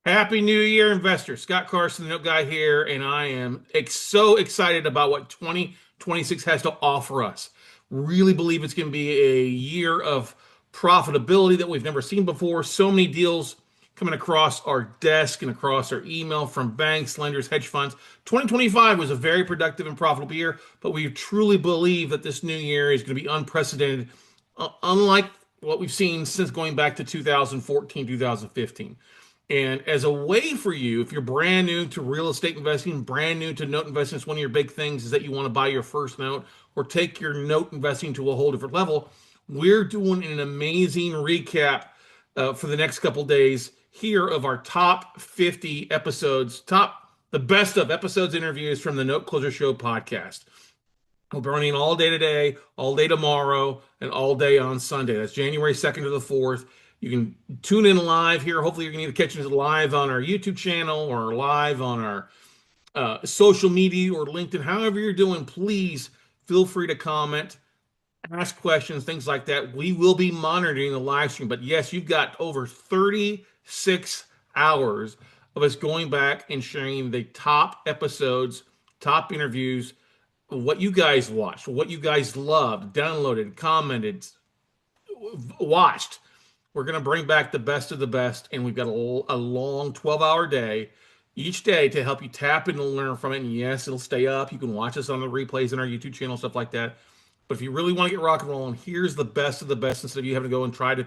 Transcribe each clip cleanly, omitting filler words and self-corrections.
Happy New Year, investors. Scott Carson, the Note Guy here, and I am so excited about what 2026 has to offer us. Really believe it's going to be a year of profitability that we've never seen before. So many deals coming across our desk and across our email from banks, lenders, hedge funds. 2025 was a very productive and profitable year, but we truly believe that this new year is going to be unprecedented, unlike what we've seen since going back to 2014, 2015. And as a way for you, if you're brand new to real estate investing, brand new to note investing, it's one of your big things is that you want to buy your first note or take your note investing to a whole different level. We're doing an amazing recap for the next couple days here of our top 50 episodes, the best of episodes, interviews from the Note Closer Show podcast. We'll be running all day today, all day tomorrow, and all day on Sunday. That's January 2nd to the 4th. You can tune in live here. Hopefully, you're going to catch us live on our YouTube channel or live on our social media or LinkedIn. However you're doing, please feel free to comment, ask questions, things like that. We will be monitoring the live stream. But yes, you've got over 36 hours of us going back and sharing the top episodes, top interviews, what you guys watched, what you guys loved, downloaded, commented, watched. We're going to bring back the best of the best, and we've got a long 12-hour day each day to help you tap in and learn from it. And yes, it'll stay up. You can watch us on the replays in our YouTube channel, stuff like that. But if you really want to get rock and rolling, here's the best of the best. Instead of you having to go and try to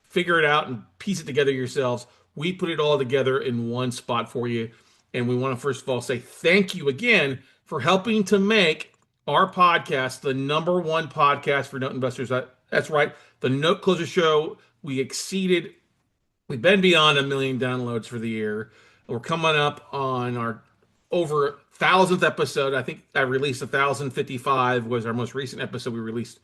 figure it out and piece it together yourselves, we put it all together in one spot for you. And we want to first of all say thank you again for helping to make our podcast the number one podcast for note investors. That's right. The Note Closer Show, we've been beyond 1 million downloads for the year. We're coming up on our over 1,000th episode. I think I released 1,055 was our most recent episode we released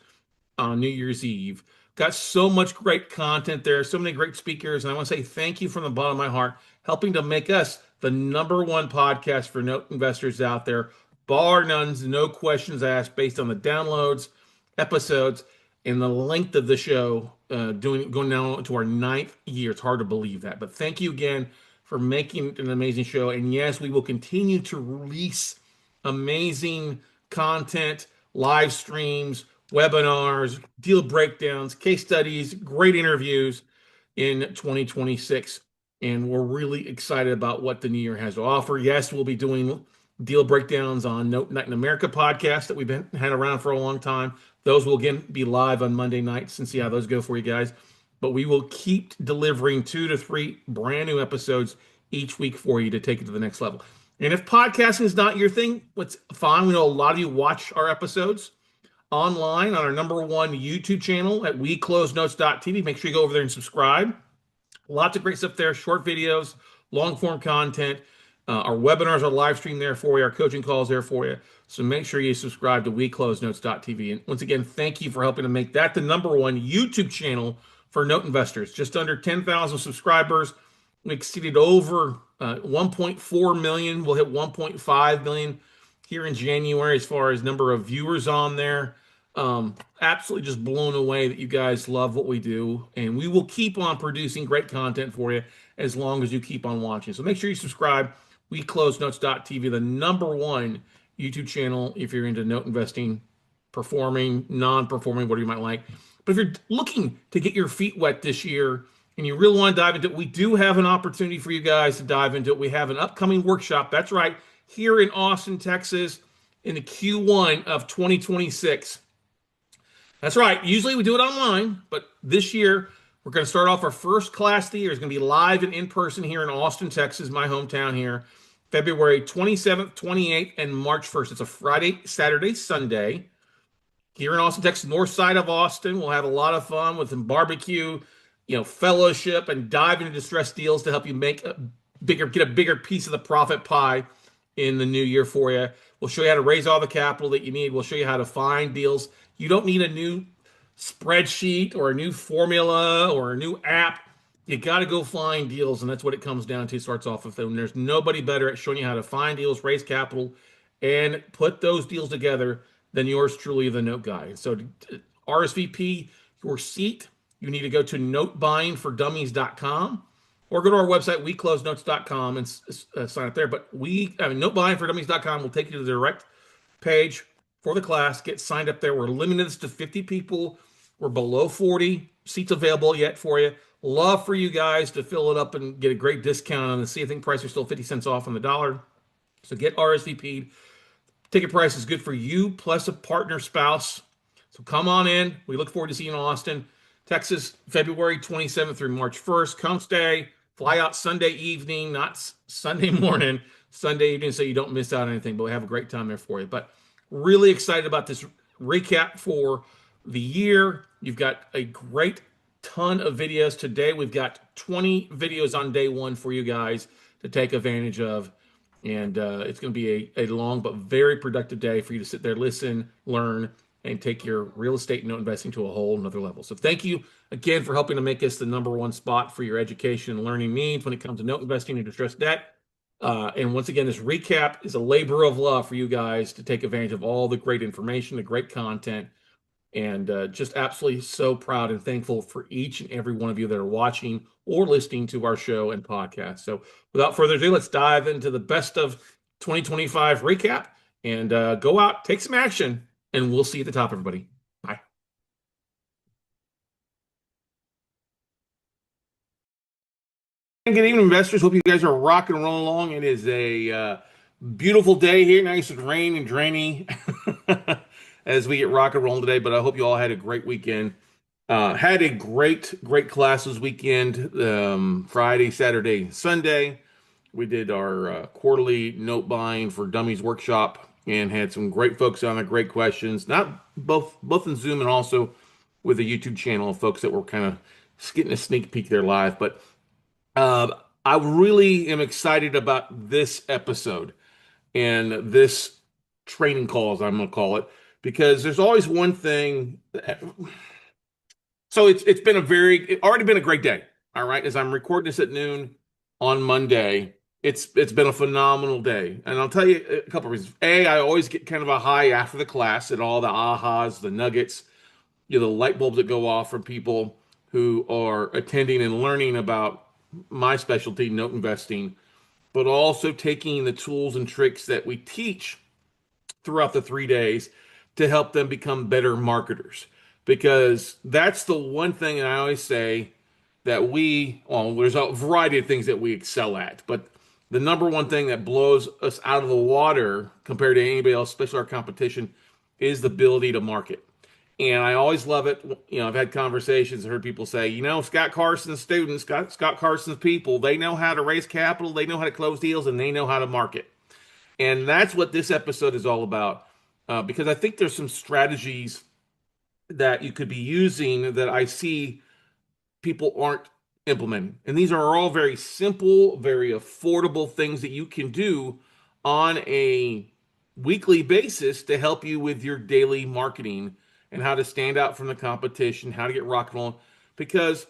on New Year's Eve. Got so much great content there, so many great speakers, and I want to say thank you from the bottom of my heart, helping to make us the number one podcast for note investors out there, bar none, no questions asked, based on the downloads, episodes, and the length of the show, going now to our 9th year. It's hard to believe that, but thank you again for making it an amazing show. And yes, we will continue to release amazing content, live streams, webinars, deal breakdowns, case studies, great interviews in 2026. And we're really excited about what the new year has to offer. Yes, we'll be doing deal breakdowns on Note Night in America podcast that we've had around for a long time. Those will again be live on Monday nights and see how those go for you guys. But we will keep delivering 2 to 3 brand new episodes each week for you to take it to the next level. And if podcasting is not your thing, it's fine. We know a lot of you watch our episodes online on our number one YouTube channel at weclosenotes.tv. Make sure you go over there and subscribe. Lots of great stuff there, short videos, long form content. Our webinars are live streamed there for you. Our coaching calls there for you. So make sure you subscribe to weclosenotes.tv. And once again, thank you for helping to make that the number one YouTube channel for note investors. Just under 10,000 subscribers. We exceeded over 1.4 million. We'll hit 1.5 million here in January as far as number of viewers on there. Absolutely just blown away that you guys love what we do. And we will keep on producing great content for you as long as you keep on watching. So make sure you subscribe. WeCloseNotes.tv, the number one YouTube channel if you're into note investing, performing, non-performing, whatever you might like. But if you're looking to get your feet wet this year and you really want to dive into it, we do have an opportunity for you guys to dive into it. We have an upcoming workshop. That's right, here in Austin, Texas, in the Q1 of 2026. That's right. Usually we do it online, but this year we're going to start off our first class of the year. It's going to be live and in person here in Austin, Texas, my hometown here, February 27th, 28th, and March 1st. It's a Friday, Saturday, Sunday here in Austin, Texas, north side of Austin. We'll have a lot of fun with some barbecue, fellowship, and dive into distressed deals to help you get a bigger piece of the profit pie in the new year for you. We'll show you how to raise all the capital that you need. We'll show you how to find deals. You don't need a new spreadsheet or a new formula or a new app. You got to go find deals, and that's what it comes down to. Starts off with them. There's nobody better at showing you how to find deals, raise capital, and put those deals together than yours truly, the Note Guy. So to RSVP your seat, you need to go to notebuyingfordummies.com or go to our website, weclosenotes.com, and sign up there. But notebuyingfordummies.com will take you to the direct page for the class. Get signed up there. We're limiting this to 50 people. We're below 40 seats available yet for you. Love for you guys to fill it up and get a great discount on the see. I think prices are still 50 cents off on the dollar. So get RSVP'd. Ticket price is good for you plus a partner spouse. So come on in. We look forward to seeing you in Austin, Texas, February 27th through March 1st. Come stay. Fly out Sunday evening, not Sunday morning, Sunday evening, so you don't miss out on anything. But we have a great time there for you. But really excited about this recap for the year. You've got a great ton of videos today. We've got 20 videos on day one for you guys to take advantage of. And it's going to be a long but very productive day for you to sit there, listen, learn, and take your real estate and note investing to a whole another level. So thank you again for helping to make us the #1 spot for your education and learning needs when it comes to note investing and distressed debt. And once again, this recap is a labor of love for you guys to take advantage of all the great information, the great content, and just absolutely so proud and thankful for each and every one of you that are watching or listening to our show and podcast. So without further ado, let's dive into the best of 2025 recap and go out, take some action, and we'll see you at the top, everybody. Bye. Good evening, investors. Hope you guys are rocking and rolling along. It is a beautiful day here, nice and rainy and drainy as we get rock and rolling today. But I hope you all had a great weekend. Had a great class this weekend, Friday, Saturday, Sunday. We did our quarterly note buying for dummies workshop and had some great folks on there, great questions. Not both in Zoom and also with the YouTube channel of folks that were kind of getting a sneak peek there live. But I really am excited about this episode and this training call, as I'm going to call it, because there's always one thing. So it's already been a great day. All right, as I'm recording this at noon on Monday, it's been a phenomenal day, and I'll tell you a couple of reasons. A, I always get kind of a high after the class and all the ahas, the nuggets, the light bulbs that go off from people who are attending and learning about my specialty, note investing, but also taking the tools and tricks that we teach throughout the 3 days to help them become better marketers. Because that's the one thing, and I always say that there's a variety of things that we excel at, but the #1 thing that blows us out of the water compared to anybody else, especially our competition, is the ability to market. And I always love it. I've had conversations and heard people say, Scott Carson's students, Scott Carson's people, they know how to raise capital, they know how to close deals, and they know how to market. And that's what this episode is all about. Because I think there's some strategies that you could be using that I see people aren't implementing. And these are all very simple, very affordable things that you can do on a weekly basis to help you with your daily marketing and how to stand out from the competition, how to get rock and roll. Because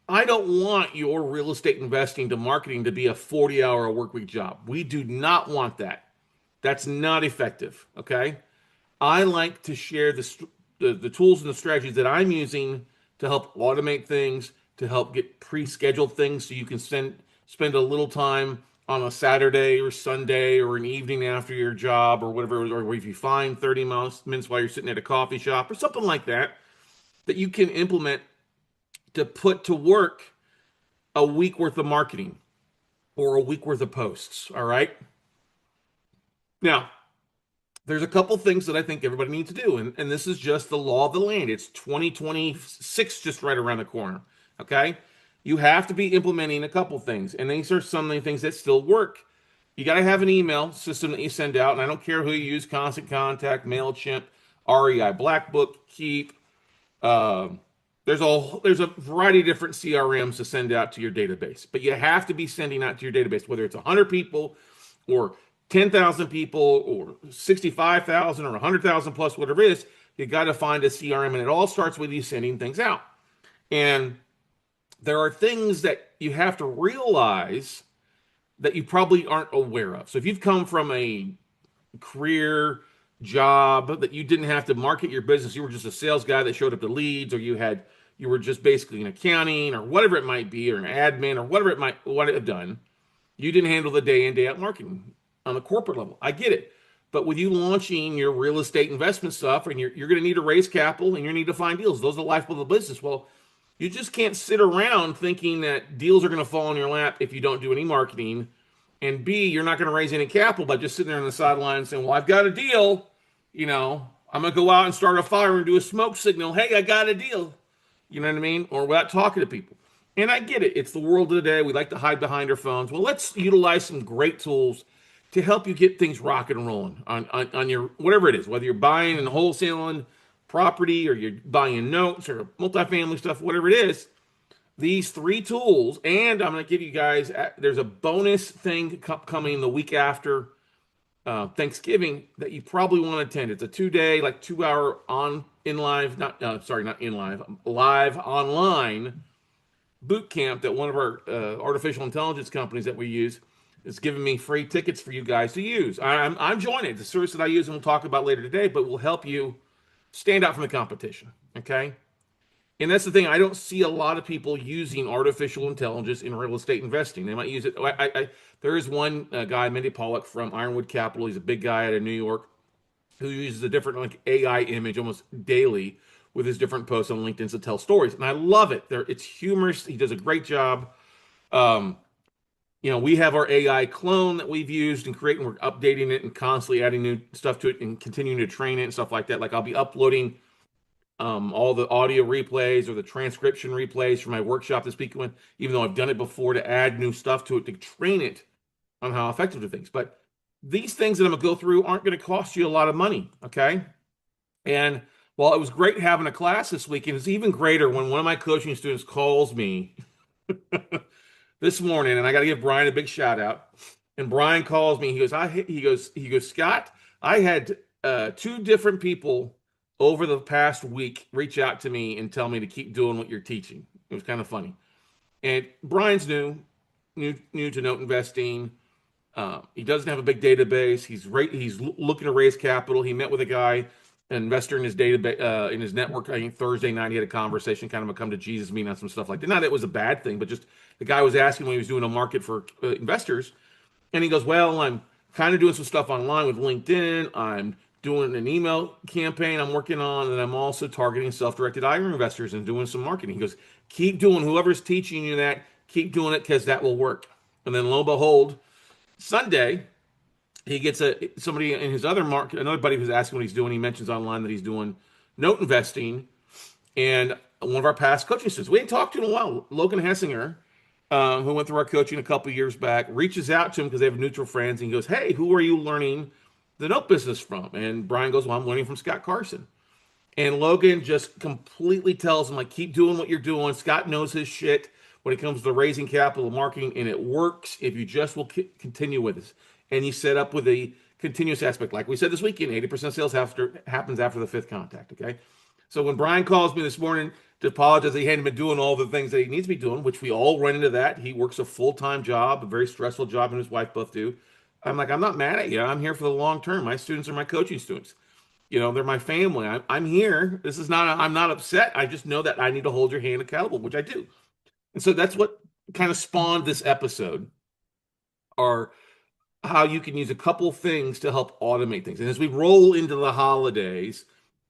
I don't want your real estate investing to marketing to be a 40-hour work week job. We do not want that. That's not effective, okay? I like to share the tools and the strategies that I'm using to help automate things, to help get pre-scheduled things so you can spend a little time on a Saturday or Sunday or an evening after your job or whatever, or if you find 30 minutes while you're sitting at a coffee shop or something like that, that you can implement to put to work a week worth of marketing or a week worth of posts, all right? Now, there's a couple things that I think everybody needs to do, and this is just the law of the land. It's 2026 just right around the corner, okay? You have to be implementing a couple things, and these are some of the things that still work. You got to have an email system that you send out, and I don't care who you use, Constant Contact, MailChimp, REI, Black Book, Keep. There's a variety of different CRMs to send out to your database, but you have to be sending out to your database, whether it's 100 people or 10,000 people or 65,000 or 100,000 plus, whatever it is. You got to find a CRM, and it all starts with you sending things out. And there are things that you have to realize that you probably aren't aware of. So if you've come from a career job that you didn't have to market your business, you were just a sales guy that showed up to leads, or you had you were just basically in accounting or whatever it might be, or an admin or whatever it might have done. You didn't handle the day in, day out marketing on the corporate level. I get it. But with you launching your real estate investment stuff, and you're going to need to raise capital and you need to find deals, those are the lifeblood of the business. Well, you just can't sit around thinking that deals are going to fall in your lap if you don't do any marketing. And B, you're not going to raise any capital by just sitting there on the sidelines saying, well, I've got a deal. I'm going to go out and start a fire and do a smoke signal. Hey, I got a deal. You know what I mean? Or without talking to people. And I get it. It's the world of today. We like to hide behind our phones. Well, let's utilize some great tools to help you get things rocking and rolling on your whatever it is, whether you're buying and wholesaling property or you're buying notes or multifamily stuff, whatever it is. These three tools, and I'm going to give you guys, there's a bonus thing coming the week after Thanksgiving that you probably want to attend. It's a 2-day, like 2-hour live online boot camp that one of our artificial intelligence companies that we use is giving me free tickets for you guys to use. I'm joining it. It's a service that I use and we'll talk about later today, but will help you stand out from the competition. Okay. And that's the thing. I don't see a lot of people using artificial intelligence in real estate investing. They might use it. There is one guy, Mindy Pollock from Ironwood Capital. He's a big guy out of New York who uses a different like AI image almost daily with his different posts on LinkedIn to tell stories. And I love it. It's humorous. He does a great job. We have our AI clone that we've used and creating. We're updating it and constantly adding new stuff to it and continuing to train it and stuff like that. Like I'll be uploading all the audio replays or the transcription replays from my workshop this week, even though I've done it before, to add new stuff to it to train it on how effective to things. But these things that I'm going to go through aren't going to cost you a lot of money, okay? And while it was great having a class this weekend, it's even greater when one of my coaching students calls me this morning, and I got to give Brian a big shout out. And Brian calls me. He goes, Scott, I had 2 different people over the past week reach out to me and tell me to keep doing what you're teaching. It was kind of funny. And Brian's new to note investing. He doesn't have a big database. He's looking to raise capital. He met with a guy, an investor in his database, in his network. I think Thursday night he had a conversation, kind of a come to Jesus meeting on some stuff like that. Not that it was a bad thing, but just the guy was asking when he was doing a market for investors, and he goes, "Well, I'm kind of doing some stuff online with LinkedIn. I'm doing an email campaign I'm working on, and I'm also targeting self-directed IRA investors and doing some marketing." He goes, "Keep doing whoever's teaching you that. Keep doing it because that will work." And then lo and behold, Sunday, he gets somebody in his other market, another buddy who's asking what he's doing. He mentions online that he's doing note investing, and one of our past coaching students, we ain't talked to in a while, Logan Hessinger, who went through our coaching a couple years back, reaches out to him because they have mutual friends, and he goes, "Hey, who are you learning the note business from?" And Brian goes, "Well, I'm learning from Scott Carson." And Logan just completely tells him, like, keep doing what you're doing. Scott knows his shit when it comes to raising capital, marketing, and it works if you just will continue with this. And you set up with a continuous aspect. Like we said this weekend, 80% of sales happens after the 5th contact, okay? So when Brian calls me this morning to apologize, he hadn't been doing all the things that he needs to be doing, which we all run into that. He works a full-time job, a very stressful job, and his wife both do. I'm like, I'm not mad at you. I'm here for the long term. My students are my coaching students. They're my family. I'm here. I'm not upset. I just know that I need to hold your hand accountable, which I do. And so that's what kind of spawned this episode, are how you can use a couple things to help automate things. And as we roll into the holidays,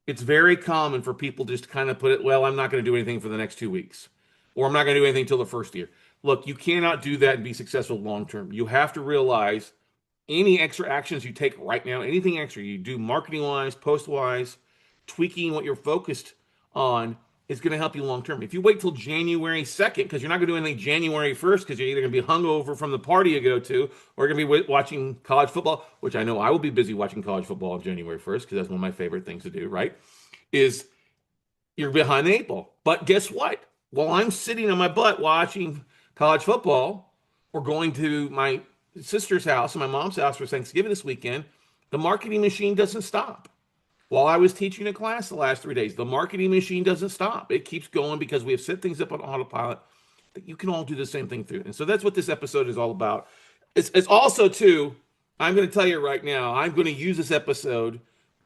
it's very common for people just to kind of put it, well, I'm not going to do anything for the next 2 weeks, or I'm not going to do anything till the first year. Look, you cannot do that and be successful long term. You have to realize any extra actions you take right now, anything extra you do marketing wise, post wise, tweaking what you're focused on is going to help you long term. If you wait till January 2nd, because you're not going to do anything January 1st, because you're either going to be hungover from the party you go to, or you're going to be watching college football, which I know I will be busy watching college football on January 1st, because that's one of my favorite things to do, right? Is you're behind the 8 ball. But guess what? While I'm sitting on my butt watching college football, or going to my sister's house and my mom's house for Thanksgiving this weekend, the marketing machine doesn't stop. While I was teaching a class the last 3 days, the marketing machine doesn't stop. It keeps going because we have set things up on autopilot that you can all do the same thing through. And so that's what this episode is all about. It's also, too, I'm going to tell you right now, I'm going to use this episode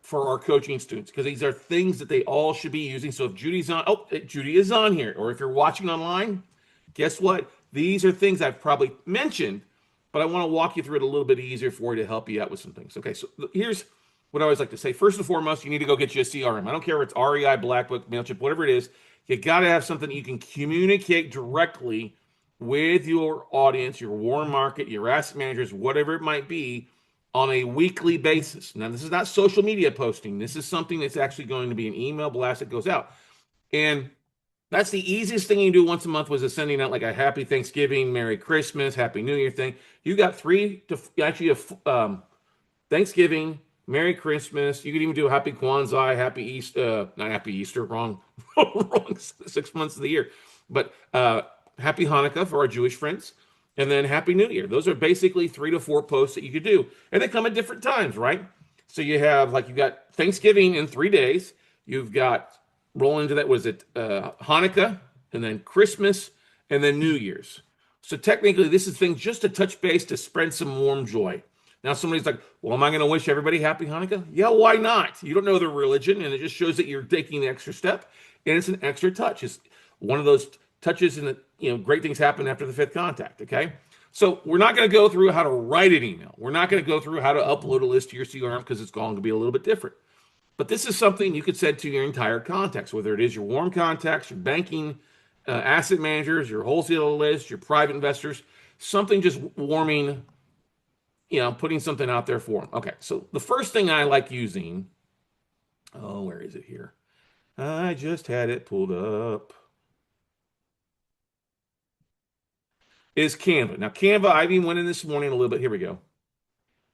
for our coaching students because these are things that they all should be using. So if Judy's on, oh, Judy is on here, or if you're watching online, guess what? These are things I've probably mentioned, but I want to walk you through it a little bit easier for you to help you out with some things. Okay, so here's what I always like to say. First and foremost, you need to go get you a CRM. I don't care if it's REI, Blackbook, MailChimp, whatever it is. You got to have something you can communicate directly with your audience, your warm market, your asset managers, whatever it might be, on a weekly basis. Now, this is not social media posting. This is something that's actually going to be an email blast that goes out. And that's the easiest thing you can do once a month was sending out like a happy Thanksgiving, Merry Christmas, Happy New Year thing. You got three to actually Thanksgiving, Merry Christmas. You could even do Happy Kwanzaa, Happy Easter, not Happy Easter, wrong, wrong 6 months of the year, but Happy Hanukkah for our Jewish friends, and then Happy New Year. Those are basically 3 to 4 posts that you could do, and they come at different times, right? So you have like you've got Thanksgiving in 3 days. You've got roll into that, was it Hanukkah, and then Christmas, and then New Year's. So technically, this is things just to touch base to spread some warm joy. Now somebody's like, well, am I going to wish everybody happy Hanukkah? Yeah, why not? You don't know their religion, and it just shows that you're taking the extra step, and it's an extra touch. It's one of those touches, and great things happen after the 5th contact, okay? So we're not going to go through how to write an email. We're not going to go through how to upload a list to your CRM because it's going to be a little bit different. But this is something you could send to your entire contacts, whether it is your warm contacts, your banking, asset managers, your wholesaler list, your private investors, something just warming, putting something out there for them. Okay, so the first thing I like using, oh, where is it here? I just had it pulled up, is Canva. Now, Canva, I even went in this morning a little bit. Here we go.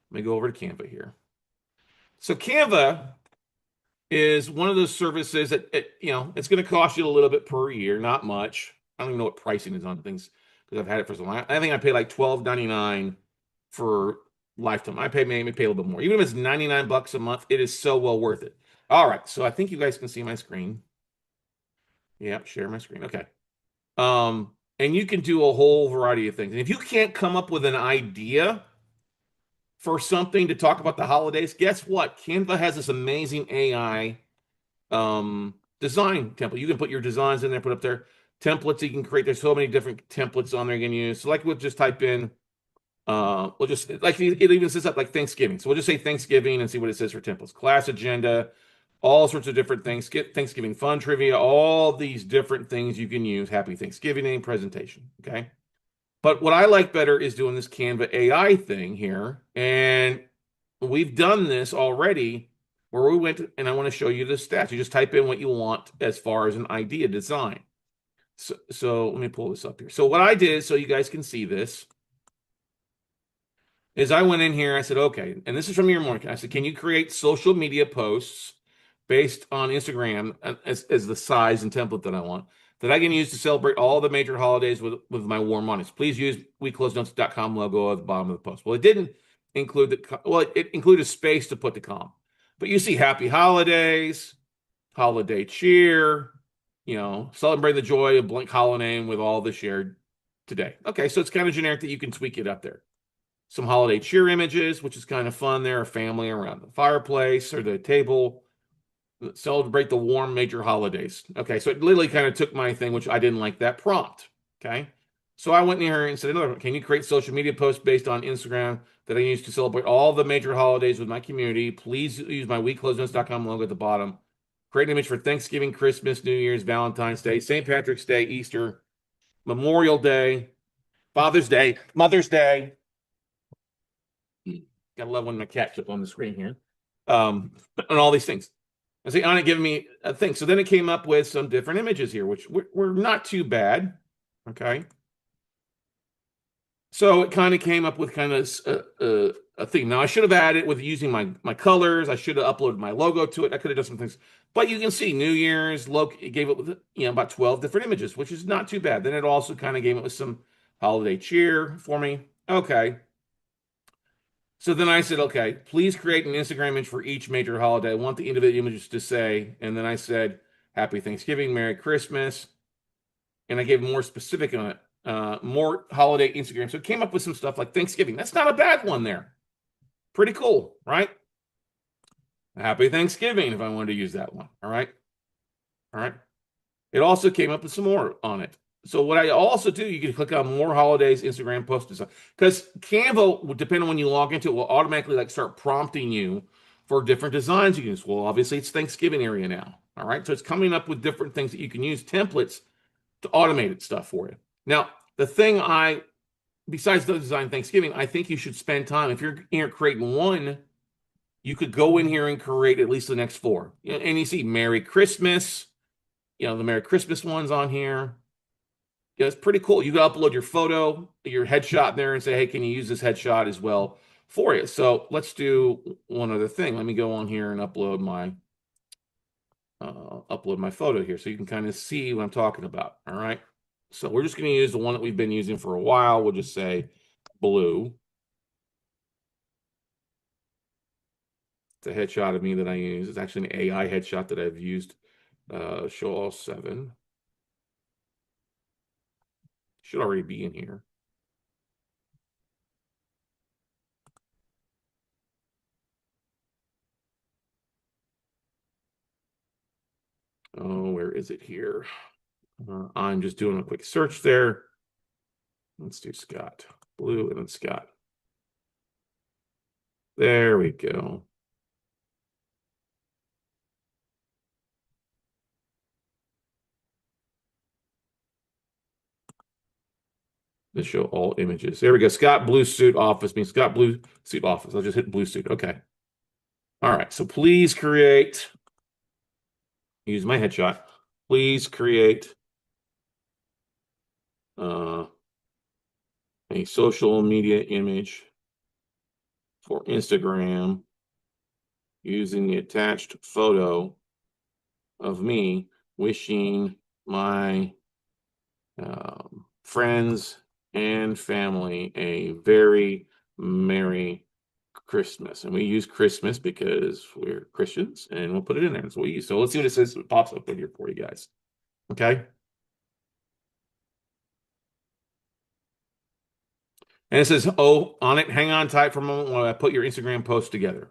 Let me go over to Canva here. So Canva is one of those services that it's going to cost you a little bit per year, not much. I don't even know what pricing is on things because I've had it for so long. I think I pay like $12.99 for lifetime. I maybe pay a little bit more. Even if it's $99 a month, it is so well worth it. All right, so I think you guys can see my screen. Yeah, share my screen. Okay. And you can do a whole variety of things. And if you can't come up with an idea for something to talk about the holidays, guess what? Canva has this amazing AI design template. You can put your designs in there, put up there templates you can create. There's so many different templates on there you can use. So like we'll just type in, we'll just, like it even says up like Thanksgiving. So we'll just say Thanksgiving and see what it says for templates. Class agenda, all sorts of different things. Get Thanksgiving fun trivia, all these different things you can use. Happy Thanksgiving Day presentation, okay? But what I like better is doing this Canva AI thing here. And we've done this already where we went, and I want to show you the stats. You just type in what you want as far as an idea design. So let me pull this up here. So what I did, so you guys can see this, is I went in here, I said, okay, and this is from your morning. I said, can you create social media posts based on Instagram as the size and template that I want, that I can use to celebrate all the major holidays with my warm audience? Please use WeCloseNotes.com logo at the bottom of the post. Well, it didn't include it included space to put the com. But you see happy holidays, holiday cheer, celebrate the joy of blank holiday with all the shared today. Okay, so it's kind of generic that you can tweak it up there. Some holiday cheer images, which is kind of fun there, a family around the fireplace or the table. Celebrate the warm major holidays. Okay, so it literally kind of took my thing, which I didn't like that prompt. Okay, so I went in here and said, can you create social media posts based on Instagram that I use to celebrate all the major holidays with my community? Please use my WeCloseNotes.com logo at the bottom. Create an image for Thanksgiving, Christmas, New Year's, Valentine's Day, St. Patrick's Day, Easter, Memorial Day, Father's Day, Mother's Day. Gotta love when my cat kept on the screen here. And all these things. I say on it giving me a thing. So then it came up with some different images here, which were not too bad. Okay. So it kind of came up with kind of a thing. Now I should have added with using my colors. I should have uploaded my logo to it. I could have done some things, but you can see New Year's it gave it with about 12 different images, which is not too bad. Then it also kind of gave it with some holiday cheer for me. Okay. So then I said, okay, please create an Instagram image for each major holiday. I want the individual images to say, and then I said, Happy Thanksgiving, Merry Christmas. And I gave more specific on it, more holiday Instagram. So it came up with some stuff like Thanksgiving. That's not a bad one there. Pretty cool, right? Happy Thanksgiving if I wanted to use that one. All right. All right. It also came up with some more on it. So what I also do, you can click on more holidays, Instagram post design, because Canva, depending on when you log into it, will automatically like start prompting you for different designs you can use. Well, obviously it's Thanksgiving area now. All right. So it's coming up with different things that you can use, templates to automate it stuff for you. Now, the thing besides the design Thanksgiving, I think you should spend time. If you're here creating one, you could go in here and create at least the next four. And you see Merry Christmas, the Merry Christmas ones on here. Yeah, it's pretty cool. You can upload your photo, your headshot there and say, hey, can you use this headshot as well for you? So let's do one other thing. Let me go on here and upload my photo here so you can kind of see what I'm talking about. All right. So we're just going to use the one that we've been using for a while. We'll just say blue. It's a headshot of me that I use. It's actually an AI headshot that I've used. Show all 7. Should already be in here. Oh, where is it here? I'm just doing a quick search there. Let's do Scott. Blue and then Scott. There we go. Let's show all images. There we go. Scott blue suit office means Scott blue suit office. I'll just hit blue suit. Okay. All right. So please create, use my headshot. Please create a social media image for Instagram using the attached photo of me wishing my friends and family a very Merry Christmas. And we use Christmas because we're Christians, and we'll put it in there. That's what we use. So let's see what it says. It pops up in here for you guys. Okay. And it says, oh, on it, hang on tight for a moment while I put your Instagram post together.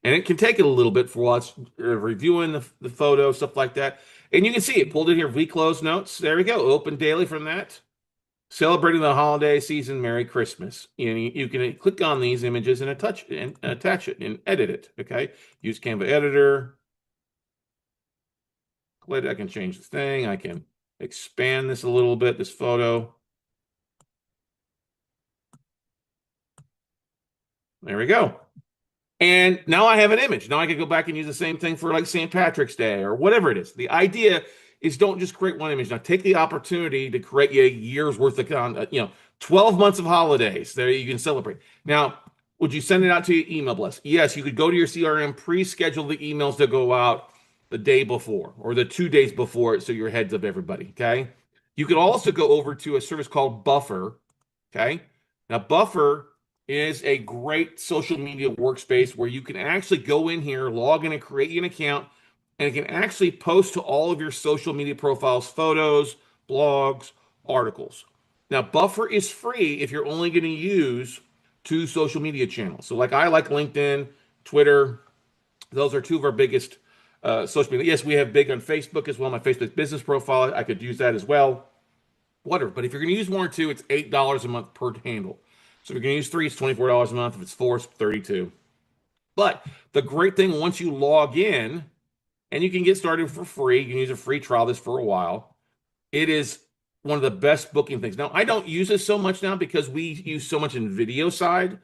And it can take it a little bit for while it's reviewing the photo, stuff like that. And you can see it pulled in here, V-close notes. There we go. Open daily from that. Celebrating the holiday season, Merry Christmas. You can click on these images and attach it and edit it. Okay. Use Canva editor. I can change the thing. I can expand this a little bit, this photo. There we go. And now I have an image. Now I can go back and use the same thing for like St. Patrick's Day or whatever it is. The idea is don't just create one image. Now take the opportunity to create you a year's worth of content, 12 months of holidays there you can celebrate. Now, would you send it out to your email blast? Yes, you could go to your CRM, pre-schedule the emails to go out the day before or the 2 days before so you're heads of everybody. Okay. You could also go over to a service called Buffer. Okay. Now, Buffer is a great social media workspace where you can actually go in here, log in and create an account, and it can actually post to all of your social media profiles, photos, blogs, articles. Now, Buffer is free if you're only going to use 2 social media channels. So like I like LinkedIn, Twitter. Those are 2 of our biggest social media. Yes, we have big on Facebook as well. My Facebook business profile, I could use that as well. Whatever. But if you're going to use 1 or 2, it's $8 a month per handle. So if you're going to use 3, it's $24 a month. If it's 4, it's $32. But the great thing, once you log in, and you can get started for free, you can use a free trial this for a while. It is one of the best booking things. Now, I don't use this so much now because we use so much in video side.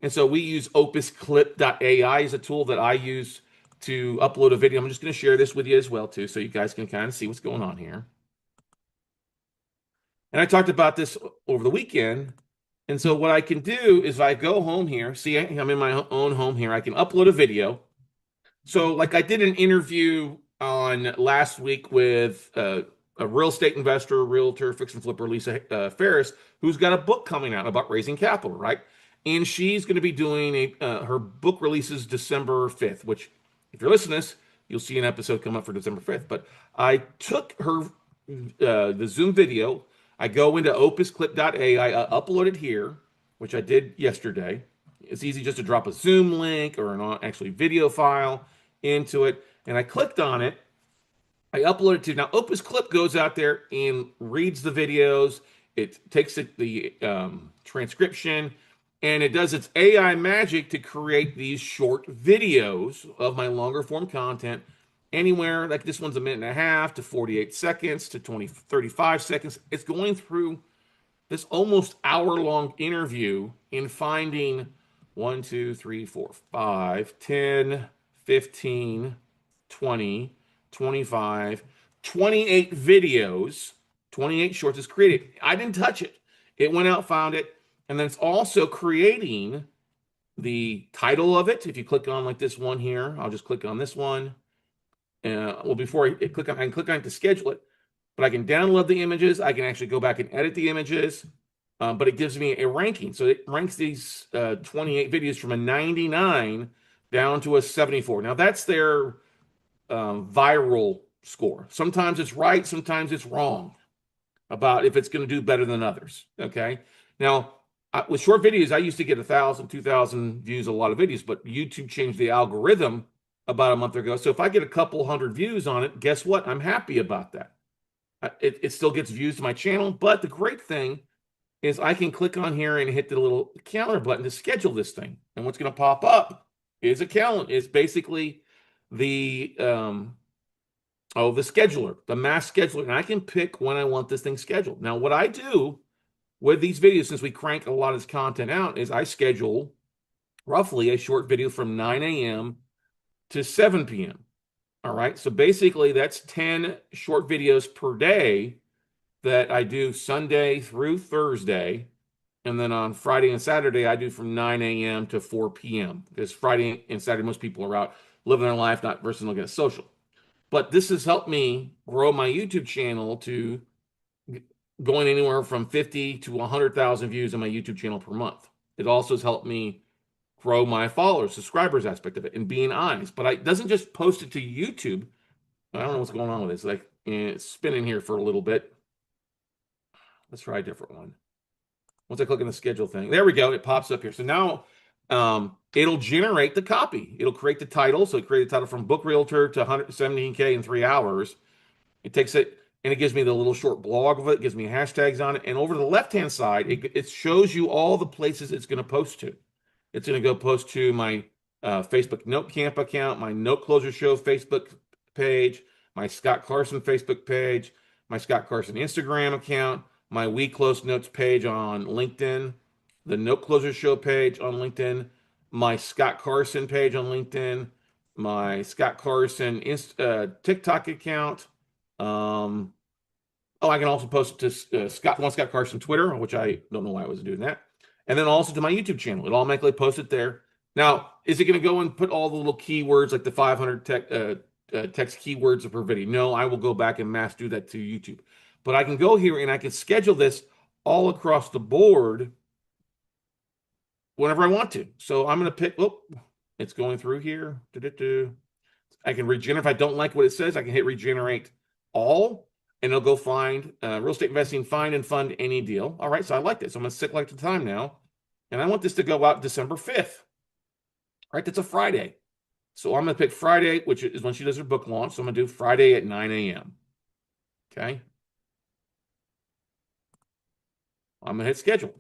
And so we use opusclip.ai as a tool that I use to upload a video. I'm just going to share this with you as well, too, so you guys can kind of see what's going on here. And I talked about this over the weekend. And so what I can do is I go home here. See, I'm in my own home here. I can upload a video. So like I did an interview on last week with a real estate investor, realtor, fix and flipper, Lisa Ferris, who's got a book coming out about raising capital, right? And she's going to be doing her book releases December 5th, which if you're listening to this, you'll see an episode come up for December 5th. But I took her the Zoom video. I go into opusclip.ai, upload it here, which I did yesterday. It's easy just to drop a Zoom link or an actually video file into it. And I clicked on it. I upload it to now. Opus Clip goes out there and reads the videos. It takes the transcription and it does its AI magic to create these short videos of my longer form content. Anywhere like this one's a minute and a half to 48 seconds to 35 seconds. It's going through this almost hour-long interview in finding 1, 2, 3, 4, 5, 10, 15, 20, 25, 28 videos, 28 shorts is created. I didn't touch it. It went out, found it, and then it's also creating the title of it. If you click on like this one here, I'll just click on this one. Well, before I click on, I can click on it to schedule it, but I can download the images. I can actually go back and edit the images, but it gives me a ranking. So it ranks these 28 videos from a 99 down to a 74. Now that's their viral score. Sometimes it's right, sometimes it's wrong about if it's going to do better than others. Okay. Now, with short videos, I used to get 1,000, 2,000 views, a lot of videos, but YouTube changed the algorithm about a month ago. So if I get a couple hundred views on it, guess what? I'm happy about that. It still gets views to my channel, but the great thing is I can click on here and hit the little calendar button to schedule this thing. And what's going to pop up is a calendar. It's basically the the scheduler, the mass scheduler, and I can pick when I want this thing scheduled. Now, what I do with these videos, since we crank a lot of this content out, is I schedule roughly a short video from 9 a.m. to 7 p.m. All right, so basically that's 10 short videos per day that I do Sunday through Thursday. And then on Friday and Saturday, I do from 9 a.m. to 4 p.m. because Friday and Saturday, most people are out living their life, not versus looking at social. But this has helped me grow my YouTube channel to going anywhere from 50 to 100,000 views on my YouTube channel per month. It also has helped me grow my followers, subscribers aspect of it, and being eyes. But it doesn't just post it to YouTube. I don't know what's going on with this. Like it's spinning here for a little bit. Let's try a different one. Once I click on the schedule thing, there we go. It pops up here. So now it'll generate the copy. It'll create the title. So it created the title from Book Realtor to 117K in 3 hours. It takes it and it gives me the little short blog of it. It gives me hashtags on it. And over to the left-hand side, it shows you all the places it's going to post to. It's going to go post to my Facebook Note Camp account, my Note Closer Show Facebook page, my Scott Carson Facebook page, my Scott Carson Instagram account, my We Close Notes page on LinkedIn, the Note Closer Show page on LinkedIn, my Scott Carson page on LinkedIn, my Scott Carson TikTok account. I can also post it to Scott Carson Twitter, which I don't know why I was doing that. And then also to my YouTube channel. It automatically posts it there. Now, is it going to go and put all the little keywords like the 500 text keywords per video? No, I will go back and mass do that to YouTube. But I can go here and I can schedule this all across the board whenever I want to. So I'm going to pick, it's going through here. I can regenerate. If I don't like what it says, I can hit regenerate all, and it'll go find real estate investing, find and fund any deal. All right, so I like this. I'm going to select the time now, and I want this to go out December 5th. All right, that's a Friday. So I'm going to pick Friday, which is when she does her book launch. So I'm going to do Friday at 9 a.m. Okay. I'm going to hit schedule.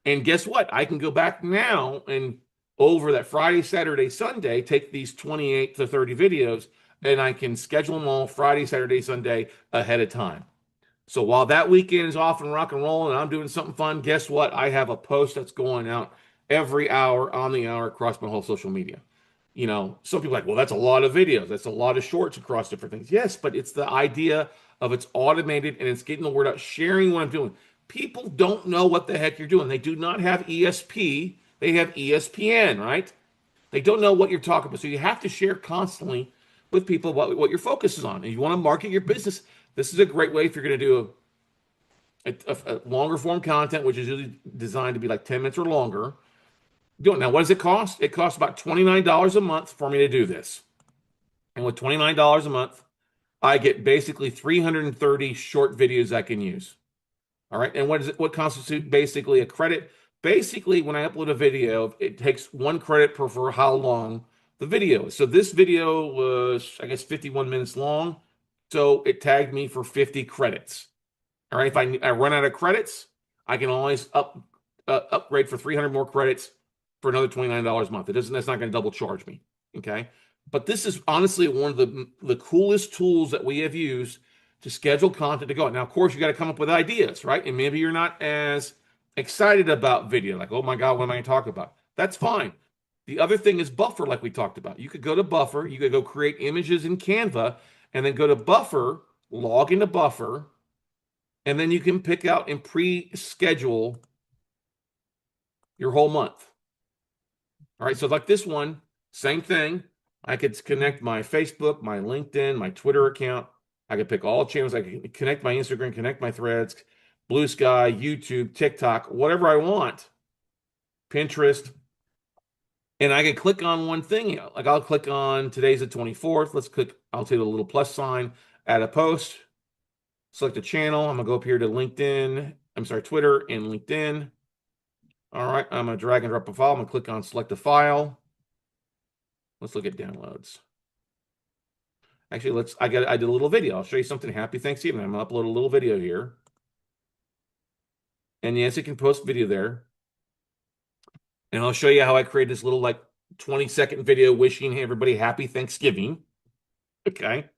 And guess what? I can go back now and over that Friday, Saturday, Sunday, take these 28 to 30 videos, and I can schedule them all Friday, Saturday, Sunday ahead of time. So while that weekend is off and rock and roll and I'm doing something fun, guess what? I have a post that's going out every hour on the hour across my whole social media. You know, some people are like, well, that's a lot of videos. That's a lot of shorts across different things. Yes, but it's the idea of it's automated and it's getting the word out, sharing what I'm doing. People don't know what the heck you're doing. They do not have ESP. They have ESPN, right? They don't know what you're talking about. So you have to share constantly with people what your focus is on. And you want to market your business. This is a great way if you're going to do a longer form content, which is usually designed to be like 10 minutes or longer. Do it. Now, what does it cost? It costs about $29 a month for me to do this. And with $29 a month, I get basically 330 short videos I can use. All right. And what is it? What constitutes basically a credit? Basically, when I upload a video, it takes 1 credit per for how long the video is. So this video was, I guess, 51 minutes long. So it tagged me for 50 credits. All right. If I run out of credits, I can always upgrade for 300 more credits for another $29 a month. That's not going to double charge me. Okay. But this is honestly one of the coolest tools that we have used to schedule content to go out. Now, of course, you got to come up with ideas, right? And maybe you're not as excited about video, like, oh my God, what am I going to talk about? That's fine. The other thing is Buffer, like we talked about. You could go to Buffer, you could go create images in Canva, and then go to Buffer, log into Buffer, and then you can pick out and pre-schedule your whole month. All right, so like this one, same thing. I could connect my Facebook, my LinkedIn, my Twitter account. I could pick all channels. I could connect my Instagram, connect my Threads, Blue Sky, YouTube, TikTok, whatever I want, Pinterest. And I can click on one thing. Like I'll click on today's the 24th. Let's click, I'll take the little plus sign, add a post, select a channel. I'm gonna go up here to LinkedIn. I'm sorry, Twitter and LinkedIn. All right, I'm gonna drag and drop a file. I'm gonna click on select a file. Let's look at downloads. Actually, I did a little video. I'll show you something. Happy Thanksgiving. I'm gonna upload a little video here. And yes, you can post video there. And I'll show you how I create this little like 20-second video wishing everybody happy Thanksgiving. Okay.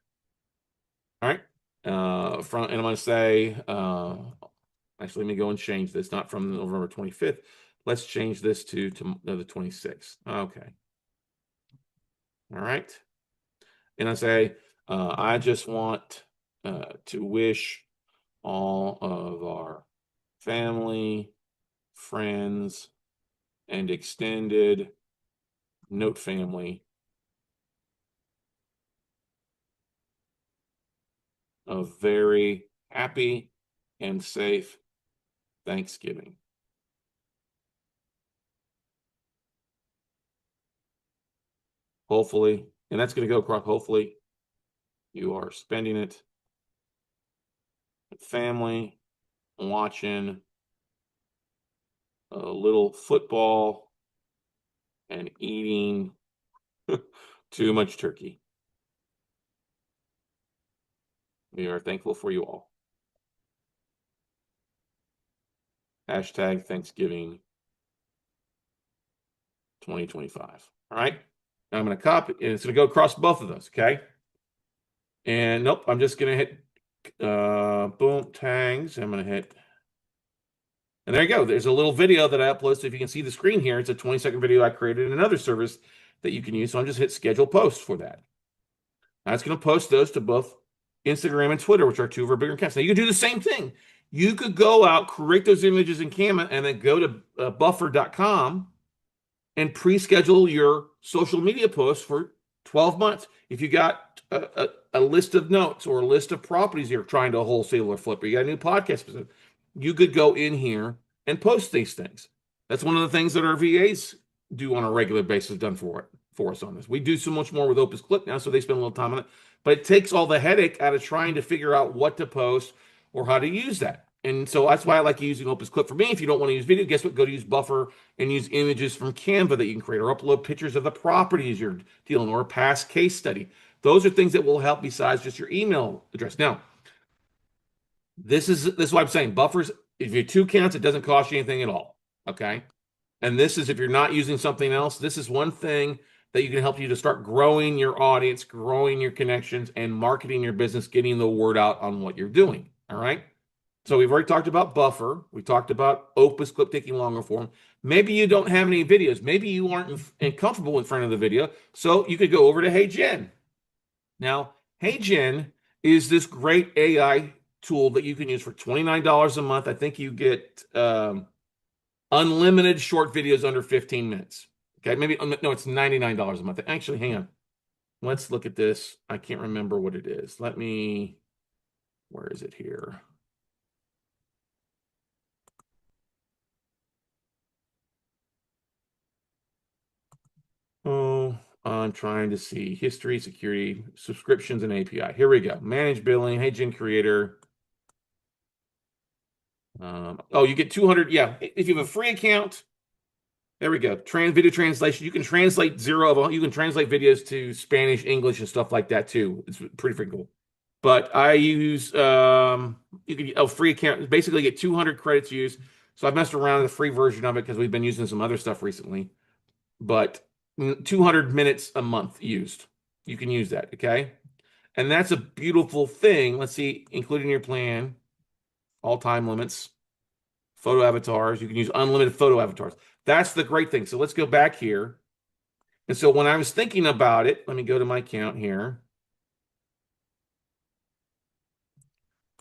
All right. And I'm gonna say, actually, let me go and change this, not from November 25th. Let's change this to the 26th. Okay. All right. And I say, I just want to wish all of our family, friends, and extended note family a very happy and safe Thanksgiving. Hopefully, and that's going to go across, hopefully you are spending it with family, watching a little football, and eating too much turkey. We are thankful for you all. Hashtag Thanksgiving 2025. All right. Now I'm going to copy, and it's going to go across both of those. Okay. And nope, I'm just going to hit boom, tags. I'm going to hit, and there you go. There's a little video that I uploaded. So if you can see the screen here, it's a 20-second video I created in another service that you can use. So I'm just hit schedule post for that. Now it's going to post those to both Instagram and Twitter, which are two of our bigger accounts. Now you can do the same thing. You could go out, create those images in Canva, and then go to buffer.com and pre-schedule your social media posts for 12 months. If you got a list of notes or a list of properties you're trying to wholesale or flip, or you got a new podcast, you could go in here and post these things. That's one of the things that our VAs do on a regular basis, done for us on this. We do so much more with Opus Clip now, so they spend a little time on it. But it takes all the headache out of trying to figure out what to post or how to use that. And so that's why I like using Opus Clip. For me, if you don't want to use video, guess what? Go to use Buffer and use images from Canva that you can create, or upload pictures of the properties you're dealing with, or a past case study. Those are things that will help besides just your email address. Now, this is what I'm saying. Buffers, if you have 2 accounts, it doesn't cost you anything at all. Okay. And this is if you're not using something else, this is one thing that you can help you to start growing your audience, growing your connections, and marketing your business, getting the word out on what you're doing. All right. So we've already talked about Buffer. We talked about Opus Clip taking longer form. Maybe you don't have any videos. Maybe you aren't comfortable in front of the video. So you could go over to HeyGen. Now, HeyGen is this great AI tool that you can use for $29 a month. I think you get unlimited short videos under 15 minutes. Okay, maybe, no, it's $99 a month. Actually, hang on. Let's look at this. I can't remember what it is. Where is it here? Oh, I'm trying to see history, security, subscriptions, and API. Here we go. Manage billing, HeyGen Creator. Oh, you get 200. Yeah, if you have a free account, there we go. Video translation. You can translate zero of them. You can translate videos to Spanish, English, and stuff like that too. It's pretty freaking cool. But I use you can a free account. Basically, get 200 credits used. So I've messed around with the free version of it because we've been using some other stuff recently. But 200 minutes a month used. You can use that. Okay, and that's a beautiful thing. Let's see, including your plan, all time limits, photo avatars. You can use unlimited photo avatars. That's the great thing. So let's go back here. And so when I was thinking about it, let me go to my account here.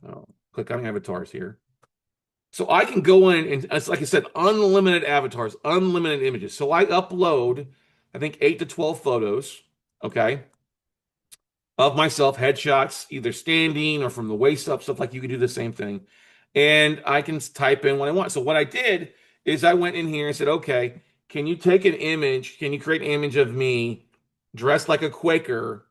Oh, click on avatars here. So I can go in and it's like I said, unlimited avatars, unlimited images. So I upload, I think 8 to 12 photos, okay, of myself, headshots, either standing or from the waist up, stuff like you can do the same thing. And I can type in what I want. So what I did is I went in here and said, okay, can you take an image? Can you create an image of me dressed like a Quaker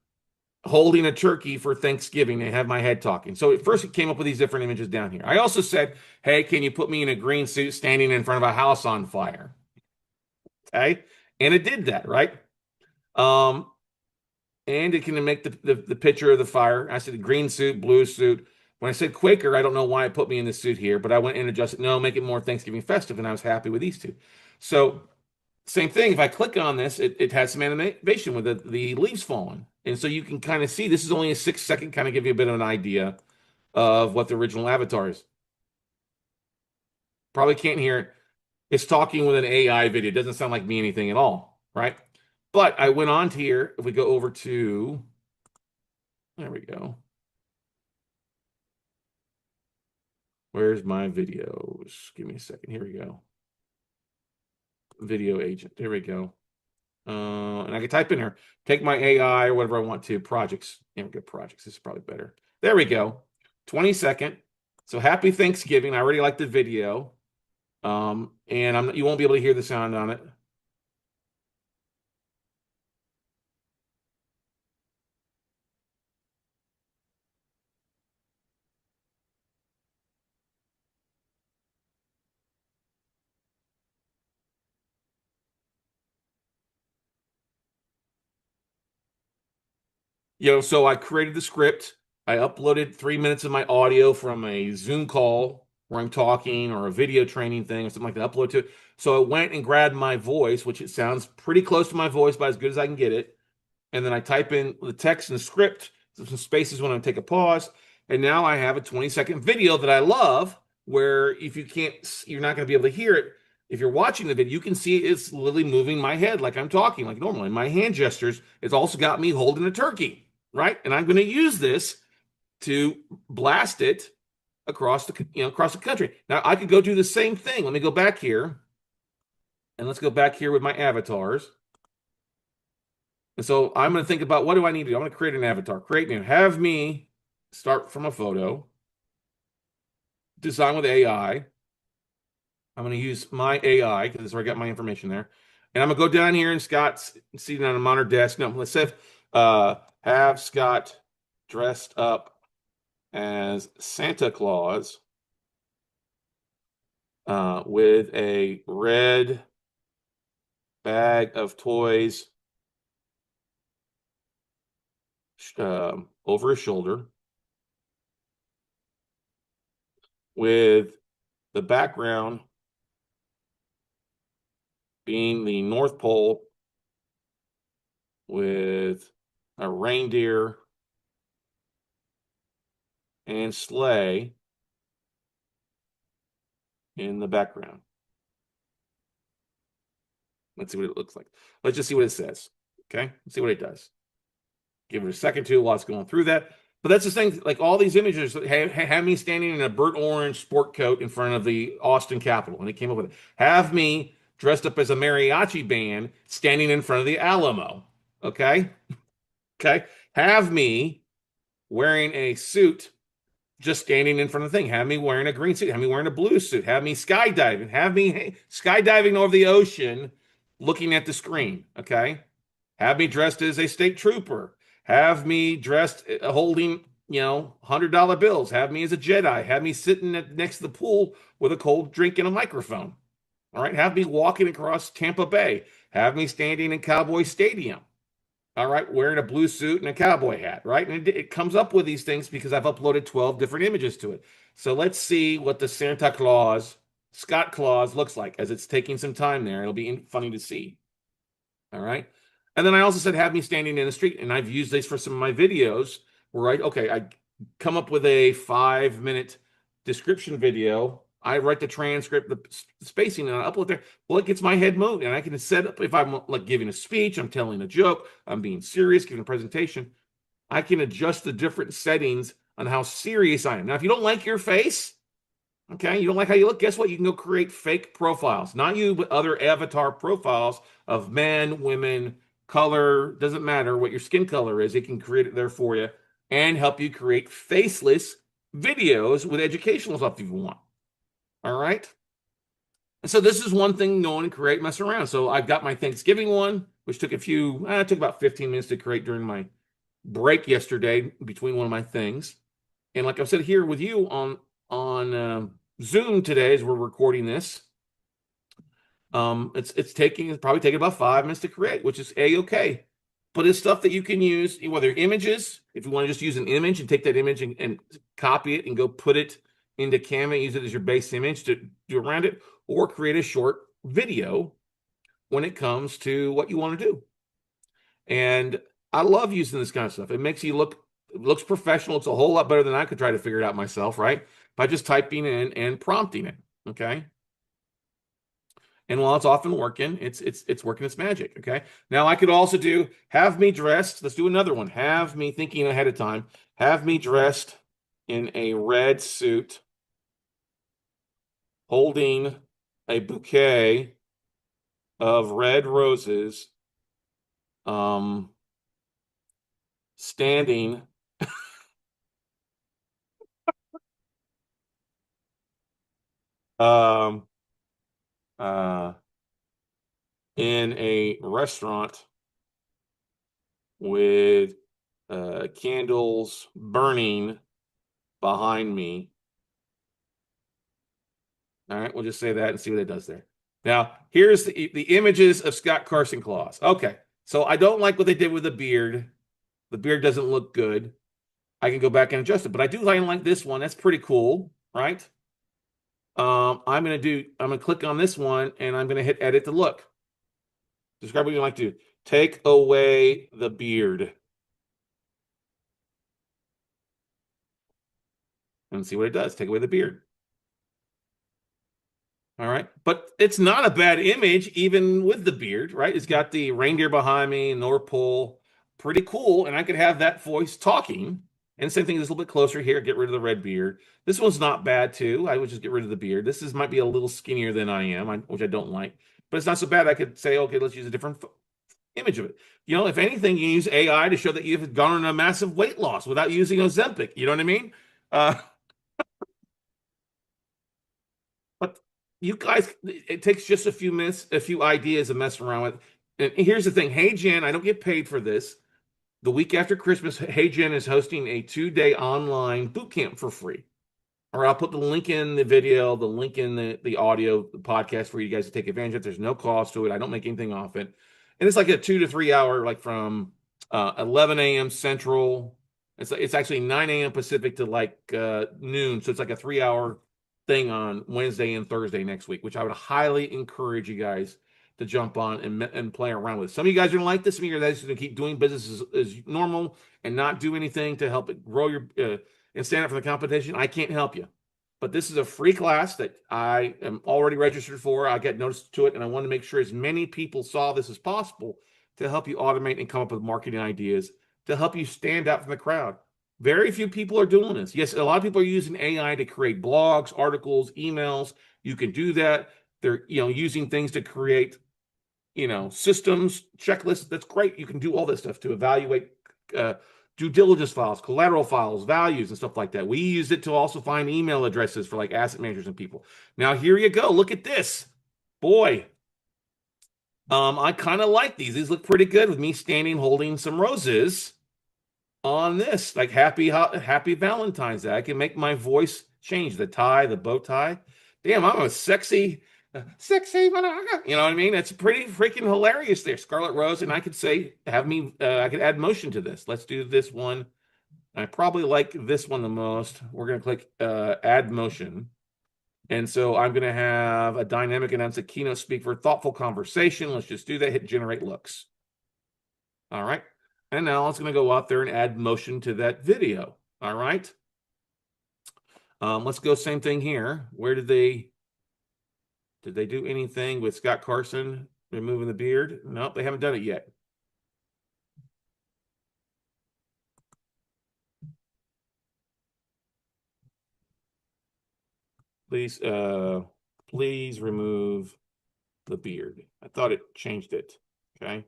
holding a turkey for Thanksgiving and have my head talking? So at first it came up with these different images down here. I also said, hey, can you put me in a green suit standing in front of a house on fire? Okay. And it did that, right? Um, and it can make the picture of the fire. I said green suit, blue suit. When I said Quaker, I don't know why it put me in this suit here, but I went and adjusted. No, make it more Thanksgiving festive, and I was happy with these two. So same thing. If I click on this, it has some animation with the leaves falling, and so you can kind of see this is only a 6 second, kind of give you a bit of an idea of what the original avatar is. Probably can't hear it. It's talking with an AI video. It doesn't sound like me anything at all, right? But I went on to here. If we go over to, there we go. Where's my videos? Give me a second. Here we go. Video agent. There we go. And I can type in here, take my AI or whatever I want to, projects. Yeah, we go projects. This is probably better. There we go. 20 second. So happy Thanksgiving. I already like the video. And you won't be able to hear the sound on it. So I created the script. I uploaded 3 minutes of my audio from a Zoom call where I'm talking or a video training thing or something like that, upload to it. So I went and grabbed my voice, which it sounds pretty close to my voice, but as good as I can get it. And then I type in the text in the script, some spaces when I take a pause. And now I have a 20 second video that I love where if you can't, you're not going to be able to hear it. If you're watching the video, you can see it's literally moving my head like I'm talking like normal. And my hand gestures, it's also got me holding a turkey, right? And I'm going to use this to blast it across the country. Now I could go do the same thing. Let me go back here and let's go back here with my avatars. And so I'm going to think about what do I need to do? I'm going to create an avatar. Create new. Have me start from a photo. Design with AI. I'm going to use my AI because that's where I got my information there. And I'm going to go down here and Scott's sitting on a monitor desk. No, let's have Scott dressed up as Santa Claus with a red bag of toys over his shoulder with the background being the North Pole with a reindeer and sleigh in the background. Let's see what it looks like. Let's just see what it says. Okay, let's see what it does. Give it a second to while it's going through that. But that's the thing, like all these images have me standing in a burnt orange sport coat in front of the Austin Capitol. And it came up with it. Have me dressed up as a mariachi band standing in front of the Alamo. Okay. Okay. Have me wearing a suit just standing in front of the thing. Have me wearing a green suit. Have me wearing a blue suit. Have me skydiving. Have me skydiving over the ocean looking at the screen. Okay. Have me dressed as a state trooper. Have me dressed holding $100 bills. Have me as a Jedi. Have me sitting next to the pool with a cold drink and a microphone. All right. Have me walking across Tampa Bay. Have me standing in Cowboy Stadium. All right. Wearing a blue suit and a cowboy hat. Right. And it comes up with these things because I've uploaded 12 different images to it. So let's see what the Santa Claus, Scott Claus looks like as it's taking some time there. It'll be funny to see. All right. And then I also said, have me standing in the street. And I've used this for some of my videos where I come up with a 5-minute description video. I write the transcript, the spacing, and I upload there. Well, it gets my head moving. And I can set up if I'm like giving a speech, I'm telling a joke, I'm being serious, giving a presentation. I can adjust the different settings on how serious I am. Now, if you don't like your face, okay, you don't like how you look, guess what? You can go create fake profiles. Not you, but other avatar profiles of men, women, color, doesn't matter what your skin color is. It can create it there for you and help you create faceless videos with educational stuff if you want. All right. And so this is one thing no one can create, mess around. So I've got my Thanksgiving one, which took it took about 15 minutes to create during my break yesterday between one of my things. And like I said here with you on Zoom today as we're recording this, it's probably taking about 5 minutes to create, which is a-okay. But it's stuff that you can use, whether images, if you want to just use an image and take that image and copy it and go put it into Canva, use it as your base image to do around it, or create a short video when it comes to what you want to do. And I love using this kind of stuff. It makes you it looks professional. It's a whole lot better than I could try to figure it out myself, right? By just typing in and prompting it, okay? And while it's often working, it's working its magic, okay? Now I could also do have me dressed. Let's do another one. Have me thinking ahead of time. Have me dressed in a red suit, holding a bouquet of red roses, standing um in a restaurant with candles burning behind me. All right, we'll just say that and see what it does there. Now, here's the images of Scott Carson Claus. Okay, so I don't like what they did with the beard. The beard doesn't look good. I can go back and adjust it, but I do like this one. That's pretty cool, right? I'm gonna click on this one and I'm gonna hit edit to look. Describe what you like to do. Take away the beard. And see what it does. Take away the beard. All right. But it's not a bad image, even with the beard, right? It's got the reindeer behind me, North Pole. Pretty cool. And I could have that voice talking. And same thing, is a little bit closer here. Get rid of the red beard. This one's not bad, too. I would just get rid of the beard. This might be a little skinnier than I am, which I don't like. But it's not so bad. I could say, okay, let's use a different image of it. If anything, you use AI to show that you've gone on a massive weight loss without using Ozempic. You know what I mean? But you guys, it takes just a few minutes, a few ideas to mess around with. And here's the thing. Hey, Jen, I don't get paid for this. The week after Christmas, Hey, Jen is hosting a 2-day online boot camp for free. Or I'll put the link in the video, the link in the audio, the podcast for you guys to take advantage of. There's no cost to it. I don't make anything off it. And it's like a 2 to 3 hour, like from 11 a.m. Central. It's actually 9 a.m. Pacific to like noon. So it's like a 3-hour thing on Wednesday and Thursday next week, which I would highly encourage you guys to jump on and play around with. Some of you guys are going to like this. Some of you guys are going to keep doing business as normal and not do anything to help it grow your and stand up for the competition. I can't help you. But this is a free class that I am already registered for. I get notice to it, and I want to make sure as many people saw this as possible to help you automate and come up with marketing ideas to help you stand out from the crowd. Very few people are doing this. Yes, a lot of people are using AI to create blogs, articles, emails. You can do that. They're using things to create systems, checklists. That's great. You can do all this stuff to evaluate due diligence files, collateral files, values, and stuff like that. We use it to also find email addresses for like asset managers and people. Now, here you go. Look at this. Boy, I kind of like these. These look pretty good with me standing holding some roses. on this, like happy Valentine's Day. I can make my voice change, the tie, the bow tie. Damn, I'm a sexy, you know what I mean? It's pretty freaking hilarious there. Scarlet Rose, and I could say, I could add motion to this. Let's do this one. I probably like this one the most. We're gonna click add motion. And so I'm going to have a dynamic announce a keynote speak for thoughtful conversation. Let's just do that. Hit generate looks. All right. And now it's going to go out there and add motion to that video. All right. Let's go same thing here. Where did they do anything with Scott Carson removing the beard? Nope, they haven't done it yet. Please, please remove the beard. I thought it changed it. Okay.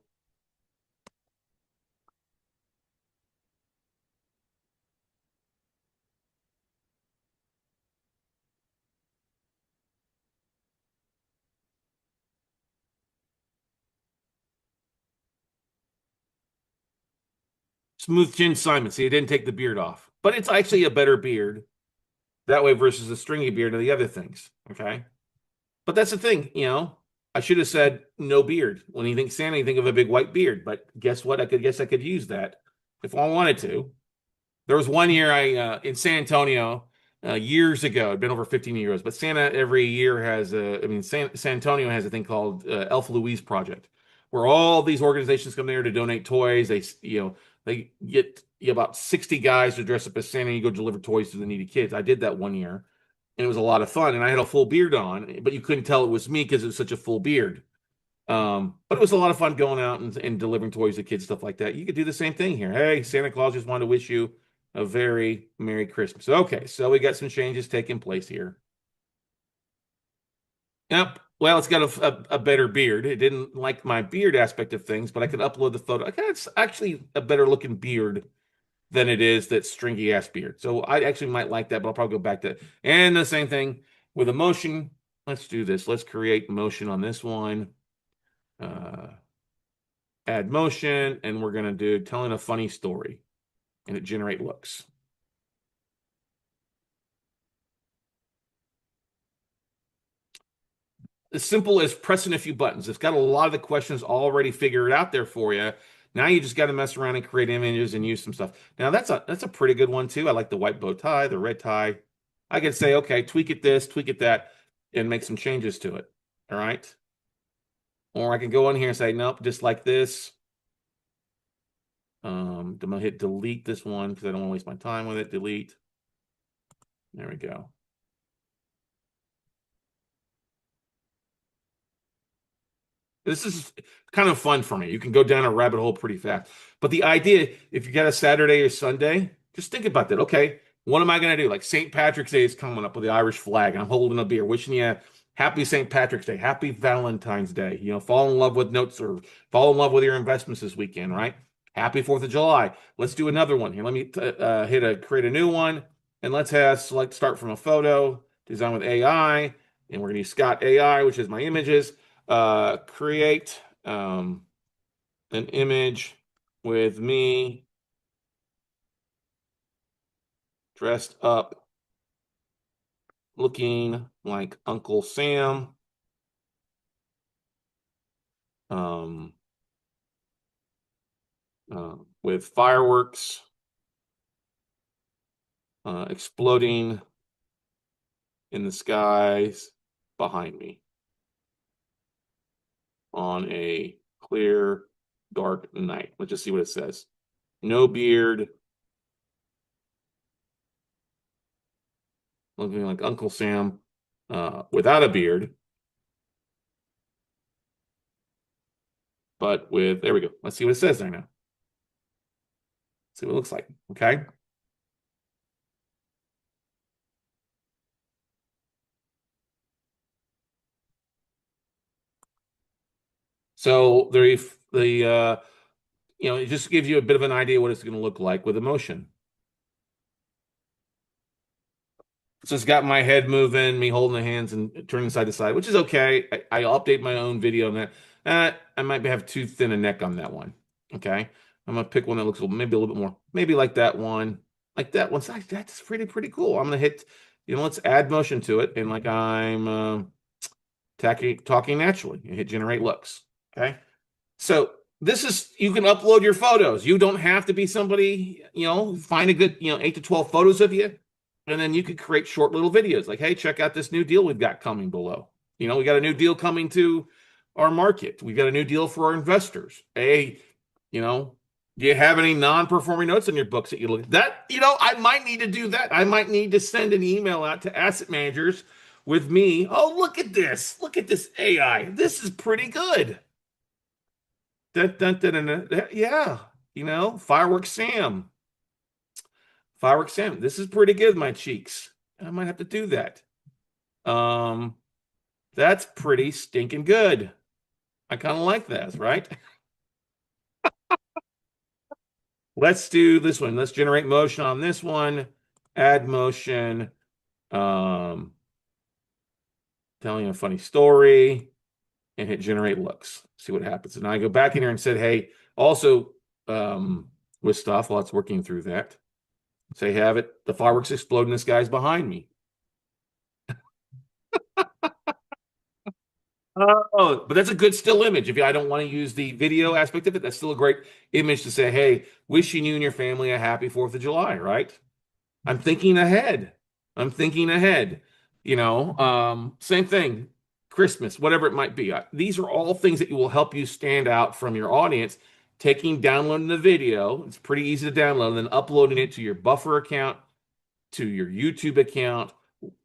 Smooth Chin Simon. See, it didn't take the beard off, but it's actually a better beard that way versus the stringy beard and the other things. Okay. But that's the thing, I should have said no beard. When you think Santa, you think of a big white beard. But guess what? I could use that if I wanted to. There was one year in San Antonio years ago. It'd been over 15 years, but Santa every year has San Antonio has a thing called Elf Louise Project, where all these organizations come there to donate toys. They get about 60 guys to dress up as Santa and you go deliver toys to the needy kids. I did that one year and it was a lot of fun. And I had a full beard on, but you couldn't tell it was me because it was such a full beard. But it was a lot of fun going out and delivering toys to kids, stuff like that. You could do the same thing here. Hey, Santa Claus just wanted to wish you a very Merry Christmas. Okay, so we got some changes taking place here. Yep. Well, it's got a better beard. It didn't like my beard aspect of things, but I could upload the photo. Okay, it's actually a better looking beard than it is that stringy ass beard. So I actually might like that, but I'll probably go back to it. And the same thing with emotion. Let's do this. Let's create motion on this one. Add motion, and we're gonna do telling a funny story, and it generate looks. As simple as pressing a few buttons. It's got a lot of the questions already figured out there for you. Now you just got to mess around and create images and use some stuff. Now that's a pretty good one too. I like the white bow tie, the red tie. I could say, okay, tweak it this, tweak it that, and make some changes to it. All right. Or I can go in here and say, nope, just like this. I'm gonna hit delete this one because I don't want to waste my time with it. Delete. There we go. This is kind of fun for me. You can go down a rabbit hole pretty fast. But the idea, if you got a Saturday or Sunday, just think about that. Okay, what am I going to do? Like St. Patrick's Day is coming up with the Irish flag, and I'm holding a beer, wishing you happy St. Patrick's Day, happy Valentine's Day. Fall in love with notes or fall in love with your investments this weekend, right? Happy 4th of July. Let's do another one here. Let me create a new one, and let's select start from a photo, design with AI, and we're going to use Scott AI, which is my images. Create an image with me dressed up looking like Uncle Sam. With fireworks exploding in the skies behind me on a clear, dark night. Let's just see what it says. No beard. Looking like Uncle Sam without a beard. But there we go. Let's see what it says there now. See what it looks like. Okay. So it just gives you a bit of an idea what it's going to look like with emotion. So it's got my head moving, me holding the hands and turning side to side, which is okay. I'll update my own video on that. I might have too thin a neck on that one. Okay. I'm gonna pick one that looks maybe a little bit more, maybe like that one, like that one. That's pretty cool. I'm gonna hit, let's add motion to it, and like I'm talking naturally. You hit generate looks. Okay. So this is, you can upload your photos. You don't have to be somebody, find a good, 8 to 12 photos of you. And then you could create short little videos like, hey, check out this new deal we've got coming below. We got a new deal coming to our market. We've got a new deal for our investors. Hey, do you have any non-performing notes in your books that you look at? That, I might need to do that. I might need to send an email out to asset managers with me. Oh, look at this. Look at this AI. This is pretty good. Dun, dun, dun, dun, dun. Yeah, Fireworks Sam. Fireworks Sam. This is pretty good, my cheeks. I might have to do that. Um, that's pretty stinking good. I kind of like that, right? Let's do this one. Let's generate motion on this one. Add motion. Um, telling a funny story and hit generate looks. See what happens. And I go back in here and said, hey, also with stuff while it's working through that. Say, have it. The fireworks exploding. This guy's behind me. Oh, but that's a good still image. If I don't want to use the video aspect of it, that's still a great image to say, hey, wishing you and your family a happy 4th of July, right? I'm thinking ahead. I'm thinking ahead. Same thing, Christmas, whatever it might be. These are all things that will help you stand out from your audience. Downloading the video, it's pretty easy to download, and then uploading it to your Buffer account, to your YouTube account,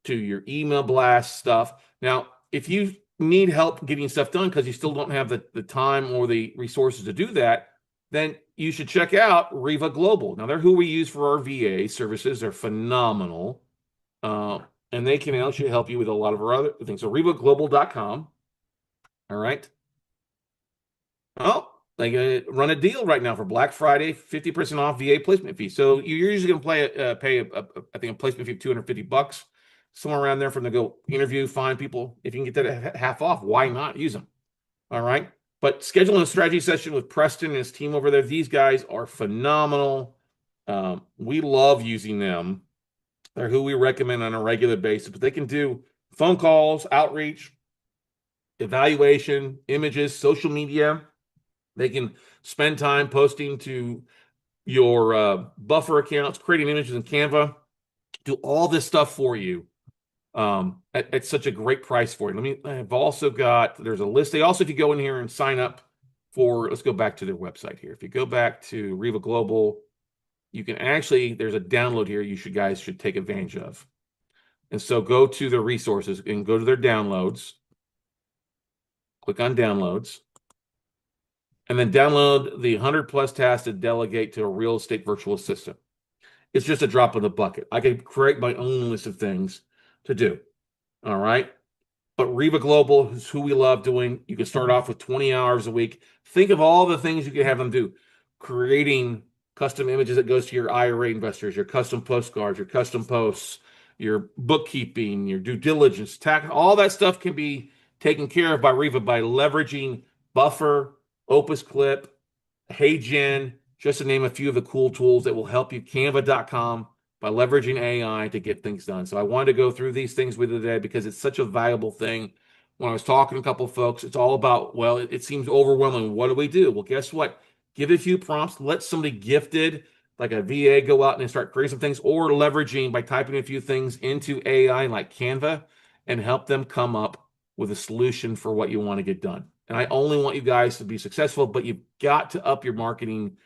to your email blast stuff. Now, if you need help getting stuff done because you still don't have the time or the resources to do that, then you should check out Riva Global. Now, they're who we use for our VA services. They're phenomenal. And they can actually help you with a lot of our other things. So rivaglobal.com. All right. Oh, they run a deal right now for Black Friday, 50% off VA placement fee. So you're usually going to pay I think a placement fee of $250, somewhere around there, from to go interview, find people. If you can get that half off, why not use them? All right. But scheduling a strategy session with Preston and his team over there, these guys are phenomenal. We love using them. They're who we recommend on a regular basis, but they can do phone calls, outreach, evaluation, images, social media. They can spend time posting to your Buffer accounts, creating images in Canva, do all this stuff for you at such a great price for you. I've also got, there's a list. They also, if you go in here and sign up for, let's go back to their website here. If you go back to Riva Global, you can actually, there's a download here guys should take advantage of. And so go to their resources and go to their downloads. Click on downloads. And then download the 100+ tasks to delegate to a real estate virtual assistant. It's just a drop in the bucket. I can create my own list of things to do. All right. But Riva Global is who we love doing. You can start off with 20 hours a week. Think of all the things you can have them do. Creating custom images that goes to your IRA investors, your custom postcards, your custom posts, your bookkeeping, your due diligence, tax, all that stuff can be taken care of by Riva by leveraging Buffer, Opus Clip, HeyGen, just to name a few of the cool tools that will help you. Canva.com, by leveraging AI to get things done. So I wanted to go through these things with you today because it's such a valuable thing. When I was talking to a couple of folks, it's all about, well, it seems overwhelming. What do we do? Well, guess what? Give a few prompts. Let somebody gifted, like a VA, go out and start creating some things, or leveraging by typing a few things into AI like Canva and help them come up with a solution for what you want to get done. And I only want you guys to be successful, but you've got to up your marketing.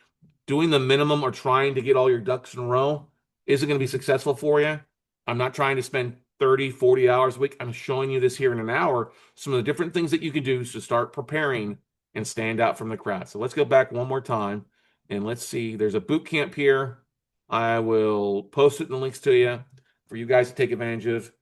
Doing the minimum or trying to get all your ducks in a row isn't going to be successful for you. I'm not trying to spend 30, 40 hours a week. I'm showing you this here in an hour, some of the different things that you can do to start preparing and stand out from the crowd. So let's go back one more time and let's see. There's a boot camp here. I will post it in the links to you for you guys to take advantage of.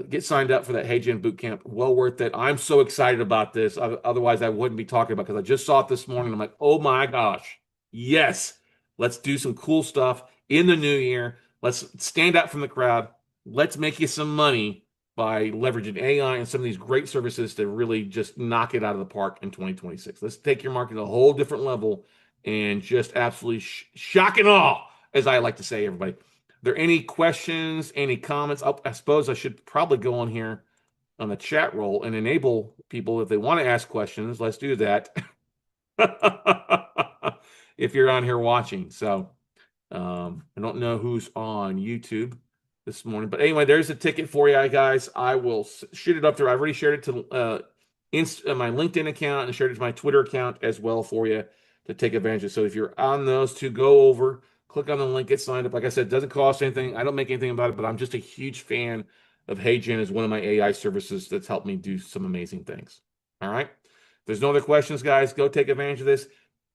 Get signed up for that HeyGen boot camp. Well worth it. I'm so excited about this. Otherwise, I wouldn't be talking about it, because I just saw it this morning. I'm like, oh my gosh. Yes, let's do some cool stuff in the new year. Let's stand out from the crowd. Let's make you some money by leveraging AI and some of these great services to really just knock it out of the park in 2026. Let's take your market to a whole different level and just absolutely shock and awe, as I like to say, everybody. Are there any questions, any comments? I suppose I should probably go on here on the chat roll and enable people if they want to ask questions. Let's do that. If you're on here watching. So I don't know who's on YouTube this morning, but anyway, there's a ticket for you guys. I will shoot it up there. I've already shared it to my LinkedIn account and shared it to my Twitter account as well for you to take advantage of. So if you're on those two, go over, click on the link, get signed up. Like I said, it doesn't cost anything. I don't make anything about it, but I'm just a huge fan of HeyGen as one of my AI services that's helped me do some amazing things. All right. If there's no other questions, guys, go take advantage of this.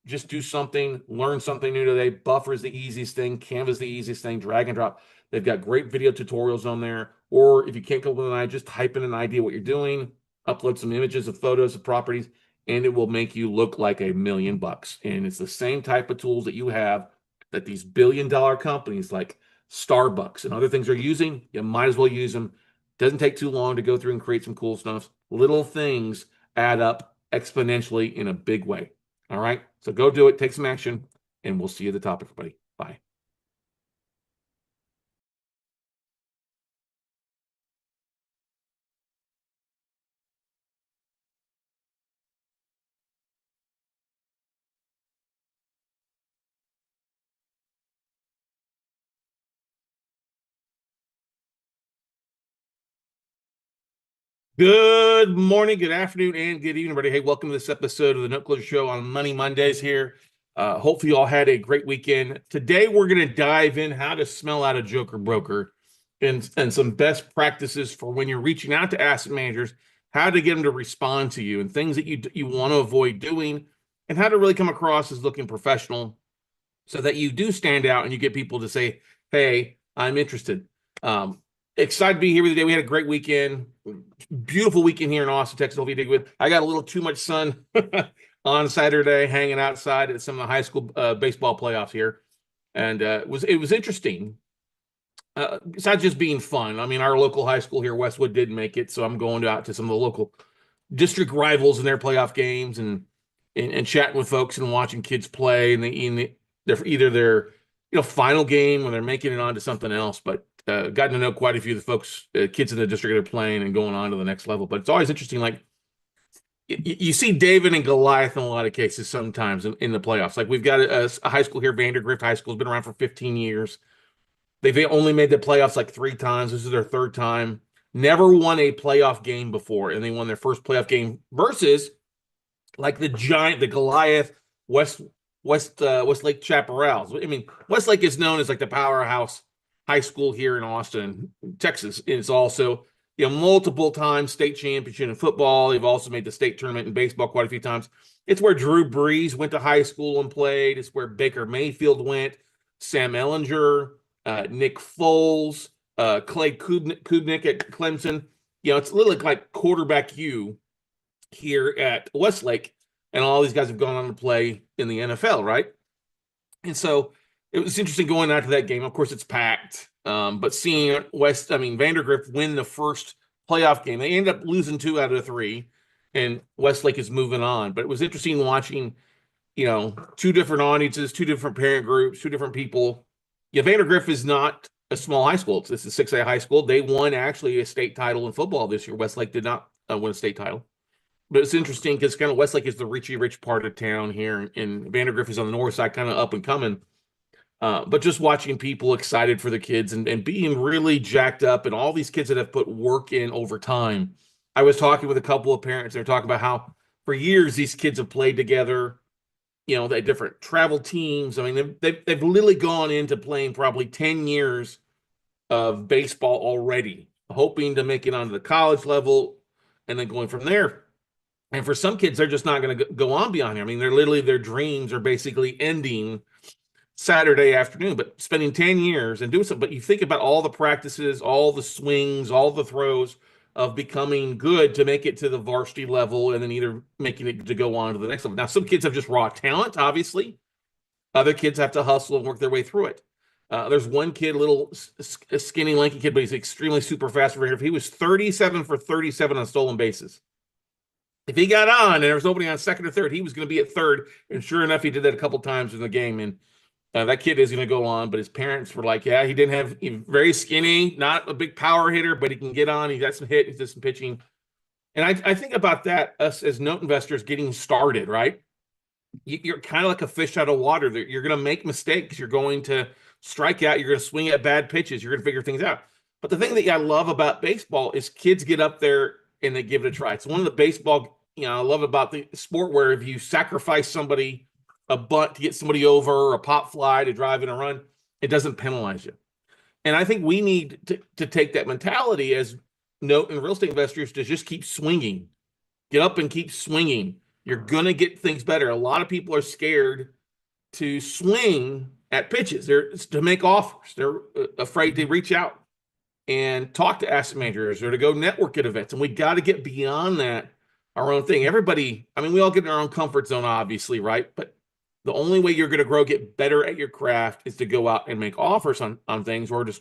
Just do something, learn something new today. Buffer is the easiest thing. Canva is the easiest thing. Drag and drop. They've got great video tutorials on there. Or if you can't come up with an idea, just type in an idea what you're doing, upload some images of photos of properties, and it will make you look like $1,000,000. And it's the same type of tools that you have that these billion-dollar companies like Starbucks and other things are using. You might as well use them. Doesn't take too long to go through and create some cool stuff. Little things add up exponentially in a big way. All right, so go do it, take some action, and we'll see you at the top, everybody. Bye. Good morning, good afternoon, and good evening, everybody. Hey, welcome to this episode of the Note Closure Show on Money Mondays here. Hopefully you all had a great weekend. Today, we're going to dive in how to smell out a joker broker and some best practices for when you're reaching out to asset managers, how to get them to respond to you and things that you want to avoid doing, and how to really come across as looking professional so that you do stand out and you get people to say, hey, I'm interested. Excited to be here with you today. We had a great weekend. Beautiful weekend here in Austin, Texas. Hope you did good. I got a little too much sun on Saturday, hanging outside at some of the high school baseball playoffs here, and it was interesting. Besides just being fun, I mean, our local high school here, Westwood, didn't make it, so I'm going out to some of the local district rivals in their playoff games and chatting with folks and watching kids play. And they're either their final game or they're making it on to something else, but. Gotten to know quite a few of the folks, kids in the district that are playing and going on to the next level. But it's always interesting. Like you see David and Goliath in a lot of cases sometimes in the playoffs. Like we've got a high school here, Vandergrift High School, has been around for 15 years. They've only made the playoffs like 3 times. This is their 3rd time. Never won a playoff game before, and they won their first playoff game versus like the giant, the Goliath Westlake Chaparrals. I mean, Westlake is known as like the powerhouse high school here in Austin, Texas. It's also, multiple times state championship in football. They've also made the state tournament in baseball quite a few times. It's where Drew Brees went to high school and played. It's where Baker Mayfield went, Sam Ellinger, Nick Foles, Clay Kubnik at Clemson. It's literally like quarterback U here at Westlake, and all these guys have gone on to play in the NFL, right? And so it was interesting going out to that game. Of course, it's packed, but seeing Vandergrift win the first playoff game, they ended up losing 2 out of 3, and Westlake is moving on. But it was interesting watching, 2 different audiences, 2 different parent groups, 2 different people. Yeah, Vandergrift is not a small high school. This is 6A high school. They won actually a state title in football this year. Westlake did not win a state title. But it's interesting because kind of Westlake is the rich part of town here, and Vandergrift is on the north side, kind of up and coming. But just watching people excited for the kids and being really jacked up, and all these kids that have put work in over time. I was talking with a couple of parents. They're talking about how for years these kids have played together. They different travel teams. I mean, they've literally gone into playing probably 10 years of baseball already, hoping to make it onto the college level and then going from there. And for some kids, they're just not going to go on beyond here. I mean, their dreams are basically ending Saturday afternoon, but spending 10 years and doing something. But you think about all the practices, all the swings, all the throws of becoming good to make it to the varsity level and then either making it to go on to the next level. Now, some kids have just raw talent, obviously. Other kids have to hustle and work their way through it. There's one kid, a little skinny, lanky kid, but he's extremely super fast. He was 37 for 37 on stolen bases. If he got on and there was opening on second or third, he was going to be at third. And sure enough, he did that a couple times in the game. And that kid is going to go on. But his parents were like, yeah, he didn't have, he's very skinny, not a big power hitter, but he can get on. He got some hit, he did some pitching. And I think about that, us as note investors getting started, right? You're kind of like a fish out of water. You're going to make mistakes. You're going to strike out. You're going to swing at bad pitches. You're going to figure things out. But the thing that I love about baseball is kids get up there and they give it a try. It's one of the baseball, I love about the sport where if you sacrifice somebody a bunt to get somebody over or a pop fly to drive in a run, it doesn't penalize you. And I think we need to take that mentality as note and real estate investors to just keep swinging. Get up and keep swinging. You're going to get things better. A lot of people are scared to swing at pitches. They're to make offers. They're afraid to reach out and talk to asset managers or to go network at events. And we got to get beyond that, our own thing. Everybody, I mean, we all get in our own comfort zone, obviously, right? But the only way you're going to grow, get better at your craft is to go out and make offers on things or just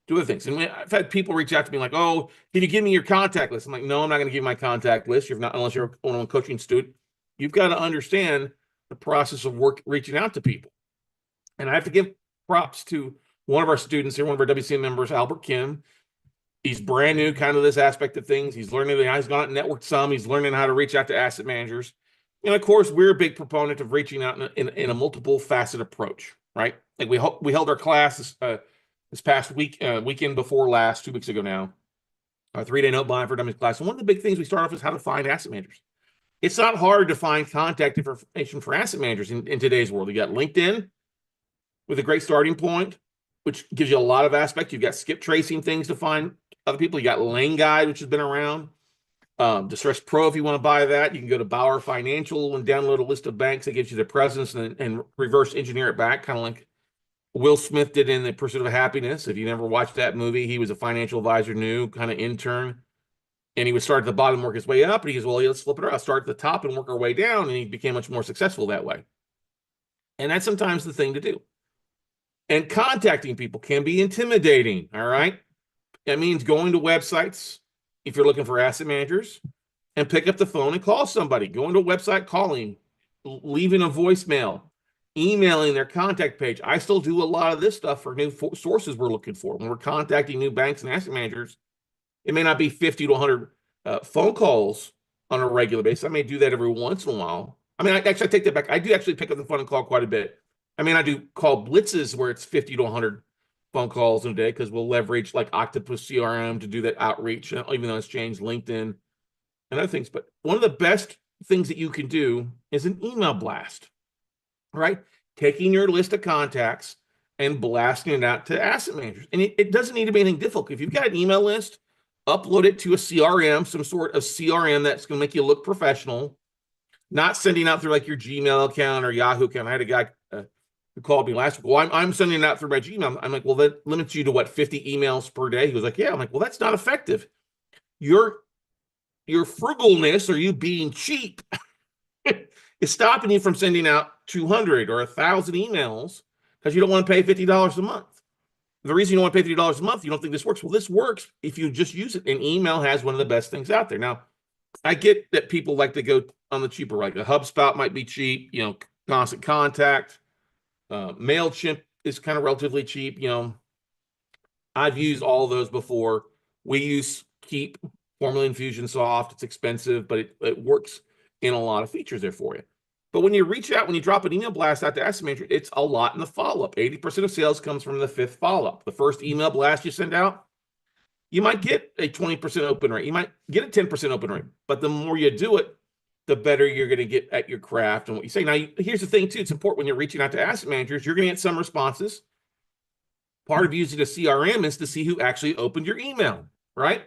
do other things. And I've had people reach out to me like, oh, can you give me your contact list? I'm like, no, I'm not going to give you my contact list. You're not, unless you're a one-on-one coaching student. You've got to understand the process of reaching out to people. And I have to give props to one of our students here, one of our WCM members, Albert Kim. He's brand new kind of this aspect of things. He's learning, he's gone out and networked some. He's learning how to reach out to asset managers. And of course, we're a big proponent of reaching out in a multiple facet approach, right? Like we held our class this past weekend before last, 2 weeks ago now, our 3-day note buying for dummies class. And one of the big things we start off is how to find asset managers. It's not hard to find contact information for asset managers in today's world. You got LinkedIn with a great starting point, which gives you a lot of aspects. You've got skip tracing things to find other people. You got Lane Guide, which has been around. Distress Pro, if you want to buy that. You can go to Bauer Financial and download a list of banks that gives you the presence and reverse engineer it back, kind of like Will Smith did in The Pursuit of Happiness. If you never watched that movie, he was a financial advisor, new kind of intern. And he would start at the bottom, work his way up. And he goes, well, let's flip it around. Start at the top and work our way down. And he became much more successful that way. And that's sometimes the thing to do. And contacting people can be intimidating, all right? That means going to websites if you're looking for asset managers and pick up the phone and call somebody. Going to a website, calling, leaving a voicemail, emailing their contact page. I still do a lot of this stuff for new sources we're looking for. When we're contacting new banks and asset managers, it may not be 50 to 100 phone calls on a regular basis. I may do that every once in a while. I mean, I take that back. I do actually pick up the phone and call quite a bit. I mean, I do call blitzes where it's 50 to 100 phone calls in a day because we'll leverage like Octopus CRM to do that outreach, even though it's changed, LinkedIn and other things. But one of the best things that you can do is an email blast, right? Taking your list of contacts and blasting it out to asset managers. And it doesn't need to be anything difficult. If you've got an email list, upload it to a CRM, some sort of CRM that's going to make you look professional, not sending out through like your Gmail account or Yahoo account. I had a guy who called me last week. Well, I'm sending it out through my Gmail. I'm like, well, that limits you to what, 50 emails per day? He was like, yeah. I'm like, well, that's not effective. Your frugalness or you being cheap is stopping you from sending out 200 or 1,000 emails because you don't want to pay $50 a month. The reason you don't want to pay $50 a month, you don't think this works. Well, this works if you just use it. And email has one of the best things out there. Now, I get that people like to go on the cheaper, like a HubSpot might be cheap, Constant Contact. MailChimp is kind of relatively cheap. I've used all of those before. We use Keep, formerly Infusionsoft. It's expensive, but it works in a lot of features there for you. But when you reach out, when you drop an email blast out to asset manager, it's a lot in the follow-up. 80% of sales comes from the 5th follow-up. The first email blast you send out, you might get a 20% open rate. You might get a 10% open rate. But the more you do it, the better you're going to get at your craft and what you say. Now, here's the thing, too. It's important when you're reaching out to asset managers, you're going to get some responses. Part of using a CRM is to see who actually opened your email, right?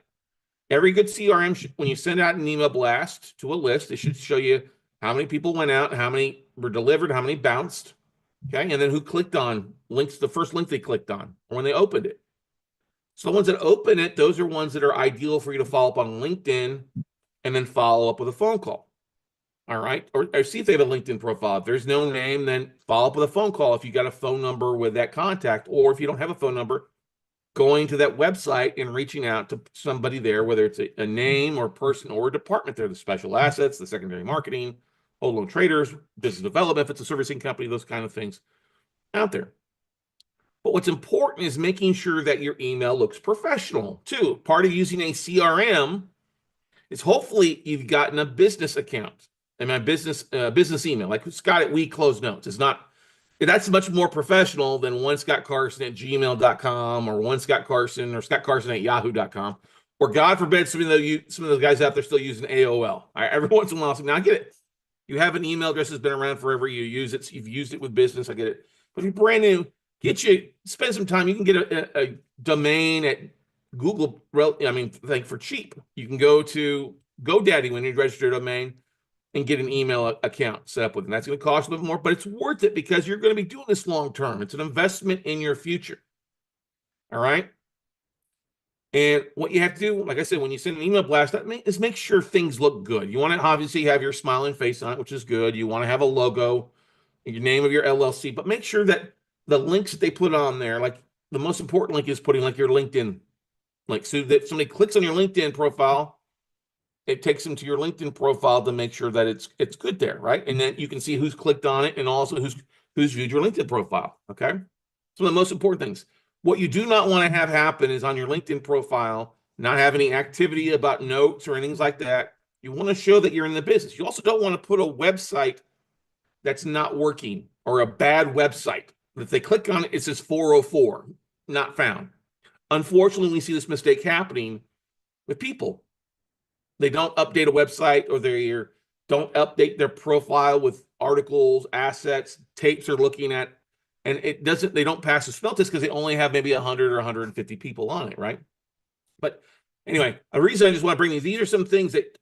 Every good CRM, when you send out an email blast to a list, it should show you how many people went out, how many were delivered, how many bounced, okay? And then who clicked on links, the first link they clicked on, or when they opened it. So the ones that open it, those are ones that are ideal for you to follow up on LinkedIn and then follow up with a phone call. All right. Or see if they have a LinkedIn profile. If there's no name, then follow up with a phone call if you got a phone number with that contact. Or if you don't have a phone number, going to that website and reaching out to somebody there, whether it's a name or person or a department there, the special assets, the secondary marketing, whole loan traders, business development, if it's a servicing company, those kind of things out there. But what's important is making sure that your email looks professional too. Part of using a CRM is hopefully you've gotten a business account and my business email, like Scott at We Close Notes. It's not, that's much more professional than onescottcarson@gmail.com or onescottcarson or scottcarson@yahoo.com. Or God forbid, some of the guys out there still using AOL. Every once in a while, now I get it. You have an email address that's been around forever. You use it. You've used it with business. I get it. But if you're brand new, spend some time. You can get a domain at Google. For cheap. You can go to GoDaddy when you register a domain and get an email account set up with it. And that's going to cost a little bit more, but it's worth it because you're going to be doing this long term. It's an investment in your future. All right. And what you have to do, like I said, when you send an email blast, is make sure things look good. You want to obviously have your smiling face on it, which is good. You want to have a logo, your name of your LLC, but make sure that the links that they put on there, like the most important link is putting like your LinkedIn link, so that somebody clicks on your LinkedIn profile, it takes them to your LinkedIn profile to make sure that it's good there, right? And then you can see who's clicked on it and also who's viewed your LinkedIn profile, okay? Some of the most important things. What you do not want to have happen is on your LinkedIn profile, not have any activity about notes or anything like that. You want to show that you're in the business. You also don't want to put a website that's not working or a bad website. If they click on it, it says 404, not found. Unfortunately, we see this mistake happening with people. They don't update a website, or they don't update their profile with articles, assets, tapes they're looking at, and they don't pass the smell test because they only have maybe 100 or 150 people on it, right? But anyway, the reason I just want to bring these are some things that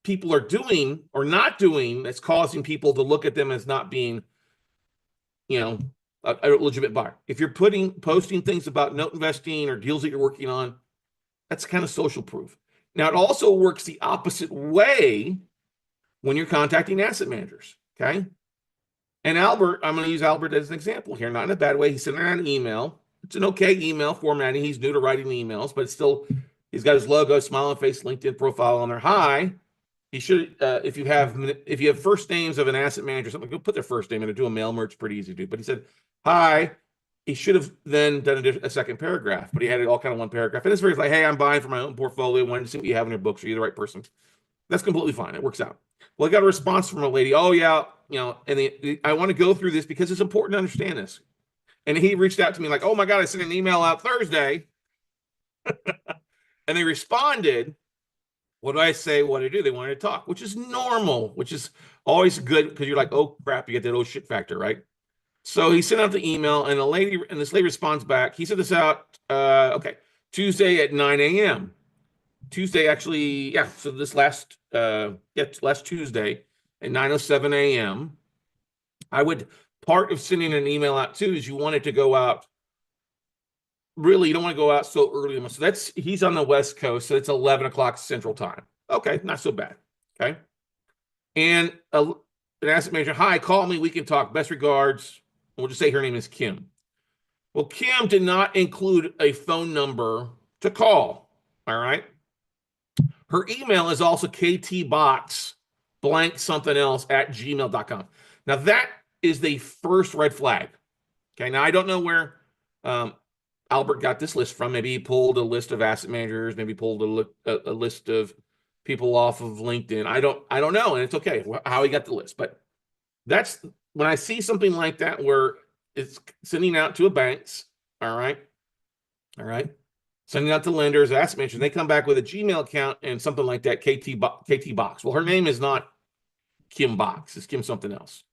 people are doing or not doing that's causing people to look at them as not being, a legitimate buyer. If you're posting things about note investing or deals that you're working on, that's kind of social proof. Now, it also works the opposite way when you're contacting asset managers, okay? And Albert, I'm going to use Albert as an example here, not in a bad way. He's sending out an email. It's an okay email formatting. He's new to writing emails, but still, he's got his logo, smiling face, LinkedIn profile on there. Hi. He should, if you have first names of an asset manager or something, go put their first name in and do a mail merge, pretty easy to do. But he said, hi. He should have then done a second paragraph, but he had it all kind of one paragraph. And it's very like, hey, I'm buying for my own portfolio. Wanted to see what you have in your books. Are you the right person? That's completely fine. It works out. Well, I got a response from a lady. Oh, yeah. And I want to go through this because it's important to understand this. And he reached out to me like, oh, my God, I sent an email out Thursday. And they responded. What do I say? What do I do? They wanted to talk, which is normal, which is always good because you're like, oh, crap, you get that oh shit factor, right? So he sent out the email, and this lady responds back. He sent this out, Tuesday at 9 a.m. Tuesday, actually, yeah. So this last Tuesday at 9:07 a.m. Part of sending an email out too is you want it to go out. Really, you don't want to go out so early. So he's on the West Coast, so it's 11 o'clock Central Time. Okay, not so bad. Okay, and an asset manager, hi, call me. We can talk. Best regards. We'll just say her name is Kim. Well, Kim did not include a phone number to call. All right. Her email is also ktbox blank something else at gmail.com. Now, that is the first red flag. Okay. Now, I don't know where Albert got this list from. Maybe he pulled a list of asset managers, maybe pulled a list of people off of LinkedIn. I don't know. And it's okay how he got the list. But that's when I see something like that where it's sending out to a banks, all right, sending out to lenders, asset managers, they come back with a Gmail account and something like that, KT Box. Well, her name is not Kim Box; it's Kim something else.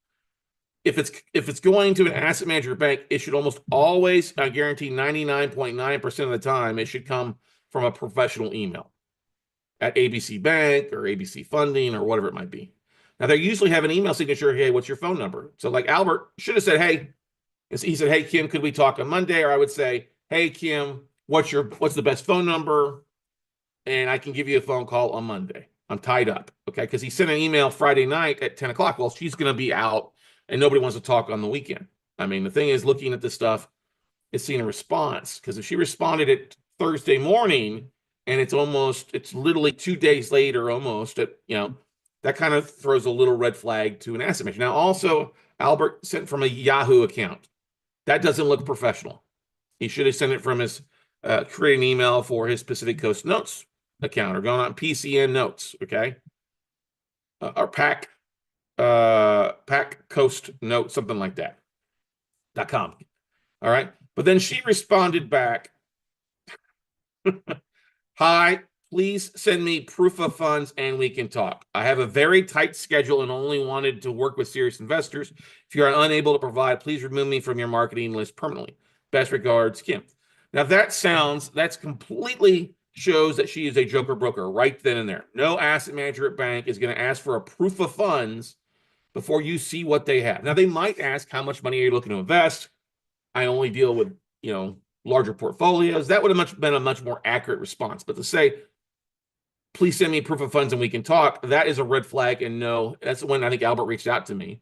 If it's going to an asset manager bank, it should almost always, I guarantee, 99.9% of the time, it should come from a professional email at ABC Bank or ABC Funding or whatever it might be. Now, they usually have an email signature. Hey, what's your phone number? So like Albert should have said, hey, he said, hey, Kim, could we talk on Monday? Or I would say, hey, Kim, what's the best phone number? And I can give you a phone call on Monday. I'm tied up. Okay. Because he sent an email Friday night at 10 o'clock. Well, she's going to be out and nobody wants to talk on the weekend. I mean, the thing is, looking at this stuff, is seeing a response. Because if she responded at Thursday morning and it's literally 2 days later almost, that kind of throws a little red flag to an asset manager. Now, also, Albert sent from a Yahoo account. That doesn't look professional. He should have sent it from his create an email for his Pacific Coast Notes account or going on PCN Notes, okay? Or Pac Coast Note, something like that. .com. All right. But then she responded back, hi, please send me proof of funds and we can talk. I have a very tight schedule and only wanted to work with serious investors. If you are unable to provide, please remove me from your marketing list permanently. Best regards, Kim. Now that's completely shows that she is a joker broker right then and there. No asset manager at bank is going to ask for a proof of funds before you see what they have. Now they might ask, how much money are you looking to invest? I only deal with, larger portfolios. That would have been a much more accurate response. But to say, please send me proof of funds and we can talk, that is a red flag. And no, that's when I think Albert reached out to me.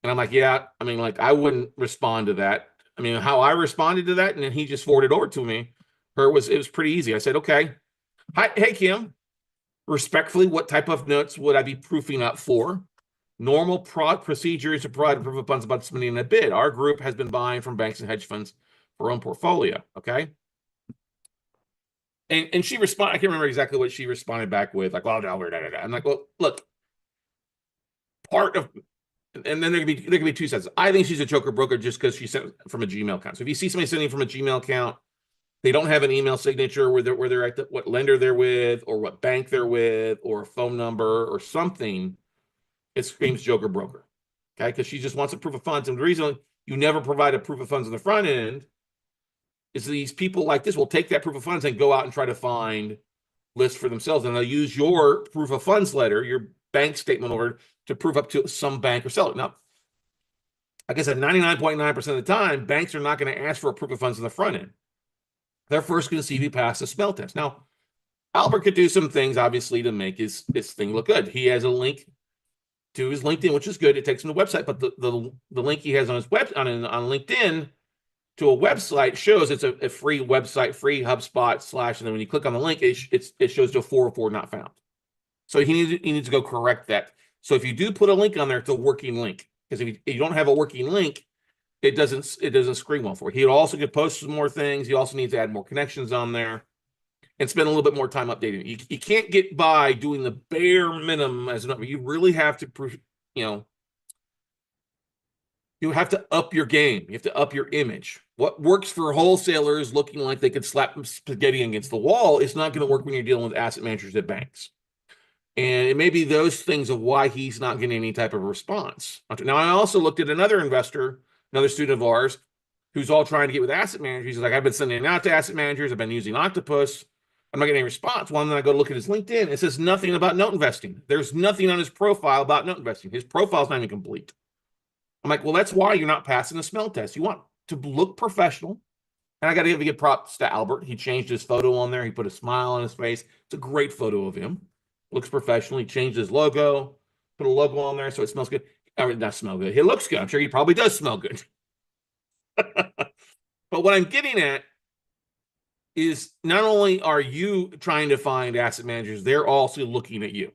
And I'm like, yeah, I wouldn't respond to that. How I responded to that, and then he just forwarded over to me. It was pretty easy. I said, okay. Hi, hey, Kim. Respectfully, what type of notes would I be proofing up for? Normal procedure is to provide proof of funds about submitting a bid. Our group has been buying from banks and hedge funds for our own portfolio. Okay. And she responded, I can't remember exactly what she responded back with, like, well, no, I'm like, well, look, and then there could be two sides. I think she's a joker broker just because she sent from a Gmail account. So if you see somebody sending from a Gmail account, they don't have an email signature where they're at what lender they're with or what bank they're with or a phone number or something. It screams joker broker. Okay, because she just wants a proof of funds. And the reason you never provide a proof of funds on the front end is these people like this will take that proof of funds and go out and try to find lists for themselves. And they'll use your proof of funds letter, your bank statement order, to prove up to some bank or seller. Now, like I said, 99.9% of the time, banks are not going to ask for a proof of funds on the front end. They're first going to see if you pass the smell test. Now, Albert could do some things, obviously, to make his thing look good. He has a link to his LinkedIn, which is good. It takes him to the website, but the link he has on his on LinkedIn to a website shows it's a free website, free HubSpot / and then when you click on the link, it shows to a 404 not found. So he needs to go correct that. So if you do put a link on there, it's a working link. Because if you don't have a working link, it doesn't screen well for it. He also could post some more things. He also needs to add more connections on there and spend a little bit more time updating it. You can't get by doing the bare minimum as a number. You really have to, you have to up your game. You have to up your image. What works for wholesalers looking like they could slap spaghetti against the wall is not going to work when you're dealing with asset managers at banks. And it may be those things of why he's not getting any type of response. Now, I also looked at another investor, another student of ours, who's all trying to get with asset managers. He's like, I've been sending it out to asset managers. I've been using Octopus. I'm not getting any response. Well, then I go look at his LinkedIn. It says nothing about note investing. There's nothing on his profile about note investing. His profile's not even complete. I'm like, well, that's why you're not passing the smell test. You want to look professional. And I got to give props to Albert. He changed his photo on there. He put a smile on his face. It's a great photo of him. Looks professional. He changed his logo, put a logo on there so it smells good. Or not smell good. It looks good. I'm sure he probably does smell good. But what I'm getting at is not only are you trying to find asset managers, they're also looking at you.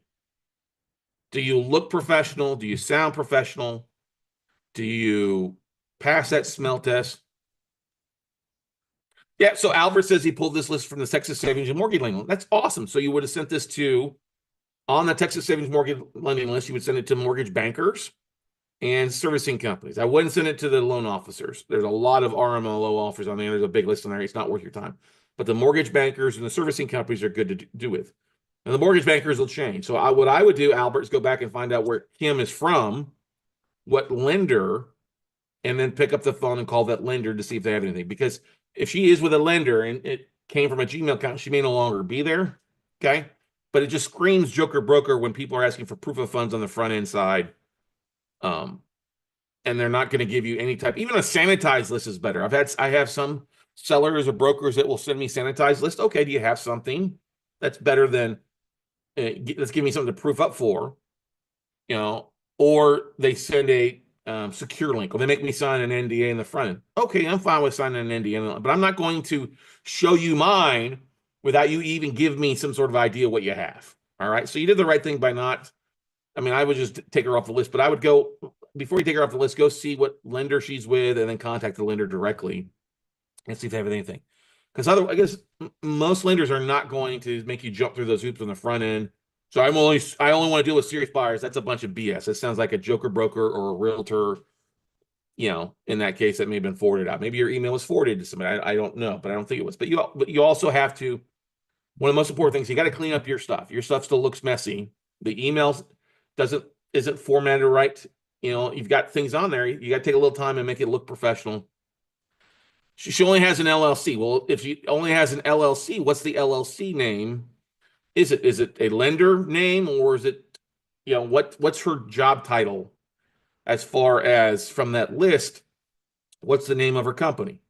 Do you look professional? Do you sound professional? Do you pass that smell test? Yeah, so Albert says he pulled this list from the Texas Savings and Mortgage Lending. That's awesome. So you would have sent this to, on the Texas Savings Mortgage Lending list, you would send it to mortgage bankers and servicing companies. I wouldn't send it to the loan officers. There's a lot of RMLO offers on there. There's a big list on there. It's not worth your time. But the mortgage bankers and the servicing companies are good to do with. And the mortgage bankers will change. So what I would do, Albert, is go back and find out where Kim is from, what lender, and then pick up the phone and call that lender to see if they have anything. Because if she is with a lender and it came from a Gmail account, she may no longer be there. Okay. But it just screams joker broker when people are asking for proof of funds on the front end side. And they're not going to give you any type, even a sanitized list is better. I have some sellers or brokers that will send me sanitized list. Okay. Do you have something that's better than let's give me something to proof up for, or they send a secure link, or they make me sign an NDA in the front end. Okay, I'm fine with signing an NDA, but I'm not going to show you mine without you even give me some sort of idea what you have. All right. So you did the right thing by not, I mean, I would just take her off the list, but I would go, before you take her off the list, go see what lender she's with and then contact the lender directly and see if they have anything. Because otherwise, I guess most lenders are not going to make you jump through those hoops on the front end. So I only want to deal with serious buyers. That's a bunch of BS. It sounds like a joker broker or a realtor. In that case, that may have been forwarded out. Maybe your email was forwarded to somebody. I don't know, but I don't think it was. But you also have to, one of the most important things, you got to clean up your stuff. Your stuff still looks messy. The emails isn't formatted right. You've got things on there. You got to take a little time and make it look professional. She only has an LLC. Well, if she only has an LLC, what's the LLC name? Is it a lender name, or is it, what's her job title as far as from that list? What's the name of her company?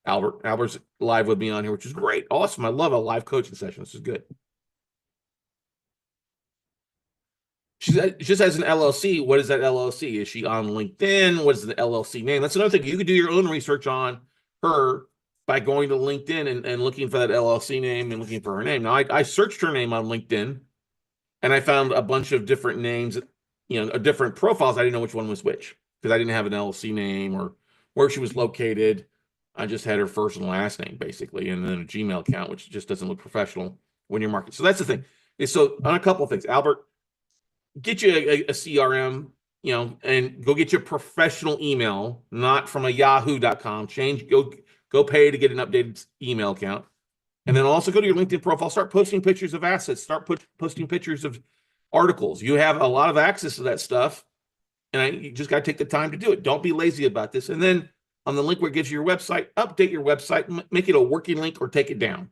Albert's live with me on here, which is great. Awesome. I love a live coaching session. This is good. She just has an LLC. What is that LLC? Is she on LinkedIn? What is the LLC name? That's another thing. You could do your own research on her by going to LinkedIn and looking for that LLC name and looking for her name. Now, I searched her name on LinkedIn, and I found a bunch of different names, different profiles. I didn't know which one was which because I didn't have an LLC name or where she was located. I just had her first and last name, basically, and then a Gmail account, which just doesn't look professional when you're marketing. So that's the thing. So on a couple of things, Albert, get you a CRM, and go get your professional email, not from a yahoo.com. Go pay to get an updated email account. And then also go to your LinkedIn profile, start posting pictures of assets, start posting pictures of articles. You have a lot of access to that stuff, and you just got to take the time to do it. Don't be lazy about this. And then on the link where it gives you your website, update your website, make it a working link or take it down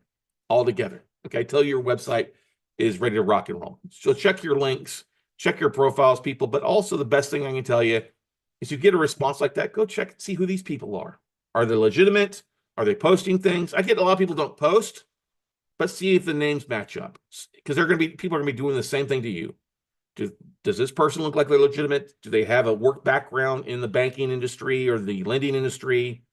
altogether. Okay, tell your website is ready to rock and roll. So check your links, check your profiles, people. But also the best thing I can tell you is you get a response like that, go check and see who these people are. Are they legitimate? Are they posting things? I get a lot of people don't post, but see if the names match up, because people are going to be doing the same thing to you. Does this person look like they're legitimate? Do they have a work background in the banking industry or the lending industry?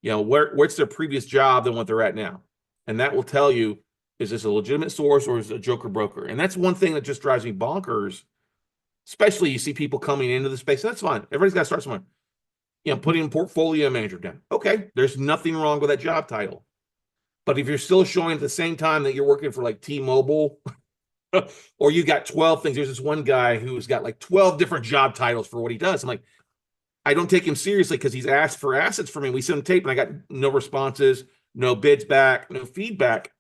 What's their previous job than what they're at now? And that will tell you, is this a legitimate source or is it a joker broker? And that's one thing that just drives me bonkers, especially you see people coming into the space. That's fine. Everybody's got to start somewhere. Putting portfolio manager down. Okay, there's nothing wrong with that job title. But if you're still showing at the same time that you're working for like T-Mobile, or you got 12 things. There's this one guy who's got like 12 different job titles for what he does. I'm like, I don't take him seriously because he's asked for assets from me. We send him tape and I got no responses, no bids back, no feedback.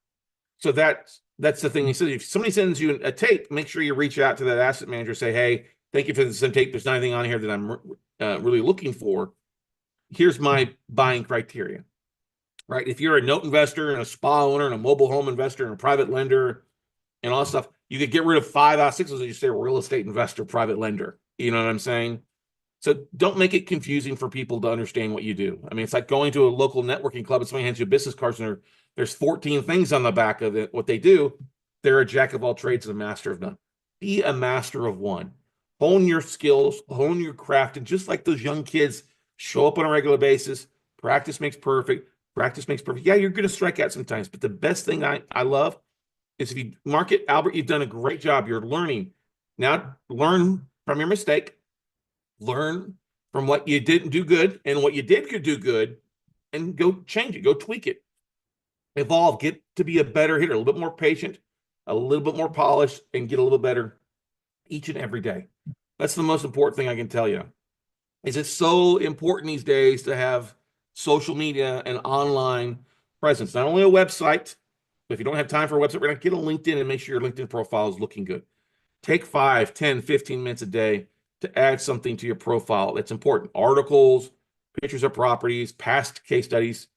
So that's the thing. He said, if somebody sends you a tape, make sure you reach out to that asset manager, say, hey, thank you for the tape. There's not anything on here that I'm really looking for. Here's my buying criteria, right? If you're a note investor and a spa owner and a mobile home investor and a private lender and all that stuff, you could get rid of 5 out of 6 as you say, real estate investor, private lender. You know what I'm saying? So don't make it confusing for people to understand what you do. I mean, it's like going to a local networking club and somebody hands you a business card and there's 14 things on the back of it. What they do, they're a jack of all trades and a master of none. Be a master of one. Hone your skills, hone your craft, and just like those young kids, show up on a regular basis. Practice makes perfect. Practice makes perfect. Yeah, you're going to strike out sometimes, but the best thing I love is if you market, Albert, you've done a great job. You're learning. Now learn from your mistake. Learn from what you didn't do good and what you did could do good, and go change it. Go tweak it. Evolve. Get to be a better hitter, a little bit more patient, a little bit more polished, and get a little better each and every day. That's the most important thing I can tell you. Is it's so important these days to have social media and online presence. Not only a website, but if you don't have time for a website, we're going to get a LinkedIn and make sure your LinkedIn profile is looking good. Take 5, 10, 15 minutes a day to add something to your profile that's important. Articles, pictures of properties, past case studies.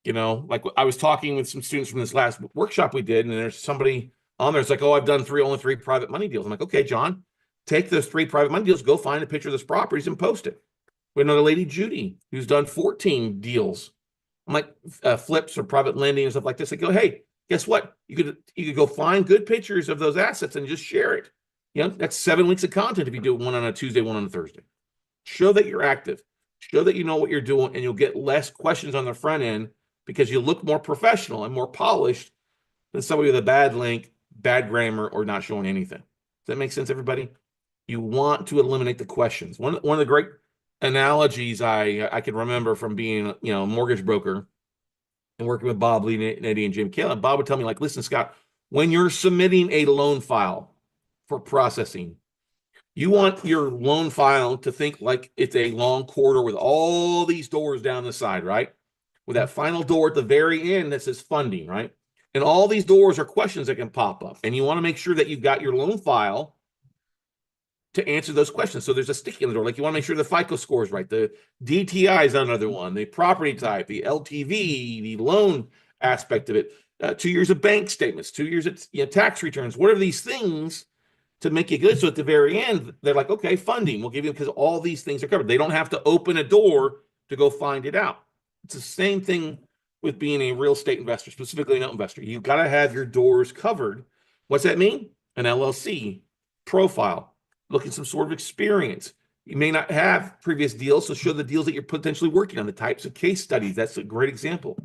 Like I was talking with some students from this last workshop we did, and there's somebody on there. It's like, oh, I've done only three private money deals. I'm like, okay, John, take those 3 private money deals, go find a picture of those properties and post it. We have another lady, Judy, who's done 14 deals. I'm like, flips or private lending and stuff like this. I go, hey, guess what? You could go find good pictures of those assets and just share it. That's 7 weeks of content if you do one on a Tuesday, one on a Thursday. Show that you're active. Show that you know what you're doing, and you'll get less questions on the front end because you look more professional and more polished than somebody with a bad link, bad grammar, or not showing anything. Does that make sense, everybody? You want to eliminate the questions. One of the great analogies I can remember from being, a mortgage broker and working with Bob Lee, Eddie, and Jim Caleb, Bob would tell me, like, listen, Scott, when you're submitting a loan file for processing, you want your loan file to think like it's a long corridor with all these doors down the side, right? With that final door at the very end that says funding, right? And all these doors are questions that can pop up. And you want to make sure that you've got your loan file to answer those questions. So there's a sticky on the door. Like, you want to make sure the FICO score is right. The DTI is another one. The property type, the LTV, the loan aspect of it. 2 years of bank statements, 2 years of tax returns, whatever these things to make you good. So at the very end, they're like, okay, funding, we'll give you, because all these things are covered. They don't have to open a door to go find it out. It's the same thing with being a real estate investor, specifically a note investor. You've got to have your doors covered. What's that mean? An LLC, profile, look at some sort of experience. You may not have previous deals, so show the deals that you're potentially working on, the types of case studies. That's a great example.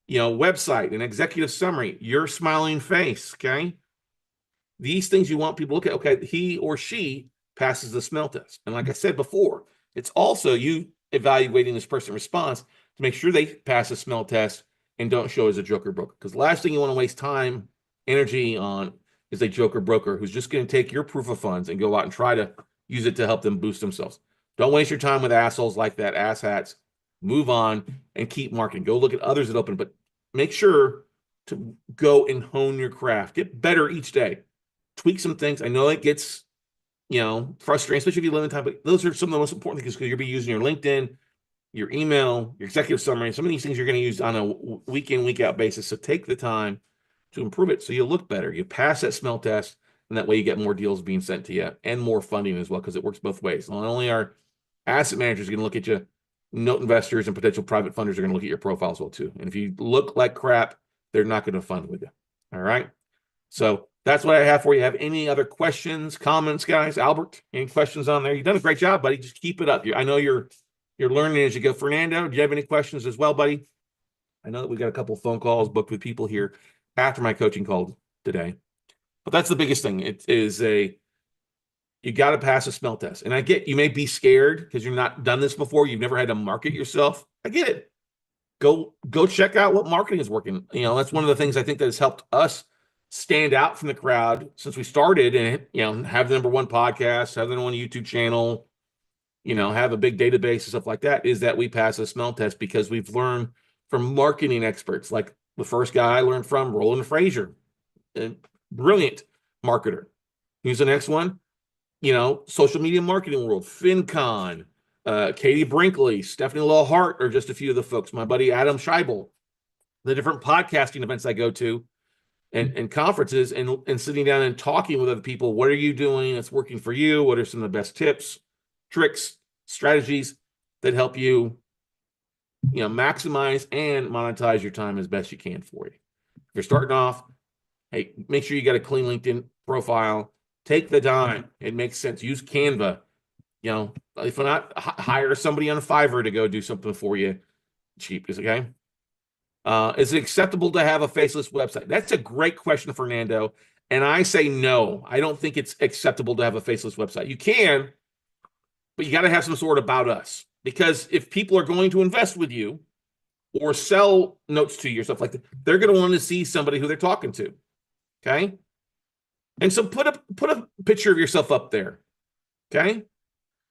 Website, an executive summary, your smiling face, okay? These things you want people to look at. Okay, he or she passes the smell test. And like I said before, it's also you evaluating this person's response to make sure they pass the smell test and don't show as a joker broker. Because the last thing you want to waste time, energy on is a joker broker who's just going to take your proof of funds and go out and try to use it to help them boost themselves. Don't waste your time with assholes like that, asshats. Move on and keep marketing. Go look at others that open, but make sure to go and hone your craft. Get better each day. Tweak some things. I know it gets, frustrating, especially if you live in time, but those are some of the most important things because you'll be using your LinkedIn, your email, your executive summary. Some of these things you're going to use on a week in, week out basis. So take the time to improve it so you look better. You pass that smell test, and that way you get more deals being sent to you and more funding as well, because it works both ways. Not only are asset managers going to look at you, note investors and potential private funders are going to look at your profile as well too. And if you look like crap, they're not going to fund with you. All right. So that's what I have for you. Have any other questions, comments, guys? Albert, any questions on there? You've done a great job, buddy. Just keep it up. I know you're learning as you go. Fernando, do you have any questions as well, buddy? I know that we got a couple phone calls booked with people here after my coaching call today. But that's the biggest thing. It is you got to pass a smell test. And I get you may be scared because you've not done this before. You've never had to market yourself. I get it. Go check out what marketing is working. That's one of the things I think that has helped us stand out from the crowd since we started, and have the #1 podcast, have the #1 YouTube channel, have a big database and stuff like that, is that we pass a smell test because we've learned from marketing experts. Like the first guy I learned from, Roland Frazier, a brilliant marketer. Who's the next one? Social media marketing world, FinCon, Katie Brinkley, Stephanie Law Hart are just a few of the folks. My buddy Adam Scheibel, the different podcasting events I go to and conferences and sitting down and talking with other people. What are you doing that's working for you? What are some of the best tips, tricks, strategies that help you, maximize and monetize your time as best you can for you? If you're starting off, hey, make sure you got a clean LinkedIn profile. Take the time. It makes sense. Use Canva. If not, hire somebody on Fiverr to go do something for you cheap. Is okay. Is it acceptable to have a faceless website? That's a great question, Fernando. And I say no. I don't think it's acceptable to have a faceless website. You can, but you got to have some sort of about us. Because if people are going to invest with you or sell notes to you or stuff like that, they're going to want to see somebody who they're talking to. Okay. And so put a picture of yourself up there. Okay.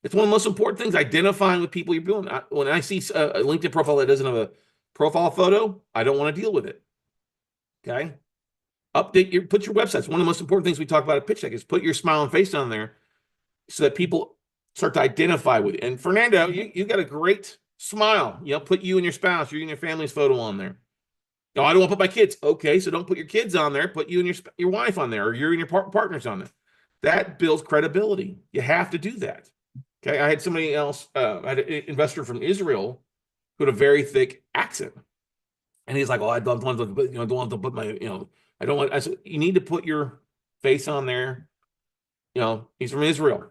It's one of the most important things, identifying with people you're doing. When I see a LinkedIn profile that doesn't have a profile photo, I don't want to deal with it. Okay. Put your websites. One of the most important things we talk about at Pitch Deck is put your smiling face on there so that people start to identify with you. And Fernando, you got a great smile. Put you and your spouse, you and your family's photo on there. No, I don't want to put my kids. Okay, so don't put your kids on there. Put you and your wife on there, or you and your partners on there. That builds credibility. You have to do that. Okay, I had somebody else, I had an investor from Israel who had a very thick accent, and he's like, "Oh, I don't want to, don't want to put my, I don't want." I said, "You need to put your face on there." He's from Israel.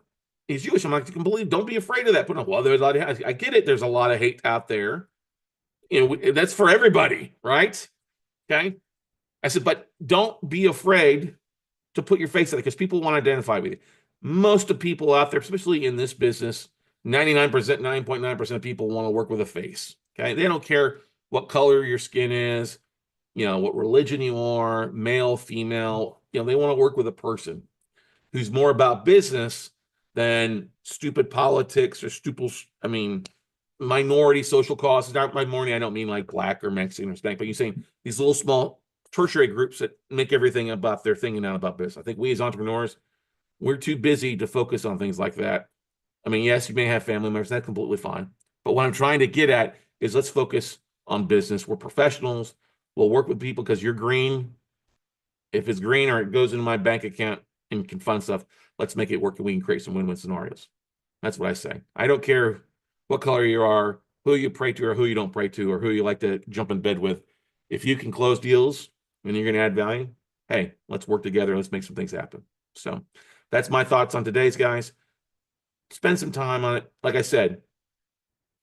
he's Jewish. I'm like, completely, don't be afraid of that. But no, well, there's a lot of, I get it. There's a lot of hate out there. That's for everybody, right? Okay. I said, but don't be afraid to put your face on it because people want to identify with you. Most of people out there, especially in this business, 99%, 9.9% of people want to work with a face. Okay. They don't care what color your skin is, what religion you are, male, female. They want to work with a person who's more about business than stupid politics or stupid, minority social causes. Not minority, I don't mean like black or Mexican or Hispanic, but you're saying these little small tertiary groups that make everything about their thing and not about business. I think we as entrepreneurs, we're too busy to focus on things like that. Yes, you may have family members, that's completely fine. But what I'm trying to get at is let's focus on business. We're professionals. We'll work with people because you're green. If it's green or it goes into my bank account and can fund stuff, let's make it work and we can create some win-win scenarios. That's what I say. I don't care what color you are, who you pray to or who you don't pray to, or who you like to jump in bed with. If you can close deals and you're going to add value, hey, let's work together. Let's make some things happen. So that's my thoughts on today's, guys. Spend some time on it. Like I said,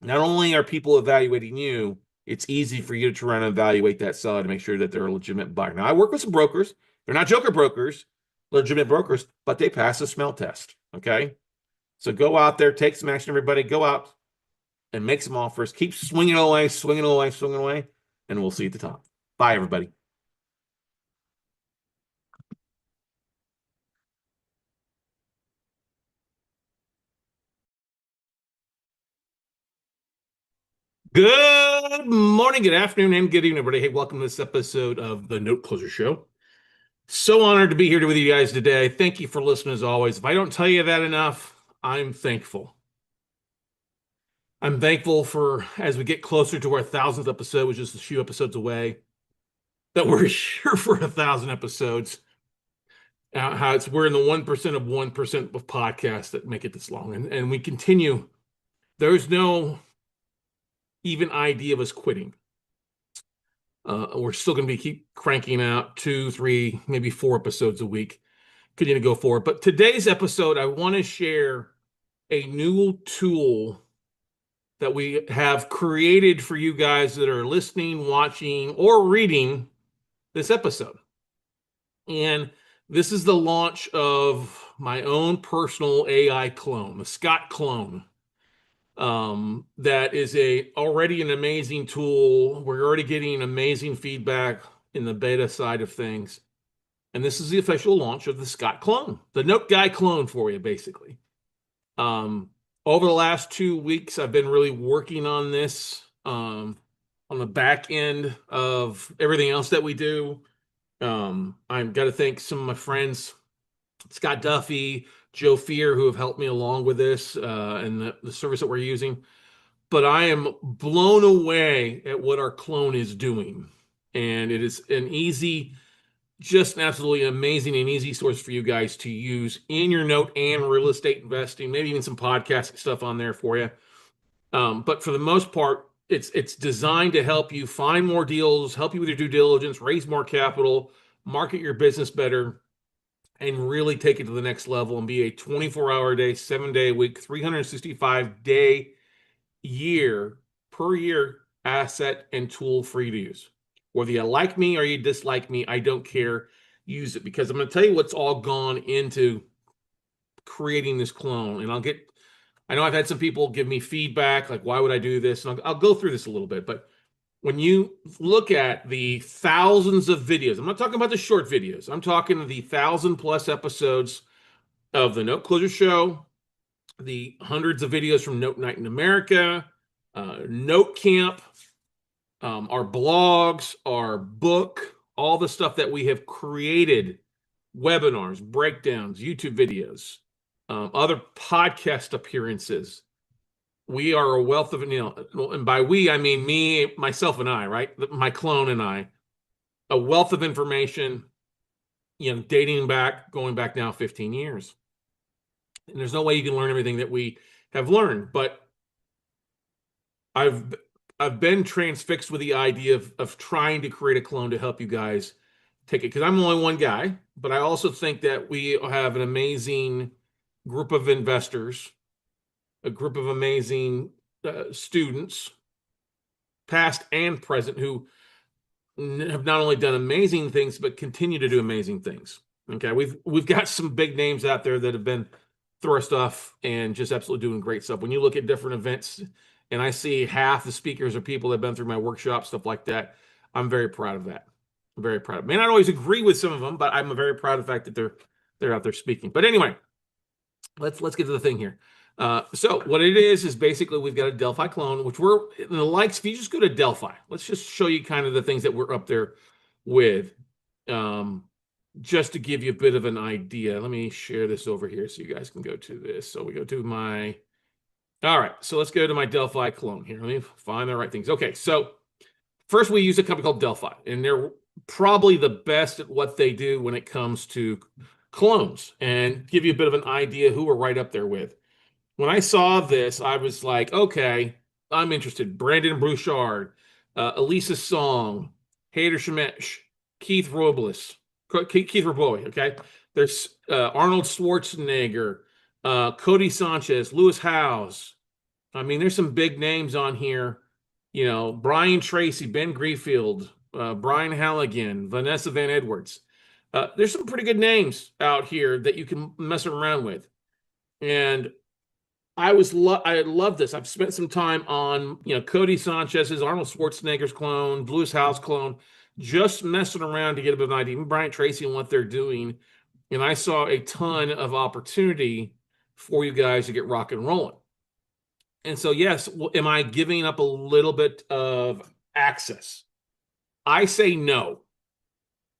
not only are people evaluating you, it's easy for you to try and evaluate that seller to make sure that they're a legitimate buyer. Now, I work with some brokers. They're not joker brokers, legitimate brokers, but they pass a smell test. Okay. So go out there, take some action, everybody. Go out and make some offers. Keep swinging away, swinging away, swinging away, and we'll see you at the top. Bye, everybody. Good morning, good afternoon, and good evening, everybody. Hey, welcome to this episode of the Note Closer Show. So honored to be here with you guys today. Thank you for listening as always. If I don't tell you that enough, I'm thankful. I'm thankful for as we get closer to our 1,000th episode, which is a few episodes away, that we're here for 1,000 episodes. How we're in the 1% of 1% of podcasts that make it this long, and we continue. There's no even idea of us quitting. We're still going to be keep cranking out 2, 3, maybe 4 episodes a week. Continue to go forward. But today's episode, I want to share a new tool that we have created for you guys that are listening, watching, or reading this episode. And this is the launch of my own personal AI clone, the Scott clone. That is already an amazing tool. We're already getting amazing feedback in the beta side of things. And this is the official launch of the Scott clone, the Note Guy clone for you, basically. Over the last 2 weeks, I've been really working on this on the back end of everything else that we do. I've got to thank some of my friends, Scott Duffy, Joe Fear, who have helped me along with this and the service that we're using. But I am blown away at what our clone is doing. And it is just an absolutely amazing and easy source for you guys to use in your note and real estate investing, maybe even some podcasting stuff on there for you. But for the most part, it's designed to help you find more deals, help you with your due diligence, raise more capital, market your business better, and really take it to the next level and be a 24-hour day, 7-day a week, 365-day year per year asset and tool for you to use. Whether you like me or you dislike me, I don't care. Use it, because I'm going to tell you what's all gone into creating this clone. And I know I've had some people give me feedback, like, why would I do this? And I'll go through this a little bit. But when you look at the thousands of videos, I'm not talking about the short videos. I'm talking the 1,000+ episodes of the Note Closure Show, the hundreds of videos from Note Night in America, Note Camp, our blogs, our book, all the stuff that we have created, webinars, breakdowns, YouTube videos, other podcast appearances. We are a wealth of, and by we, I mean me, myself, and I, right? My clone and I, a wealth of information, going back now 15 years. And there's no way you can learn everything that we have learned, but I've been transfixed with the idea of trying to create a clone to help you guys take it, because I'm only one guy, but I also think that we have an amazing group of investors, a group of amazing students, past and present, who have not only done amazing things but continue to do amazing things. Okay, we've got some big names out there that have been through our stuff and just absolutely doing great stuff. When you look at different events and I see half the speakers are people that have been through my workshop, stuff like that, I'm very proud of that. I'm very proud. May not always agree with some of them, but I'm very proud of the fact that they're out there speaking. But anyway, let's get to the thing here. So what it is basically we've got a Delphi clone, which we're in the likes. If you just go to Delphi, let's just show you kind of the things that we're up there with, just to give you a bit of an idea. Let me share this over here so you guys can go to this. So we go to my, all right, so let's go to my Delphi clone here. Let me find the right things. Okay, so first we use a company called Delphi, and they're probably the best at what they do when it comes to clones, and give you a bit of an idea who we're right up there with. When I saw this, I was like, okay, I'm interested. Brandon Bouchard, Elisa Song, Hader Shemesh, Keith Robles, Keith Raboy, okay? There's Arnold Schwarzenegger, Cody Sanchez, Lewis Howes. I mean, there's some big names on here. You know, Brian Tracy, Ben Greenfield, Brian Halligan, Vanessa Van Edwards. There's some pretty good names out here that you can mess around with. And I love this. I've spent some time on, Cody Sanchez's, Arnold Schwarzenegger's clone, Lewis Howes clone, just messing around to get a bit of an idea. Even Brian Tracy and what they're doing. And I saw a ton of opportunity for you guys to get rock and rolling. And so, yes, am I giving up a little bit of access? I say no.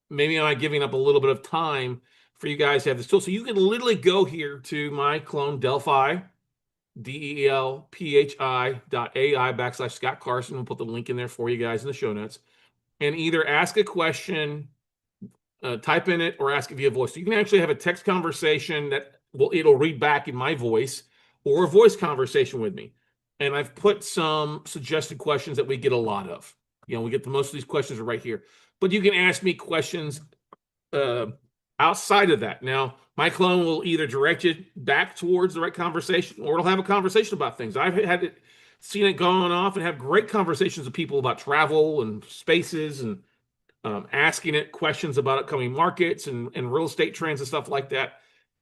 Maybe am I giving up a little bit of time for you guys to have this tool? So you can literally go here to my clone Delphi, DELPHI.AI/Scott Carson. We'll put the link in there for you guys in the show notes. And either ask a question, type in it, or ask it via voice. So you can actually have a text conversation that it'll read back in my voice, or a voice conversation with me. And I've put some suggested questions that we get a lot of. We get most of these questions are right here. But you can ask me questions outside of that. Now, my clone will either direct you back towards the right conversation, or it'll have a conversation about things. I've seen it going off and have great conversations with people about travel and spaces, and asking it questions about upcoming markets and real estate trends and stuff like that.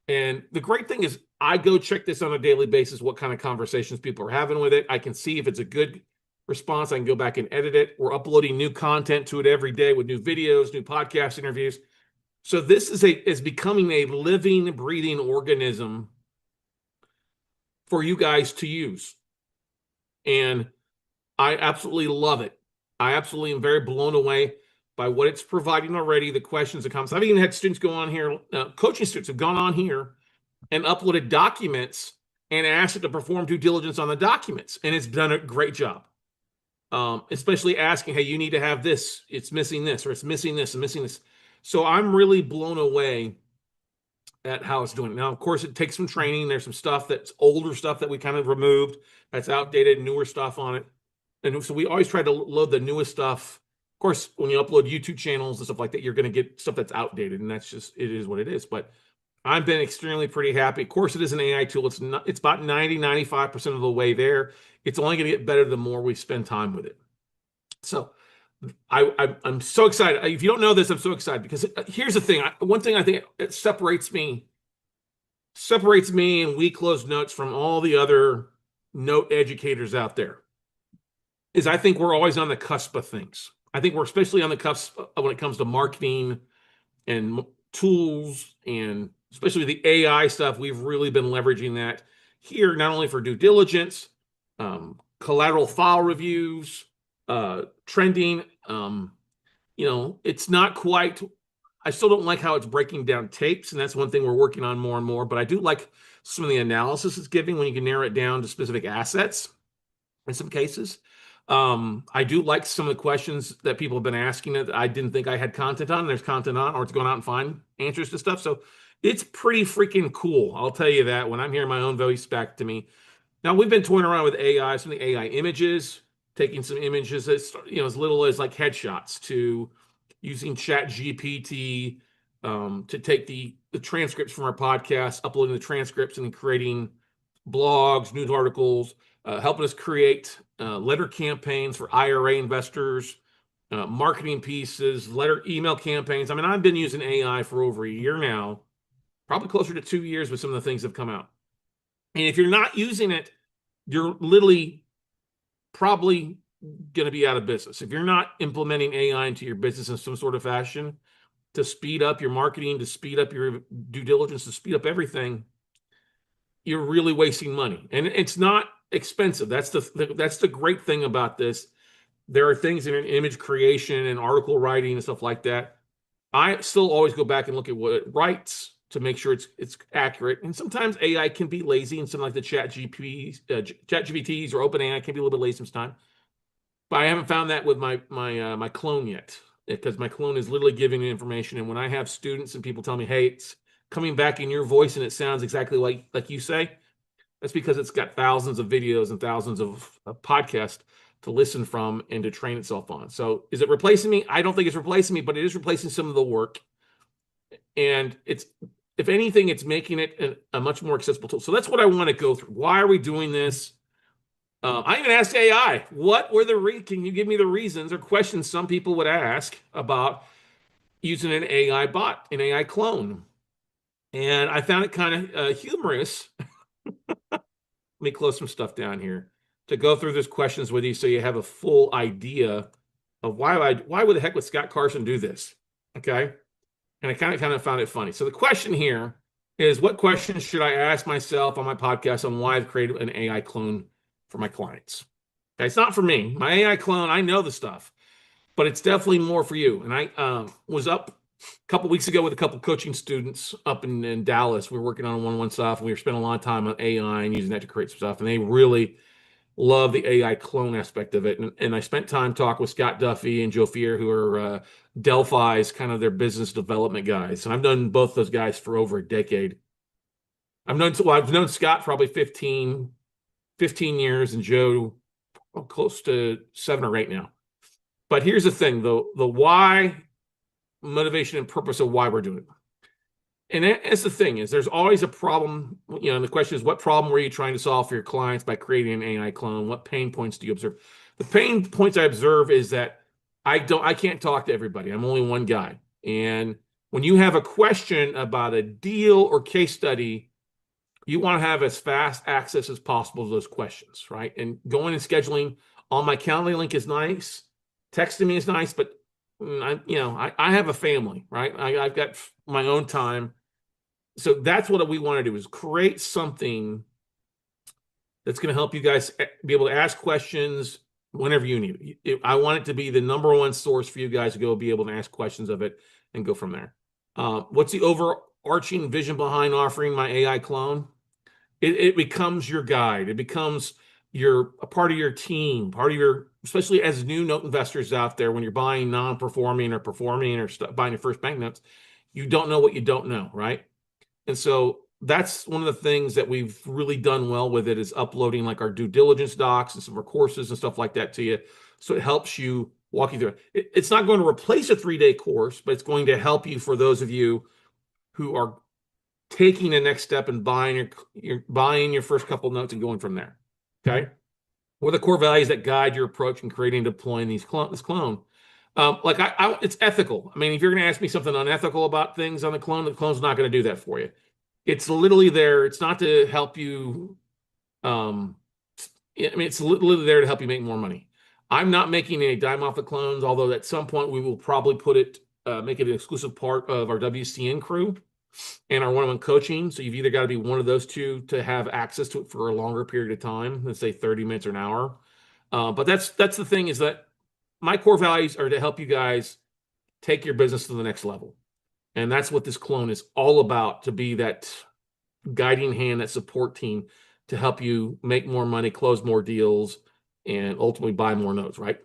And the great thing is I go check this on a daily basis, what kind of conversations people are having with it. I can see if it's a good response. I can go back and edit it. We're uploading new content to it every day with new videos, new podcast interviews. So this is becoming a living, breathing organism for you guys to use. And I absolutely love it. I absolutely am very blown away by what it's providing already, the questions that comes. I've even had students go on here, coaching students have gone on here and uploaded documents and asked it to perform due diligence on the documents. And it's done a great job. Especially asking, hey, you need to have this, it's missing this, or it's missing this and missing this. So I'm really blown away at how it's doing. Now, of course, it takes some training. There's some stuff that's older stuff that we kind of removed, that's outdated, newer stuff on it. And so we always try to load the newest stuff. Of course, when you upload YouTube channels and stuff like that, you're going to get stuff that's outdated, and that's just, it is what it is. But I've been extremely pretty happy. Of course, it is an AI tool. It's about 95% of the way there. It's only going to get better the more we spend time with it. So I'm so excited. If you don't know this, I'm so excited because here's the thing. One thing I think it separates me and We Close Notes from all the other note educators out there is I think we're always on the cusp of things. I think we're especially on the cusp when it comes to marketing and tools, and especially the AI stuff. We've really been leveraging that here, not only for due diligence, collateral file reviews, trending. It's not quite, I still don't like how it's breaking down tapes, and that's one thing we're working on more and more, but I do like some of the analysis it's giving when you can narrow it down to specific assets in some cases. I do like some of the questions that people have been asking that I didn't think I had content on. There's content on, or it's going out and find answers to stuff. So it's pretty freaking cool. I'll tell you that when I'm hearing my own voice back to me. Now, we've been toying around with AI, some of the AI images, taking some images as little as like headshots, to using Chat GPT to take the the transcripts from our podcast, uploading the transcripts and creating blogs, news articles, helping us create letter campaigns for IRA investors, marketing pieces, email campaigns. I mean, I've been using AI for over a year now, probably closer to 2 years with some of the things that have come out. And if you're not using it, you're literally probably going to be out of business. If you're not implementing AI into your business in some sort of fashion to speed up your marketing, to speed up your due diligence, to speed up everything, you're really wasting money. And it's not expensive. That's the great thing about this. There are things in image creation and article writing and stuff like that. I still always go back and look at what it writes to make sure it's accurate. And sometimes AI can be lazy, and something like the ChatGPTs or OpenAI can be a little bit lazy sometimes. But I haven't found that with my clone yet, because my clone is literally giving me information. And when I have students and people tell me, "Hey, it's coming back in your voice and it sounds exactly like you say," that's because it's got thousands of videos and thousands of podcasts to listen from and to train itself on. So is it replacing me? I don't think it's replacing me, but it is replacing some of the work. And it's, if anything, it's making it a much more accessible tool. So that's what I want to go through. Why are we doing this? I even asked AI, what were can you give me the reasons or questions some people would ask about using an AI bot, an AI clone? And I found it kind of humorous. Let me close some stuff down here to go through these questions with you so you have a full idea of why would the heck would Scott Carson do this? Okay. And I kind of found it funny. So the question here is, what questions should I ask myself on my podcast on why I've created an AI clone for my clients? Okay, it's not for me. My AI clone, I know the stuff, but it's definitely more for you. And I was up a couple weeks ago with a couple coaching students up in Dallas. We were working on one-on-one stuff, and we were spending a lot of time on AI and using that to create some stuff. And they really love the AI clone aspect of it. And I spent time talking with Scott Duffy and Joe Fier, who are Delphi's kind of their business development guys. And I've known both those guys for over a decade. I've known Scott probably 15 years, and Joe close to 7 or 8 now. But here's the thing, the why, motivation, and purpose of why we're doing it. And that's the thing, is there's always a problem. And the question is, what problem were you trying to solve for your clients by creating an AI clone? What pain points do you observe? The pain points I observe is that I can't talk to everybody. I'm only one guy. And when you have a question about a deal or case study, you want to have as fast access as possible to those questions, right? And going and scheduling on my calendar link is nice. Texting me is nice, but I have a family, right? I've got my own time. So that's what we want to do, is create something that's going to help you guys be able to ask questions whenever you need it. I want it to be the number one source for you guys to go be able to ask questions of it and go from there. What's the overarching vision behind offering my AI clone? It becomes your guide. It becomes a part of your team, especially as new note investors out there, when you're buying non-performing or performing or buying your first bank notes, you don't know what you don't know, right? And so that's one of the things that we've really done well with it, is uploading like our due diligence docs and some of our courses and stuff like that to you. So it helps you walk you through it. It's not going to replace a 3-day course, but it's going to help you for those of you who are taking the next step and buying your first couple notes and going from there. Okay. What are the core values that guide your approach in creating and deploying this clone? It's ethical. I mean, if you're going to ask me something unethical about things on the clone's not going to do that for you. It's literally there. It's not to help you. It's literally there to help you make more money. I'm not making a dime off the clones, although at some point we will probably make it an exclusive part of our WCN crew and our one-on-one coaching. So you've either got to be one of those two to have access to it for a longer period of time, let's say 30 minutes or an hour. But that's the thing, is that my core values are to help you guys take your business to the next level. And that's what this clone is all about, to be that guiding hand, that support team to help you make more money, close more deals, and ultimately buy more notes, right?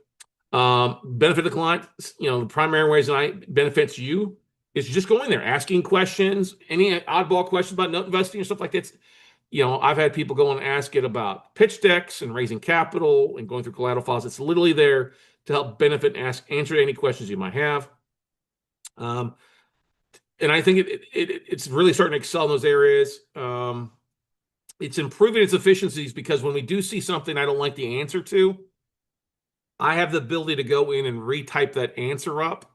Benefit the client, the primary ways that it benefits you is just going there, asking questions, any oddball questions about note investing and stuff like that. I've had people go and ask it about pitch decks and raising capital and going through collateral files. It's literally there to help benefit and answer any questions you might have. and I think it's really starting to excel in those areas. It's improving its efficiencies because when we do see something I don't like the answer to, I have the ability to go in and retype that answer up,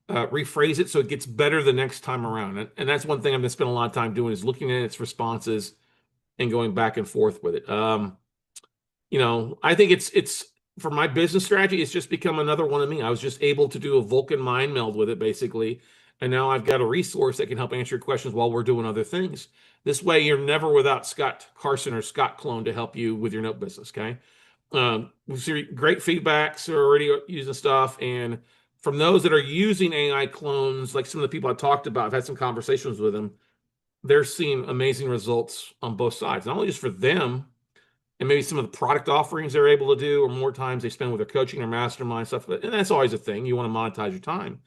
rephrase it so it gets better the next time around. And that's one thing I'm going to spend a lot of time doing is looking at its responses and going back and forth with it. I think it's for my business strategy, it's just become another one of me. I was just able to do a Vulcan mind meld with it basically. And now I've got a resource that can help answer your questions while we're doing other things. This way, you're never without Scott Carson or Scott Clone to help you with your note business. Okay. We've seen great feedbacks are already using stuff. And from those that are using AI clones, like some of the people I talked about, I've had some conversations with them. They're seeing amazing results on both sides, not only just for them and maybe some of the product offerings they're able to do, or more times they spend with their coaching or mastermind stuff. And that's always a thing. You want to monetize your time,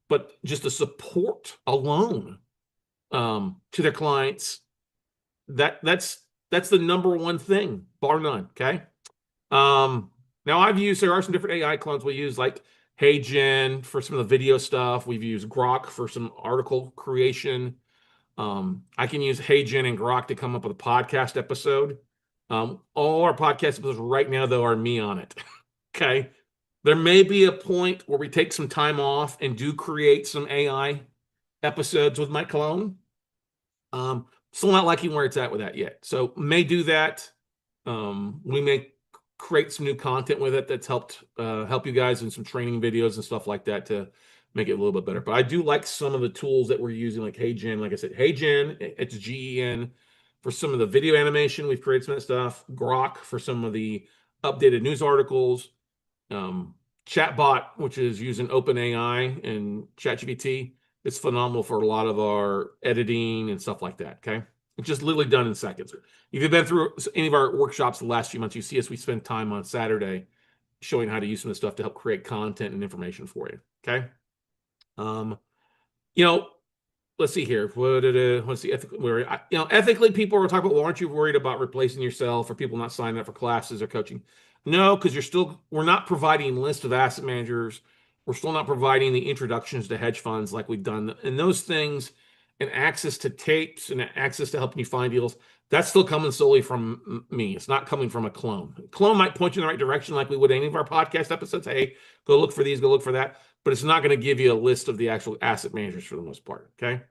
but just the support alone to their clients, that's the number one thing, bar none. Okay. Now there are some different AI clones we use, like HeyGen for some of the video stuff. We've used Grok for some article creation. I can use HeyGen and Grok to come up with a podcast episode. All our podcast episodes right now, though, are me on it. Okay. There may be a point where we take some time off and do create some AI episodes with my clone. Still not liking where it's at with that yet. So may do that. We may create some new content with it that's help you guys in some training videos and stuff like that to make it a little bit better. But I do like some of the tools that we're using, like HeyGen. Like I said, HeyGen, it's GEN for some of the video animation. We've created some of that stuff. Grok for some of the updated news articles. Chatbot, which is using OpenAI and ChatGPT. It's phenomenal for a lot of our editing and stuff like that. Okay. It's just literally done in seconds. If you've been through any of our workshops the last few months, you see us, we spend time on Saturday showing how to use some of this stuff to help create content and information for you. Okay. Um, you know, let's see here. Let's see. Ethically, people are talking about, well, aren't you worried about replacing yourself or people not signing up for classes or coaching? No, because we're not providing lists of asset managers. We're still not providing the introductions to hedge funds like we've done. And those things and access to tapes and access to helping you find deals, that's still coming solely from me. It's not coming from a clone. A clone might point you in the right direction like we would any of our podcast episodes. Hey, go look for these, go look for that. But it's not going to give you a list of the actual asset managers for the most part. Okay.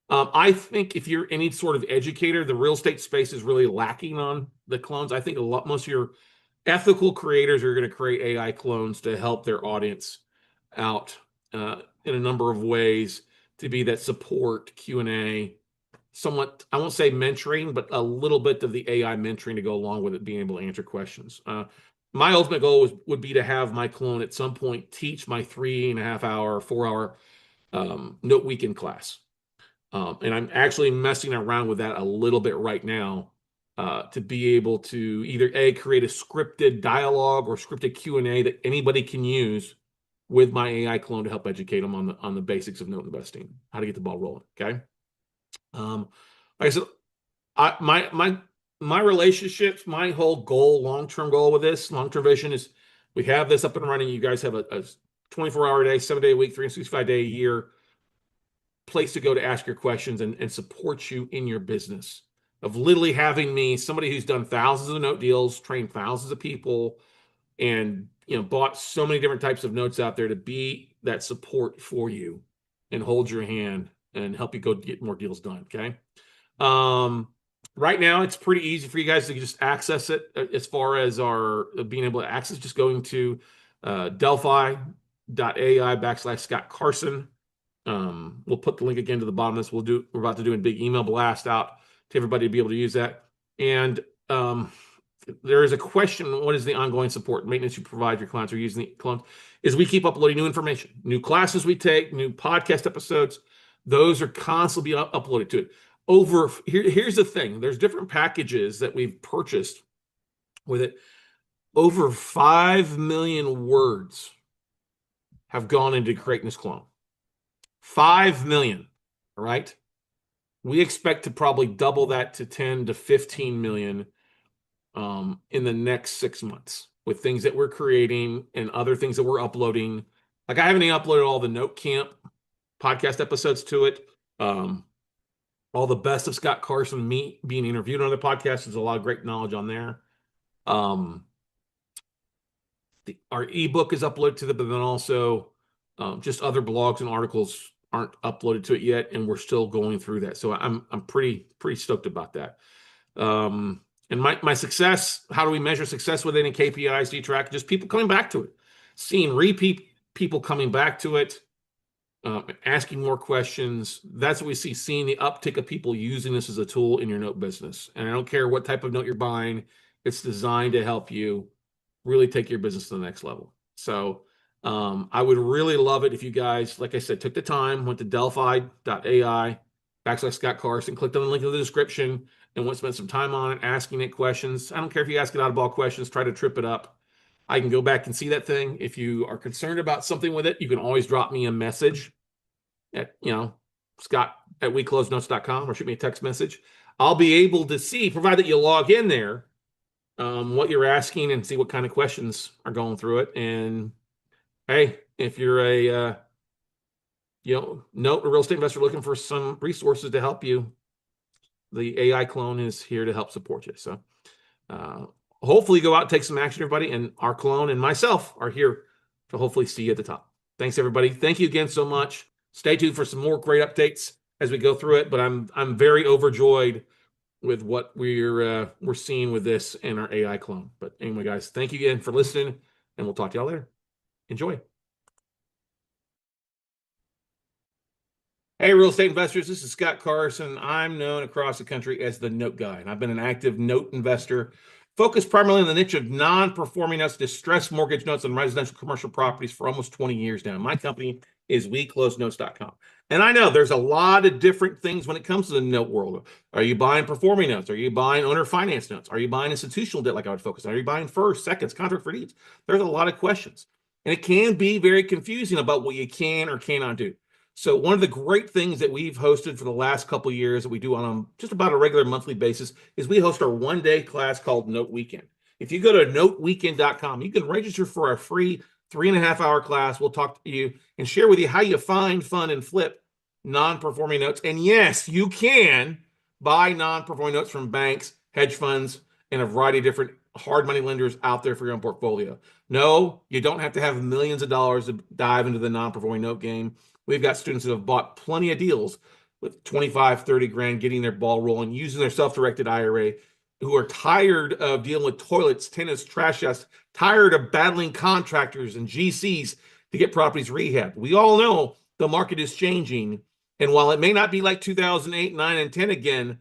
I think if you're any sort of educator, the real estate space is really lacking on the clones. I think most of your ethical creators are going to create AI clones to help their audience out in a number of ways to be that support, Q&A, somewhat, I won't say mentoring, but a little bit of the AI mentoring to go along with it, being able to answer questions. My ultimate goal would be to have my clone at some point teach my 3.5 hour, 4 hour note weekend class. And I'm actually messing around with that a little bit right now to be able to either create a scripted dialogue or scripted Q&A that anybody can use with my AI clone to help educate them on the basics of note investing, how to get the ball rolling. Okay. Like I said, my relationships, my whole goal, long-term goal with this, long-term vision is we have this up and running. You guys have a 24-hour day, 7-day a week, 365-day a year place to go to ask your questions and support you in your business, of literally having me, somebody who's done thousands of note deals, trained thousands of people, and bought so many different types of notes out there to be that support for you and hold your hand and help you go get more deals done. Okay. Right now it's pretty easy for you guys to just access it. As far as our being able to access, just going to delphi.ai/Scott Carson. We'll put the link again to the bottom of this. We're about to do a big email blast out to everybody to be able to use that. And there is a question: what is the ongoing support and maintenance you provide your clients or using the clones? Is we keep uploading new information, new classes we take, new podcast episodes. Those are constantly being uploaded to it. Here's the thing: there's different packages that we've purchased with it. Over 5 million words have gone into creating this clone. 5 million. All right. We expect to probably double that to 10 to 15 million in the next 6 months with things that we're creating and other things that we're uploading. Like I haven't even uploaded all the Note Camp podcast episodes to it. Um, all the best of Scott Carson, me being interviewed on the podcast. There's a lot of great knowledge on there. Um, our ebook is uploaded to the, but then also just other blogs and articles aren't uploaded to it yet, and we're still going through that. So I'm pretty stoked about that. And my success, how do we measure success with any KPIs? Do you track just people coming back to it, seeing repeat people coming back to it, asking more questions? That's what we see, seeing the uptick of people using this as a tool in your note business. And I don't care what type of note you're buying, it's designed to help you really take your business to the next level. So I would really love it if you guys, like I said, took the time, went to delphi.ai/Scott Carson, clicked on the link in the description, and went spend some time on it, asking it questions. I don't care if you ask it oddball questions, try to trip it up. I can go back and see that thing. If you are concerned about something with it, you can always drop me a message at, Scott@weclosenotes.com, or shoot me a text message. I'll be able to see, provided that you log in there, what you're asking and see what kind of questions are going through it. And hey, if you're a real estate investor looking for some resources to help you, the AI clone is here to help support you. So hopefully go out and take some action, everybody. And our clone and myself are here to hopefully see you at the top. Thanks, everybody. Thank you again so much. Stay tuned for some more great updates as we go through it. But I'm very overjoyed with what we're seeing with this and our AI clone. But anyway, guys, thank you again for listening, and we'll talk to y'all later. Enjoy. Hey, real estate investors, this is Scott Carson. I'm known across the country as the Note Guy, and I've been an active note investor focused primarily on the niche of non-performing notes, distressed mortgage notes, and residential commercial properties for almost 20 years now. My company is WeCloseNotes.com. And I know there's a lot of different things when it comes to the note world. Are you buying performing notes? Are you buying owner finance notes? Are you buying institutional debt like I would focus on? Are you buying first, seconds, contract for deeds? There's a lot of questions. And it can be very confusing about what you can or cannot do. So one of the great things that we've hosted for the last couple of years that we do on just about a regular monthly basis is we host our one-day class called Note Weekend. If you go to noteweekend.com, you can register for our free 3.5-hour class. We'll talk to you and share with you how you find, fund, and flip non-performing notes. And yes, you can buy non-performing notes from banks, hedge funds, and a variety of different hard money lenders out there for your own portfolio. No, you don't have to have millions of dollars to dive into the non-performing note game. We've got students that have bought plenty of deals with 25, 30 grand, getting their ball rolling, using their self-directed IRA, who are tired of dealing with toilets, tenants, trash chests, tired of battling contractors and GCs to get properties rehabbed. We all know the market is changing. And while it may not be like 2008, 9, and 10 again,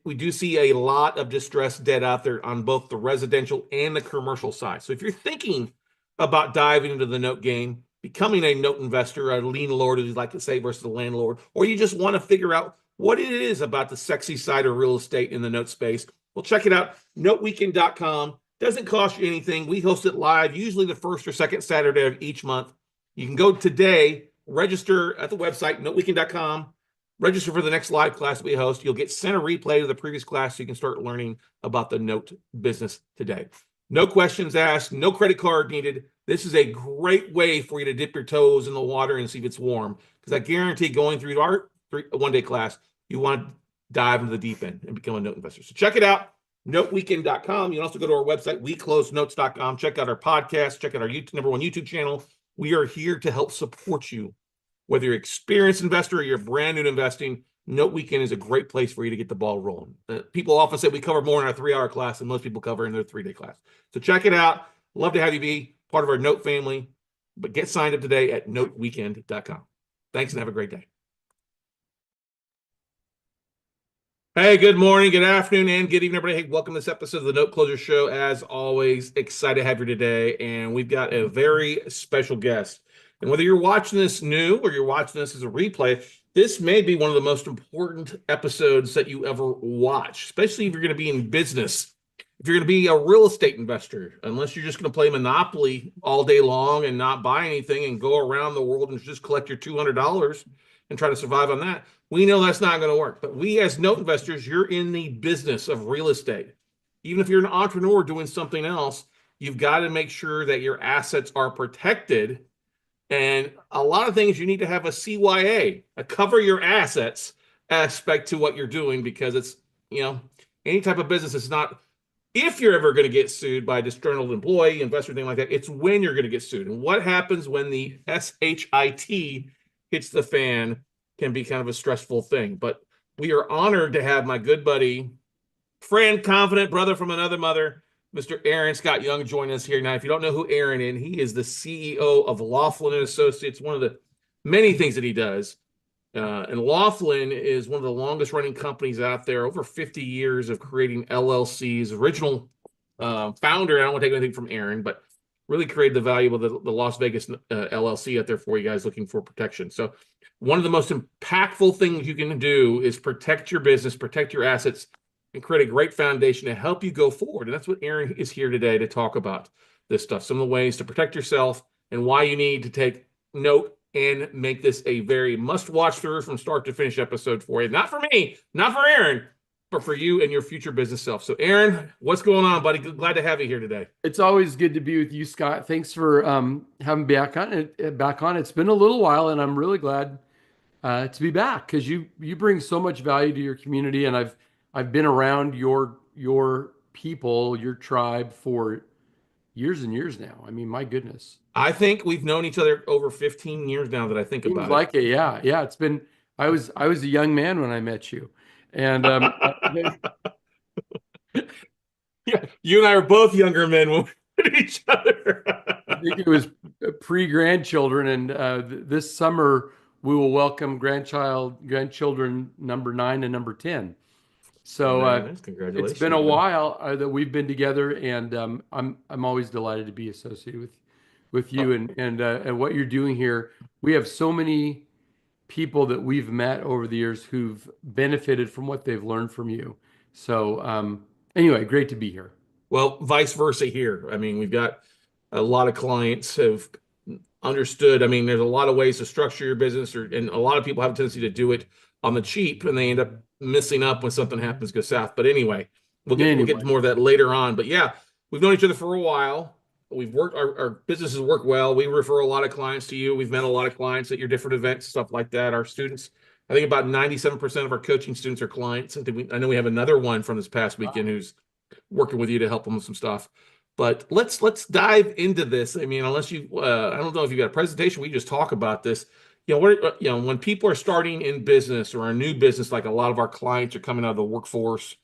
we do see a lot of distressed debt out there on both the residential and the commercial side. So if you're thinking about diving into the note game, becoming a note investor, a lien lord, as you like to say, versus a landlord, or you just want to figure out what it is about the sexy side of real estate in the note space, well, check it out. Noteweekend.com. Doesn't cost you anything. We host it live, usually the first or second Saturday of each month. You can go today, register at the website, noteweekend.com, register for the next live class we host. You'll get sent a replay of the previous class so you can start learning about the note business today. No questions asked, no credit card needed. This is a great way for you to dip your toes in the water and see if it's warm, because I guarantee going through our one-day class, you want to dive into the deep end and become a note investor. So check it out, noteweekend.com. You can also go to our website, weclosenotes.com. Check out our podcast. Check out our #1 YouTube channel. We are here to help support you. Whether you're an experienced investor or you're brand new to investing, Note Weekend is a great place for you to get the ball rolling. People often say we cover more in our 3-hour class than most people cover in their 3-day class. So check it out. Love to have you be part of our Note family. But get signed up today at noteweekend.com. Thanks and have a great day. Hey, good morning, good afternoon, and good evening, everybody. Hey, welcome to this episode of the Note Closer Show. As always, excited to have you today. And we've got a very special guest. And whether you're watching this new or you're watching this as a replay, this may be one of the most important episodes that you ever watch, especially if you're going to be in business. If you're going to be a real estate investor, unless you're just going to play Monopoly all day long and not buy anything and go around the world and just collect your $200 and try to survive on that, we know that's not going to work. But we as note investors, you're in the business of real estate. Even if you're an entrepreneur doing something else, you've got to make sure that your assets are protected And a lot of things you need to have a CYA, a cover your assets aspect to what you're doing, because it's, you know, any type of business is not if you're ever going to get sued by a disgruntled employee, investor, thing like that. It's when you're going to get sued. And what happens when the SHIT hits the fan can be kind of a stressful thing. But we are honored to have my good buddy, friend, confident brother from another mother, Mr. Aaron Scott Young, join us here. Now, if you don't know who Aaron is, he is the CEO of Laughlin and Associates, one of the many things that he does. And Laughlin is one of the longest running companies out there, over 50 years of creating LLCs. Original founder, I don't want to take anything from Aaron, but really created the value of the Las Vegas LLC out there for you guys looking for protection. So one of the most impactful things you can do is protect your business, protect your assets, and create a great foundation to help you go forward. And that's what Aaron is here today to talk about this stuff. Some of the ways to protect yourself and why you need to take note and make this a very must-watch through from start to finish episode for you. Not for me, not for Aaron, but for you and your future business self. So Aaron, what's going on, buddy? Glad to have you here today. It's always good to be with you, Scott. Thanks for having me back on. It's been a little while, and I'm really glad to be back because you bring so much value to your community, and I've been around your people, your tribe for years and years now. I mean, my goodness. I think we've known each other over 15 years now that I think Seems about it. like it. Yeah, yeah. It's been. I was a young man when I met you, and Yeah, you and I are both younger men when we met each other. I think it was pre-grandchildren, and this summer we will welcome grandchildren number 9 and number 10. So Very nice. it's Congratulations, been a man. while that we've been together, and I'm always delighted to be associated with Oh, you and what you're doing here. We have so many people that we've met over the years who've benefited from what they've learned from you. So anyway, great to be here. well, vice versa here. I mean, we've got a lot of clients have understood. I mean, there's a lot of ways to structure your business, and a lot of people have a tendency to do it on the cheap, and they end up messing up when something happens go south. But anyway, we'll get to Anyway, more of that later on. But yeah, we've known each other for a while. We've worked our businesses work well. We refer a lot of clients to you. We've met a lot of clients at your different events, stuff like that. Our students, I think about 97% of our coaching students are clients. I know we have another one from this past weekend who's working with you to help them with some stuff. But let's dive into this. I mean, unless you, I don't know if you got a presentation, we just talk about this. You know, when people are starting in business or a new business, like a lot of our clients are coming out of the workforce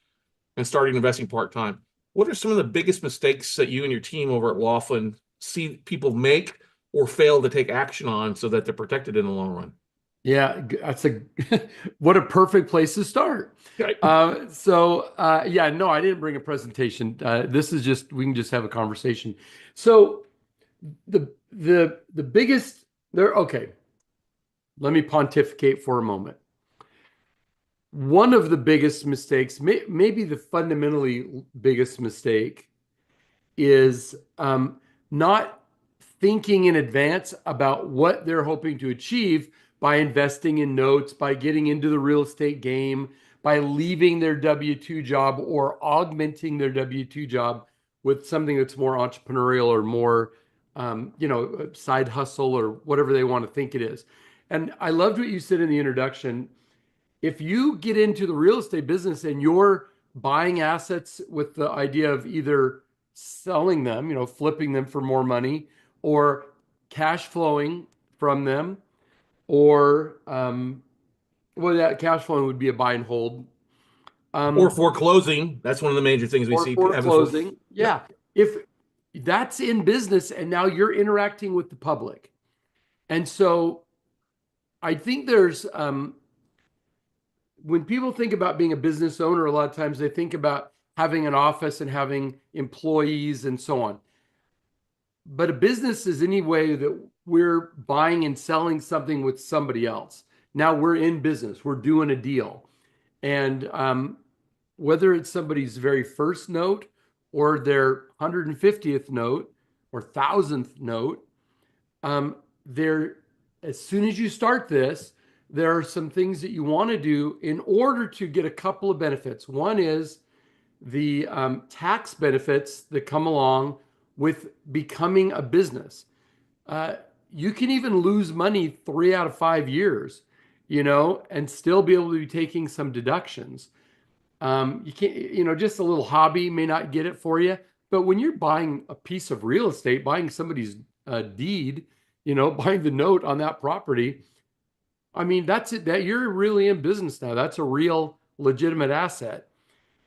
and starting investing part time. What are some of the biggest mistakes that you and your team over at Laughlin see people make or fail to take action on so that they're protected in the long run? yeah, that's a what a perfect place to start. Right. Yeah, no, I didn't bring a presentation. This is just we can just have a conversation. So the biggest there. Okay, let me pontificate for a moment. One of the biggest mistakes, maybe the fundamentally biggest mistake, is not thinking in advance about what they're hoping to achieve by investing in notes, by getting into the real estate game, by leaving their W-2 job or augmenting their W-2 job with something that's more entrepreneurial or more, side hustle or whatever they want to think it is. And I loved what you said in the introduction. If you get into the real estate business and you're buying assets with the idea of either selling them, flipping them for more money, or cash flowing from them, or well, that cash flowing would be a buy and hold, Or um, foreclosing. That's one of the major things we or see having for. foreclosing. Yep. Yeah, if that's in business and now you're interacting with the public, and so I think there's when people think about being a business owner, a lot of times they think about having an office and having employees and so on. But a business is any way that we're buying and selling something with somebody else. Now we're in business, we're doing a deal. And whether it's somebody's very first note or their 150th note or 1000th note, there, as soon as you start this, there are some things that you want to do in order to get a couple of benefits. One is the tax benefits that come along with becoming a business. you can even lose money 3 out of 5 years, and still be able to be taking some deductions. You can't, just a little hobby may not get it for you. But when you're buying a piece of real estate, buying somebody's deed, buying the note on that property, I mean, that's it, that you're really in business now. That's a real legitimate asset.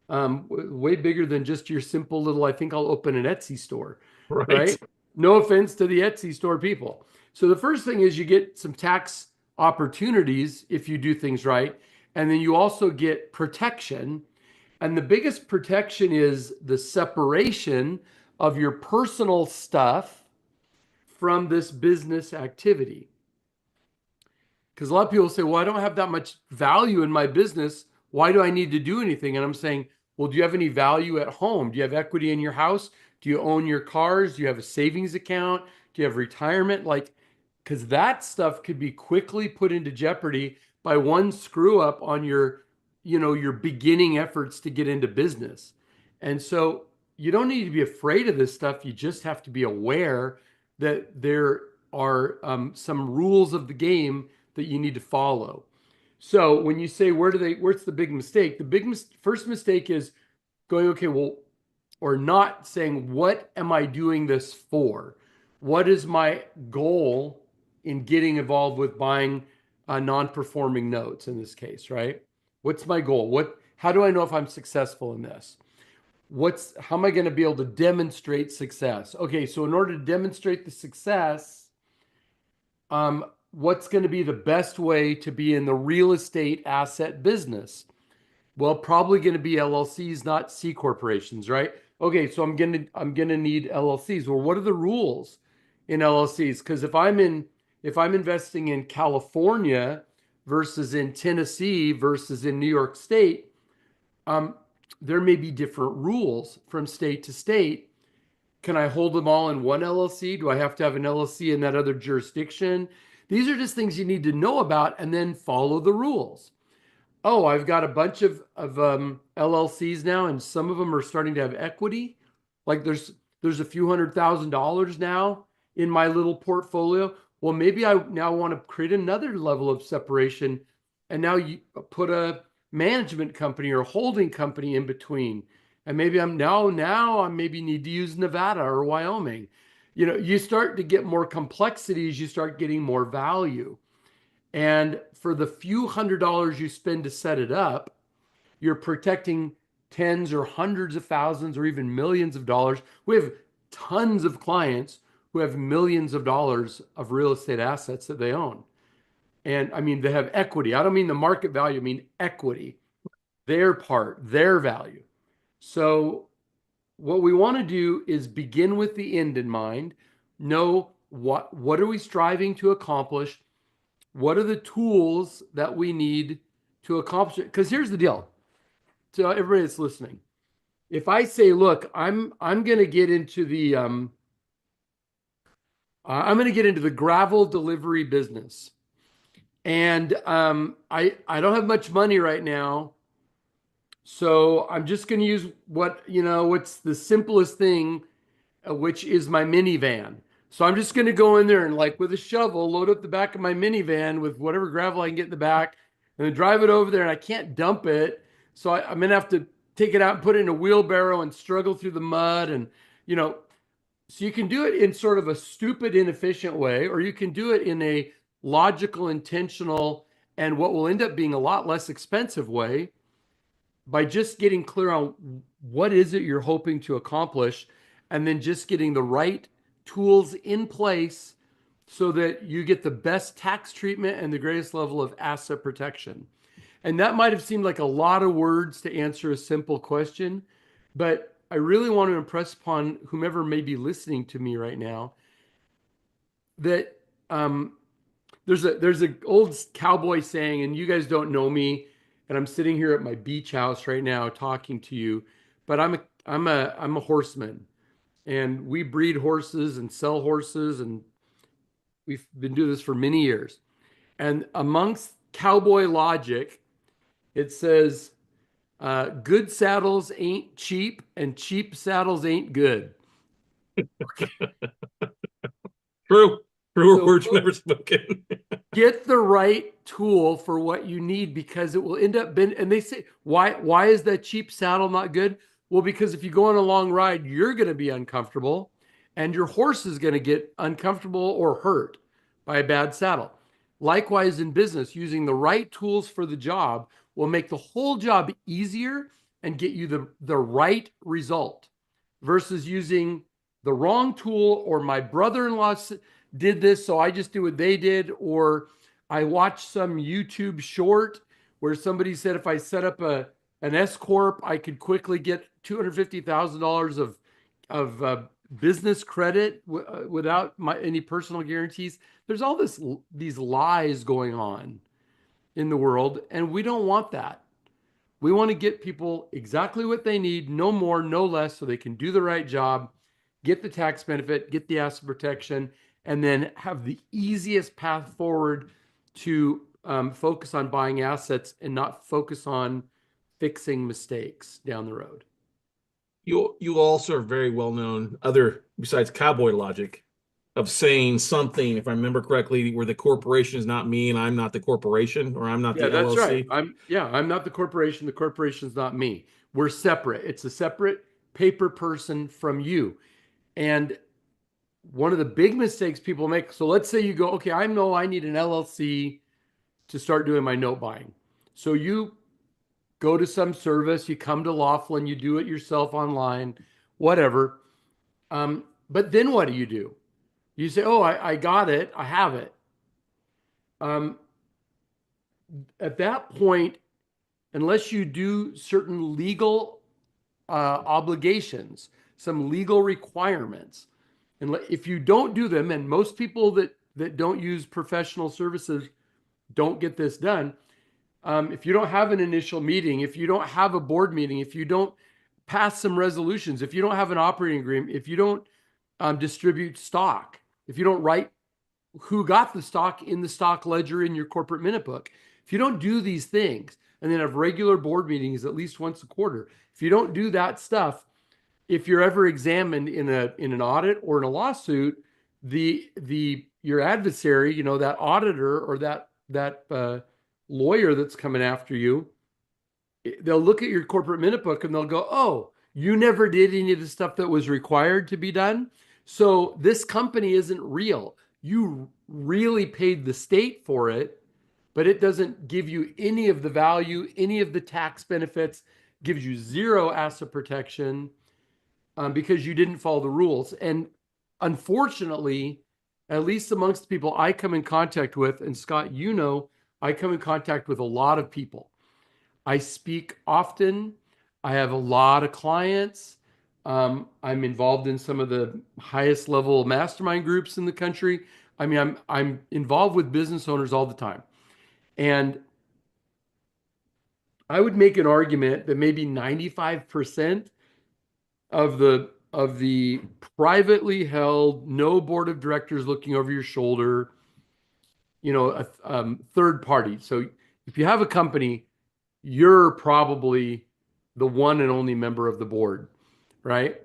Way bigger than just your simple little, I think I'll open an Etsy store, Right. right? No offense to the Etsy store people. So the first thing is you get some tax opportunities if you do things right. And then you also get protection. And the biggest protection is the separation of your personal stuff from this business activity. Because a lot of people say, well, I don't have that much value in my business. Why do I need to do anything? And I'm saying, well, do you have any value at home? Do you have equity in your house? Do you own your cars? Do you have a savings account? Do you have retirement? Like, because that stuff could be quickly put into jeopardy by one screw up on your beginning efforts to get into business. And so you don't need to be afraid of this stuff. You just have to be aware that there are some rules of the game that you need to follow. So when you say where's the big mistake? The first mistake is going, okay, well, or not saying, what am I doing this for? What is my goal in getting involved with buying non-performing notes in this case, right? What's my goal? How do I know if I'm successful in this? How am I going to be able to demonstrate success? Okay, so in order to demonstrate the success, what's going to be the best way to be in the real estate asset business? Well, probably going to be LLCs, not C corporations, right? Okay, so I'm gonna need LLCs. Well, what are the rules in LLCs? Because if I'm investing in California versus in Tennessee versus in New York State, um, there may be different rules from state to state. Can I hold them all in one LLC? Do I have to have an LLC in that other jurisdiction? These are just things you need to know about and then follow the rules. Oh, I've got a bunch of LLCs now, and some of them are starting to have equity. Like there's a few $100,000 now in my little portfolio. Well, maybe I now want to create another level of separation, and now you put a management company or a holding company in between. And maybe now I maybe need to use Nevada or Wyoming. You start to get more complexities, you start getting more value. And for the few $100s you spend to set it up, you're protecting tens or hundreds of thousands or even millions of dollars. We have tons of clients who have millions of dollars of real estate assets that they own. And I mean, they have equity. I don't mean the market value, I mean equity, their part, their value. So, what we want to do is begin with the end in mind, know what are we striving to accomplish, what are the tools that we need to accomplish it? Because here's the deal. To everybody that's listening, if I say, look, I'm going to get into the gravel delivery business, and I don't have much money right now, so I'm just going to use what's the simplest thing, which is my minivan. So I'm just going to go in there and, like, with a shovel, load up the back of my minivan with whatever gravel I can get in the back, and then drive it over there. And I can't dump it, so I'm going to have to take it out and put it in a wheelbarrow and struggle through the mud. And you know, so you can do it in sort of a stupid, inefficient way, or you can do it in a logical, intentional, and what will end up being a lot less expensive way by just getting clear on what is it you're hoping to accomplish, and then just getting the right tools in place so that you get the best tax treatment and the greatest level of asset protection. And that might have seemed like a lot of words to answer a simple question, but I really want to impress upon whomever may be listening to me right now that there's a old cowboy saying, and you guys don't know me, and I'm sitting here at my beach house right now talking to you, but I'm a horseman, and we breed horses and sell horses, and we've been doing this for many years. And amongst cowboy logic, it says, good saddles ain't cheap, and cheap saddles ain't good. True. Truer So words were never spoken. get the right tool for what you need because it will end up being, and they say, why is that cheap saddle not good? Well, because if you go on a long ride, you're going to be uncomfortable and your horse is going to get uncomfortable or hurt by a bad saddle. Likewise, in business, using the right tools for the job will make the whole job easier and get you the right result versus using the wrong tool, or my brother-in-law did this, so I just do what they did, or I watched some YouTube short where somebody said if I set up an S corp, I could quickly get $250,000 of business credit without any personal guarantees. There's all these lies going on in the world, and we don't want that. We want to get people exactly what they need, no more, no less, so they can do the right job, get the tax benefit, get the asset protection, and then have the easiest path forward to focus on buying assets and not focus on fixing mistakes down the road. You also are very well known, other besides cowboy logic, of saying something, if I remember correctly, where the corporation is not me and I'm not the corporation, or I'm not Yeah, the that's right. LLC. I'm not the corporation. The corporation's not me. We're separate. It's a separate paper person from you. And one of the big mistakes people make. So let's say you go, okay, I know I need an LLC to start doing my note buying. So you go to some service, you come to Laughlin, you do it yourself online, whatever. But then what do? You say, oh, I got it, I have it. Um, at that point, unless you do certain legal obligations, some legal requirements, and if you don't do them, and most people that don't use professional services don't get this done. If you don't have an initial meeting, if you don't have a board meeting, if you don't pass some resolutions, if you don't have an operating agreement, if you don't distribute stock, if you don't write who got the stock in the stock ledger in your corporate minute book, if you don't do these things and then have regular board meetings at least once a quarter, if you don't do that stuff, if you're ever examined in an audit or in a lawsuit, the your adversary, that auditor or that lawyer that's coming after you, they'll look at your corporate minute book and they'll go, "Oh, you never did any of the stuff that was required to be done. So this company isn't real. You really paid the state for it, but it doesn't give you any of the value, any of the tax benefits, gives you zero asset protection because you didn't follow the rules." And unfortunately, at least amongst the people I come in contact with, and Scott, I come in contact with a lot of people. I speak often. I have a lot of clients. I'm involved in some of the highest level mastermind groups in the country. I mean, I'm involved with business owners all the time. And I would make an argument that maybe 95% of the privately held, no board of directors looking over your shoulder, a third party. So if you have a company, you're probably the one and only member of the board, right?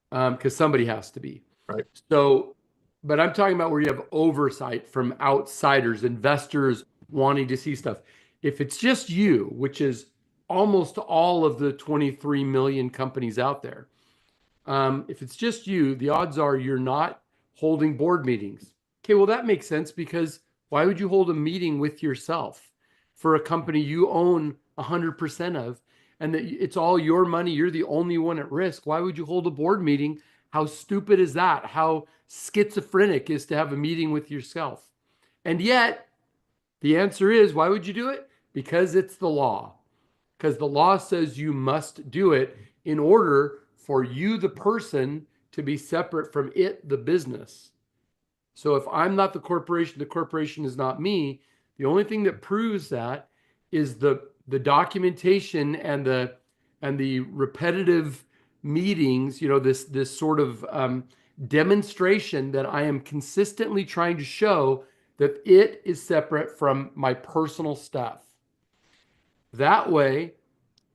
Because somebody has to be. Right. So, but I'm talking about where you have oversight from outsiders, investors wanting to see stuff. If it's just you, which is almost all of the 23 million companies out there, if it's just you, the odds are you're not holding board meetings. Okay, well, that makes sense because why would you hold a meeting with yourself for a company you own 100% of and that it's all your money? You're the only one at risk. Why would you hold a board meeting? How stupid is that? How schizophrenic is to have a meeting with yourself? And yet, the answer is why would you do it? Because it's the law. Because the law says you must do it in order for you, the person, to be separate from it, the business. So if I'm not the corporation is not me. The only thing that proves that is the documentation and the repetitive meetings. This sort of demonstration that I am consistently trying to show that it is separate from my personal stuff. That way,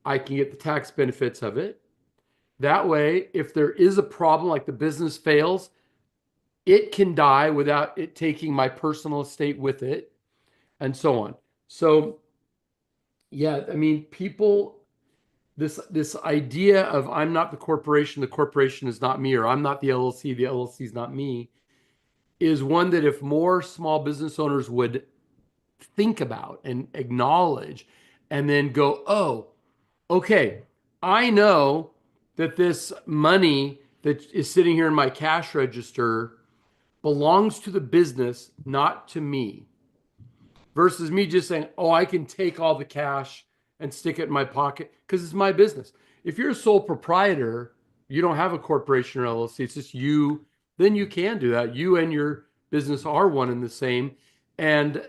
I can get the tax benefits of it. That way, if there is a problem, like the business fails, it can die without it taking my personal estate with it, and so on. So, yeah, I mean, people, this idea of I'm not the corporation is not me, or I'm not the LLC is not me, is one that if more small business owners would think about and acknowledge, and then go, oh, okay, I know that this money that is sitting here in my cash register belongs to the business, not to me, versus me just saying, oh, I can take all the cash and stick it in my pocket because it's my business. If you're a sole proprietor, you don't have a corporation or LLC, it's just you, then you can do that. You and your business are one and the same. And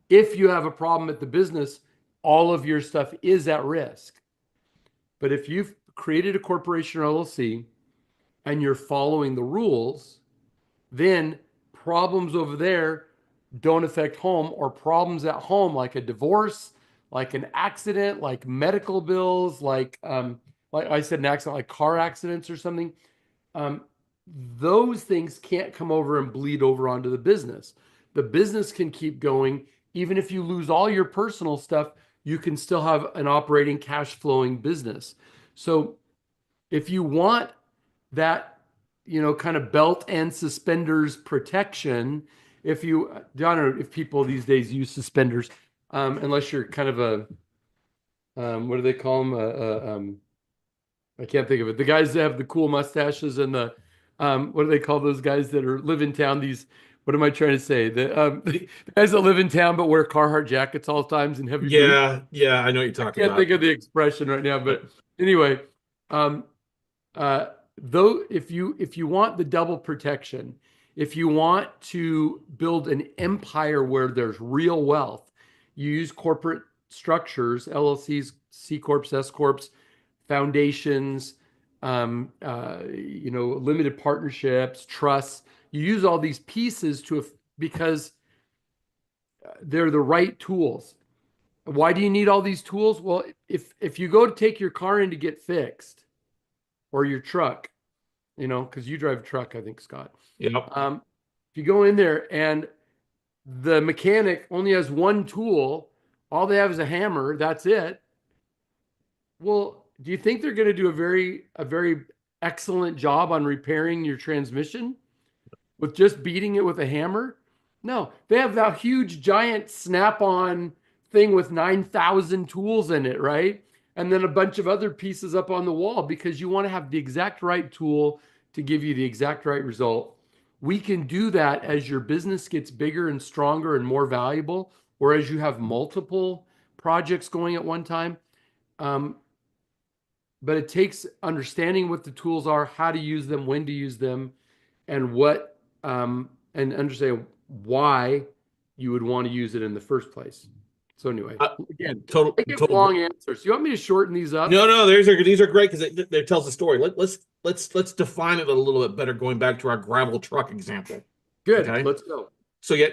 if you have a problem at the business, all of your stuff is at risk. But if you've created a corporation or LLC and you're following the rules, then problems over there don't affect home, or problems at home like a divorce, like an accident, like medical bills, like I said, an accident, like car accidents or something. Um, those things can't come over and bleed over onto the business. The business can keep going. Even if you lose all your personal stuff, you can still have an operating cash flowing business. So if you want that, kind of belt and suspenders protection, if you, I don't know if people these days use suspenders, unless you're kind of a, what do they call them? I can't think of it. The guys that have the cool mustaches and the, what do they call those guys that live in town? These, what am I trying to say? The guys that live in town but wear Carhartt jackets all times and heavy boots. Yeah, yeah, I know what you're I talking can't about. think of the expression right now, But but anyway, um, though if you want the double protection, if you want to build an empire where there's real wealth, you use corporate structures, LLCs, C corps, S corps, foundations, limited partnerships, trusts. You use all these pieces because they're the right tools. Why do you need all these tools? Well, if you go to take your car in to get fixed, or your truck, because you drive a truck, I think, Scott. yep. If you go in there and the mechanic only has one tool, all they have is a hammer, that's it. Well, do you think they're going to do a very excellent job on repairing your transmission with just beating it with a hammer? No, they have that huge giant snap-on thing with 9,000 tools in it, right? And then a bunch of other pieces up on the wall because you want to have the exact right tool to give you the exact right result. We can do that as your business gets bigger and stronger and more valuable, or as you have multiple projects going at one time. Um, but it takes understanding what the tools are, how to use them, when to use them, and and understand why you would want to use it in the first place. So anyway, again, Total, I give total. long answers. You want me to shorten these up? No, no, these are great because it tells the story. Let's define it a little bit better. Going back to our gravel truck example. Good. Okay, Let's go. so yeah,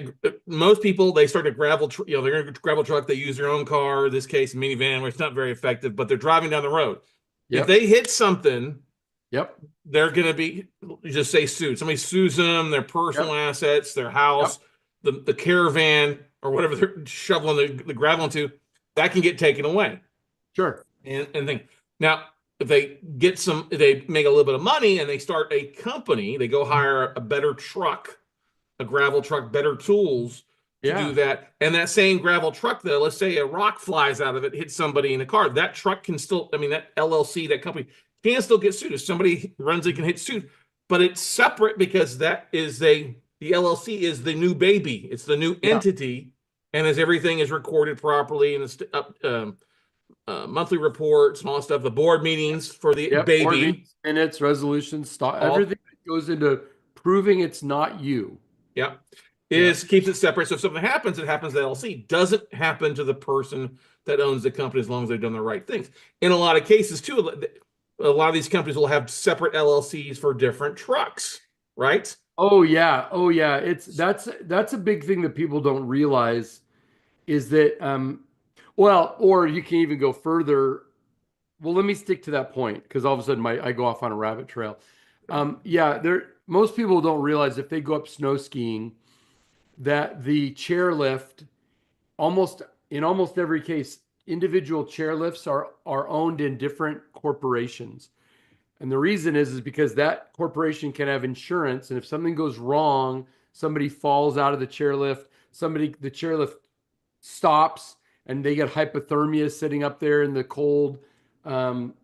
most people they start a they're going to gravel truck. They use their own car. In this case, minivan, where it's not very effective, but they're driving down the road. If Yep. they hit something, Yep. they're going to be just say sued. Somebody sues them, their personal Yep. assets, their Yep. house, the caravan or whatever they're shoveling the gravel into, that can get taken away. Sure. And think now if they make a little bit of money and they start a company, they go hire a better truck, a gravel truck, better tools to do Yeah. that. And that same gravel truck, though, let's say a rock flies out of it, hits somebody in the car, that truck can still, I mean, that LLC, that company can still get sued. If somebody runs, it can hit sued, but it's separate because the LLC is the new baby, it's the new Yeah. entity, and as everything is recorded properly and it's monthly reports and all that stuff, the board meetings for the Yep. Board baby, meetings, minutes, resolutions, all everything that goes into proving it's not you. yeah, Yeah. is keeps it separate. So if something happens, it happens to the LLC. Doesn't happen to the person that owns the company as long as they've done the right things. In a lot of cases, too, a lot of these companies will have separate LLCs for different trucks, right? Oh yeah. Oh yeah. That's a big thing that people don't realize is that well, or you can even go further. Well, let me stick to that point because all of a sudden I go off on a rabbit trail. Yeah, most people don't realize if they go up snow skiing that the chairlift almost in almost every case, individual chairlifts are owned in different corporations. And the reason is because that corporation can have insurance, and if something goes wrong, somebody falls out of the chairlift, the chairlift stops, and they get hypothermia sitting up there in the cold. Um,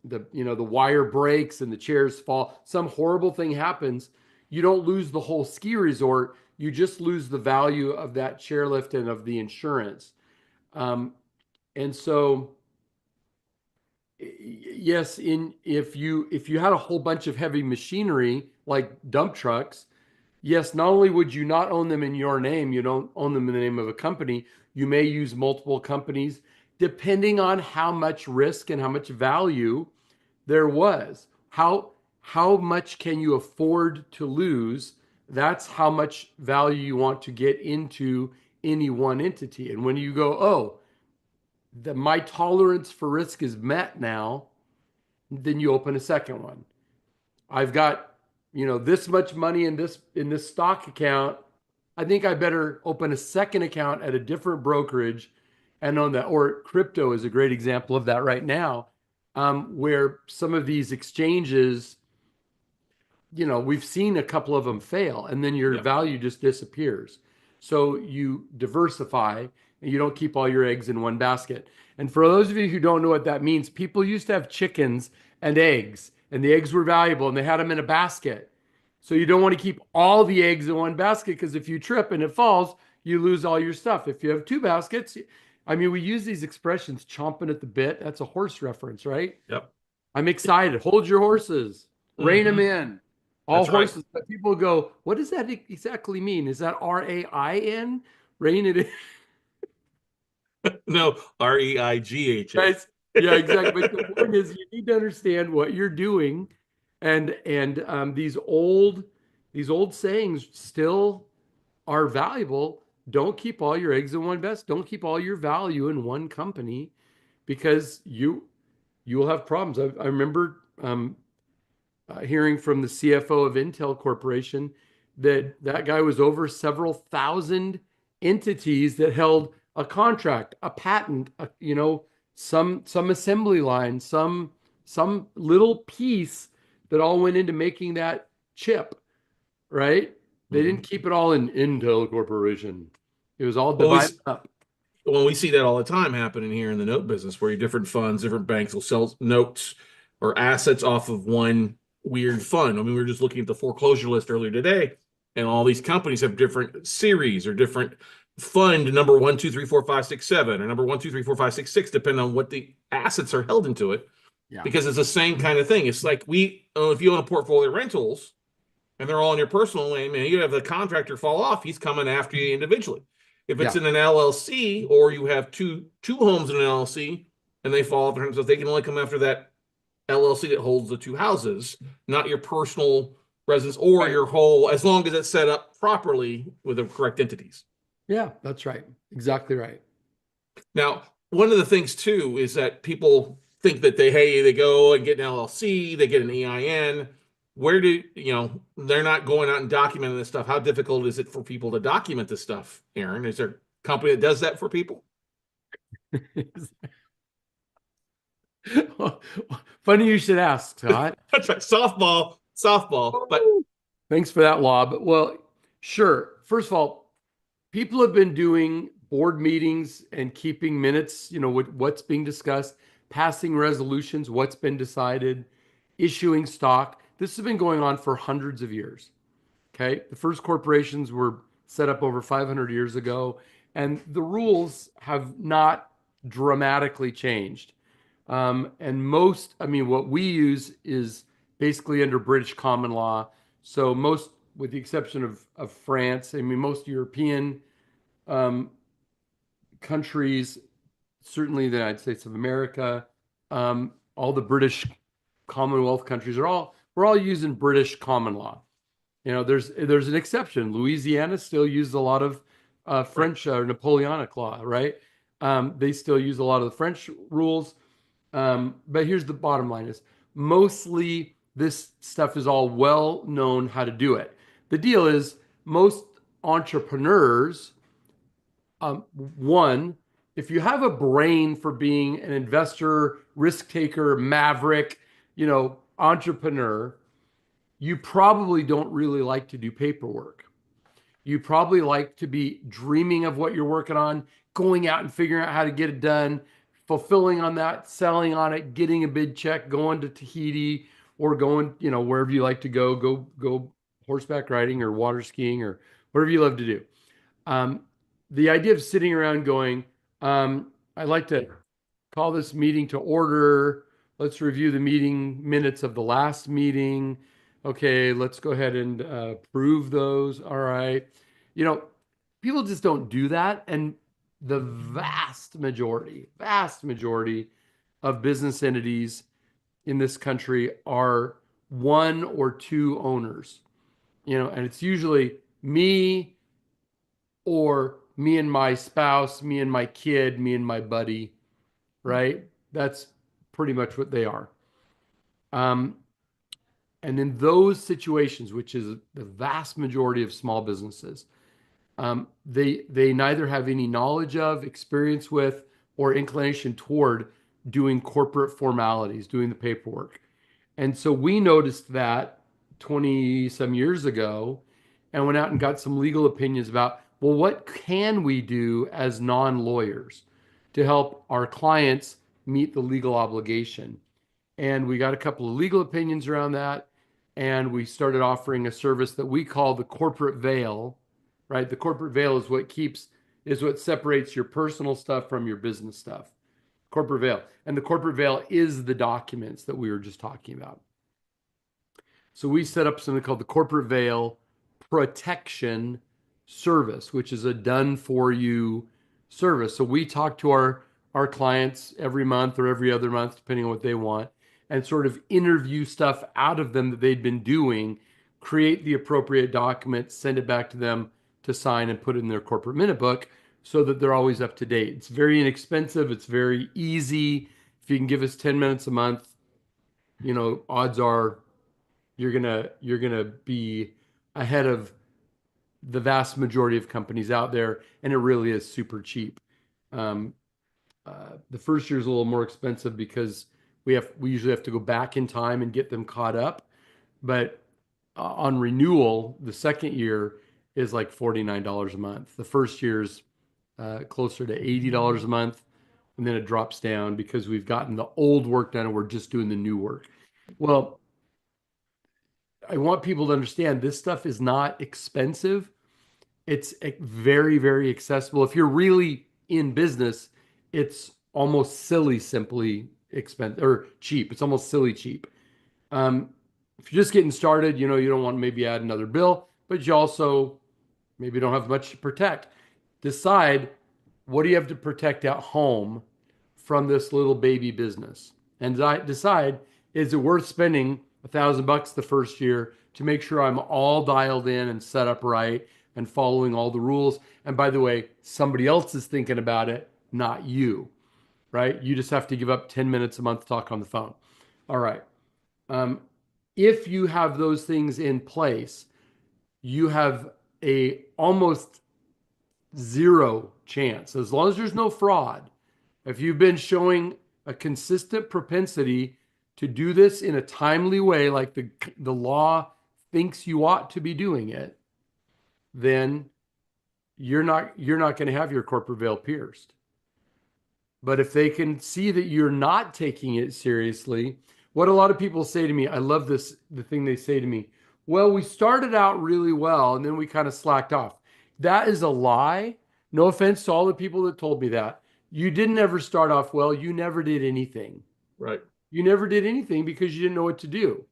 the wire breaks and the chairs fall. Some horrible thing happens. You don't lose the whole ski resort. You just lose the value of that chairlift and of the insurance. Um, and so yes, in if you had a whole bunch of heavy machinery like dump trucks, yes, not only would you not own them in your name, you don't own them in the name of a company, you may use multiple companies depending on how much risk and how much value there was. How much can you afford to lose? That's how much value you want to get into any one entity. And when you go, oh, my tolerance for risk is met now, then you open a second one. I've got, this much money in this stock account. I think I better open a second account at a different brokerage and on that. Or crypto is a great example of that right now, where some of these exchanges, we've seen a couple of them fail, and then your Yeah. value just disappears. So you diversify and you don't keep all your eggs in one basket. And for those of you who don't know what that means, people used to have chickens and eggs, and the eggs were valuable and they had them in a basket. So you don't want to keep all the eggs in one basket because if you trip and it falls, you lose all your stuff. If you have two baskets, I mean, we use these expressions chomping at the bit. That's a horse reference, right? Yep. I'm excited. Hold your horses, rein them Hmm. in. All That's right. horses. But people go, what does that exactly mean? Is that RAIN? Rein it in. No, REIGHA. Guys, yeah, exactly. But the point is, you need to understand what you're doing, and these old sayings still are valuable. Don't keep all your eggs in one basket. Don't keep all your value in one company because you will have problems. I remember hearing from the CFO of Intel Corporation that that guy was over several thousand entities that held a contract, a patent, some assembly line, some little piece that all went into making that chip, right? They didn't Hmm. keep it all in Intel Corporation. It was all Well, we divided up. well, we see that all the time happening here in the note business, where different funds, different banks will sell notes or assets off of one weird fund. I mean, we were just looking at the foreclosure list earlier today, and all these companies have different series or different fund number one, two, three, four, five, six, seven, or number one, two, three, four, five, six, six, depending on what the assets are held into it. Yeah. Because it's the same kind of thing. It's like if you own a portfolio of rentals and they're all in your personal name, and you have the contractor fall off, he's coming after you individually. If it's Yeah. in an LLC or you have two homes in an LLC and they fall off in terms of they can only come after that LLC that holds the two houses, not your personal residence or Right. your whole, as long as it's set up properly with the correct entities. Yeah, that's right. Exactly right. Now, one of the things too is that people think that they go and get an LLC, they get an EIN. Where do they're not going out and documenting this stuff? How difficult is it for people to document this stuff, Aaron? Is there a company that does that for people? Funny you should ask, Scott. That's right. Softball. But Thanks for that, Lob. Well, sure. First of all, people have been doing board meetings and keeping minutes, what's being discussed, passing resolutions, what's been decided, issuing stock. This has been going on for hundreds of years. Okay. The first corporations were set up over 500 years ago, and the rules have not dramatically changed. And I mean, what we use is basically under British common law. So most, with the exception of France, I mean, most European um, countries, certainly the United States of America, all the British Commonwealth countries we're all using British common law. There's an exception. Louisiana still uses a lot of right. French Napoleonic law, right? They still use a lot of the French rules. But here's the bottom line is mostly this stuff is all well known how to do it. The deal is most entrepreneurs, one, if you have a brain for being an investor, risk taker, maverick, entrepreneur, you probably don't really like to do paperwork. You probably like to be dreaming of what you're working on, going out and figuring out how to get it done, fulfilling on that, selling on it, getting a big check, going to Tahiti or going, wherever you like to go horseback riding or water skiing or whatever you love to do. Um, the idea of sitting around going, I'd like to call this meeting to order. Let's review the meeting minutes of the last meeting. Okay, let's go ahead and approve those. All right. You know, people just don't do that. And the vast majority of business entities in this country are one or two owners, and it's usually me or me and my spouse, me and my kid, me and my buddy, right? That's pretty much what they are. Um, and in those situations, which is the vast majority of small businesses, they neither have any knowledge of, experience with, or inclination toward doing corporate formalities, doing the paperwork. And so we noticed that 20 some years ago and went out and got some legal opinions about, well, what can we do as non-lawyers to help our clients meet the legal obligation? And we got a couple of legal opinions around that. And we started offering a service that we call the corporate veil, right? The corporate veil is what separates your personal stuff from your business stuff. Corporate veil. And the corporate veil is the documents that we were just talking about. So we set up something called the Corporate Veil Protection Service, which is a done for you service. So we talk to our clients every month or every other month, depending on what they want, and sort of interview stuff out of them that they'd been doing, create the appropriate document, send it back to them to sign and put it in their corporate minute book so that they're always up to date. It's very inexpensive. It's very easy. If you can give us 10 minutes a month, odds are you're gonna be ahead of the vast majority of companies out there, and it really is super cheap. Um, the first year is a little more expensive because we usually have to go back in time and get them caught up, but on renewal, the second year is like $49 a month. The first year's closer to $80 a month, and then it drops down because we've gotten the old work done and we're just doing the new work. Well, I want people to understand this stuff is not expensive. It's very, very accessible. If you're really in business, it's almost silly, simply expensive or cheap. It's almost silly cheap. Um, if you're just getting started, you don't want to maybe add another bill, but you also maybe don't have much to protect. Decide what do you have to protect at home from this little baby business, and decide is it worth spending $1,000 the first year to make sure I'm all dialed in and set up right and following all the rules. And by the way, somebody else is thinking about it, not you, right? You just have to give up 10 minutes a month to talk on the phone. All right. Um, if you have those things in place, you have a almost zero chance, as long as there's no fraud. If you've been showing a consistent propensity to do this in a timely way, like the law thinks you ought to be doing it, then you're not going to have your corporate veil pierced. But if they can see that you're not taking it seriously, what a lot of people say to me, I love this, the thing they say to me, well, we started out really well and then we kind of slacked off. That is a lie. No offense to all the people that told me that. You didn't ever start off well. You never did anything. Right. You never did anything because you didn't know what to do.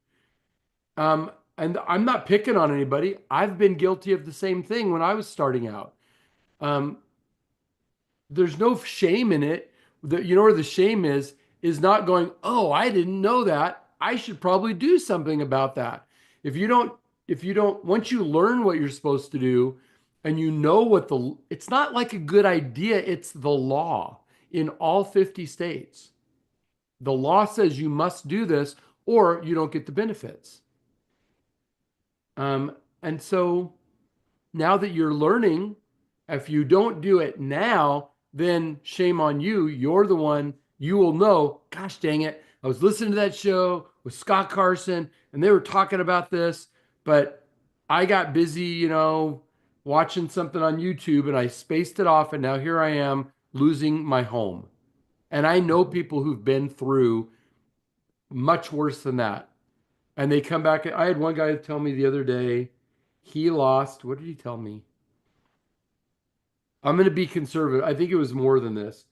And I'm not picking on anybody. I've been guilty of the same thing when I was starting out. Um, there's no shame in it. Where the shame is not going, oh, I didn't know that. I should probably do something about that. If you don't, once you learn what you're supposed to do and you know it's not like a good idea, it's the law in all 50 states. The law says you must do this or you don't get the benefits. And so now that you're learning, if you don't do it now, then shame on you. You're the one, you will know, gosh dang it, I was listening to that show with Scott Carson and they were talking about this, but I got busy, watching something on YouTube and I spaced it off. And now here I am losing my home. And I know people who've been through much worse than that. And they come back. I had one guy tell me the other day, he lost, what did he tell me? I'm going to be conservative. I think it was more than this,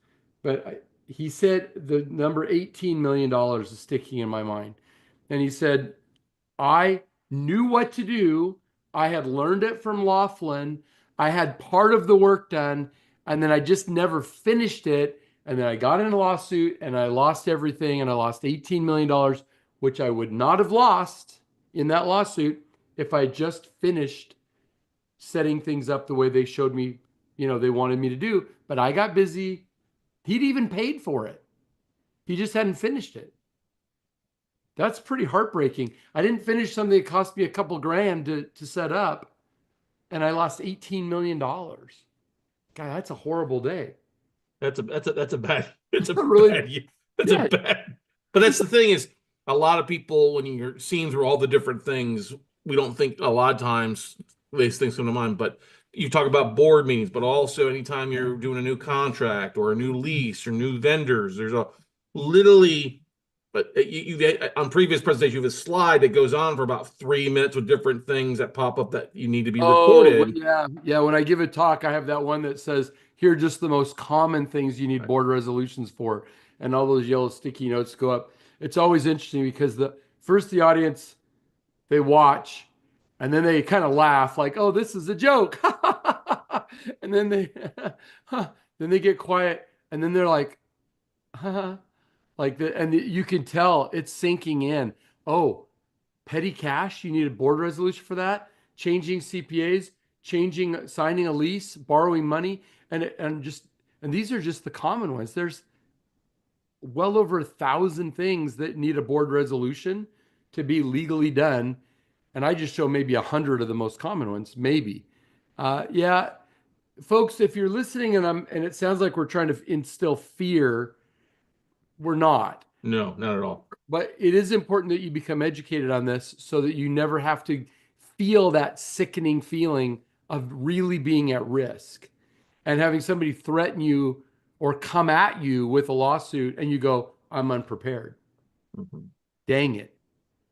but he said the number $18 million is sticking in my mind. And he said, I knew what to do. I had learned it from Laughlin. I had part of the work done, and then I just never finished it. And then I got in a lawsuit and I lost everything, and I lost $18 million, which I would not have lost in that lawsuit if I just finished setting things up the way they showed me, they wanted me to do. But I got busy. He'd even paid for it. He just hadn't finished it. That's pretty heartbreaking. I didn't finish something that cost me a couple grand to set up, and I lost $18 million. God, that's a horrible day. That's a bad it's a Really, bad that's a yeah. bad. But that's the thing is, a lot of people, when you're seeing through all the different things, we don't think a lot of times these things come to mind. But you talk about board meetings, but also anytime you're doing a new contract or a new lease or new vendors, there's a literally. But on previous presentations, you have a slide that goes on for about 3 minutes with different things that pop up that you need to be Oh, well, recorded. yeah. Yeah. When I give a talk, I have that one that says, here are just the most common things you need board resolutions for. And all those yellow sticky notes go up. It's always interesting because the audience, they watch and then they kind of laugh like, oh, this is a joke. And then then they get quiet and then they're like, and you can tell it's sinking in. Oh, petty cash, you need a board resolution for that. Changing CPAs, signing a lease, borrowing money, and these are just the common ones. There's well over 1,000 things that need a board resolution to be legally done, and I just show maybe 100 of the most common ones, maybe. Yeah, folks, if you're listening and it sounds like we're trying to instill fear, we're not. No, not at all. But it is important that you become educated on this so that you never have to feel that sickening feeling of really being at risk and having somebody threaten you or come at you with a lawsuit and you go, I'm unprepared. Mm-hmm. Dang it.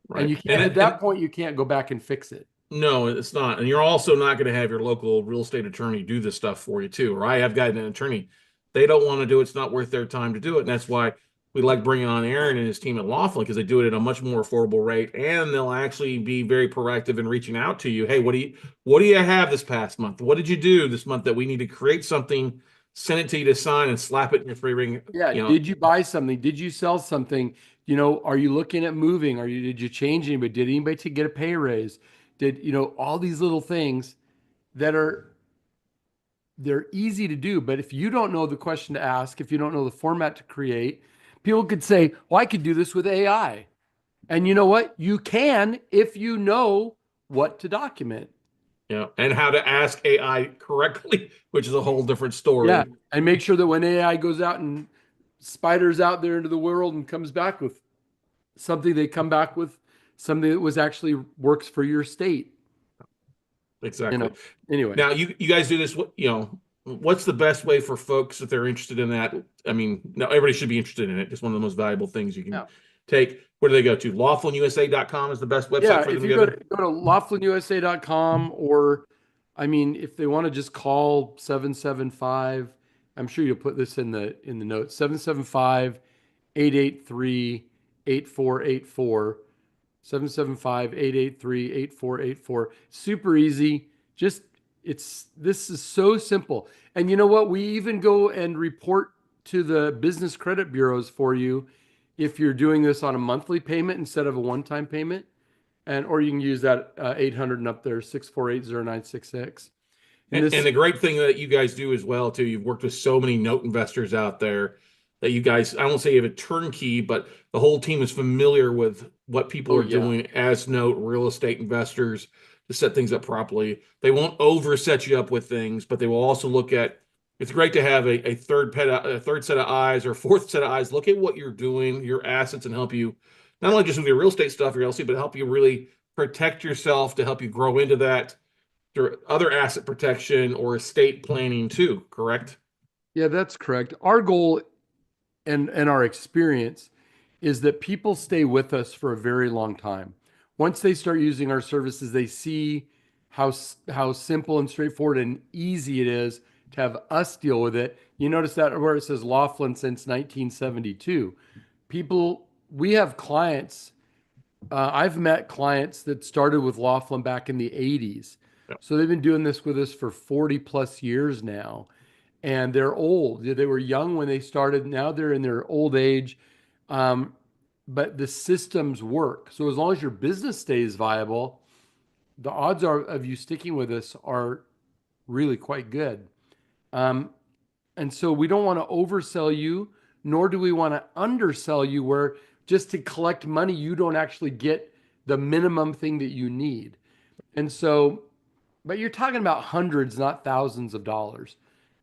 Right. And you can't, at that point, you can't go back and fix it. No, it's not. And you're also not going to have your local real estate attorney do this stuff for you too. Or I have got an attorney. They don't want to do it. It's not worth their time to do it. And that's why we like bringing on Aaron and his team at Laughlin, because they do it at a much more affordable rate, and they'll actually be very proactive in reaching out to you. Hey, what do you have this past month? What did you do this month that we need to create something, send it to you to sign, and slap it in your free ring? Yeah. Did you buy something? Did you sell something? Are you looking at moving? Did you change anybody? Did anybody get a pay raise? All these little things that they're easy to do. But if you don't know the question to ask, if you don't know the format to create, people could say, well, I could do this with AI. And you know what? You can if you know what to document. Yeah, and how to ask AI correctly, which is a whole different story. Yeah, and make sure that when AI goes out and spiders out there into the world and comes back with something, they come back with something that was actually works for your state. Exactly. Anyway. Now you guys do this, what's the best way for folks if they're interested in that? I mean, now everybody should be interested in it. It's one of the most valuable things you can take. Where do they go to? LawfulNUSA.com is the best website for them if you go to LawfulNUSA.com, or if they want to just call 775, I'm sure you'll put this in the notes, 775-883-8484. 775-883-8484. Super easy. This is so simple. And you know what? We even go and report to the business credit bureaus for you if you're doing this on a monthly payment instead of a one-time payment. Or you can use that 800 and up there, 648-0966. And the great thing that you guys do as well, too, you've worked with so many note investors out there that you guys, I won't say you have a turnkey, but the whole team is familiar with what people Oh are yeah. doing as note real estate investors to set things up properly. They won't overset you up with things, but they will also look at it's great to have a third set of eyes or fourth set of eyes. Look at what you're doing, your assets, and help you not only just with your real estate stuff, your LC, but help you really protect yourself to help you grow into that through other asset protection or estate planning too, correct? Yeah, that's correct. Our goal and our experience is that people stay with us for a very long time. Once they start using our services, they see how simple and straightforward and easy it is to have us deal with it. You notice that where it says Laughlin since 1972. People, we have clients. I've met clients that started with Laughlin back in the 80s. Yeah. So they've been doing this with us for 40 plus years now, and they're old. They were young when they started. Now they're in their old age. Um, but the systems work. So as long as your business stays viable, the odds are of you sticking with us are really quite good. Um, and so we don't want to oversell you, nor do we want to undersell you where just to collect money, you don't actually get the minimum thing that you need. And so, but you're talking about hundreds, not thousands of dollars.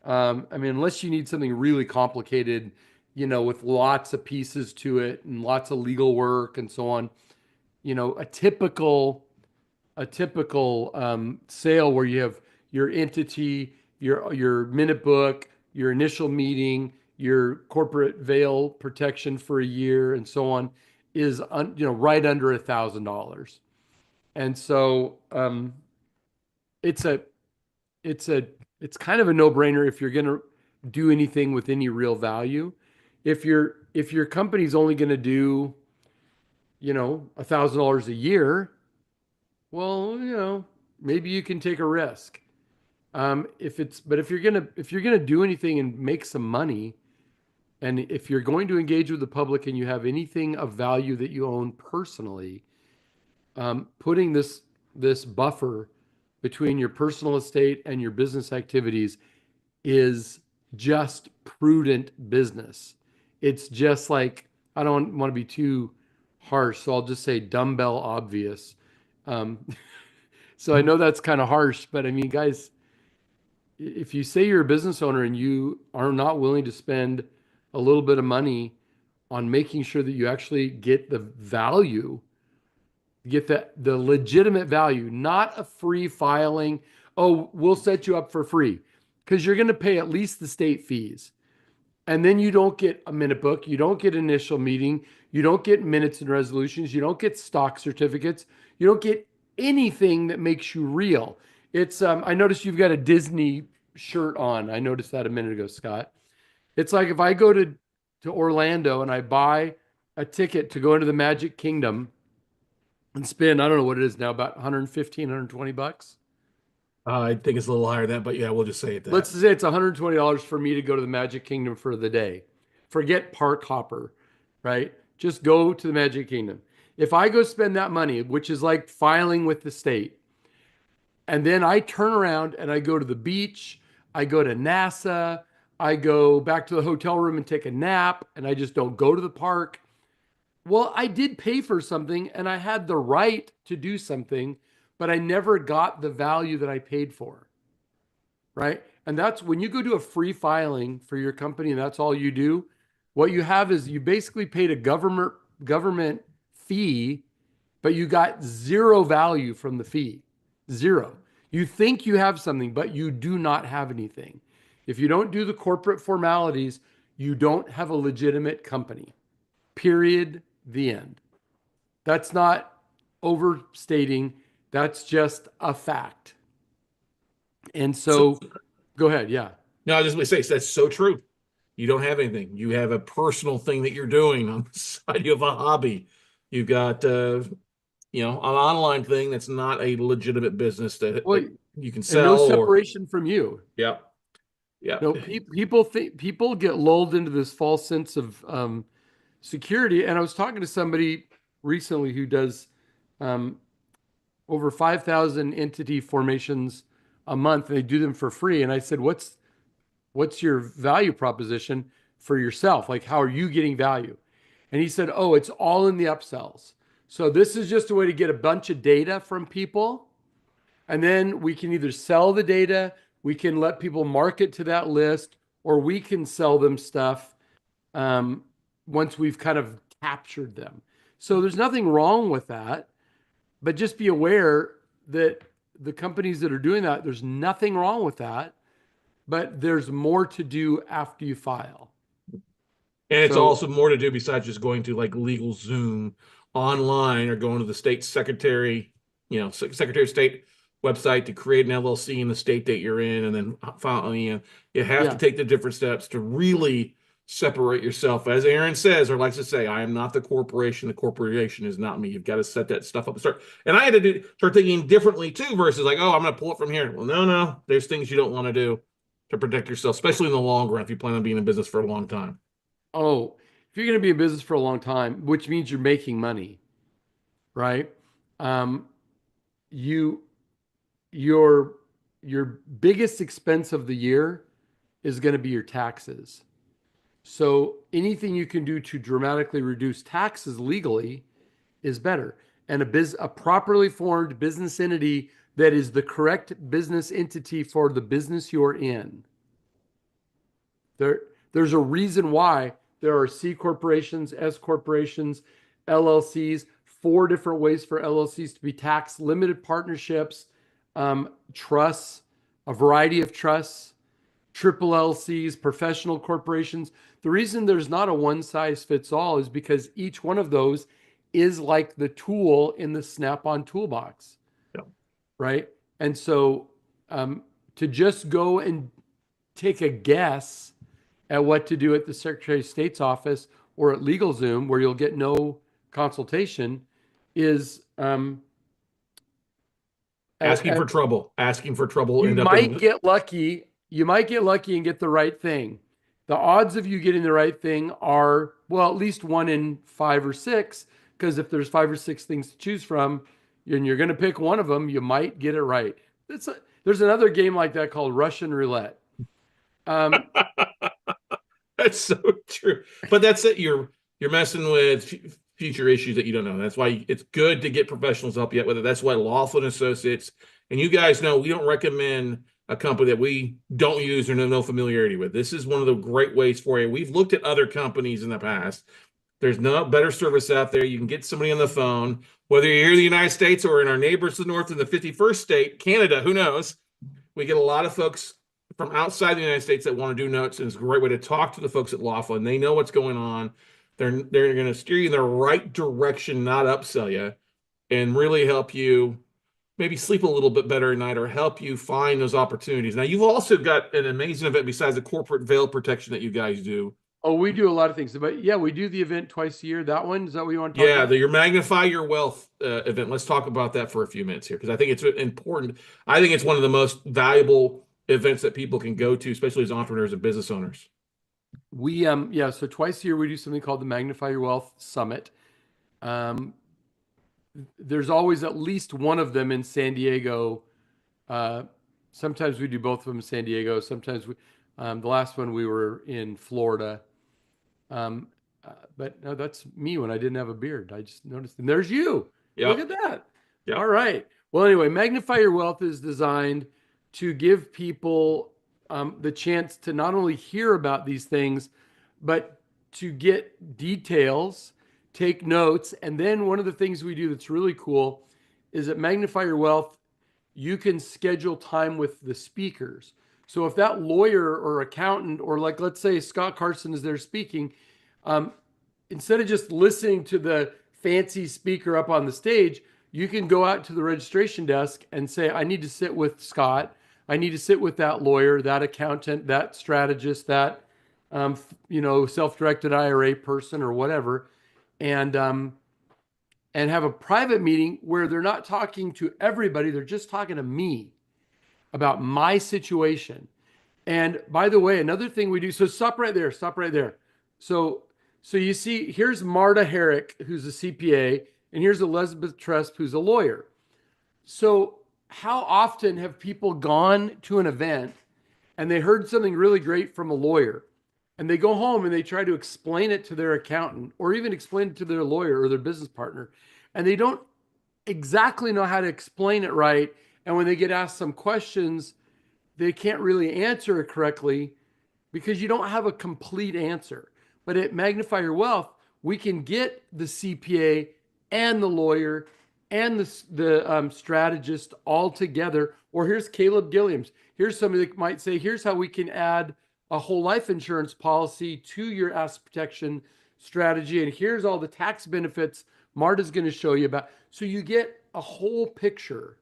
I mean, unless you need something really complicated, with lots of pieces to it and lots of legal work and so on, a typical sale where you have your entity, your minute book, your initial meeting, your corporate veil protection for a year, and so on, is right under $1,000. And so it's a it's a it's kind of a no-brainer if you're going to do anything with any real value. If your company's only going to do $1,000 a year, well, maybe you can take a risk. If you're gonna do anything and make some money, and if you're going to engage with the public and you have anything of value that you own personally, putting this buffer between your personal estate and your business activities is just prudent business. It's just like, I don't want to be too harsh, so I'll just say dumbbell obvious. Um, so I know that's kind of harsh, but I mean, guys, if you say you're a business owner and you are not willing to spend a little bit of money on making sure that you actually get the value, get the legitimate value, not a free filing, oh, we'll set you up for free, because you're going to pay at least the state fees. And then you don't get a minute book, you don't get initial meeting, you don't get minutes and resolutions, you don't get stock certificates, you don't get anything that makes you real. It's I noticed you've got a Disney shirt on. I noticed that a minute ago, Scott. It's like if I go to Orlando and I buy a ticket to go into the Magic Kingdom and spend, I don't know what it is now, about 115, $120. I think it's a little higher than that, but yeah, we'll just say it Let's that. say it's $120 for me to go to the Magic Kingdom for the day. Forget park hopper, right? Just go to the Magic Kingdom. If I go spend that money, which is like filing with the state, and then I turn around and I go to the beach, I go to NASA, I go back to the hotel room and take a nap, and I just don't go to the park. Well, I did pay for something and I had the right to do something, but I never got the value that I paid for, right? And that's when you go do a free filing for your company and that's all you do, what you have is you basically paid a government fee, but you got zero value from the fee. Zero. You think you have something, but you do not have anything. If you don't do the corporate formalities, you don't have a legitimate company. Period. The end. That's not overstating. That's just a fact. And So, so go ahead. Yeah. no, I just want to say that's so true. You don't have anything. You have a personal thing that you're doing on the side. You have a hobby. You've got an online thing that's not a legitimate business Well, that you can and no sell or separation from you. yeah, yeah. No, people get lulled into this false sense of security. And I was talking to somebody recently who does um, over 5,000 entity formations a month, and they do them for free. And I said, what's your value proposition for yourself? Like, how are you getting value? And he said, oh, it's all in the upsells. So this is just a way to get a bunch of data from people. And then we can either sell the data, we can let people market to that list, or we can sell them stuff um, once we've kind of captured them. So there's nothing wrong with that, but just be aware that the companies that are doing that, there's nothing wrong with that, but there's more to do after you file. And it's So also more to do besides just going to like LegalZoom online or going to the state secretary, Secretary of State website to create an LLC in the state that you're in, and then file. You have to yeah. take the different steps to really separate yourself. As Aaron says, or likes to say, I am not the corporation. The corporation is not me. You've got to set that stuff up and start. And I had to start thinking differently too, versus like, oh, I'm going to pull it from here. Well, no. There's things you don't want to do to protect yourself, especially in the long run if you plan on being in business for a long time. Oh, if you're going to be in business for a long time, which means you're making money, right? Um, you your your biggest expense of the year is going to be your taxes. So anything you can do to dramatically reduce taxes legally is better. And a properly formed business entity that is the correct business entity for the business you're in. There's a reason why there are C corporations, S corporations, LLCs, four different ways for LLCs to be taxed, limited partnerships, trusts, a variety of trusts, triple LCs, professional corporations. The reason there's not a one size fits all is because each one of those is like the tool in the Snap-on toolbox, Yeah. right? And so to just go and take a guess at what to do at the Secretary of State's office or at LegalZoom, where you'll get no consultation, is Asking for trouble. Asking for trouble you end up might in. get lucky. You might get lucky and get the right thing. The odds of you getting the right thing are, well, at least 1 in 5 or 6, because if there's 5 or 6 things to choose from and you're going to pick one of them, you might get it right. There's another game like that called Russian roulette. Um, That's so true. But that's it. You're messing with future issues that you don't know. That's why it's good to get professionals help you out with it. That's why Lawful Associates, and you guys know we don't recommend a company that we don't use or no familiarity with. This is one of the great ways for you. We've looked at other companies in the past. There's no better service out there. You can get somebody on the phone, whether you're here in the United States or in our neighbors to the north in the 51st state, Canada, who knows? We get a lot of folks from outside the United States that want to do notes, and it's a great way to talk to the folks at Lawful, and they know what's going on. They're going to steer you in the right direction, not upsell you, and really help you maybe sleep a little bit better at night or help you find those opportunities. Now, you've also got an amazing event besides the corporate veil protection that you guys do. oh, we do a lot of things, but yeah, we do the event twice a year. That one, is that what you want to talk Yeah, about? your Magnify Your Wealth event. Let's talk about that for a few minutes here because I think it's important. I think it's one of the most valuable events that people can go to, especially as entrepreneurs and business owners. Yeah, so twice a year we do something called the Magnify Your Wealth Summit. Um, there's always at least one of them in San Diego. Uh, Sometimes we do both of them in San Diego. Sometimes the last one we were in Florida. Um, but no, that's me when I didn't have a beard. I just noticed, and there's you. Look Yep. at that. All Yep. right. Well, anyway, Magnify Your Wealth is designed to give people the chance to not only hear about these things, but to get details, take notes. And then one of the things we do that's really cool is at Magnify Your Wealth, you can schedule time with the speakers. So if that lawyer or accountant, or like, let's say Scott Carson is there speaking, um, instead of just listening to the fancy speaker up on the stage, you can go out to the registration desk and say, I need to sit with Scott. I need to sit with that lawyer, that accountant, that strategist, that self-directed IRA person or whatever, and have a private meeting where they're not talking to everybody. They're just talking to me about my situation. And by the way, another thing we do, so stop right there, stop right there. So you see, here's Marta Herrick, who's a CPA, and here's Elizabeth Tresp, who's a lawyer. So how often have people gone to an event and they heard something really great from a lawyer, and they go home and they try to explain it to their accountant or even explain it to their lawyer or their business partner, and they don't exactly know how to explain it right. And when they get asked some questions, they can't really answer it correctly because you don't have a complete answer. But at Magnify Your Wealth, we can get the CPA and the lawyer and the strategist all together. Or here's Caleb Gilliams. Here's somebody that might say, here's how we can add a whole life insurance policy to your asset protection strategy. And here's all the tax benefits Marta's going to show you about. So you get a whole picture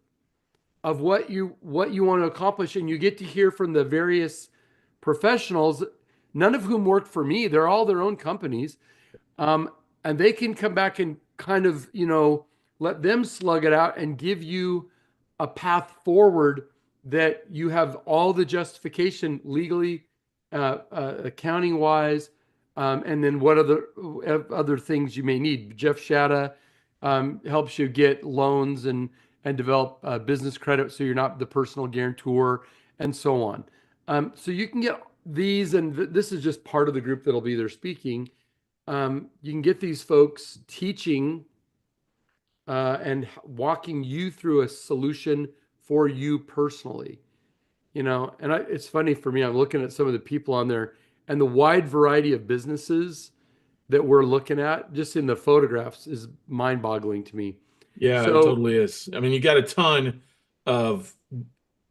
of what you want to accomplish, and you get to hear from the various professionals, none of whom work for me. They're all their own companies. And they can come back and kind of, let them slug it out and give you a path forward that you have all the justification legally, accounting wise, and then what other things you may need. Jeff Shatta helps you get loans and develop business credit so you're not the personal guarantor and so on. So you can get these, and this is just part of the group that'll be there speaking. You can get these folks teaching and walking you through a solution for you personally. It's funny for me, I'm looking at some of the people on there and the wide variety of businesses that we're looking at just in the photographs is mind-boggling to me. Yeah, it So totally is. I mean, you got a ton of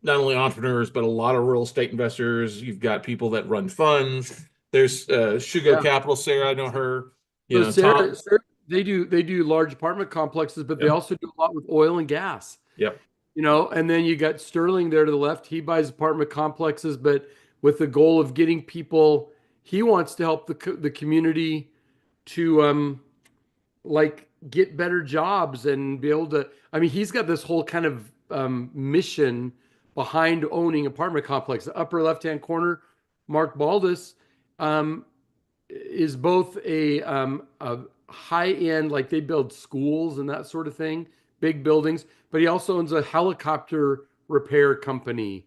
not only entrepreneurs, but a lot of real estate investors. You've got people that run funds. There's Shugo yeah. Capital, Sarah, I know her. So Tom. Sarah, they do large apartment complexes, but they Yep, also do a lot with oil and gas. yep, And then you got Sterling there to the left. He buys apartment complexes, but with the goal of getting people, he wants to help the community to like get better jobs and be able to. I mean, he's got this whole kind of mission behind owning apartment complex. The upper left hand corner, Mark Baldus, um, is both a high end, like they build schools and that sort of thing, big buildings, but he also owns a helicopter repair company.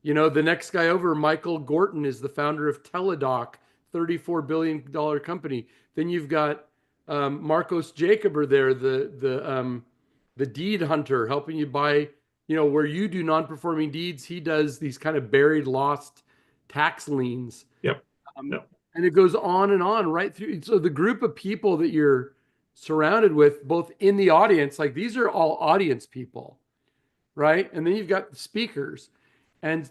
The next guy over, Michael Gorton, is the founder of Teladoc, $34 billion company. Then you've got Marcos Jacober there, the deed hunter, helping you buy, where you do non-performing deeds, he does these kind of buried, lost tax liens. yep, Um, yep. and it goes on and on right through. So the group of people that you're surrounded with, both in the audience, like these are all audience people, right? And then you've got the speakers. And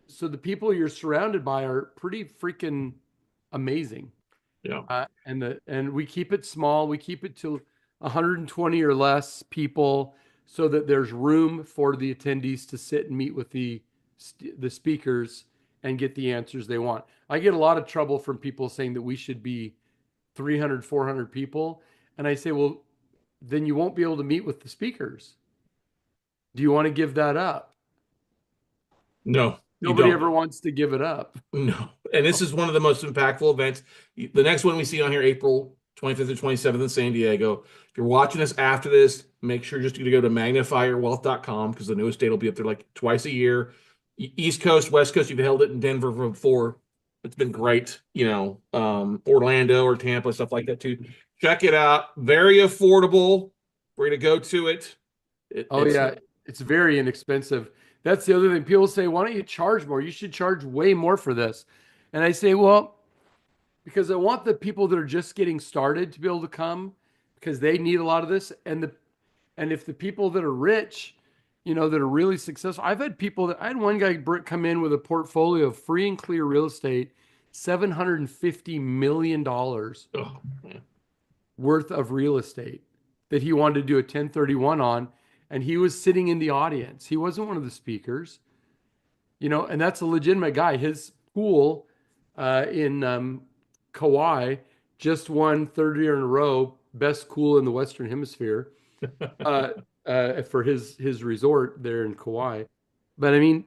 so the people you're surrounded by are pretty freaking amazing. Yeah. And we keep it small. We keep it to 120 or less people so that there's room for the attendees to sit and meet with the speakers and get the answers they want. I get a lot of trouble from people saying that we should be 300, 400 people. And I say, well, then you won't be able to meet with the speakers. Do you want to give that up? No, you Nobody don't. ever wants to give it up. No. And this is one of the most impactful events. The next one we see on here, April 25th or 27th in San Diego. If you're watching us after this, make sure just to go to magnifyyourwealth.com because the newest date will be up there like twice a year. East Coast, West Coast, you've held it in Denver before. It's been great, Orlando or Tampa, stuff like that too. Check it out. Very affordable. We're going to go to it. Yeah, it's very inexpensive. That's the other thing. People say, why don't you charge more? You should charge way more for this. And I say, well, because I want the people that are just getting started to be able to come because they need a lot of this. And if the people that are rich, that are really successful, I had one guy come in with a portfolio of free and clear real estate, $750 million Oh, man. worth of real estate that he wanted to do a 1031 on. And he was sitting in the audience. He wasn't one of the speakers, and that's a legitimate guy. His pool in Kauai just won third year in a row, best pool in the Western Hemisphere for his resort there in Kauai. But I mean,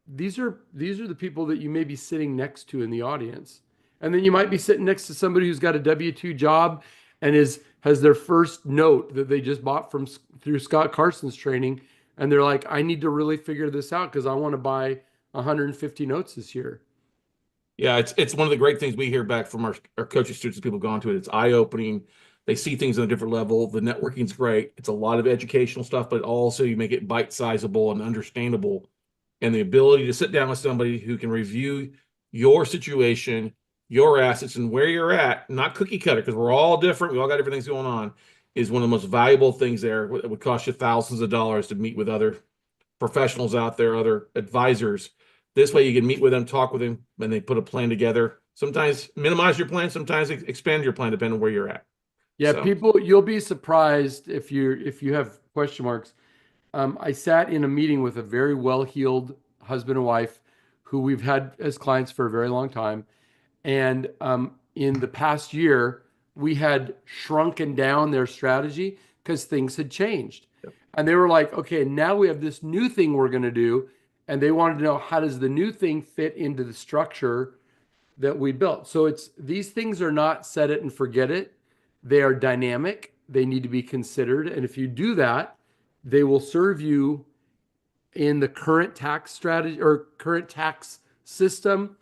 these are the people that you may be sitting next to in the audience. And then you might be sitting next to somebody who's got a W-2 job and has their first note that they just bought through Scott Carson's training. And they're like, I need to really figure this out because I want to buy 150 notes this year. Yeah, it's one of the great things we hear back from our coaching students, people going to it. It's eye-opening. They see things on a different level. The networking's great. It's a lot of educational stuff, but also you make it bite-sizable and understandable. And the ability to sit down with somebody who can review your situation, your assets, and where you're at, not cookie cutter, because we're all different. We all got different things going on, is one of the most valuable things there. It would cost you thousands of dollars to meet with other professionals out there, other advisors. This way you can meet with them, talk with them, and they put a plan together. Sometimes minimize your plan, sometimes expand your plan depending on where you're at. Yeah, So, people, you'll be surprised if you have question marks. I sat in a meeting with a very well-heeled husband and wife who we've had as clients for a very long time. And in the past year, we had shrunken down their strategy because things had changed. yep. And they were like, okay, now we have this new thing we're going to do. And they wanted to know, how does the new thing fit into the structure that we built? So it's, these things are not set it and forget it. They are dynamic. They need to be considered. And if you do that, they will serve you in the current tax strategy or current tax system.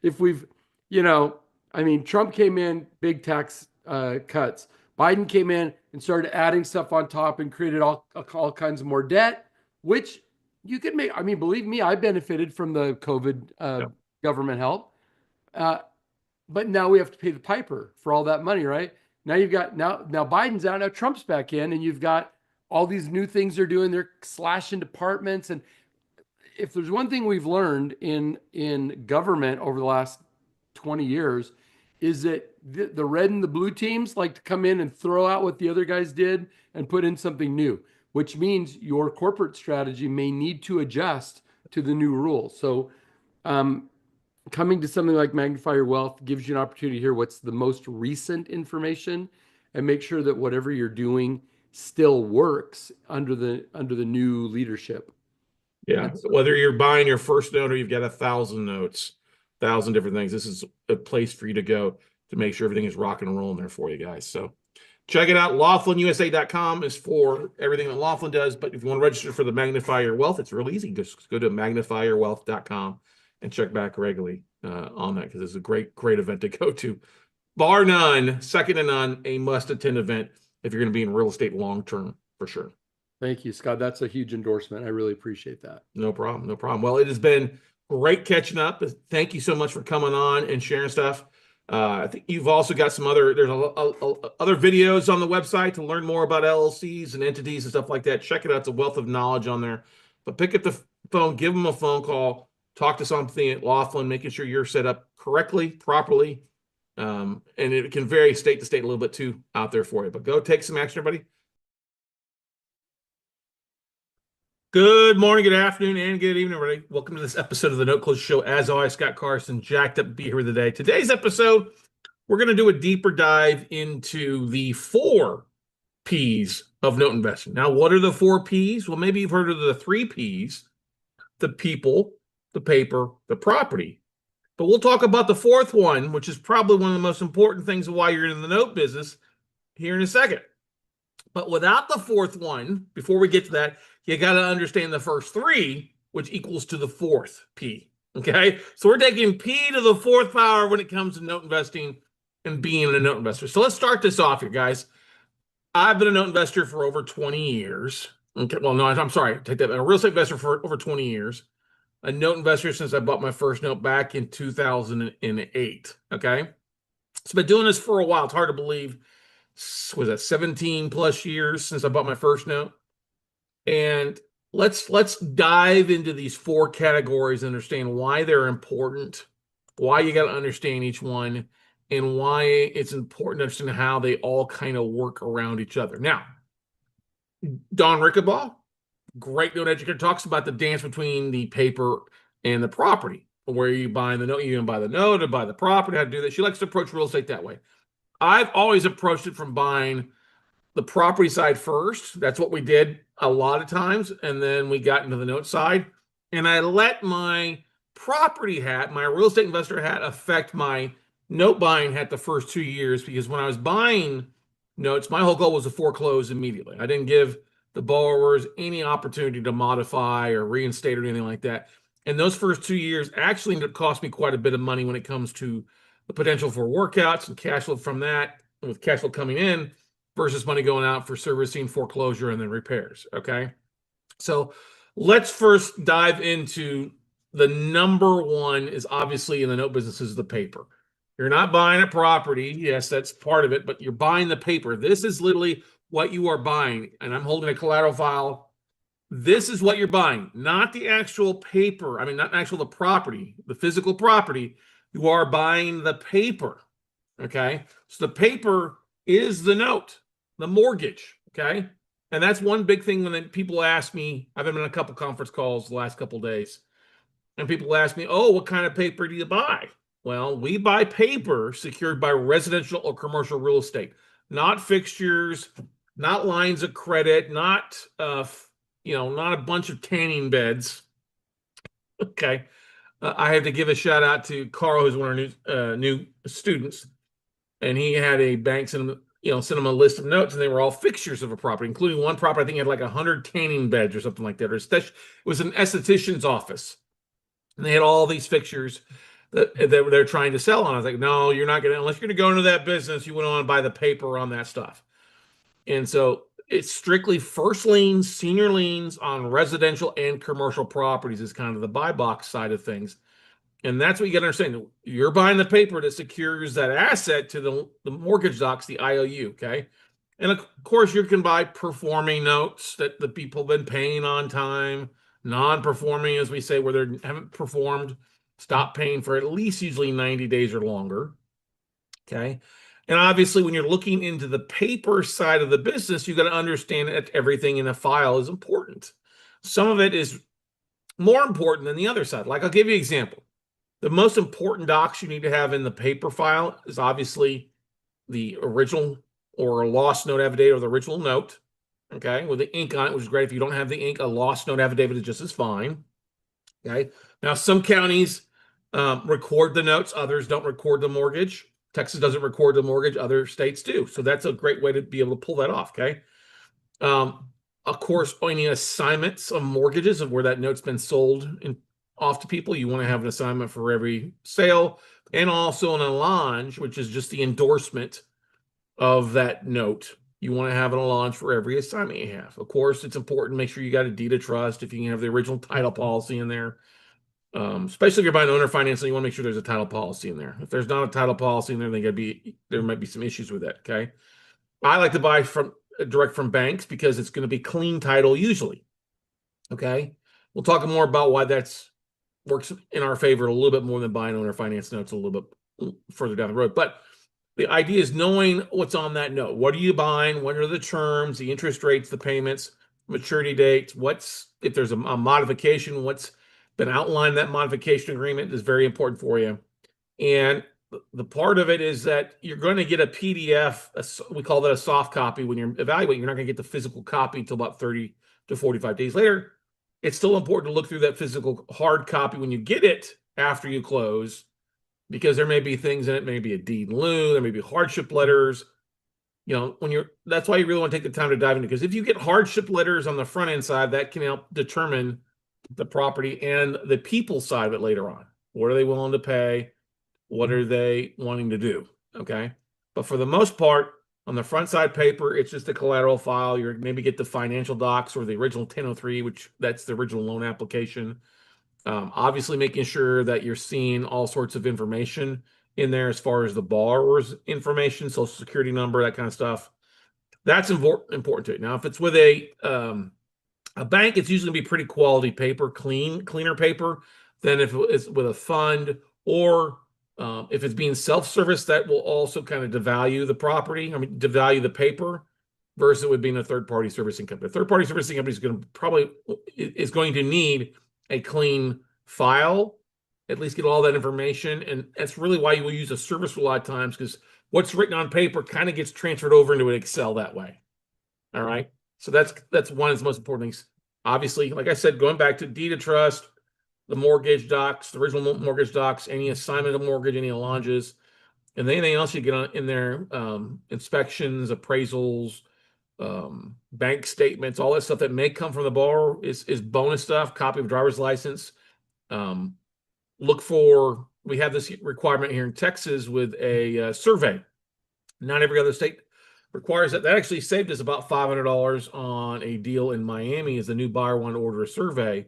If we've, I mean, Trump came in, big tax cuts. Biden came in and started adding stuff on top and created all kinds of more debt, which you could make. I mean, believe me, I benefited from the COVID Yep. government help. But now we have to pay the piper for all that money, right? Now you've got now Biden's out, now Trump's back in, and you've got all these new things they're doing. They're slashing departments. And if there's one thing we've learned in government over the last 20 years, is that the red and the blue teams like to come in and throw out what the other guys did and put in something new, which means your corporate strategy may need to adjust to the new rules. So coming to something like Magnify Your Wealth gives you an opportunity to hear what's the most recent information and make sure that whatever you're doing still works under the new leadership. Yeah. Whether you're buying your first note or you've got 1,000 notes, 1,000 different things, this is a place for you to go to make sure everything is rocking and rolling there for you guys. So check it out. LaughlinUSA.com is for everything that Laughlin does. But if you want to register for the Magnify Your Wealth, it's real easy. Just go to magnifyyourwealth.com and check back regularly on that, because it's a great event to go to. Bar none, second to none, a must-attend event if you're going to be in real estate long-term, for sure. Thank you, Scott. That's a huge endorsement. I really appreciate that. No problem. No problem. Well, it has been great catching up. Thank you so much for coming on and sharing stuff. I think you've also got some other, there's other videos on the website to learn more about LLCs and entities and stuff like that. Check it out. It's a wealth of knowledge on there. But pick up the phone, give them a phone call, talk to something at Laughlin, making sure you're set up correctly, properly. And it can vary state to state a little bit too out there for you. But go take some action, everybody. Good morning, good afternoon, and good evening, everybody. Welcome to this episode of the Note Close Show. As always, Scott Carson, jacked up to be here with today. Today's episode, we're going to do a deeper dive into the 4 P's of note investing. Now, what are the 4 P's? Well, maybe you've heard of the 3 P's: the people, the paper, the property. But we'll talk about the 4th one, which is probably one of the most important things of why you're in the note business, here in a second. But without the 4th one, before we get to that, you got to understand the first 3, which equals to the 4th P. Okay. So we're taking P to the 4th power when it comes to note investing and being a note investor. So let's start this off here, guys. I've been a note investor for over 20 years. Okay. Well, no, I'm sorry. Take that. A real estate investor for over 20 years. A note investor since I bought my first note back in 2008. Okay. So I've been doing this for a while. It's hard to believe. Was that 17 plus years since I bought my first note? And let's dive into these 4 categories and understand why they're important, why you got to understand each one, and why it's important to understand how they all kind of work around each other. Now, Don Rickabaugh, great note educator, talks about the dance between the paper and the property, where you buy the note, you can buy the note or buy the property, how to do that. She likes to approach real estate that way. I've always approached it from buying the property side first. That's what we did a lot of times. And then we got into the note side. And I let my property hat, my real estate investor hat, affect my note buying hat the first 2 years, because when I was buying notes, my whole goal was to foreclose immediately. I didn't give the borrowers any opportunity to modify or reinstate or anything like that. And those first 2 years actually ended up costing me quite a bit of money when it comes to the potential for workouts and cash flow from that. with cash flow coming in versus money going out for servicing, foreclosure, and then repairs. Okay. So let's first dive into the number one is obviously in the note business is the paper. You're not buying a property. Yes, that's part of it, but you're buying the paper. This is literally what you are buying. And I'm holding a collateral file. This is what you're buying, not the actual paper. I mean, not actual the property, the physical property. You are buying the paper. Okay. So the paper is the note, the mortgage. Okay. And that's one big thing when people ask me, I've been on a couple conference calls the last couple of days, and people ask me, oh, what kind of paper do you buy? Well, we buy paper secured by residential or commercial real estate, not fixtures, not lines of credit, not not a bunch of tanning beds. Okay. I have to give a shout out to Carl, who's one of our new students, and he had a bank send him a list of notes, and they were all fixtures of a property, including one property I think had like 100 tanning beds or something like that. It was an esthetician's office, and they had all these fixtures that they're trying to sell on. I was like, no, you're not gonna, unless you're gonna go into that business, you went on and buy the paper on that stuff. And so it's strictly first liens, senior liens on residential and commercial properties is kind of the buy box side of things. And that's what you got to understand. You're buying the paper that secures that asset to the mortgage docs, the IOU. Okay. And of course, you can buy performing notes that the people have been paying on time, non-performing, as we say, where they haven't performed, stop paying for at least usually 90 days or longer. Okay. And obviously, when you're looking into the paper side of the business, you got to understand that everything in a file is important. Some of it is more important than the other side. Like, I'll give you an example. The most important docs you need to have in the paper file is obviously the original or a lost note affidavit or the original note, okay, with the ink on it, which is great. If you don't have the ink, a lost note affidavit is just as fine, okay? Now, some counties record the notes. Others don't record the mortgage. Texas doesn't record the mortgage. Other states do. So that's a great way to be able to pull that off, okay? Of course, any assignments of mortgages of where that note's been sold off to people, you want to have an assignment for every sale, and also an allonge, which is just the endorsement of that note. You want to have an allonge for every assignment you have. Of course, it's important to make sure you got a deed of trust if you can have the original title policy in there. Especially if you're buying owner financing, you want to make sure there's a title policy in there. If there's not a title policy in there, there might be some issues with that. Okay. I like to buy direct from banks because it's going to be clean title usually. Okay. We'll talk more about why that's works in our favor a little bit more than buying owner finance notes a little bit further down the road. But the idea is knowing what's on that note. What are you buying? What are the terms, the interest rates, the payments, maturity dates? If there's a modification, what's been outlined in that modification agreement is very important for you. And the part of it is that you're going to get a PDF. We call that a soft copy. When you're evaluating, you're not going to get the physical copy until about 30 to 45 days later. It's still important to look through that physical hard copy when you get it after you close, because there may be things in it, maybe a deed in lieu, there may be hardship letters. That's why you really want to take the time to dive into, because if you get hardship letters on the front end side, that can help determine the property and the people side of it later on. What are they willing to pay? What are they wanting to do? Okay. But for the most part, on the front side paper, it's just a collateral file. You're maybe get the financial docs or the original 1003, which that's the original loan application. Obviously, making sure that you're seeing all sorts of information in there as far as the borrower's information, social security number, that kind of stuff. That's important to it. Now, if it's with a bank, it's usually going to be pretty quality paper, cleaner paper than if it's with a fund, or if it's being self-service, that will also kind of devalue the property. I mean, devalue the paper versus it would being a third-party servicing company. A third-party servicing company is going to need a clean file, at least get all that information. And that's really why you will use a service a lot of times, because what's written on paper kind of gets transferred over into an Excel that way. All right. So that's one of the most important things. Obviously, like I said, going back to deed of trust, the mortgage docs, the original mortgage docs, any assignment of mortgage, any allonges, and anything else you get on in there, inspections, appraisals, bank statements, all that stuff that may come from the borrower is bonus stuff. Copy of driver's license. We have this requirement here in Texas with a survey. Not every other state requires that. That actually saved us about $500 on a deal in Miami as the new buyer wanted to order a survey.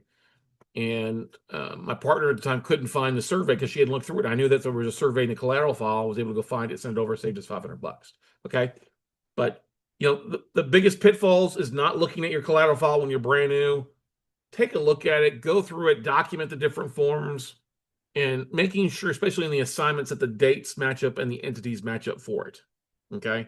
And my partner at the time couldn't find the survey because she hadn't looked through it. I knew that there was a survey in the collateral file. I was able to go find it, send it over, saved us $500. Okay. But the biggest pitfalls is not looking at your collateral file when you're brand new. Take a look at it, go through it, document the different forms, and making sure, especially in the assignments, that the dates match up and the entities match up for it. Okay.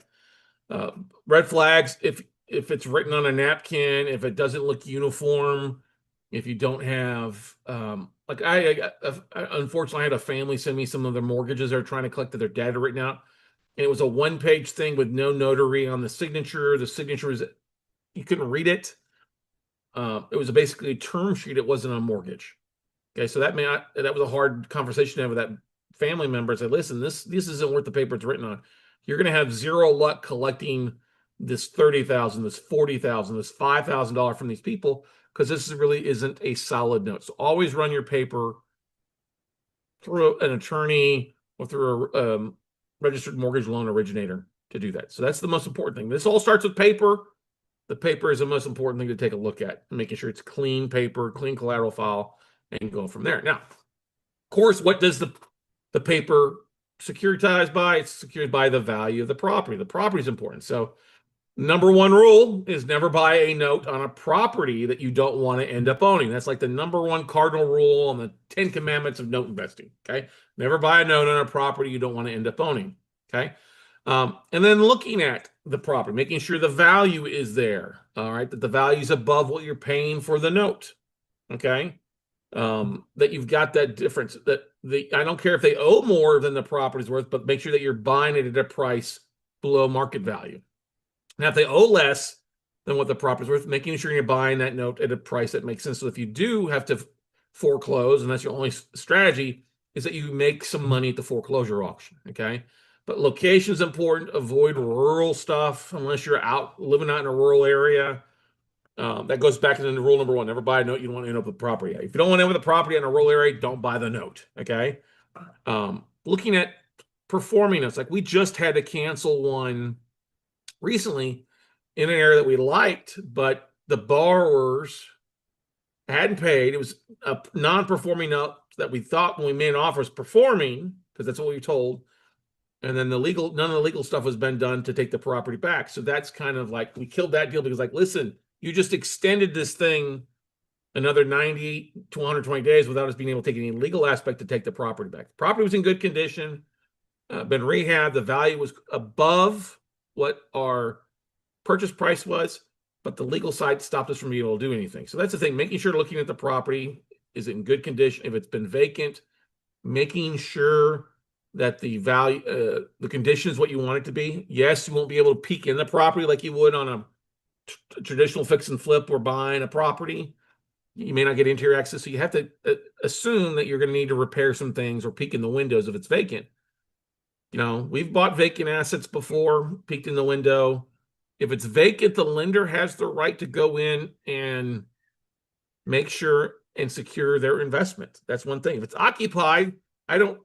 Red flags, if it's written on a napkin, if it doesn't look uniform, if you don't have like I unfortunately had a family send me some of their mortgages they're trying to collect that their dad had written out, and it was a one-page thing with no notary on the signature. The signature was, you couldn't read it. It was basically a term sheet. It wasn't a mortgage. Okay, so that was a hard conversation to have with that family member. I said, listen, this isn't worth the paper it's written on. You're going to have zero luck collecting this $30,000, this $40,000, this $5,000 from these people, because this really isn't a solid note. So always run your paper through an attorney or through a registered mortgage loan originator to do that. So that's the most important thing. This all starts with paper. The paper is the most important thing to take a look at, making sure it's clean paper, clean collateral file, and go from there. Now, of course, what does the paper securitize by? It's secured by the value of the property. The property is important. So number one rule is never buy a note on a property that you don't want to end up owning. That's like the number one cardinal rule on the 10 commandments of note investing. Okay. Never buy a note on a property you don't want to end up owning. Okay. And then looking at the property, making sure the value is there. All right. That the value is above what you're paying for the note. Okay. That you've got that difference, that I don't care if they owe more than the property's worth, but make sure that you're buying it at a price below market value. Now, if they owe less than what the property's worth, making sure you're buying that note at a price that makes sense. So if you do have to foreclose, and that's your only strategy, is that you make some money at the foreclosure auction. Okay. But location is important. Avoid rural stuff unless you're living out in a rural area. That goes back to the rule number one: never buy a note you don't want to end up with property. If you don't want to end up with a property in a rural area, don't buy the note. Okay. Looking at performing notes, like we just had to cancel one recently in an area that we liked, but the borrowers hadn't paid. It was a non-performing note that we thought when we made an offer was performing, because that's what we were told. And then none of the legal stuff has been done to take the property back. So that's kind of like, we killed that deal because, like, listen, you just extended this thing another 90 to 120 days without us being able to take any legal aspect to take the property back. The property was in good condition, been rehabbed. The value was above what our purchase price was, but the legal side stopped us from being able to do anything. So that's the thing, making sure looking at the property, is it in good condition? If it's been vacant, making sure that the value, the condition is what you want it to be. Yes, you won't be able to peek in the property like you would on a traditional fix and flip or buying a property. You may not get interior access, so you have to assume that you're going to need to repair some things or peek in the windows if it's vacant. We've bought vacant assets before, peeked in the window. If it's vacant, the lender has the right to go in and make sure and secure their investment. That's one thing. If it's occupied, I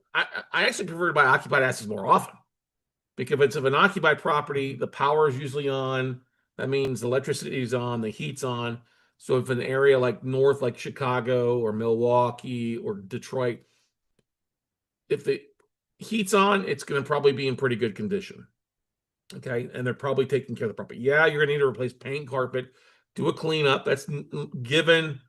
actually prefer to buy occupied assets more often, because if it's of an occupied property, the power is usually on. That means the electricity is on, the heat's on. So if an area like north, like Chicago or Milwaukee or Detroit, if the heat's on, it's going to probably be in pretty good condition. Okay. And they're probably taking care of the property. Yeah, you're going to need to replace paint, carpet, do a cleanup. That's given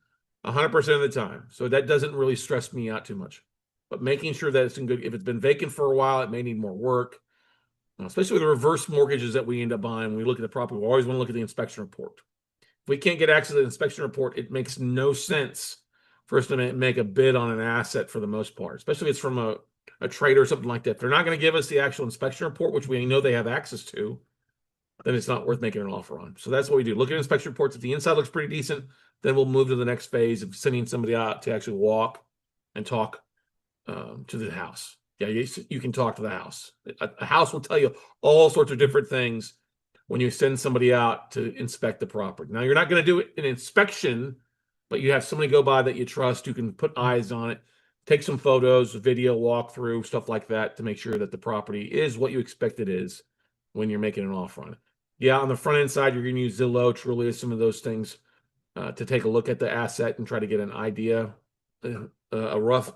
100% of the time. So that doesn't really stress me out too much. But making sure that it's in good, if it's been vacant for a while, it may need more work. Especially with the reverse mortgages that we end up buying. When we look at the property, we always want to look at the inspection report. If we can't get access to the inspection report, it makes no sense for us to make a bid on an asset for the most part, especially if it's from a trader or something like that. If they're not going to give us the actual inspection report, which we know they have access to, then it's not worth making an offer on. So that's what we do. Look at inspection reports. If the inside looks pretty decent, then we'll move to the next phase of sending somebody out to actually walk and talk to the house. Yeah, you can talk to the house. A house will tell you all sorts of different things when you send somebody out to inspect the property. Now, you're not going to do an inspection, but you have somebody go by that you trust who can put eyes on it, take some photos, video, walkthrough, stuff like that to make sure that the property is what you expect it is. when you're making an offer on it. Yeah, on the front end side, you're going to use Zillow, Trulia, some of those things to take a look at the asset and try to get an idea, a rough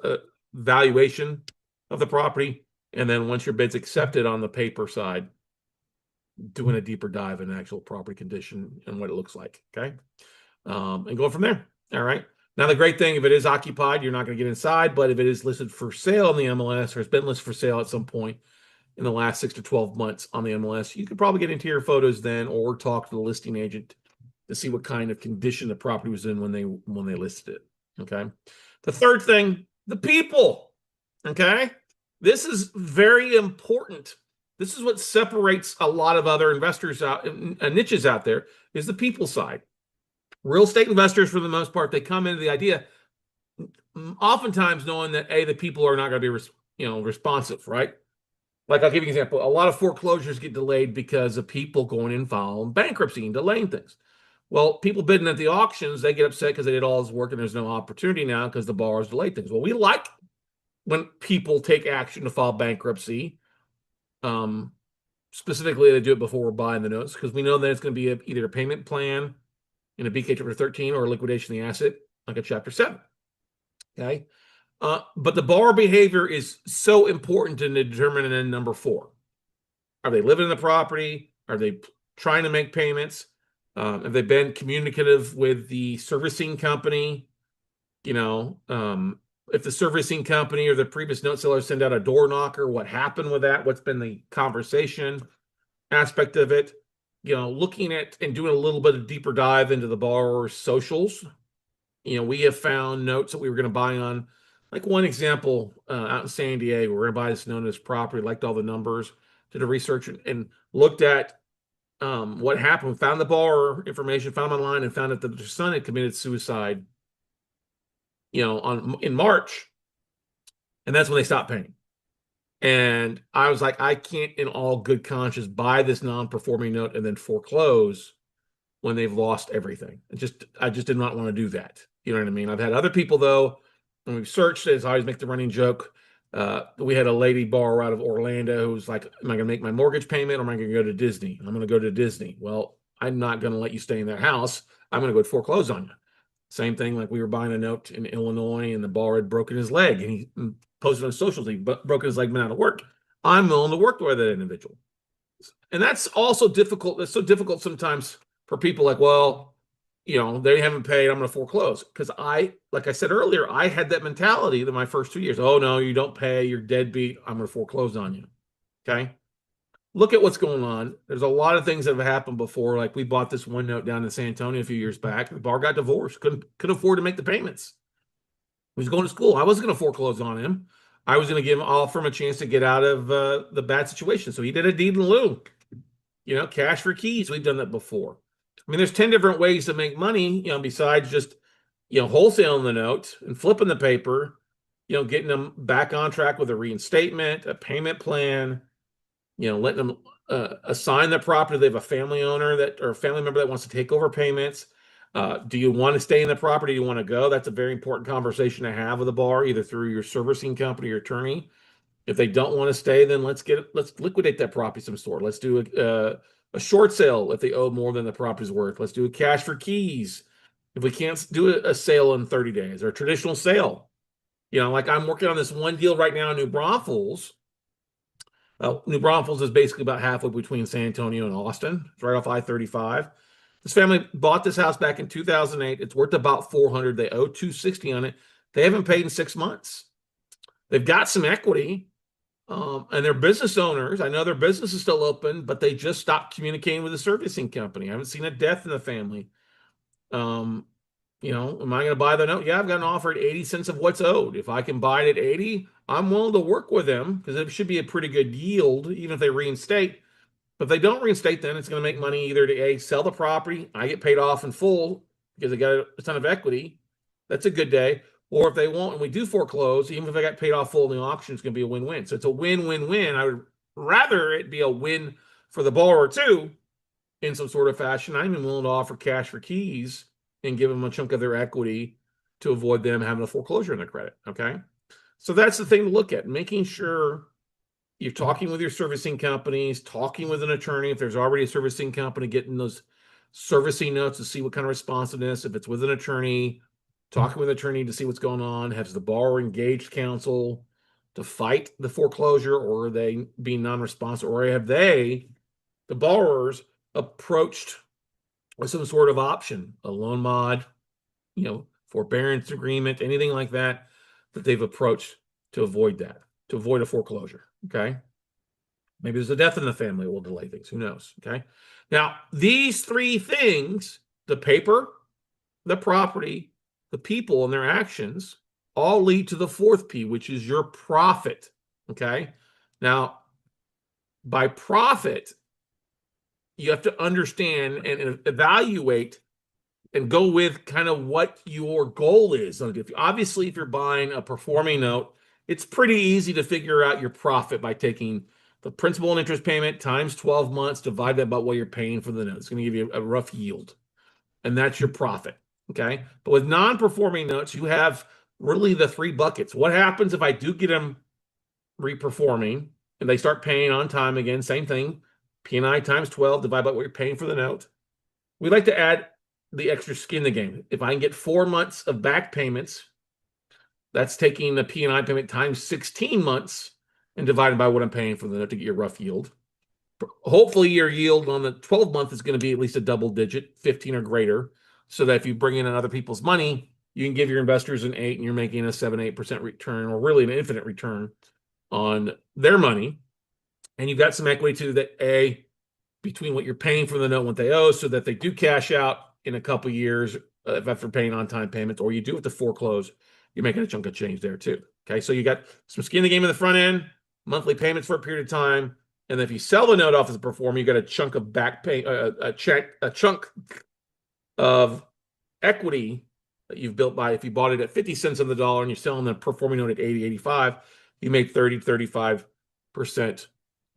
valuation of the property. And then once your bid's accepted on the paper side, doing a deeper dive in actual property condition and what it looks like. Okay. And going from there. All right. Now, the great thing, if it is occupied, you're not going to get inside, but if it is listed for sale in the MLS or has been listed for sale at some point in the last 6 to 12 months on the MLS, you could probably get interior photos then or talk to the listing agent to see what kind of condition the property was in when they listed it. Okay. The third thing, the people. Okay. This is very important. This is what separates a lot of other investors out, niches out there, is the people side. Real estate investors, for the most part, they come into the idea oftentimes knowing that the people are not going to be responsive, right? Like, I'll give you an example. A lot of foreclosures get delayed because of people going in filing bankruptcy and delaying things. Well, people bidding at the auctions, they get upset because they did all this work and there's no opportunity now because the borrowers delayed things. Well, we like when people take action to file bankruptcy. Specifically, they do it before we're buying the notes because we know that it's going to be either a payment plan in a BK Chapter 13 or a liquidation of the asset, like a Chapter 7. Okay. But the borrower behavior is so important in determining number 4. Are they living in the property? Are they trying to make payments? Have they been communicative with the servicing company? If the servicing company or the previous note seller send out a door knocker, what happened with that? What's been the conversation aspect of it? Looking at and doing a little bit of deeper dive into the borrower's socials. We have found notes that we were going to buy on, like one example out in San Diego. We're going to buy this known as property, liked all the numbers, did a research and looked at what happened, found the borrower information, found them online, and found out that their son had committed suicide, in March. And that's when they stopped paying. And I was like, I can't in all good conscience buy this non-performing note and then foreclose when they've lost everything. I just did not want to do that. You know what I mean? I've had other people, though, when we've searched it, I always make the running joke. We had a lady borrower out of Orlando who's like, am I going to make my mortgage payment or am I going to go to Disney? I'm going to go to Disney. Well, I'm not going to let you stay in that house. I'm going to go foreclose on you. Same thing, like we were buying a note in Illinois and the borrower had broken his leg and he posted on socials, he broken his leg, been out of work. I'm willing to work with that individual. And that's also difficult. It's so difficult sometimes for people like, well, they haven't paid, I'm going to foreclose. Because like I said earlier, I had that mentality that my first 2 years, oh no, you don't pay, you're deadbeat, I'm going to foreclose on you. Okay. Look at what's going on. There's a lot of things that have happened before. Like we bought this one note down in San Antonio a few years back. The borrower got divorced, couldn't afford to make the payments. He was going to school. I wasn't going to foreclose on him. I was going to offer him a chance to get out of the bad situation. So he did a deed in lieu. Cash for keys. We've done that before. I mean, there's 10 different ways to make money, besides just, wholesaling the note and flipping the paper, getting them back on track with a reinstatement, a payment plan, letting them assign the property. They have a family owner or a family member that wants to take over payments. Do you want to stay in the property? Do you want to go? That's a very important conversation to have with the borrower, either through your servicing company or attorney. If they don't want to stay, then let's liquidate that property some sort. Let's do a short sale if they owe more than the property's worth. Let's do a cash for keys if we can't do a sale in 30 days or a traditional sale. Like I'm working on this one deal right now in New Braunfels. New Braunfels is basically about halfway between San Antonio and Austin. It's right off I-35. This family bought this house back in 2008. It's worth about $400. They owe $260 on it. They haven't paid in 6 months. They've got some equity, and they're business owners. I know their business is still open, but they just stopped communicating with the servicing company. I haven't seen a death in the family. Am I going to buy the note? Yeah, I've got an offer at 80 cents of what's owed. If I can buy it at 80, I'm willing to work with them because it should be a pretty good yield, even if they reinstate. But if they don't reinstate, then it's going to make money either to sell the property, I get paid off in full because I got a ton of equity. That's a good day. Or if they won't and we do foreclose, even if I got paid off full in the auction, it's going to be a win-win. So it's a win-win-win. I would rather it be a win for the borrower too, in some sort of fashion. I'm even willing to offer cash for keys and give them a chunk of their equity to avoid them having a foreclosure in their credit. Okay. So that's the thing to look at, making sure you're talking with your servicing companies, talking with an attorney. If there's already a servicing company, getting those servicing notes to see what kind of responsiveness. If it's with an attorney, talking with an attorney to see what's going on. Has the borrower engaged counsel to fight the foreclosure, or are they being non-responsive, or have they, the borrowers, approached with some sort of option, a loan mod, forbearance agreement, anything like that, that they've approached to avoid that, to avoid a foreclosure. Okay. Maybe there's a death in the family that will delay things. Who knows? Okay. Now, these three things, the paper, the property, the people, and their actions, all lead to the fourth P, which is your profit. Okay. Now, by profit, you have to understand and evaluate and go with kind of what your goal is. Obviously, if you're buying a performing note, it's pretty easy to figure out your profit by taking the principal and interest payment times 12 months, divided by what you're paying for the note. It's going to give you a rough yield, and that's your profit. Okay. But with non-performing notes, you have really the three buckets. What happens if I do get them reperforming and they start paying on time again? Same thing. P&I times 12 divided by what you're paying for the note. We like to add the extra skin in the game. If I can get 4 months of back payments, that's taking the P&I payment times 16 months and divided by what I'm paying for the note to get your rough yield. Hopefully your yield on the 12 month is going to be at least a double digit, 15 or greater, so that if you bring in other people's money, you can give your investors an 8 and you're making a 7-8% return, or really an infinite return on their money. And you've got some equity too, that between what you're paying for the note and what they owe, so that they do cash out in a couple years after paying on time payments, or you do it to foreclose, you're making a chunk of change there too. Okay, so you got some skin in the game in the front end, monthly payments for a period of time, and then if you sell the note off as a performer, you got a chunk of back pay, a chunk of equity that you've built by, if you bought it at 50 cents on the dollar and you're selling the performing note at 80, 85, you made 30, 35%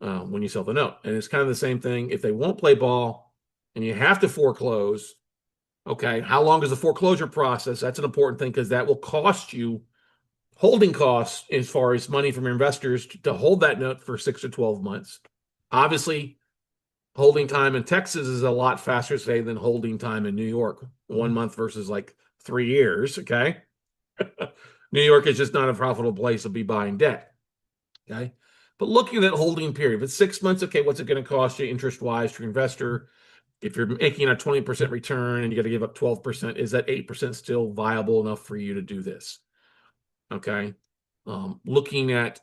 when you sell the note. And it's kind of the same thing. If they won't play ball and you have to foreclose, okay, how long is the foreclosure process? That's an important thing, because that will cost you holding costs as far as money from your investors to hold that note for 6 to 12 months. Obviously, holding time in Texas is a lot faster, say, than holding time in New York. 1 month versus like 3 years. Okay. New York is just not a profitable place to be buying debt. Okay. But looking at holding period, if it's 6 months, okay, what's it going to cost you interest wise to your investor? If you're making a 20% return and you got to give up 12%, is that 8% still viable enough for you to do this? Okay. Looking at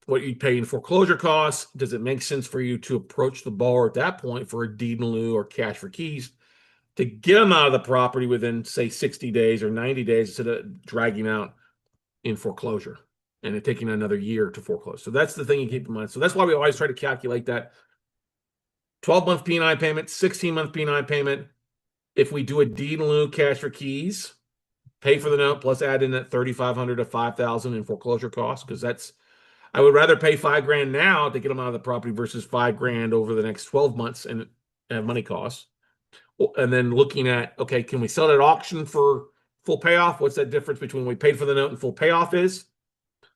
what you pay in foreclosure costs, does it make sense for you to approach the borrower at that point for a deed in lieu or cash for keys to get them out of the property within, say, 60 days or 90 days, instead of dragging out in foreclosure and it taking another year to foreclose? So that's the thing you keep in mind. So that's why we always try to calculate that 12-month P&I payment, 16-month P&I payment. If we do a deed in lieu cash for keys, pay for the note plus add in that $3,500 to $5,000 in foreclosure costs, because I would rather pay $5,000 now to get them out of the property versus $5,000 over the next 12 months and have money costs. And then looking at, okay, can we sell it at auction for full payoff? What's that difference between what we paid for the note and full payoff is?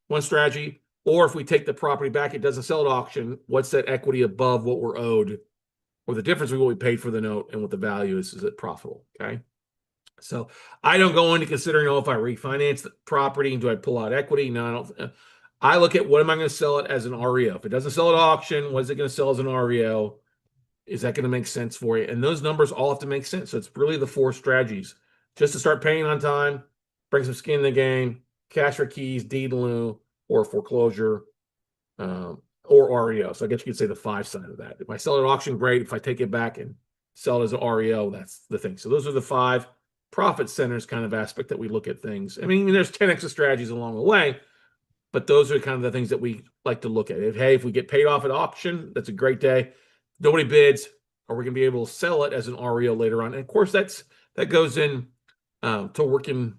One strategy. Or if we take the property back, it doesn't sell at auction, what's that equity above what we're owed, or the difference between what we paid for the note and what the value is it profitable? Okay. So I don't go into considering, if I refinance the property, do I pull out equity? No, I don't. I look at, what am I going to sell it as an REO? If it doesn't sell at auction, what is it going to sell as an REO? Is that going to make sense for you? And those numbers all have to make sense. So it's really the 4 strategies: just to start paying on time, bring some skin in the game, cash for keys, deed in lieu, or foreclosure, or REO. So I guess you could say the 5 side of that. If I sell it at auction, great. If I take it back and sell it as an REO, that's the thing. So those are the 5 profit centers kind of aspect that we look at things. I mean, there's 10 extra strategies along the way, but those are kind of the things that we like to look at. If we get paid off at auction, that's a great day. Nobody bids, or we're going to be able to sell it as an REO later on. And of course, that goes in to working.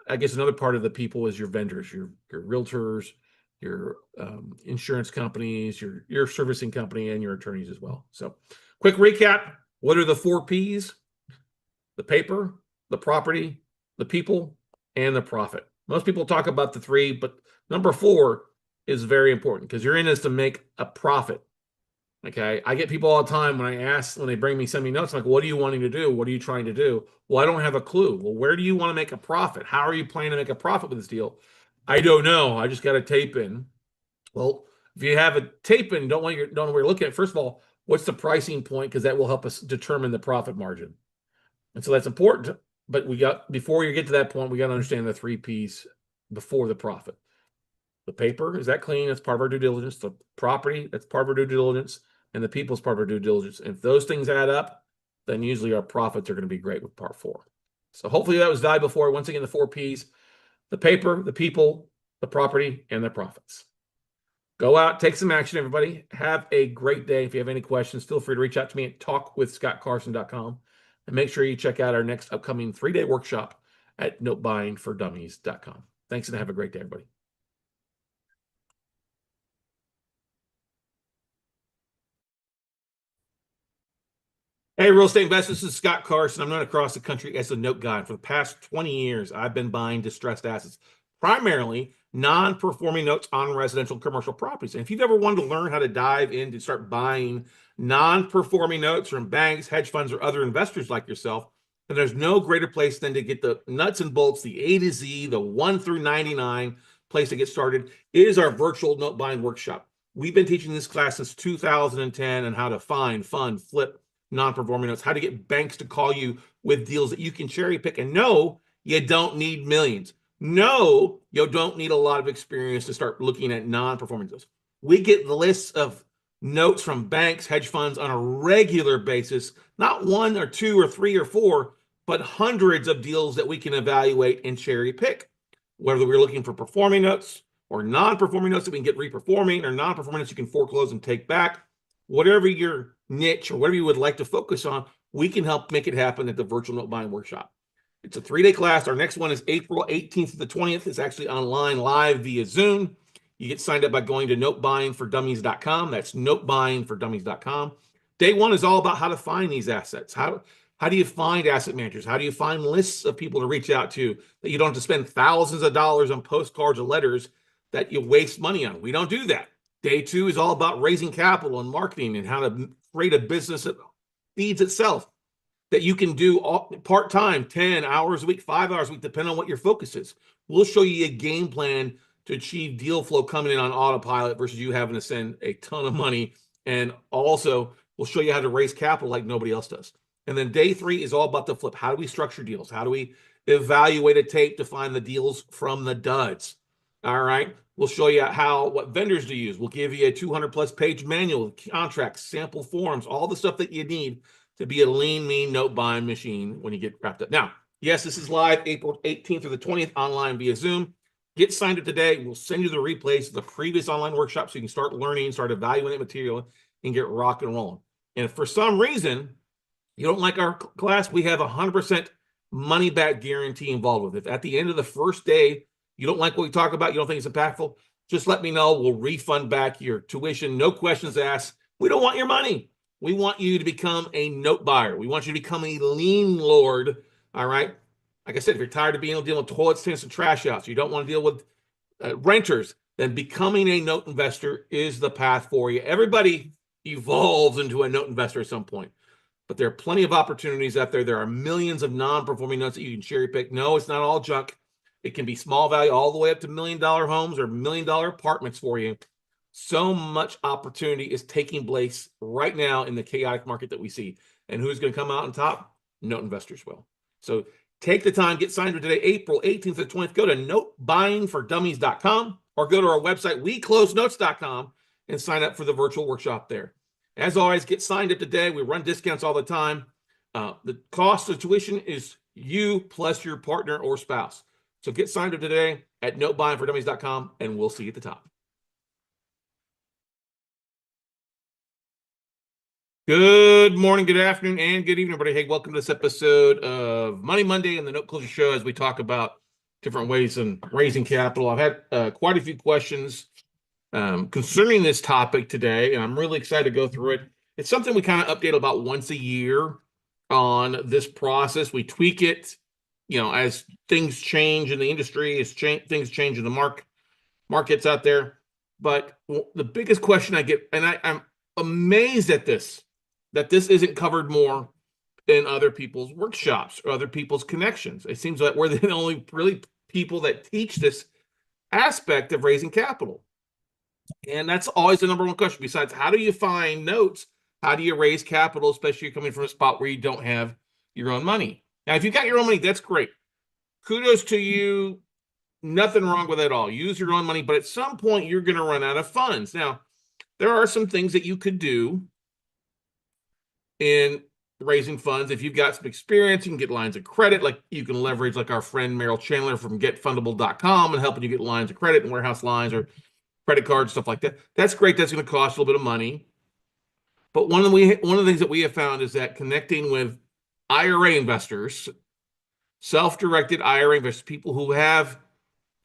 I guess another part of the people is your vendors, your realtors, your insurance companies, your servicing company, and your attorneys as well. So quick recap: what are the 4 Ps? The paper, the property, the people, and the profit. Most people talk about the 3, but number 4 is very important because you're in this to make a profit. Okay. I get people all the time when they bring me, send me notes, I'm like, what are you wanting to do? What are you trying to do? Well, I don't have a clue. Well, where do you want to make a profit? How are you planning to make a profit with this deal? I don't know. I just got a tape in. Well, if you have a tape in, don't know where you're looking at. First of all, what's the pricing point? Because that will help us determine the profit margin. And so that's important. But before you get to that point, we got to understand the three P's before the profit. The paper, is that clean? That's part of our due diligence. The property, that's part of our due diligence. And the people's part of our due diligence. And if those things add up, then usually our profits are going to be great with part four. So hopefully that was valuable for you. Once again, the four P's: the paper, the people, the property, and the profits. Go out, take some action, everybody. Have a great day. If you have any questions, feel free to reach out to me at talkwithscottcarson.com. And make sure you check out our next upcoming 3-day workshop at notebuyingfordummies.com. Thanks, and have a great day, everybody. Hey, real estate investors, this is Scott Carson. I'm known across the country as a note guy. For the past 20 years, I've been buying distressed assets, primarily non-performing notes on residential and commercial properties. And if you've ever wanted to learn how to dive in to start buying non-performing notes from banks, hedge funds, or other investors like yourself, then there's no greater place than to get the nuts and bolts, the A to Z, the 1 through 99 place to get started is our virtual note buying workshop. We've been teaching this class since 2010 on how to find, fund, flip non-performing notes, how to get banks to call you with deals that you can cherry pick. And no, you don't need millions. No, you don't need a lot of experience to start looking at non-performing notes. We get lists of notes from banks, hedge funds on a regular basis, not one or two or three or four, but hundreds of deals that we can evaluate and cherry pick. Whether we're looking for performing notes or non-performing notes that we can get reperforming, or non-performing notes you can foreclose and take back, whatever your niche or whatever you would like to focus on, we can help make it happen at the virtual note buying workshop. It's a 3-day class. Our next one is April 18th to the 20th. It's actually online live via Zoom. You get signed up by going to notebuyingfordummies.com. That's notebuyingfordummies.com. Day one is all about how to find these assets. How do you find asset managers? How do you find lists of people to reach out to that you don't have to spend thousands of dollars on postcards or letters that you waste money on? We don't do that. Day two is all about raising capital and marketing and how to create a business that feeds itself, that you can do part-time, 10 hours a week, 5 hours a week, depending on what your focus is. We'll show you a game plan to achieve deal flow coming in on autopilot versus you having to send a ton of money. And also, we'll show you how to raise capital like nobody else does. And then day three is all about the flip. How do we structure deals? How do we evaluate a tape to find the deals from the duds? All right. We'll show you what vendors to use. We'll give you a 200+ page manual, contracts, sample forms, all the stuff that you need to be a lean, mean note buying machine when you get wrapped up. Now, yes, this is live April 18th through the 20th online via Zoom. Get signed up today. We'll send you the replays of the previous online workshops so you can start learning, start evaluating material, and get rock and rolling. And if for some reason you don't like our class, we have a 100% money back guarantee involved with it. If at the end of the first day you don't like what we talk about, you don't think it's impactful, just let me know. We'll refund back your tuition. No questions asked. We don't want your money. We want you to become a note buyer. We want you to become a lien lord. All right. Like I said, if you're tired of dealing with toilet sinks and trash outs, you don't want to deal with renters, then becoming a note investor is the path for you. Everybody evolves into a note investor at some point, but there are plenty of opportunities out there. There are millions of non-performing notes that you can cherry pick. No, it's not all junk. It can be small value all the way up to $1 million homes or $1 million apartments for you. So much opportunity is taking place right now in the chaotic market that we see. And who's going to come out on top? Note investors will. So take the time, get signed up today, April 18th to 20th. Go to notebuyingfordummies.com or go to our website, weclosenotes.com, and sign up for the virtual workshop there. As always, get signed up today. We run discounts all the time. The cost of tuition is you plus your partner or spouse. So get signed up today at notebuyingfordummies.com, and we'll see you at the top. Good morning, good afternoon, and good evening, everybody. Hey, welcome to this episode of Money Monday and the Note Closure Show as we talk about different ways in raising capital. I've had quite a few questions concerning this topic today, and I'm really excited to go through it. It's something we kind of update about once a year on this process. We tweak it, as things change in the industry, as things change in the markets out there. But the biggest question I get, and I'm amazed at this, that this isn't covered more in other people's workshops or other people's connections. It seems like we're the only really people that teach this aspect of raising capital. And that's always the number one question. Besides, how do you find notes? How do you raise capital, especially coming from a spot where you don't have your own money? Now, if you got your own money, that's great. Kudos to you. Nothing wrong with it at all. Use your own money, but at some point you're going to run out of funds. Now, there are some things that you could do in raising funds. If you've got some experience, you can get lines of credit. Like you can leverage like our friend Merrill Chandler from getfundable.com and helping you get lines of credit and warehouse lines or credit cards, stuff like that. That's great. That's going to cost a little bit of money. But one of the things that we have found is that connecting with IRA investors, self-directed IRA investors, people who have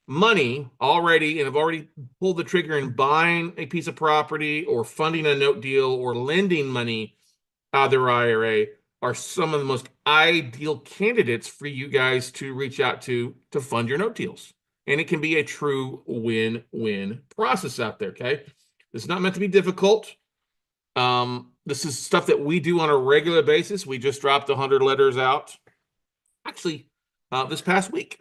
money already and have already pulled the trigger in buying a piece of property or funding a note deal or lending money out of their IRA, are some of the most ideal candidates for you guys to reach out to fund your note deals. And it can be a true win-win process out there, okay? It's not meant to be difficult. This is stuff that we do on a regular basis. We just dropped 100 letters out, actually, this past week.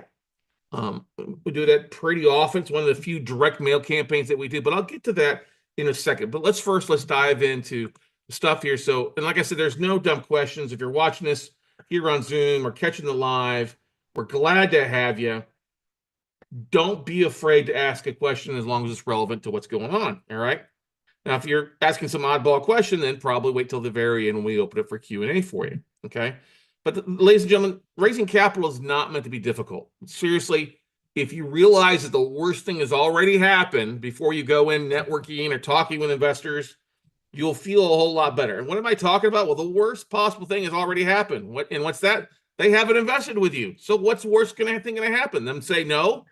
We do that pretty often. It's one of the few direct mail campaigns that we do, but I'll get to that in a second. But let's dive into the stuff here. So, and like I said, there's no dumb questions. If you're watching this here on Zoom or catching the live, we're glad to have you. Don't be afraid to ask a question as long as it's relevant to what's going on. All right. Now, if you're asking some oddball question, then probably wait till the very end when we open it for Q&A for you. Okay. But ladies and gentlemen, raising capital is not meant to be difficult. Seriously, if you realize that the worst thing has already happened before you go in networking or talking with investors, you'll feel a whole lot better. And what am I talking about? Well, the worst possible thing has already happened. What's that? They haven't invested with you. So what's the worst thing going to happen? Them say no?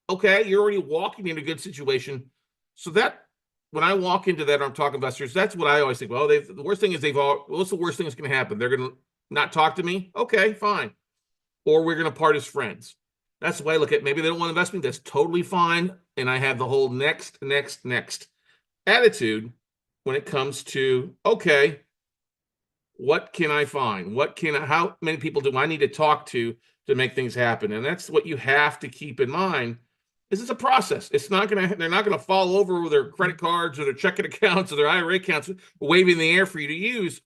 Okay, you're already walking in a good situation. So that when I walk into that, I'm talking investors, that's what I always think. Well, the worst thing is what's the worst thing that's going to happen? They're going to not talk to me? Okay, fine. Or we're going to part as friends. That's the way I look at it. Maybe they don't want to invest me. That's totally fine. And I have the whole next attitude when it comes to, okay, what can I find? How many people do I need to talk to make things happen? And that's what you have to keep in mind. This is a process. They're not going to fall over with their credit cards or their checking accounts or their IRA accounts waving in the air for you to use.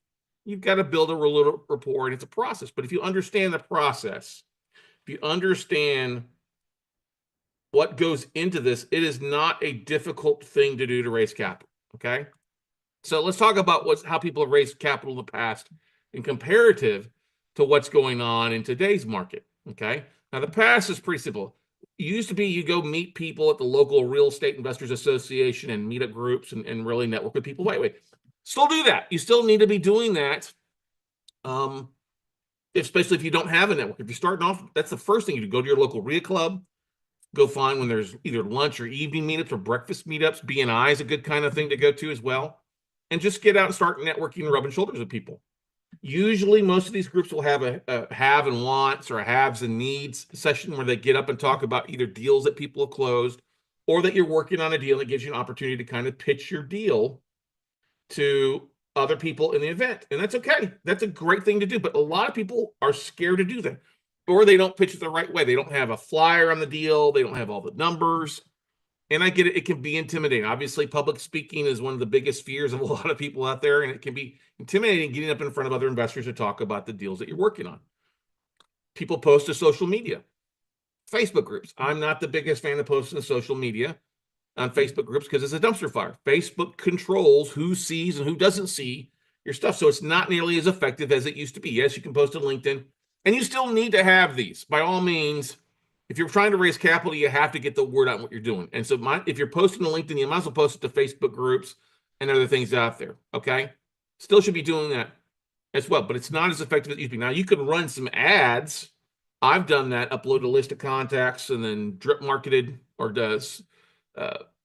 You've got to build a little rapport, and it's a process. But if you understand the process, if you understand what goes into this, it is not a difficult thing to do to raise capital. Okay. So let's talk about how people have raised capital in the past in comparative to what's going on in today's market. Okay. Now the past is pretty simple. It used to be you go meet people at the local real estate investors association and meet up groups and really network with people. Wait. Still do that. You still need to be doing that. Especially if you don't have a network. If you're starting off, that's the first thing you do. Go to your local RIA club. Go find when there's either lunch or evening meetups or breakfast meetups. BNI is a good kind of thing to go to as well. And just get out and start networking and rubbing shoulders with people. Usually, most of these groups will have a have and wants or a haves and needs session where they get up and talk about either deals that people have closed or that you're working on a deal that gives you an opportunity to kind of pitch your deal to other people in the event. And that's okay. That's a great thing to do. But a lot of people are scared to do that, or they don't pitch it the right way. They don't have a flyer on the deal. They don't have all the numbers. And I get it. It can be intimidating. Obviously, public speaking is one of the biggest fears of a lot of people out there. And it can be intimidating getting up in front of other investors to talk about the deals that you're working on. People post to social media, Facebook groups. I'm not the biggest fan of posting to social media on Facebook groups because it's a dumpster fire. Facebook controls who sees and who doesn't see your stuff. So it's not nearly as effective as it used to be. Yes, you can post to LinkedIn, and you still need to have these. By all means, if you're trying to raise capital, you have to get the word out on what you're doing. And so if you're posting to LinkedIn, you might as well post it to Facebook groups and other things out there, okay? Still should be doing that as well, but it's not as effective as it used to be. Now, you can run some ads. I've done that, upload a list of contacts and then drip marketed or does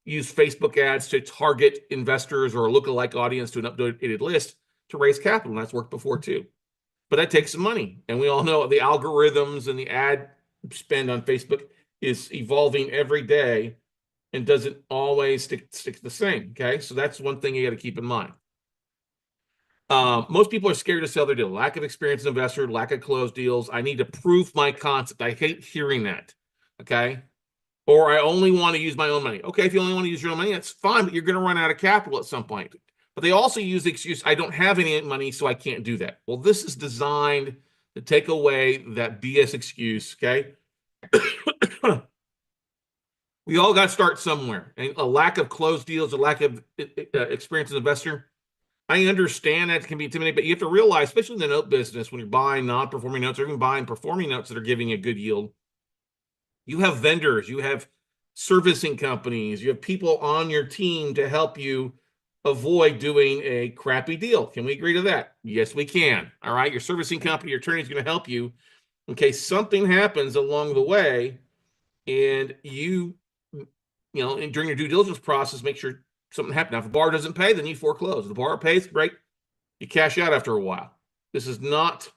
use Facebook ads to target investors or a lookalike audience to an updated list to raise capital. And that's worked before too. But that takes some money. And we all know the algorithms and the ad spend on Facebook is evolving every day. and doesn't always stick the same. Okay, so that's one thing you got to keep in mind. Most people are scared to sell their deal. Lack of experienced investor, lack of closed deals. I need to prove my concept. I hate hearing that. Okay. Or I only want to use my own money. Okay, if you only want to use your own money, that's fine, but you're going to run out of capital at some point. But they also use the excuse, I don't have any money, so I can't do that. Well, this is designed to take away that BS excuse. Okay. We all got to start somewhere. And a lack of closed deals, a lack of experienced investor, I understand that can be intimidating, but you have to realize, especially in the note business, when you're buying non-performing notes or even buying performing notes that are giving a good yield, you have vendors, you have servicing companies, you have people on your team to help you avoid doing a crappy deal. Can we agree to that? Yes, we can. All right. Your servicing company, your attorney is going to help you in case something happens along the way and and during your due diligence process, make sure something happened. Now, if the bar doesn't pay, then you foreclose. If the bar pays, great. You cash out after a while. This is not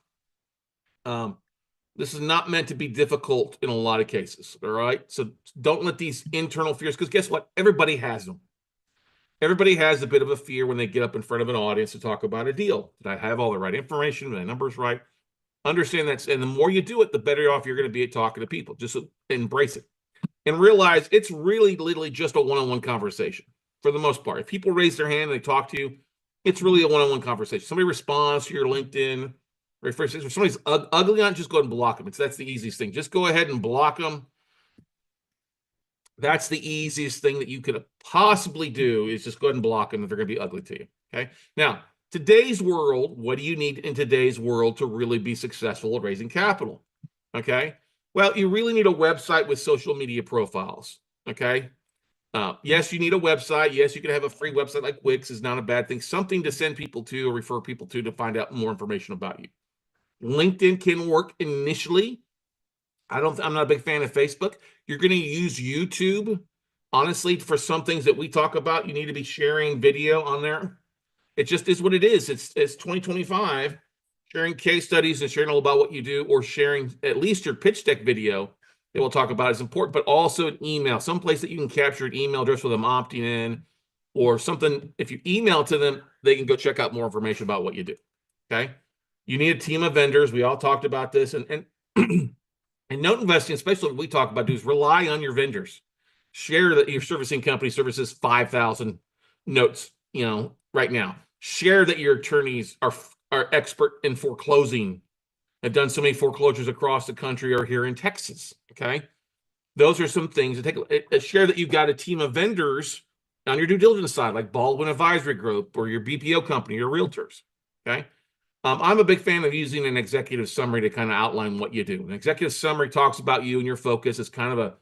meant to be difficult in a lot of cases. All right. So don't let these internal fears, because guess what? Everybody has them. Everybody has a bit of a fear when they get up in front of an audience to talk about a deal. Did I have all the right information? Are the numbers right? Understand that. And the more you do it, the better off you're going to be at talking to people. Just embrace it and realize it's really literally just a one-on-one conversation for the most part. If people raise their hand and they talk to you, it's really a one-on-one conversation. Somebody responds to your LinkedIn, or if somebody's ugly on, just go ahead and block them. That's the easiest thing. Just go ahead and block them. That's the easiest thing that you could possibly do, is just go ahead and block them if they're going to be ugly to you. Okay. Now, today's world, what do you need in today's world to really be successful at raising capital? Okay. Well, you really need a website with social media profiles. Okay. Yes, you need a website. Yes, you can have a free website like Wix, is not a bad thing. Something to send people to or refer people to find out more information about you. LinkedIn can work initially. I'm not a big fan of Facebook. You're going to use YouTube. Honestly, for some things that we talk about, you need to be sharing video on there. It just is what it is. It's 2025. Sharing case studies and sharing all about what you do, or sharing at least your pitch deck video that we'll talk about, is important, but also an email, someplace that you can capture an email address with them opting in, or something. If you email to them, they can go check out more information about what you do. Okay. You need a team of vendors. We all talked about this, and and note investing, especially what we talk about, is rely on your vendors. Share that your servicing company services 5,000 notes, right now. Share that your attorneys are expert in foreclosing, have done so many foreclosures across the country or here in Texas. Okay. Those are some things to take. Share that you've got a team of vendors on your due diligence side, like Baldwin Advisory Group or your BPO company, your realtors. Okay. I'm a big fan of using an executive summary to kind of outline what you do. An executive summary talks about you and your focus. It's kind of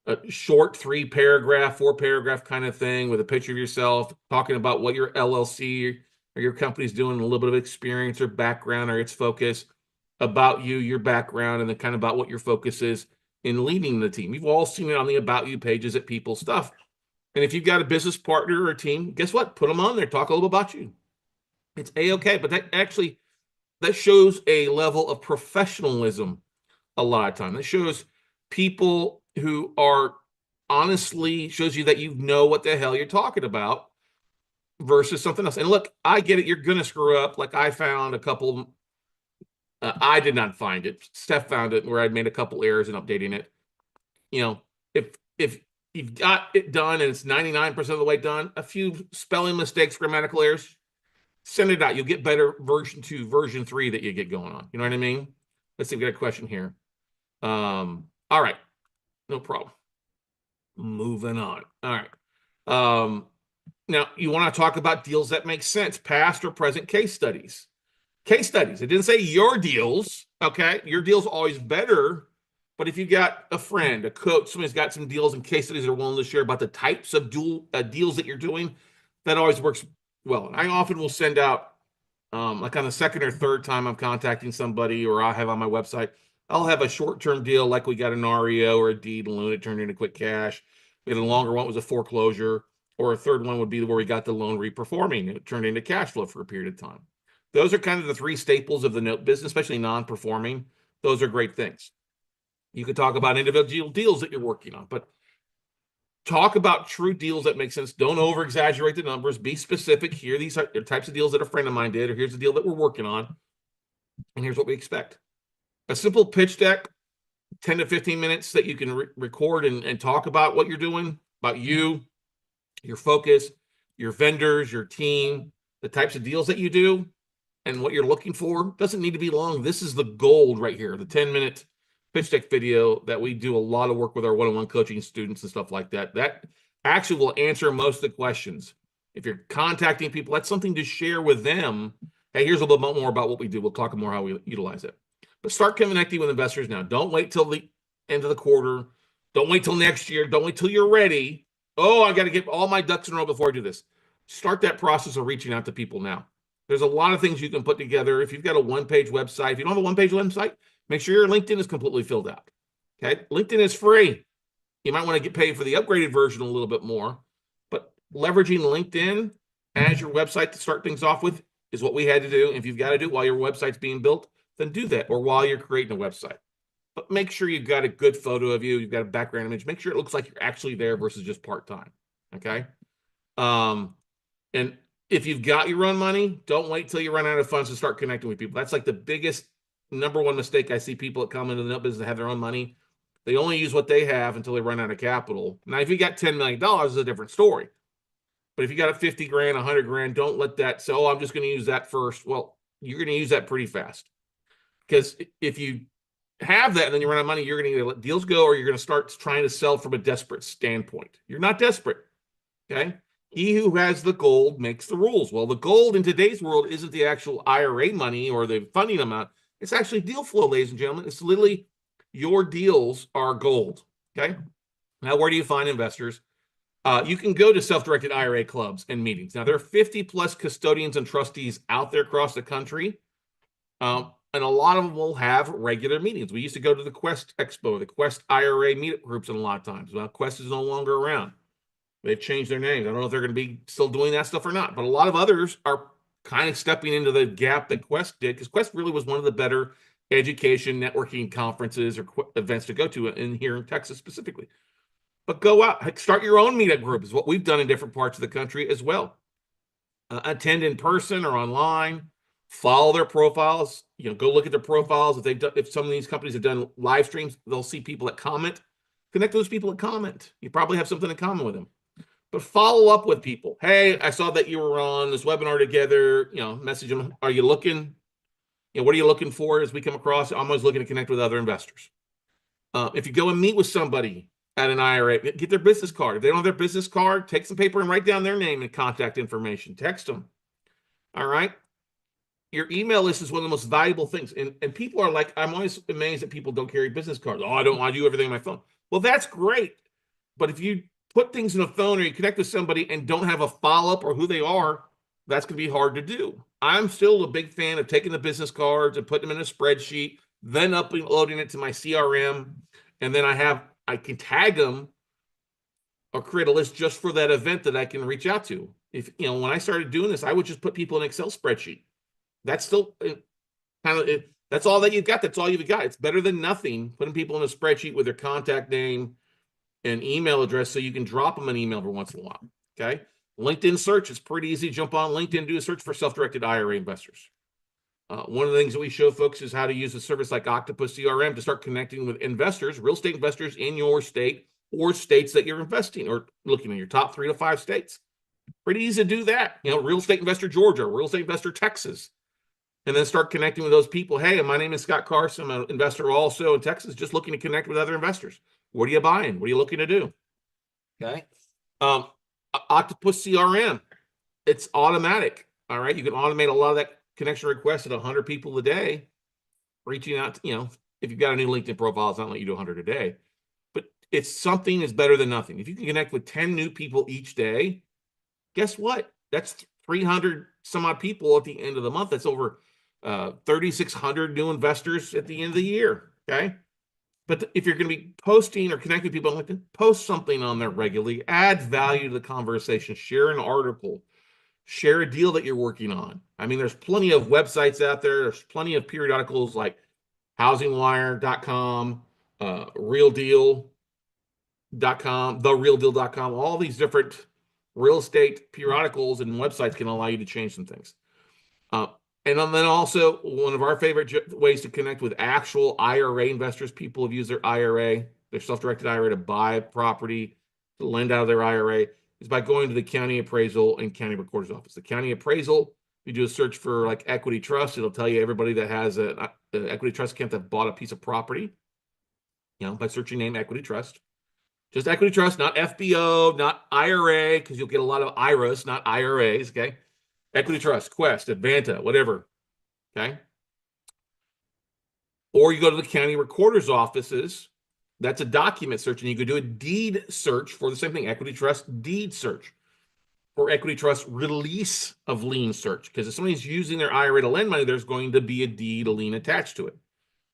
a short 3-paragraph, 4-paragraph kind of thing with a picture of yourself, talking about what your LLC or your company's doing, a little bit of experience or background or its focus, about you, your background, and then kind of about what your focus is in leading the team. You've all seen it on the About You pages at People Stuff. And if you've got a business partner or a team, guess what? Put them on there. Talk a little about you. It's A-okay, but that shows a level of professionalism a lot of time. That shows people who are honestly, shows you that you know what the hell you're talking about versus something else. And look, I get it. You're going to screw up. Like I found a couple, I did not find it. Steph found it where I'd made a couple errors in updating it. If you've got it done and it's 99% of the way done, a few spelling mistakes, grammatical errors, send it out. You'll get better version 2, version 3 that you get going on. You know what I mean? Let's see if we got a question here. All right. No problem. Moving on. All right. Now, you want to talk about deals that make sense, past or present case studies. Case studies. It didn't say your deals. Okay. Your deal's always better. But if you got a friend, a coach, somebody's got some deals and case studies they're willing to share about the types of deals that you're doing, that always works well. And I often will send out, like on the second or third time I'm contacting somebody, or I have on my website, I'll have a short-term deal like we got an REO or a deed loan. It turned into quick cash. We had a longer one, was a foreclosure, or a third one would be where we got the loan reperforming. It turned into cash flow for a period of time. Those are kind of the 3 staples of the note business, especially non-performing. Those are great things. You could talk about individual deals that you're working on, but Talk about true deals that make sense. Don't over exaggerate the numbers. Be specific. Here, these are the types of deals that a friend of mine did, or here's the deal that we're working on, and here's what we expect. A simple pitch deck, 10 to 15 minutes that you can record and talk about what you're doing, about you, your focus, your vendors, your team, the types of deals that you do, and what you're looking for. Doesn't need to be long. This is the gold right here, the 10-minute pitch deck video that we do a lot of work with our one-on-one coaching students and stuff like that. That actually will answer most of the questions. If you're contacting people, that's something to share with them. Hey, here's a little bit more about what we do. We'll talk more how we utilize it. But start connecting with investors now. Don't wait till the end of the quarter. Don't wait till next year. Don't wait till you're ready. Oh, I got to get all my ducks in a row before I do this. Start that process of reaching out to people now. There's a lot of things you can put together. If you've got a one-page website, if you don't have a one-page website, make sure your LinkedIn is completely filled out. Okay, LinkedIn is free. You might want to get paid for the upgraded version a little bit more, but leveraging LinkedIn as your website to start things off with is what we had to do. If you've got to do it while your website's being built, then do that, or while you're creating a website. But make sure you've got a good photo of you. You've got a background image. Make sure it looks like you're actually there versus just part-time. Okay. And if you've got your own money, don't wait till you run out of funds to start connecting with people. That's like the biggest number one mistake I see people that come into the business that have their own money. They only use what they have until they run out of capital. Now, if you got $10 million, it's a different story. But if you got a 50 grand, 100 grand, don't let that say, oh, I'm just going to use that first. Well, you're going to use that pretty fast. Because if you have that and then you run out of money, you're going to either let deals go or you're going to start trying to sell from a desperate standpoint. You're not desperate. Okay. He who has the gold makes the rules. Well, the gold in today's world isn't the actual IRA money or the funding amount. It's actually deal flow, ladies and gentlemen. It's literally your deals are gold. Okay. Now, where do you find investors? You can go to self-directed IRA clubs and meetings. Now, there are 50 plus custodians and trustees out there across the country. And a lot of them will have regular meetings. We used to go to the Quest Expo, the Quest IRA meetup groups, and a lot of times. Well, Quest is no longer around. They've changed their names. I don't know if they're going to be still doing that stuff or not, but a lot of others are kind of stepping into the gap that Quest did, because Quest really was one of the better education networking conferences or events to go to in here in Texas specifically. But go out, start your own meetup group is what we've done in different parts of the country as well. Attend in person or online. Follow their profiles. Go look at their profiles. If some of these companies have done live streams, they'll see people that comment. Connect with those people that comment. You probably have something in common with them. But follow up with people. Hey, I saw that you were on this webinar together. Message them. Are you looking? What are you looking for as we come across? I'm always looking to connect with other investors. If you go and meet with somebody at an IRA, get their business card. If they don't have their business card, take some paper and write down their name and contact information. Text them. All right. Your email list is one of the most valuable things. And people are like, I'm always amazed that people don't carry business cards. Oh, I do everything on my phone. Well, that's great. But if you put things in a phone or you connect with somebody and don't have a follow-up or who they are, that's going to be hard to do. I'm still a big fan of taking the business cards and putting them in a spreadsheet, then uploading it to my CRM. And then I can tag them or create a list just for that event that I can reach out to. When I started doing this, I would just put people in an Excel spreadsheet. That's still that's all that you've got. That's all you've got. It's better than nothing. Putting people in a spreadsheet with their contact name and email address so you can drop them an email every once in a while. Okay. LinkedIn search. It's pretty easy. Jump on LinkedIn, do a search for self-directed IRA investors. One of the things that we show folks is how to use a service like Octopus CRM to start connecting with investors, real estate investors in your state or states that you're investing, or looking at your top 3 to 5 states. Pretty easy to do that. Real estate investor Georgia, real estate investor Texas. And then start connecting with those people. Hey, my name is Scott Carson. I'm an investor also in Texas, just looking to connect with other investors. What are you buying? What are you looking to do? Okay. Octopus CRM. It's automatic. All right. You can automate a lot of that connection requests at 100 people a day, reaching out to, if you've got a new LinkedIn profile, it's not like you do 100 a day, but it's something that's better than nothing. If you can connect with 10 new people each day, guess what? That's 300 some odd people at the end of the month. That's over 3,600 new investors at the end of the year. Okay. But if you're going to be posting or connecting with people on LinkedIn, post something on there regularly, add value to the conversation, share an article, share a deal that you're working on. I mean, there's plenty of websites out there. There's plenty of periodicals like housingwire.com, Real Deal. therealdeal.com, all these different real estate periodicals and websites can allow you to change some things. Uh, and then also, one of our favorite ways to connect with actual IRA investors, people have used their IRA, their self-directed IRA to buy property, to lend out of their IRA, is by going to the county appraisal and county recorder's office. The county appraisal, you do a search for like equity trust, it'll tell you everybody that has an equity trust account that bought a piece of property, by searching name equity trust. Just equity trust, not FBO, not IRA, because you'll get a lot of IRAs, not IRAs, okay? Equity trust, Quest, Advanta, whatever, okay? Or you go to the county recorder's offices. That's a document search, and you could do a deed search for the same thing, equity trust deed search, or equity trust release of lien search, because if somebody's using their IRA to lend money, there's going to be a deed, a lien attached to it.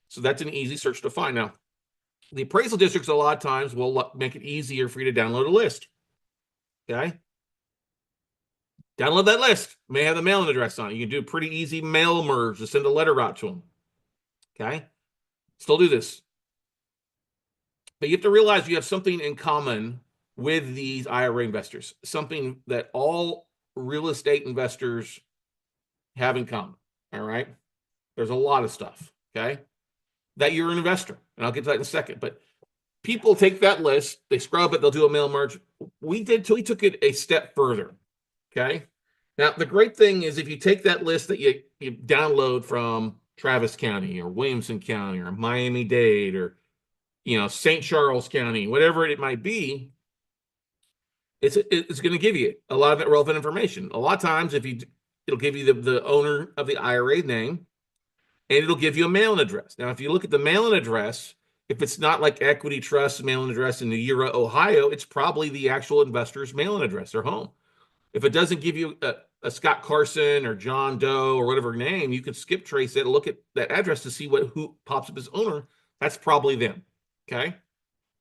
So that's an easy search to find. Now, the appraisal districts a lot of times will make it easier for you to download a list, okay? Download that list. It may have the mailing address on it. You can do a pretty easy mail merge to send a letter out to them, okay? Still do this. But you have to realize you have something in common with these IRA investors, something that all real estate investors have in common, all right? There's a lot of stuff, okay? That you're an investor, and I'll get to that in a second. But people take that list, they scrub it, they'll do a mail merge. We took it a step further, okay? Now, the great thing is if you take that list that you download from Travis County or Williamson County or Miami-Dade or St. Charles County, whatever it might be, it's going to give you a lot of relevant information. A lot of times, it'll give you the owner of the IRA name, and it'll give you a mailing address. Now, if you look at the mailing address, if it's not like Equity Trust mailing address in Ura, Ohio, it's probably the actual investor's mailing address, their home. If it doesn't give you a Scott Carson or John Doe or whatever name, you can skip trace it and look at that address to see who pops up as owner. That's probably them. Okay.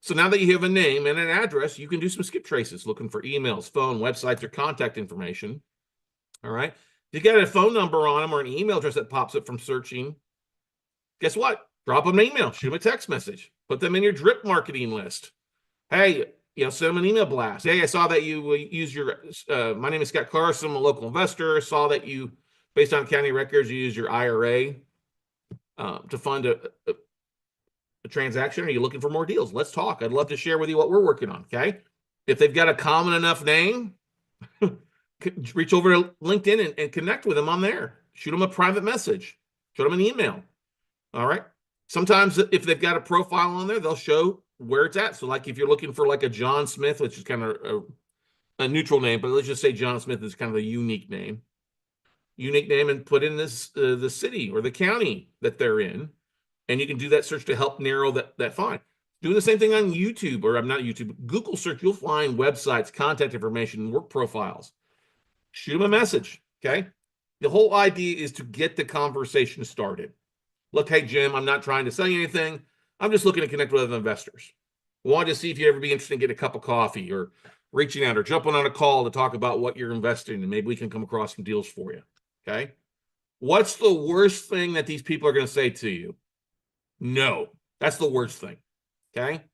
So now that you have a name and an address, you can do some skip traces, looking for emails, phone, websites, or contact information. All right. If you got a phone number on them or an email address that pops up from searching, guess what? Drop them an email, shoot them a text message, put them in your drip marketing list. Hey, send them an email blast. Hey, I saw that you use my name is Scott Carson, I'm a local investor. Saw that you, based on county records, you use your IRA to fund a transaction. Are you looking for more deals? Let's talk. I'd love to share with you what we're working on, okay? If they've got a common enough name, reach over to LinkedIn and connect with them on there. Shoot them a private message. Shoot them an email. All right? Sometimes if they've got a profile on there, they'll show where it's at. So like if you're looking for like a John Smith, which is kind of a neutral name, but let's just say John Smith is kind of a unique name, and put in this the city or the county that they're in. And you can do that search to help narrow that find. Do the same thing on YouTube, or not YouTube, Google search. You'll find websites, contact information, work profiles. Shoot them a message, okay? The whole idea is to get the conversation started. Look, hey, Jim, I'm not trying to sell you anything. I'm just looking to connect with other investors. Wanted to see if you'd ever be interested in getting a cup of coffee or reaching out or jumping on a call to talk about what you're investing in, and maybe we can come across some deals for you, okay? What's the worst thing that these people are going to say to you? No, that's the worst thing, okay?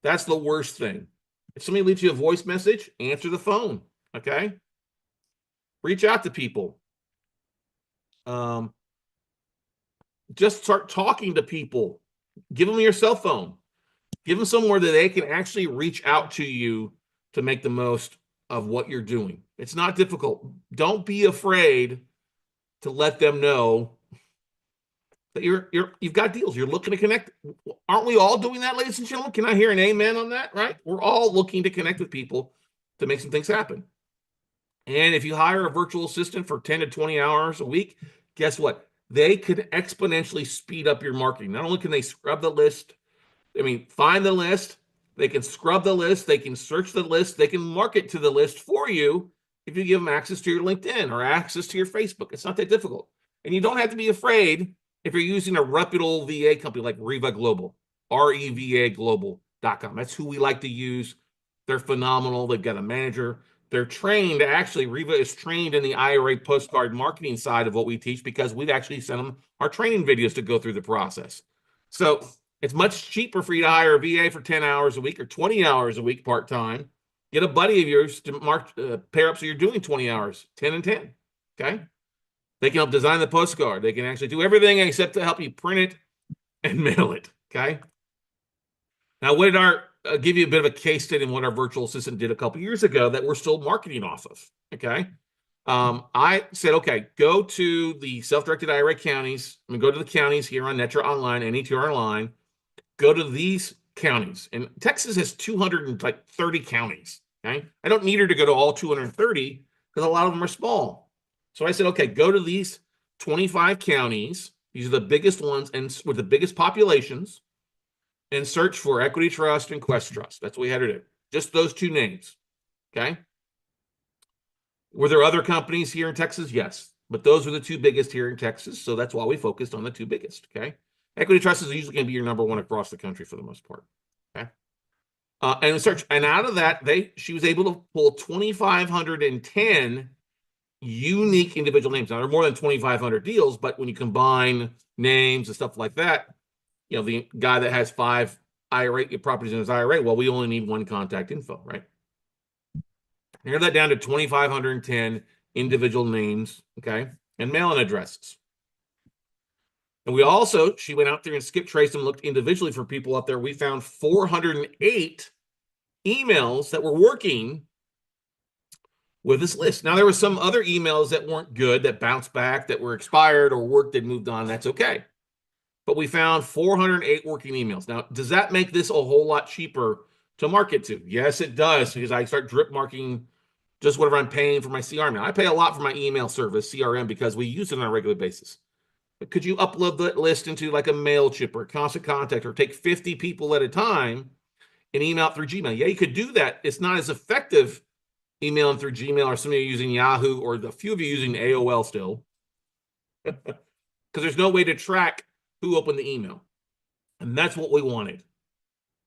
That's the worst thing. If somebody leaves you a voice message, answer the phone, okay? Reach out to people. Just start talking to people. Give them your cell phone. Give them somewhere that they can actually reach out to you to make the most of what you're doing. It's not difficult. Don't be afraid to let them know that you've got deals. You're looking to connect. Aren't we all doing that, ladies and gentlemen? Can I hear an amen on that? Right? We're all looking to connect with people to make some things happen. And if you hire a virtual assistant for 10 to 20 hours a week, guess what? They could exponentially speed up your marketing. Not only can they scrub the list, find the list, they can scrub the list, they can search the list, they can market to the list for you if you give them access to your LinkedIn or access to your Facebook. It's not that difficult. And you don't have to be afraid if you're using a reputable VA company like Riva Global, REVAglobal.com. That's who we like to use. They're phenomenal. They've got a manager. They're trained. Actually, Riva is trained in the IRA postcard marketing side of what we teach because we've actually sent them our training videos to go through the process. So It's much cheaper for you to hire a VA for 10 hours a week or 20 hours a week part-time. Get a buddy of yours to pair up so you're doing 20 hours, 10 and 10. Okay. They can help design the postcard. They can actually do everything except to help you print it and mail it. Okay. Now, what did our give you a bit of a case study in what our virtual assistant did a couple years ago that we're still marketing off of. Okay. I said, okay, go to the self-directed IRA counties. I mean, go to the counties here on Netra Online, NETR Online. Go to these counties. And Texas has 230 counties. Okay. I don't need her to go to all 230 because a lot of them are small. So I said, okay, go to these 25 counties. These are the biggest ones and with the biggest populations, and search for Equity Trust and Quest Trust. That's what we had to do. Just those two names. Okay. Were there other companies here in Texas? Yes. But those were the two biggest here in Texas. So that's why we focused on the two biggest. Okay. Equity Trust is usually going to be your number one across the country for the most part. Okay. And search, and out of that, she was able to pull 2,510 unique individual names. Now there are more than 2,500 deals, but when you combine names and stuff like that, you know, the guy that has 5 IRA properties in his IRA, well, we only need one contact info, right? Narrow that down to 2,510 individual names, okay, and mailing addresses. And we also, she went out there and skip traced and looked individually for people out there. We found 408 emails that were working with this list. Now, there were some other emails that weren't good, that bounced back, that were expired or worked and moved on. That's okay. But we found 408 working emails. Now, does that make this a whole lot cheaper to market to? Yes, it does, because I start drip marking just whatever I'm paying for my CRM. Now, I pay a lot for my email service, CRM, because we use it on a regular basis. But could you upload the list into like a MailChimp or Constant Contact, or take 50 people at a time and email through Gmail? Yeah, you could do that. It's not as effective emailing through Gmail, or some of you using Yahoo, or a few of you using AOL still, because there's no way to track who opened the email. And that's what we wanted.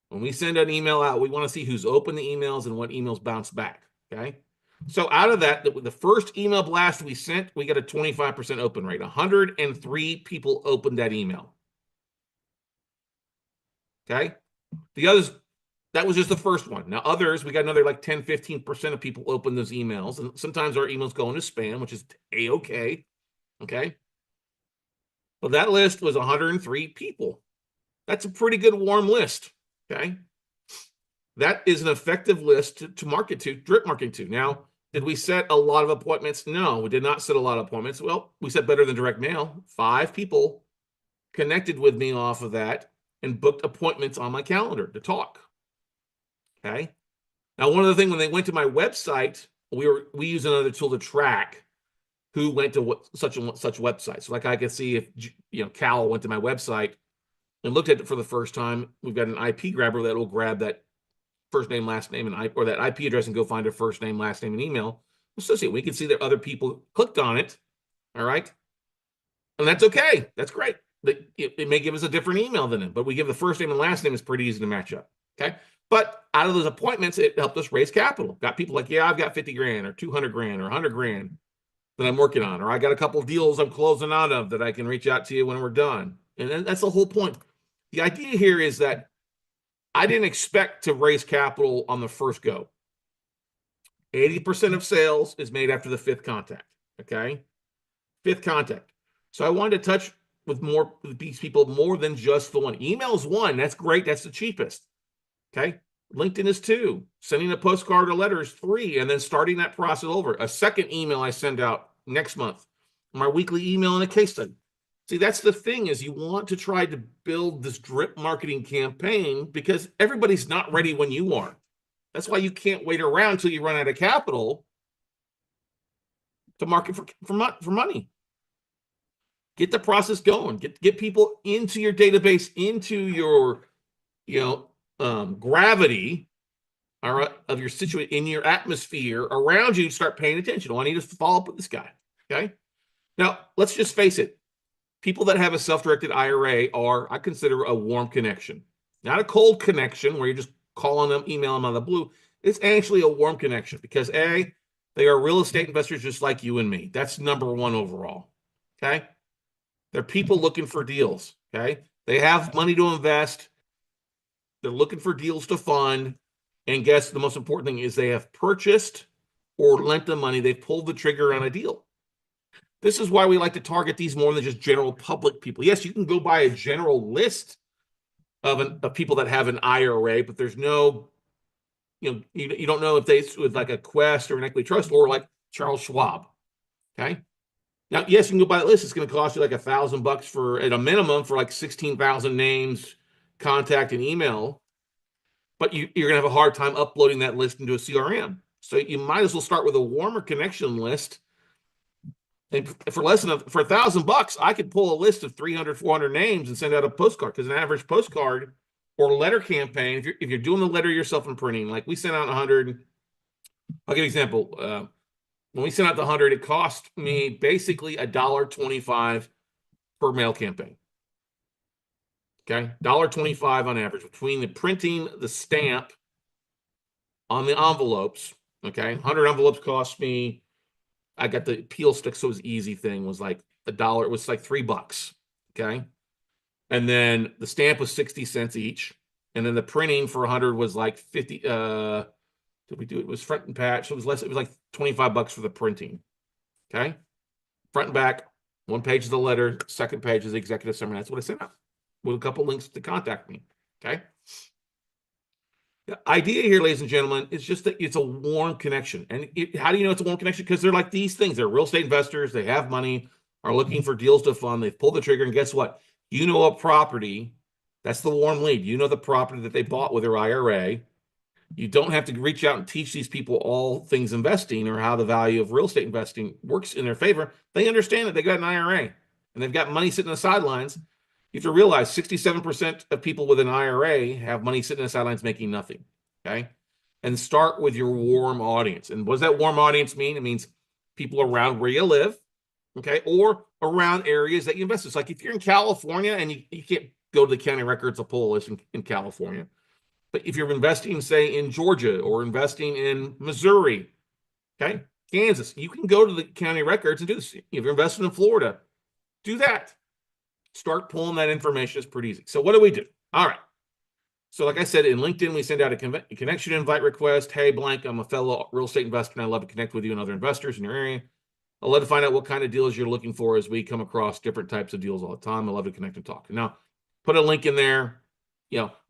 When we send an email out, we want to see who's opened the emails and what emails bounce back. Okay. So out of that, the first email blast we sent, we got a 25% open rate. 103 people opened that email. Okay. The others, that was just the first one. Now others, we got another like 10, 15% of people open those emails. And sometimes our emails go into spam, which is A-okay. Okay. But that list was 103 people. That's a pretty good warm list. Okay. That is an effective list to market to, drip marketing to. Now, did we set a lot of appointments? No, we did not set a lot of appointments. Well, we set better than direct mail. 5 people connected with me off of that and booked appointments on my calendar to talk. Okay. Now, one of the things, when they went to my website, we use another tool to track who went to such and such website. So like I could see if, you know, Cal went to my website and looked at it for the first time. We've got an IP grabber that will grab that first name, last name, or that IP address and go find their first name, last name, and email associate. We can see that other people clicked on it. All right. And that's okay. That's great. It may give us a different email than it, but we give the first name and last name is pretty easy to match up. Okay. But out of those appointments, it helped us raise capital. Got people like, yeah, I've got 50 grand or 200 grand or 100 grand that I'm working on, or I got a couple of deals I'm closing out of that I can reach out to you when we're done. And that's the whole point. The idea here is that I didn't expect to raise capital on the first go. 80% of sales is made after the 5th contact. Okay. 5th contact. So I wanted to touch with these people more than just the one. Email is 1. That's great. That's the cheapest. Okay. LinkedIn is 2. Sending a postcard or letter is 3. And then starting that process over. A second email I send out next month. My weekly email and a case study. See, that's the thing, is you want to try to build this drip marketing campaign because everybody's not ready when you are. That's why you can't wait around until you run out of capital to market for money. Get the process going. Get people into your database, into your, gravity, all right, of your situation, in your atmosphere around you. Start paying attention. Oh, I need to follow up with this guy. Okay. Now let's just face it. People that have a self-directed IRA are, I consider, a warm connection, not a cold connection where you're just calling them, emailing them out of the blue. It's actually a warm connection because A, they are real estate investors just like you and me. That's number one overall. Okay. They're people looking for deals. Okay. They have money to invest. They're looking for deals to fund. And guess the most important thing is they have purchased or lent the money. They've pulled the trigger on a deal. This is why we like to target these more than just general public people. Yes, you can go buy a general list of people that have an IRA, but there's no, you don't know if they with like a Quest or an Equity Trust or like Charles Schwab. Okay. Now, yes, you can go buy that list. It's going to cost you like $1,000 for at a minimum for like 16,000 names, contact, and email. But you're going to have a hard time uploading that list into a CRM. So you might as well start with a warmer connection list. And for less than for $1,000, I could pull a list of 300, 400 names and send out a postcard. Because an average postcard or letter campaign, if you're doing the letter yourself and printing, like we sent out 100. I'll give you an example. When we sent out the 100, it cost me basically $1.25 per mail campaign. Okay, $1.25 on average between the printing, the stamp on the envelopes. Okay, 100 envelopes cost me. I got the peel stick, so it was easy thing was like $1. It was like $3. Okay, and then the stamp was 60 cents each, and then the printing for 100 was like 50. Did we do it? It was front and patch. So it was less. It was like $25 for the printing. Okay, front and back. One page is the letter. Second page is the executive summary. That's what I sent out with a couple links to contact me. Okay. The idea here, ladies and gentlemen, is just that it's a warm connection. And how do you know it's a warm connection? Because they're like these things. They're real estate investors. They have money, are looking for deals to fund. They've pulled the trigger. And guess what? You know a property. That's the warm lead. You know the property that they bought with their IRA. You don't have to reach out and teach these people all things investing or how the value of real estate investing works in their favor. They understand that they got an IRA and they've got money sitting on the sidelines. You have to realize 67% of people with an IRA have money sitting on the sidelines making nothing. Okay. And start with your warm audience. And what does that warm audience mean? It means people around where you live. Okay. Or around areas that you invest in. It's like if you're in California and you can't go to the county records to pull a list in California. But if you're investing, say, in Georgia or investing in Missouri, okay, Kansas, you can go to the county records and do this. If you're investing in Florida, do that. Start pulling that information. It's pretty easy. So what do we do? All right. So like I said, in LinkedIn, we send out a connection invite request. Hey, blank, I'm a fellow real estate investor, and I'd love to connect with you and other investors in your area. I'd love to find out what kind of deals you're looking for as we come across different types of deals all the time. I'd love to connect and talk. Now, put a link in there.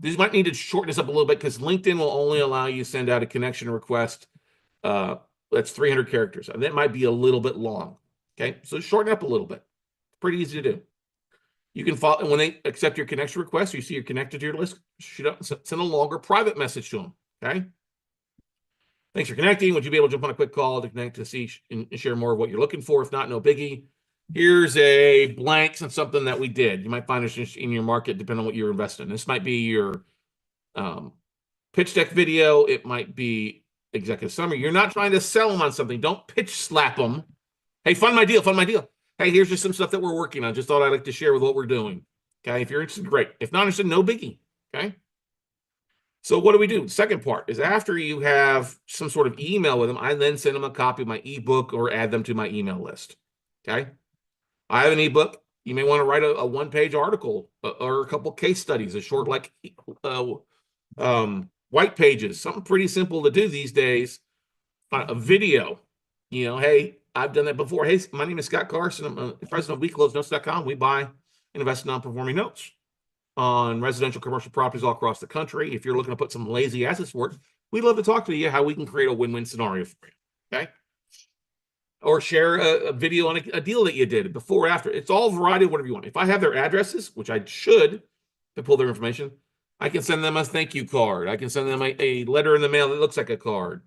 These might need to shorten this up a little bit because LinkedIn will only allow you to send out a connection request. That's 300 characters. And that might be a little bit long. Okay. So shorten up a little bit. It's pretty easy to do. You can follow when they accept your connection request, you see you're connected to your list, send a longer private message to them. Okay. Thanks for connecting. Would you be able to jump on a quick call to connect to see and share more of what you're looking for? If not, no biggie. Here's a blank and something that we did. You might find this in your market, depending on what you're investing in. This might be your pitch deck video. It might be executive summary. You're not trying to sell them on something. Don't pitch slap them. Hey, fund my deal. Fund my deal. Hey, here's just some stuff that we're working on. Just thought I'd like to share with what we're doing. Okay. If you're interested, great. If not interested, no biggie. Okay. So what do we do? The second part is after you have some sort of email with them, I then send them a copy of my ebook or add them to my email list. Okay. I have an ebook. You may want to write a one-page article or a couple case studies, a short like white pages, something pretty simple to do these days. A video, hey, I've done that before. Hey, my name is Scott Carson. I'm president of WeCloseNotes.com. We buy and invest in non-performing notes on residential commercial properties all across the country. If you're looking to put some lazy assets to work, we'd love to talk to you how we can create a win-win scenario for you. Okay. Or share a video on a deal that you did before or after. It's all variety of whatever you want. If I have their addresses, which I should to pull their information, I can send them a thank you card. I can send them a letter in the mail that looks like a card.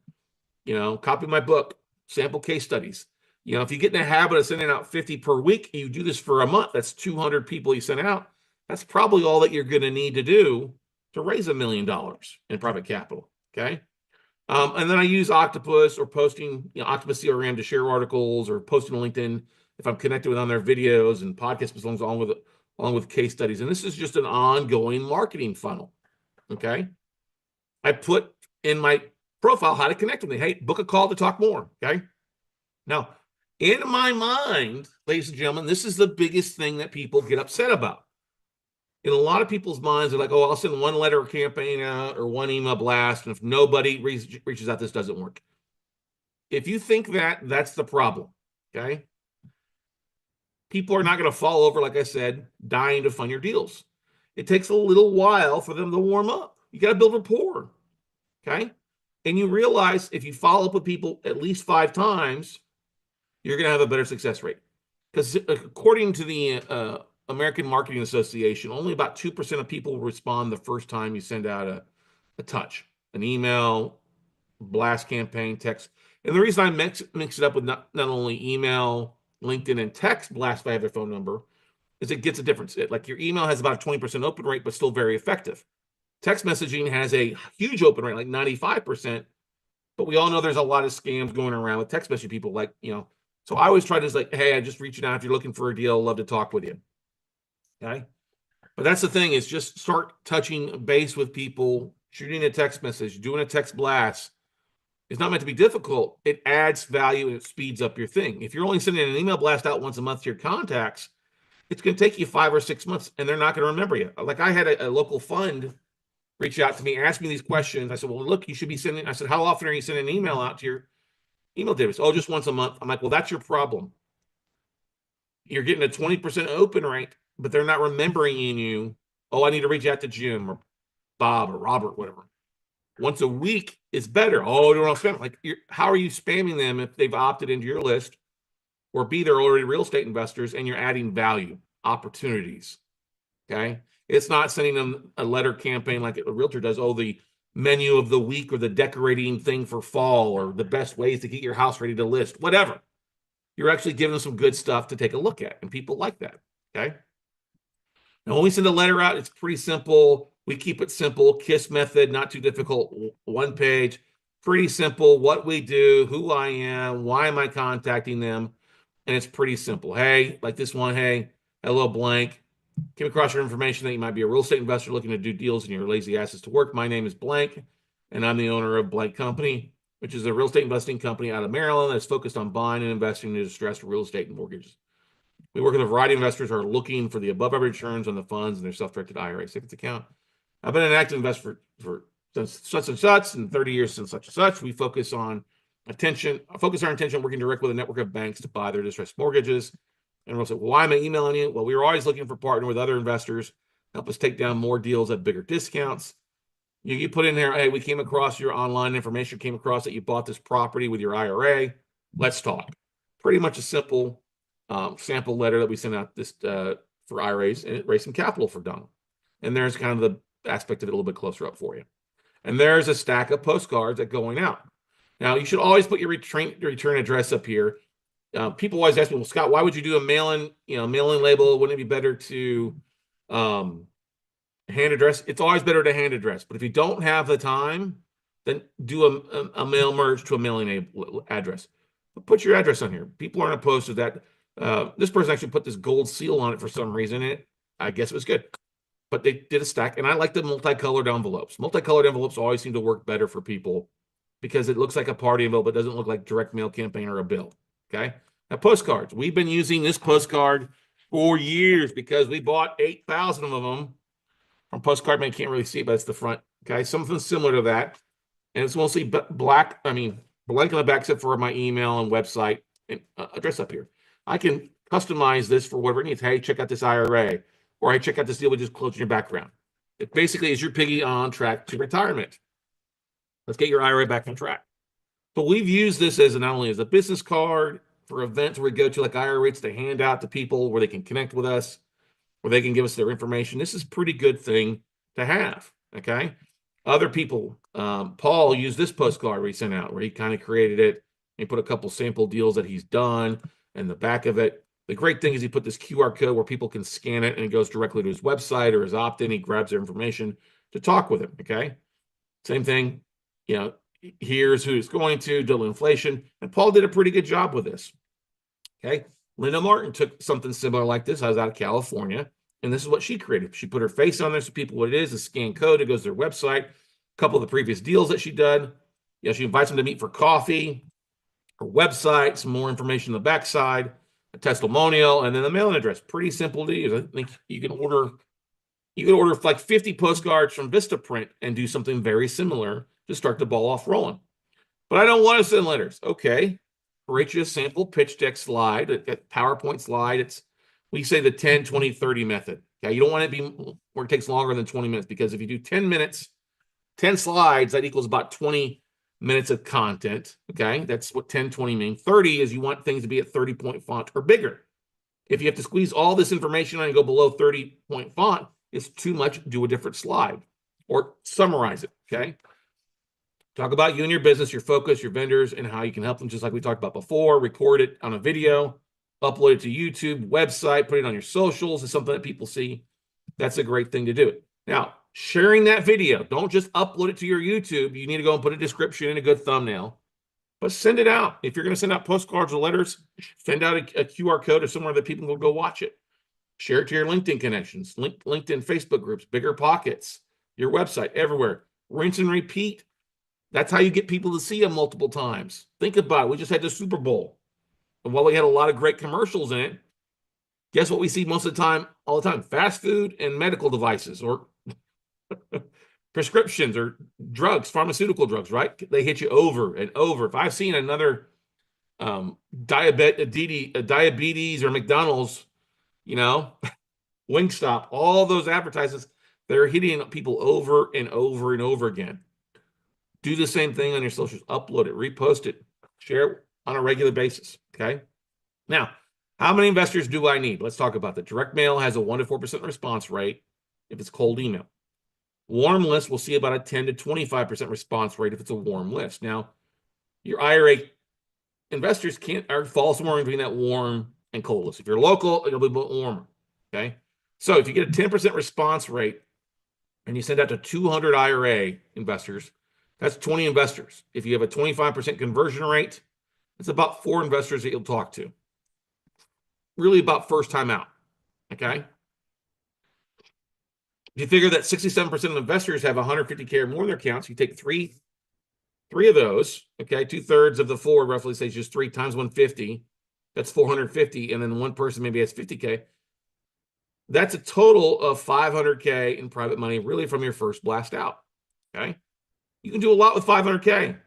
Copy my book, sample case studies. If you get in the habit of sending out 50 per week, you do this for a month, that's 200 people you send out. That's probably all that you're going to need to do to raise $1 million in private capital. Okay. And then I use Octopus or posting, Octopus CRM to share articles or posting on LinkedIn if I'm connected with on their videos and podcasts along with case studies. And this is just an ongoing marketing funnel. Okay. I put in my profile how to connect with me. Hey, book a call to talk more. Okay. Now, in my mind, ladies and gentlemen, this is the biggest thing that people get upset about. in a lot of people's minds, they're like, oh, I'll send one letter campaign out or one email blast. And if nobody reaches out, this doesn't work. If you think that, that's the problem. Okay. People are not going to fall over, like I said, dying to fund your deals. It takes a little while for them to warm up. You got to build rapport. Okay. And you realize if you follow up with people at least 5 times, you're going to have a better success rate. Because according to the American Marketing Association, only about 2% of people respond the first time you send out a touch, an email, blast campaign, text. And the reason I mix it up with not only email, LinkedIn, and text blast if I have their phone number is it gets a difference. Like your email has about a 20% open rate, but still very effective. Text messaging has a huge open rate, like 95%. But we all know there's a lot of scams going around with text messaging people. Like, so I always try to like, hey, I just reaching out if you're looking for a deal, love to talk with you. Okay. But that's the thing is just start touching base with people, shooting a text message, doing a text blast. It's not meant to be difficult. It adds value and it speeds up your thing. If you're only sending an email blast out once a month to your contacts, it's going to take you 5 or 6 months and they're not going to remember you. Like I had a local fund reach out to me, ask me these questions. I said, well, look, you should be sending, I said, how often are you sending an email out to your email database? Oh, just once a month. I'm like, well, that's your problem. You're getting a 20% open rate, but they're not remembering you. Oh, I need to reach out to Jim or Bob or Robert, whatever. Once a week is better. Oh, don't spam. Like, how are you spamming them if they've opted into your list? Or B, they're already real estate investors and you're adding value, opportunities. Okay. It's not sending them a letter campaign like a realtor does. Oh, the menu of the week or the decorating thing for fall or the best ways to get your house ready to list, whatever. You're actually giving them some good stuff to take a look at. And people like that. Okay. Now, when we send a letter out, it's pretty simple. We keep it simple. KISS method, not too difficult. 1 page, pretty simple. What we do, who I am, why am I contacting them? And it's pretty simple. Hey, like this one, hey, hello, blank. Came across your information that you might be a real estate investor looking to do deals in your lazy asses to work. My name is blank, and I'm the owner of blank company, which is a real estate investing company out of Maryland that's focused on buying and investing in distressed real estate and mortgages. We work with a variety of investors who are looking for the above average returns on the funds and their self-directed IRA savings account. I've been an active investor for since such and such, and 30 years since such and such. We focus our attention on working directly with a network of banks to buy their distressed mortgages. And we'll say, well, why am I emailing you? Well, we were always looking for partner with other investors, help us take down more deals at bigger discounts. You put in there, hey, we came across your online information, came across that you bought this property with your IRA. Let's talk. Pretty much a simple sample letter that we sent out this for IRAs and raise some capital for Donald. And there's kind of the aspect of it a little bit closer up for you. And there's a stack of postcards that going out. Now, you should always put your return address up here. People always ask me, well, Scott, why would you do a mail-in label? Wouldn't it be better to hand address? It's always better to hand address. But if you don't have the time, then do a mail merge to a mailing address. But put your address on here. People aren't opposed to that. This person actually put this gold seal on it for some reason. I guess it was good. But they did a stack. And I like the multicolored envelopes. Multicolored envelopes always seem to work better for people because it looks like a party envelope. It doesn't look like direct mail campaign or a bill. Okay. Now, postcards. We've been using this postcard for years because we bought 8,000 of them from Postcard Man. Can't really see it, but it's the front. Okay. Something similar to that. And it's mostly blank on the back except for my email and website and address up here. I can customize this for whatever it needs. Hey, check out this IRA. Or hey, check out this deal we just closed in your background. It basically is your piggy on track to retirement. Let's get your IRA back on track. But we've used this as not only as a business card for events where we go to like IRAs to hand out to people where they can connect with us, where they can give us their information. This is a pretty good thing to have. Okay. Other people, Paul used this postcard we sent out where he kind of created it. He put a couple sample deals that he's done in the back of it. The great thing is he put this QR code where people can scan it and it goes directly to his website or his opt-in. He grabs their information to talk with him. Okay. Same thing. Here's who it's going to, double inflation. And Paul did a pretty good job with this. Okay. Linda Martin took something similar like this. I was out of California, and this is what she created. She put her face on there so people what it is, a scan code. It goes to their website. A couple of the previous deals that she'd done. She invites them to meet for coffee, her website, some more information on the backside, a testimonial, and then the mailing address. Pretty simple to use. I think you can order You could order like 50 postcards from Vistaprint and do something very similar to start the ball off rolling. But I don't want to send letters. Okay. Create you a sample pitch deck slide, a PowerPoint slide. We say the 10, 20, 30 method. Okay. You don't want it to be where it takes longer than 20 minutes, because if you do 10 minutes, 10 slides, that equals about 20 minutes of content. Okay. That's what 10, 20 mean. 30 is you want things to be at 30-point font or bigger. If you have to squeeze all this information on and go below 30-point font, it's too much. Do a different slide or summarize it. Okay. Talk about you and your business, your focus, your vendors, and how you can help them, just like we talked about before. Record it on a video, upload it to YouTube, website, put it on your socials. It's something that people see. That's a great thing to do. Now, sharing that video, don't just upload it to your YouTube. You need to go and put a description and a good thumbnail, but send it out. If you're going to send out postcards or letters, send out a QR code or somewhere that people will go watch it. Share it to your LinkedIn connections, LinkedIn, Facebook groups, Bigger Pockets, your website, everywhere. Rinse and repeat. That's how you get people to see them multiple times. Think about it. We just had the Super Bowl. And while we had a lot of great commercials in it, guess what we see most of the time, all the time? Fast food and medical devices, or prescriptions, or drugs, pharmaceutical drugs, right? They hit you over and over. If I've seen another diabetes or McDonald's, Wingstop, all those advertisements, they're hitting people over and over and over again. Do the same thing on your socials. Upload it, repost it, share it on a regular basis. Okay. Now, how many investors do I need? Let's talk about that. Direct mail has a 1 to 4% response rate if it's cold email. Warm list will see about a 10 to 25% response rate if it's a warm list. Now, your IRA investors fall somewhere between that warm and cold list. If you're local, it'll be a bit warmer. Okay. So if you get a 10% response rate and you send out to 200 IRA investors, that's 20 investors. If you have a 25% conversion rate, it's about 4 investors that you'll talk to. Really about first time out. Okay. If you figure that 67% of investors have 150K or more in their accounts, you take three of those. Okay. 2/3 of the 4 roughly says just 3 times 150. That's 450. And then one person maybe has 50K. That's a total of 500K in private money, really, from your first blast out. Okay. You can do a lot with 500K.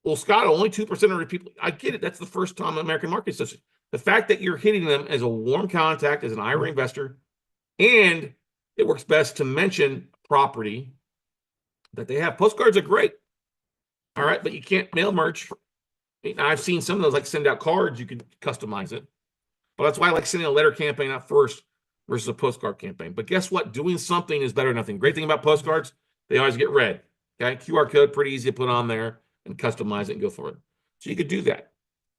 Well, Scott, only 2% of the people. I get it. That's the first time American market does it. The fact that you're hitting them as a warm contact, as an IRA investor, and it works best to mention property that they have. Postcards are great. All right, but you can't mail merch. I've seen some of those, like send out cards. You can customize it. But that's why I like sending a letter campaign out first versus a postcard campaign. But guess what? Doing something is better than nothing. Great thing about postcards, they always get read. Okay, QR code, pretty easy to put on there and customize it and go for it. So you could do that.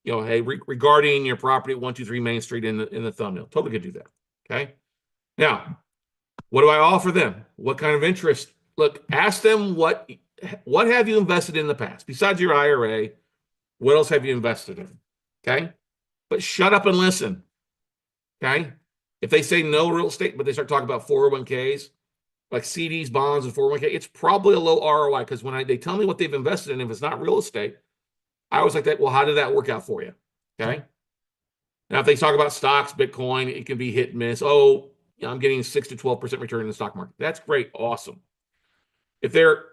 Hey, regarding your property at 123 Main Street in the thumbnail. Totally could do that. Okay. Now, what do I offer them? What kind of interest? Look, ask them what have you invested in the past? Besides your IRA, what else have you invested in? Okay. But shut up and listen. Okay. If they say no real estate, but they start talking about 401ks, like CDs, bonds, and 401k, it's probably a low ROI, because when they tell me what they've invested in, if it's not real estate, I always like that. Well, how did that work out for you? Okay. Now, if they talk about stocks, Bitcoin, it can be hit and miss. Oh, I'm getting 6 to 12% return in the stock market. That's great. Awesome. If they're,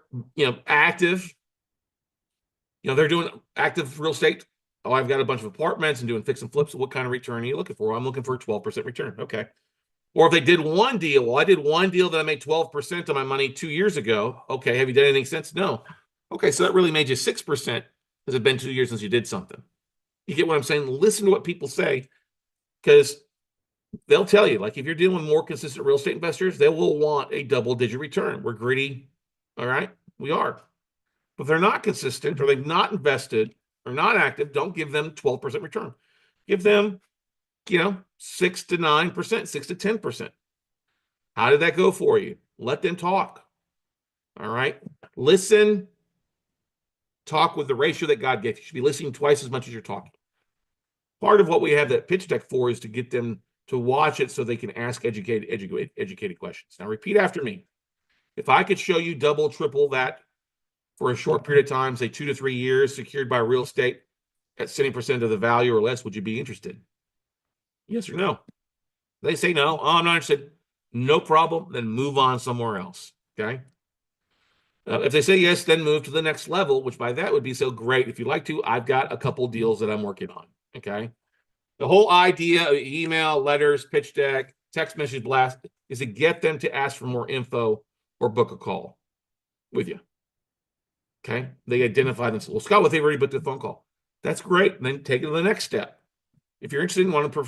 active, they're doing active real estate. Oh, I've got a bunch of apartments and doing fix and flips. What kind of return are you looking for? Well, I'm looking for a 12% return. Okay. Or if they did one deal, well, I did one deal that I made 12% of my money 2 years ago. Okay. Have you done anything since? No. Okay. So that really made you 6%. Has it been 2 years since you did something? You get what I'm saying? Listen to what people say, because they'll tell you, like, if you're dealing with more consistent real estate investors, they will want a double-digit return. We're greedy. All right. We are. But if they're not consistent, or they've not invested, or not active, don't give them 12% return. Give them, 6 to 9%, 6 to 10%. How did that go for you? Let them talk. All right. Listen. Talk with the ratio that God gave you. You should be listening twice as much as you're talking. Part of what we have that pitch deck for is to get them to watch it so they can ask educated questions. Now, repeat after me. If I could show you double, triple that for a short period of time, say 2 to 3 years, secured by real estate at 70% of the value or less, would you be interested? Yes or no? They say no. Oh, I'm not interested. no problem, then move on somewhere else. Okay. If they say yes, then move to the next level, which by that would be so great. If you'd like to, I've got a couple deals that I'm working on. Okay. The whole idea of email, letters, pitch deck, text message blast is to get them to ask for more info or book a call with you. Okay. They identify themselves. Well, Scott, what they've already booked a phone call. That's great. And then take it to the next step. If you're interested and want to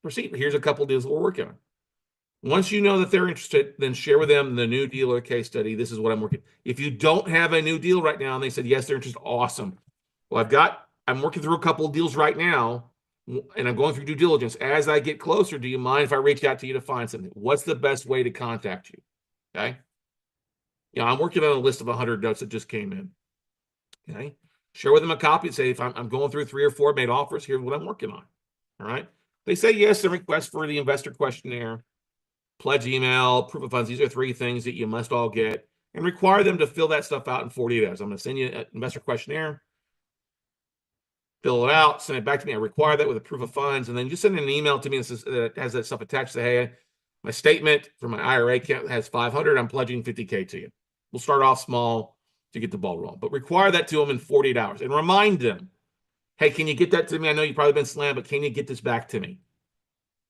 proceed, here's a couple deals we're working on. Once you know that they're interested, then share with them the new deal or case study. This is what I'm working. If you don't have a new deal right now and they said, yes, they're interested, awesome. Well, I'm working through a couple of deals right now and I'm going through due diligence. As I get closer, do you mind if I reach out to you to find something? What's the best way to contact you? Okay. I'm working on a list of 100 notes that just came in. Okay. Share with them a copy and say, if I'm going through 3 or 4 made offers, here's what I'm working on. All right. They say yes, the request for the investor questionnaire, pledge email, proof of funds. These are 3 things that you must all get and require them to fill that stuff out in 48 hours. I'm going to send you an investor questionnaire, fill it out, send it back to me. I require that with a proof of funds. And then just send an email to me that has that stuff attached. Say, hey, my statement for my IRA account has 500. I'm pledging 50K to you. We'll start off small to get the ball rolling, but require that to them in 48 hours and remind them, hey, can you get that to me? I know you've probably been slammed, but can you get this back to me?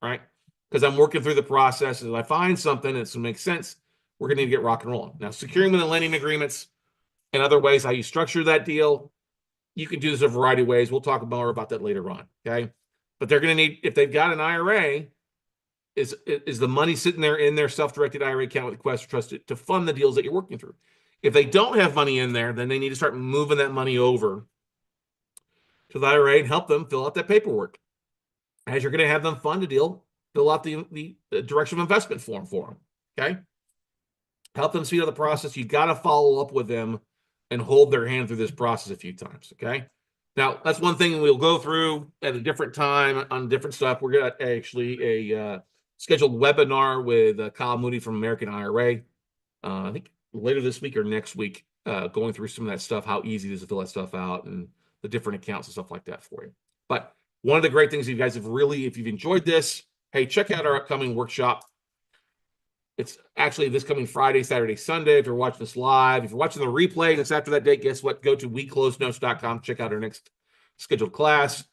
Right? Because I'm working through the process. If I find something that's going to make sense, we're going to need to get rock and rolling. Now, securing the lending agreements and other ways how you structure that deal, you can do this a variety of ways. We'll talk more about that later on. Okay. But they're going to need, if they've got an IRA, is the money sitting there in their self-directed IRA account with Quest Trust to fund the deals that you're working through. If they don't have money in there, then they need to start moving that money over to the IRA and help them fill out that paperwork. As you're going to have them fund a deal, fill out the direction of investment form for them. Okay. Help them speed up the process. You got to follow up with them and hold their hand through this process a few times. Okay. Now, that's one thing we'll go through at a different time on different stuff. We're going to actually a scheduled webinar with Kyle Moody from American IRA. I think later this week or next week, going through some of that stuff, how easy it is to fill that stuff out and the different accounts and stuff like that for you. But one of the great things you guys have really, if you've enjoyed this, hey, check out our upcoming workshop. It's actually this coming Friday, Saturday, Sunday. If you're watching this live, if you're watching the replay and it's after that date, guess what? Go to weclosenotes.com. Check out our next scheduled class.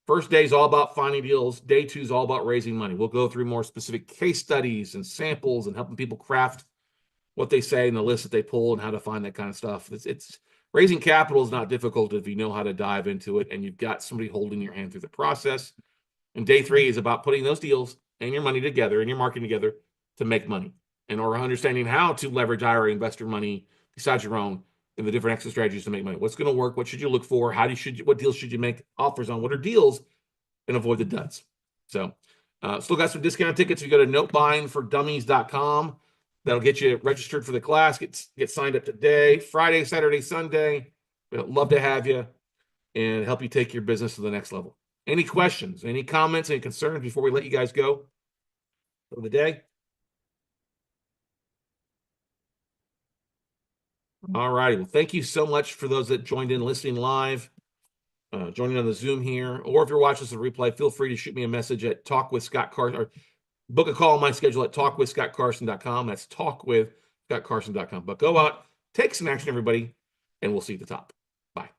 First day is all about finding deals. Day 2 is all about raising money. We'll go through more specific case studies and samples and helping people craft what they say and the list that they pull and how to find that kind of stuff. It's raising capital is not difficult if you know how to dive into it and you've got somebody holding your hand through the process. And day 3 is about putting those deals and your money together and your marketing together to make money and or understanding how to leverage IRA investor money besides your own and the different exit strategies to make money. What's going to work? What should you look for? What deals should you make offers on? What are deals? And avoid the duds. So still got some discount tickets. You go to notebuyingfordummies.com. That'll get you registered for the class. Get signed up today, Friday, Saturday, Sunday. We'd love to have you and help you take your business to the next level. Any questions, any comments, any concerns before we let you guys go for the day? All righty. Well, thank you so much for those that joined in listening live, joining on the Zoom here, or if you're watching this on replay, feel free to shoot me a message at Talk with Scott Carson or book a call on my schedule at talkwithscottcarson.com. That's talkwithscottcarson.com. But go out, take some action, everybody, and we'll see you at the top. Bye.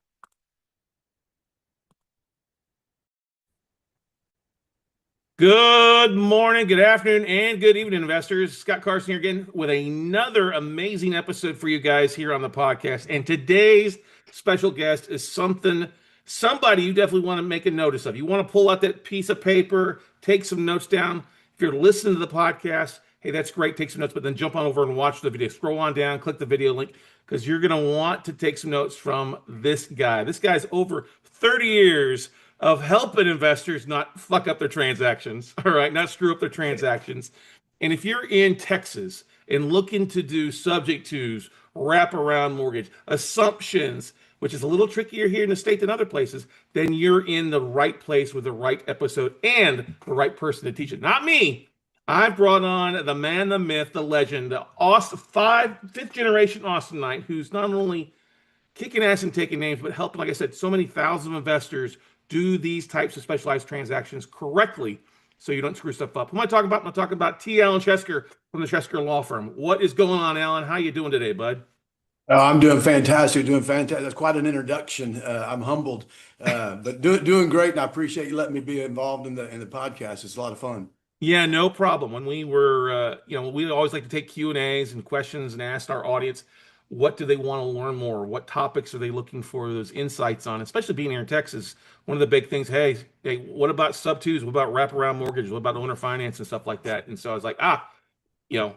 Good morning, good afternoon, and good evening, investors. Scott Carson here again with another amazing episode for you guys here on the podcast. And today's special guest is somebody you definitely want to make a notice of. You want to pull out that piece of paper, take some notes down. If you're listening to the podcast, hey, that's great. Take some notes, but then jump on over and watch the video. Scroll on down, click the video link, because you're going to want to take some notes from this guy. This guy's over 30 years of helping investors not fuck up their transactions, all right, not screw up their transactions. And if you're in Texas and looking to do subject tos, wraparound mortgage, assumptions, which is a little trickier here in the state than other places, then you're in the right place with the right episode and the right person to teach it. Not me. I've brought on the man, the myth, the legend, the fifth generation Austinite, who's not only kicking ass and taking names, but helping, like I said, so many thousands of investors do these types of specialized transactions correctly so you don't screw stuff up. Who am I talking about? I'm talking about T. Alan Ceshker from the Ceshker Law Firm. What is going on, Alan? How you doing today, bud? Oh, I'm doing fantastic, doing fantastic. That's quite an introduction. I'm humbled, but doing great, and I appreciate you letting me be involved in the podcast. It's a lot of fun. Yeah, no problem. When we were, we always like to take Q&As and questions and ask our audience, what do they want to learn more? What topics are they looking for those insights on? Especially being here in Texas, one of the big things, hey, what about sub twos? What about wraparound mortgage? What about owner finance and stuff like that? And so I was like,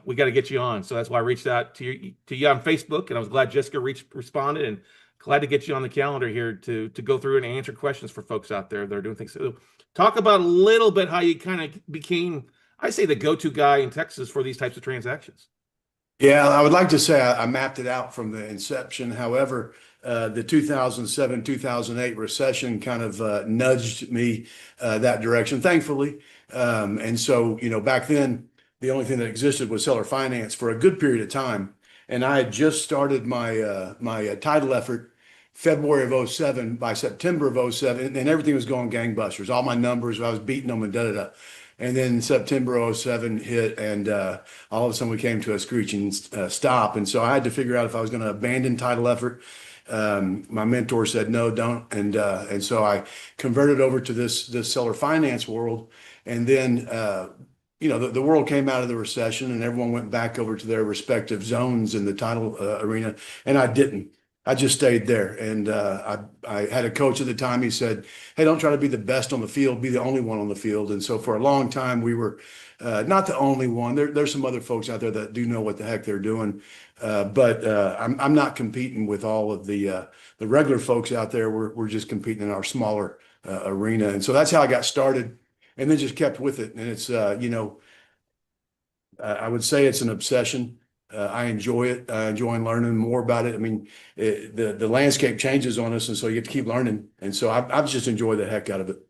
we got to get you on. So that's why I reached out to you on Facebook, and I was glad Jessica responded, and glad to get you on the calendar here to go through and answer questions for folks out there that are doing things. So talk about a little bit how you kind of became, I say, the go-to guy in Texas for these types of transactions. Yeah, I would like to say I mapped it out from the inception. However, the 2007, 2008 recession kind of nudged me that direction, thankfully. And so, back then, the only thing that existed was seller finance for a good period of time. And I had just started my title effort February of '07. By September of '07, and everything was going gangbusters. All my numbers, I was beating them and da da da. And then September '07 hit, and all of a sudden we came to a screeching stop. And so I had to figure out if I was going to abandon title effort. My mentor said, no, don't. And so I converted over to this seller finance world. And then, the world came out of the recession and everyone went back over to their respective zones in the title arena. And I didn't. I just stayed there. And I had a coach at the time. He said, hey, don't try to be the best on the field, be the only one on the field. And so for a long time, we were not the only one. There's some other folks out there that do know what the heck they're doing. But I'm not competing with all of the regular folks out there. We're just competing in our smaller arena. And so that's how I got started, and then just kept with it. And it's, I would say it's an obsession. I enjoy it. I enjoy learning more about it. I mean, the landscape changes on us, and so you have to keep learning. And so I've just enjoyed the heck out of it.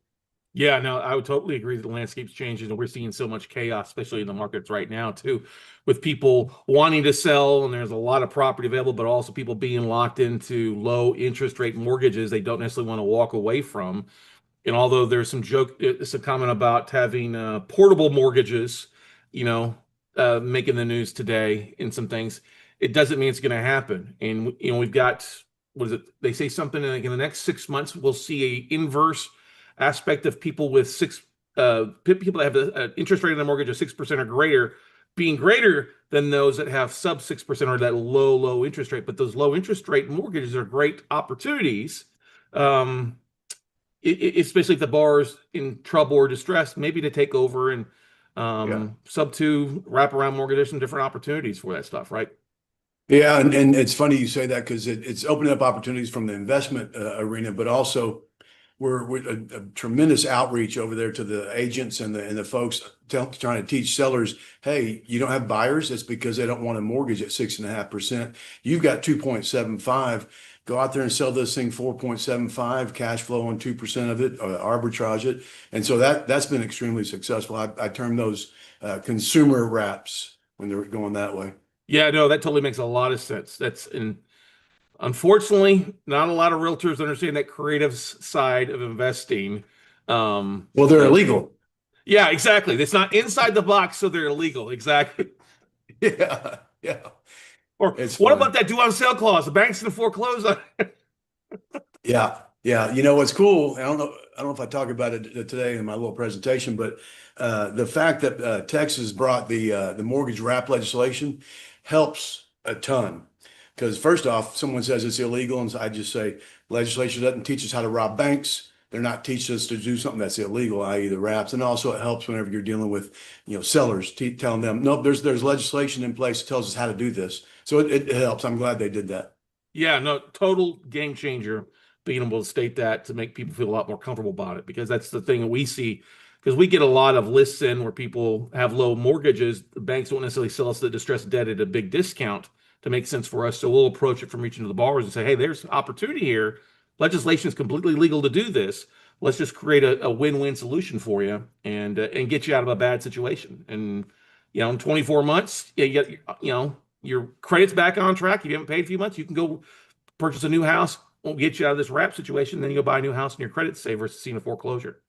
Yeah, no, I would totally agree that the landscape's changing, and we're seeing so much chaos, especially in the markets right now, too, with people wanting to sell, and there's a lot of property available, but also people being locked into low interest rate mortgages they don't necessarily want to walk away from. And although there's some comment about having portable mortgages, making the news today in some things, it doesn't mean it's going to happen. And we've got, what is it? They say something like in the next 6 months we'll see a inverse aspect of people with people that have an interest rate on their mortgage of 6% or greater, being greater than those that have sub 6% or that low interest rate. But those low interest rate mortgages are great opportunities. Especially if the borrower's in trouble or distress, maybe to take over and Yeah. sub two wraparound mortgages and different opportunities for that stuff, right? Yeah. And it's funny you say that because it's opening up opportunities from the investment arena, but also we're a tremendous outreach over there to the agents and the folks trying to teach sellers, hey, you don't have buyers. It's because they don't want a mortgage at 6.5%. You've got 2.75. Go out there and sell this thing 4.75, cash flow on 2% of it, arbitrage it. And so that's been extremely successful. I term those consumer wraps when they're going that way. Yeah, no, that totally makes a lot of sense. Unfortunately, not a lot of realtors understand that creative side of investing. Well, they're Uh, illegal. yeah, exactly. It's not inside the box, so they're illegal. Exactly. Yeah. Yeah. Or It's what funny. about that due on sale clause? The bank's going to foreclose on it. Yeah, yeah. You know what's cool? I don't know if I talk about it today in my little presentation, but the fact that Texas brought the mortgage wrap legislation helps a ton. Because first off, someone says it's illegal, and so I just say legislation doesn't teach us how to rob banks. They're not teaching us to do something that's illegal, i.e., the wraps. And also, it helps whenever you're dealing with sellers, telling them, no, there's legislation in place that tells us how to do this. So it helps. I'm glad they did that. Yeah, no, total game changer being able to state that to make people feel a lot more comfortable about it, because that's the thing that we see. Because we get a lot of lists in where people have low mortgages. The banks don't necessarily sell us the distressed debt at a big discount to make sense for us. So we'll approach it from reaching to the borrowers and say, hey, there's an opportunity here. Legislation is completely legal to do this. Let's just create a win-win solution for you and get you out of a bad situation. And in 24 months, you get your credit's back on track. If you haven't paid a few months, you can go purchase a new house. Won't get you out of this wrap situation. Then you go buy a new house and your credit's safe versus seeing a foreclosure.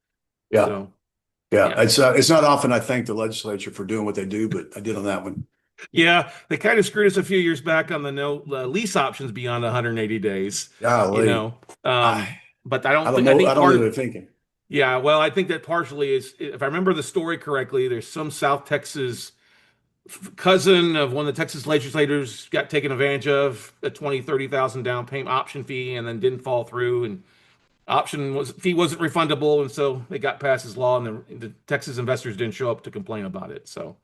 Yeah. So Yeah, Yeah. it's not often I thank the legislature for doing what they do, but I did on that one. Yeah, they kind of screwed us a few years back on the no lease options beyond 180 days, you Golly, know. I But I don't I know. I think don't part know of, what they're thinking. yeah, well, I think that partially is, if I remember the story correctly, there's some South Texas cousin of one of the Texas legislators got taken advantage of a 20, 30,000 down payment option fee and then didn't follow through. And option was fee wasn't refundable. And so they got past his law and the Texas investors didn't show up to complain about it. So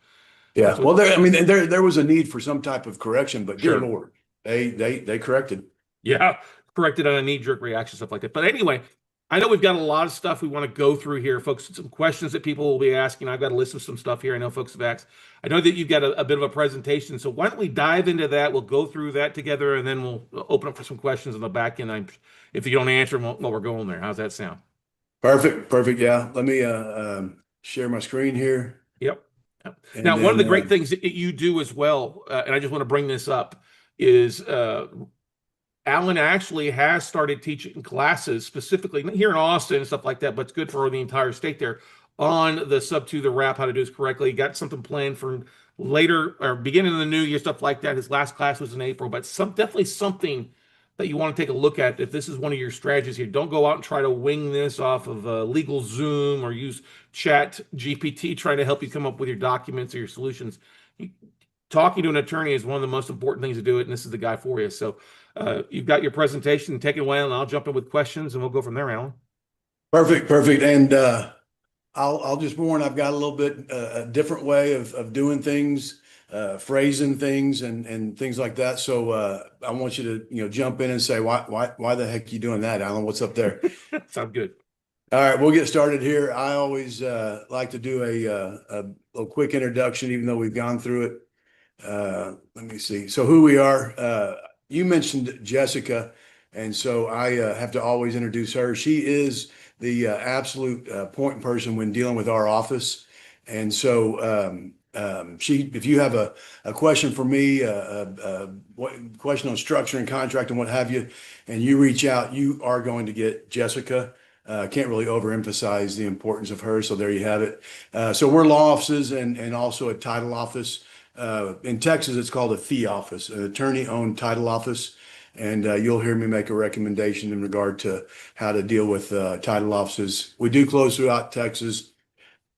that's Yeah, what, well, I mean, there was a need for some type of correction, but dear sure. Lord, they corrected. Yeah, corrected on a knee-jerk reaction, stuff like that. But anyway, I know we've got a lot of stuff we want to go through here, folks. Some questions that people will be asking. I've got a list of some stuff here. I know folks have asked. I know that you've got a bit of a presentation, so why don't we dive into that? We'll go through that together, and then we'll open up for some questions on the back end. If you don't answer them while we're going there, how's that sound? Perfect, perfect. Yeah, let me share my screen here, Yep. Yep. and Now, one of then the great things that you do as well, and I just want to bring this up, is Alan actually has started teaching classes specifically here in Austin and stuff like that, but it's good for the entire state there on the sub to the wrap, how to do this correctly. He got something planned for later or beginning of the new year, stuff like that. His last class was in April, but definitely something that you want to take a look at if this is one of your strategies here. Don't go out and try to wing this off of legal Zoom or use Chat GPT trying to help you come up with your documents or your solutions. Talking to an attorney is one of the most important things to do it, and this is the guy for you. So you've got your presentation, take it away, and I'll jump in with questions, and we'll go from there, Alan. perfect, perfect. And I'll just warn, I've got a little bit a different way of doing things, phrasing things, and things like that. So I want you to jump in and say why the heck are you doing that, Alan? What's up there? Sounds good. All right, we'll get started here. I always like to do a quick introduction, even though we've gone through it. Let me see. So who we are. You mentioned Jessica, and so I have to always introduce her. She is the absolute point person when dealing with our office. And so if you have a question for me, what question on structure and contract and what have you, and you reach out, you are going to get Jessica. Can't really overemphasize the importance of her. So there you have it. So we're law offices and also a title office. In Texas, it's called a fee office, an attorney-owned title office. And you'll hear me make a recommendation in regard to how to deal with title offices. We do close throughout Texas.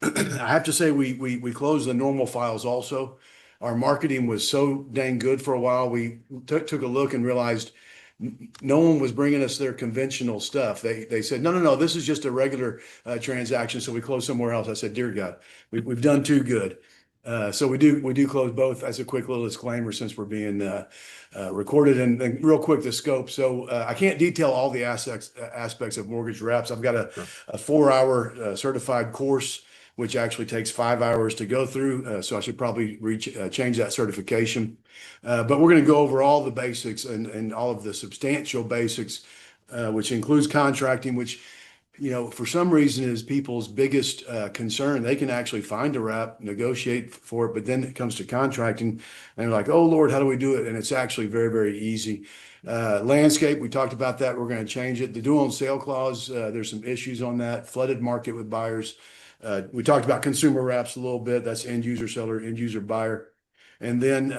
I have to say we close the normal files also. Our marketing was so dang good for a while. We took a look and realized no one was bringing us their conventional stuff. They said, no, this is just a regular transaction. So we closed somewhere else. I said, dear God, we've done too good. So we do close both as a quick little disclaimer since we're being recorded and real quick the scope. So I can't detail all the aspects of mortgage wraps. I've got a 4-hour certified course, which actually takes 5 hours to go through. So I should probably change that certification. But we're going to go over all the basics and all of the substantial basics, which includes contracting, which for some reason is people's biggest concern. They can actually find a wrap, negotiate for it, but then it comes to contracting and they're like, oh Lord, how do we do it? And it's actually very, very easy. Landscape, we talked about that. We're going to change it. The dual on sale clause, there's some issues on that. Flooded market with buyers. We talked about consumer wraps a little bit. That's end user seller, end user buyer. And then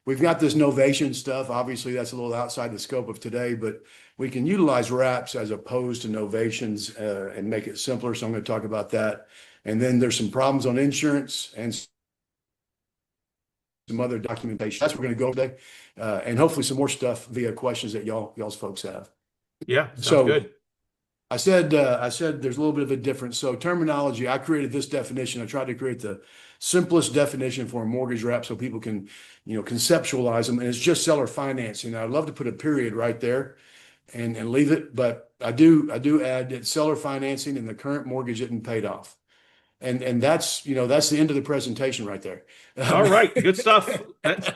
we've got this novation stuff. Obviously, that's a little outside the scope of today, but we can utilize wraps as opposed to novations and make it simpler. So I'm going to talk about that. And then there's some problems on insurance and some other documentation. That's what we're going to go today. And hopefully some more stuff via questions that y'all's folks have. Yeah, sounds So good. I said there's a little bit of a difference. So terminology, I created this definition. I tried to create the simplest definition for a mortgage wrap so people can, conceptualize them. And it's just seller financing. I'd love to put a period right there and leave it, but I do add it's seller financing and the current mortgage isn't paid off. And that's the end of the presentation right there. All right, good stuff. But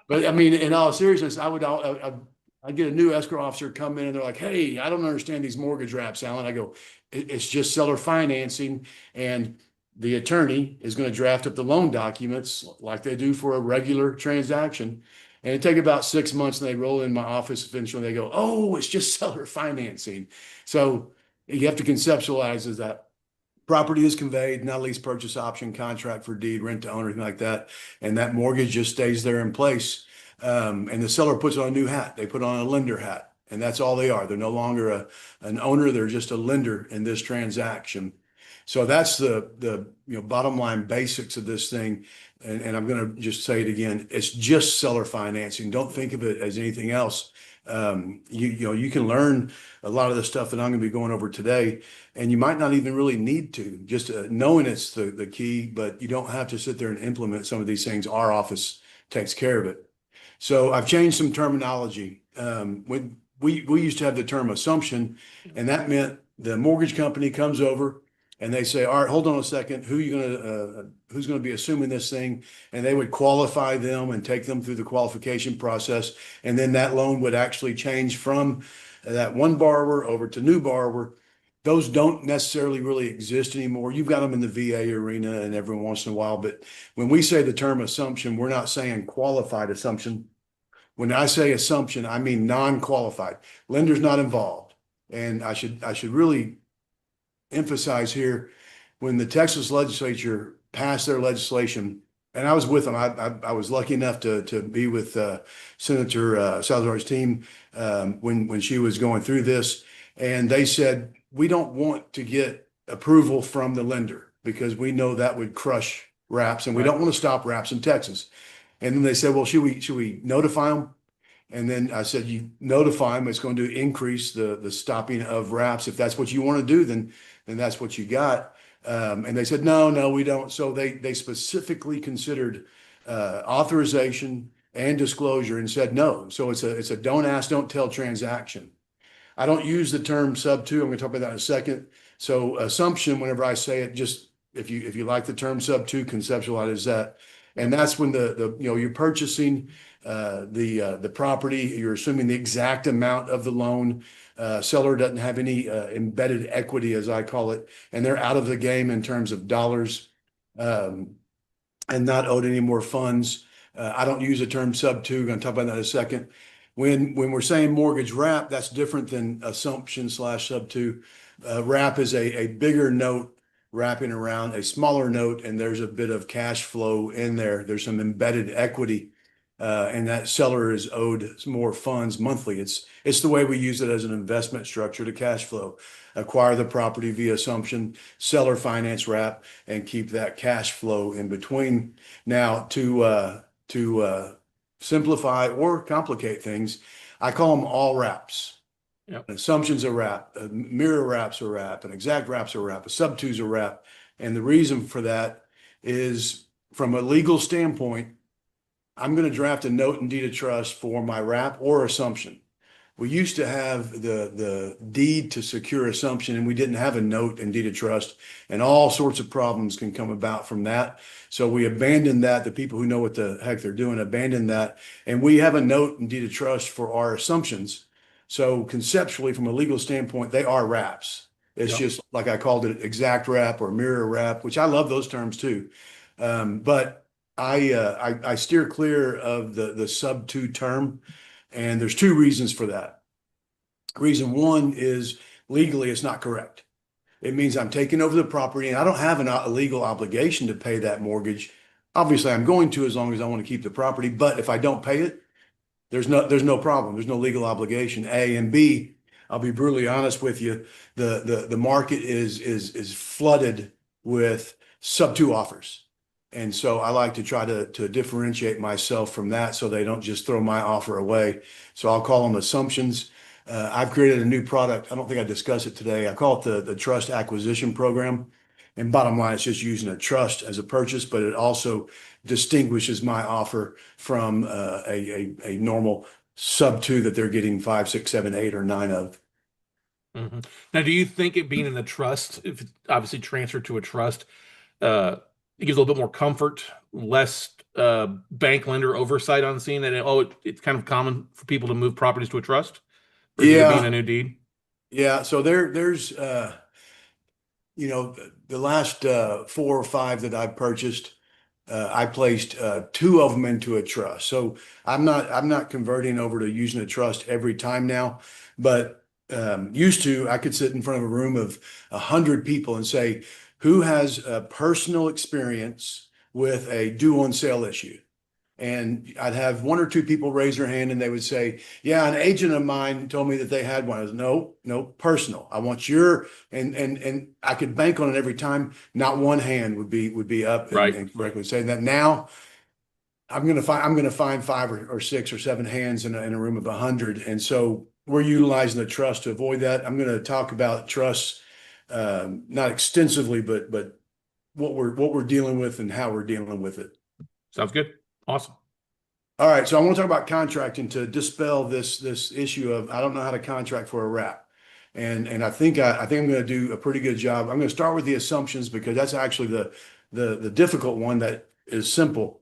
I mean, in all seriousness, I'd get a new escrow officer come in and they're like, hey, I don't understand these mortgage wraps, Alan. I go, it's just seller financing. And the attorney is going to draft up the loan documents like they do for a regular transaction. And it take about 6 months and they roll in my office eventually. They go, oh, it's just seller financing. So you have to conceptualize as that. property is conveyed, not lease purchase option, contract for deed, rent to own, anything like that. And that mortgage just stays there in place. And the seller puts on a new hat. They put on a lender hat, and that's all they are. They're no longer an owner. They're just a lender in this transaction. So that's the bottom line basics of this thing. And I'm going to just say it again. It's just seller financing. Don't think of it as anything else. You can learn a lot of the stuff that I'm going to be going over today, and you might not even really need to. Just knowing it's the key, but you don't have to sit there and implement some of these things. Our office takes care of it. So I've changed some terminology. When we used to have the term assumption, and that meant the mortgage company comes over and they say, all right, hold on a second, who's gonna be assuming this thing? And they would qualify them and take them through the qualification process. And then that loan would actually change from that one borrower over to new borrower. Those don't necessarily really exist anymore. You've got them in the VA arena and every once in a while, but when we say the term assumption, we're not saying qualified assumption. When I say assumption, I mean non-qualified. Lender's not involved. And I should really emphasize here, when the Texas legislature passed their legislation, and I was with them. I was lucky enough to be with Senator Salazar's team when she was going through this, and they said, we don't want to get approval from the lender because we know that would crush wraps, and we don't want to stop wraps in Texas. And then they said, well, should we notify them? And then I said, you notify them. It's going to increase the stopping of wraps. If that's what you want to do, then that's what you got. And they said, no, we don't. So they specifically considered authorization and disclosure and said no. So it's a don't ask, don't tell transaction. I don't use the term sub two. I'm going to talk about that in a second. So assumption, whenever I say it, just if you like the term sub two, conceptualize that. And that's when you're purchasing the property, you're assuming the exact amount of the loan. Seller doesn't have any embedded equity, as I call it, and they're out of the game in terms of dollars and not owed any more funds. I don't use the term sub two. I'm going to talk about that in a second. When we're saying mortgage wrap, that's different than assumption / sub two. Wrap is a bigger note wrapping around a smaller note, and there's a bit of cash flow in there. There's some embedded equity, and that seller is owed more funds monthly. It's the way we use it as an investment structure to cash flow. Acquire the property via assumption, seller finance wrap, and keep that cash flow in between. Now, to simplify or complicate things, I call them all wraps. Yep. An assumption's a wrap, a mirror wrap's a wrap, an exact wrap's a wrap, a sub two's a wrap. And the reason for that is, from a legal standpoint, I'm going to draft a note and deed of trust for my wrap or assumption. We used to have the deed to secure assumption, and we didn't have a note and deed of trust, and all sorts of problems can come about from that. So we abandoned that. The people who know what the heck they're doing abandoned that, and we have a note and deed of trust for our assumptions. So conceptually, from a legal standpoint, they are wraps. It's just like I called it, exact wrap or mirror wrap, which I love those terms too. But I steer clear of the sub two term, and there's two reasons for that. Reason one is legally it's not correct. It means I'm taking over the property and I don't have a legal obligation to pay that mortgage. Obviously, I'm going to, as long as I want to keep the property. But if I don't pay it, there's no problem. There's no legal obligation. A, and B, I'll be brutally honest with you. The market is flooded with sub two offers. And so I like to try to differentiate myself from that so they don't just throw my offer away. So I'll call them assumptions. I've created a new product. I don't think I discussed it today. I call it the trust acquisition program. And bottom line, it's just using a trust as a purchase, but it also distinguishes my offer from a normal sub two that they're getting 5, 6, 7, 8, or 9 of. Mm-hmm. Now, do you think it being in the trust, if it's obviously transferred to a trust, it gives a little bit more comfort, less bank lender oversight on seeing that, it's kind of common for people to move properties to a trust versus it being a new deed? Yeah. So there's the last 4 or 5 that I've purchased, I placed 2 of them into a trust. So I'm not converting over to using a trust every time now, but used to, I could sit in front of a room of 100 people and say, who has a personal experience with a due on sale issue? And I'd have one or two people raise their hand and they would say, yeah, an agent of mine told me that they had one. I was, no, personal. I want your, and I could bank on it every time. Not one hand would be up Right. and correctly saying that. Now I'm going to find five or six or seven hands in a room of 100. And so we're utilizing the trust to avoid that. I'm going to talk about trust, not extensively, but what we're dealing with and how we're dealing with it. Sounds good. Awesome. All right, so I want to talk about contracting to dispel this issue of I don't know how to contract for a wrap, and I think I'm going to do a pretty good job. I'm going to start with the assumptions because that's actually the difficult one that is simple.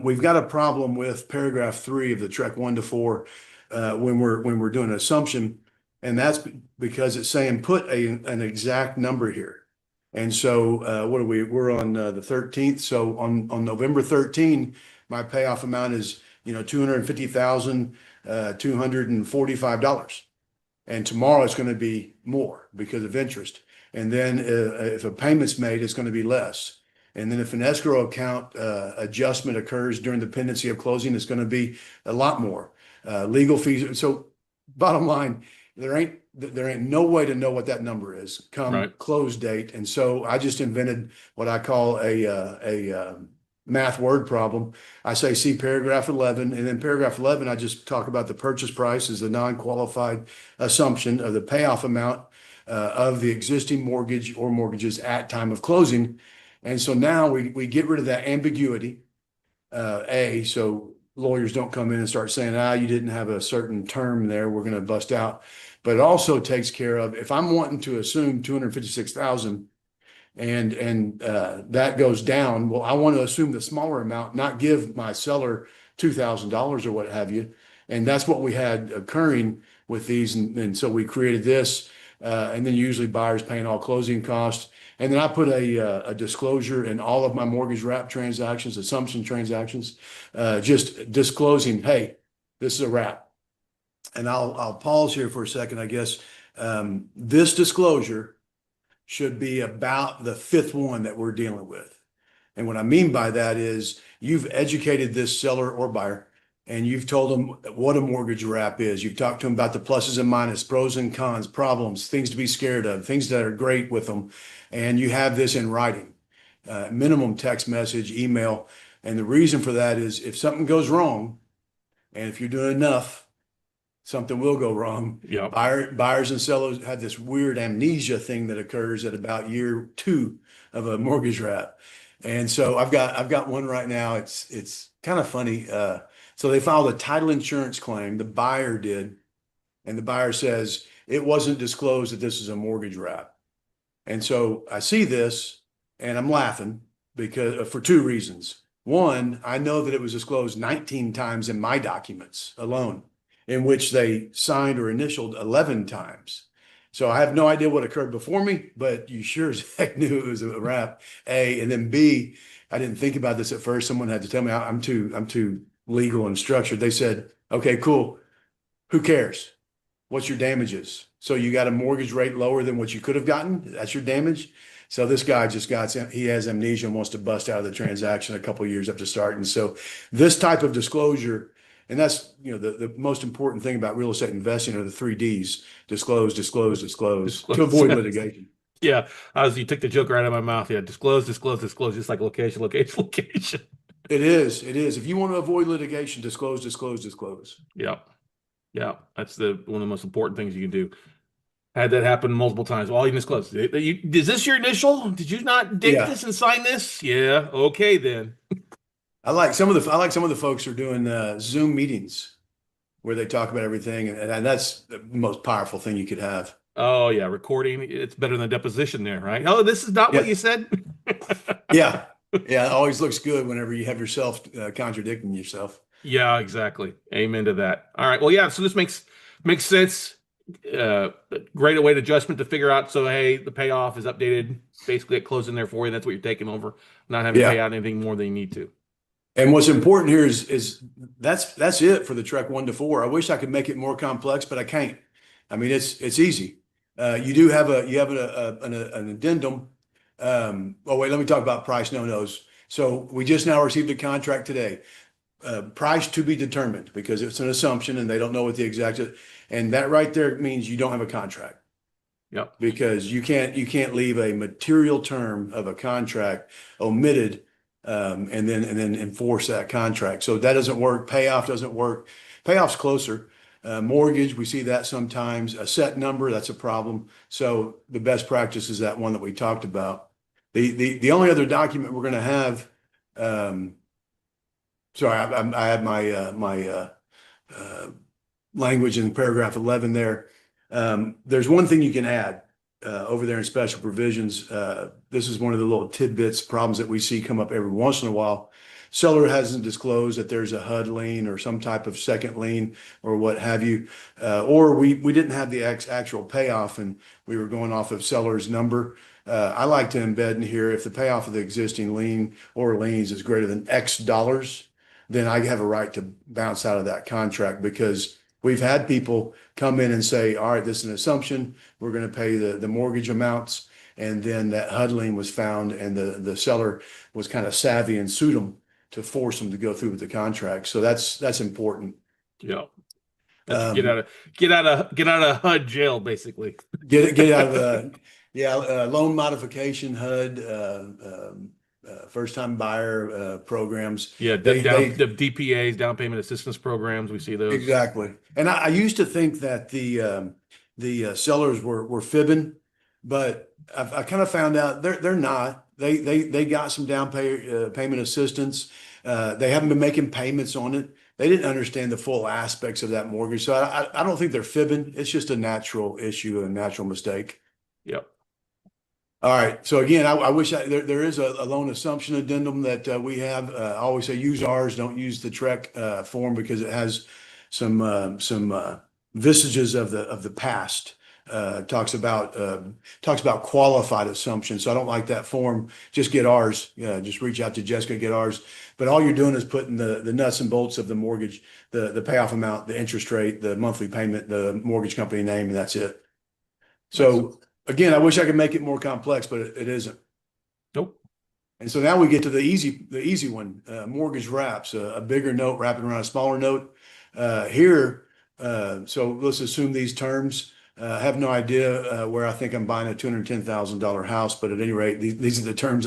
We've got a problem with paragraph 3 of the TREC 1 to 4 when we're doing an assumption, and that's because it's saying put an exact number here. And so what are we? We're on the 13th. So on November 13, my payoff amount is $250,245. And tomorrow it's going to be more because of interest. And then if a payment's made, it's going to be less. And then if an escrow account adjustment occurs during the pendency of closing, it's going to be a lot more. Legal fees. So bottom line, there ain't no way to know what that number is come close date. And so I just invented what I call a math word problem. I say, see paragraph 11, and then paragraph 11, I just talk about the purchase price as a non-qualified assumption of the payoff amount of the existing mortgage or mortgages at time of closing. And so now we get rid of that ambiguity, so lawyers don't come in and start saying, you didn't have a certain term there, we're going to bust out. But it also takes care of, if I'm wanting to assume 256,000 and that goes down, well, I want to assume the smaller amount, not give my seller $2,000 or what have you. And that's what we had occurring with these. And so we created this, and then usually buyers paying all closing costs. And then I put a disclosure in all of my mortgage wrap transactions, assumption transactions, just disclosing, hey, this is a wrap. And I'll pause here for a second, I guess. This disclosure should be about the 5th one that we're dealing with. And what I mean by that is you've educated this seller or buyer and you've told them what a mortgage wrap is. You've talked to them about the pluses and minuses, pros and cons, problems, things to be scared of, things that are great with them. And you have this in writing, minimum text message, email. And the reason for that is if something goes wrong, and if you're doing enough, something will go wrong. Yeah. Buyers and sellers have this weird amnesia thing that occurs at about year 2 of a mortgage wrap. And so I've got one right now. It's kind of funny. So they filed a title insurance claim. The buyer did. And the buyer says, it wasn't disclosed that this is a mortgage wrap. And so I see this and I'm laughing because for 2 reasons. One, I know that it was disclosed 19 times in my documents alone, in which they signed or initialed 11 times. So I have no idea what occurred before me, but you sure as heck knew it was a wrap, A. And then B, I didn't think about this at first. Someone had to tell me I'm too legal and structured. They said, okay, cool. Who cares? What's your damages? So you got a mortgage rate lower than what you could have gotten? That's your damage? So this guy he has amnesia and wants to bust out of the transaction a couple of years after starting. So this type of disclosure, and that's, the most important thing about real estate investing are the 3 Ds: disclose, disclose, disclose, to avoid litigation. Yeah, you took the joke right out of my mouth. Yeah, disclose, disclose, disclose, just like location, location, location. It is. If you want to avoid litigation, disclose, disclose, disclose. Yeah, that's one of the most important things you can do. Had that happen multiple times. Well, you disclose. Is this your initial? Did you not date this and sign this? Yeah. Okay, then. I like some of the folks who are doing Zoom meetings where they talk about everything, and that's the most powerful thing you could have. Oh yeah, recording. It's better than deposition there, right? Oh, this is not what you said. Yeah. It always looks good whenever you have yourself contradicting yourself. Yeah, exactly. Amen to that. All right. Well, yeah. So this makes sense. Great await adjustment to figure out. So hey, the payoff is updated basically at closing there for you. That's what you're taking over. Not having to pay out anything more than you need to. And what's important here is that's it for the TREC 1 to 4. I wish I could make it more complex, but I can't. I mean, it's easy. You have an addendum Oh, wait, let me talk about price no-nos. So we just now received a contract today. Price to be determined because it's an assumption and they don't know what the exact, and that right there means you don't have a contract Yep. because you can't leave a material term of a contract omitted, and then enforce that contract. So that doesn't work. Payoff doesn't work. Payoff's closer. Mortgage, we see that sometimes. A set number, that's a problem. So the best practice is that one that we talked about. The only other document we're going to have, sorry, I had my language in paragraph 11 there. There's one thing you can add over there in special provisions. This is one of the little tidbits, problems that we see come up every once in a while. Seller hasn't disclosed that there's a HUD lien or some type of second lien or what have you. Or we didn't have the actual payoff and we were going off of seller's number. I like to embed in here, if the payoff of the existing lien or liens is greater than X dollars, then I have a right to bounce out of that contract, because we've had people come in and say, all right, this is an assumption. We're going to pay the mortgage amounts. And then that HUD lien was found and the seller was kind of savvy and sued them to force them to go through with the contract. So that's important. Yeah. That's Um, get out of HUD jail, basically. get out of loan modification, HUD, first time buyer programs. Yeah, They the DPAs, down payment assistance programs, we see those. Exactly. And I used to think that the sellers were fibbing, but I kind of found out they're not. They got some payment assistance. They haven't been making payments on it. They didn't understand the full aspects of that mortgage. So I don't think they're fibbing. It's just a natural issue, a natural mistake. Yep. All right. So again, I wish there is a loan assumption addendum that we have. I always say use ours, don't use the TREC form, because it has some vestiges of the past. Talks about qualified assumptions. So I don't like that form. Just get ours. Just reach out to Jessica, get ours. But all you're doing is putting the nuts and bolts of the mortgage, the payoff amount, the interest rate, the monthly payment, the mortgage company name, and that's it. So again, I wish I could make it more complex, but it isn't. Nope. And so now we get to the easy one, mortgage wraps, a bigger note wrapping around a smaller note. Here, so let's assume these terms. I have no idea where I think I'm buying a $210,000 house, but at any rate, these are the terms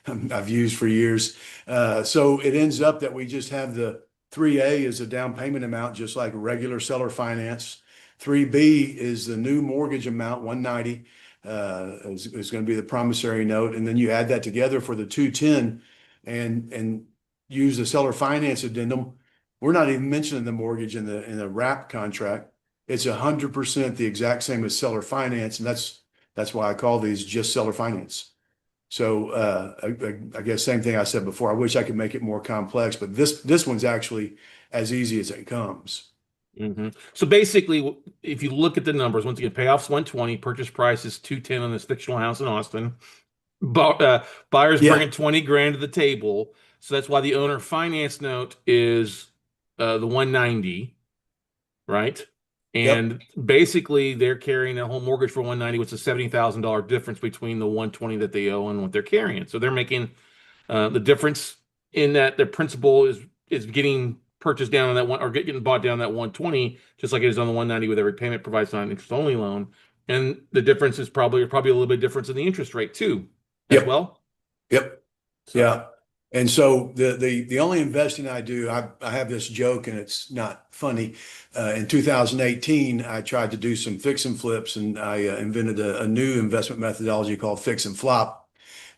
I've used for years. So it ends up that we just have the 3A as a down payment amount, just like regular seller finance. 3B is the new mortgage amount, 190, is going to be the promissory note. And then you add that together for the 210 and use the seller finance addendum. We're not even mentioning the mortgage in the wrap contract. It's 100% the exact same as seller finance. And that's why I call these just seller finance. So I guess same thing I said before. I wish I could make it more complex, but this one's actually as easy as it comes. Mm-hmm. So basically, if you look at the numbers, once again, payoff's 120, purchase price is 210 on this fictional house in Austin. Buyers bringing 20 grand to the table. So that's why the owner finance note is the 190, right? And basically, they're carrying a home mortgage for 190, which is a $70,000 difference between the 120 that they owe and what they're carrying. So they're making the difference in that their principal is getting purchased down on that one, or getting bought down that 120, just like it is on the 190 with every payment provides on an interest only loan. And the difference is probably a little bit difference in the interest rate too, as well. Yep. So. Yeah. And so the only investing I do, I have this joke and it's not funny. In 2018, I tried to do some fix and flips, and I invented a new investment methodology called fix and flop.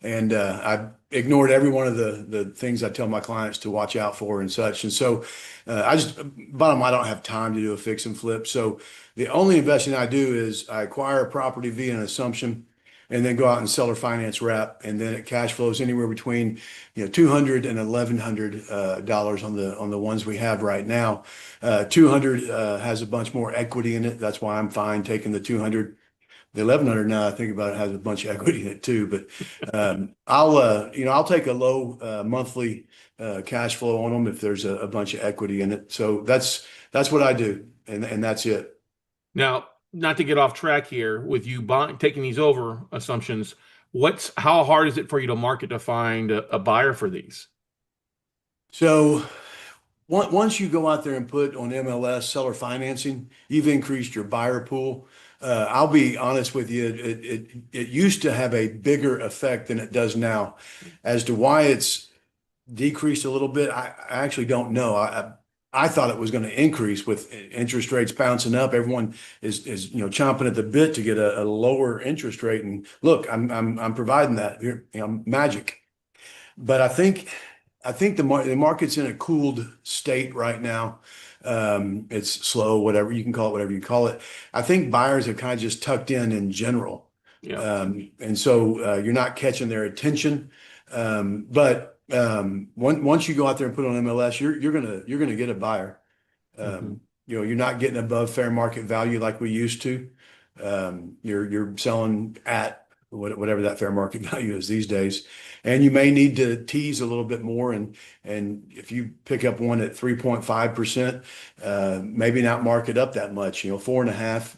And I ignored every one of the things I tell my clients to watch out for and such. And so bottom line, I don't have time to do a fix and flip. So the only investing I do is I acquire a property via an assumption and then go out and seller finance wrap. And then it cash flows anywhere between, $200 and $1,100 on the ones we have right now. 200 has a bunch more equity in it. That's why I'm fine taking the 200. The 1,100, now I think about it, has a bunch of equity in it too. But I'll take a low monthly cash flow on them if there's a bunch of equity in it. So that's what I do, and that's it. Now, not to get off track here with you taking these over assumptions, how hard is it for you to market to find a buyer for these? So once you go out there and put on MLS seller financing, you've increased your buyer pool. I'll be honest with you, it used to have a bigger effect than it does now. As to why it's decreased a little bit, I actually don't know. I thought it was going to increase with interest rates bouncing up. Everyone is chomping at the bit to get a lower interest rate. And look, I'm providing that here, magic. But I think the market's in a cooled state right now. It's slow, whatever you can call it, whatever you call it. I think buyers have kind of just tucked in general. Yeah. And so you're not catching their attention. But once you go out there and put on MLS, you're gonna get a buyer. Mhm. You're not getting above fair market value like we used to. You're selling at whatever that fair market value is these days, and you may need to tease a little bit more. And if you pick up one at 3.5%, maybe not mark it up that much. 4.5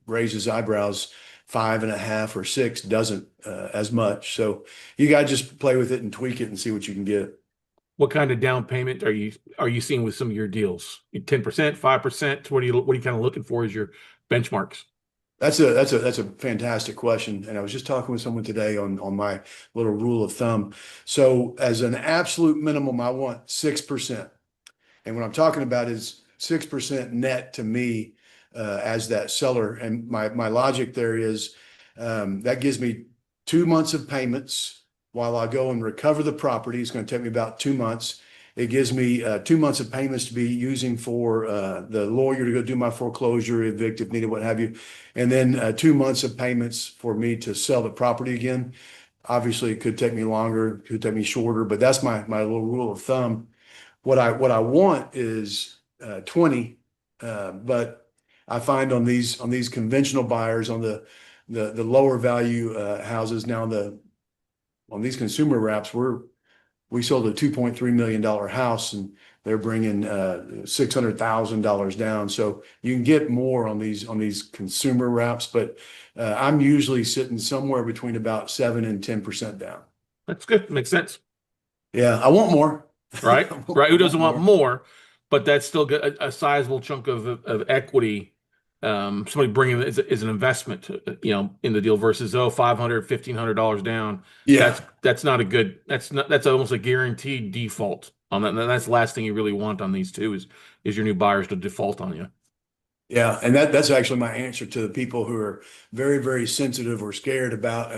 raises eyebrows. 5.5 or 6 doesn't as much. So you got to just play with it and tweak it and see what you can get. What kind of down payment are you seeing with some of your deals? 10%, 5%? What are you kind of looking for as your benchmarks? That's a fantastic question. And I was just talking with someone today on my little rule of thumb. So as an absolute minimum, I want 6%. And what I'm talking about is 6% net to me as that seller. And my logic there is that gives me 2 months of payments while I go and recover the property. It's going to take me about 2 months. It gives me 2 months of payments to be using for the lawyer to go do my foreclosure, evict if needed, what have you. And then 2 months of payments for me to sell the property again. Obviously, it could take me longer, it could take me shorter, but that's my little rule of thumb. What I want is 20, but I find on these conventional buyers on the lower value houses now on these consumer wraps we sold a $2.3 million house and they're bringing $600,000 down. So you can get more on these consumer wraps, but I'm usually sitting somewhere between about 7 and 10% down. That's good. Makes sense. Yeah, I want more. Right? I Right. Who want doesn't want more. more? But that's still a sizable chunk of equity. Somebody bringing it is an investment, in the deal versus, $500, $1,500 down. Yeah. That's not a good, that's almost a guaranteed default on that. And that's the last thing you really want on these two is your new buyers to default on you. Yeah, and that's actually my answer to the people who are very, very sensitive or scared about,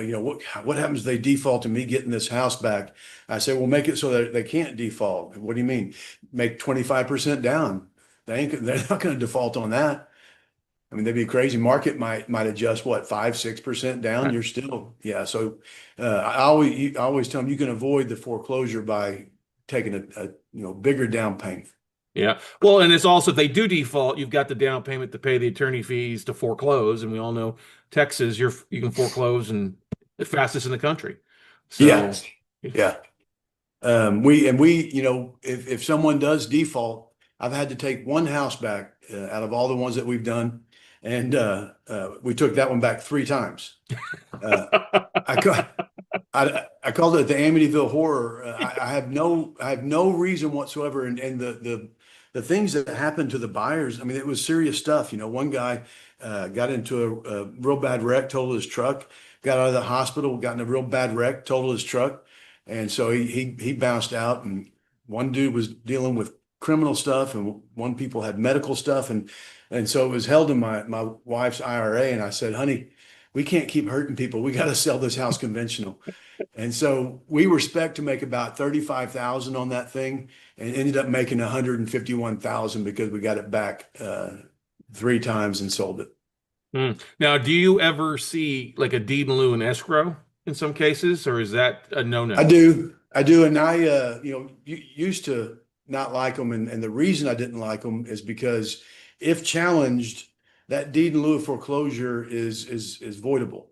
what happens if they default to me getting this house back? I say, well, make it so that they can't default. What do you mean? Make 25% down. They're not going to default on that. I mean, they'd be crazy. Market might adjust what, 5, 6% down. Right. You're still, yeah. So I always tell them you can avoid the foreclosure by taking a bigger down payment. Yeah. Well, and it's also, if they do default, you've got the down payment to pay the attorney fees to foreclose. And we all know Texas, you can foreclose and the fastest in the country. Yeah, So, yeah. If someone does default, I've had to take one house back out of all the ones that we've done, and we took that one back 3 times. Uh, I, ca- I called it the Amityville Horror. I have no reason whatsoever, and the things that happened to the buyers. I mean, it was serious stuff. One guy got into a real bad wreck, totaled his truck, got out of the hospital, got in a real bad wreck, totaled his truck, and so he bounced out. And one dude was dealing with criminal stuff, and one people had medical stuff, and so it was held in my wife's IRA. And I said, honey, we can't keep hurting people. We got to sell this house conventional. And so we were spec to make about 35,000 on that thing and ended up making 151,000 because we got it back 3 times and sold it. Now, do you ever see like a deed in lieu and escrow in some cases, or is that a I no-no? do. I do. And I, used to not like them. And the reason I didn't like them is because if challenged, that deed in lieu of foreclosure is voidable.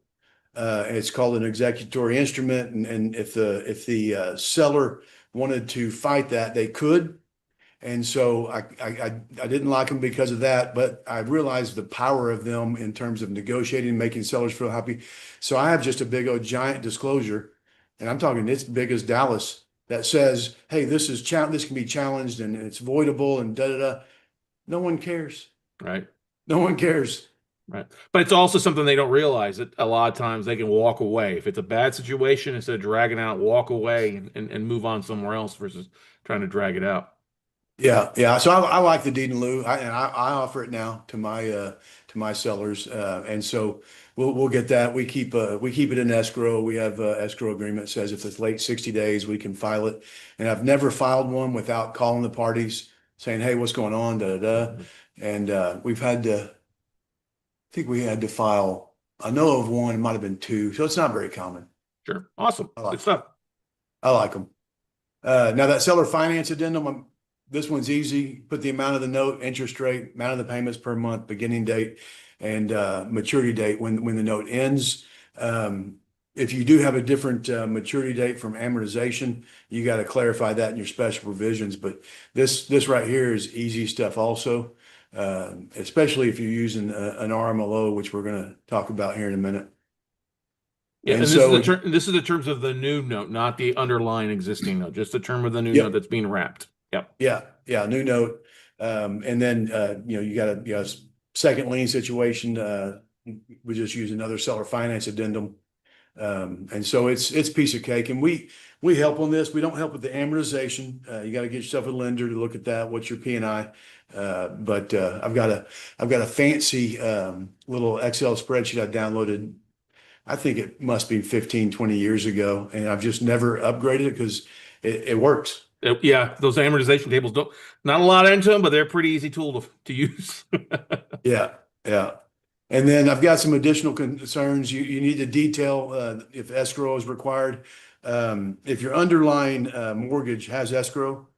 It's called an executory instrument. And if the seller wanted to fight that, they could. And so I didn't like them because of that, but I realized the power of them in terms of negotiating, making sellers feel happy. So I have just a big old giant disclosure, and I'm talking it's big as Dallas, that says, hey, this can be challenged and it's voidable and da da da. No one cares. Right. No one cares. Right. But it's also something they don't realize that a lot of times they can walk away. If it's a bad situation, instead of dragging out, walk away and move on somewhere else versus trying to drag it out. Yeah, yeah. So I like the deed in lieu, I offer it now to my sellers, and so we'll get that. We keep it in escrow. We have escrow agreement says if it's late 60 days, we can file it. And I've never filed one without calling the parties saying, "Hey, what's going on?" Da da da. Mhm. And we've had to. I think we had to file. I know of one. It might have been two. So it's not very common. Sure. Awesome. I Good like stuff. I like them. Now that seller finance addendum, this one's easy. Put the amount of the note, interest rate, amount of the payments per month, beginning date, and maturity date when the note ends. If you do have a different maturity date from amortization, you got to clarify that in your special provisions. But this right here is easy stuff also, especially if you're using an RMLO, which we're going to talk about here in a minute. Yeah, And and this is so, this is the terms of the new note, not the underlying existing note, just the term of the new note yep. that's being wrapped. Yep. Yeah, yeah, new note. And then you got a second lien situation. We just use another seller finance addendum. And so it's piece of cake. And we help on this. We don't help with the amortization. You got to get yourself a lender to look at that. What's your P&I? But I've got a fancy little Excel spreadsheet I downloaded. I think it must be 15, 20 years ago, and I've just never upgraded it because it works. Yeah, those amortization tables don't not a lot into them, but they're a pretty easy tool to use. Yeah, yeah. And then I've got some additional concerns. You need to detail if escrow is required. If your underlying mortgage has escrow,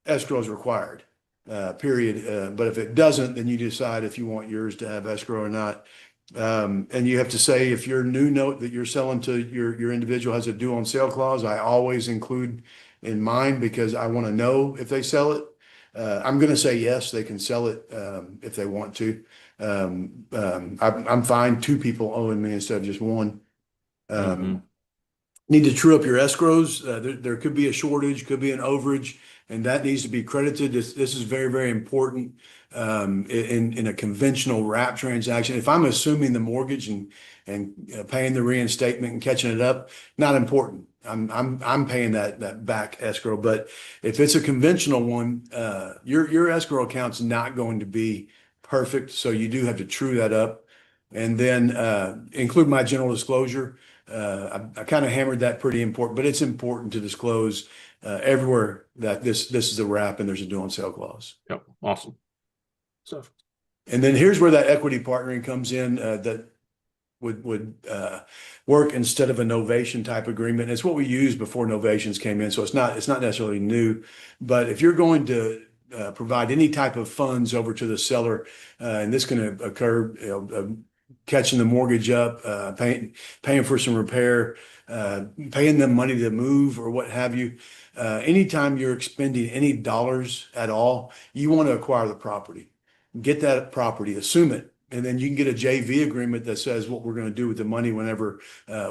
escrow is required, period. But if it doesn't, then you decide if you want yours to have escrow or not. And you have to say if your new note that you're selling to your individual has a due on sale clause, I always include in mine because I want to know if they sell it. I'm going to say yes, they can sell it if they want to. I'm fine two people owing me instead of just one. Mhm. Need to true up your escrows. There could be a shortage, could be an overage, and that needs to be credited. This is very, very important in a conventional wrap transaction. If I'm assuming the mortgage and paying the reinstatement and catching it up, not important. I'm paying that back escrow. But if it's a conventional one, your escrow account's not going to be perfect, so you do have to true that up, and then include my general disclosure. I kind of hammered that pretty important, but it's important to disclose everywhere that this is a wrap and there's a due on sale clause. Yep. Awesome stuff. And then here's where that equity partnering comes in that would work instead of a novation type agreement. It's what we used before novations came in, so it's not necessarily new. But if you're going to provide any type of funds over to the seller, and this can occur, catching the mortgage up, paying for some repair, paying them money to move or what have you. Anytime you're expending any dollars at all, you want to acquire the property. Get that property, assume it, and then you can get a JV agreement that says what we're going to do with the money whenever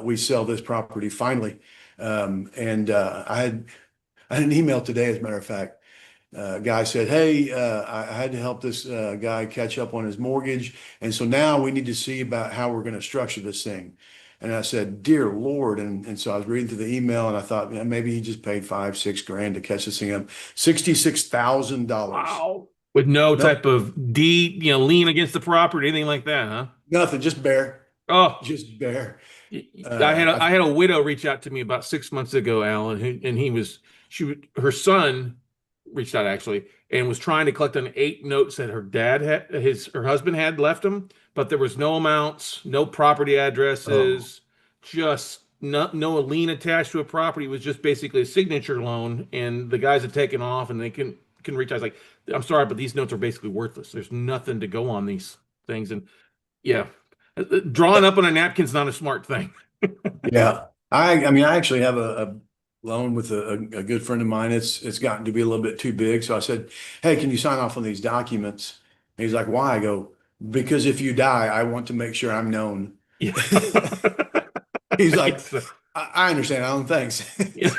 we sell this property finally. I had an email today, as a matter of fact. Guy said, "Hey, I had to help this guy catch up on his mortgage, and so now we need to see about how we're going to structure this thing." And I said, "Dear Lord," and so I was reading through the email, and I thought, yeah, maybe he just paid 5-6 grand to catch this thing up. $66,000. Wow. With no No, type of deed, lien against the property, anything like that, huh? nothing, just bare, Oh, just bare. I had a widow reach out to me about 6 months ago, Alan, and her son reached out actually and was trying to collect on 8 notes that her husband had left him, but there was no amounts, no property Oh, addresses, just no lien attached to a property. It was just basically a signature loan, and the guys had taken off, and they can reach out. I was like, I'm sorry, but these notes are basically worthless. There's nothing to go on these things, and yeah, drawing up on a napkin's not a smart thing. yeah. I mean, I actually have a loan with a good friend of mine. It's gotten to be a little bit too big. So I said, "Hey, can you sign off on these documents?" And he's like, "Why?" I go, "Because if you die, I want to make sure I'm known." Yeah. He's like, It's, I understand, Alan, thanks." yeah.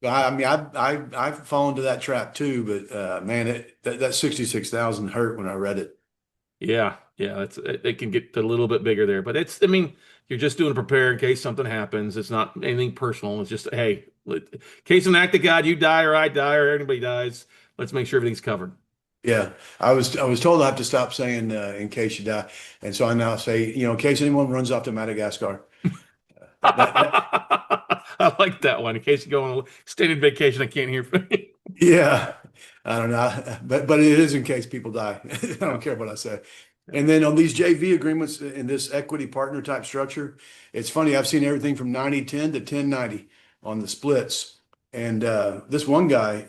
So I mean, I've fallen into that trap too, but man, that 66,000 hurt when I read it. Yeah, yeah, it can get a little bit bigger there, but I mean, you're just doing to prepare in case something happens. It's not anything personal. It's just, hey, in case of an act of God, you die or I die or anybody dies, let's make sure everything's covered. Yeah, I was told I have to stop saying in case you die, and so I now say, in case anyone runs off to Madagascar. That I like that one. In case you go on a extended vacation, I can't hear from you. Yeah, I don't know, but it is in case people die. I Yeah, don't care what I say. yeah. And then on these JV agreements in this equity partner type structure, it's funny. I've seen everything from 90-10 to 10-90 on the splits. And this one guy,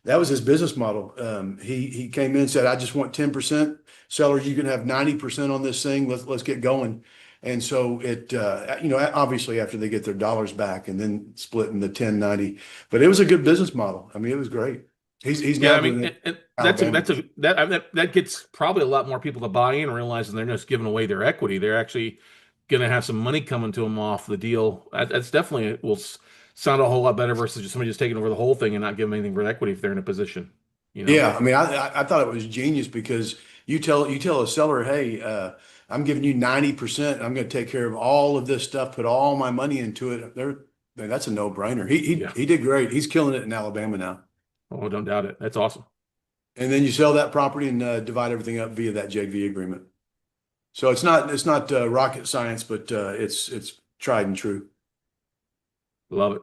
that was his business model. He came in and said, "I just want 10%. Seller, you can have 90% on this thing. Let's get going." And so obviously after they get their dollars back and then splitting the 10-90. But it was a good business model. I mean, it was great. He's Yeah, now I mean, doing it and in Alabama. that gets probably a lot more people to buy in, realizing they're just giving away their equity. They're actually going to have some money coming to them off the deal. That's definitely will sound a whole lot better versus just somebody just taking over the whole thing and not giving anything for equity if they're in a position, you know? Yeah, I mean, I thought it was genius because you tell a seller, "Hey, I'm giving you 90%. I'm going to take care of all of this stuff, put all my money into it." Man, that's a no-brainer. He he Yeah. he did great. He's killing it in Alabama now. Oh, don't doubt it. That's awesome. And then you sell that property and divide everything up via that JV agreement. So it's not rocket science, but it's tried and true. Love it.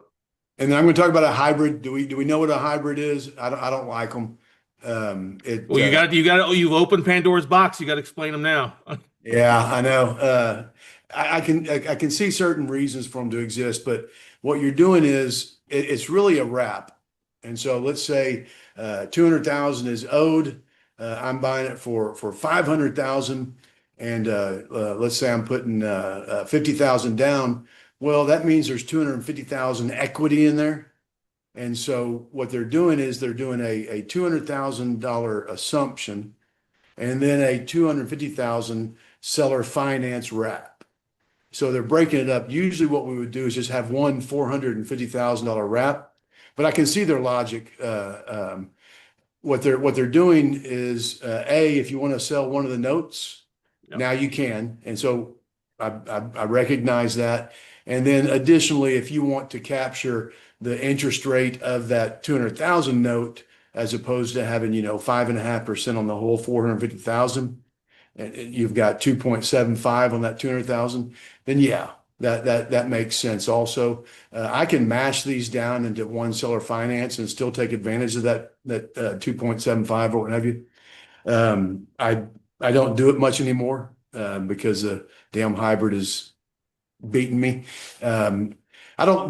And then I'm going to talk about a hybrid. Do we know what a hybrid is? I don't like them. It Well, you've opened Pandora's box. You got to explain them now. Yeah, I know. I can see certain reasons for them to exist, but what you're doing is it's really a wrap. And so let's say 200,000 is owed. I'm buying it for 500,000, and let's say I'm putting 50,000 down. Well, that means there's 250,000 equity in there. And so what they're doing is they're doing a $200,000 assumption and then a 250,000 seller finance wrap. So they're breaking it up. Usually what we would do is just have one $450,000 wrap, but I can see their logic. What they're doing is if you want to sell one of the notes, Yep. now you can. And so I recognize that. And then additionally, if you want to capture the interest rate of that 200,000 note, as opposed to having, 5.5% on the whole 450,000, and you've got 2.75 on that 200,000, then yeah, that makes sense also. I can mash these down into one seller finance and still take advantage of that 2.75 or what have you. I don't do it much anymore because the damn hybrid is beating me. The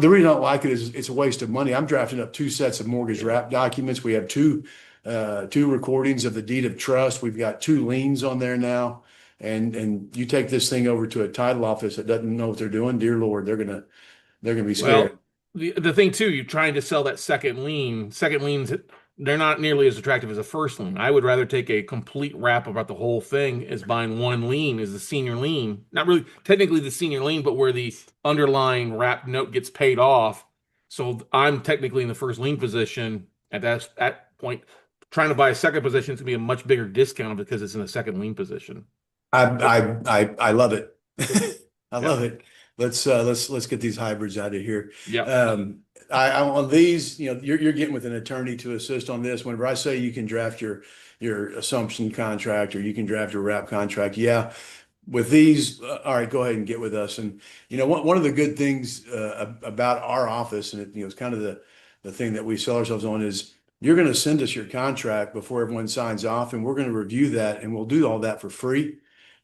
reason I don't like it is it's a waste of money. I'm drafting up two sets of mortgage wrap documents. We have two recordings of the deed of trust. We've got two liens on there now. And you take this thing over to a title office that doesn't know what they're doing, dear Lord, they're gonna be scared. Well, the thing too, you're trying to sell that second lien. Second liens, they're not nearly as attractive as a first lien. I would rather take a complete wrap about the whole thing as buying one lien as the senior lien. Not really technically the senior lien, but where the underlying wrap note gets paid off. So I'm technically in the first lien position at that point. Trying to buy a second position is gonna be a much bigger discount because it's in a second lien position. I love it. I Yeah. love it. Let's get these hybrids out of here. Yeah. I on these, you're getting with an attorney to assist on this. Whenever I say you can draft your assumption contract or you can draft your wrap contract, yeah. With these, all right, go ahead and get with us. And one of the good things about our office, and it's kind of the thing that we sell ourselves on is you're going to send us your contract before everyone signs off, and we're going to review that, and we'll do all that for free.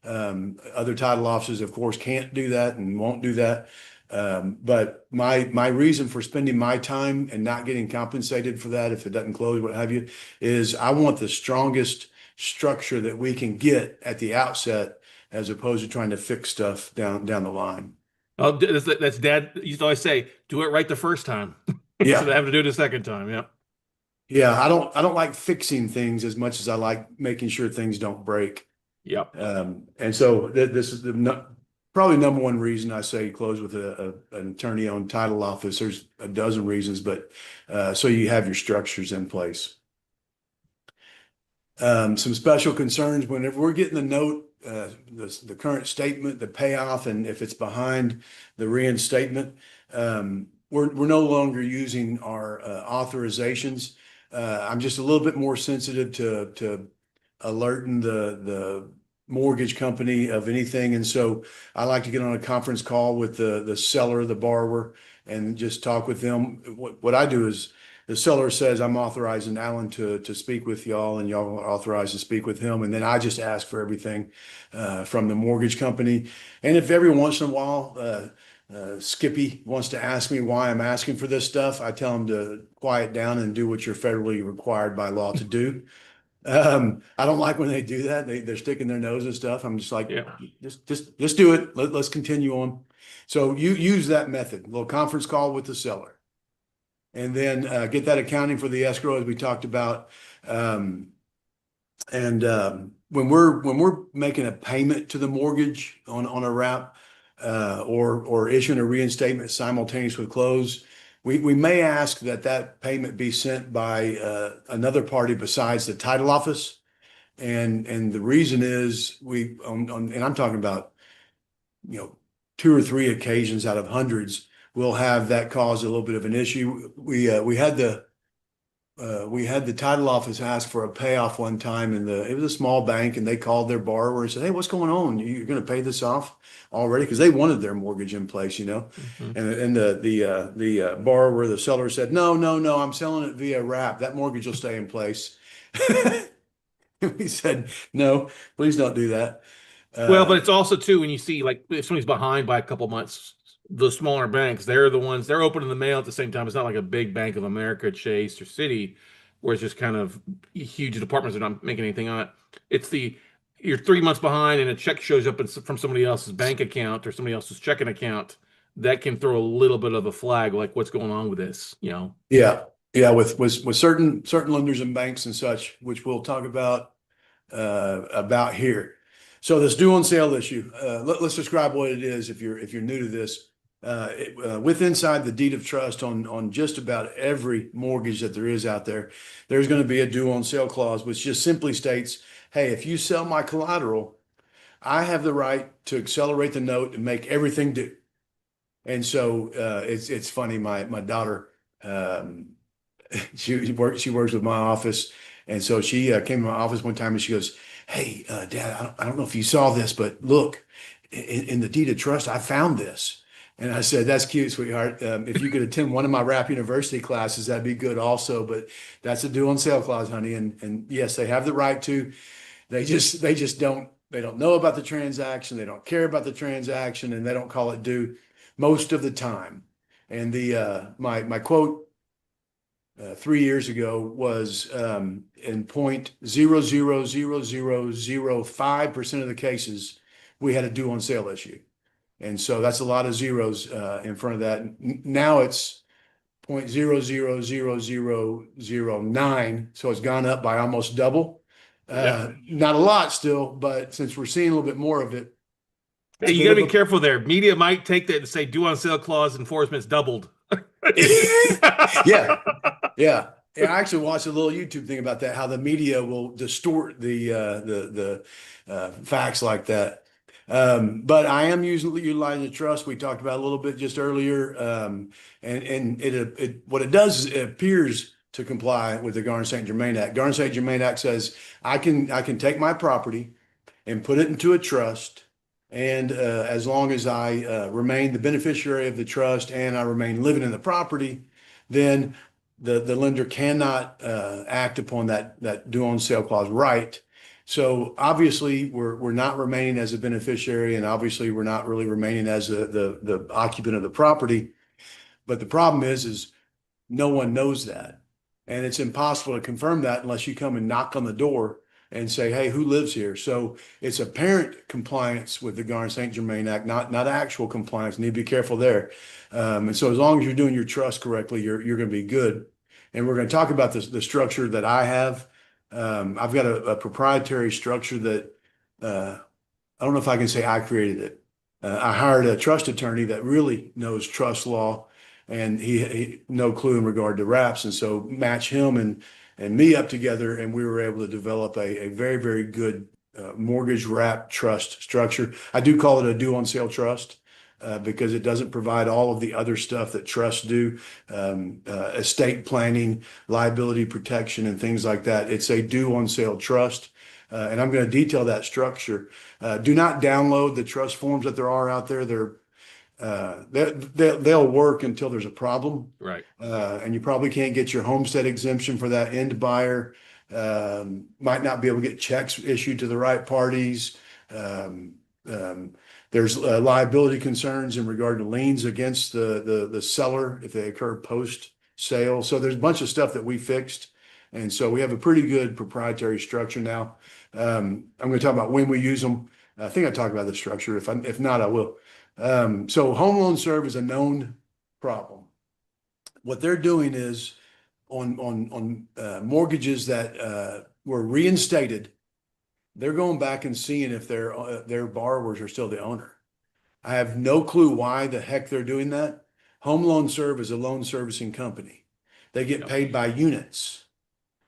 Other title offices, of course, can't do that and won't do that. But my reason for spending my time and not getting compensated for that, if it doesn't close, what have you, is I want the strongest structure that we can get at the outset, as opposed to trying to fix stuff down the line. Oh, that's Dad used to always say, do it right the first time instead of Yeah. having to do it a second time. Yeah. Yeah. I don't like fixing things as much as I like making sure things don't break. Yep. And so this is the probably number one reason I say close with an attorney-owned title office. There's a dozen reasons, but so you have your structures in place. Some special concerns whenever we're getting the note, the current statement, the payoff, and if it's behind the reinstatement, we're no longer using our authorizations. I'm just a little bit more sensitive to alerting the mortgage company of anything, and so I like to get on a conference call with the seller, the borrower, and just talk with them. What I do is the seller says, I'm authorizing Alan to speak with y'all, and y'all are authorized to speak with him. And then I just ask for everything from the mortgage company. And if every once in a while, Skippy wants to ask me why I'm asking for this stuff, I tell him to quiet down and do what you're federally required by law to do. I don't like when they do that. They're sticking their nose and stuff. I'm just like, Yeah. just do it. Let's continue on. So you use that method, a little conference call with the seller, and then get that accounting for the escrow as we talked about. And when we're making a payment to the mortgage on a wrap or issuing a reinstatement simultaneous with close, we may ask that payment be sent by another party besides the title office. And the reason is and I'm talking about, two or three occasions out of hundreds, we'll have that cause a little bit of an issue. We had the title office ask for a payoff one time, and it was a small bank, and they called their borrower and said, "Hey, what's going on? You're going to pay this off already?" Because they wanted their mortgage in place, Mhm. And the borrower, the seller said, "No, no, no, I'm selling it via wrap. That mortgage will stay in place." We said, "No, please don't do that." Well, but Uh, it's also too when you see like if somebody's behind by a couple months, the smaller banks, they're the ones they're opening the mail at the same time. It's not like a big Bank of America, Chase, or Citi, where it's just kind of huge departments are not making anything on it. It's you're 3 months behind and a check shows up from somebody else's bank account or somebody else's checking account. That can throw a little bit of a flag, like what's going on with this. yeah, yeah, with certain lenders and banks and such, which we'll talk about here. So this due on sale issue, let's describe what it is if you're new to this. With inside the deed of trust on just about every mortgage that there is out there, there's going to be a due on sale clause, which just simply states, hey, if you sell my collateral, I have the right to accelerate the note and make everything due. And so it's funny. My daughter, she works with my office, and so she came to my office one time and she goes, "Hey, Dad, I don't know if you saw this, but look, in the deed of trust, I found this." And I said, "That's cute, sweetheart. If you could attend one of my Rap University classes, that'd be good also. But that's a due on sale clause, honey. And yes, they have the right to. They just don't know about the transaction. They don't care about the transaction, and they don't call it due most of the time." And my quote 3 years ago was in 0.00005% of the cases we had a due on sale issue, and so that's a lot of zeros in front of that. Now it's 0.000009, so it's gone up by almost double. Yeah. Not a lot still, but since we're seeing a little bit more of it, it's Hey, a you bit got of to be careful there. Media might take that and say due on sale clause enforcement's doubled. a yeah. Yeah. Yeah, I actually watched a little YouTube thing about that, how the media will distort the facts like that. But I am utilizing the trust we talked about a little bit just earlier. And what it does is it appears to comply with the Garn St. Germain Act. Garn St. Germain Act says I can take my property and put it into a trust. And as long as I remain the beneficiary of the trust and I remain living in the property, then the lender cannot act upon that due on sale clause right. So obviously we're not remaining as a beneficiary, and obviously we're not really remaining as the occupant of the property. But the problem is no one knows that, and it's impossible to confirm that unless you come and knock on the door and say, hey, who lives here? So it's apparent compliance with the Garn St. Germain Act, not actual compliance. Need to be careful there. And so as long as you're doing your trust correctly, you're going to be good. And we're going to talk about the structure that I have. I've got a proprietary structure that I don't know if I can say I created it. I hired a trust attorney that really knows trust law, and he no clue in regard to wraps, and so match him and me up together, and we were able to develop a very, very good mortgage wrap trust structure. I do call it a due on sale trust. Because it doesn't provide all of the other stuff that trusts do, estate planning, liability protection, and things like that. It's a due on sale trust. And I'm going to detail that structure. Do not download the trust forms that there are out there. They'll work until there's a problem. Right. And you probably can't get your homestead exemption for that end buyer. Might not be able to get checks issued to the right parties. There's liability concerns in regard to liens against the seller if they occur post sale. So there's a bunch of stuff that we fixed. And so we have a pretty good proprietary structure now. I'm going to talk about when we use them. I think I talked about the structure. If not, I will. So home loan serve is a known problem. What they're doing is on mortgages that were reinstated, they're going back and seeing if their borrowers are still the owner. I have no clue why the heck they're doing that. Home Loan Serve is a loan servicing company. They get paid by units.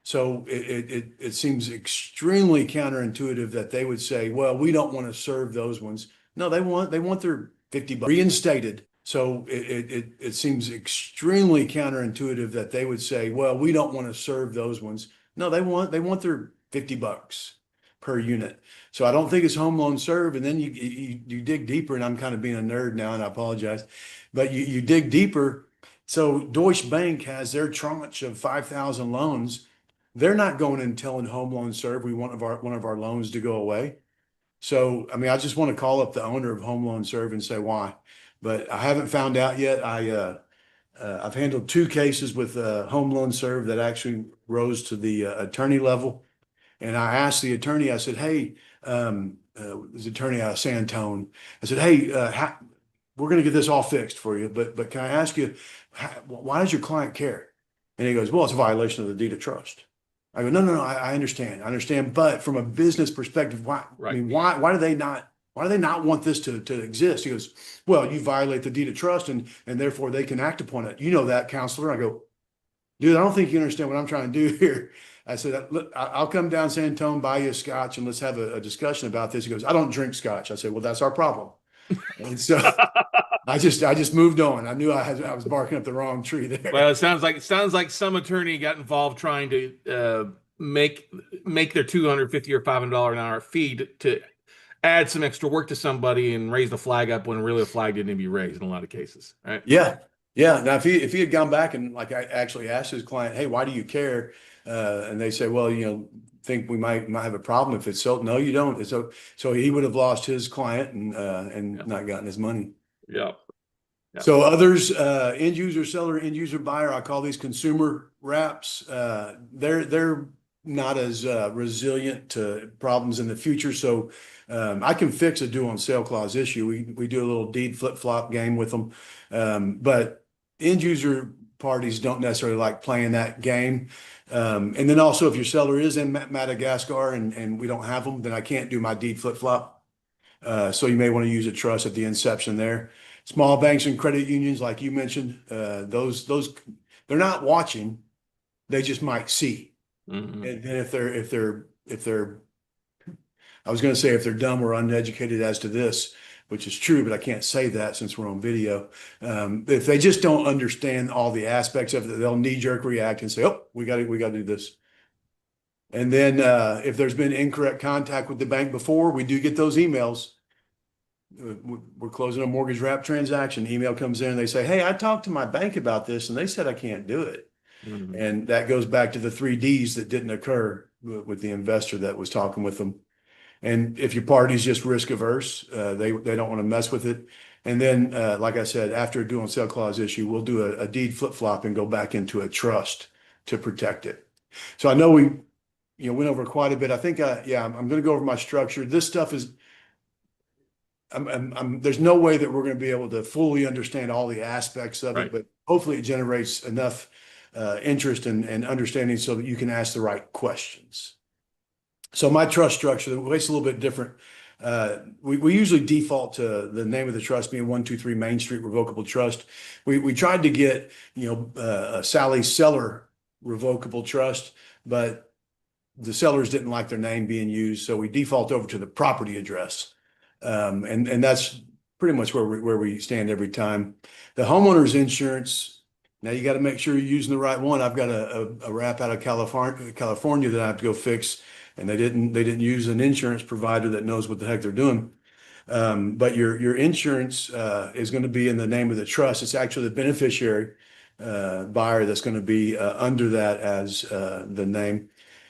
So it seems extremely counterintuitive that they would say, well, we don't want to serve those ones. No, they want their $50 reinstated. So it seems extremely counterintuitive that they would say, well, we don't want to serve those ones. No, they want their $50 per unit. So I don't think it's home loan serve. And then you dig deeper, and I'm kind of being a nerd now, and I apologize, but you dig deeper. So Deutsche Bank has their tranche of 5,000 loans. They're not going and telling home loan serve we want one of our loans to go away. So I mean, I just want to call up the owner of home loan serve and say why, but I haven't found out yet. I've handled 2 cases with home loan serve that actually rose to the attorney level. And I asked the attorney, I said, hey, this attorney out of San Antone, I said, hey, we're going to get this all fixed for you, but can I ask you, why does your client care? And he goes, well, it's a violation of the deed of trust. I go, no, I understand. But from a business perspective, why, Right. I mean, why do they not want this to exist? He goes, well, you violate the deed of trust and therefore they can act upon it. You know that, counselor. I go, dude, I don't think you understand what I'm trying to do here. I said, look, I'll come down San Antone, buy you a scotch, and let's have a discussion about this. He goes, I don't drink scotch. I said, well, that's our problem. And so I just moved on. I knew I was barking up the wrong tree there. Well, it sounds like some attorney got involved trying to make their $250 or $500 an hour fee to add some extra work to somebody and raise the flag up when really the flag didn't need to be raised in a lot of cases, right? Yeah. Now, if he had gone back and like I actually asked his client, hey, why do you care? And they say, well, think we might have a problem if it's sold. No, you don't. So he would have lost his client and Yeah. not gotten his money. Yeah. Yeah. So others, end user seller, end user buyer, I call these consumer wraps. They're not as resilient to problems in the future. So I can fix a due on sale clause issue. We do a little deed flip flop game with them, but end user parties don't necessarily like playing that game. And then also, if your seller is in Madagascar and we don't have them, then I can't do my deed flip flop. So you may want to use a trust at the inception there. Small banks and credit unions, like you mentioned, those they're not watching; they just might see. Mhm. And then if they're, I was going to say if they're dumb or uneducated as to this, which is true, but I can't say that since we're on video. If they just don't understand all the aspects of it, they'll knee-jerk react and say, "Oh, we got to do this." And then if there's been incorrect contact with the bank before, we do get those emails. We're closing a mortgage wrap transaction. Email comes in and they say, hey, I talked to my bank about this and they said I can't do it. Mhm. And that goes back to the 3 Ds that didn't occur with the investor that was talking with them. And if your party's just risk averse, they don't want to mess with it. And then, like I said, after a due on sale clause issue, we'll do a deed flip flop and go back into a trust to protect it. So I know went over quite a bit. I think, yeah, I'm going to go over my structure. This stuff is, there's no way that we're going to be able to fully understand all the aspects of it, Right. but hopefully it generates enough interest and understanding so that you can ask the right questions. So my trust structure, the way it's a little bit different. We usually default to the name of the trust being 123 Main Street Revocable Trust. We tried to get, Sally Seller Revocable Trust, but the sellers didn't like their name being used, so we default over to the property address. And that's pretty much where we stand every time. The homeowner's insurance, now you got to make sure you're using the right one. I've got a wrap out of California that I have to go fix, and they didn't use an insurance provider that knows what the heck they're doing. But your insurance is going to be in the name of the trust. It's actually the beneficiary buyer that's going to be under that as the name.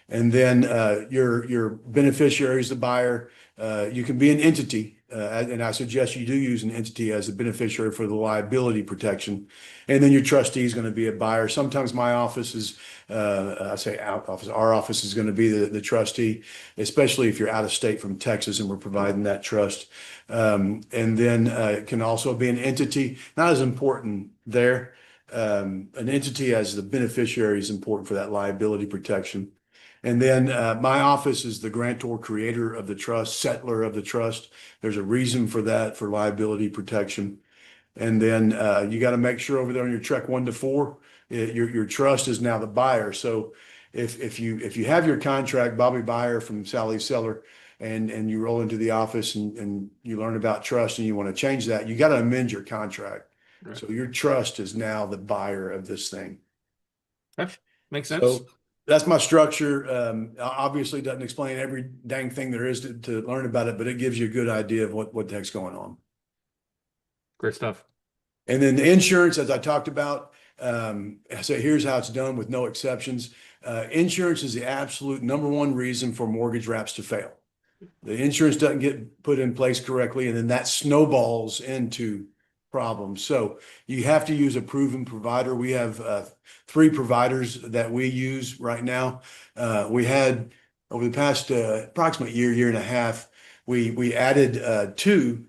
And then your beneficiary is the buyer. You can be an entity, and I suggest you do use an entity as a beneficiary for the liability protection. And then your trustee is going to be a buyer. Sometimes my office is, I say our office is going to be the trustee, especially if you're out of state from Texas and we're providing that trust. And then it can also be an entity, not as important there. An entity as the beneficiary is important for that liability protection. And then my office is the grantor creator of the trust, settler of the trust. There's a reason for that, for liability protection. And then you got to make sure over there on your Trek 1 to 4, your trust is now the buyer. So if you have your contract, Bobby Buyer from Sally Seller, and you roll into the office and you learn about trust and you want to change that, you got to amend your contract. Right. So your trust is now the buyer of this thing. That makes sense. So that's my structure. Obviously doesn't explain every dang thing there is to learn about it, but it gives you a good idea of what the heck's going on. Great stuff. And then the insurance, as I talked about, I say here's how it's done with no exceptions. Insurance is the absolute number one reason for mortgage wraps to fail. The insurance doesn't get put in place correctly, and then that snowballs into problems. So you have to use a proven provider. We have 3 providers that we use right now. We had over the past approximate year and a half, we added 2,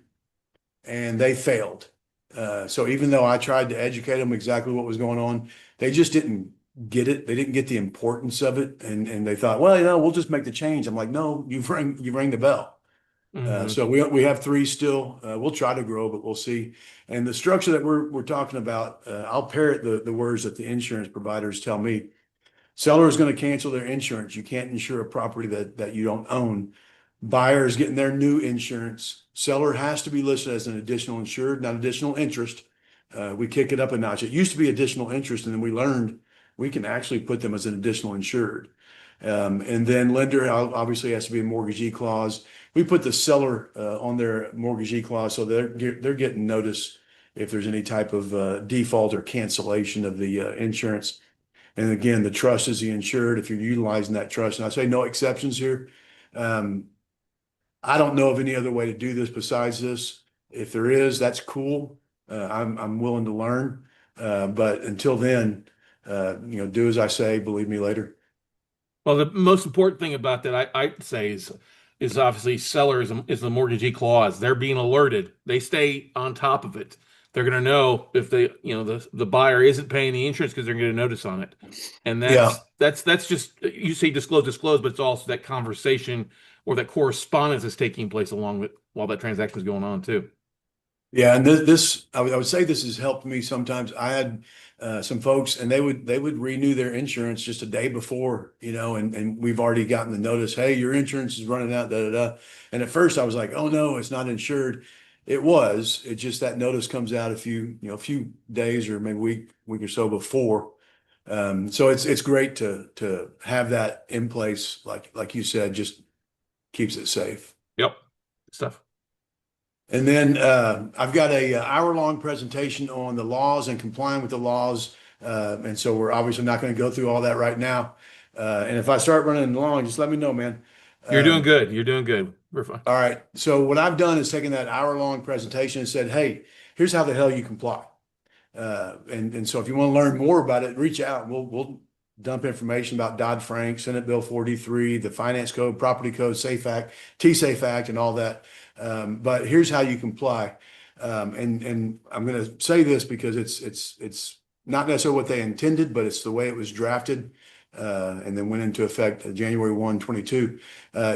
and they failed. So even though I tried to educate them exactly what was going on, they just didn't get it. They didn't get the importance of it, and they thought, well, we'll just make the change. I'm like, no, you rang the bell. So we have 3 still. We'll try to grow, but we'll see. And the structure that we're talking about, I'll parrot the words that the insurance providers tell me. Seller is going to cancel their insurance. You can't insure a property that you don't own. Buyer is getting their new insurance. Seller has to be listed as an additional insured, not additional interest. We kick it up a notch. It used to be additional interest, and then we learned we can actually put them as an additional insured. And then lender obviously has to be a mortgagee clause. We put the seller on their mortgagee clause, so they're getting notice if there's any type of default or cancellation of the insurance. And again, the trust is the insured if you're utilizing that trust. And I say no exceptions here. I don't know of any other way to do this besides this. If there is, that's cool. I'm willing to learn. But until then, do as I say, believe me later. Well, the most important thing about that, I'd say, is obviously seller is the mortgagee clause. They're being alerted. They stay on top of it. They're going to know if the buyer isn't paying the insurance because they're going to get a notice on it. And that's just, you say disclose, but it's also that conversation or that correspondence is taking place along with while that transaction is going on too. Yeah, and this I would say this has helped me sometimes. I had some folks, and they would renew their insurance just a day before, and we've already gotten the notice, hey, your insurance is running out, da da da. And at first I was like, oh no, it's not insured. It was. It just that notice comes out a few days or maybe week or so before. So it's great to have that in place, like you said, just keeps it safe. Yep. Stuff. And then I've got a hour-long presentation on the laws and complying with the laws. And so we're obviously not going to go through all that right now. And if I start running long, just let me know, man. You're doing good. You're doing good. We're fine. All right. So what I've done is taken that hour-long presentation and said, hey, here's how the hell you comply. And so if you want to learn more about it, reach out. We'll dump information about Dodd-Frank, Senate Bill 43, the Finance Code, Property Code, SAFE Act, T-SAFE Act, and all that. But here's how you comply. And I'm going to say this because it's not necessarily what they intended, but it's the way it was drafted, and then went into effect January 1, 22.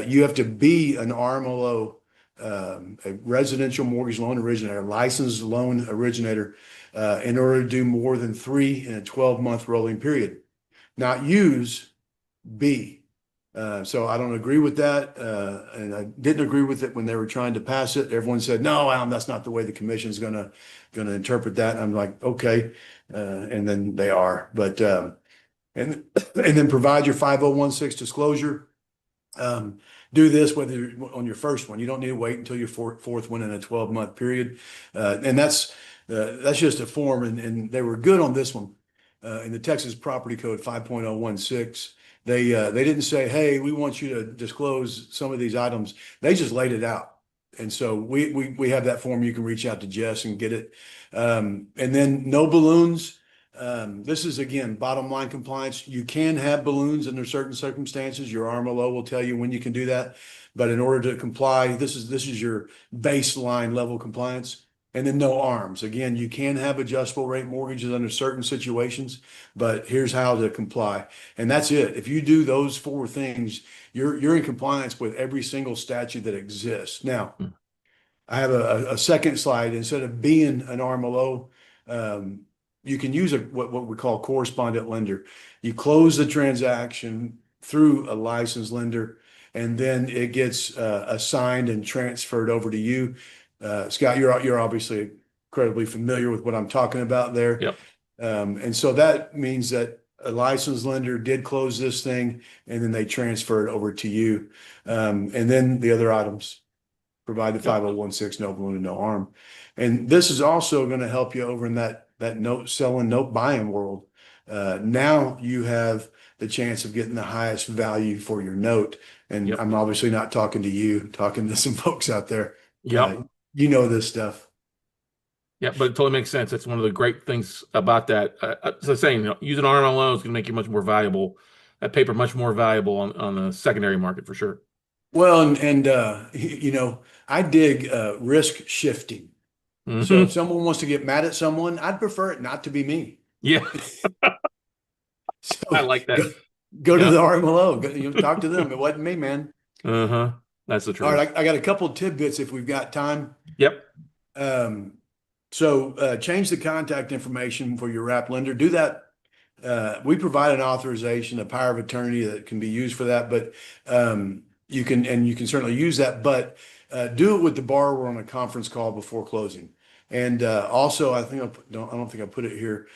You have to be an RMLO, a residential mortgage loan originator, a licensed loan originator, in order to do more than 3 in a 12-month rolling period. Not use, be. So I don't agree with that, and I didn't agree with it when they were trying to pass it. Everyone said, "No, Alan, that's not the way the commission's gonna interpret that." And I'm like, "Okay," and then they are. But and then provide your 5016 disclosure. Do this whether you're on your first one. You don't need to wait until your fourth one in a 12-month period, and that's just a form. And they were good on this one. In the Texas Property Code 5.016, they didn't say, "Hey, we want you to disclose some of these items." They just laid it out. And so we have that form. You can reach out to Jess and get it. And then no balloons. This is, again, bottom line compliance. You can have balloons under certain circumstances. Your RMLO will tell you when you can do that. But in order to comply, this is your baseline level compliance. And then no arms. Again, you can have adjustable rate mortgages under certain situations, but here's how to comply. And that's it. If you do those 4 things, you're in compliance with every single statute that exists. Now, I have a second slide. Instead of being an RMLO, you can use what we call correspondent lender. You close the transaction through a licensed lender, and then it gets assigned and transferred over to you. Scott, you're obviously incredibly familiar with what I'm talking about there. Yep. And so that means that a licensed lender did close this thing, and then they transfer it over to you. And then the other items, provide the 5016, no balloon and no arm. And this is also going to help you over in that note selling, note buying world. Now you have the chance of getting the highest value for your note. And I'm obviously not talking to you, talking to some folks out there. You know this stuff. Yeah, but it totally makes sense. That's one of the great things about that. As I was saying, using RMLO is going to make you much more valuable, that paper much more valuable on the secondary market for sure. Well, and I dig risk shifting. So if someone wants to get mad at someone, I'd prefer it not to be me. Yeah. So I like that. Go to the RMLO. Talk to them. It wasn't me, man. That's the truth. All right, I got a couple tidbits if we've got time. Yep. So change the contact information for your wrap lender. Do that. We provide an authorization, a power of attorney that can be used for that, but you can certainly use that, but do it with the borrower on a conference call before closing. And also, I don't think I put it here.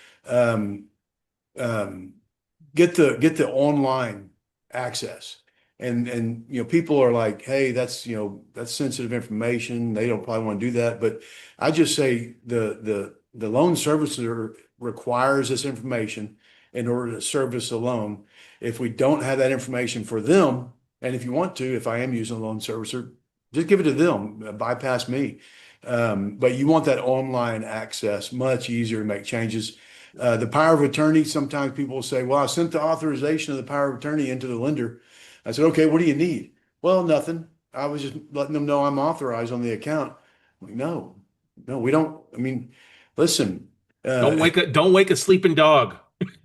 Get the online access. And people are like, "Hey, that's sensitive information. They don't probably want to do that." But I just say the loan servicer requires this information in order to service a loan. If we don't have that information for them, and if you want to, if I am using a loan servicer, just give it to them, bypass me. But you want that online access, much easier to make changes. The power of attorney, sometimes people will say, "Well, I sent the authorization of the power of attorney into the lender." I said, "Okay, what do you need?" "Well, nothing. I was just letting them know I'm authorized on the account." I'm like, no, we don't. I mean, listen. Don't wake a sleeping dog.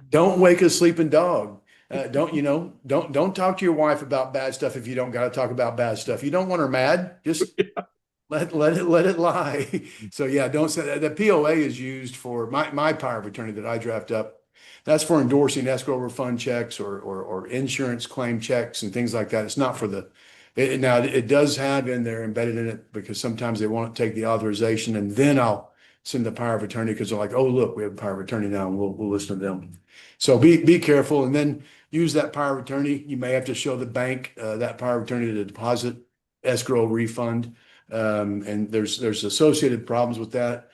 Don't wake a sleeping dog. Don't talk to your wife about bad stuff if you don't got to talk about bad stuff. You don't want her mad. Just let it lie. So yeah, don't say that. The POA is used for my power of attorney that I draft up. That's for endorsing escrow refund checks or insurance claim checks and things like that. It's not for now it does have in there embedded in it because sometimes they want to take the authorization and then I'll send the power of attorney because they're like, "Oh, look, we have a power of attorney now and we'll listen to them." So be careful and then use that power of attorney. You may have to show the bank that power of attorney to deposit escrow refund. And there's associated problems with that.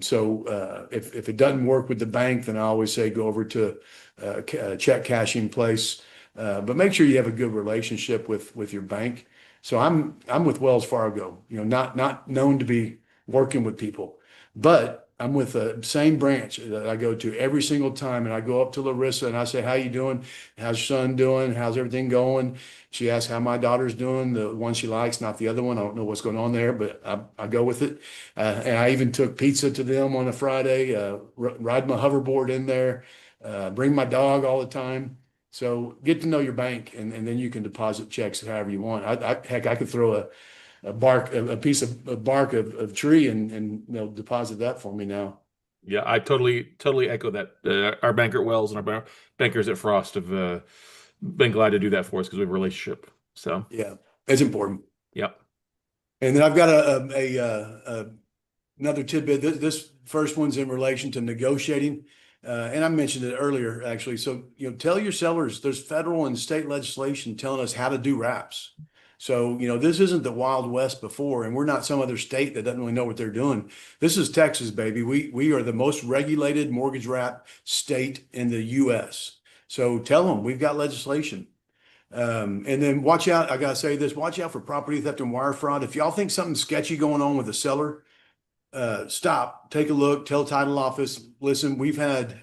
So if it doesn't work with the bank, then I always say go over to a check cashing place. But make sure you have a good relationship with your bank. So I'm with Wells Fargo, not known to be working with people, but I'm with the same branch that I go to every single time. And I go up to Larissa and I say, how you doing? How's your son doing? How's everything going? She asks how my daughter's doing, the one she likes, not the other one. I don't know what's going on there, but I go with it. And I even took pizza to them on a Friday, ride my hoverboard in there, bring my dog all the time. So get to know your bank, and then you can deposit checks however you want. Heck, I could throw a piece of bark of tree and they'll deposit that for me now. Yeah, I totally echo that. Our banker at Wells and our bankers at Frost have been glad to do that for us because we have a relationship. So Yeah, it's important. yeah, And then I've got another tidbit. This first one's in relation to negotiating. And I mentioned it earlier, actually. So, tell your sellers there's federal and state legislation telling us how to do wraps. So, this isn't the Wild West before, and we're not some other state that doesn't really know what they're doing. This is Texas, baby. We are the most regulated mortgage wrap state in the U.S. So tell them we've got legislation. And then watch out. I gotta say this: watch out for property theft and wire fraud. If y'all think something's sketchy going on with the seller, stop, take a look, tell title office, listen, we've had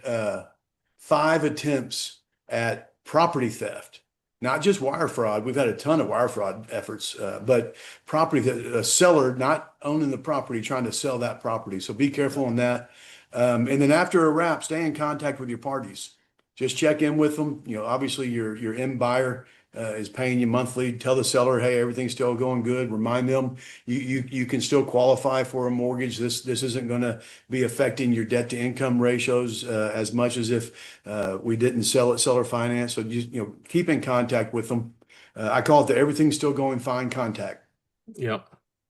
5 attempts at property theft, not just wire fraud. We've had a ton of wire fraud efforts, but property theft, a seller not owning the property, trying to sell that property. So be careful on that. And then after a wrap, stay in contact with your parties. Just check in with them. Obviously your end buyer is paying you monthly. Tell the seller, hey, everything's still going good. Remind them you can still qualify for a mortgage. This isn't going to be affecting your debt to income ratios as much as if we didn't sell it seller finance. So just keep in contact with them. I call it the everything's still going fine contact. yeah,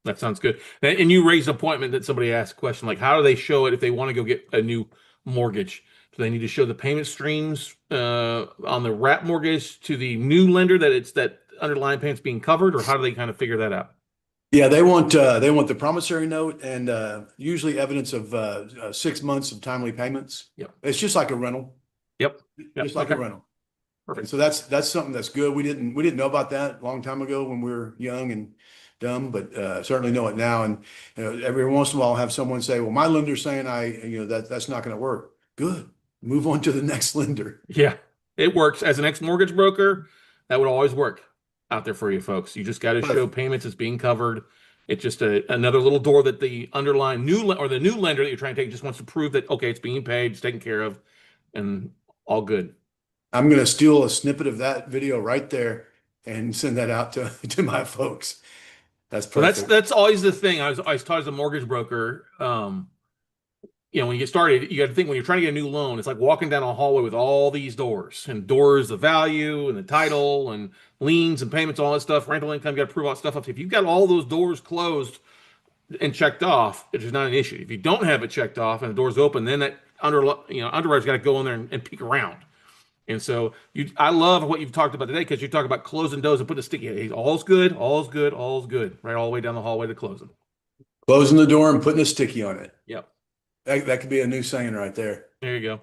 that sounds good. And you raised a point that somebody asked a question like, how do they show it if they want to go get a new mortgage? Do they need to show the payment streams on the wrap mortgage to the new lender that it's that underlying payment's being covered, or how do they kind of figure that out? Yeah, they want the promissory note and usually evidence of 6 months of timely payments. Yep. It's just like a rental. Yep. Just like a rental. Perfect. And so that's something that's good. We didn't know about that a long time ago when we were young and dumb, but certainly know it now. And every once in a while, I'll have someone say, "Well, my lender's saying that's not going to work." Good. Move on to the next lender. Yeah, it works. As an ex-mortgage broker, that would always work out there for you folks. You just got to show payments as being covered. It's just another little door that the underlying new lender that you're trying to take just wants to prove that, okay, it's being paid, it's taken care of, and all good. I'm going to steal a snippet of that video right there and send that out to my folks. That's perfect. So that's always the thing. I was taught as a mortgage broker. When you get started, you got to think when you're trying to get a new loan, it's like walking down a hallway with all these doors, the value and the title and liens and payments, all that stuff, rental income, you got to prove all that stuff up. If you've got all those doors closed and checked off, it is not an issue. If you don't have it checked off and the door's open, then that underwriter's got to go in there and peek around. And so I love what you've talked about today because you talk about closing doors and putting a sticky, all's good, right all the way down the hallway to closing. Closing the door and putting a sticky on it. Yep. That could be a new saying right there. There you go.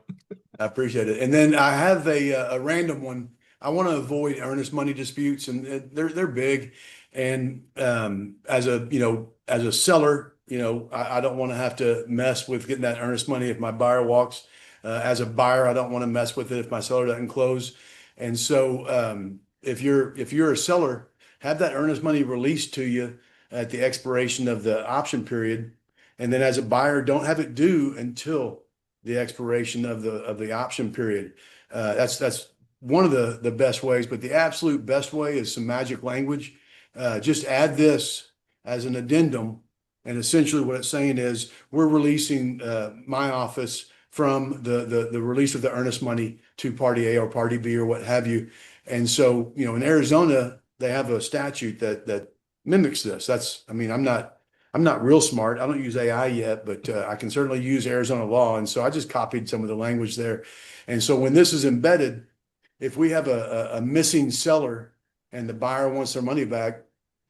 I appreciate it. And then I have a random one. I want to avoid earnest money disputes, and they're big. And as a seller, I don't want to have to mess with getting that earnest money if my buyer walks. As a buyer, I don't want to mess with it if my seller doesn't close. And so if you're a seller, have that earnest money released to you at the expiration of the option period. And then as a buyer, don't have it due until the expiration of the option period. That's one of the best ways, but the absolute best way is some magic language. Just add this as an addendum. And essentially what it's saying is we're releasing my office from the release of the earnest money to party A or party B or what have you. And so, in Arizona, they have a statute that mimics this. I'm not real smart. I don't use AI yet, but I can certainly use Arizona law. And so I just copied some of the language there. And so when this is embedded, if we have a missing seller and the buyer wants their money back,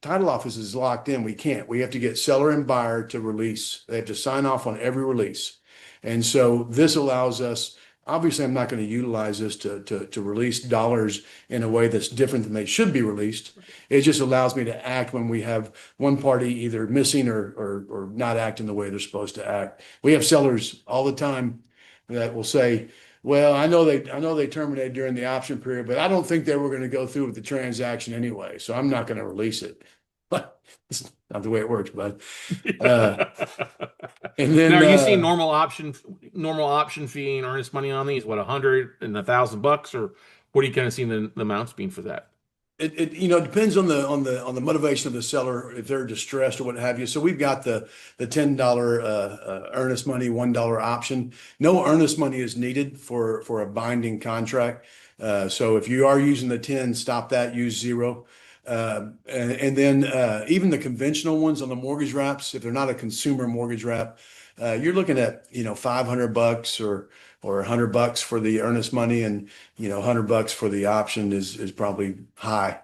title office is locked in. We can't. We have to get seller and buyer to release. They have to sign off on every release. And so this allows us Obviously, I'm not going to utilize this to release dollars in a way that's different than they should be released. It just allows me to act when we have one party either missing or not acting the way they're supposed to act. We have sellers all the time that will say, "Well, I know they terminated during the option period, but I don't think they were going to go through with the transaction anyway, so I'm not going to release it." But it's not the way it works, bud. Uh, and Now, then are you seeing normal option fee and earnest money on these? What, 100 and $1,000, or what are you kind of seeing the amounts being for that? it you know depends on the motivation of the seller if they're distressed or what have you. So we've got the $10 earnest money, $1 option. No earnest money is needed for a binding contract. So if you are using the 10, stop that. Use 0. And then even the conventional ones on the mortgage wraps, if they're not a consumer mortgage wrap, you're looking at $500 or $100 for the earnest money, and $100 for the option is probably high.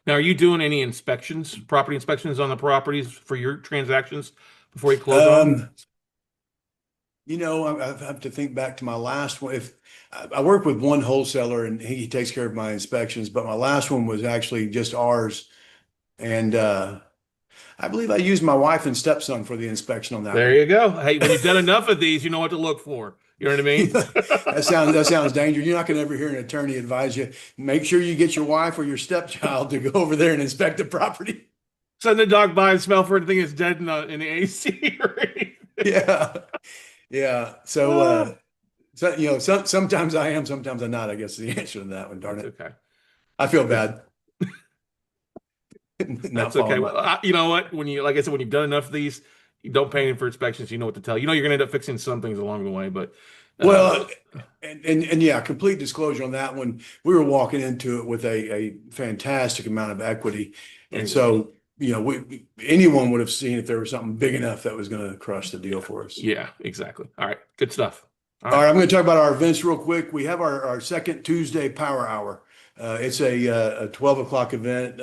Now, are you doing any inspections, property inspections on the properties for your transactions before you close on them? I have to think back to my last one. If I work with one wholesaler and he takes care of my inspections, but my last one was actually just ours. And I believe I used my wife and stepson for the inspection on that There one. you go. Hey, when you've done enough of these, you know what to look for. You know what I mean? That sounds dangerous. You're not going to ever hear an attorney advise you. Make sure you get your wife or your stepchild to go over there and inspect the property. Send the dog by and smell for anything that's dead in the AC or anything. Yeah, yeah. So, sometimes I am, sometimes I'm not. I guess is the answer to that one. Darn That's it, okay. I feel bad. Not That's okay. following Well, you know what? Like I said, when you've done enough of these, you don't pay in for inspections. You know what to tell. You know you're going to end up fixing some things along the way, but uh, Well, and yeah, complete disclosure on that one. We were walking into it with a fantastic amount of equity, and so anyone would have seen if there was something big enough that was going to crush the deal for us. yeah, exactly. All right, good stuff. All All right. right, I'm going to talk about our events real quick. We have our second Tuesday Power Hour. It's a 12 o'clock event,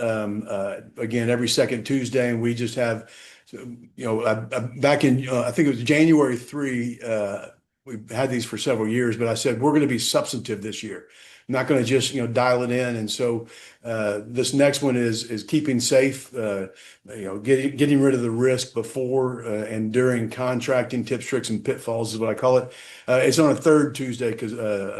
again, every second Tuesday, and we just have, back in, I think it was January 3, we've had these for several years, but I said, we're going to be substantive this year. I'm not going to just, dial it in. And so this next one is keeping safe, getting rid of the risk before and during contracting, tips, tricks, and pitfalls is what I call it. It's on a third Tuesday because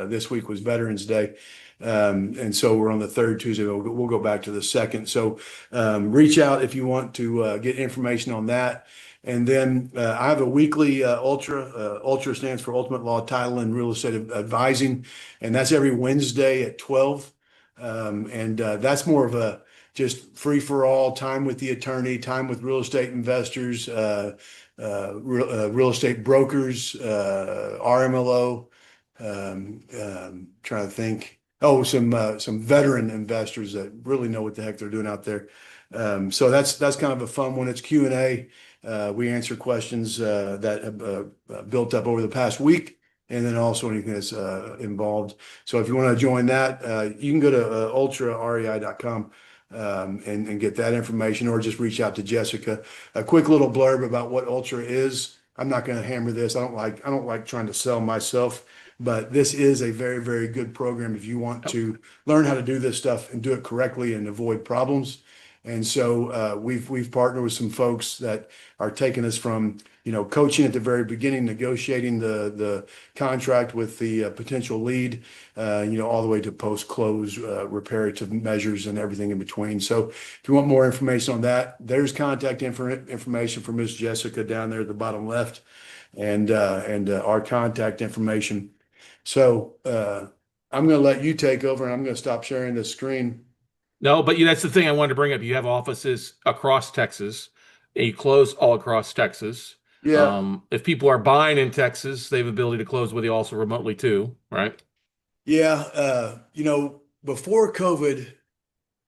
this week was Veterans Day. And so we're on the third Tuesday. We'll go back to the second. So reach out if you want to get information on that. And then I have a weekly Ultra. Ultra stands for Ultimate Law Title and Real Estate Advising, and that's every Wednesday at 12. And that's more of a just free for all time with the attorney, time with real estate investors, real estate brokers, RMLO. Trying to think. Oh, some veteran investors that really know what the heck they're doing out there. So that's kind of a fun one. It's Q&A. We answer questions that have built up over the past week, and then also anything that's involved. So if you want to join that, you can go to ultrarei.com and get that information, or just reach out to Jessica. A quick little blurb about what Ultra is. I'm not going to hammer this. I don't like trying to sell myself, but this is a very, very good program if you want to learn how to do this stuff and do it correctly and avoid problems. And so we've partnered with some folks that are taking us from coaching at the very beginning, negotiating the contract with the potential lead, all the way to post close reparative measures and everything in between. So if you want more information on that, there's contact information for Miss Jessica down there at the bottom left, and our contact information. So I'm going to let you take over, and I'm going to stop sharing the screen. No, but that's the thing I wanted to bring up. You have offices across Texas, and you close all across Texas. Yeah. If people are buying in Texas, they have the ability to close with you also remotely too, right? Yeah. Before COVID,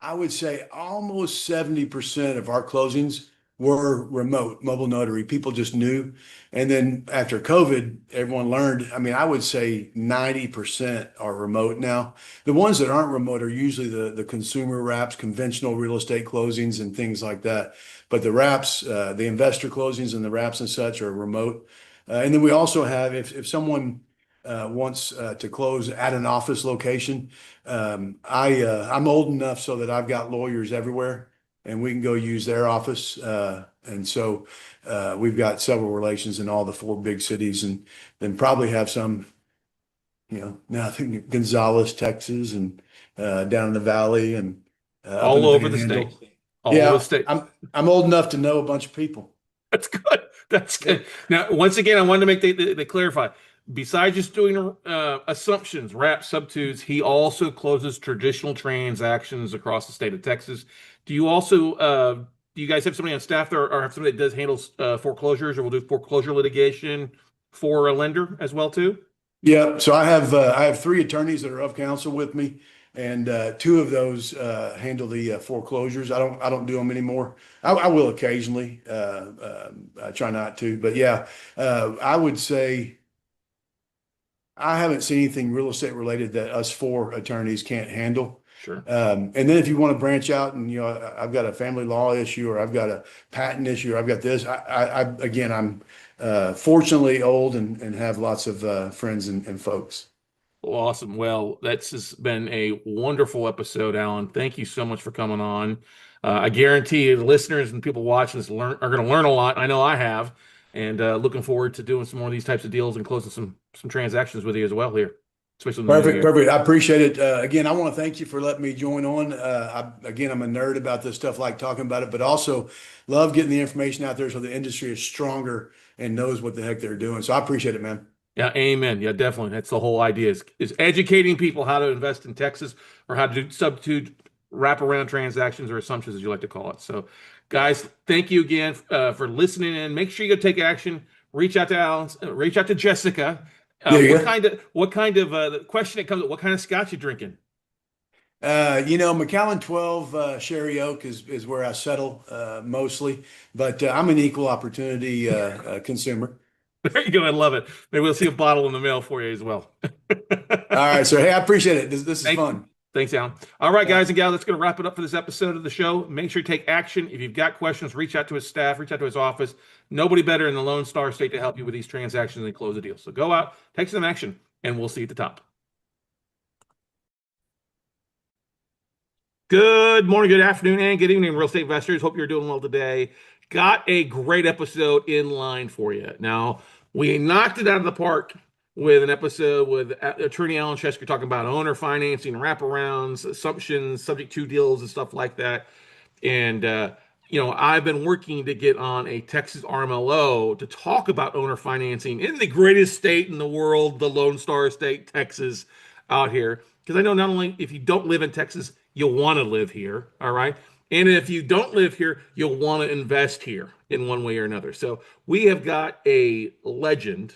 I would say almost 70% of our closings were remote, mobile notary. People just knew. And then after COVID, everyone learned. I mean, I would say 90% are remote now. The ones that aren't remote are usually the consumer wraps, conventional real estate closings and things like that. But the wraps, the investor closings and the wraps and such are remote. And then we also have, if someone wants to close at an office location. I'm old enough so that I've got lawyers everywhere, and we can go use their office. And so we've got several relations in all the four big cities, and then probably have some, now I think Gonzales, Texas, and down in the valley, and up in All the over the state. Panhandle. All over the Yeah, state. I'm old enough to know a bunch of people. That's good. That's Yeah. good. Now, once again, I wanted to make the clarify. Besides just doing assumptions, wrap, substitutes, he also closes traditional transactions across the state of Texas. Do you also do you guys have somebody on staff there, or have somebody that does handle foreclosures, or will do foreclosure litigation for a lender as well too? Yeah, so I have three attorneys that are of counsel with me, and two of those handle the foreclosures. I don't do them anymore. I will occasionally. I try not to, but yeah, I would say I haven't seen anything real estate related that us four attorneys can't handle. Sure. And then if you want to branch out and, I've got a family law issue, or I've got a patent issue, or I've got this, again, I'm fortunately old and have lots of friends and folks. Well, awesome. Well, that's just been a wonderful episode, Alan. Thank you so much for coming on. I guarantee you, the listeners and people watching this are going to learn a lot. I know I have, and looking forward to doing some more of these types of deals and closing some transactions with you as well here, especially in the new Perfect, year. perfect. I appreciate it. Again, I want to thank you for letting me join on. Again, I'm a nerd about this stuff, like talking about it, but also love getting the information out there so the industry is stronger and knows what the heck they're doing. So I appreciate it, man. Yeah, amen. Yeah, definitely. That's the whole idea is educating people how to invest in Texas, or how to do substitute wraparound transactions, or assumptions, as you like to call it. So, guys, thank you again for listening in. Make sure you go take action. Reach out to Alan. Reach out to Jessica. There you go. What kind of the question that comes up? What kind of scotch you drinking? Macallan 12 Sherry Oak is where I settle mostly, but I'm an equal opportunity consumer. There you go. I love it. Maybe we'll see a bottle in the mail for you as well. All right, so hey, I appreciate it. This is fun. Thanks, Alan. All right, Yeah. guys and gals, that's going to wrap it up for this episode of the show. Make sure you take action. If you've got questions, reach out to his staff, reach out to his office. Nobody better in the Lone Star State to help you with these transactions and close the deal. So go out, take some action, and we'll see you at the top. Good morning, good afternoon, and good evening, real estate investors. Hope you're doing well today. Got a great episode in line for you. Now, we knocked it out of the park with an episode with attorney Alan Ceshker talking about owner financing, wraparounds, assumptions, subject to deals, and stuff like that. And I've been working to get on a Texas RMLO to talk about owner financing in the greatest state in the world, the Lone Star State, Texas, out here. Because I know not only if you don't live in Texas, you'll want to live here, all right? And if you don't live here, you'll want to invest here in one way or another. So we have got a legend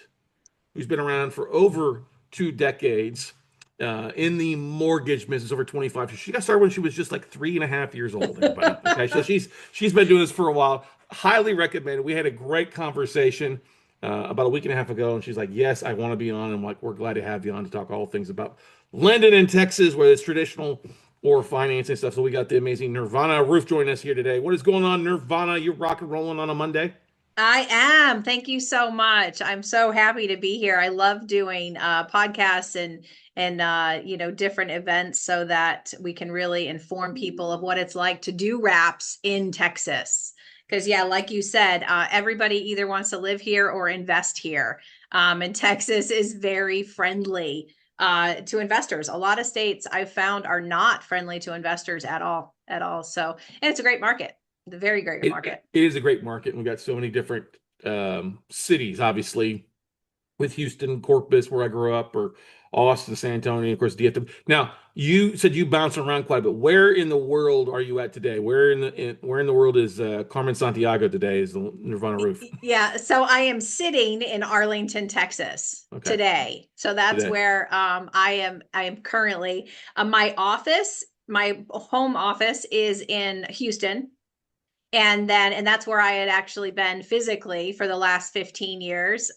who's been around for over 2 decades in the mortgage business, over 25 years. She got started when she was just like 3.5 years old, everybody. Okay, so she's been doing this for a while. Highly recommended. We had a great conversation about a week and a half ago, and she's like, yes, I want to be on. I'm like, we're glad to have you on to talk all things about lending in Texas, whether it's traditional or financing stuff. So we got the amazing Nirvana Roof joining us here today. What is going on, Nirvana? You're rock and rolling on a Monday? I am. Thank you so much. I'm so happy to be here. I love doing podcasts and different events so that we can really inform people of what it's like to do wraps in Texas. Because yeah, like you said, everybody either wants to live here or invest here. And Texas is very friendly to investors. A lot of states I've found are not friendly to investors at all. So, and it's a great market. The very great market. It is a great market. And we've got so many different cities, obviously, with Houston, Corpus, where I grew up, or Austin, San Antonio, of course, DFW. Now, you said you bounce around quite a bit. Where in the world are you at today? Where in the world is Carmen Sandiego today? Is the Nirvana Roof? Yeah, so I am sitting in Arlington, Texas today. So that's where I am currently. My home office is in Houston. And that's where I had actually been physically for the last 15 years.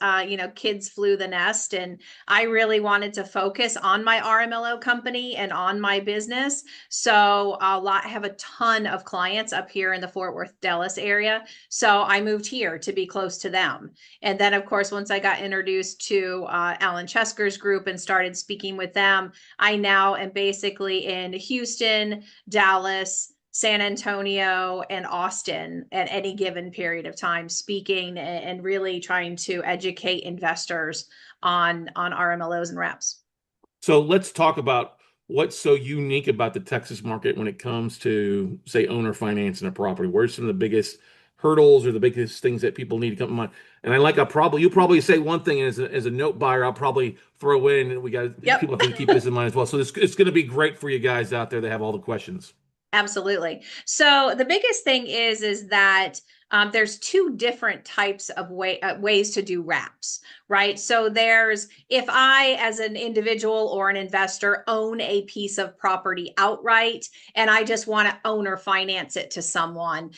Kids flew the nest, and I really wanted to focus on my RMLO company and on my business. So I have a ton of clients up here in the Fort Worth, Dallas area. So I moved here to be close to them. And then, of course, once I got introduced to Alan Ceshker's group and started speaking with them, I now am basically in Houston, Dallas, San Antonio, and Austin at any given period of time, speaking and really trying to educate investors on RMLOs and reps. So let's talk about what's so unique about the Texas market when it comes to, say, owner financing a property. Where's some of the biggest hurdles or the biggest things that people need to come to mind? And you'll probably say one thing, and as a note buyer, I'll probably throw in, and people have to keep this in mind as well. So it's going to be great for you guys out there that have all the questions. Absolutely. So the biggest thing is that there's two different types of ways to do wraps, right? So there's, if I, as an individual or an investor, own a piece of property outright, and I just want to owner finance it to someone.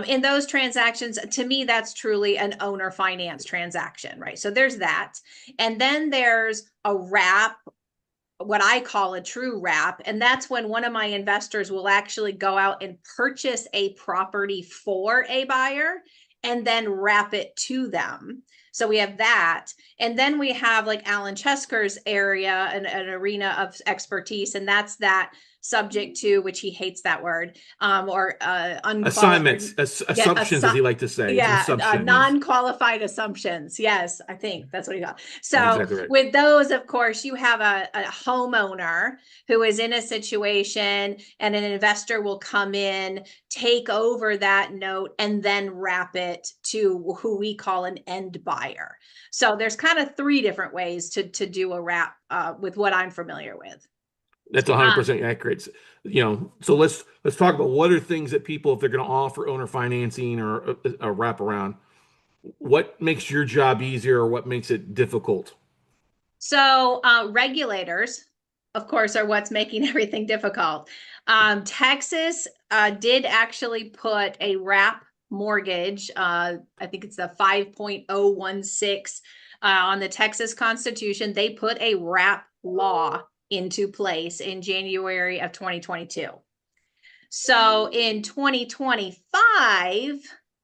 In those transactions, to me, that's truly an owner finance transaction, right? So there's that. And then there's a wrap, what I call a true wrap. And that's when one of my investors will actually go out and purchase a property for a buyer and then wrap it to them. So we have that. And then we have like Alan Cesker's area, an arena of expertise. And that's that subject to, which he hates that word, or Assignments, assumptions, as he like to say. Yeah, non-qualified assumptions. Yes, I think that's what he got. So exactly right. With those, of course, you have a homeowner who is in a situation, and an investor will come in, take over that note, and then wrap it to who we call an end buyer. So there's kind of three different ways to do a wrap with what I'm familiar with. That's 100% accurate. So let's talk about what are things that people, if they're going to offer owner financing or a wraparound, what makes your job easier or what makes it difficult? So regulators, of course, are what's making everything difficult. Texas did actually put a wrap mortgage, I think it's the 5.016 on the Texas Constitution. They put a wrap law into place in January of 2022. So in 2025,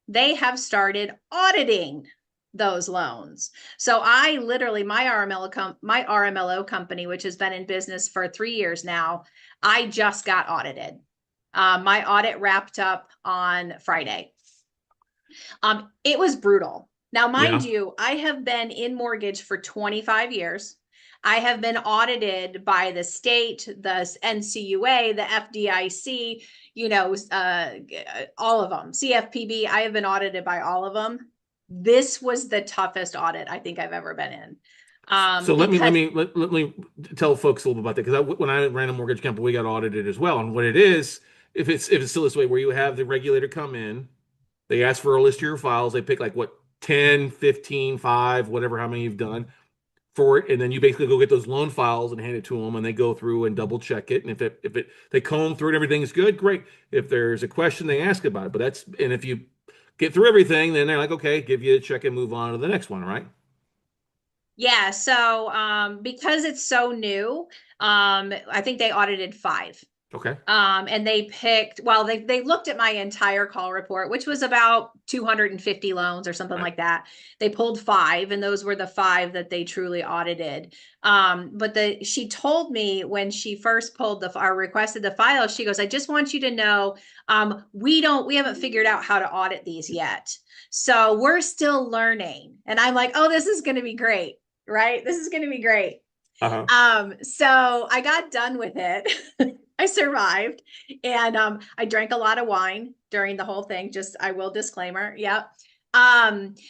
they have started auditing those loans. So I literally, my RMLO company, which has been in business for 3 years now, I just got audited. My audit wrapped up on Friday. It was brutal. Now, mind you, I have been in mortgage for 25 years. I have been audited by the state, the NCUA, the FDIC, all of them, CFPB. I have been audited by all of them. This was the toughest audit I think I've ever been in. So let me tell folks a little bit about that, because when I ran a mortgage company, we got audited as well. And what it is, if it's still this way, where you have the regulator come in, they ask for a list of your files, they pick like 10, 15, 5, whatever, how many you've done for it, and then you basically go get those loan files and hand it to them, and they go through and double check it. And if they comb through it, everything's good, great. If there's a question, they ask about it. And if you get through everything, then they're like, okay, give you a check and move on to the next one, right? Yeah. So because it's so new, I think they audited 5. Okay. And they looked at my entire call report, which was about 250 loans or something like that. They pulled 5, and those were the 5 that they truly audited. But she told me when she first pulled or requested the file, she goes, I just want you to know, we haven't figured out how to audit these yet. So we're still learning. And I'm like, oh, this is going to be great, right? This is going to be great. So I got done with it. I survived, and I drank a lot of wine during the whole thing. I will disclaimer. Yep.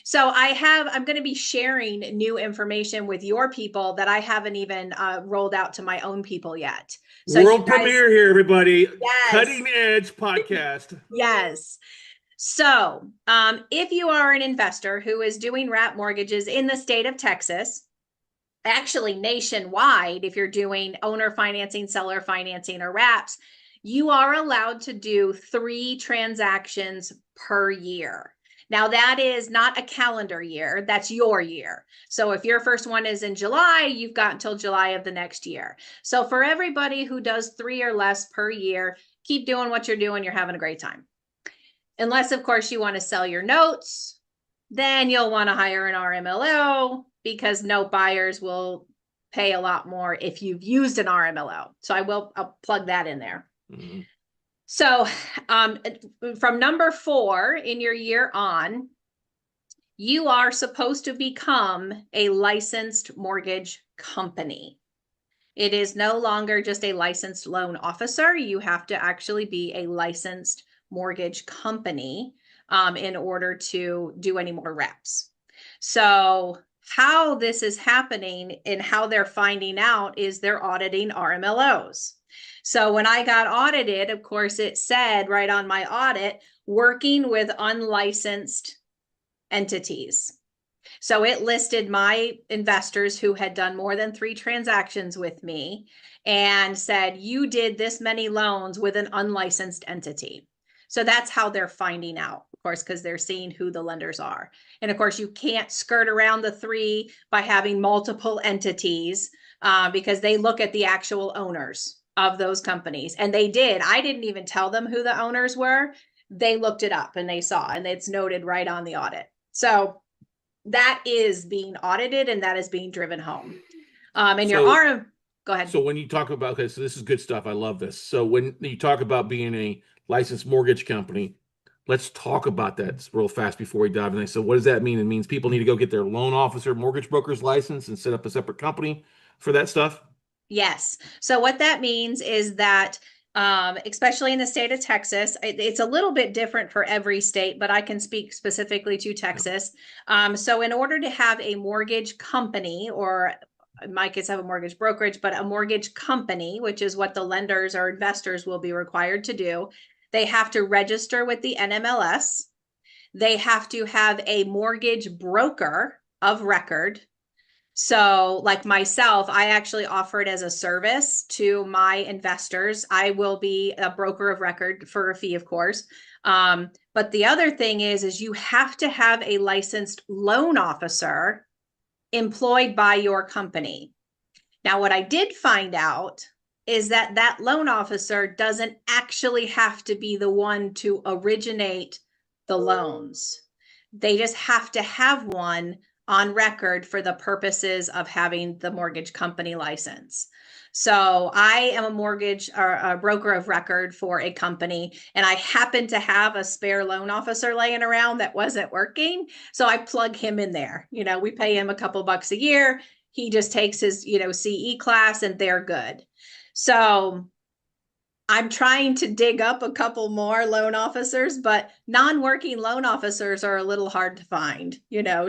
So I'm going to be sharing new information with your people that I haven't even rolled out to my own people yet. So World premiere here, everybody. Yes. Cutting edge podcast. Yes. So if you are an investor who is doing wrap mortgages in the state of Texas, actually nationwide, if you're doing owner financing, seller financing, or wraps, you are allowed to do 3 transactions per year. Now, that is not a calendar year, that's your year. So if your first one is in July, you've got until July of the next year. So for everybody who does 3 or less per year, keep doing what you're doing, you're having a great time. Unless, of course, you want to sell your notes, then you'll want to hire an RMLO because note buyers will pay a lot more if you've used an RMLO. So I'll plug that in there. Mhm. So from number 4 in your year on, you are supposed to become a licensed mortgage company. It is no longer just a licensed loan officer. You have to actually be a licensed mortgage company in order to do any more reps. So how this is happening and how they're finding out is they're auditing RMLOs. So when I got audited, of course, it said right on my audit, working with unlicensed entities. So it listed my investors who had done more than 3 transactions with me and said, you did this many loans with an unlicensed entity. So that's how they're finding out, of course, because they're seeing who the lenders are. And of course, you can't skirt around the 3 by having multiple entities because they look at the actual owners of those companies. And they did. I didn't even tell them who the owners were. They looked it up and they saw, and it's noted right on the audit. So that is being audited and that is being driven home. And your RM, go ahead. So when you talk about, okay, so this is good stuff. I love this. So when you talk about being a licensed mortgage company, let's talk about that real fast before we dive in. So what does that mean? It means people need to go get their loan officer, mortgage broker's license and set up a separate company for that stuff? Yes. So what that means is that especially in the state of Texas, it's a little bit different for every state, but I can speak specifically to Texas. So in order to have a mortgage company, or in my case, have a mortgage brokerage, but a mortgage company, which is what the lenders or investors will be required to do, they have to register with the NMLS. They have to have a mortgage broker of record. So like myself, I actually offer it as a service to my investors. I will be a broker of record for a fee, of course. But the other thing is you have to have a licensed loan officer employed by your company. Now, what I did find out is that that loan officer doesn't actually have to be the one to originate the loans. They just have to have one on record for the purposes of having the mortgage company license. So I am a mortgage or a broker of record for a company, and I happen to have a spare loan officer laying around that wasn't working. So I plug him in there. You know, we pay him a couple bucks a year. He just takes his, CE class and they're good. So I'm trying to dig up a couple more loan officers, but non-working loan officers are a little hard to find,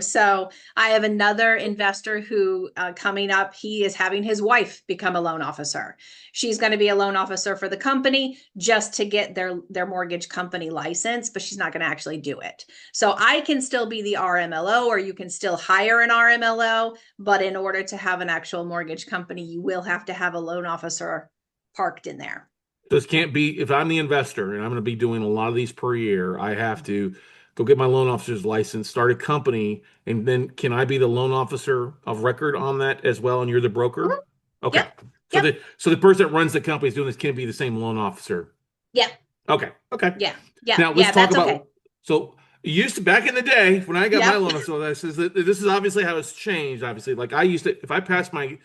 So I have another investor who coming up, he is having his wife become a loan officer. She's going to be a loan officer for the company just to get their mortgage company license, but she's not going to actually do it. So I can still be the RMLO, or you can still hire an RMLO, but in order to have an actual mortgage company, you will have to have a loan officer parked in there. This can't be, if I'm the investor and I'm going to be doing a lot of these per year, I have to go get my loan officer's license, start a company, and then can I be the loan officer of record on that as well? And you're the broker? Mm-hmm. Okay. Yep. So Yep. the person that runs the company is doing this can't be the same loan officer. Yeah. Okay. Okay. Yeah. Yeah. Now let's talk about, okay. So it used to, back in the day when I got Yep. my loan officer, this is obviously how it's changed. Obviously, like I used to, if I passed my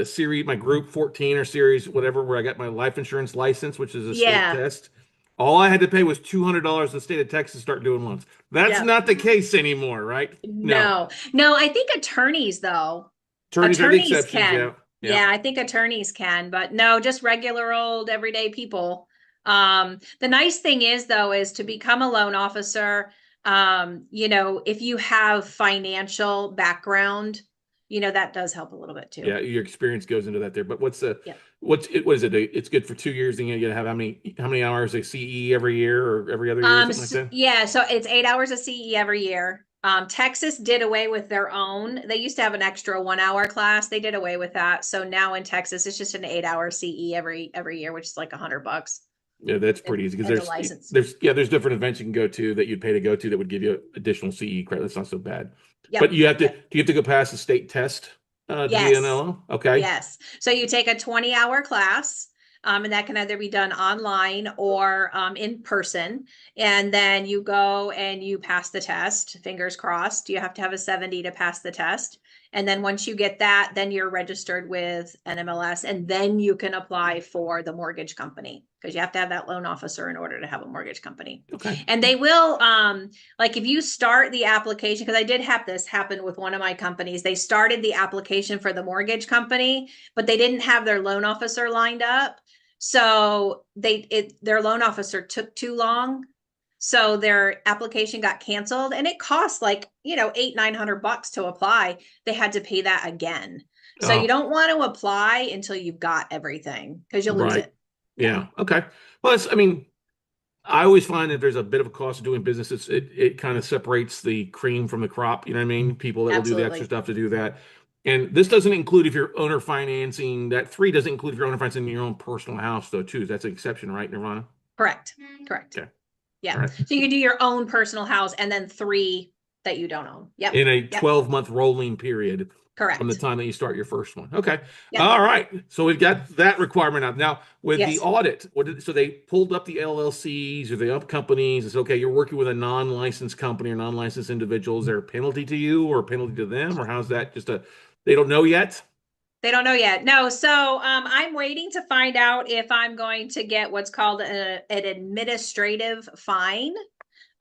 series, my group 14 or series, whatever, where I got my life insurance license, which is a state test. All I had to pay was $200 to the state of Texas to start doing loans. That's not the case anymore, right? No, I think attorneys though. Attorneys are the exceptions, can. Yeah, I think attorneys can, but no, just regular old everyday people. The nice thing is though, is to become a loan officer, if you have financial background, that does help a little bit too. Yeah, your experience goes into that there. But what is it? It's good for 2 years, and you have how many hours of CE every year or every other year, something like that? Yeah, so it's 8 hours of CE every year. Texas did away with their own. They used to have an extra 1 hour class. They did away with that. So now in Texas, it's just an 8 hour CE every year, which is like $100. Yeah, that's pretty easy because And the license. there's different events you can go to that you'd pay to go to that would give you additional CE credit. That's not so bad. Yep. But you have to Yep. do you have to go past the state test to be Yes. an LO? Okay. Yes. So you take a 20-hour class, and that can either be done online or in person. And then you go and you pass the test, fingers crossed. You have to have a 70 to pass the test. And then once you get that, then you're registered with NMLS, and then you can apply for the mortgage company because you have to have that loan officer in order to have a mortgage company. Okay. And they will, like if you start the application, because I did have this happen with one of my companies, they started the application for the mortgage company, but they didn't have their loan officer lined up. So their loan officer took too long. So their application got canceled, and it cost like, $800-900 to apply. They had to pay that again. So you don't want to apply until you've got everything because you'll lose Right. it. Yeah. Okay. Well, I mean, I always find that there's a bit of a cost of doing business. It kind of separates the cream from the crop. You know what I mean? People that will do the extra Absolutely. stuff to do that. And this doesn't include if you're owner financing. That 3 doesn't include if you're owner financing your own personal house, though, too. That's an exception, right, Nirvana? Correct. Okay. Yeah. All right. So you can do your own personal house and then 3 that you don't own. Yep. In a Yep. 12-month rolling period Correct. from the time that you start your first one. Okay. Yep. All right. So we've got that requirement out. Now, with Yes. the audit, so they pulled up the LLCs or the up companies. It's okay, you're working with a non-licensed company or non-licensed individual. Is there a penalty to you or a penalty to them? Or how's that? They don't know yet? They don't know yet. No. So I'm waiting to find out if I'm going to get what's called an administrative fine.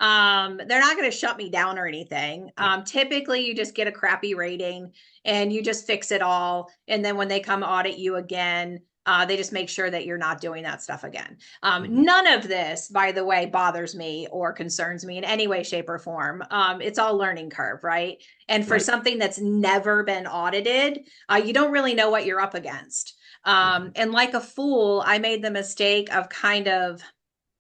They're not going to shut me down or anything. Typically you just get a crappy rating and you just fix it all. And then when they come audit you again, they just make sure that you're not doing that stuff again. None of this, by the way, bothers me or concerns me in any way, shape, or form. It's all learning curve, right? And for something that's never been audited, you don't really know what you're up against. And like a fool, I made the mistake of kind of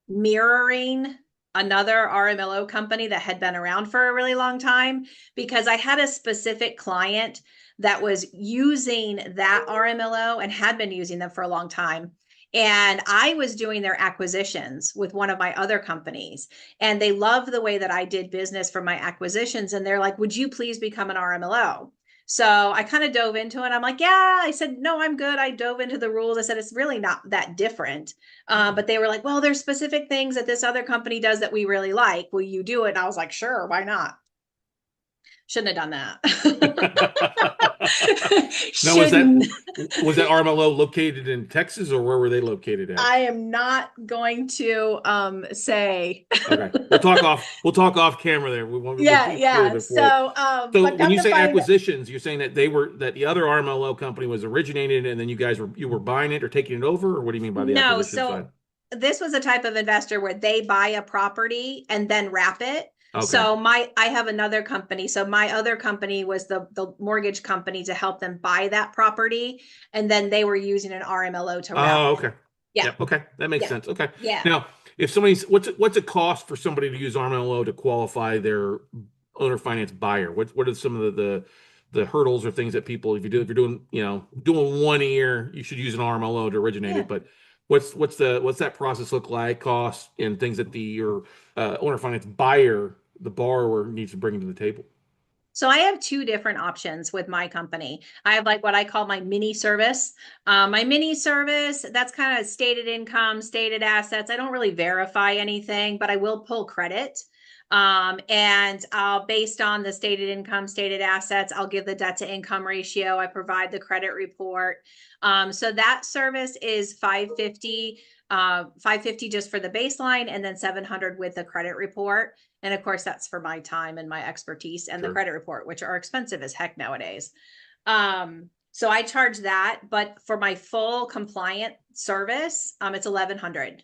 mirroring another RMLO company that had been around for a really long time because I had a specific client that was using that RMLO and had been using them for a long time. And I was doing their acquisitions with one of my other companies. And they loved the way that I did business for my acquisitions. And they're like, would you please become an RMLO? So I kind of dove into it. I'm like, yeah, I said, no, I'm good. I dove into the rules. I said, it's really not that different. But they were like, well, there's specific things that this other company does that we really like. Will you do it? And I was like, sure, why not? Shouldn't have done that. Now, was that RMLO located in Texas or where were they located at? I am not going to say. Okay, we'll talk off camera there. We won't. Yeah. So when you say acquisitions, you're saying that the other RMLO company was originated, and then you were buying it or taking it over, or what do you mean by the acquisition side? This was a type of investor where they buy a property and then wrap it. Okay. So I have another company. So my other company was the mortgage company to help them buy that property, and then they were using an RMLO to wrap. Oh, okay. It. Yeah. Yep. Okay, that makes sense. Okay. Yeah. Now, if what's it cost for somebody to use RMLO to qualify their owner finance buyer? What are some of the hurdles or things that people, if you're doing 1 year, you should use an RMLO to originate it, but what's that process look like, cost, and things that your owner finance buyer, the borrower, needs to bring to the table? So I have 2 different options with my company. I have like what I call my mini service. My mini service, that's kind of stated income, stated assets. I don't really verify anything, but I will pull credit. And based on the stated income, stated assets, I'll give the debt to income ratio. I provide the credit report. So that service is $550 just for the baseline, and then $700 with the credit report. And of course, that's for my time and my expertise and the credit report, which are expensive as heck nowadays. So I charge that, but for my full compliant service, it's $1,100.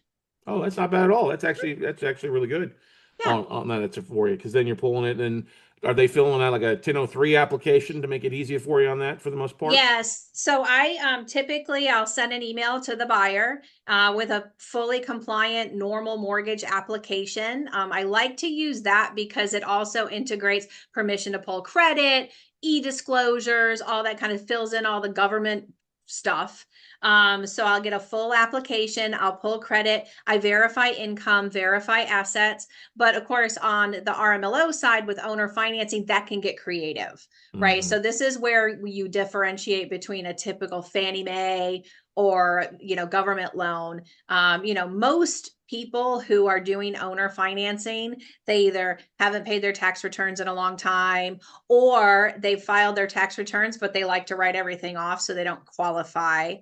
Oh, that's not bad at all. That's actually really good. Yeah. on that answer for you, because then you're pulling it, and are they filling out like a 1003 application to make it easier for you on that for the most part? Yes. So I typically I'll send an email to the buyer with a fully compliant normal mortgage application. I like to use that because it also integrates permission to pull credit, e-disclosures, all that kind of fills in all the government stuff. So I'll get a full application, I'll pull credit, I verify income, verify assets. But of course, on the RMLO side with owner financing, that can get creative, right? Mhm. So this is where you differentiate between a typical Fannie Mae or, government loan. Most people who are doing owner financing, they either haven't paid their tax returns in a long time, or they've filed their tax returns, but they like to write everything off so they don't qualify.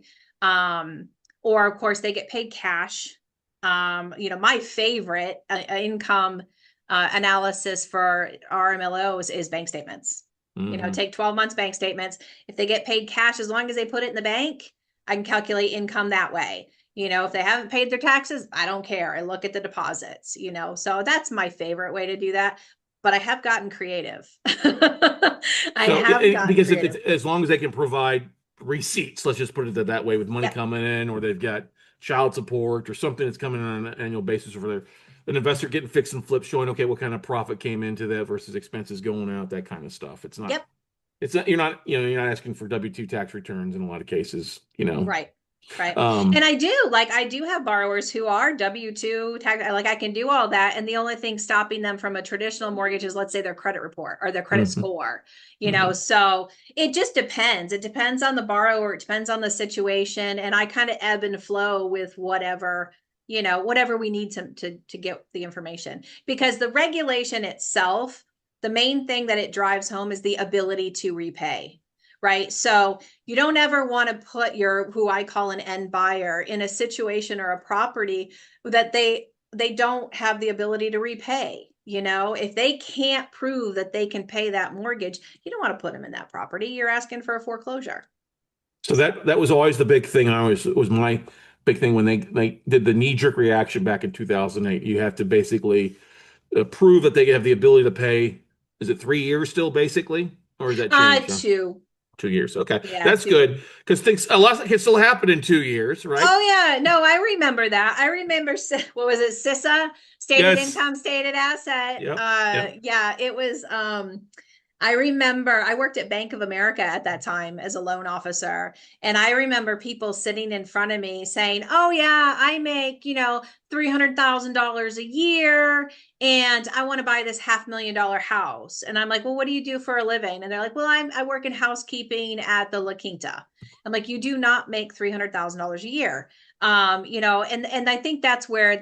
Um, or of course they get paid cash. My favorite income analysis for RMLOs is bank statements. Mhm. Take 12 months bank statements. If they get paid cash, as long as they put it in the bank, I can calculate income that way. If they haven't paid their taxes, I don't care. I look at the deposits, so that's my favorite way to do that. But I have gotten creative. I So, have gotten because if it's, creative. as long as they can provide receipts, let's just put it that way, with money Yep. coming in, or they've got child support or something that's coming in on an annual basis for an investor getting fix and flip, showing, okay, what kind of profit came into that versus expenses going out, that kind of stuff. Yep. You're not asking for W-2 tax returns in a lot of cases. Right. Right. And Um, I do have borrowers who are W-2 tax, like I can do all that. And the only thing stopping them from a traditional mortgage is, let's say, their credit report or their credit mhm, score, mhm. so it just depends. It depends on the borrower. It depends on the situation. And I kind of ebb and flow with whatever we need to get the information, because the regulation itself, the main thing that it drives home is the ability to repay. Right. So you don't ever want to put who I call an end buyer, in a situation or a property that they don't have the ability to repay. If they can't prove that they can pay that mortgage, you don't want to put them in that property. You're asking for a foreclosure. So that was always the big thing. It was my big thing when they did the knee-jerk reaction back in 2008. You have to basically prove that they have the ability to pay. Is it 3 years still, basically, or has that changed? 2 years. Okay, Yeah, that's two. good, because things a lot can still happen in 2 years, right? Oh yeah, no, I remember that. I remember what was it, CISA, stated Yes. income, stated asset. Yep. Yep. Yeah, it was. I remember I worked at Bank of America at that time as a loan officer, and I remember people sitting in front of me saying, "Oh yeah, I make $300,000 a year, and I want to buy this $500,000 house." And I'm like, "Well, what do you do for a living?" And they're like, "Well, I work in housekeeping at the La Quinta." I'm like, "You do not make $300,000 a year." And I think that's where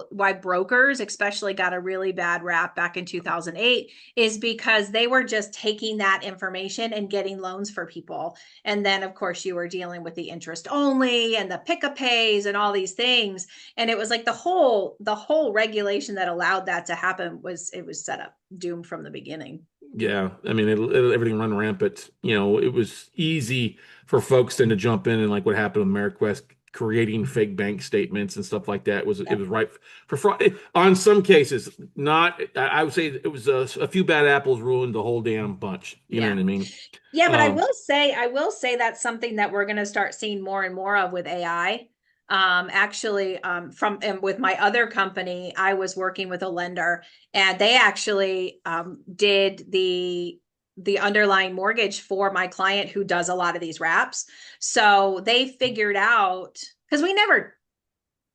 why brokers especially got a really bad rap back in 2008, is because they were just taking that information and getting loans for people. And then of course you were dealing with the interest only and the pick-up pays and all these things. And it was like the whole regulation that allowed that to happen was set up doomed from the beginning. Yeah, I mean, everything run rampant. It was easy for folks then to jump in, and like what happened with MeriQuest creating fake bank statements and stuff like that. It was right for fraud. On some cases, not. I would say it was a few bad apples ruined the whole damn bunch. You know Yeah. what I mean? Yeah, but I Um, will say that's something that we're going to start seeing more and more of with AI. Actually, from and with my other company, I was working with a lender, and they actually did the underlying mortgage for my client who does a lot of these wraps. So they figured out, because we never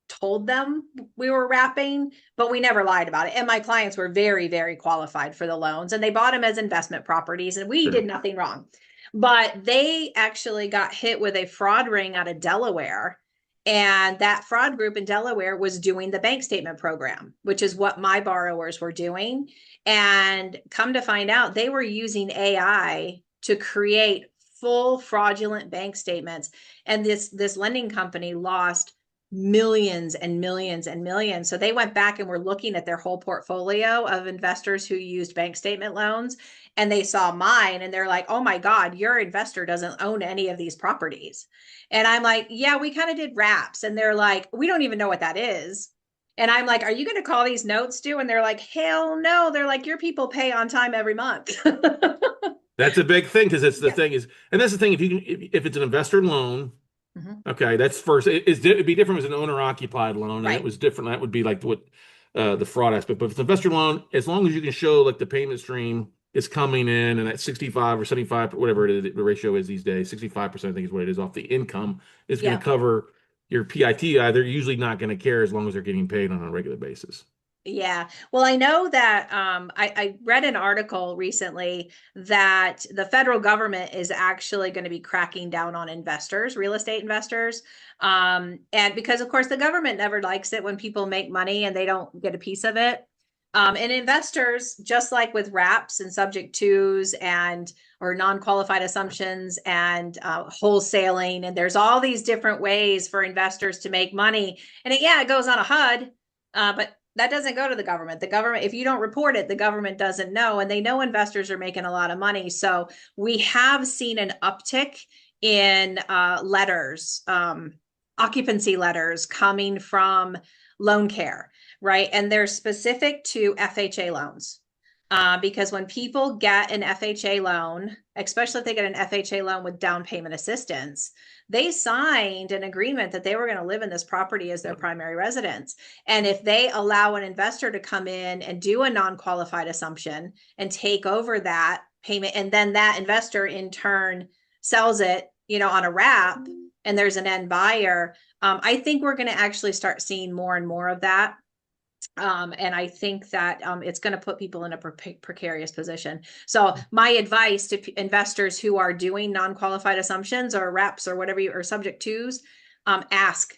told them we were wrapping, but we never lied about it. And my clients were very, very qualified for the loans, and they bought them as investment properties, and we sure. did nothing wrong. But they actually got hit with a fraud ring out of Delaware. And that fraud group in Delaware was doing the bank statement program, which is what my borrowers were doing. And come to find out, they were using AI to create full fraudulent bank statements. And this lending company lost millions and millions and millions. So they went back and were looking at their whole portfolio of investors who used bank statement loans, and they saw mine, and they're like, "Oh my God, your investor doesn't own any of these properties." And I'm like, "Yeah, we kind of did wraps." And they're like, "We don't even know what that is." And I'm like, are you going to call these notes due? And they're like, hell no. They're like, your people pay on time every month. That's a big thing because it's the Yeah. thing is, and that's the thing. If you can, if it's an investor loan, Mhm. okay, that's first. It'd be different if it was an owner occupied loan, and it Right. was different. That would be like what the fraud aspect. But if it's an investor loan, as long as you can show like the payment stream is coming in and at 65 or 75, whatever it is, the ratio is these days, 65%, I think is what it is off the income is going Yeah. to cover your PITI. They're usually not going to care as long as they're getting paid on a regular basis. Yeah. Well, I know that I read an article recently that the federal government is actually going to be cracking down on investors, real estate investors. And because, of course, the government never likes it when people make money and they don't get a piece of it. And investors, just like with wraps and subject twos and or non-qualified assumptions and wholesaling, and there's all these different ways for investors to make money. And it goes on a HUD, but that doesn't go to the government. The government, if you don't report it, the government doesn't know, and they know investors are making a lot of money. So we have seen an uptick in letters, occupancy letters coming from loan care, right? And they're specific to FHA loans. Because when people get an FHA loan, especially if they get an FHA loan with down payment assistance, they signed an agreement that they were going to live in this property as their primary residence. And if they allow an investor to come in and do a non-qualified assumption and take over that payment, and then that investor in turn sells it, on a wrap, and there's an end buyer, I think we're going to actually start seeing more and more of that. And I think that it's going to put people in a precarious position. So my advice to investors who are doing non-qualified assumptions or reps or whatever or subject twos, ask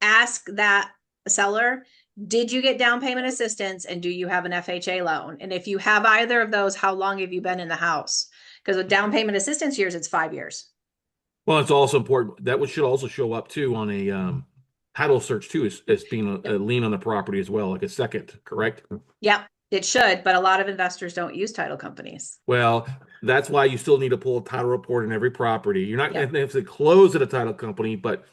that seller, did you get down payment assistance and do you have an FHA loan? And if you have either of those, how long have you been in the house? Because with down payment assistance years, it's 5 years. Well, it's also important that should also show up too on a title search too, as being a lien on the property as well, like a second, correct? Yep, it should, but a lot of investors don't use title companies. Well, that's why you still need to pull a title report in every property. You're not Yep. going to have to close at a title company, but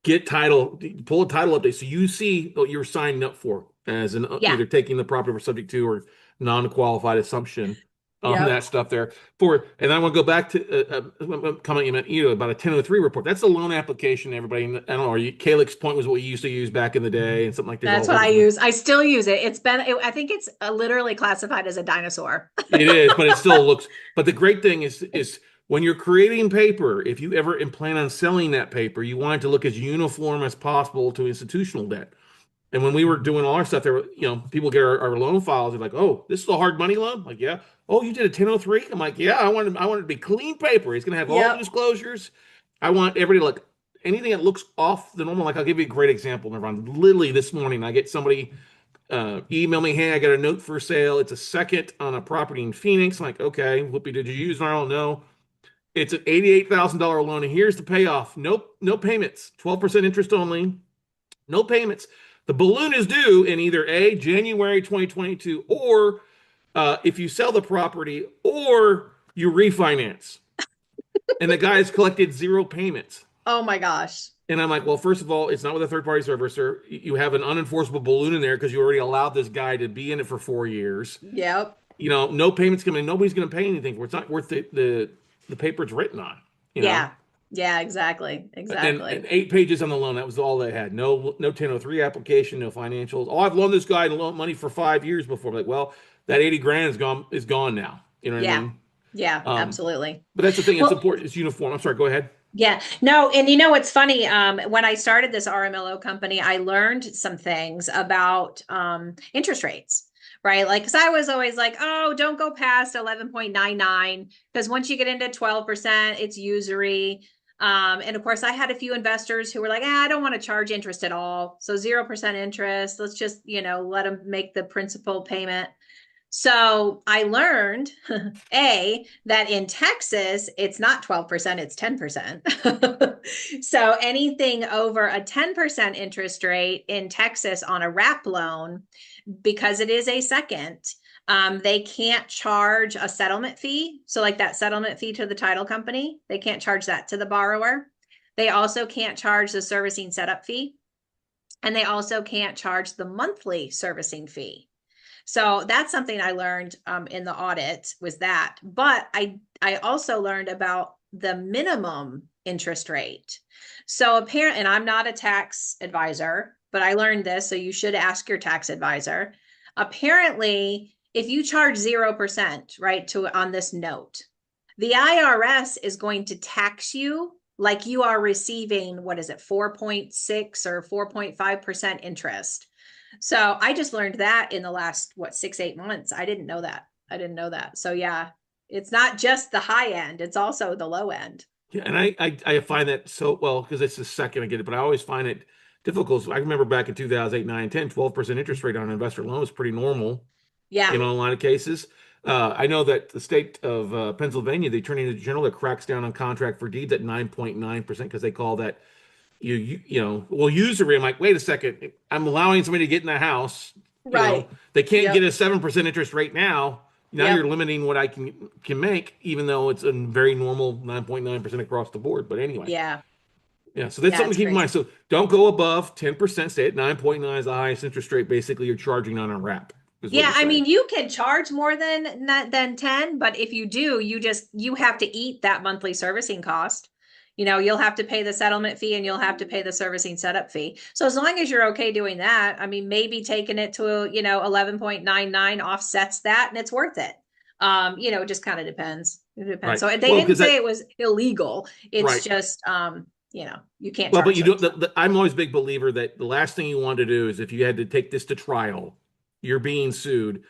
get title, pull a title update so you see what you're signing up for as an Yeah. either taking the property for subject to or non-qualified assumption on Yep. that stuff there. And I want to go back to comment you meant about a 1003 report. That's a loan application. Everybody, I don't know. Calyx point was what we used to use back in the day, and something like that. That's what I use. I still use it. I think it's literally classified as a dinosaur. It is, but it still looks. But the great thing is when you're creating paper, if you ever plan on selling that paper, you want it to look as uniform as possible to institutional debt. And when we were doing all our stuff, there were, people get our loan files. They're like, "Oh, this is a hard money loan." I'm like, yeah. Oh, you did a 1003? I'm like, yeah. I want it to be clean paper. It's gonna have all the disclosures. I want everybody to look anything that looks off the normal. Like, I'll give you a great example, Nirvana. Literally this morning, I get somebody email me, "Hey, I got a note for sale. It's a second on a property in Phoenix." I'm like, okay, whoopie, did you use it? I don't know. It's an $88,000 loan, and here's the payoff. Nope, no payments. 12% interest only. No payments. The balloon is due in either January 2022, or if you sell the property, or you refinance. And the guy has collected 0 payments. Oh my gosh. And I'm like, well, first of all, it's not with a third-party servicer. You have an unenforceable balloon in there because you already allowed this guy to be in it for 4 years. Yep. No payments coming in. Nobody's going to pay anything for it. It's not worth the paper it's written on. Yeah. Yeah, exactly. Exactly. And 8 pages on the loan. That was all they had. No 1003 application, no financials. Oh, I've loaned this guy money for 5 years before. Like, well, that 80 grand is gone now. You know what I mean? Yeah, absolutely. But that's the thing. It's important. It's uniform. I'm sorry. Go ahead. Yeah, no, and what's funny, when I started this RMLO company, I learned some things about interest rates, right? Like, because I was always like, oh, don't go past 11.99, because once you get into 12%, it's usury. And of course, I had a few investors who were like, I don't want to charge interest at all. So 0% interest. Let's just, let them make the principal payment. So I learned, that in Texas, it's not 12%, it's 10%. So anything over a 10% interest rate in Texas on a wrap loan, because it is a second, they can't charge a settlement fee. So like that settlement fee to the title company, they can't charge that to the borrower. They also can't charge the servicing setup fee. And they also can't charge the monthly servicing fee. So that's something I learned in the audit was that. But I also learned about the minimum interest rate. So apparently, and I'm not a tax advisor, but I learned this. So you should ask your tax advisor. Apparently, if you charge 0%, right, on this note, the IRS is going to tax you like you are receiving, what is it, 4.6 or 4.5% interest. So I just learned that in the last, 6, 8 months. I didn't know that. So yeah, it's not just the high end, it's also the low end. Yeah, and I find that so well because it's the second I get it, but I always find it difficult. I remember back in 2008, 9, 10, 12% interest rate on an investor loan was pretty normal Yeah. in a lot of cases. I know that the state of Pennsylvania, the Attorney General, that cracks down on contract for deeds at 9.9% because they call that well, usury. I'm like, wait a second, I'm allowing somebody to get in the house. Right. They can't Yep. get a 7% interest rate now. Now Yep. you're limiting what I can make, even though it's a very normal 9.9% across the board. But anyway, Yeah. yeah. So that's Yeah, something it's to keep in mind. crazy. So don't go above 10%. Stay at 9.9 is the highest interest rate. Basically, you're charging on a wrap. Is what Yeah, you're I saying. mean, you can charge more than 10, but if you do, you have to eat that monthly servicing cost. You'll have to pay the settlement fee and you'll have to pay the servicing setup fee. So as long as you're okay doing that, I mean, maybe taking it to 11.99 offsets that and it's worth it. It just kind of depends. It depends. Right. So they Well, didn't because say that it was illegal. It's right. just you can't Well, but charge you them. don't. I'm always a big believer that the last thing you want to do is if you had to take this to trial, you're being sued.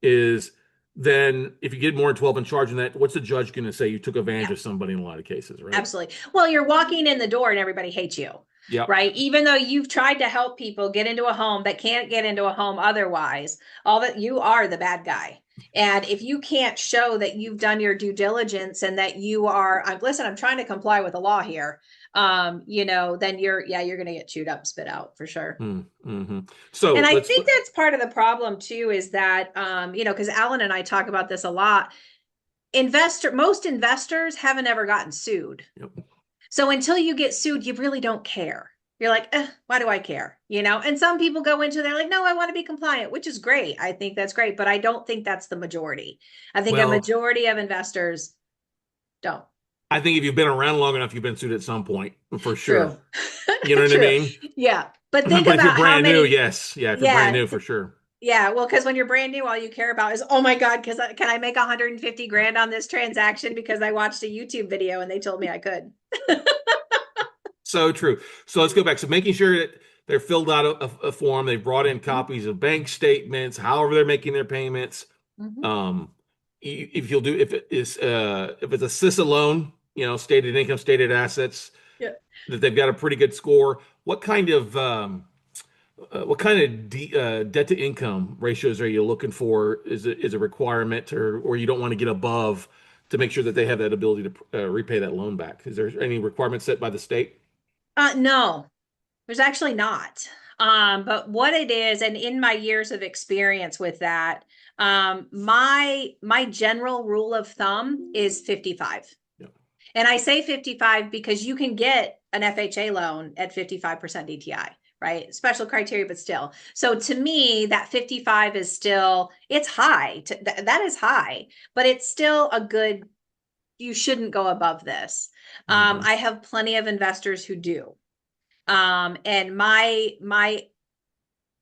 Is then if you get more than 12 and charging that, what's the judge going to say? You took advantage Yeah. of somebody in a lot of cases, right? Absolutely. Well, you're walking in the door and everybody hates you, Yeah. right? Even though you've tried to help people get into a home that can't get into a home otherwise, all that you are the bad guy. And if you can't show that you've done your due diligence and that you are, listen, I'm trying to comply with the law here, then you're going to get chewed up, spit out for sure. Mm-hmm. So And I think that's part of the problem too, is that, because Alan and I talk about this a lot. Most investors haven't ever gotten sued. Yep. So until you get sued, you really don't care. You're like, why do I care? And some people go into there like, no, I want to be compliant, which is great. I think that's great, but I don't think that's the majority. I think a majority of investors don't. I think if you've been around long enough, you've been sued at some point for sure. True. You know what I mean? Yeah. But think But if you're about brand how new, many. yes. Yeah. If you're brand new, for sure. Yeah, well, because when you're brand new, all you care about is, oh my God, can I make 150 grand on this transaction because I watched a YouTube video and they told me I could. So true. So let's go back. So making sure that they're filled out a form, they've brought in copies of bank statements, however they're making their payments. Mm-hmm. If it's a CISA loan, stated income, stated assets, Yeah. that they've got a pretty good score. What kind of debt to income ratios are you looking for? Is a requirement, or you don't want to get above to make sure that they have that ability to repay that loan back? Is there any requirement set by the state? No, there's actually not. But what it is, and in my years of experience with that, my general rule of thumb is 55. Yep. And I say 55 because you can get an FHA loan at 55% DTI, right? Special criteria, but still. So to me, that 55 is still, it's high. That is high, but it's still a good, you shouldn't go above this. I have plenty of investors who do. And my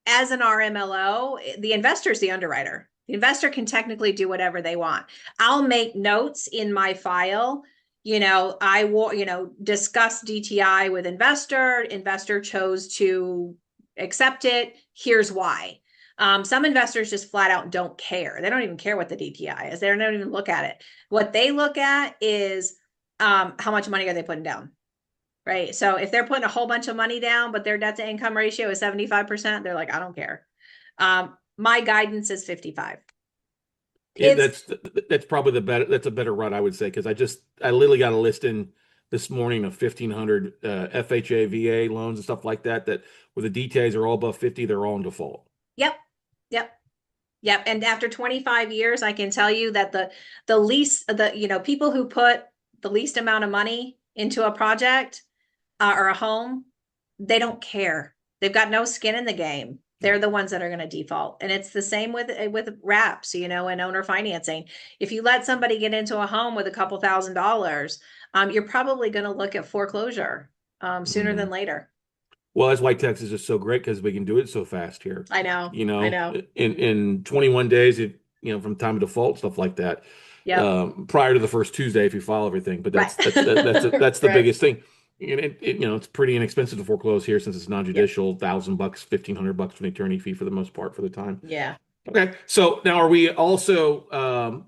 as an RMLO, the investor is the underwriter. The investor can technically do whatever they want. I'll make notes in my file. I will, discuss DTI with investor. Investor chose to accept it. Here's why. Some investors just flat out don't care. They don't even care what the DTI is. They don't even look at it. What they look at is how much money are they putting down? Right. So if they're putting a whole bunch of money down, but their debt to income ratio is 75%, they're like, I don't care. My guidance is 55. Yeah, that's probably that's a better run, I would say, because I literally got a list in this morning of 1,500 FHA, VA loans and stuff like that where the DTAs are all above 50, they're all in default. Yep. And after 25 years, I can tell you that the least, people who put the least amount of money into a project or a home, they don't care. They've got no skin in the game. They're the ones that are going to default. And it's the same with wraps, and owner financing. If you let somebody get into a home with a couple $1,000s, you're probably going to look at foreclosure sooner than later. Well, that's why Texas is so great, because we can do it so fast here. I know. I know. In 21 days, from time of default, stuff like that. Yep. Prior to the first Tuesday, if you file everything. But that's Right. that's the Right. biggest thing. And it's pretty inexpensive to foreclose here, since it's non-judicial. $1,000, $1,500 for an attorney fee for the most part for the time. Yeah. Okay, so now are we also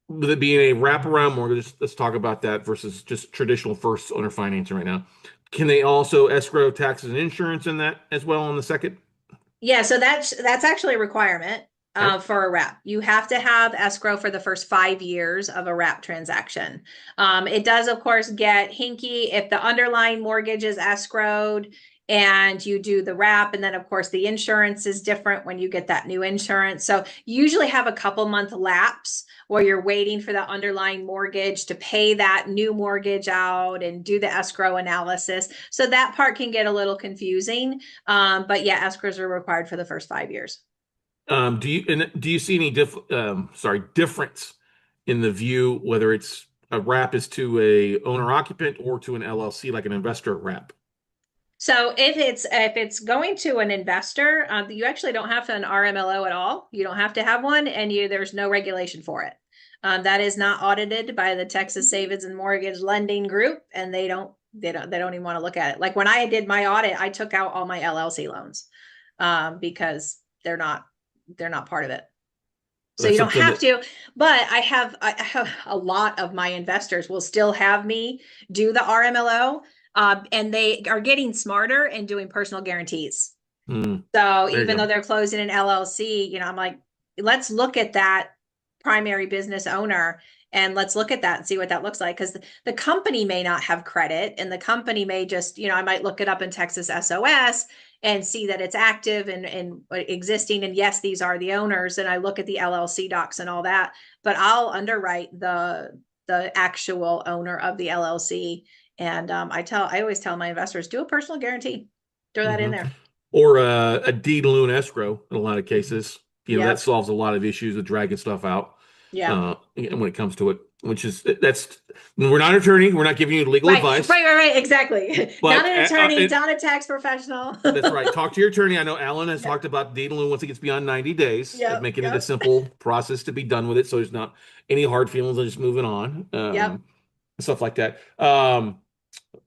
with it being a wraparound mortgage? Let's talk about that versus just traditional first owner financing right now. Can they also escrow taxes and insurance in that as well on the second? Yeah, so that's actually a requirement Okay. for a wrap. You have to have escrow for the first 5 years of a wrap transaction. It does, of course, get hinky if the underlying mortgage is escrowed and you do the wrap. And then, of course, the insurance is different when you get that new insurance. So you usually have a couple month lapse where you're waiting for the underlying mortgage to pay that new mortgage out and do the escrow analysis. So that part can get a little confusing. But yeah, escrows are required for the first 5 years. Do you see any difference in the view, whether it's a wrap is to a owner occupant or to an LLC, like an investor wrap? So if it's going to an investor, you actually don't have an RMLO at all. You don't have to have one, and there's no regulation for it. That is not audited by the Texas Savings and Mortgage Lending Group, and they don't even want to look at it. Like when I did my audit, I took out all my LLC loans because they're not part of it. So you don't have to, but I have a lot of my investors will still have me do the RMLO. And they are getting smarter and doing personal guarantees. So even though they're closing an LLC, I'm like, let's look at that primary business owner and let's look at that and see what that looks like. Because the company may not have credit, and the company may just, I might look it up in Texas SOS and see that it's active and existing. And yes, these are the owners. And I look at the LLC docs and all that, but I'll underwrite the actual owner of the LLC. And I always tell my investors, do a personal guarantee, throw that in there. Or a deed in lieu and escrow in a lot of cases. Yep. That solves a lot of issues with dragging stuff out. Yeah. When it comes to it, we're not an attorney. We're not giving you legal advice. Right. Exactly. But, not an attorney, not a tax professional. That's right. Talk to your attorney. I know Alan has talked about deed in lieu once it gets beyond 90 days, making it a simple process to be done with it. So there's not any hard feelings and just moving on. Stuff like that.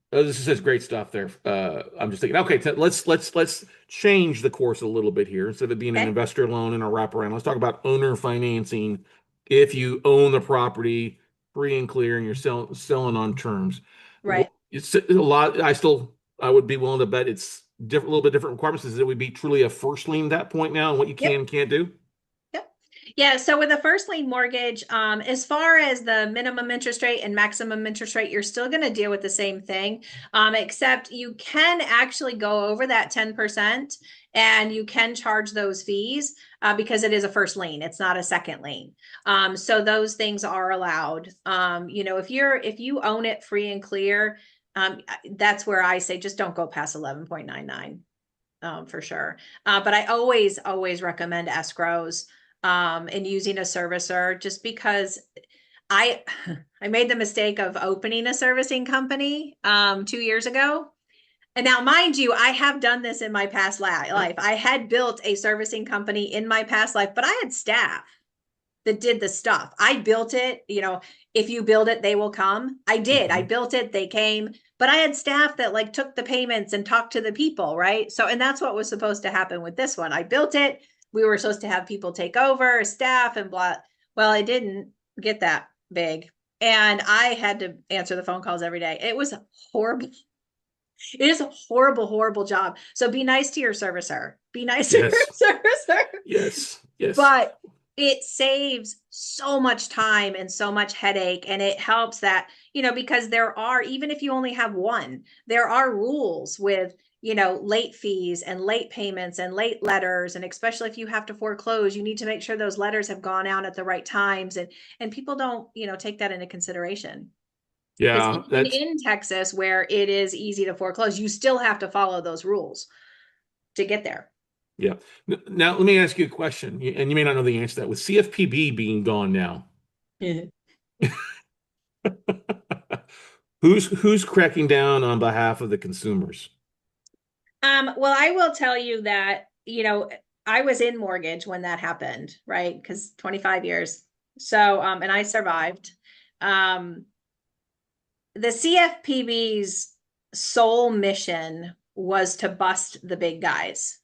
This is great stuff there. I'm just thinking, okay, let's change the course a little bit here. Instead of it being an investor loan and a wraparound, let's talk about owner financing. If you own the property free and clear and you're selling on terms, right? It's a lot. I would be willing to bet it's different, a little bit different requirements. Is it would be truly a first lien at that point now, and what you can and can't do? Yeah. So with a first lien mortgage, as far as the minimum interest rate and maximum interest rate, you're still going to deal with the same thing, except you can actually go over that 10% and you can charge those fees because it is a first lien. It's not a second lien. So those things are allowed. If you own it free and clear, that's where I say just don't go past 11.99 for sure. But I always recommend escrows. And using a servicer, just because I made the mistake of opening a servicing company 2 years ago. And now, mind you, I have done this in my past life. I had built a servicing company in my past life, but I had staff that did the stuff. I built it. If you build it, they will come. I did. I built it. They came. But I had staff that took the payments and talked to the people, right? So, and that's what was supposed to happen with this one. I built it. We were supposed to have people take over, staff and blah. Well, I didn't get that big. And I had to answer the phone calls every day. It was horrible. It is a horrible, horrible job. So be nice to your servicer. Be nice to your servicer. Yes. But it saves so much time and so much headache. And it helps that, because there are, even if you only have one, there are rules with late fees and late payments and late letters. And especially if you have to foreclose, you need to make sure those letters have gone out at the right times. And people don't, take that into consideration. Because Yeah, even that's in Texas, where it is easy to foreclose, you still have to follow those rules to get there. yeah. Now let me ask you a question, and you may not know the answer to that. With CFPB being gone now, who's cracking down on behalf of the consumers? Well, I will tell you that, I was in mortgage when that happened, right? Because 25 years. So, and I survived. Um, the CFPB's sole mission was to bust the big guys.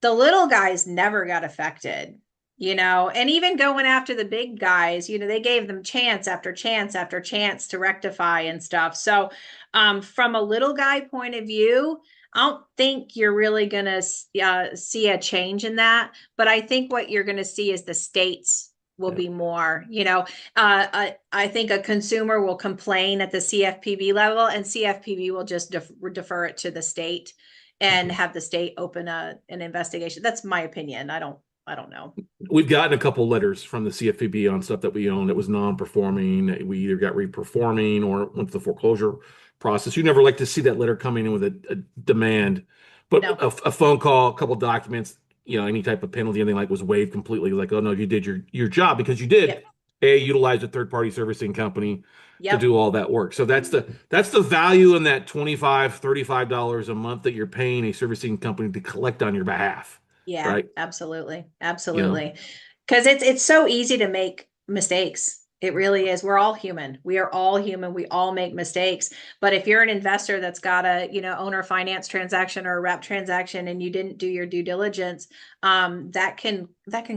The little guys never got affected, and even going after the big guys, they gave them chance after chance after chance to rectify and stuff. So, from a little guy point of view, I don't think you're really going to see a change in that. But I think what you're going to see is the states will Yeah. be more, I think a consumer will complain at the CFPB level, and CFPB will just defer it to the state and Okay. have the state open an investigation. That's my opinion. I don't know. We've gotten a couple letters from the CFPB on stuff that we own that was non-performing. We either got reperforming or went to the foreclosure process. You never like to see that letter coming in with a demand, but No. a phone call, a couple documents, any type of penalty, anything like was waived completely. Like, oh no, you did your job because you did Yep. utilize a third-party servicing company to Yep. do all that work. So that's the value in that $25-$35 a month that you're paying a servicing company to collect on your behalf, Yeah, right? absolutely. You know. Absolutely. Because it's so easy to make mistakes. It really is. We're all human. We are all human. We all make mistakes. But if you're an investor that's got a, owner finance transaction or a wrap transaction and you didn't do your due diligence, that can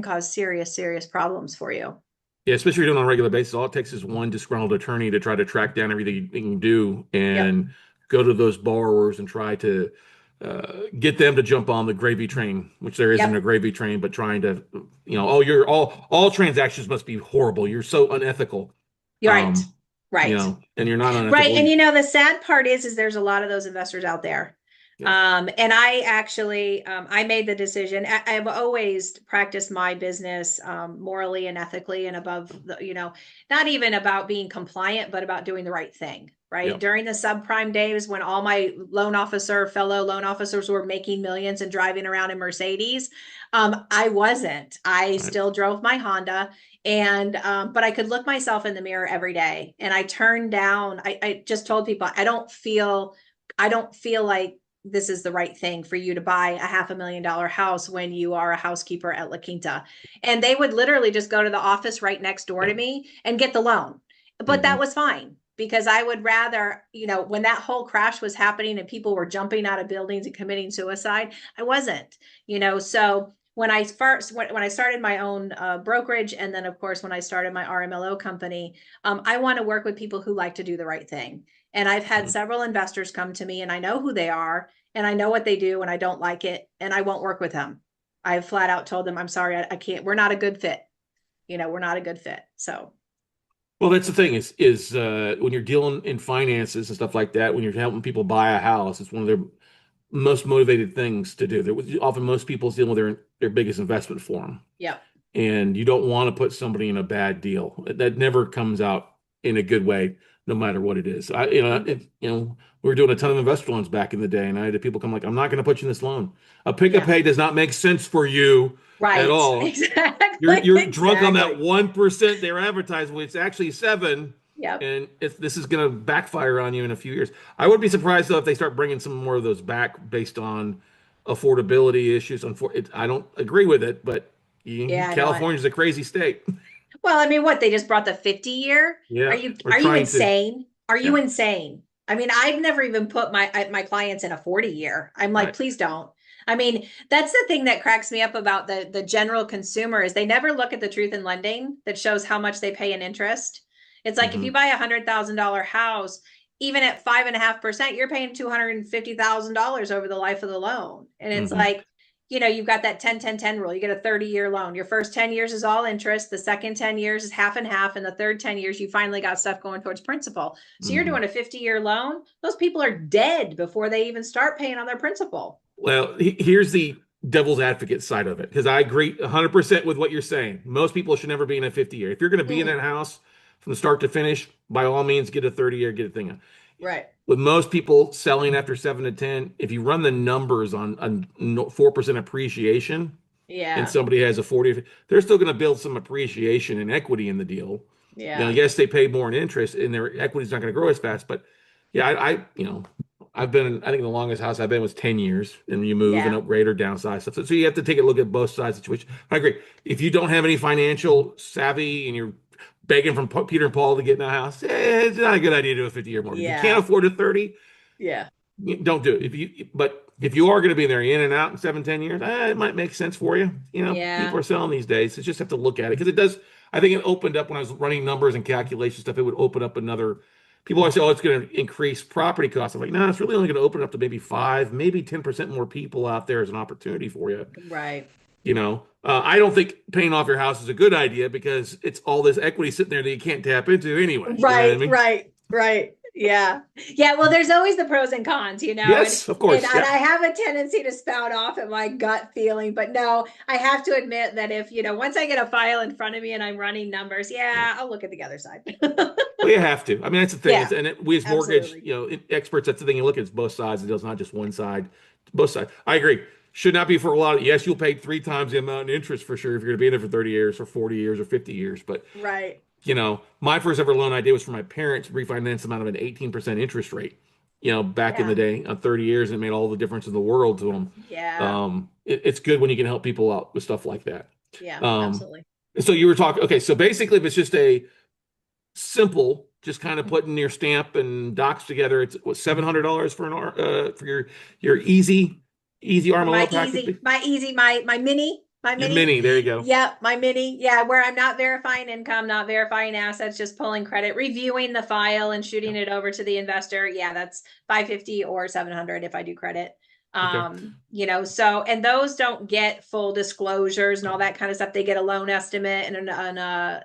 cause serious, serious problems for you. Yeah, especially if you're doing it on a regular basis. All it takes is one disgruntled attorney to try to track down everything you can do Yep. and go to those borrowers and try to get them to jump on the gravy train, which there isn't a Yep. gravy train, but trying to, oh, you're all transactions must be horrible. You're so unethical. You're right. Right. And you're not Right. unethical. And the sad part is there's a lot of those investors out there. Yeah. And I actually, I made the decision. I've always practiced my business morally and ethically and above not even about being compliant, but about doing the right thing. Right. Yeah. During the subprime days when all my fellow loan officers were making millions and driving around in Mercedes, I wasn't. I Right. still drove my Honda. And but I could look myself in the mirror every day, and I turned down. I just told people I don't feel like this is the right thing for you to buy a $500,000 house when you are a housekeeper at La Quinta. And they would literally just go to the office right next door Yeah. to me and get the loan. But that Mhm. was fine because I would rather, when that whole crash was happening and people were jumping out of buildings and committing suicide, I wasn't, so when I started my own brokerage, and then of course when I started my RMLO company, I want to work with people who like to do the right thing. And I've had Mhm. several investors come to me, and I know who they are, and I know what they do, and I don't like it, and I won't work with them. I've flat out told them, I'm sorry, I can't. We're not a good fit. We're not a good fit. So Well, that's the thing is when you're dealing in finances and stuff like that, when you're helping people buy a house, it's one of their most motivated things to do. Often most people dealing with their biggest investment for them, yeah, and you don't want to put somebody in a bad deal. That never comes out in a good way, no matter what it is. We were doing a ton of investor loans back in the day, and I had people come like, "I'm not going to put you in this loan. A pick a yeah, pay does not make sense for you at right, all. You're exactly, you're drunk on that exactly. 1% they're advertising, when it's actually 7, Yep. and this is going to backfire on you in a few years. I would be surprised though if they start bringing some more of those back based on affordability issues. I don't agree with it, but Yeah, I know it. California's a crazy state. Well, I mean, what, they just brought the 50 year? Are Yeah, you we're are you trying to. insane? Are you Yeah, insane? I mean, I've never even put my clients in a 40 year. I'm like, right. please don't. I mean, that's the thing that cracks me up about the general consumer is they never look at the truth in lending that shows how much they pay in interest. It's like if you Hmm. buy $100,000 house, even at 5.5%, you're paying $250,000 over the life of the loan. And it's Hmm. like, you've got that 10-10-10 rule. You get a 30-year loan. Your first 10 years is all interest. The second 10 years is half and half. And the third 10 years, you finally got stuff going towards principal. So you're Hmm. doing a 50-year loan. Those people are dead before they even start paying on their principal. Well, here's the devil's advocate side of it, because I agree 100% with what you're saying. Most people should never be in a 50 year. If you're going to be in Mm, that house, from the start to finish, by all means, get a 30-year, get a thing. Right. With most people selling after 7 to 10, if you run the numbers on 4% appreciation, and Yeah. somebody has a 40, they're still going to build some appreciation and equity in the deal. Yeah. Yes, they pay more in interest and their equity's not going to grow as fast, but yeah, I've been, I think the longest house I've been was 10 years, and you move and Yeah. upgrade or downsize stuff. So you have to take a look at both sides of the situation. I agree. If you don't have any financial savvy and you're begging from Peter and Paul to get in a house, it's not a good idea to do a 50-year mortgage. If you can't Yeah. afford a 30, Yeah. don't do it. But if you are going to be there in and out in 7, 10 years, it might make sense for you. Yeah. People are selling these days. You just have to look at it because it does. I think it opened up when I was running numbers and calculation stuff. It would open up another. People always say, "Oh, it's going to increase property costs." I'm like, no, it's really only going to open up to maybe 5, maybe 10% more people out there as an opportunity for you. Right. I don't think paying off your house is a good idea because it's all this equity sitting there that you can't tap into anyway. You know what I Right. mean? Right. Yeah. Yeah. Well, there's always the pros and cons, Yes, of course. And Yeah. I have a tendency to spout off at my gut feeling, but no, I have to admit that if, once I get a file in front of me and I'm running numbers, I'll look at the other side. Well, you have to. I mean, that's the thing. Yeah, We as mortgage, absolutely. experts, that's the thing. You look at it's both sides. It does not just one side. Both sides. I agree. Should not be for a lot. Yes, you'll pay 3 times the amount in interest for sure if you're going to be in there for 30 years or 40 years or 50 years. But Right. my first ever loan I did was for my parents to refinance them out of an 18% interest rate. Back in the Yeah. day on 30 years, and it made all the difference in the world to them. Yeah. It's good when you can help people out with stuff like that. Yeah. Um, Absolutely. so you were talking. Okay, so basically, if it's just a simple, just kind of putting your stamp and docs together. It's what, $700 for for your easy RMLO package. My mini. Your mini, there you go. Yeah, my mini. Yeah, where I'm not verifying income, not verifying assets, just pulling credit, reviewing the file and shooting it over to the investor. Yeah, that's 550 or 700 if I do credit. Okay. And those don't get full disclosures and all that kind of stuff. They get a loan estimate and a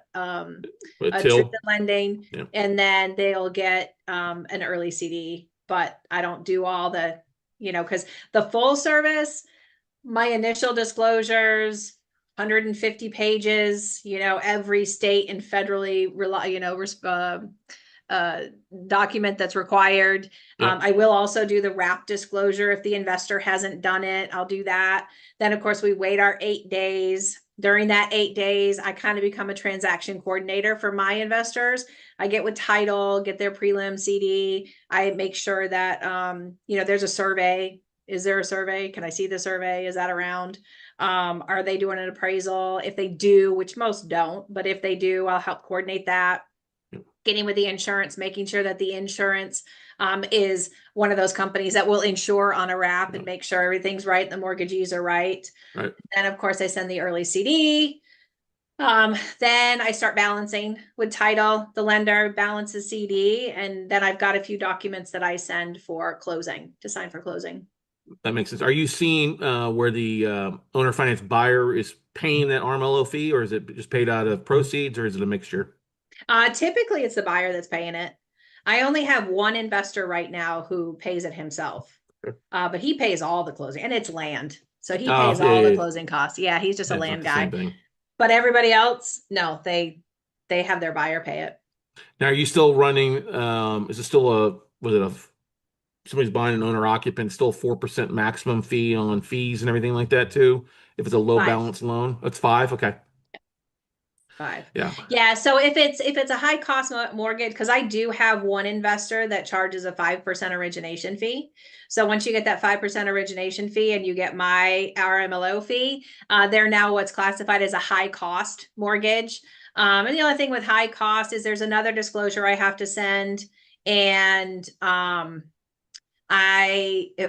truth in lending, Yeah. and then they'll get an early CD. But I don't do all the, because the full service, my initial disclosures, 150 pages, every state and federally document that's required. Yep. I will also do the wrap disclosure if the investor hasn't done it. I'll do that. Then, of course, we wait our 8 days. During that 8 days, I kind of become a transaction coordinator for my investors. I get with title, get their prelim CD. I make sure that, there's a survey. Is there a survey? Can I see the survey? Is that around? Are they doing an appraisal? If they do, which most don't, but if they do, I'll help coordinate that. Getting with the insurance, making sure that the insurance is one of those companies that will insure on a wrap and make sure everything's right. The mortgagees are right. Right. And of course, I send the early CD. Then I start balancing with title. The lender balances CD, and then I've got a few documents that I send for closing to sign for closing. That makes sense. Are you seeing where the owner finance buyer is paying that RMLO fee, or is it just paid out of proceeds, or is it a mixture? Typically it's the buyer that's paying it. I only have one investor right now who pays it himself. But he pays all the closing, and it's land. So he pays all the closing costs. Yeah, he's just a land guy. But everybody else, no, they have their buyer pay it. Now, are you still running, is it still somebody's buying an owner occupant, still 4% maximum fee on fees and everything like that too? If it's a low 5. balance loan, that's 5. Okay. 5. Yeah. Yeah. So if it's a high cost mortgage, because I do have one investor that charges a 5% origination fee. So once you get that 5% origination fee and you get my RMLO fee, they're now what's classified as a high cost mortgage. And the only thing with high cost is there's another disclosure I have to send. And of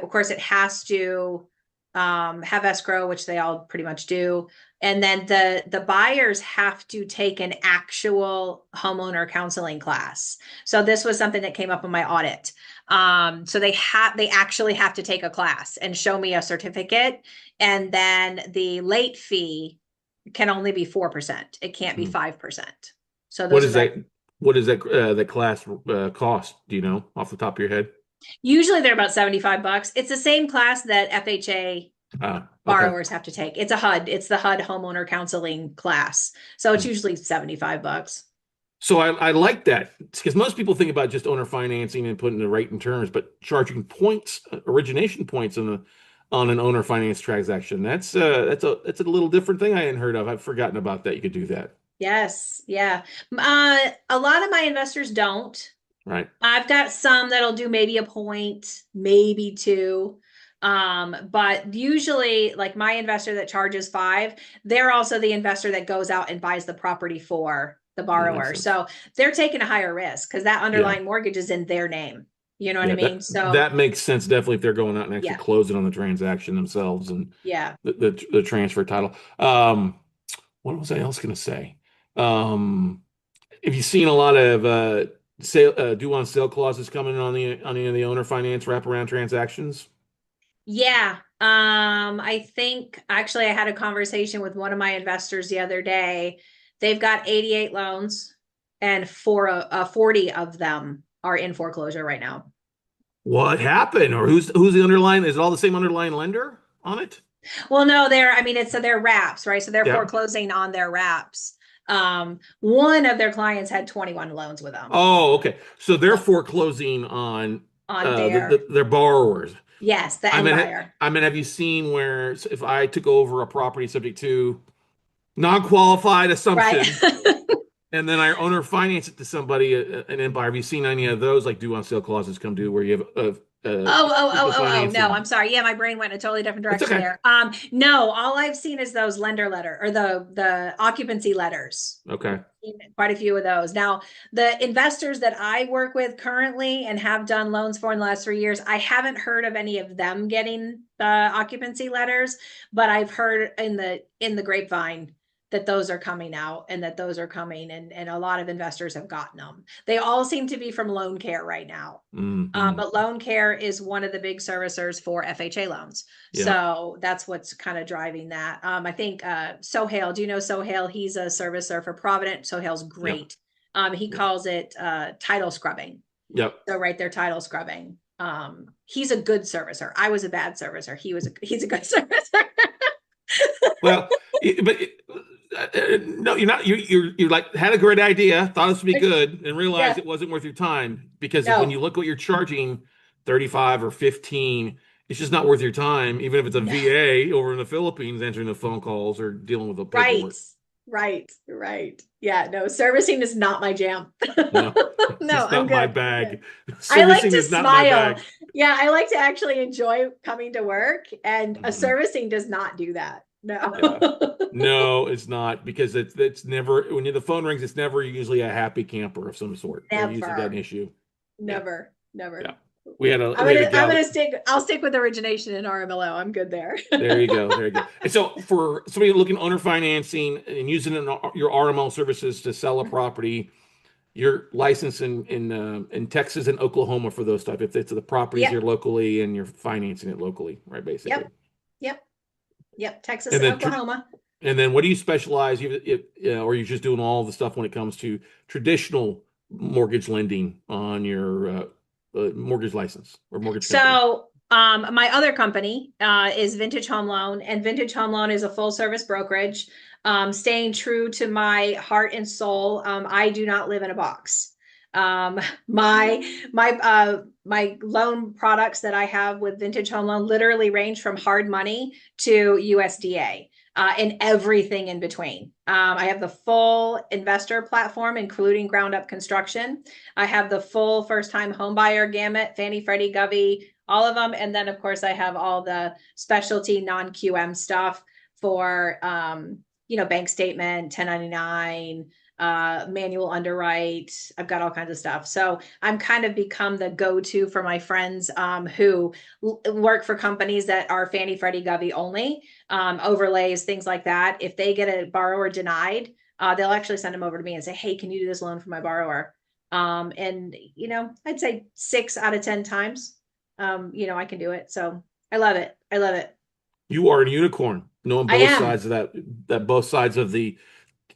course, it has to have escrow, which they all pretty much do. And then the buyers have to take an actual homeowner counseling class. So this was something that came up in my audit. So they actually have to take a class and show me a certificate. And then the late fee can only be 4%. It can't be 5%. So what is that class cost? Do you know off the top of your head? Usually they're about $75. It's the same class that FHA borrowers have to take. It's a HUD. It's the HUD homeowner counseling class. So it's usually $75. So I like that because most people think about just owner financing and putting the rate in terms, but charging points, origination points on an owner finance transaction. That's a little different thing I hadn't heard of. I've forgotten about that. You could do that, Yes, yeah. A lot of my investors don't. right? I've got some that'll do maybe a point, maybe two. But usually, like my investor that charges 5, they're also the investor that goes out and buys the property for the That makes borrower. sense. So they're taking a higher risk because that Yeah, underlying mortgage is in their name. You know what I yeah. mean? That So that makes sense definitely if they're going out and actually yeah, closing on the transaction themselves and yeah. the transfer title. What was I else going to say? Um, have you seen a lot of sale due on sale clauses coming on any of the owner finance wraparound transactions? Yeah. I think actually I had a conversation with one of my investors the other day. They've got 88 loans and 40 of them are in foreclosure right now. What happened? Or who's the underlying? Is it all the same underlying lender on it? Well, no, I mean, so they're wraps, right? So they're Yeah. foreclosing on their wraps. One of their clients had 21 loans with them Oh, okay. So they're foreclosing on on their, their borrowers. yes, the I end mean, buyer. have you seen where if I took over a property subject to non-qualified Right. assumption, and then I owner finance it to somebody, an end buyer? Have you seen any of those like due on sale clauses come due where you have the No, financing? I'm sorry. Yeah, my brain went in a totally different That's direction okay. there. No, all I've seen is those lender letter or the occupancy letters. Okay. Quite a few of those. Now, the investors that I work with currently and have done loans for in the last 3 years, I haven't heard of any of them getting the occupancy letters, but I've heard in the grapevine that those are coming out and that those are coming and a lot of investors have gotten them. They all seem to be from Loan Care right now. Hmm. But Loan Care is one of the big servicers for FHA loans. Yeah. So that's what's kind of driving that. I think Sohail, do you know Sohail? He's a servicer for Provident. Sohail's Yep. great. He Yep. calls it title scrubbing. Yep. So right there, title scrubbing. He's a good servicer. I was a bad servicer. He's a good servicer. Well, but no, you're not. You're like had a great idea, thought this would be good, and realized Yeah. it wasn't worth your time because when No, you look what you're charging, 35 or 15, it's just not worth your time. Even if it's a no. VA over in the Philippines answering the phone calls or dealing with the Right. paperwork. Right. Yeah, no, servicing is not my jam. No, No, it's I'm not my good. I'm good. bag. I like Servicing to is not my smile. bag. Yeah, I like to actually enjoy coming to work, and a Mhm. servicing does not do that. No. Yeah. No, it's not because it's never when the phone rings, it's never usually a happy camper of some sort. They usually got an Never. issue. Yeah, Never. yeah. Never. We had a I'm gal gonna that stick. I'll stick with origination and RMLO. I'm good there. there you go, there you go. And so for somebody looking owner financing and using your RML services to sell a property, you're licensed in Texas and Oklahoma for those type. If it's the properties Yep. here locally and you're financing it locally, right? Basically. Yep. Yep. Yep. Texas And and then Oklahoma. And then what do you specialize? Or you're just doing all the stuff when it comes to traditional mortgage lending on your mortgage license or mortgage company? So, my other company is Vintage Home Loan, and Vintage Home Loan is a full service brokerage. Staying true to my heart and soul, I do not live in a box. Um, my loan products that I have with Vintage Home Loan literally range from hard money to USDA. And everything in between. I have the full investor platform, including ground up construction. I have the full first time home buyer gamut, Fannie, Freddie, Govy, all of them. And then, of course, I have all the specialty non QM stuff for, bank statement, 1099, manual underwrite. I've got all kinds of stuff. So I'm kind of become the go-to for my friends who work for companies that are Fannie, Freddie, Govy only, overlays, things like that. If they get a borrower denied, they'll actually send them over to me and say, hey, can you do this loan for my borrower? And I'd say 6 out of 10 times, I can do it. So I love it. I love it. You are a unicorn, knowing I both am. sides of that both sides of the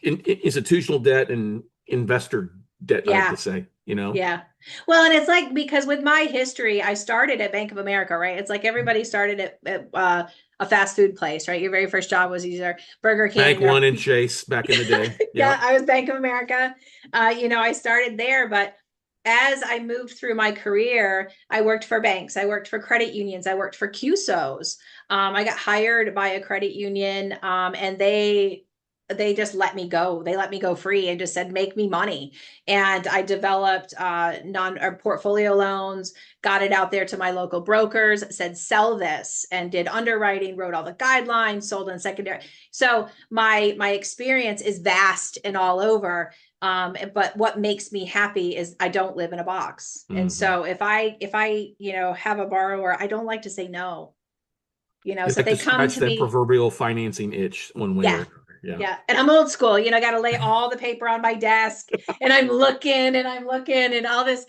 institutional debt and investor debt, I like Yeah. to say, Yeah. Well, and it's like because with my history, I started at Bank of America, right? It's like everybody started at a fast food place, right? Your very first job was either Burger Bank King or One and Chase back in the day. yeah, I was Bank of America. I started there, but as I moved through my career, I worked for banks, I worked for credit unions, I worked for QSOs. I got hired by a credit union, and they just let me go. They let me go free and just said, make me money. And I developed non or portfolio loans, got it out there to my local brokers, said, sell this, and did underwriting, wrote all the guidelines, sold on secondary. So my experience is vast and all over. But what makes me happy is I don't live in a box. And so if I have a borrower, I don't like to say no. Just So like to they come scratch to that me. proverbial financing itch one way or Yeah. another. Yeah. Yeah. And I'm old school, got to lay all the paper on my desk, and I'm looking and all this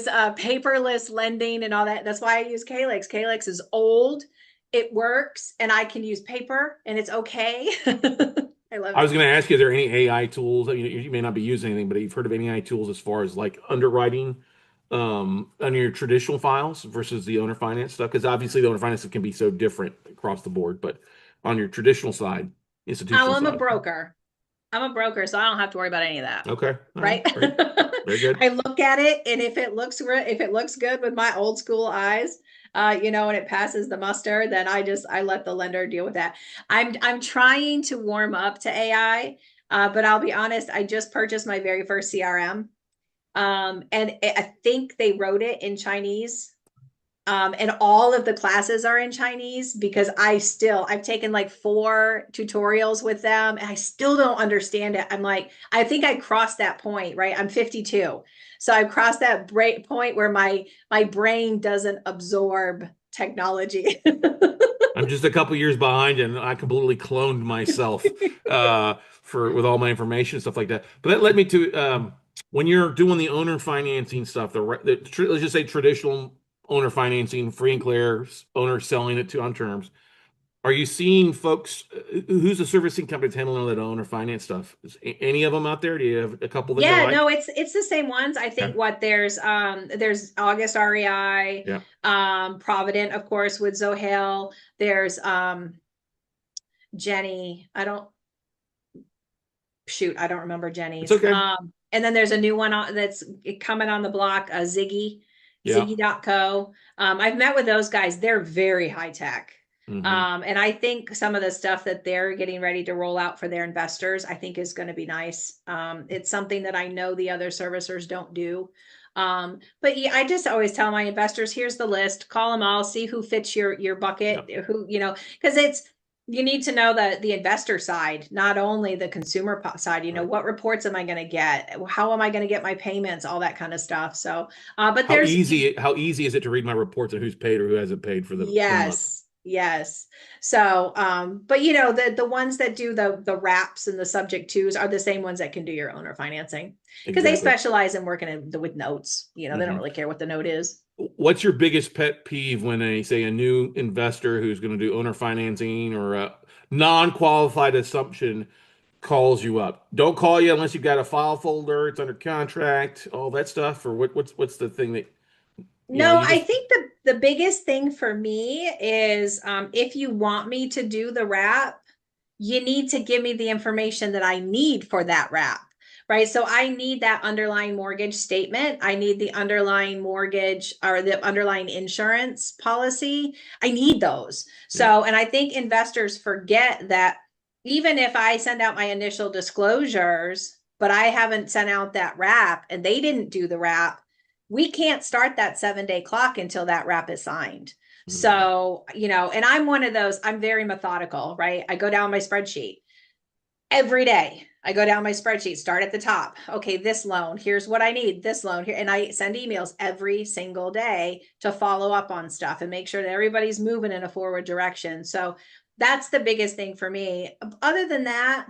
paperless lending and all that. That's why I use Calyx. Calyx is old. It works, and I can use paper, and it's okay. I love I was it. going to ask you, is there any AI tools? You may not be using anything, but you've heard of any AI tools as far as like underwriting on your traditional files versus the owner finance stuff? Because obviously the owner finance can be so different across the board, but on your traditional side, Oh, institutional I'm a side. broker. I'm a broker, so I don't have to worry about any of that. Okay. All Right. right. Great. Very good. I look at it, and if it looks good with my old school eyes, and it passes the muster, then I let the lender deal with that. I'm trying to warm up to AI, but I'll be honest, I just purchased my very first CRM, and I think they wrote it in Chinese. And all of the classes are in Chinese because I've taken like 4 tutorials with them, and I still don't understand it. I'm like, I think I crossed that point, right? I'm 52. So I've crossed that point where my brain doesn't absorb technology. I'm just a couple years behind, and I completely cloned myself for with all my information and stuff like that. But that led me to when you're doing the owner financing stuff, let's just say traditional owner financing, free and clear, owner selling it to on terms. Are you seeing folks? Who's the servicing company that's handling all that owner finance stuff? Is any of them out there? Do you have a couple that you Yeah, like? no, it's the same ones. I Yeah, think there's August REI, yeah. Provident, of course, with Zohail. There's Jenny. I don't remember It's Jenny's. okay. And then there's a new one that's coming on the block, Yeah. Ziggy.co. I've met with those guys. They're very high tech. Hmm. And I think some of the stuff that they're getting ready to roll out for their investors, I think is going to be nice. It's something that I know the other servicers don't do. But yeah, I just always tell my investors, here's the list, call them all, see who fits your Yeah. bucket, who, because you need to know the investor side, not only the consumer side. Right. What reports am I going to get? How am I going to get my payments? All that kind of stuff. So, but How easy is it to read my reports on who's paid or who hasn't paid for the month? yes. So, but the ones that do the wraps and the subject twos are the same ones that can do your owner financing because they Exactly. specialize in working with notes. They don't Hmm. really care what the note is. What's your biggest pet peeve when a new investor who's going to do owner financing or a non-qualified assumption calls you up? Don't call you unless you've got a file folder, it's under contract, all that stuff, or what's the thing that No, you I just think the biggest thing for me is if you want me to do the wrap, you need to give me the information that I need for that wrap, right? So I need that underlying mortgage statement. I need the underlying mortgage or the underlying insurance policy. I need those. yeah. So, and I think investors forget that even if I send out my initial disclosures, but I haven't sent out that wrap and they didn't do the wrap, we can't start that 7-day clock until that wrap is signed. Mhm. So, and I'm one of those, I'm very methodical, right? I go down my spreadsheet every day. I go down my spreadsheet, start at the top. Okay, this loan, here's what I need, this loan here. And I send emails every single day to follow up on stuff and make sure that everybody's moving in a forward direction. So that's the biggest thing for me. Other than that,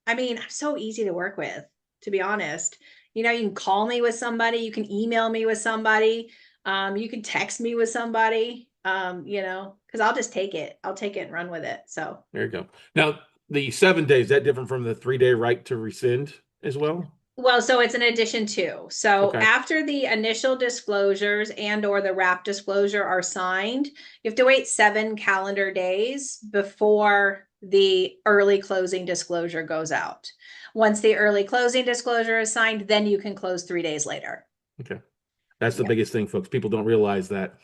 I mean, I'm so easy to work with, to be honest. You can call me with somebody, you can email me with somebody, you can text me with somebody, because I'll just take it. I'll take it and run with it. So There you go. Now, the 7 days, is that different from the 3-day right to rescind as well? Well, so it's an addition to. So Okay. after the initial disclosures and or the wrap disclosure are signed, you have to wait 7 calendar days before the early closing disclosure goes out. Once the early closing disclosure is signed, then you can close 3 days later. Okay. That's the Yeah. biggest thing, folks. People don't realize that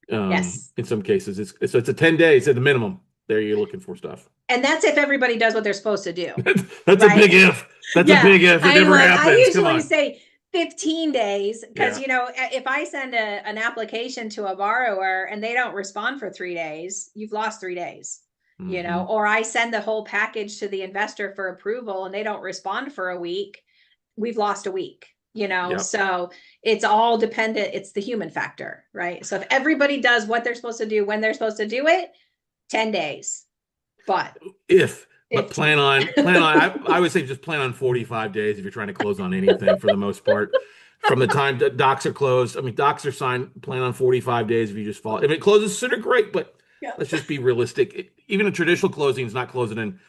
Yes. in some cases it's a 10 days at the minimum. There you're looking for stuff. And that's if everybody does what they're supposed to do. That's a Right? big if. That's a Yeah. big if. It I'm never like, I happens. Come usually on. say 15 days because, Yeah. if I send an application to a borrower and they don't respond for 3 days, you've lost 3 days, Mhm. or I send the whole package to the investor for approval and they don't respond for a week, we've lost a week. Yep. So it's all dependent. It's the human factor, right? So if everybody does what they're supposed to do when they're supposed to do it, 10 days. But But plan on I would say just plan on 45 days if you're trying to close on anything for the most part. From the time that docs are closed, I mean docs are signed, plan on 45 days if you just fall. If it closes sooner, great, but Yeah. let's just be realistic. Even a traditional closing is not closing in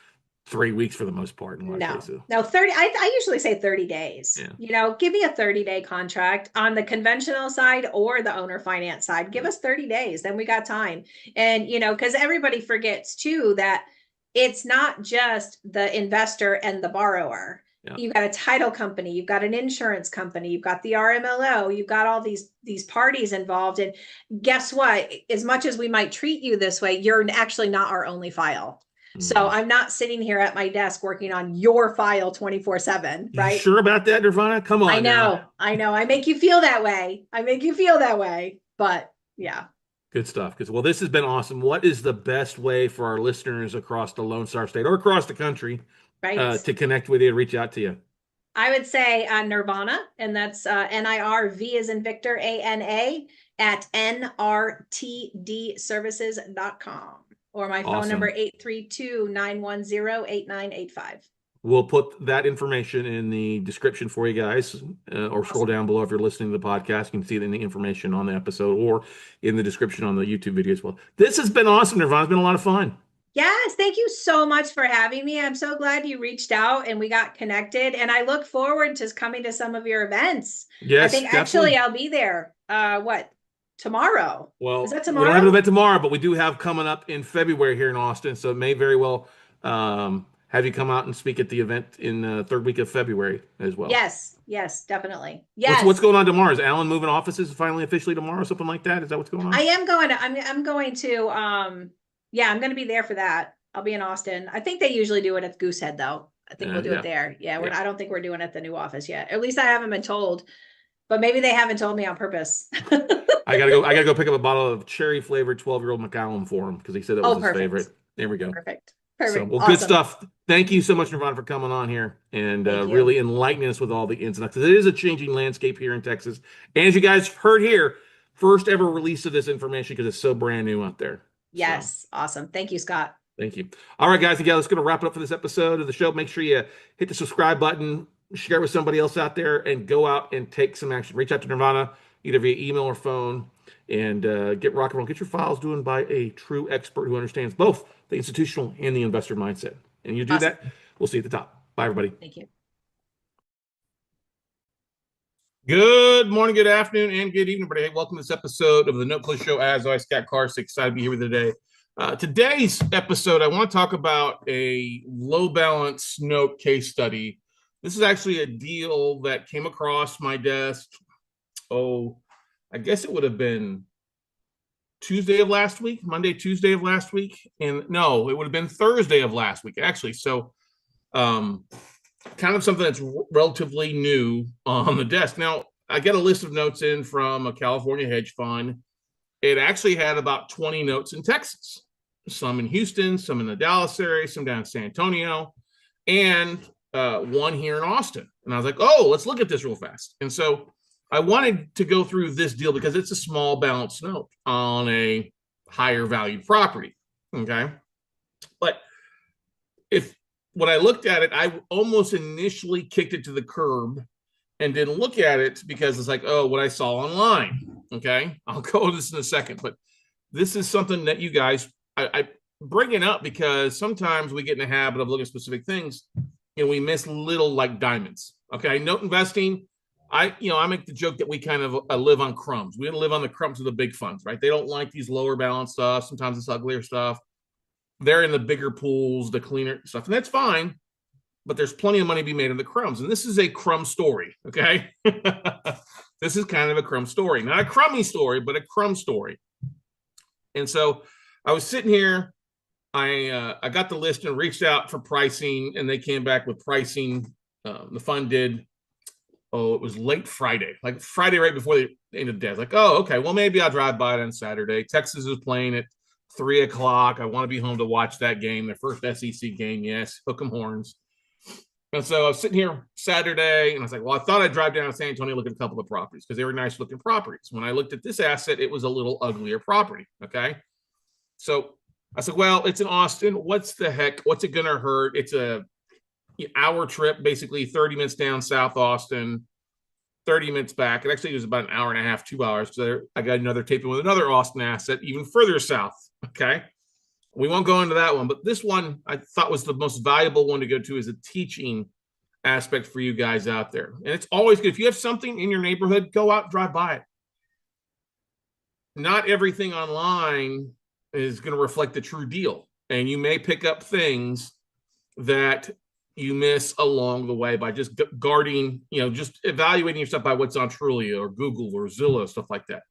3 weeks for the most part in a lot of cases. No, 30. I usually say 30 days. Yeah. Give me a 30-day contract on the conventional side or the owner finance side. Give us 30 days, then we got time. And, because everybody forgets too that it's not just the investor and the borrower. Yeah. You've got a title company, you've got an insurance company, you've got the RMLO, you've got all these parties involved. And guess what? As much as we might treat you this way, you're actually not our only file. So I'm not sitting here at my desk working on your file 24/7, You right? sure about that, Nirvana? Come on. I know. Now. I make you feel that way. But yeah. Good stuff. Well, this has been awesome. What is the best way for our listeners across the Lone Star State or across the country Right. to connect with you and reach out to you? I would say Nirvana, and that's NIRV as in Victor, ANA at nrtdservices.com. Or my phone number, 832-910-8985. We'll put that information in the description for you guys, or scroll down below if you're listening to the podcast. You can see it in the information on the episode or in the description on the YouTube video as well. This has been awesome, Nirvana. It's been a lot of fun. Yes, thank you so much for having me. I'm so glad you reached out and we got connected. And I look forward to coming to some of your events. Yes, I think definitely. actually I'll be there. Tomorrow? Well, Is that we tomorrow? don't have an event tomorrow, but we do have coming up in February here in Austin. So it may very well have you come out and speak at the event in the third week of February as well. Yes, definitely. Yes. What's going on tomorrow? Is Alan moving offices finally officially tomorrow, something like that? Is that what's going on? I am going to, I'm going to, yeah, I'm going to be there for that. I'll be in Austin. I think they usually do it at Goosehead though. I think we'll do it there. Yeah, I don't think we're doing it at the new office yet. At least I haven't been told, but maybe they haven't told me on purpose. I gotta go pick up a bottle of cherry flavored 12-year-old Macallan for him because he said that was his favorite. There we go. Perfect. So, well, awesome. Good stuff. Thank you so much, Nirvana, for coming on here and really enlightening us with all the ins and outs. Because it is a changing landscape here in Texas. And as you guys heard here, first ever release of this information because it's so brand new out there. Yes. So. Awesome. Thank you, Scott. Thank you. All right, guys and gals, going to wrap it up for this episode of the show. Make sure you hit the subscribe button, share it with somebody else out there, and go out and take some action. Reach out to Nirvana, either via email or phone, and get rock and roll. Get your files doing by a true expert who understands both the institutional and the investor mindset. And you do that, we'll see you at the top. Bye, everybody. Thank you. Good morning, good afternoon, and good evening, everybody. Welcome to this episode of the No Close Show. As always, Scott Carson, excited to be here with you today. Today's episode, I want to talk about a low balance note case study. This is actually a deal that came across my desk. I guess it would have been Tuesday of last week, Tuesday of last week. And no, it would have been Thursday of last week, actually. So kind of something that's relatively new on the desk. Now, I get a list of notes in from a California hedge fund. It actually had about 20 notes in Texas, some in Houston, some in the Dallas area, some down in San Antonio, and one here in Austin. And I was like, let's look at this real fast. And so I wanted to go through this deal because it's a small balance note on a higher valued property. Okay. But when I looked at it, I almost initially kicked it to the curb and didn't look at it because it's like, what I saw online. Okay. I'll go to this in a second, but this is something that you guys, I bring it up because sometimes we get in the habit of looking at specific things and we miss little like diamonds. Okay, note investing. I make the joke that we kind of live on crumbs. We live on the crumbs of the big funds, right? They don't like these lower balance stuff. Sometimes it's uglier stuff. They're in the bigger pools, the cleaner stuff, and that's fine. But there's plenty of money to be made in the crumbs, and this is a crumb story. Okay, this is kind of a crumb story, not a crummy story, but a crumb story. And so I was sitting here. I got the list and reached out for pricing, and they came back with pricing. The fund did. Oh, it was late Friday, like Friday right before the end of the day. I was like, oh, okay, well, maybe I'll drive by it on Saturday. Texas is playing at 3 o'clock. I want to be home to watch that game, their first SEC game. Yes, hook 'em horns. And so I was sitting here Saturday, and I was like, well, I thought I'd drive down to San Antonio, look at a couple of properties because they were nice looking properties. When I looked at this asset, it was a little uglier property. Okay. So I said, well, it's in Austin. What's the heck? What's it going to hurt? It's a hour trip, basically 30 minutes down South Austin, 30 minutes back. It actually was about an hour and a half, 2 hours. So I got another taping with another Austin asset, even further south. Okay. We won't go into that one, but this one I thought was the most valuable one to go to as a teaching aspect for you guys out there. And it's always good. If you have something in your neighborhood, go out, drive by it. Not everything online is going to reflect the true deal. And you may pick up things that you miss along the way by just guarding, just evaluating yourself by what's on Trulia or Google or Zillow, stuff like that.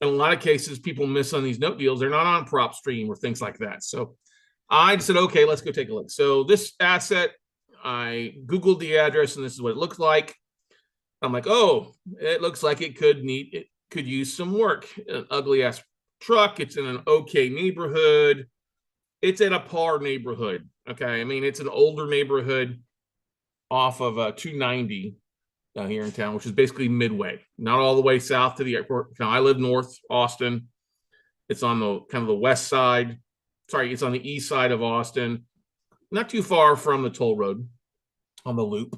In a lot of cases, people miss on these note deals. They're not on PropStream or things like that. So I said, okay, let's go take a look. So this asset, I Googled the address, and this is what it looks like. I'm like, oh, it looks like it could use some work. An ugly ass truck. It's in an okay neighborhood. It's in a par neighborhood. Okay. I mean, it's an older neighborhood off of 290 here in town, which is basically midway, not all the way south to the airport. Now, I live north Austin. It's on the kind of the west side. Sorry, it's on the east side of Austin, not too far from the toll road on the loop.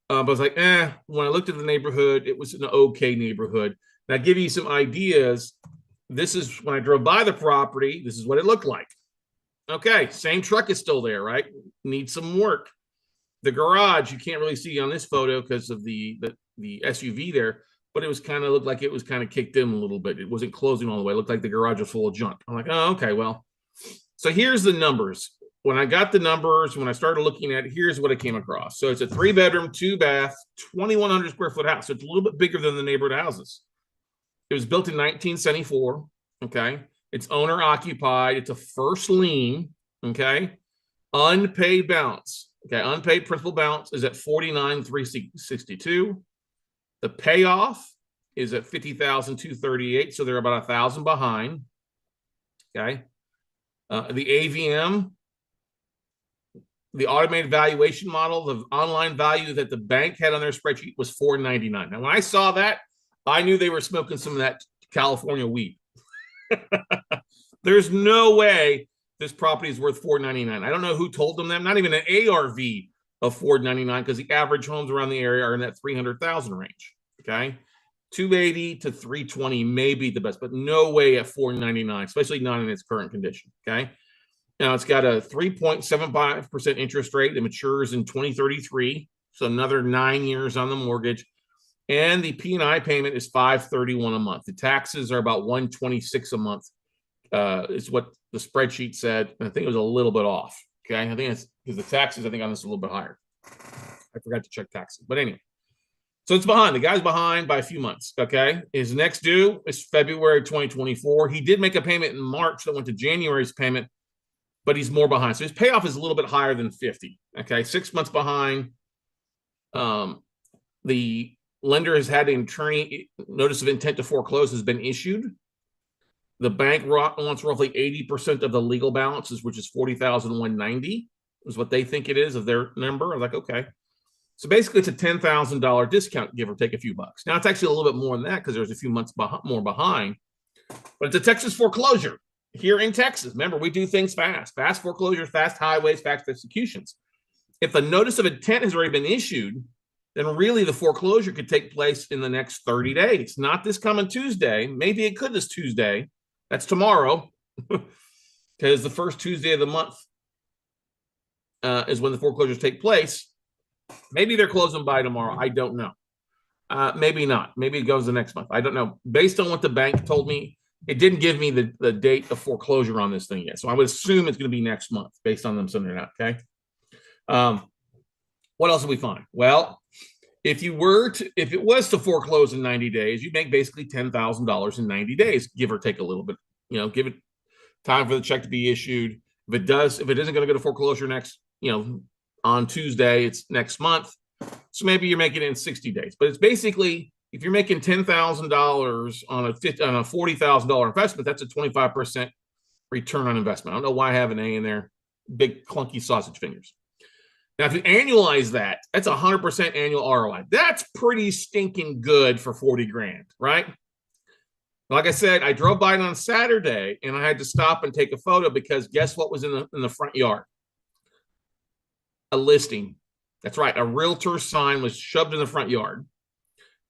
But I was like, when I looked at the neighborhood, it was an okay neighborhood. Now, I'll give you some ideas. This is when I drove by the property, this is what it looked like. Okay, same truck is still there, right? Needs some work. The garage, you can't really see on this photo because of the SUV there, but it was kind of looked like it was kind of kicked in a little bit. It wasn't closing all the way. It looked like the garage was full of junk. I'm like, oh, okay, well. So here's the numbers. When I got the numbers, when I started looking at it, here's what I came across. So it's a 3-bedroom, 2-bath, 2,100 square foot house. So it's a little bit bigger than the neighborhood houses. It was built in 1974. Okay. It's owner occupied. It's a first lien. Okay. Unpaid balance. Okay, unpaid principal balance is at $49,362. The payoff is at $50,238, so they're about $1,000 behind. Okay, the AVM, the automated valuation model, the online value that the bank had on their spreadsheet was $499. Now, when I saw that, I knew they were smoking some of that California weed. There's no way this property is worth $499. I don't know who told them that. Not even an ARV of $499 because the average homes around the area are in that 300,000 range. Okay, 280 to 320 may be the best, but no way at $499, especially not in its current condition. Okay, now it's got a 3.75% interest rate that matures in 2033, so another 9 years on the mortgage, and the P&I payment is $531 a month. The taxes are about $126 a month. Is what the spreadsheet said. And I think it was a little bit off. Okay. I think it's because the taxes, I think on this is a little bit higher. I forgot to check taxes. But anyway, so it's behind. The guy's behind by a few months. Okay. His next due is February 2024. He did make a payment in March that went to January's payment, but he's more behind. So his payoff is a little bit higher than 50. Okay. 6 months behind. The lender has had an attorney notice of intent to foreclose has been issued. The bank wants roughly 80% of the legal balances, which is 40,190 is what they think it is of their number. I'm like, okay. So basically it's a $10,000 discount, give or take a few bucks. Now it's actually a little bit more than that because there's a few months more behind, but it's a Texas foreclosure here in Texas. Remember, we do things fast foreclosures, fast highways, fast executions. If the notice of intent has already been issued, then really the foreclosure could take place in the next 30 days, not this coming Tuesday. Maybe it could this Tuesday. That's tomorrow, because the first Tuesday of the month is when the foreclosures take place. Maybe they're closing by tomorrow. I don't know. Maybe not. Maybe it goes the next month. I don't know. Based on what the bank told me, it didn't give me the date of foreclosure on this thing yet. So I would assume it's going to be next month based on them sending it out. Okay. What else did we find? Well, if it was to foreclose in 90 days, you make basically $10,000 in 90 days, give or take a little bit. Give it time for the check to be issued. If it isn't going to go to foreclosure next, on Tuesday, it's next month. So maybe you're making it in 60 days. But it's basically, if you're making $10,000 on a $40,000 investment, that's a 25% return on investment. I don't know why I have an A in there. Big clunky sausage fingers. Now, if you annualize that, that's 100% annual ROI. That's pretty stinking good for 40 grand, right? Like I said, I drove by it on Saturday and I had to stop and take a photo because guess what was in the front yard? A listing. That's right. A realtor sign was shoved in the front yard.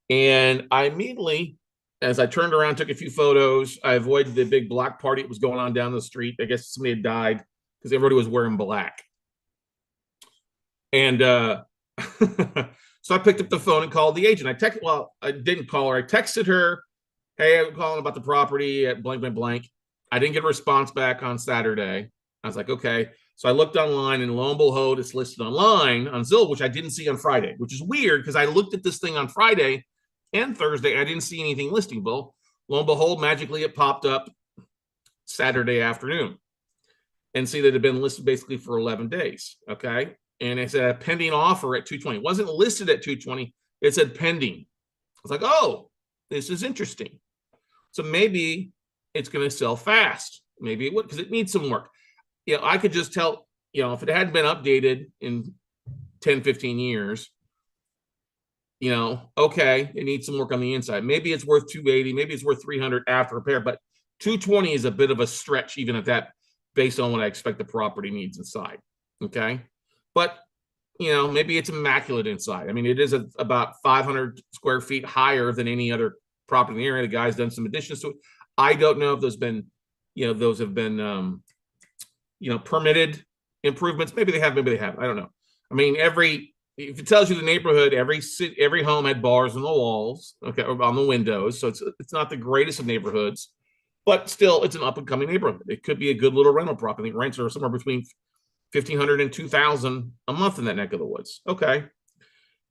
And I immediately, as I turned around, took a few photos. I avoided the big black party that was going on down the street. I guess somebody had died because everybody was wearing black. And so I picked up the phone and called the agent. I didn't call her. I texted her, hey, I'm calling about the property at blank, blank, blank. I didn't get a response back on Saturday. I was like, okay. So I looked online and lo and behold, it's listed online on Zillow, which I didn't see on Friday, which is weird because I looked at this thing on Friday and Thursday. I didn't see anything listing. Well, lo and behold, magically it popped up Saturday afternoon and see that it had been listed basically for 11 days. Okay. And it said a pending offer at 220. It wasn't listed at 220. It said pending. I was like, oh, this is interesting. So maybe it's going to sell fast. Maybe it would, because it needs some work. I could just tell, if it hadn't been updated in 10, 15 years, okay, it needs some work on the inside. Maybe it's worth 280, maybe it's worth 300 after repair, but 220 is a bit of a stretch, even at that, based on what I expect the property needs inside. Okay. But, maybe it's immaculate inside. I mean, it is about 500 square feet higher than any other property in the area. The guy's done some additions to it. I don't know if those have been, permitted improvements. Maybe they have, maybe they haven't. I don't know. I mean, if it tells you the neighborhood, every home had bars on the walls, okay, or on the windows. So it's not the greatest of neighborhoods, but still, it's an up and coming neighborhood. It could be a good little rental property. Rents are somewhere between $1,500 and $2,000 a month in that neck of the woods. Okay.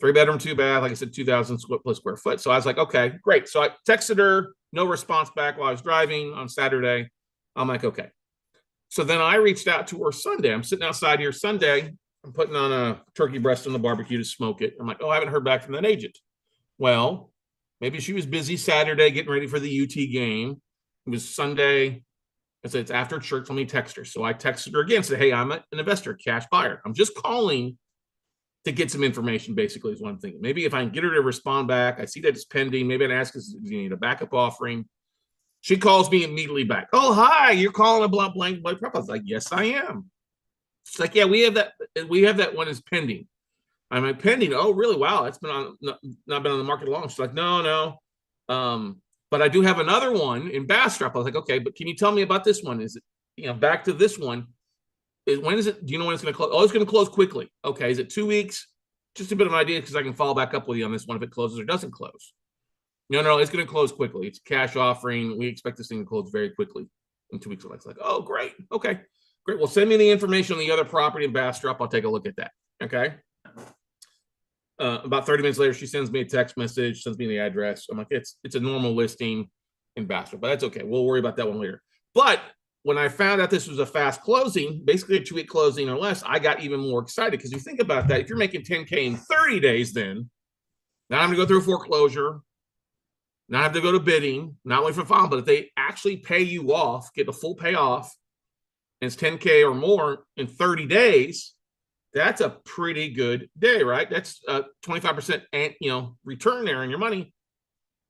3-bedroom, 2-bath, like I said, 2,000 plus square foot. So I was like, okay, great. So I texted her, no response back while I was driving on Saturday. I'm like, okay. So then I reached out to her Sunday. I'm sitting outside here Sunday. I'm putting on a turkey breast on the barbecue to smoke it. I'm like, oh, I haven't heard back from that agent. Well, maybe she was busy Saturday getting ready for the UT game. It was Sunday. I said, it's after church. Let me text her. So I texted her again, said, hey, I'm an investor, cash buyer. I'm just calling to get some information, basically, is what I'm thinking. Maybe if I can get her to respond back, I see that it's pending. Maybe I'd ask her, do you need a backup offering? She calls me immediately back. Oh, hi, you're calling a blank property. I was like, yes, I am. She's like, yeah, we have that one is pending. I'm like, pending? Oh, really? Wow, it's been not been on the market long. She's like, no. But I do have another one in Bastrop. I was like, okay, but can you tell me about this one? Is it, back to this one? When is it? Do you know when it's going to close? Oh, it's going to close quickly. Okay, is it 2 weeks? Just a bit of an idea because I can follow back up with you on this one if it closes or doesn't close. No, it's going to close quickly. It's a cash offering. We expect this thing to close very quickly in 2 weeks. It's like, oh, great. Okay, great. Well, send me the information on the other property in Bastrop. I'll take a look at that. Okay. About 30 minutes later, she sends me a text message, sends me the address. I'm like, it's a normal listing in Bastrop, but that's okay. We'll worry about that one later. But when I found out this was a fast closing, basically a 2-week closing or less, I got even more excited because you think about that. If you're making 10K in 30 days, then now I'm going to go through a foreclosure, not have to go to bidding, not wait for filing, but if they actually pay you off, get the full payoff, and it's 10K or more in 30 days, that's a pretty good day, right? That's 25% return there on your money.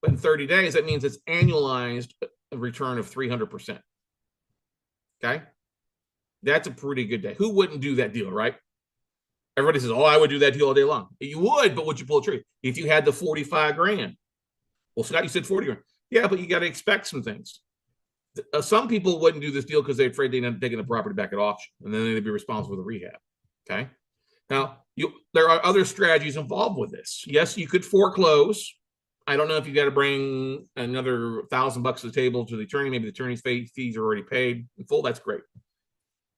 But in 30 days, that means it's annualized a return of 300%. Okay. That's a pretty good day. Who wouldn't do that deal, right? Everybody says, oh, I would do that deal all day long. You would, but would you pull a trigger? If you had the 45 grand. Well, Scott, you said 40 grand. Yeah, but you got to expect some things. Some people wouldn't do this deal because they're afraid they'd end up taking the property back at auction, and then they'd be responsible for the rehab. Okay. Now, there are other strategies involved with this. Yes, you could foreclose. I don't know if you got to bring another $1,000 to the table to the attorney. Maybe the attorney's fees are already paid in full. That's great.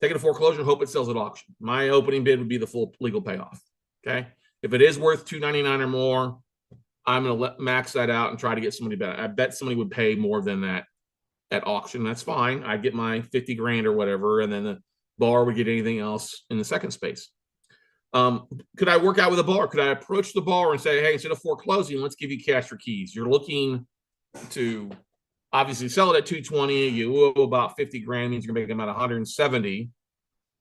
Take it to foreclosure, hope it sells at auction. My opening bid would be the full legal payoff. Okay. If it is worth $299 or more, I'm going to max that out and try to get somebody better. I bet somebody would pay more than that at auction. That's fine. I get my 50 grand or whatever, and then the bar would get anything else in the second space. Could I work out with a bar? Could I approach the bar and say, hey, instead of foreclosing, let's give you cash for keys. You're looking to obviously sell it at 220. You owe about 50 grand, means you're making about 170.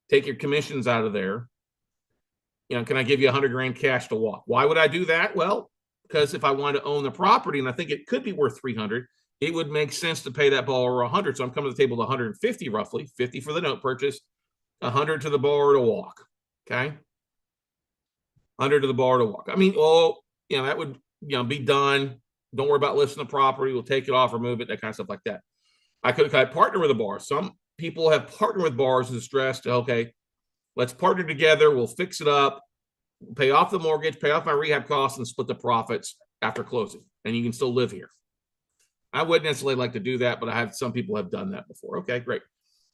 Take your commissions out of there. Can I give you 100 grand cash to walk? Why would I do that? Well, because if I wanted to own the property and I think it could be worth 300, it would make sense to pay that borrower 100. So I'm coming to the table with 150 roughly, 50 for the note purchase, 100 to the borrower to walk. Okay. 100 to the borrower to walk. I mean, that would, be done. Don't worry about listing the property. We'll take it off, remove it, that kind of stuff like that. I could partner with a bar. Some people have partnered with bars as stressed. Okay, let's partner together. We'll fix it up, pay off the mortgage, pay off my rehab costs, and split the profits after closing. And you can still live here. I wouldn't necessarily like to do that, but some people have done that before. Okay, great.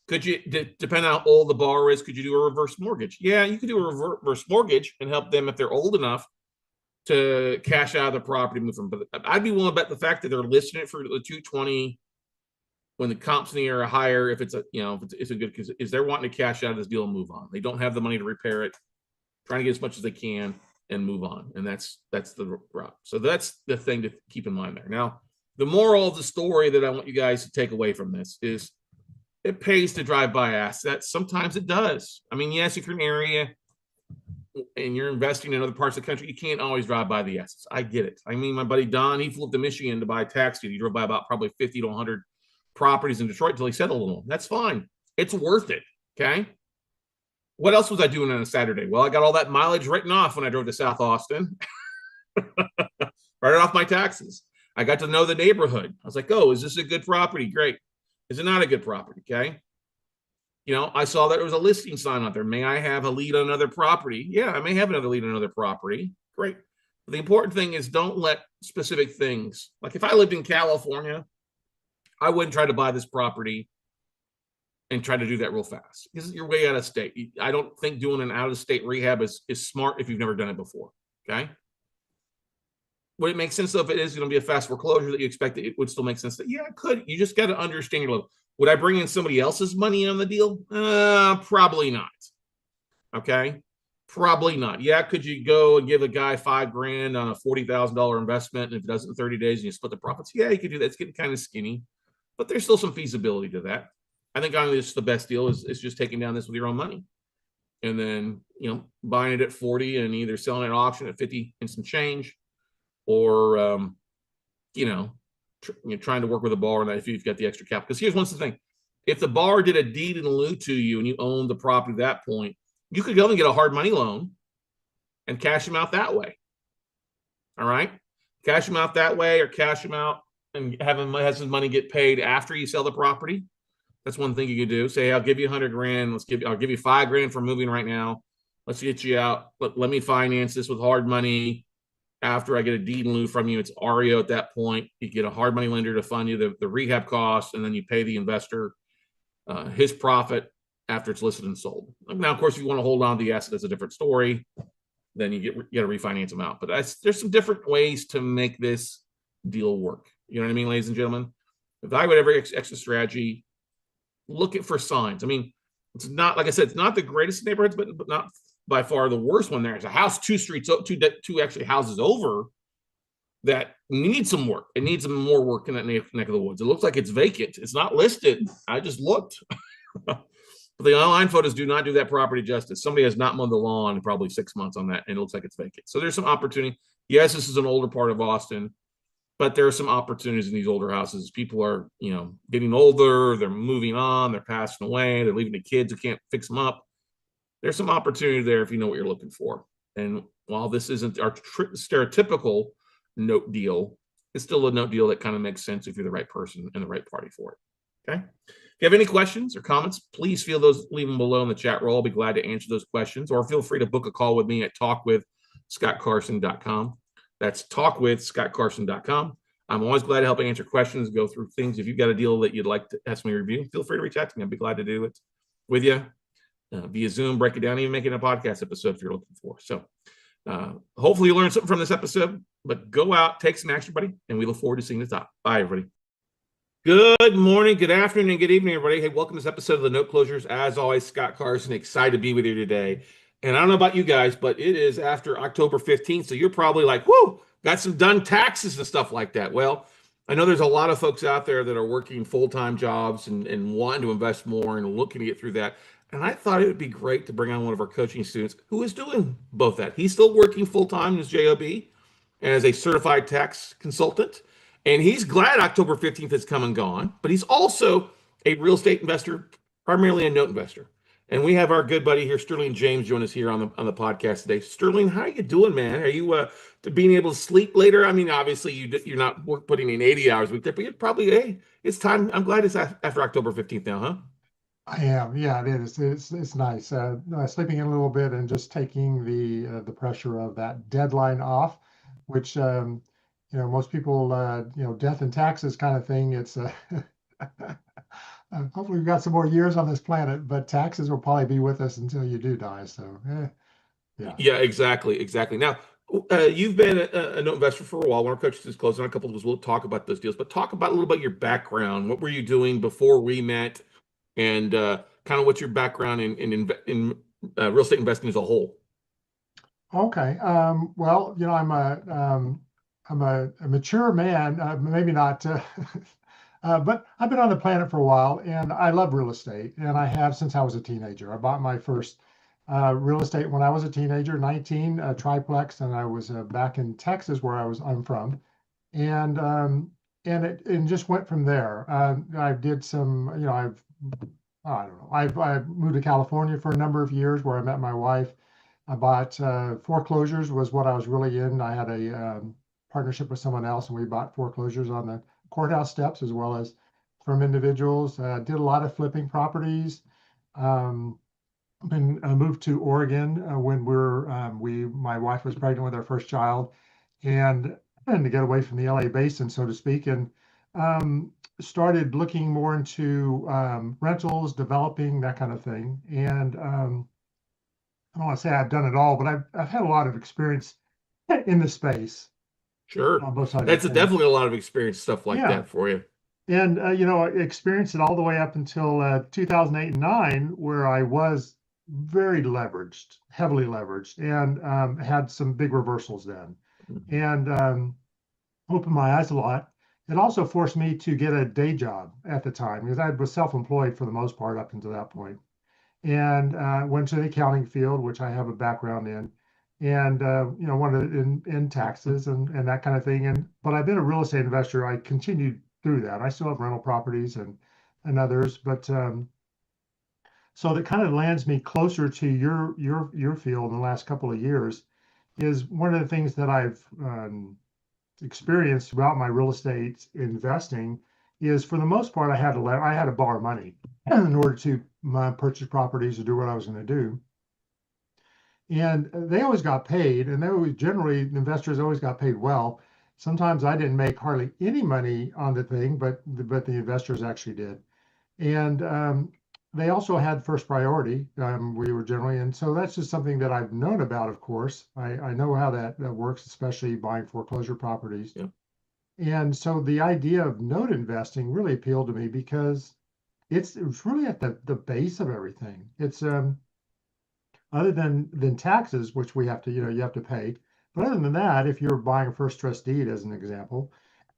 Could you, depending on how old the borrower is, could you do a reverse mortgage? Yeah, you could do a reverse mortgage and help them if they're old enough to cash out of the property, move from. But I'd be willing to bet the fact that they're listing it for the 220 when the comps in the area are higher, if it's a, if it's a good, because is they're wanting to cash out of this deal and move on. They don't have the money to repair it, trying to get as much as they can and move on. And that's the route. So that's the thing to keep in mind there. Now, the moral of the story that I want you guys to take away from this is it pays to drive by assets. Sometimes it does. I mean, yes, if you're in an area and you're investing in other parts of the country, you can't always drive by the assets. I get it. I mean, my buddy Don, he flew up to Michigan to buy a tax deed. He drove by about probably 50 to 100 properties in Detroit until he settled on them. That's fine. It's worth it. Okay. What else was I doing on a Saturday? Well, I got all that mileage written off when I drove to South Austin. Right off my taxes. I got to know the neighborhood. I was like, oh, is this a good property? Great. Is it not a good property? Okay. I saw that there was a listing sign out there. May I have a lead on another property? Yeah, I may have another lead on another property. Great. But the important thing is don't let specific things, like if I lived in California, I wouldn't try to buy this property and try to do that real fast because you're way out of state. I don't think doing an out of state rehab is smart if you've never done it before. Okay. Would it make sense though if it is going to be a fast foreclosure that you expect it would still make sense? Yeah, it could. You just got to understand your level. Would I bring in somebody else's money on the deal? Probably not. Okay. Probably not. Yeah. Could you go and give a guy $5,000 on a $40,000 investment? And if it does it in 30 days and you split the profits? Yeah, you could do that. It's getting kind of skinny, but there's still some feasibility to that. I think honestly, this is the best deal is just taking down this with your own money and then, buying it at 40 and either selling it at auction at 50 and some change or, trying to work with a bar and if you've got the extra capital. Because here's one thing. If the bar did a deed in lieu to you and you owned the property at that point, you could go and get a hard money loan and cash them out that way. All right. Cash them out that way or cash them out and have his money get paid after you sell the property. That's one thing you could do. Say, I'll give you 100 grand. I'll give you $5,000 for moving right now. Let's get you out. Let me finance this with hard money. After I get a deed in lieu from you, it's REO at that point. You get a hard money lender to fund you the rehab costs, and then you pay the investor his profit after it's listed and sold. Now, of course, if you want to hold on to the asset, that's a different story. Then you got to refinance them out. But there's some different ways to make this deal work. You know what I mean, ladies and gentlemen? Evaluate every exit strategy. Look for signs. I mean, it's not, like I said, it's not the greatest neighborhoods, but not by far the worst one. There's a house two actually houses over that needs some work. It needs some more work in that neck of the woods. It looks like it's vacant. It's not listed. I just looked. But the online photos do not do that property justice. Somebody has not mowed the lawn in probably 6 months on that, and it looks like it's vacant. So there's some opportunity. Yes, this is an older part of Austin, but there are some opportunities in these older houses. People are, getting older. They're moving on. They're passing away. They're leaving the kids who can't fix them up. There's some opportunity there if you know what you're looking for. And while this isn't our stereotypical note deal, it's still a note deal that kind of makes sense if you're the right person and the right party for it. Okay. you have any questions or comments, please leave them below in the chat roll. I'll be glad to answer those questions, or feel free to book a call with me at talkwithscottcarson.com. That's talkwithscottcarson.com. I'm always glad to help answer questions, go through things. If you've got a deal that you'd like to ask me to review, feel free to reach out to me. I'd be glad to do it with you via Zoom, break it down, even making a podcast episode if you're looking for. So hopefully you learned something from this episode, but go out, take some action, buddy, and we look forward to seeing the top. Bye, everybody. Good morning, good afternoon, and good evening, everybody. Hey, welcome to this episode of the Note Closures. As always, Scott Carson, excited to be with you today. And I don't know about you guys, but it is after October 15th, so you're probably like, whoo, got some done taxes and stuff like that. Well, I know there's a lot of folks out there that are working full-time jobs and wanting to invest more and looking to get through that. And I thought it would be great to bring on one of our coaching students who is doing both that. He's still working full-time as JOB as a certified tax consultant. And he's glad October 15th has come and gone, but he's also a real estate investor, primarily a note investor. And we have our good buddy here, Sterling James, join us here on the podcast today. Sterling, how are you doing, man? Are you being able to sleep later? I mean, obviously you're not putting in 80 hours a week there, but you're probably, hey, it's time. I'm glad it's after October 15th now, huh? I am. Yeah, it is. It's nice. Sleeping in a little bit and just taking the pressure of that deadline off, which most people death and taxes kind of thing. It's hopefully we've got some more years on this planet, but taxes will probably be with us until you do die. So yeah. Yeah, exactly. Now, you've been a note investor for a while. When our coaches is closing on a couple of us, we'll talk about those deals, but talk about a little bit your background. What were you doing before we met? And kind of what's your background in real estate investing as a whole? Okay. Well, I'm a mature man, maybe not, but I've been on the planet for a while, and I love real estate, and I have since I was a teenager. I bought my first real estate when I was a teenager, 19, triplex, and I was back in Texas where I'm from, and it just went from there. I did some, I don't know. I moved to California for a number of years where I met my wife. I bought foreclosures was what I was really in. I had a partnership with someone else, and we bought foreclosures on the courthouse steps as well as from individuals. Did a lot of flipping properties. Been moved to Oregon when my wife was pregnant with our first child, and to get away from the LA basin, so to speak, and started looking more into rentals, developing, that kind of thing. And I don't want to say I've done it all, but I've had a lot of experience in the space. Sure. On both sides. That's definitely a lot of experience stuff like that for you. And, I experienced it all the way up until 2008 and 9, where I was very leveraged, heavily leveraged, and had some big reversals then. And opened my eyes a lot. It also forced me to get a day job at the time because I was self-employed for the most part up until that point. And went to the accounting field, which I have a background in, and wanted in taxes and that kind of thing. But I've been a real estate investor. I continued through that. I still have rental properties and others, but so that kind of lands me closer to your field in the last couple of years. Is one of the things that I've experienced throughout my real estate investing is, for the most part, I had to borrow money in order to purchase properties or do what I was going to do. And they always got paid, and the investors always got paid well. Sometimes I didn't make hardly any money on the thing, but the investors actually did. And they also had first priority. We were generally, and so that's just something that I've known about. Of course, I know how that works, especially buying foreclosure properties. Yeah. And so the idea of note investing really appealed to me because it's really at the base of everything. It's other than taxes, which we have to, you have to pay. But other than that, if you're buying a first trust deed, as an example,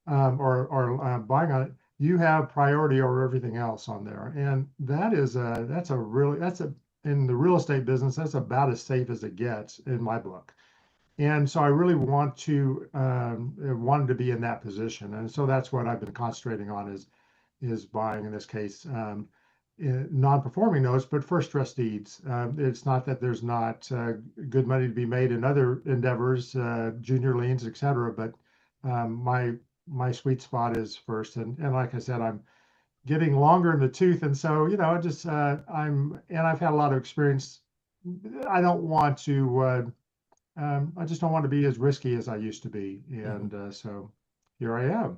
or buying on it, you have priority over everything else on there. And that's in the real estate business, that's about as safe as it gets in my book. And so I really wanted to be in that position. And so that's what I've been concentrating on is buying, in this case, non-performing notes, but first trust deeds. It's not that there's not good money to be made in other endeavors, junior liens, et cetera, but my sweet spot is first. And like I said, I'm getting longer in the tooth. And so, it just, I've had a lot of experience. I don't want to, I just don't want to be as risky as I used to be. And so here I am.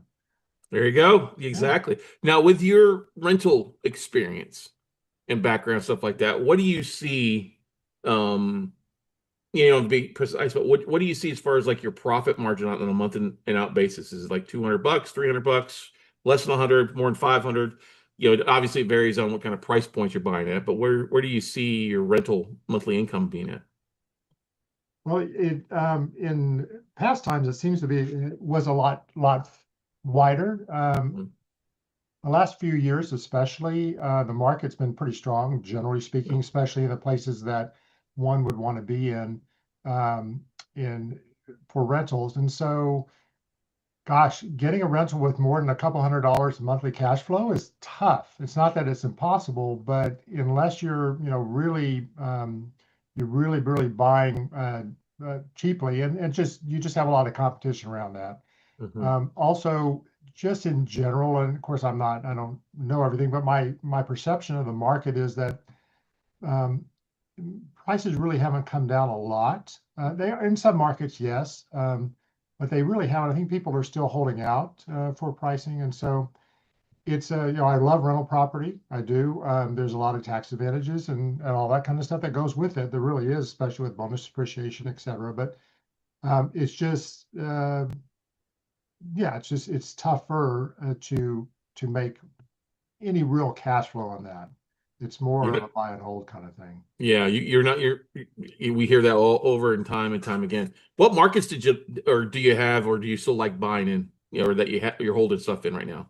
There you go. Yeah. Exactly. Now, with your rental experience and background, stuff like that, what do you see? To be precise, but what do you see as far as like your profit margin on a month and out basis? Is it like $200, $300, less than 100, more than 500? Obviously it varies on what kind of price points you're buying at, but where do you see your rental monthly income being at? Well, in past times, it seems to be, it was a lot wider. Mhm. The last few years, especially, the market's been pretty strong, generally speaking, especially in the places that one would want to be um, in for rentals. And so, gosh, getting a rental with more than a couple $100 monthly cash flow is tough. It's not that it's impossible, but unless you're really buying cheaply, and you just have a lot of competition around that. Mhm. Also, just in general, and of course, I don't know everything, but my perception of the market is that um, prices really haven't come down a lot. They are in some markets, yes, but they really haven't. I think people are still holding out for pricing, and so it's I love rental property. I do. There's a lot of tax advantages and all that kind of stuff that goes with it. There really is, especially with bonus depreciation, et cetera. But it's just yeah, it's tougher to make any real cash flow on that. It's more You're of not, a buy and hold kind of thing. yeah, you're not, we hear that all over and time again. What markets did you, or do you have, or do you still like buying in, or that you're holding stuff in right now?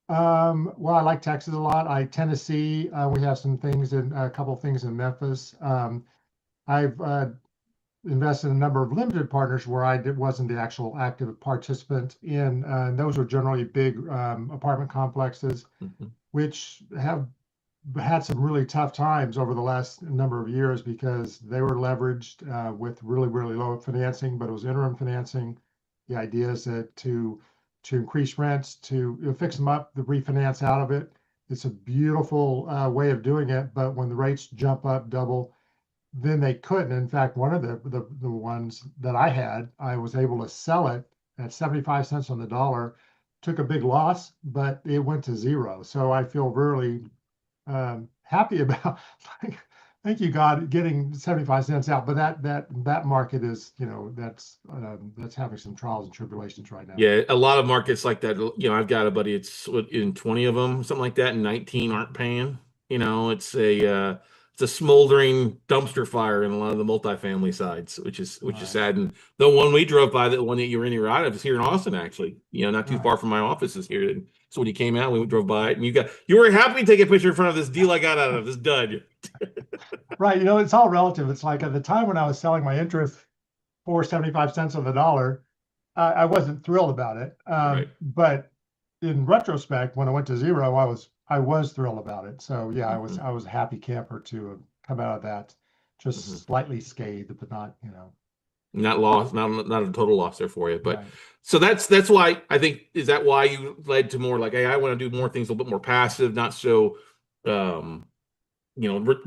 Well, I like Texas a lot. Tennessee, we have some things in a couple of things in Memphis. I've invested in a number of limited partners where wasn't the actual active participant in. And those are generally big apartment complexes, Mhm. which have had some really tough times over the last number of years because they were leveraged with really low financing, but it was interim financing. The idea is that to increase rents, to fix them up, the refinance out of it. It's a beautiful way of doing it, but when the rates jump up double, then they couldn't. In fact, one of the ones that I had, I was able to sell it at 75 cents on the dollar. Took a big loss, but it went to zero. So I feel really happy about like, thank you God getting 75 cents out. But that market is, that's having some trials and tribulations right now. Yeah, a lot of markets like that. I've got a buddy. It's in 20 of them, something like that, and 19 aren't paying. It's a smoldering dumpster fire in a lot of the multifamily sides, which is Right. sad. And the one we drove by, the one that you were in your ride of, is here in Austin, actually. Not too Right. far from my office is here. And so when you came out, we drove by it, and you were happy to take a picture in front of this deal I got out of this dud. Right. It's all relative. It's like at the time when I was selling my interest for 75 cents on the dollar, I wasn't thrilled about it. Right. But in retrospect, when it went to zero, I was thrilled about it. So yeah, Mhm. I was a happy camper to have come out of that Mhm. just slightly scathed, but not, Not lost, not a total loss there for you. But right. so that's why I think, is that why you led to more like, hey, I want to do more things a little bit more passive, not so um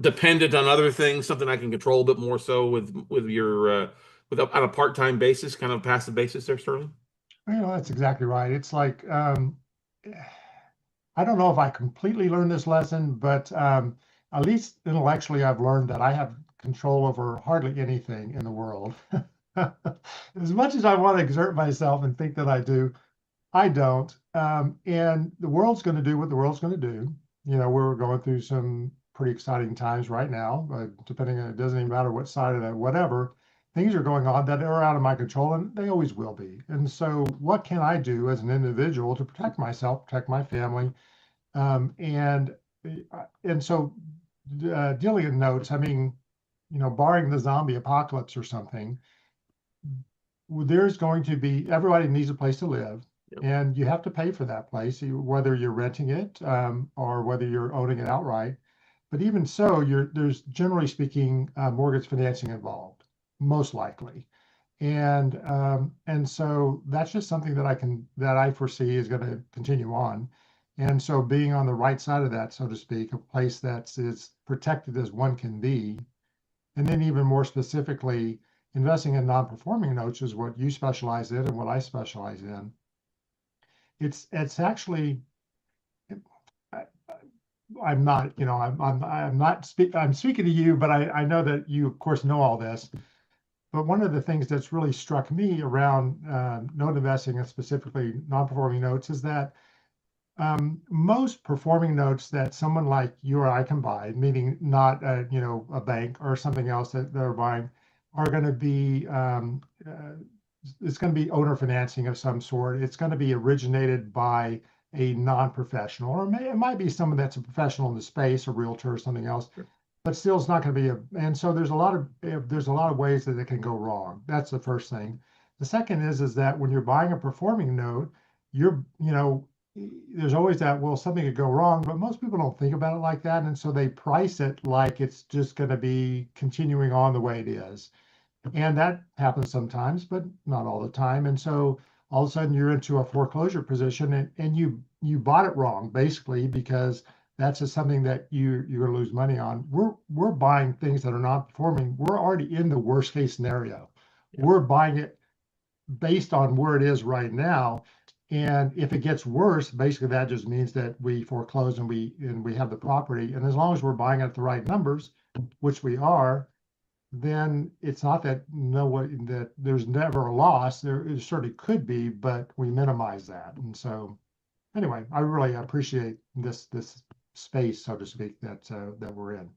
dependent on other things, something I can control a bit more so with your on a part-time basis, kind of passive basis there, Sterling. That's exactly right. It's like I don't know if I completely learned this lesson, but at least intellectually, I've learned that I have control over hardly anything in the world. As much as I want to exert myself and think that I do, I don't. And the world's going to do what the world's going to do. We're going through some pretty exciting times right now, depending on, it doesn't even matter what side of that, whatever. Things are going on that are out of my control, and they always will be. And so, what can I do as an individual to protect myself, protect my family? And so, Dillian notes, I mean, barring the zombie apocalypse or something, there's going to be, everybody needs a place to live, Yep. and you have to pay for that place, whether you're renting it or whether you're owning it outright. But even so, there's generally speaking mortgage financing involved, most likely, and so that's just something that I foresee is going to continue on. And so being on the right side of that, so to speak, a place that's as protected as one can be, and then even more specifically, investing in non-performing notes is what you specialize in and what I specialize in. It's actually, I, I'm not, I'm speaking to you, but I know that you of course know all this. But one of the things that's really struck me around note investing and specifically non-performing notes is that most performing notes that someone like you or I can buy, meaning not a bank or something else that they're buying, are going to be it's going to be owner financing of some sort. It's going to be originated by a non-professional, or it might be someone that's a professional in the space, a realtor or something else. Sure. But still, it's not going to be and so there's a lot of ways that it can go wrong. That's the first thing. The second is that when you're buying a performing note, there's always that, well, something could go wrong, but most people don't think about it like that. And so they price it like it's just going to be continuing on the way it is. And that happens sometimes, but not all the time. And so all of a sudden you're into a foreclosure position and you bought it wrong, basically, because that's just something that you're going to lose money on. We're buying things that are not performing. We're already in the worst case scenario. Yeah. We're buying it based on where it is right now. And if it gets worse, basically that just means that we foreclose and we have the property. And as long as we're buying at the right numbers, which we are, then it's not that that there's never a loss. There certainly could be, but we minimize that. And so anyway, I really appreciate this space, so to speak, that we're in.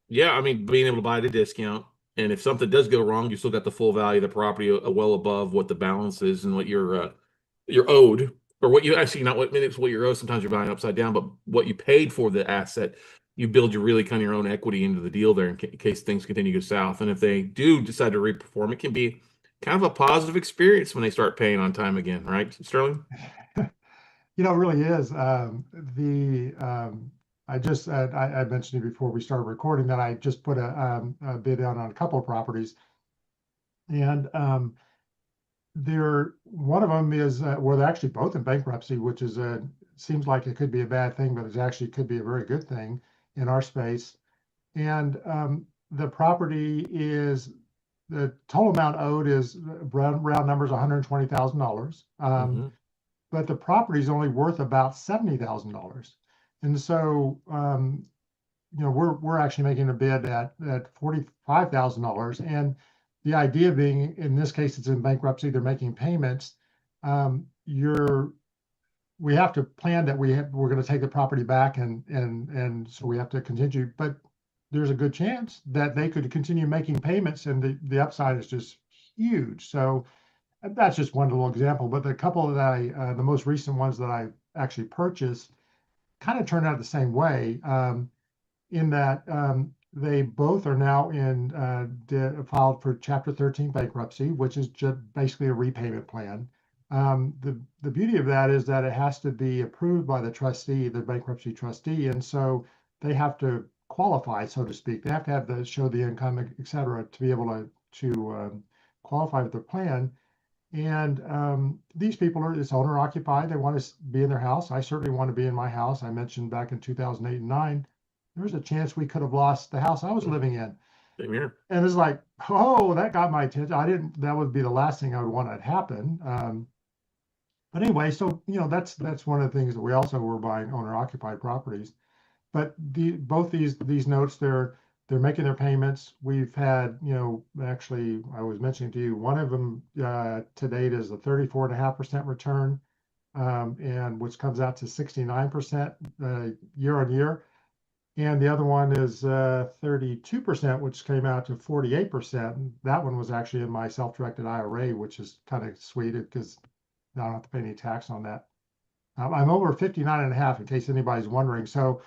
Yeah, I mean, being able to buy at a discount, and if something does go wrong, you still got the full value of the property well above what the balance is and what you're owed, or what you actually not what minutes what you're owed. Sometimes you're buying upside down, but what you paid for the asset, you build your really kind of your own equity into the deal there in case things continue to go south. And if they do decide to reperform, it can be kind of a positive experience when they start paying on time again, right, Sterling? It really is. I just I mentioned it before we started recording that I just put a bid out on a couple of properties, and one of them is well, they're actually both in bankruptcy, which is seems like it could be a bad thing, but it actually could be a very good thing in our space. And the property is the total amount owed is round numbers $120,000. But the property is only worth about $70,000. And so, we're actually making a bid at $45,000. And the idea being, in this case, it's in bankruptcy, they're making payments. We have to plan that we're going to take the property back, and so we have to continue. But there's a good chance that they could continue making payments, and the upside is just huge. So that's just one little example, but the couple that the most recent ones that I actually purchased kind of turned out the same way, in that they both are now filed for Chapter 13 bankruptcy, which is just basically a repayment plan. The beauty of that is that it has to be approved by the trustee, the bankruptcy trustee, and so they have to qualify, so to speak. They have to show the income, et cetera, to be able to qualify with the plan. And these people it's owner occupied. They want to be in their house. I certainly want to be in my house. I mentioned back in 2008 and 9, there was a chance we could have lost the house I was living in. Same here. And it's like, oh, that got my attention. That would be the last thing I would want to happen. But anyway, so, that's one of the things that we also were buying owner occupied properties. But both these notes, they're making their payments. We've had, actually, I was mentioning to you, one of them to date is a 34.5% return, and which comes out to 69% year on year. And the other one is 32%, which came out to 48%. That one was actually in my self-directed IRA, which is kind of sweet because I don't have to pay any tax on that. I'm over 59 and a half, in case anybody's wondering. So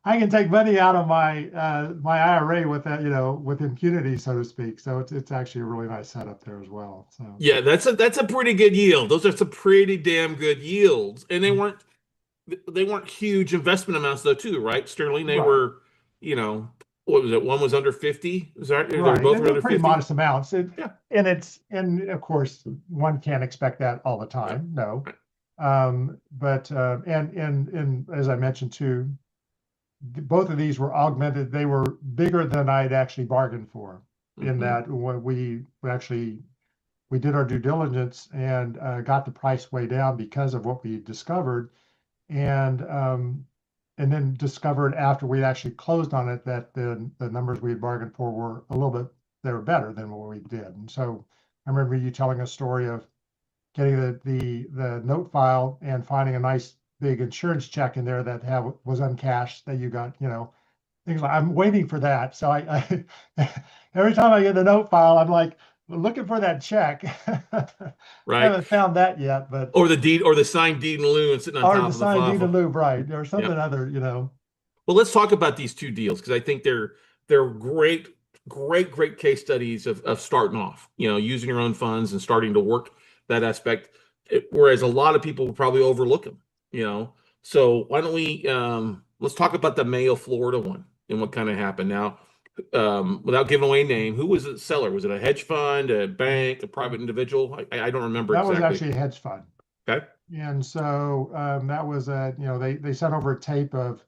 I can take money out of my my IRA with that, with impunity, so to speak. So it's actually a really nice setup there as well. So Yeah, that's a pretty good yield. Those are some pretty damn good yields, and they weren't huge investment amounts though, too, right, Sterling? They Right. were, what was it? One was under 50. Is that they were right, both and were they're under pretty 50? modest amounts. Yeah. And of course one can't expect that all the time. No. Right. And as I mentioned too, both of these were augmented. They were bigger than I'd actually bargained for. In that when we did our due diligence and got the price way down because of what we discovered, and then discovered after we actually closed on it that the numbers we had bargained for were a little bit, they were better than what we did. And so I remember you telling a story of getting the note file and finding a nice big insurance check in there that was uncashed that you got, things like, I'm waiting for that. So I every time I get the note file, I'm like looking for that check. Right. Haven't found that yet, but Or the deed, or the signed deed in lieu and sitting on or top the of the signed deed in file. lieu, right? Or something Yeah. other, Well, let's talk about these two deals because I think they're great case studies of starting off, using your own funds and starting to work that aspect. Whereas a lot of people will probably overlook them. So why don't we let's talk about the Mayo, Florida one and what kind of happened. Now, without giving away a name, who was the seller? Was it a hedge fund, a bank, a private individual? I don't remember that was exactly. actually a hedge fund. Okay. And so that was they sent over a tape of,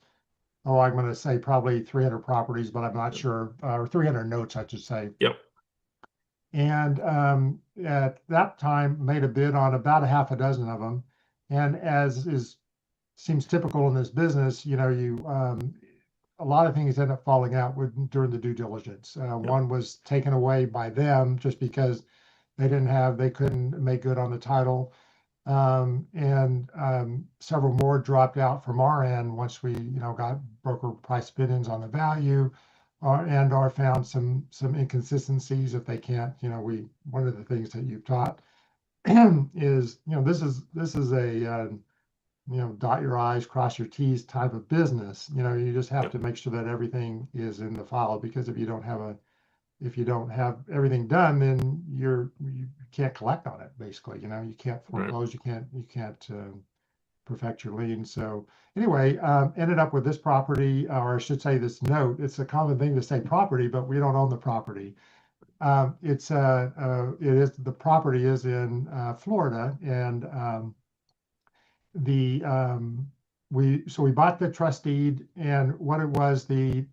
I'm going to say probably 300 properties, but I'm not sure, or 300 notes, I should say. Yep. And at that time made a bid on about a half a dozen of them. And as seems typical in this business, a lot of things end up falling out during the due diligence. One was taken away by them just because they couldn't make good on the title. And several more dropped out from our end once we, got broker price bid-ins on the value, or found some inconsistencies if they can't. One of the things that you've taught is, this is a dot your I's, cross your T's type of business. You just have to make sure that everything is in the file, because if you don't have everything done, then you can't collect on it. Basically, you can't foreclose, you can't perfect your lien. So anyway, ended up with this property, or I should say this note. It's a common thing to say property, but we don't own the property. The property is in Florida, and we bought the trust deed, and what it was, the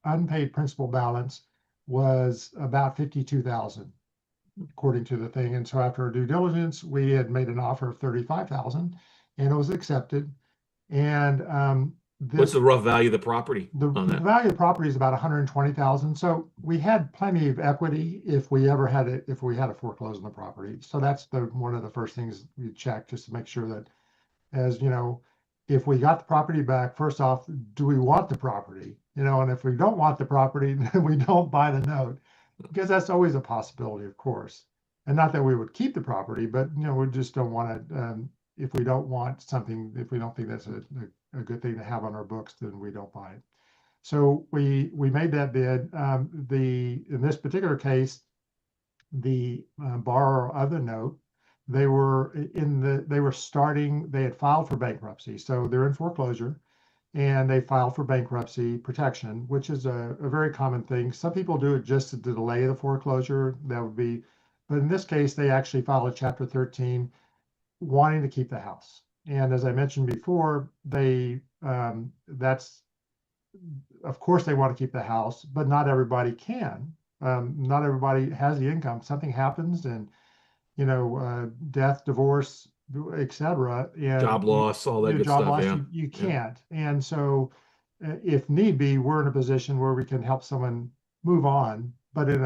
unpaid principal balance was about 52,000 according to the thing. And so after our due diligence, we had made an offer of 35,000, and it was accepted. And what's the rough value of the property on the that? value of the property is about 120,000. So we had plenty of equity if we had a foreclose on the property. So that's one of the first things we check, just to make sure that, as if we got the property back, first off, do we want the property? And if we don't want the property, then we don't buy the note, because that's always a possibility, of course. And not that we would keep the property, but we just don't want it. If we don't want something, if we don't think that's a good thing to have on our books, then we don't buy it. So we made that bid. In this particular case, the borrower of the note, they had filed for bankruptcy. So they're in foreclosure, and they filed for bankruptcy protection, which is a very common thing. Some people do it just to delay the foreclosure. But in this case, they actually filed a Chapter 13 wanting to keep the house. And as I mentioned before, of course they want to keep the house, but not everybody can. Not everybody has the income. Something happens, and death, divorce, etc., and Job loss, all that good job stuff. loss, Yeah. you can't. And so, if need be, we're in a position where we can help someone move on, but in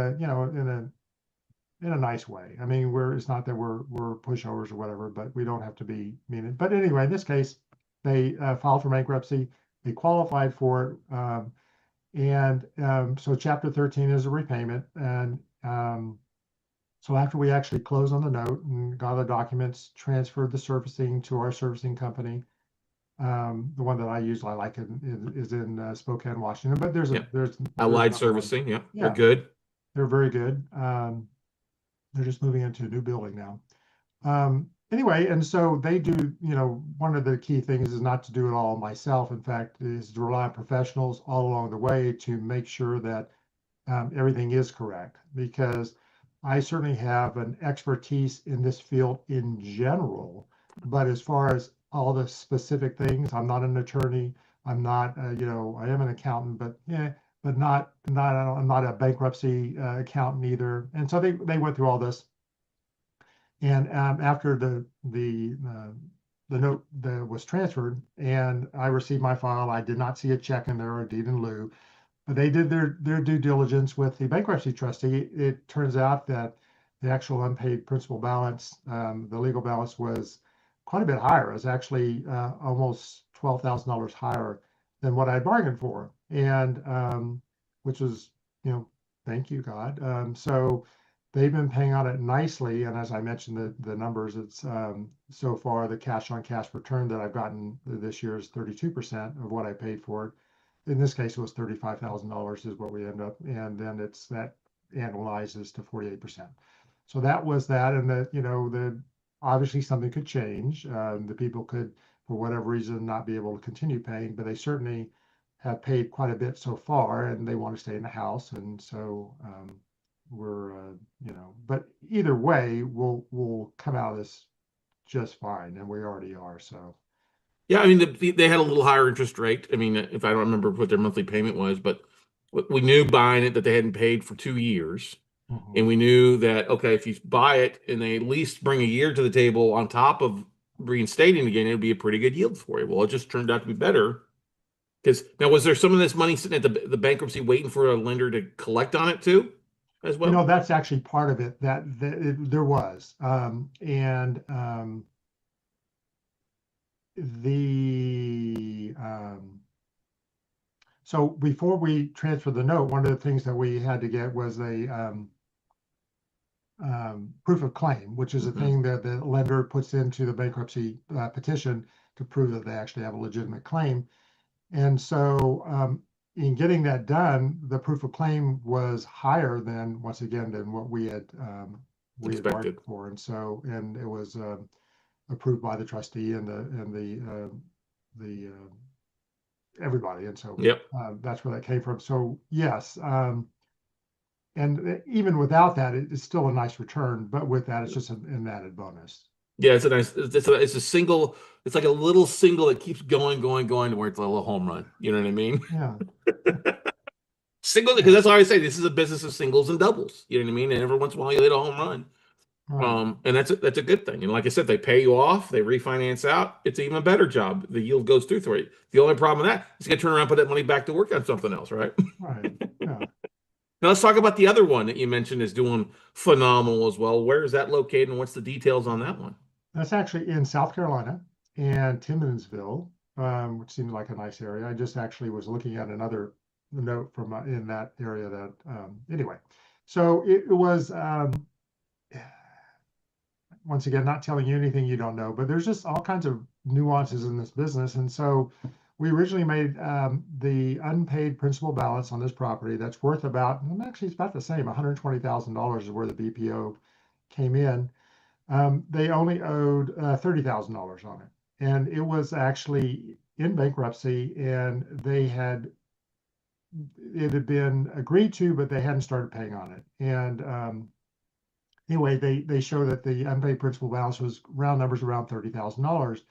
a nice way. I mean, it's not that we're pushovers or whatever, but we don't have to be mean. But anyway, in this case, they filed for bankruptcy. They qualified for it. So Chapter 13 is a repayment. And so after we actually closed on the note and got the documents, transferred the servicing to our servicing company. The one that I usually like is in Spokane, Washington. But there's Allied Servicing. Yeah, they're good. They're very good. They're just moving into a new building now. Anyway, and so they do, one of the key things is not to do it all myself. In fact, is to rely on professionals all along the way to make sure that everything is correct, because I certainly have an expertise in this field in general, But as far as all the specific things, I'm not an attorney. I'm not, I am an accountant, but yeah, but I'm not a bankruptcy accountant either. And so they went through all this. And after the note that was transferred and I received my file, I did not see a check in there or a deed in lieu. But they did their due diligence with the bankruptcy trustee. It turns out that the actual unpaid principal balance, the legal balance, was quite a bit higher. It was actually almost $12,000 higher than what I bargained for, and which was, thank you, God. So they've been paying on it nicely, and as I mentioned, the numbers, it's so far the cash on cash return that I've gotten this year is 32% of what I paid for it. In this case, it was $35,000 is what we end up, and then it's that analyzes to 48%. So that was that, and the obviously something could change. The people could, for whatever reason, not be able to continue paying, but they certainly have paid quite a bit so far, and they want to stay in the house, and so we're, but either way, we'll come out of this just fine, and we already are. So. Yeah, I mean, they had a little higher interest rate. I mean, if I don't remember what their monthly payment was, but we knew buying it that they hadn't paid for 2 years. And we knew that, okay, if you buy it and they at least bring a year to the table on top of reinstating again, it would be a pretty good yield for you. Well, it just turned out to be better. Because now, was there some of this money sitting at the bankruptcy waiting for a lender to collect on it too, as well? That's actually part of it there was. And the so before we transfer the note, one of the things that we had to get was a proof of claim, which is a thing that the lender puts into the bankruptcy petition to prove that they actually have a legitimate claim. And so in getting that done, the proof of claim was higher than, once again, than what we had bargained for. And so, and it was approved by the trustee and the everybody. And so Yep. That's where that came from. So yes, and even without that, it's still a nice return. But with that, it's just an added bonus. Yeah, it's a nice. It's a single. It's like a little single that keeps going to where it's a little home run. You know what I mean? Yeah. Single, because that's why I say this is a business of singles and doubles. You know what I mean? And every once in a while you hit a home run. Right. And that's a good thing. And like I said, they pay you off, they refinance out. It's an even better job. The yield goes through for you. The only problem with that is you got to turn around and put that money back to work on something else, right? Right. Yeah. Now let's talk about the other one that you mentioned is doing phenomenal as well. Where is that located and what's the details on that one? That's actually in South Carolina and Timminsville, which seemed like a nice area. I just actually was looking at another note from in that area that anyway. So it was once again, not telling you anything you don't know, but there's just all kinds of nuances in this business. And so we originally made the unpaid principal balance on this property that's worth about, actually it's about the same, $120,000 is where the BPO came in. They only owed $30,000 on it. And it was actually in bankruptcy, and it had been agreed to, but they hadn't started paying on it. And anyway, they show that the unpaid principal balance was round numbers around $30,000.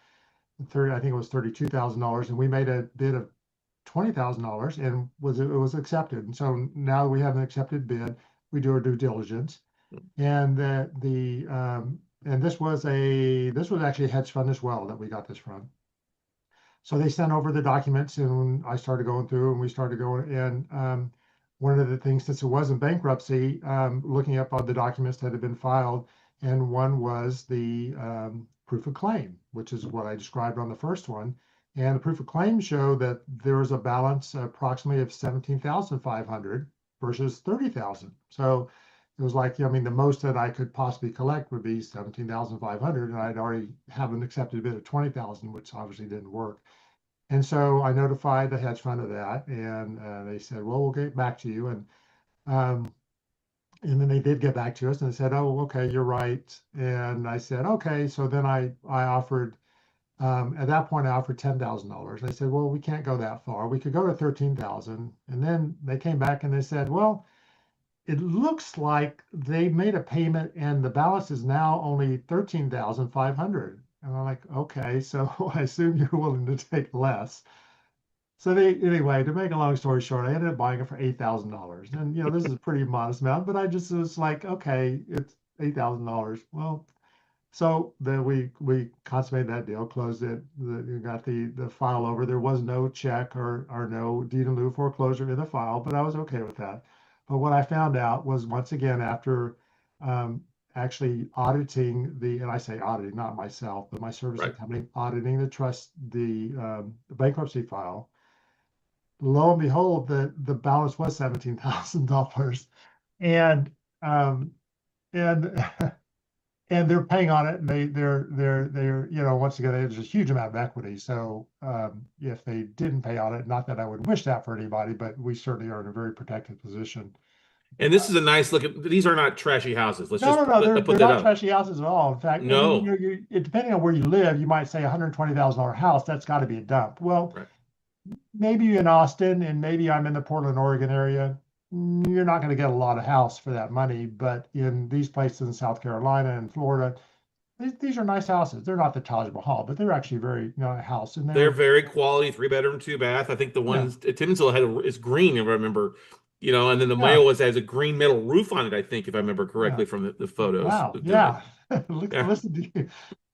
I think it was $32,000, and we made a bid of $20,000, and it was accepted. And so now we have an accepted bid. We do our due diligence, and and this was actually a hedge fund as well that we got this from. So they sent over the documents, and I started going through, and we started going. And one of the things, since it wasn't bankruptcy, looking up all the documents that had been filed, and one was the proof of claim, which is what I described on the first one. And the proof of claim showed that there was a balance approximately of 17,500 versus 30,000. So it was like, the most that I could possibly collect would be 17,500, and I'd already have an accepted bid of 20,000, which obviously didn't work. And so I notified the hedge fund of that, and they said, "Well, we'll get back to you." And then they did get back to us, and they said, "Oh, okay, you're right." And I said, "Okay." So then I offered. At that point, I offered $10,000. They said, "Well, we can't go that far. We could go to 13,000." And then they came back and they said, "Well, it looks like they made a payment and the balance is now only 13,500. And I'm like, okay, so I assume you're willing to take less. So anyway, to make a long story short, I ended up buying it for $8,000. And this is a pretty modest amount, but I just was like, okay, it's $8,000. Well, so then we consummated that deal, closed it, got the file over. There was no check or no deed in lieu of foreclosure in the file, but I was okay with that. But what I found out was, once again, after um, actually auditing and I say auditing, not myself, but my servicing Right. company auditing the bankruptcy file, lo and behold, the balance was $17,000, and um, and and they're paying on it, and they're once again, there's a huge amount of equity. So if they didn't pay on it, not that I would wish that for anybody, but we certainly are in a very protected position. And this is a nice look at, these are not trashy houses. Let's No, just no, no, put they're that not up. trashy houses at all. In fact, I mean, No. depending on where you live, you might say $120,000 house, that's got to be a dump. Well, Right. maybe in Austin, and maybe I'm in the Portland, Oregon area, you're not going to get a lot of house for that money. But in these places in South Carolina and Florida, these are nice houses. They're not the Taj Mahal, but they're actually very, house. And They're very quality, 3 bedroom, 2 bath. I think the yeah, ones at Timsel is green, if I remember, and then the yeah, male has a green metal roof on it, I think, if I remember yeah. correctly from the photos. Wow, yeah. Yeah. Listen to you.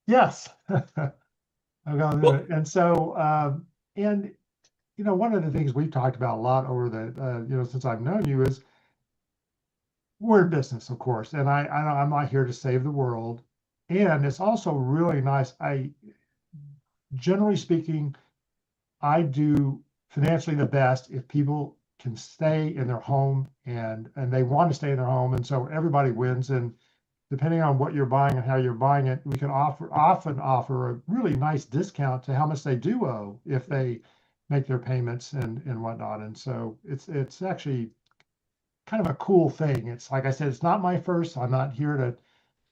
Yes. I'm going to do Well, it. And so, and one of the things we've talked about a lot over since I've known you is we're in business, of course, and I'm not here to save the world. And it's also really nice. Generally speaking, I do financially the best if people can stay in their home, and they want to stay in their home, and so everybody wins. And depending on what you're buying and how you're buying it, we can often offer a really nice discount to how much they do owe if they make their payments and whatnot. And so it's actually kind of a cool thing. It's like I said, it's not my first. I'm not here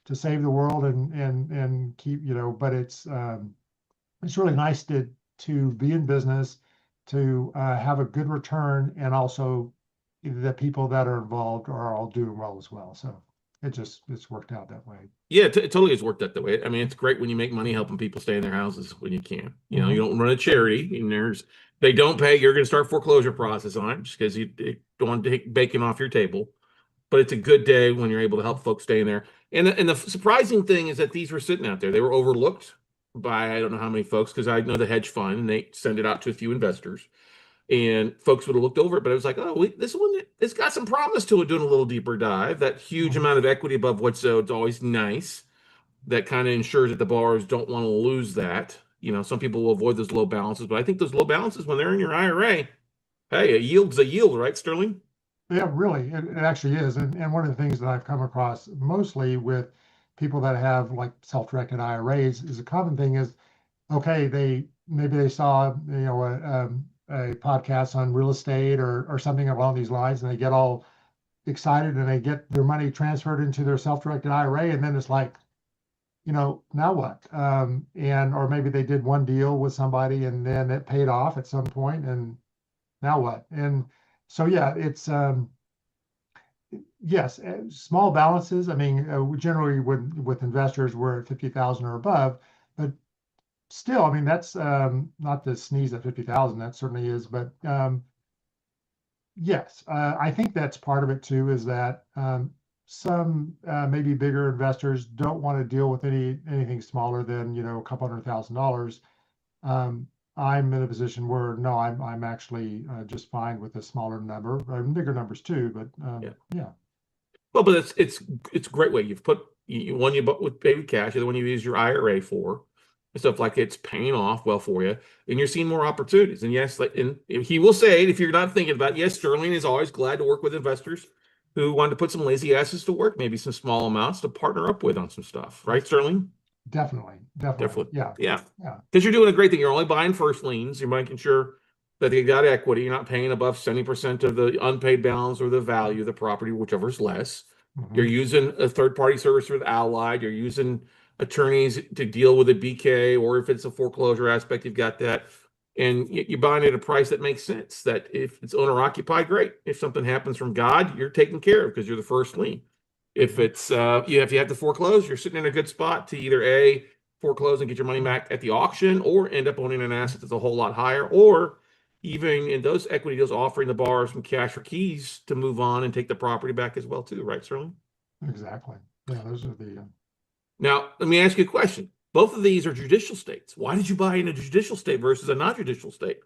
to save the world and keep, but it's really nice to be in business, to have a good return, and also the people that are involved are all doing well as well. So it's worked out that way. yeah, it totally has worked out that way. I mean, it's great when you make money helping people stay in their houses when you can. You don't run a charity, and they don't pay, you're going to start foreclosure process on it just because you don't want to take bacon off your table. But it's a good day when you're able to help folks stay in there. And the surprising thing is that these were sitting out there. They were overlooked by I don't know how many folks, because I know the hedge fund and they send it out to a few investors. And folks would have looked over it, but it was like, oh, this one, it's got some promise to it, doing a little deeper dive. That huge amount of equity above what's owed is always nice. That kind of ensures that the borrowers don't want to lose that. Some people will avoid those low balances, but I think those low balances, when they're in your IRA, hey, a yield's a yield, right, Sterling? Yeah, really, it actually is. And one of the things that I've come across mostly with people that have like self-directed IRAs is a common thing is, okay, maybe they saw, a podcast on real estate or something along these lines, and they get all excited and they get their money transferred into their self-directed IRA, and then it's like, now what? Or maybe they did one deal with somebody and then it paid off at some point, and now what? And so, yeah, it's yes, small balances. I mean, we generally with investors, we're at 50,000 or above, but still, I mean, that's not to sneeze at 50,000. That certainly is, but yes, I think that's part of it too. Is that some maybe bigger investors don't want to deal with anything smaller than a couple $100,000. Um, I'm in a position where no, I'm actually just fine with a smaller number, bigger numbers too. But Yeah. yeah. Well, but it's a great way. You've put one you bought with baby cash, the other one you use your IRA for, and stuff like it's paying off well for you, and you're seeing more opportunities. And yes, and he will say it if you're not thinking about it, yes, Sterling is always glad to work with investors who want to put some lazy asses to work, maybe some small amounts to partner up with on some stuff, right, Sterling? Definitely. Definitely. Yeah. Yeah. Yeah. Because you're doing a great thing. You're only buying first liens. You're making sure that they got equity. You're not paying above 70% of the unpaid balance or the value of the property, whichever's less. Mhm. You're using a third-party service with Allied. You're using attorneys to deal with a BK, or if it's a foreclosure aspect, you've got that. And you're buying at a price that makes sense. That if it's owner occupied, great. If something happens from God, you're taken care of because you're the first lien. If it's if you have to foreclose, you're sitting in a good spot to either A, foreclose and get your money back at the auction, or end up owning an asset that's a whole lot higher, or even in those equity deals, offering the borrower some cash or keys to move on and take the property back as well too, right, Sterling? Exactly. Yeah, those are the Now, let me ask you a question. Both of these are judicial states. Why did you buy in a judicial state versus a non-judicial state?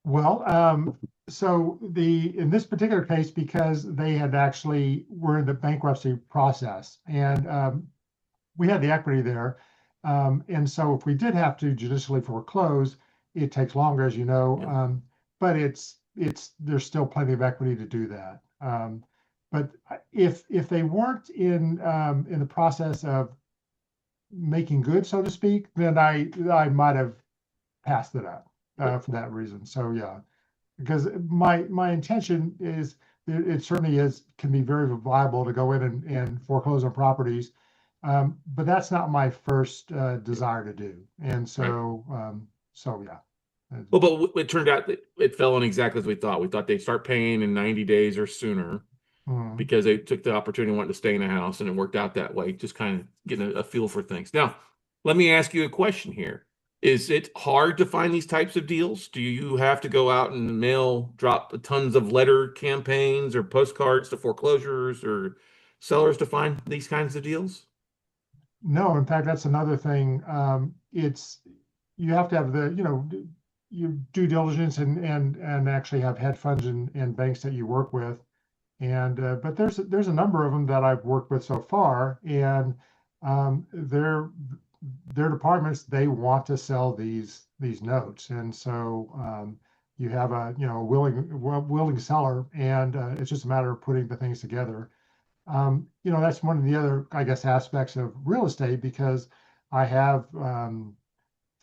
well, so in this particular case, because they had actually were in the bankruptcy process, and we had the equity there, and so if we did have to judicially foreclose, it takes longer, as you know, Yeah. but it's there's still plenty of equity to do that. But if they weren't in the process of making good, so to speak, then I might have passed it up for that reason. So yeah, because my intention is it certainly is can be very viable to go in and foreclose on properties, but that's not my first desire to do. And Right. so yeah. Well, but it turned out that it fell in exactly as we thought. We thought they'd start paying in 90 days or sooner Mm. because they took the opportunity and wanted to stay in the house, and it worked out that way, just kind of getting a feel for things. Now, let me ask you a question here. Is it hard to find these types of deals? Do you have to go out and drop tons of letter campaigns or postcards to foreclosures or sellers to find these kinds of deals? No, in fact, that's another thing. It's you have to have your due diligence and actually have hedge funds and banks that you work with. And but there's a number of them that I've worked with so far, and their departments, they want to sell these notes, and so you have a willing seller, and it's just a matter of putting the things together. That's one of the other, I guess, aspects of real estate, because I have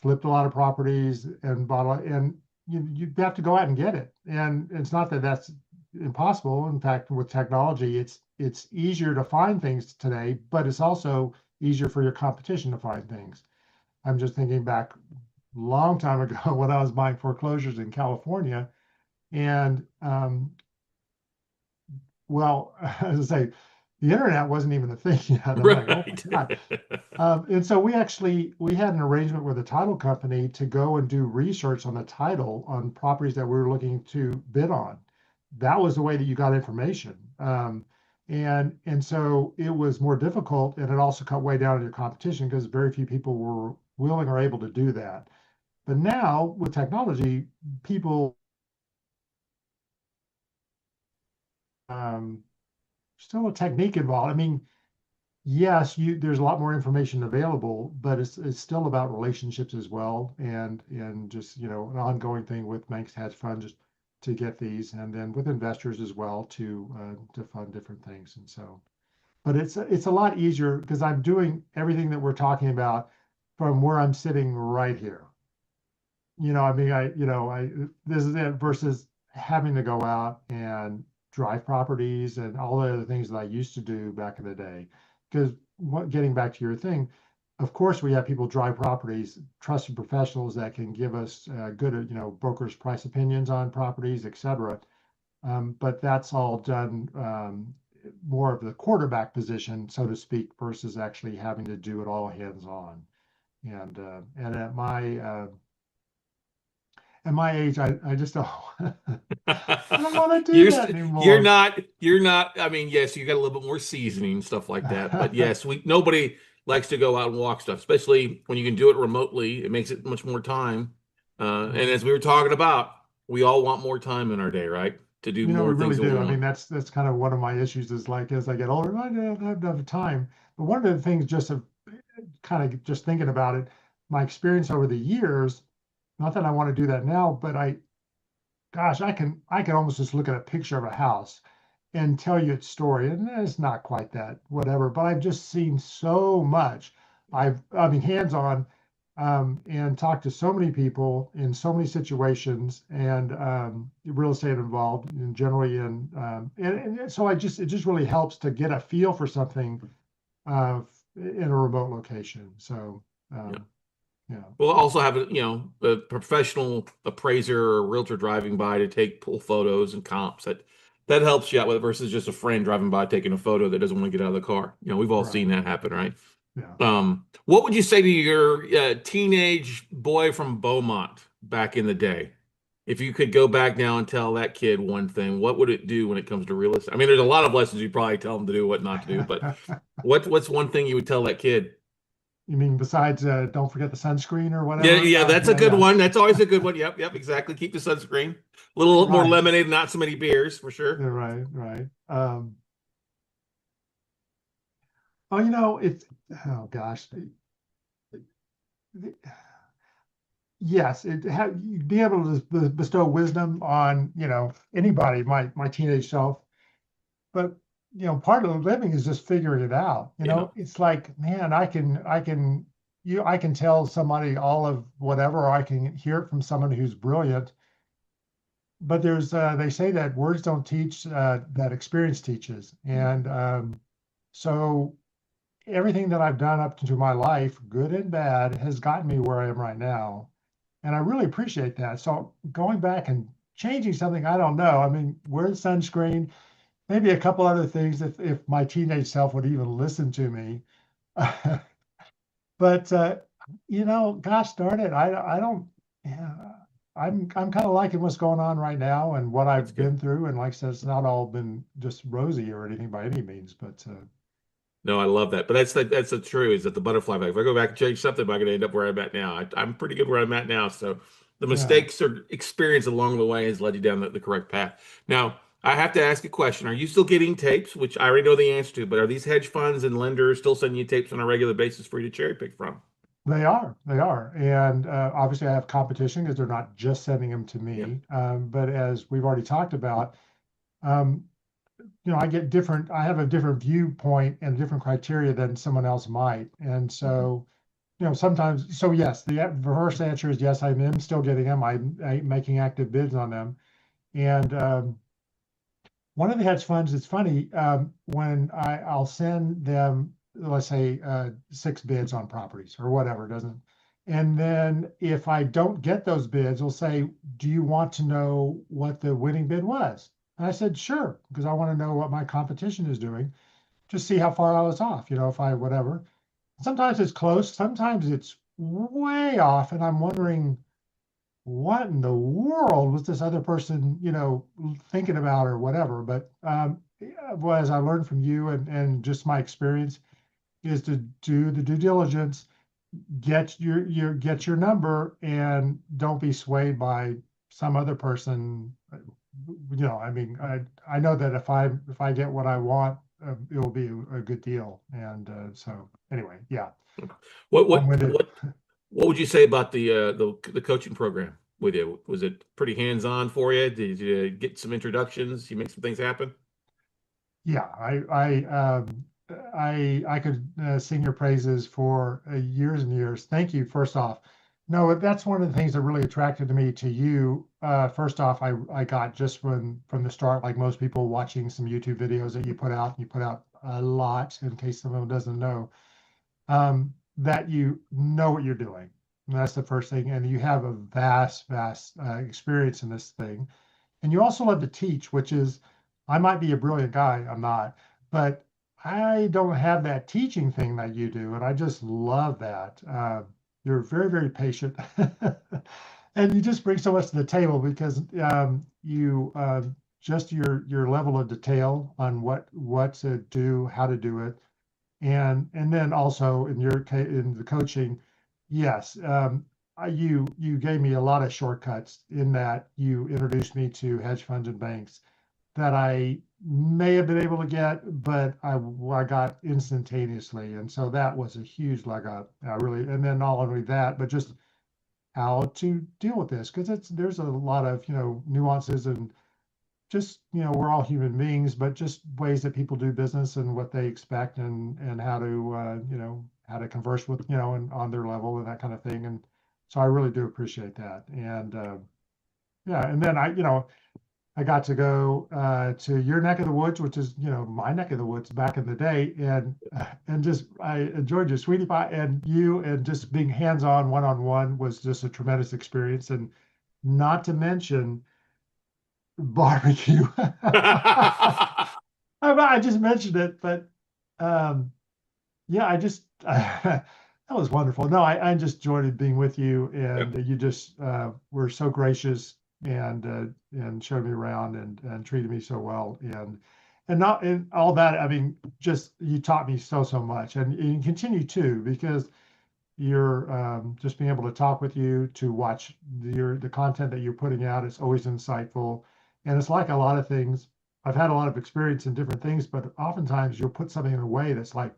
flipped a lot of properties and and you have to go out and get it. And it's not that that's impossible. In fact, with technology, it's easier to find things today, but it's also easier for your competition to find things. I'm just thinking back a long time ago when I was buying foreclosures in California, and well, as I say, the internet wasn't even a thing yet. I'm like, oh Right. my God. And so we had an arrangement with a title company to go and do research on the title on properties that we were looking to bid on. That was the way that you got information. And so it was more difficult, and it also cut way down on your competition because very few people were willing or able to do that. But now with technology, people um, still a technique involved. I mean, yes, there's a lot more information available, but it's still about relationships as well, and just an ongoing thing with banks, hedge funds to get these, and then with investors as well to fund different things. And so, but it's a lot easier because I'm doing everything that we're talking about from where I'm sitting right here. I mean, this is it versus having to go out and drive properties and all the other things that I used to do back in the day. Because getting back to your thing, of course, we have people drive properties, trusted professionals that can give us good, brokers' price opinions on properties, et cetera. But that's all done more of the quarterback position, so to speak, versus actually having to do it all hands on. And at my age, I just don't I don't want to do You're that st- you're anymore. not you're not. I mean, yes, you got a little bit more seasoning stuff like that, but yes, we nobody likes to go out and walk stuff, especially when you can do it remotely. It makes it much more time. And as we were talking about, we all want more time in our day, right? To do We more things really that we do. I mean, want. that's kind of one of my issues is like as I get older, I don't have enough time. But one of the things, just of kind of just thinking about it, my experience over the years, not that I want to do that now, but gosh, I can almost just look at a picture of a house and tell you its story. And it's not quite that whatever, but I've just seen so much. I mean, hands-on, and talked to so many people in so many situations, and real estate involved, and generally and so it just really helps to get a feel for something uh, in a remote location. So Yeah. yeah, We'll also have a professional appraiser or realtor driving by to pull photos and comps. That helps you out with it versus just a friend driving by taking a photo that doesn't want to get out of the car. We've all right. seen that happen, right? What would you say to your teenage boy from Beaumont back in the day? If you could go back now and tell that kid one thing, what would it do when it comes to real estate? I mean, there's a lot of lessons you probably tell them to do, what not to do, but what's one thing you would tell that kid? You mean besides don't forget the sunscreen or Yeah, whatever? yeah, that's a Yeah, good yeah. one. That's always a good one. Yep, yep, exactly. Keep the sunscreen. A little more Right. lemonade, not so many beers for sure. Yeah, right, right. Oh, it's oh gosh. Yes, be able to bestow wisdom on, anybody, my teenage self. But, part of the living is just figuring it out. Yeah. It's like, man, I can tell somebody all of whatever, or I can hear it from someone who's brilliant. But they say that words don't teach, that experience teaches. And so everything that I've done up to my life, good and bad, has gotten me where I am right now. And I really appreciate that. So going back and changing something, I don't know. I mean, wear the sunscreen, maybe a couple other things if my teenage self would even listen to me. But gosh darn it, I don't. Yeah, I'm kind of liking what's going on right now and what That's I've good. been through. And like I said, it's not all been just rosy or anything by any means, but No, I love that. But that's the true is that the butterfly effect. If I go back and change something, I'm going to end up where I'm at now. I'm pretty good where I'm at now. So the yeah. mistakes or experience along the way has led you down the correct path. Now, I have to ask a question. Are you still getting tapes, which I already know the answer to, but are these hedge funds and lenders still sending you tapes on a regular basis for you to cherry pick from? They are. And obviously I have competition because they're not just sending them to Yeah. me. But as we've already talked about, um, I have a different viewpoint and different criteria than someone else might. And so, sometimes, so yes, the reverse answer is yes, I am still getting them. I'm making active bids on them. And one of the hedge funds, it's funny, when I'll send them, let's say, 6 bids on properties or whatever, doesn't. And then if I don't get those bids, they'll say, do you want to know what the winning bid was? And I said, sure, because I want to know what my competition is doing, just see how far I was off, if I whatever. Sometimes it's close, sometimes it's way off, and I'm wondering, what in the world was this other person, thinking about or whatever. But yeah, well, as I learned from you and just my experience is to do the due diligence, get your number, and don't be swayed by some other person. I mean, I know that if I get what I want, it will be a good deal. And so anyway, yeah, What I'm what with it. what what would you say about the coaching program with you? Was it pretty hands-on for you? Did you get some introductions? You make some things happen? Yeah, I could sing your praises for years and years. Thank you, first off. No, that's one of the things that really attracted me to you. First off, I got just from the start, like most people, watching some YouTube videos that you put out. You put out a lot, in case someone doesn't know, that you know what you're doing. And that's the first thing. And you have a vast, vast experience in this thing. And you also love to teach, which is, I might be a brilliant guy, I'm not, but I don't have that teaching thing that you do. And I just love that. You're very, very patient. And you just bring so much to the table because you just your level of detail on what to do, how to do it, and then also in your case in the coaching, yes, you gave me a lot of shortcuts in that you introduced me to hedge funds and banks that I may have been able to get, but I got instantaneously, and so that was a huge leg up. I really, and then not only that, but just how to deal with this because there's a lot of nuances and just we're all human beings, but just ways that people do business and what they expect and how to how to converse with and on their level and that kind of thing. And so I really do appreciate that. And yeah, and then I got to go to your neck of the woods, which is my neck of the woods back in the day, and just I enjoyed your sweetie pie and you and just being hands on one on one was just a tremendous experience. And not to mention barbecue. I just mentioned it, but um, Yeah, I just that was wonderful. No, I just enjoyed being with you, Yep. and you just were so gracious and showed me around and treated me so well, and not and all that. I mean, just you taught me so much, and you continue to because you're just being able to talk with you, to watch the content that you're putting out. It's always insightful, and it's like a lot of things. I've had a lot of experience in different things, but oftentimes you'll put something in a way that's like,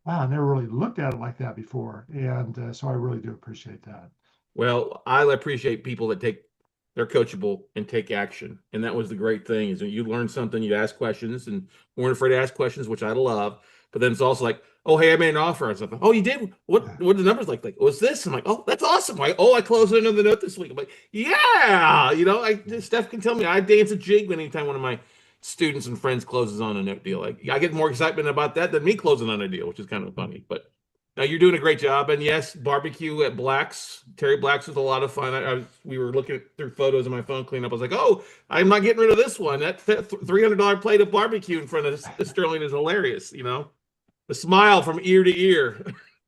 wow, I never really looked at it like that before. And so I really do appreciate that. Well, I appreciate people that they're coachable and take action. And that was the great thing is when you learn something, you ask questions and weren't afraid to ask questions, which I love. But then it's also like, oh, hey, I made an offer on something. Oh, you did? What are the numbers like? Like, what's this? I'm like, oh, that's awesome. Like, oh, I closed another note this week. I'm like, yeah, Steph can tell me I dance a jig anytime one of my students and friends closes on a note deal. Like, I get more excitement about that than me closing on a deal, which is kind of funny. But now you're doing a great job, and yes, barbecue at Black's, Terry Black's was a lot of fun. We were looking through photos on my phone cleanup. I was like, oh, I'm not getting rid of this one. That $300 plate of barbecue in front of Sterling is hilarious. The smile from ear to ear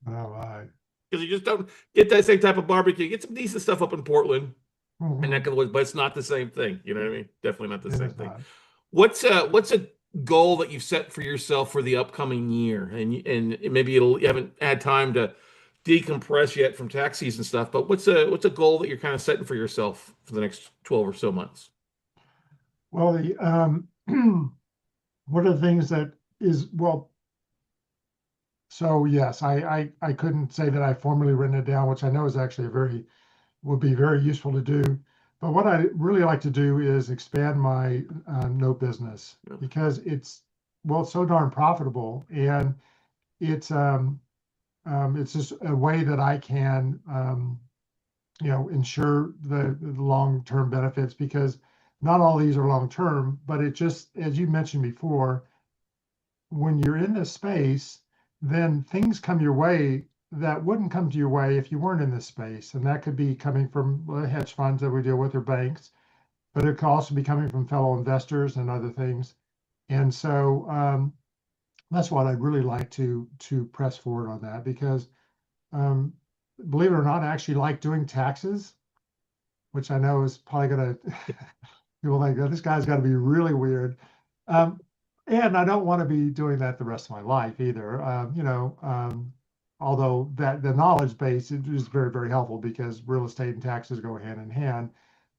All right. because you just don't get that same type of barbecue. Get some decent stuff up in Portland and that Mhm. kind of, but it's not the same thing. You know what I mean? Definitely not the It same is thing. not. What's a goal that you've set for yourself for the upcoming year? And maybe you haven't had time to decompress yet from tax season stuff, but what's a goal that you're kind of setting for yourself for the next 12 or so months? Well, one of the things that is, well, so yes, I couldn't say that I formally written it down, which I know is actually would be very useful to do. But what I really like to do is expand my note business Yeah. because well, it's so darn profitable, and it's it's just a way that I can ensure the long-term benefits because not all these are long-term, but it just, as you mentioned before, when you're in this space, then things come your way that wouldn't come to your way if you weren't in this space. And that could be coming from hedge funds that we deal with or banks, but it could also be coming from fellow investors and other things. And so that's what I'd really like to press forward on that because um, believe it or not, I actually like doing taxes, which I know is probably going to people think, oh, this guy's got to be really weird. Um, and I don't want to be doing that the rest of my life either. Although that the knowledge base is very helpful because real estate and taxes go hand in hand.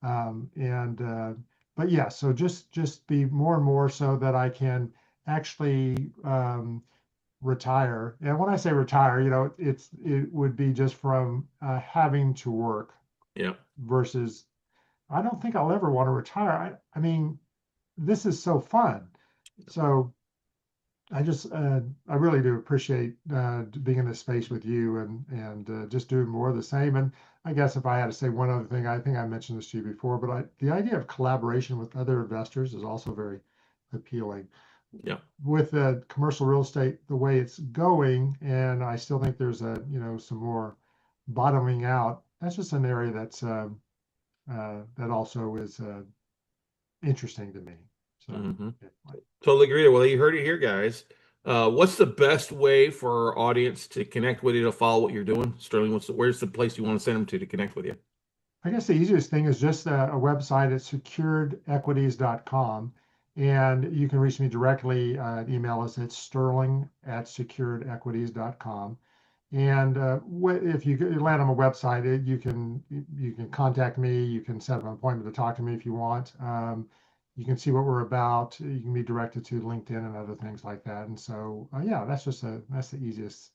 And but yeah, so just be more and more so that I can actually retire. And when I say retire, it would be just from having to work Yeah. versus I don't think I'll ever want to retire. I mean, this is so fun. So I really do appreciate being in this space with you and just doing more of the same. And I guess if I had to say one other thing, I think I mentioned this to you before, but the idea of collaboration with other investors is also very appealing. Yeah. With commercial real estate, the way it's going, and I still think there's some more bottoming out. That's just an area that also is interesting to me. So, Hmm. yeah. Totally agree. Well, you heard it here, guys. What's the best way for our audience to connect with you to follow what you're doing? Sterling, where's the place you want to send them to connect with you? I guess the easiest thing is just a website at securedequities.com. And you can reach me directly. Email us at sterling@securedequities.com. And if you land on a website, you can contact me. You can set up an appointment to talk to me if you want. You can see what we're about. You can be directed to LinkedIn and other things like that. And so, yeah, that's the easiest,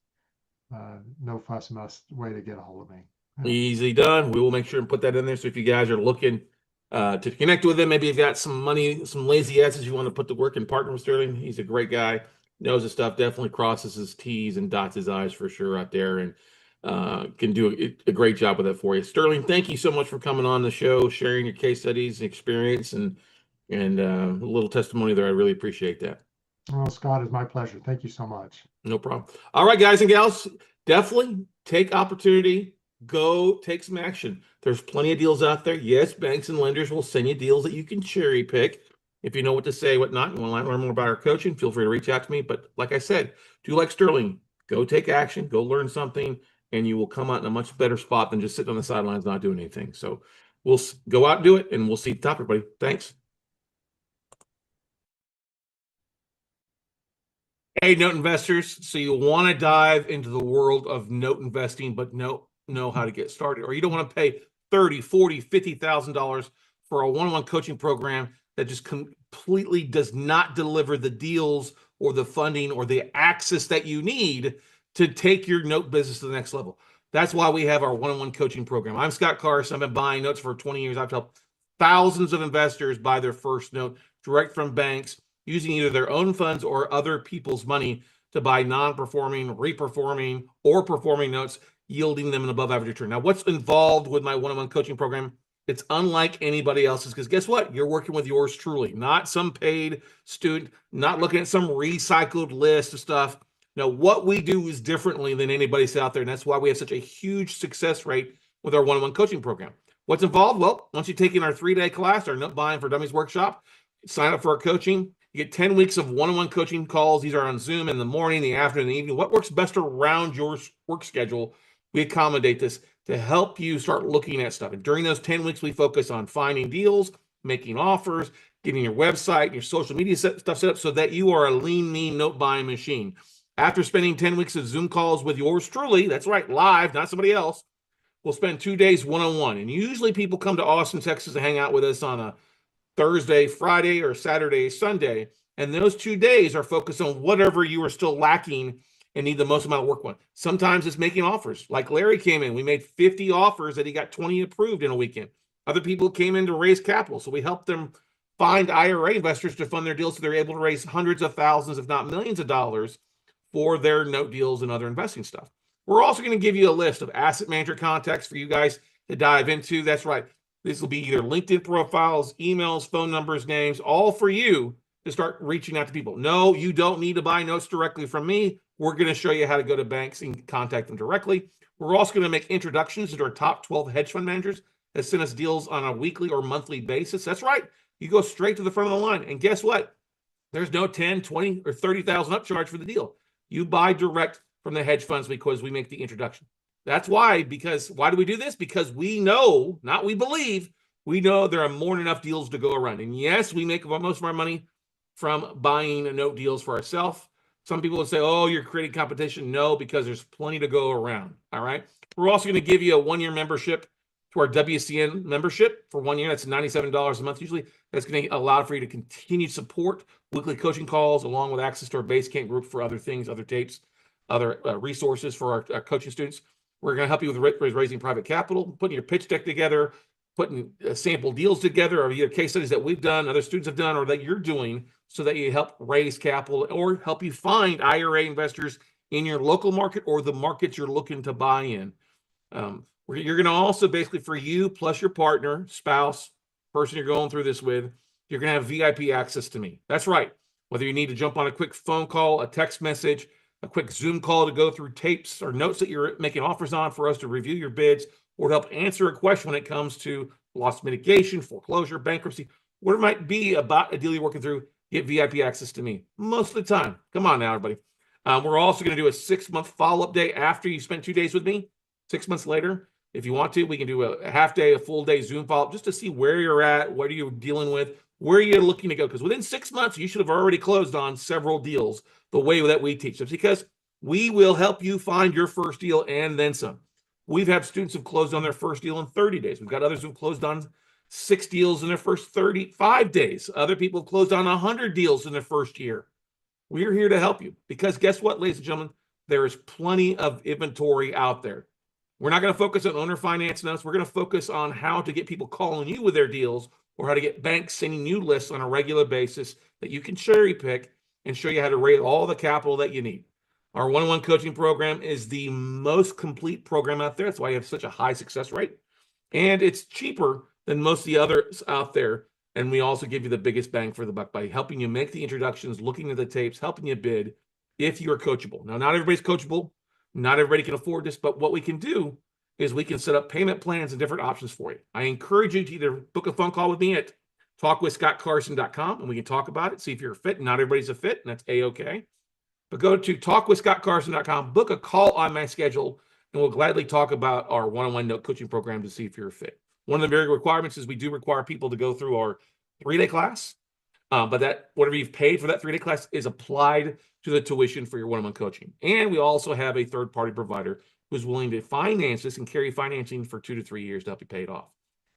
no fuss must way to get a hold of me. Yeah. Easily done. We will make sure and put that in there. So if you guys are looking to connect with him, maybe you've got some money, some lazy asses you want to put to work and partner with Sterling. He's a great guy, knows his stuff, definitely crosses his T's and dots his I's for sure out there, and can do a great job with that for you. Sterling, thank you so much for coming on the show, sharing your case studies, experience, and a little testimony there. I really appreciate that. Well, Scott, it's my pleasure. Thank you so much. No problem. All right, guys and gals, definitely take opportunity. Go take some action. There's plenty of deals out there. Yes, banks and lenders will send you deals that you can cherry pick. If you know what to say, what not, you want to learn more about our coaching, feel free to reach out to me. But like I said, do like Sterling, Go take action, go learn something, and you will come out in a much better spot than just sitting on the sidelines not doing anything. So we'll go out and do it, and we'll see you at the top, everybody. Thanks. Hey, note investors. So you want to dive into the world of note investing, but know how to get started, or you don't want to pay $30,000, $40,000, $50,000 for a one-on-one coaching program that just completely does not deliver the deals or the funding or the access that you need to take your note business to the next level. That's why we have our one-on-one coaching program. I'm Scott Carson. I've been buying notes for 20 years. I've helped thousands of investors buy their first note direct from banks, using either their own funds or other people's money to buy non-performing, reperforming, or performing notes, yielding them an above average return. Now, what's involved with my one-on-one coaching program? It's unlike anybody else's, because guess what? You're working with yours truly, not some paid student, not looking at some recycled list of stuff. Now, what we do is differently than anybody else out there, and that's why we have such a huge success rate with our one-on-one coaching program. What's involved? Well, once you take in our 3-day class, our Note Buying for Dummies workshop, sign up for our coaching. You get 10 weeks of one-on-one coaching calls. These are on Zoom in the morning, the afternoon, the evening. What works best around your work schedule? We accommodate this to help you start looking at stuff. And during those 10 weeks, we focus on finding deals, making offers, getting your website, your social media stuff set up so that you are a lean, mean note buying machine. After spending 10 weeks of Zoom calls with yours truly, that's right, live, not somebody else, we'll spend 2 days one-on-one. And usually people come to Austin, Texas to hang out with us on a Thursday, Friday, or Saturday, Sunday. And those 2 days are focused on whatever you are still lacking and need the most amount of work on. Sometimes it's making offers. Like Larry came in, we made 50 offers that he got 20 approved in a weekend. Other people came in to raise capital. So we helped them find IRA investors to fund their deals so they're able to raise hundreds of thousands, if not millions of dollars for their note deals and other investing stuff. We're also going to give you a list of asset manager contacts for you guys to dive into. That's right. This will be either LinkedIn profiles, emails, phone numbers, names, all for you to start reaching out to people. No, you don't need to buy notes directly from me. We're going to show you how to go to banks and contact them directly. We're also going to make introductions to our top 12 hedge fund managers that send us deals on a weekly or monthly basis. That's right. You go straight to the front of the line. And guess what? There's no 10, 20, or 30,000 upcharge for the deal. You buy direct from the hedge funds because we make the introduction. That's why, why do we do this? Because we know, not we believe, we know there are more than enough deals to go around. And yes, we make most of our money from buying note deals for ourselves. Some people will say, oh, you're creating competition. No, because there's plenty to go around. All right. We're also going to give you a 1-year membership to our WCN membership for 1 year. That's $97 a month usually. That's going to allow for you to continue support weekly coaching calls, along with access to our Basecamp group for other things, other tapes, other resources for our coaching students. We're going to help you with raising private capital, putting your pitch deck together, putting sample deals together, or either case studies that we've done, other students have done, or that you're doing, so that you help raise capital or help you find IRA investors in your local market or the markets you're looking to buy in. You're going to also, basically, for you plus your partner, spouse, person you're going through this with, you're going to have VIP access to me. That's right. Whether you need to jump on a quick phone call, a text message, a quick Zoom call to go through tapes or notes that you're making offers on for us to review your bids, or to help answer a question when it comes to loss mitigation, foreclosure, bankruptcy, whatever it might be about a deal you're working through, get VIP access to me most of the time. Come on now, everybody. We're also going to do a 6-month follow-up day after you spent 2 days with me. 6 months later, if you want to, we can do a half day, a full day Zoom follow-up just to see where you're at, what are you dealing with, where you're looking to go. Because within 6 months, you should have already closed on several deals the way that we teach. It's because we will help you find your first deal and then some. We've had students who've closed on their first deal in 30 days. We've got others who've closed on 6 deals in their first 35 days. Other people have closed on 100 deals in their first year. We're here to help you because guess what, ladies and gentlemen? There is plenty of inventory out there. We're not going to focus on owner finance notes. We're going to focus on how to get people calling you with their deals, or how to get banks sending you lists on a regular basis that you can cherry pick and show you how to raise all the capital that you need. Our one-on-one coaching program is the most complete program out there. That's why you have such a high success rate. And it's cheaper than most of the others out there. And we also give you the biggest bang for the buck by helping you make the introductions, looking at the tapes, helping you bid if you are coachable. Now, not everybody's coachable. Not everybody can afford this, but what we can do is we can set up payment plans and different options for you. I encourage you to either book a phone call with me at talkwithscottcarson.com, and we can talk about it, see if you're a fit. Not everybody's a fit, and that's A-okay. But go to talkwithscottcarson.com, book a call on my schedule, and we'll gladly talk about our one-on-one note coaching program to see if you're a fit. One of the very requirements is we do require people to go through our 3-day class, but that whatever you've paid for that 3-day class is applied to the tuition for your one-on-one coaching. And we also have a third-party provider who's willing to finance this and carry financing for 2 to 3 years to help you pay it off.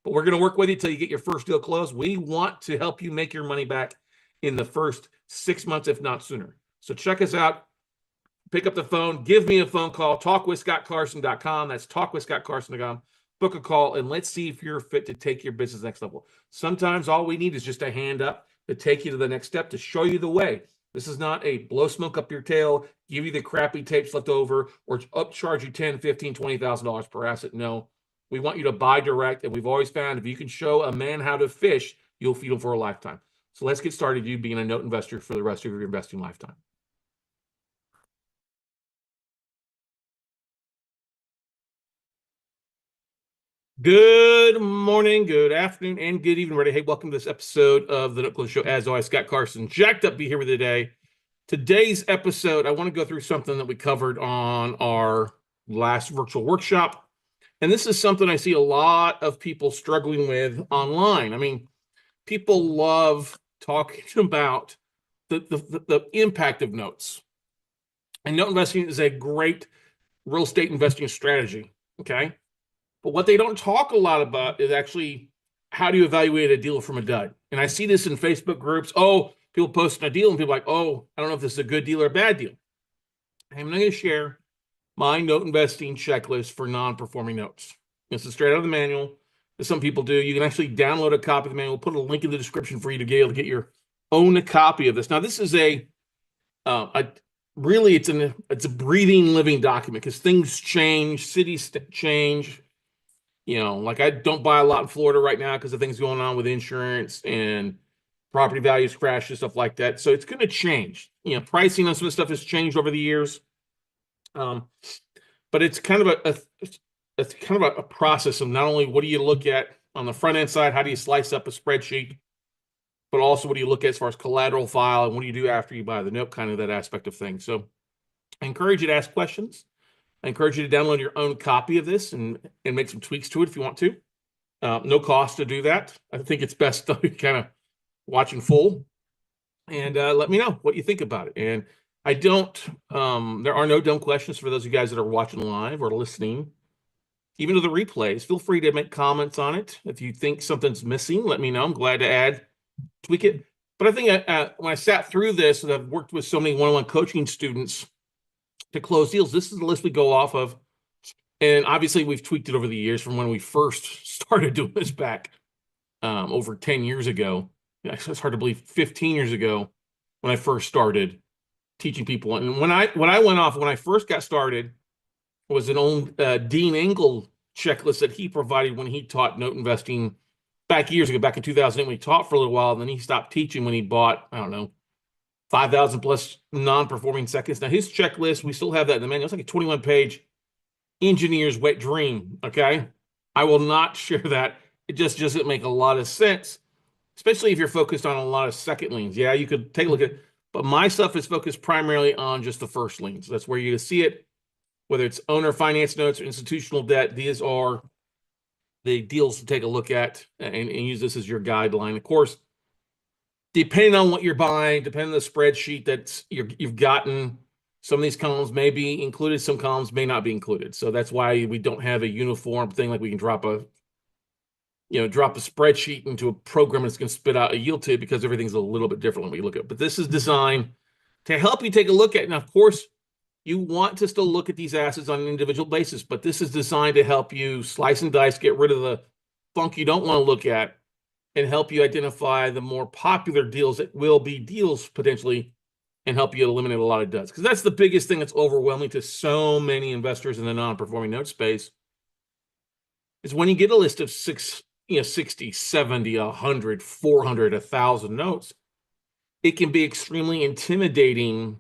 But we're going to work with you until you get your first deal closed. We want to help you make your money back in the first 6 months, if not sooner. So check us out. Pick up the phone. Give me a phone call. Talkwithscottcarson.com. That's talkwithscottcarson.com. Book a call, and let's see if you're fit to take your business next level. Sometimes all we need is just a hand up to take you to the next step, to show you the way. This is not a blow smoke up your tail, give you the crappy tapes left over, or upcharge you $10,000, $15,000, $20,000 per asset. No, we want you to buy direct, and we've always found if you can show a man how to fish, you'll feed him for a lifetime. So let's get started, you being a note investor for the rest of your investing lifetime. Good morning, good afternoon, and good evening, everybody. Hey, welcome to this episode of the Note Close Show. As always, Scott Carson, jacked up to be here with you today. Today's episode, I want to go through something that we covered on our last virtual workshop. And this is something I see a lot of people struggling with online. I mean, people love talking about the impact of notes. And note investing is a great real estate investing strategy, okay? But what they don't talk a lot about is actually how do you evaluate a deal from a dud? And I see this in Facebook groups. Oh, people posting a deal and people are like, oh, I don't know if this is a good deal or a bad deal. I'm going to share my note investing checklist for non-performing notes. This is straight out of the manual. As some people do, you can actually download a copy of the manual, put a link in the description for you to be able to get your own copy of this. Now, this is really, it's a breathing, living document because things change, cities change. You know, like I don't buy a lot in Florida right now because of things going on with insurance and property values crash and stuff like that. So it's going to change. You know, pricing on some of the stuff has changed over the years. But it's kind of a process of not only what do you look at on the front end side, how do you slice up a spreadsheet, but also what do you look at as far as collateral file and what do you do after you buy the note, kind of that aspect of things. So I encourage you to ask questions. I encourage you to download your own copy of this and make some tweaks to it if you want to. No cost to do that. I think it's best to kind of watch in full and let me know what you think about it. And there are no dumb questions for those of you guys that are watching live or listening. Even to the replays, feel free to make comments on it. If you think something's missing, let me know. I'm glad to tweak it. But I think when I sat through this, and I've worked with so many one-on-one coaching students to close deals, this is the list we go off of. And obviously we've tweaked it over the years from when we first started doing this back over 10 years ago. It's hard to believe 15 years ago when I first started teaching people. And when I first got started was an old Dean Engel checklist that he provided when he taught note investing back years ago, back in 2008 when he taught for a little while, and then he stopped teaching when he bought, I don't know, 5,000 plus non-performing seconds. Now his checklist, we still have that in the manual. It's like a 21-page engineer's wet dream. Okay, I will not share that. It just doesn't make a lot of sense, especially if you're focused on a lot of second liens. Yeah, you could take a look at it, but my stuff is focused primarily on just the first liens. That's where you see it, whether it's owner finance notes or institutional debt. These are the deals to take a look at and use this as your guideline. Of course, depending on what you're buying, depending on the spreadsheet that you've gotten, some of these columns may be included, some columns may not be included. So that's why we don't have a uniform thing like we can drop a spreadsheet into a program that's going to spit out a yield table, because everything's a little bit different when we look at it. But this is designed to help you take a look at it. Now, of course, you want to still look at these assets on an individual basis, but this is designed to help you slice and dice, get rid of the funk you don't want to look at, and help you identify the more popular deals that will be deals potentially, and help you eliminate a lot of duds. Because that's the biggest thing that's overwhelming to so many investors in the non-performing note space, is when you get a list of 60, 70, 100, 400, 1,000 notes, it can be extremely intimidating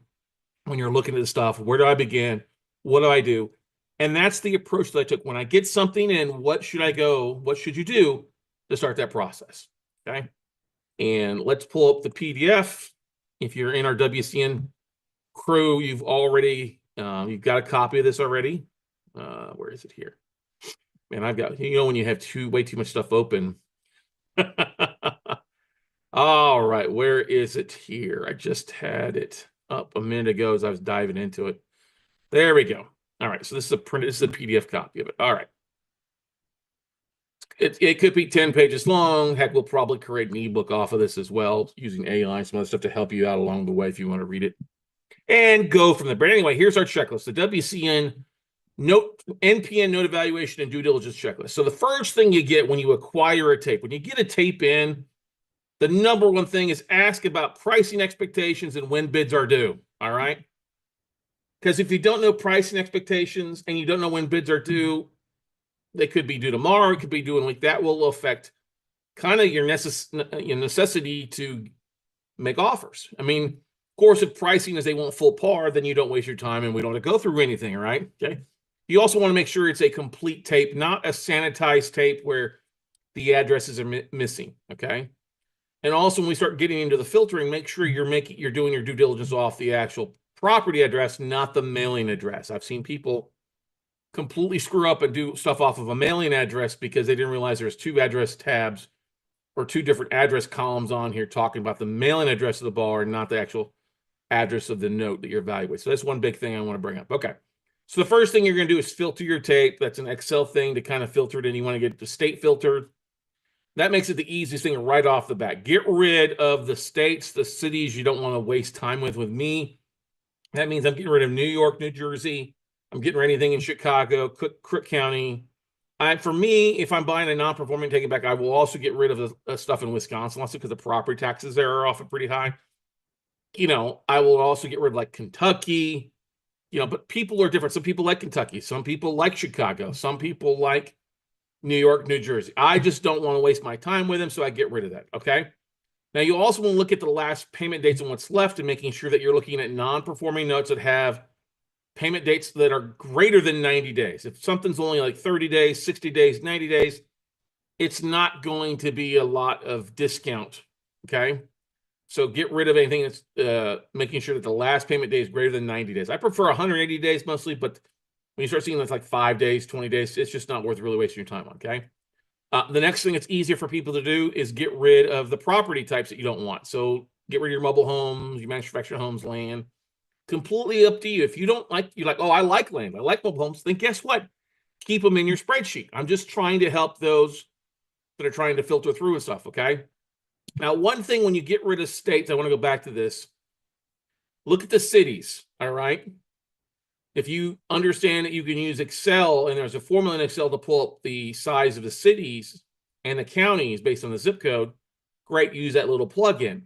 when you're looking at the stuff. Where do I begin? What do I do? And that's the approach that I took. When I get something in, what should I go? What should you do to start that process? Okay. And let's pull up the PDF. If you're in our WCN crew, you've already, you've got a copy of this already. Where is it here? Man, I've got, when you have way too much stuff open. All right, where is it here? I just had it up a minute ago as I was diving into it. There we go. All right, so this is a PDF copy of it. All right. It could be 10 pages long. Heck, we'll probably create an ebook off of this as well, using AI and some other stuff to help you out along the way if you want to read it. And go from there. But anyway, here's our checklist. The WCN NPN note evaluation and due diligence checklist. So the first thing you get when you acquire a tape, when you get a tape in, the number one thing is ask about pricing expectations and when bids are due. All right. Because if you don't know pricing expectations and you don't know when bids are due, they could be due tomorrow, it could be due in a week. That will affect kind of your necessity to make offers. I mean, of course, if pricing is they won't full par, then you don't waste your time and we don't have to go through anything, right? Okay. You also want to make sure it's a complete tape, not a sanitized tape where the addresses are missing. Okay. And also when we start getting into the filtering, make sure you're doing your due diligence off the actual property address, not the mailing address. I've seen people completely screw up and do stuff off of a mailing address because they didn't realize there's two address tabs or two different address columns on here talking about the mailing address of the borrower and not the actual address of the note that you're evaluating. So that's one big thing I want to bring up. Okay. So the first thing you're going to do is filter your tape. That's an Excel thing to kind of filter it, and you want to get the state filtered. That makes it the easiest thing right off the bat. Get rid of the states, the cities you don't want to waste time with me. That means I'm getting rid of New York, New Jersey. I'm getting rid of anything in Chicago, Cook County. For me, if I'm buying a non-performing taking back, I will also get rid of the stuff in Wisconsin, also because the property taxes there are often pretty high. I will also get rid of like Kentucky, but people are different. Some people like Kentucky. Some people like Chicago. Some people like New York, New Jersey. I just don't want to waste my time with them, so I get rid of that, okay? Now, you also want to look at the last payment dates and what's left and making sure that you're looking at non-performing notes that have payment dates that are greater than 90 days. If something's only like 30 days, 60 days, 90 days, it's not going to be a lot of discount, okay? So get rid of anything that's making sure that the last payment day is greater than 90 days. I prefer 180 days mostly, but when you start seeing that's like 5 days, 20 days, it's just not worth really wasting your time on, okay? The next thing that's easier for people to do is get rid of the property types that you don't want. So get rid of your mobile homes, your manufactured homes, land. Completely up to you. If you don't like, you're like, oh, I like land, I like mobile homes, then guess what? Keep them in your spreadsheet. I'm just trying to help those that are trying to filter through and stuff, okay? Now, one thing when you get rid of states, I want to go back to this. Look at the cities, all right? If you understand that you can use Excel, and there's a formula in Excel to pull up the size of the cities and the counties based on the zip code, great, use that little plugin.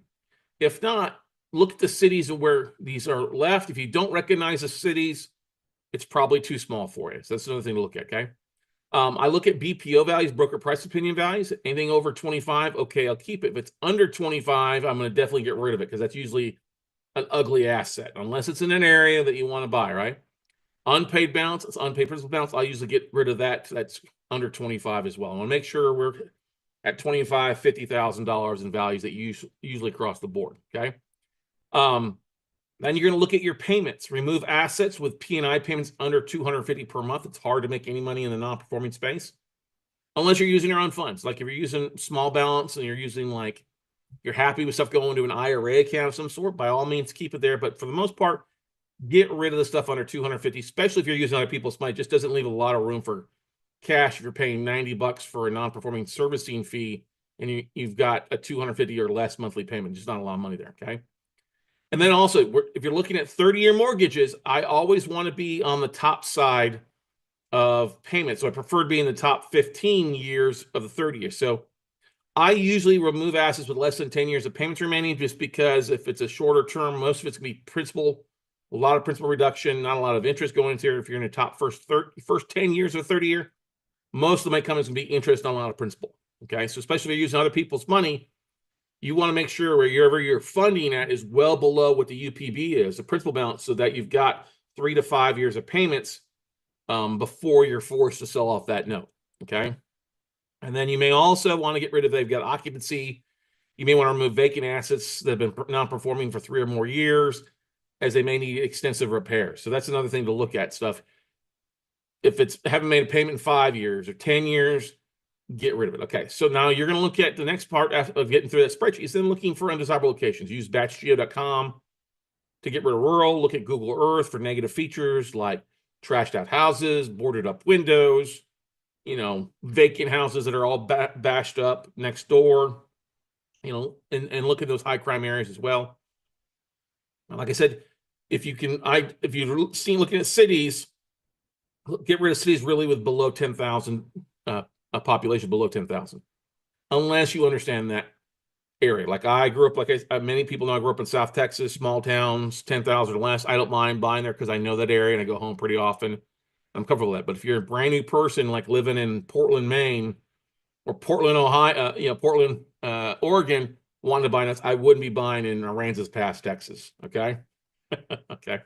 If not, look at the cities where these are left. If you don't recognize the cities, it's probably too small for you. So that's another thing to look at, okay? I look at BPO values, broker price opinion values. Anything over 25, okay, I'll keep it. If it's under 25, I'm going to definitely get rid of it because that's usually an ugly asset, unless it's in an area that you want to buy, right? Unpaid balance, it's unpaid principal balance. I'll usually get rid of that. That's under 25 as well. I want to make sure we're at $25,000, $50,000 in values that usually across the board, okay? Then you're going to look at your payments. Remove assets with P&I payments under $250 per month. It's hard to make any money in the non-performing space unless you're using your own funds. Like if you're using small balance and you're happy with stuff going to an IRA account of some sort, by all means, keep it there. But for the most part, get rid of the stuff under $250, especially if you're using other people's money. It just doesn't leave a lot of room for cash if you're paying $90 for a non-performing servicing fee and you've got a $250 or less monthly payment. Just not a lot of money there, okay? And then also, if you're looking at 30-year mortgages, I always want to be on the top side of payments. So I prefer to be in the top 15 years of the 30 years. So I usually remove assets with less than 10 years of payments remaining, just because if it's a shorter term, most of it's going to be principal, a lot of principal reduction, not a lot of interest going into here. If you're in the top first 10 years of 30-year, most of my income is going to be interest on a lot of principal. Okay, so especially if you're using other people's money, you want to make sure wherever you're funding at is well below what the UPB is, the principal balance, so that you've got 3 to 5 years of payments before you're forced to sell off that note. Okay. And then you may also want to get rid of, they've got occupancy. You may want to remove vacant assets that have been non-performing for 3 or more years. as they may need extensive repairs. So that's another thing to look at stuff. If it's haven't made a payment in 5 years or 10 years, get rid of it. Okay, so now you're going to look at the next part of getting through that spreadsheet is then looking for undesirable locations. Use batchgeo.com to get rid of rural. Look at Google Earth for negative features like trashed out houses, boarded up windows, vacant houses that are all bashed up next door, and look at those high crime areas as well. Like I said, if you've seen looking at cities, get rid of cities really with below 10,000, a population below 10,000, unless you understand that area. Like I grew up, many people know, I grew up in South Texas, small towns, 10,000 or less. I don't mind buying there because I know that area and I go home pretty often. I'm comfortable with that. But if you're a brand new person, like living in Portland, Maine, or Portland, Ohio, Portland, Oregon, wanting to buy nuts, I wouldn't be buying in Aransas Pass, Texas. Okay. Okay.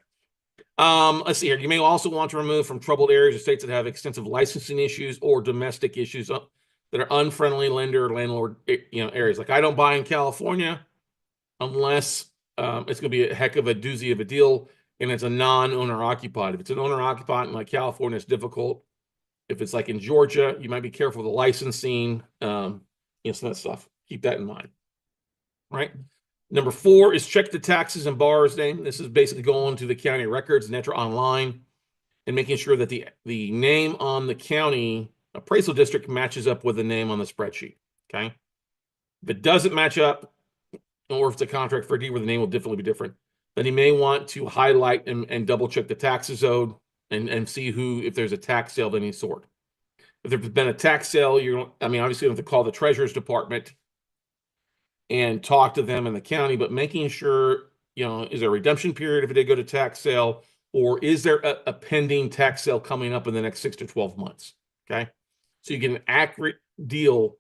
Let's see here. You may also want to remove from troubled areas or states that have extensive licensing issues or domestic issues that are unfriendly lender or landlord, areas. Like I don't buy in California unless it's going to be a heck of a doozy of a deal and it's a non-owner occupied. If it's an owner occupied in like California, it's difficult. If it's like in Georgia, you might be careful with the licensing, some of that stuff. Keep that in mind. Right. Number 4 is check the taxes and borrower's name. This is basically going to the county records and enter online and making sure that the name on the county appraisal district matches up with the name on the spreadsheet. Okay. If it doesn't match up, or if it's a contract for a deed where the name will definitely be different, then you may want to highlight and double check the taxes owed and see if there's a tax sale of any sort. If there's been a tax sale, obviously you have to call the treasurer's department and talk to them in the county, but making sure, is there a redemption period if it did go to tax sale, or is there a pending tax sale coming up in the next 6 to 12 months? Okay. So you get an accurate deal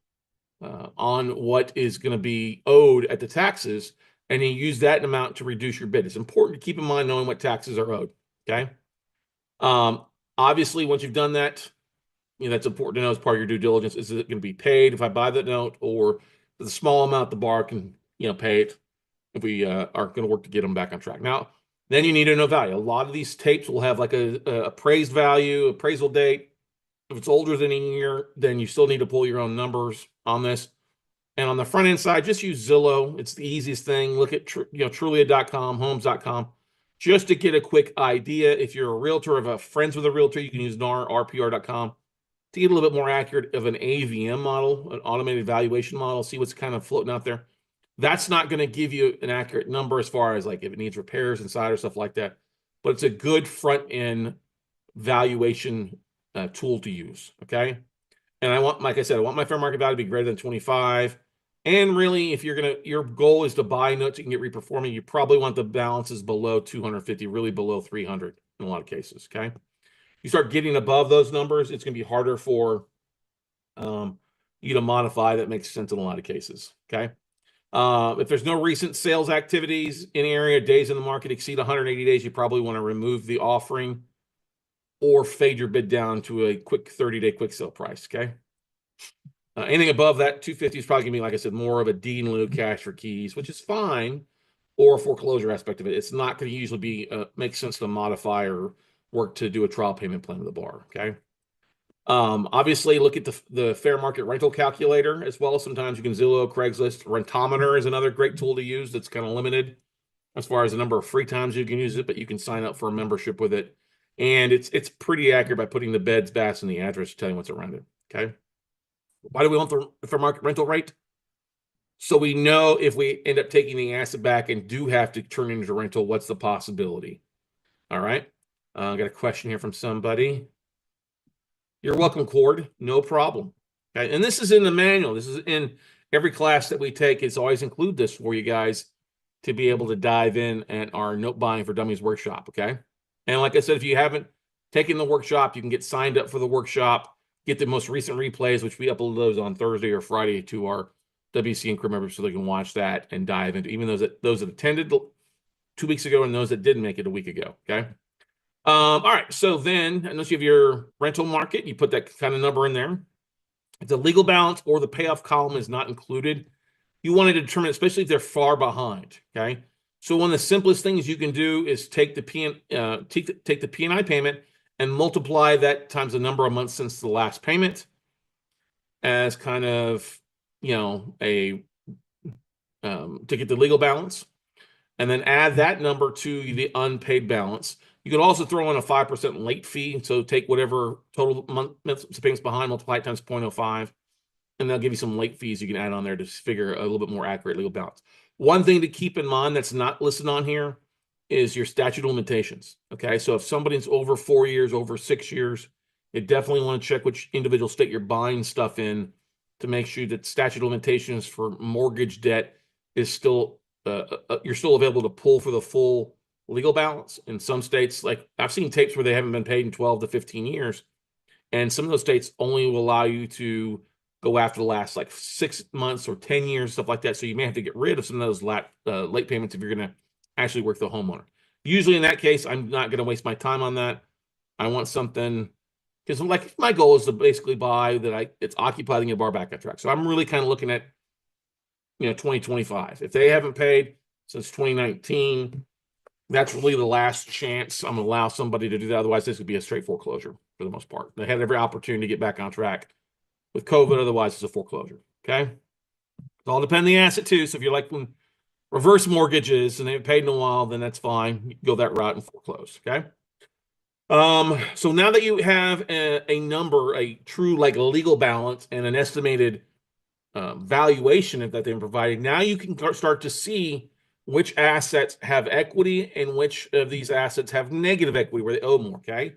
on what is going to be owed at the taxes, and you use that amount to reduce your bid. It's important to keep in mind knowing what taxes are owed. Okay. Obviously, once you've done that, that's important to know as part of your due diligence. Is it going to be paid if I buy that note, or the small amount the borrower can, pay it if we are going to work to get them back on track. Now, then you need to know value. A lot of these tapes will have like a appraised value, appraisal date. If it's older than a year, then you still need to pull your own numbers on this. And on the front end side, just use Zillow. It's the easiest thing. Look at Trulia.com, Homes.com, just to get a quick idea. If you're a realtor or have friends with a realtor, you can use RPR.com to get a little bit more accurate of an AVM model, an automated valuation model, see what's kind of floating out there. That's not going to give you an accurate number as far as like if it needs repairs inside or stuff like that, but it's a good front end valuation tool to use. Okay. And like I said, I want my fair market value to be greater than 25. And really, if your goal is to buy notes you can get reperforming, you probably want the balances below 250, really below 300 in a lot of cases. Okay. You start getting above those numbers, it's going to be harder for you to modify. That makes sense in a lot of cases. Okay. If there's no recent sales activities in the area, days in the market exceed 180 days, you probably want to remove the offering or fade your bid down to a quick 30-day quick sale price. Okay. Anything above that 250 is probably going to be, like I said, more of a deed in lieu cash for keys, which is fine, or a foreclosure aspect of it. It's not going to usually be make sense to modify or work to do a trial payment plan with the borrower. Okay. Obviously, look at the fair market rental calculator as well. Sometimes you can Zillow, Craigslist. Rentometer is another great tool to use that's kind of limited as far as the number of free times you can use it, but you can sign up for a membership with it. And it's pretty accurate by putting the beds, baths, and the address to tell you what's around it. Okay. Why do we want the fair market rental rate? So we know if we end up taking the asset back and do have to turn it into rental, what's the possibility? All right. I got a question here from somebody. You're welcome, Cord. No problem. Okay. And this is in the manual. This is in every class that we take. It's always include this for you guys to be able to dive in at our Note Buying for Dummies workshop. Okay. And like I said, if you haven't taken the workshop, you can get signed up for the workshop, get the most recent replays, which we upload those on Thursday or Friday to our WC and Career members so they can watch that and dive into even those that attended 2 weeks ago and those that didn't make it a week ago. Okay. All right. So then, unless you have your rental market, you put that kind of number in there. If the legal balance or the payoff column is not included, you want to determine, especially if they're far behind. Okay. So one of the simplest things you can do is take the take the P&I payment and multiply that times the number of months since the last payment as kind of, a to get the legal balance, and then add that number to the unpaid balance. You could also throw in a 5% late fee. So take whatever total months payments behind, multiply it times 0.05, and they'll give you some late fees you can add on there to figure a little bit more accurate legal balance. One thing to keep in mind that's not listed on here is your statute of limitations. Okay, so if somebody's over 4 years, over 6 years, you definitely want to check which individual state you're buying stuff in to make sure that statute of limitations for mortgage debt is still you're still available to pull for the full legal balance. In some states, like I've seen tapes where they haven't been paid in 12 to 15 years, and some of those states only will allow you to go after the last like 6 months or 10 years, stuff like that. So you may have to get rid of some of those late payments if you're going to actually work the homeowner. Usually in that case, I'm not going to waste my time on that. I want something, because like my goal is to basically buy that it's occupied and get bar back on track. So I'm really kind of looking at 2025. If they haven't paid since 2019, that's really the last chance I'm going to allow somebody to do that. Otherwise, this would be a straight foreclosure for the most part. They had every opportunity to get back on track with COVID. Otherwise, it's a foreclosure. Okay. It all depends on the asset too. So if you're like when reverse mortgages and they haven't paid in a while, then that's fine. You can go that route and foreclose. Okay. So now that you have a number, a true like legal balance and an estimated valuation that they're providing, now you can start to see which assets have equity and which of these assets have negative equity where they owe more. Okay.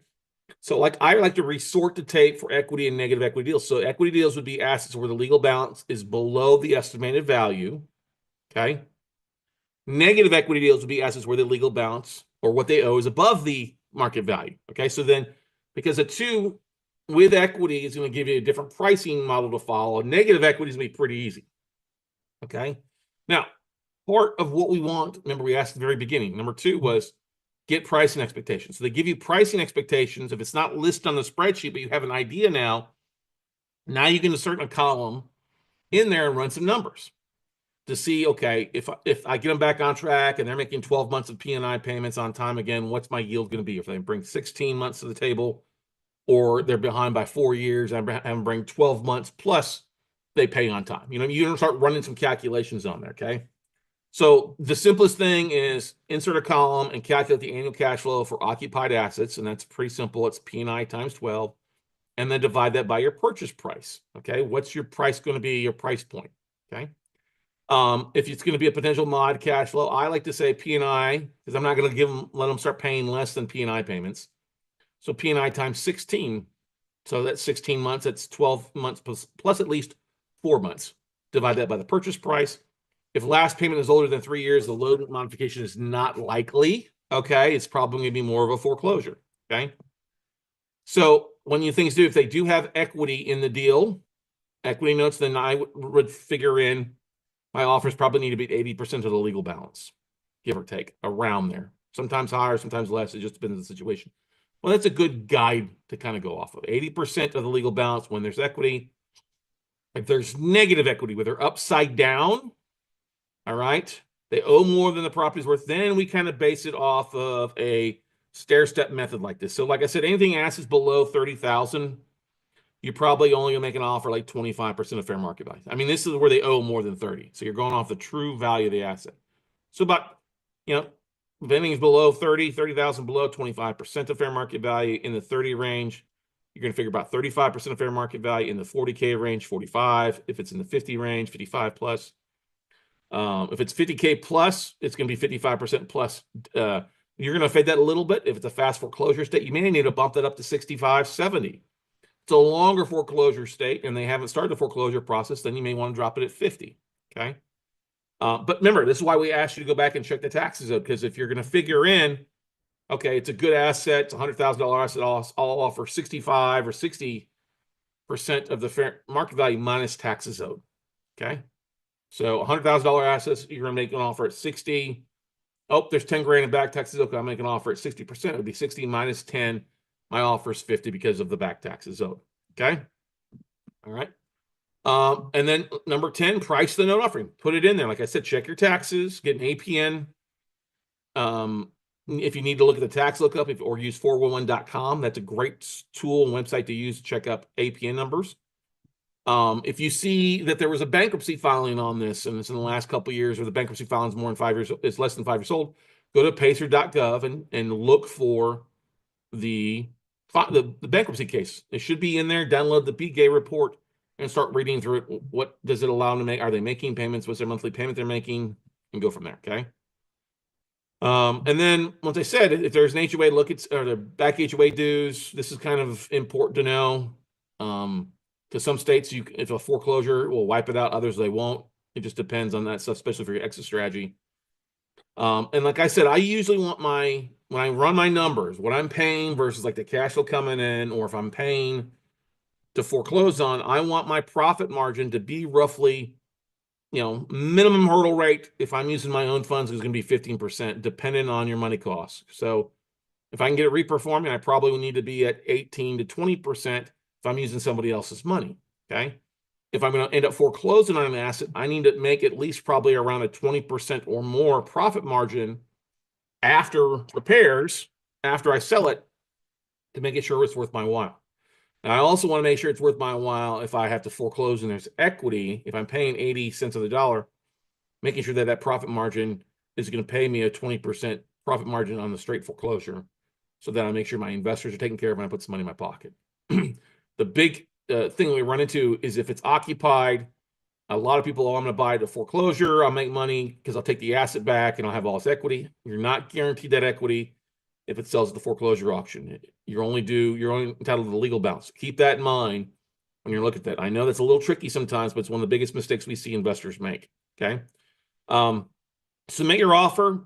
So like I like to resort to tape for equity and negative equity deals. So equity deals would be assets where the legal balance is below the estimated value. Okay. Negative equity deals would be assets where the legal balance or what they owe is above the market value. Okay. So then because the two with equity is going to give you a different pricing model to follow, negative equity is going to be pretty easy. Okay. Now, part of what we want, remember we asked at the very beginning, number 2 was get pricing expectations. So they give you pricing expectations. If it's not listed on the spreadsheet, but you have an idea now you can insert a column in there and run some numbers to see, okay, if I get them back on track and they're making 12 months of P&I payments on time again, what's my yield going to be? If they bring 16 months to the table, or they're behind by 4 years and have them bring 12 months plus they pay on time. You're going to start running some calculations on there, okay? So the simplest thing is insert a column and calculate the annual cash flow for occupied assets, and that's pretty simple. It's P&I times 12, and then divide that by your purchase price, okay? What's your price going to be, your price point, okay? If it's going to be a potential mod cash flow, I like to say P&I, because I'm not going to let them start paying less than P&I payments. So P&I times 16. So that's 16 months. That's 12 months plus at least 4 months. Divide that by the purchase price. If last payment is older than 3 years, the loan modification is not likely. Okay. It's probably going to be more of a foreclosure. Okay. So when you things do, if they do have equity in the deal, equity notes, then I would figure in my offers probably need to be 80% of the legal balance, give or take, around there. Sometimes higher, sometimes less. It just depends on the situation. Well, that's a good guide to kind of go off of. 80% of the legal balance when there's equity. If there's negative equity where they're upside down, all right, they owe more than the property's worth, then we kind of base it off of a stair-step method like this. So like I said, anything assets below 30,000, you're probably only gonna make an offer like 25% of fair market value. I mean, this is where they owe more than 30. So you're going off the true value of the asset. So about, if anything's below 30,000 below 25% of fair market value, in the 30 range, you're going to figure about 35% of fair market value. In the 40K range, 45. If it's in the 50 range, 55 plus. If it's 50K plus, it's going to be 55% plus. You're going to fade that a little bit. If it's a fast foreclosure state, you may need to bump that up to 65, 70. It's a longer foreclosure state and they haven't started the foreclosure process, then you may want to drop it at 50. Okay. But remember, this is why we asked you to go back and check the taxes out, because if you're going to figure in, okay, it's a good asset, it's a $100,000 asset, I'll offer 65 or 60% of the fair market value minus taxes owed. Okay, so $100,000 assets, you're going to make an offer at 60. Oh, there's 10 grand in back taxes. Okay, I'll make an offer at 60%. It would be 60 minus 10. My offer is 50 because of the back taxes owed. Okay, all right. And then number 10, price the note offering. Put it in there. Like I said, check your taxes, get an APN If you need to look at the tax lookup, or use 411.com, that's a great tool and website to use to check up APN numbers. If you see that there was a bankruptcy filing on this, and it's in the last couple of years, or the bankruptcy filing is more than 5 years, it's less than 5 years old, go to pacer.gov and look for the bankruptcy case. It should be in there. Download the BGA report and start reading through it. What does it allow them to make? Are they making payments? What's their monthly payment they're making? And go from there. Okay. And then once I said, if there's an HOA, look at, or the back HOA dues. This is kind of important to know. Because some states, if a foreclosure will wipe it out, others they won't. It just depends on that stuff, especially for your exit strategy. And like I said, I usually want when I run my numbers, what I'm paying versus like the cash flow coming in, or if I'm paying to foreclose on, I want my profit margin to be roughly, minimum hurdle rate. If I'm using my own funds, is going to be 15%, depending on your money costs. So if I can get it reperforming, I probably will need to be at 18 to 20% if I'm using somebody else's money. Okay. If I'm going to end up foreclosing on an asset, I need to make at least probably around a 20% or more profit margin after repairs, after I sell it, to make it sure it's worth my while. And I also want to make sure it's worth my while if I have to foreclose and there's equity. If I'm paying 80 cents on the dollar, making sure that profit margin is going to pay me a 20% profit margin on the straight foreclosure, so that I make sure my investors are taken care of and I put some money in my pocket. The big thing we run into is if it's occupied, a lot of people, I'm going to buy the foreclosure, I'll make money because I'll take the asset back and I'll have all this equity. You're not guaranteed that equity if it sells at the foreclosure auction. You're only entitled to the legal balance. Keep that in mind when you're looking at that. I know that's a little tricky sometimes, but it's one of the biggest mistakes we see investors make. Okay. Submit your offer,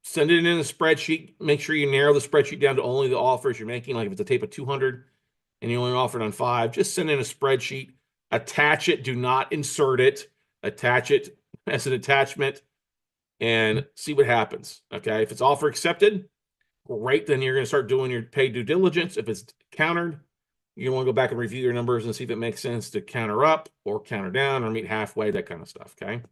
send it in a spreadsheet. Make sure you narrow the spreadsheet down to only the offers you're making. Like if it's a tape of 200 and you only offered on 5, just send in a spreadsheet, attach it. Do not insert it. Attach it as an attachment and see what happens. Okay. If it's offer accepted, great. Then you're going to start doing your paid due diligence. If it's countered, you want to go back and review your numbers and see if it makes sense to counter up or counter down or meet halfway, that kind of stuff. Okay.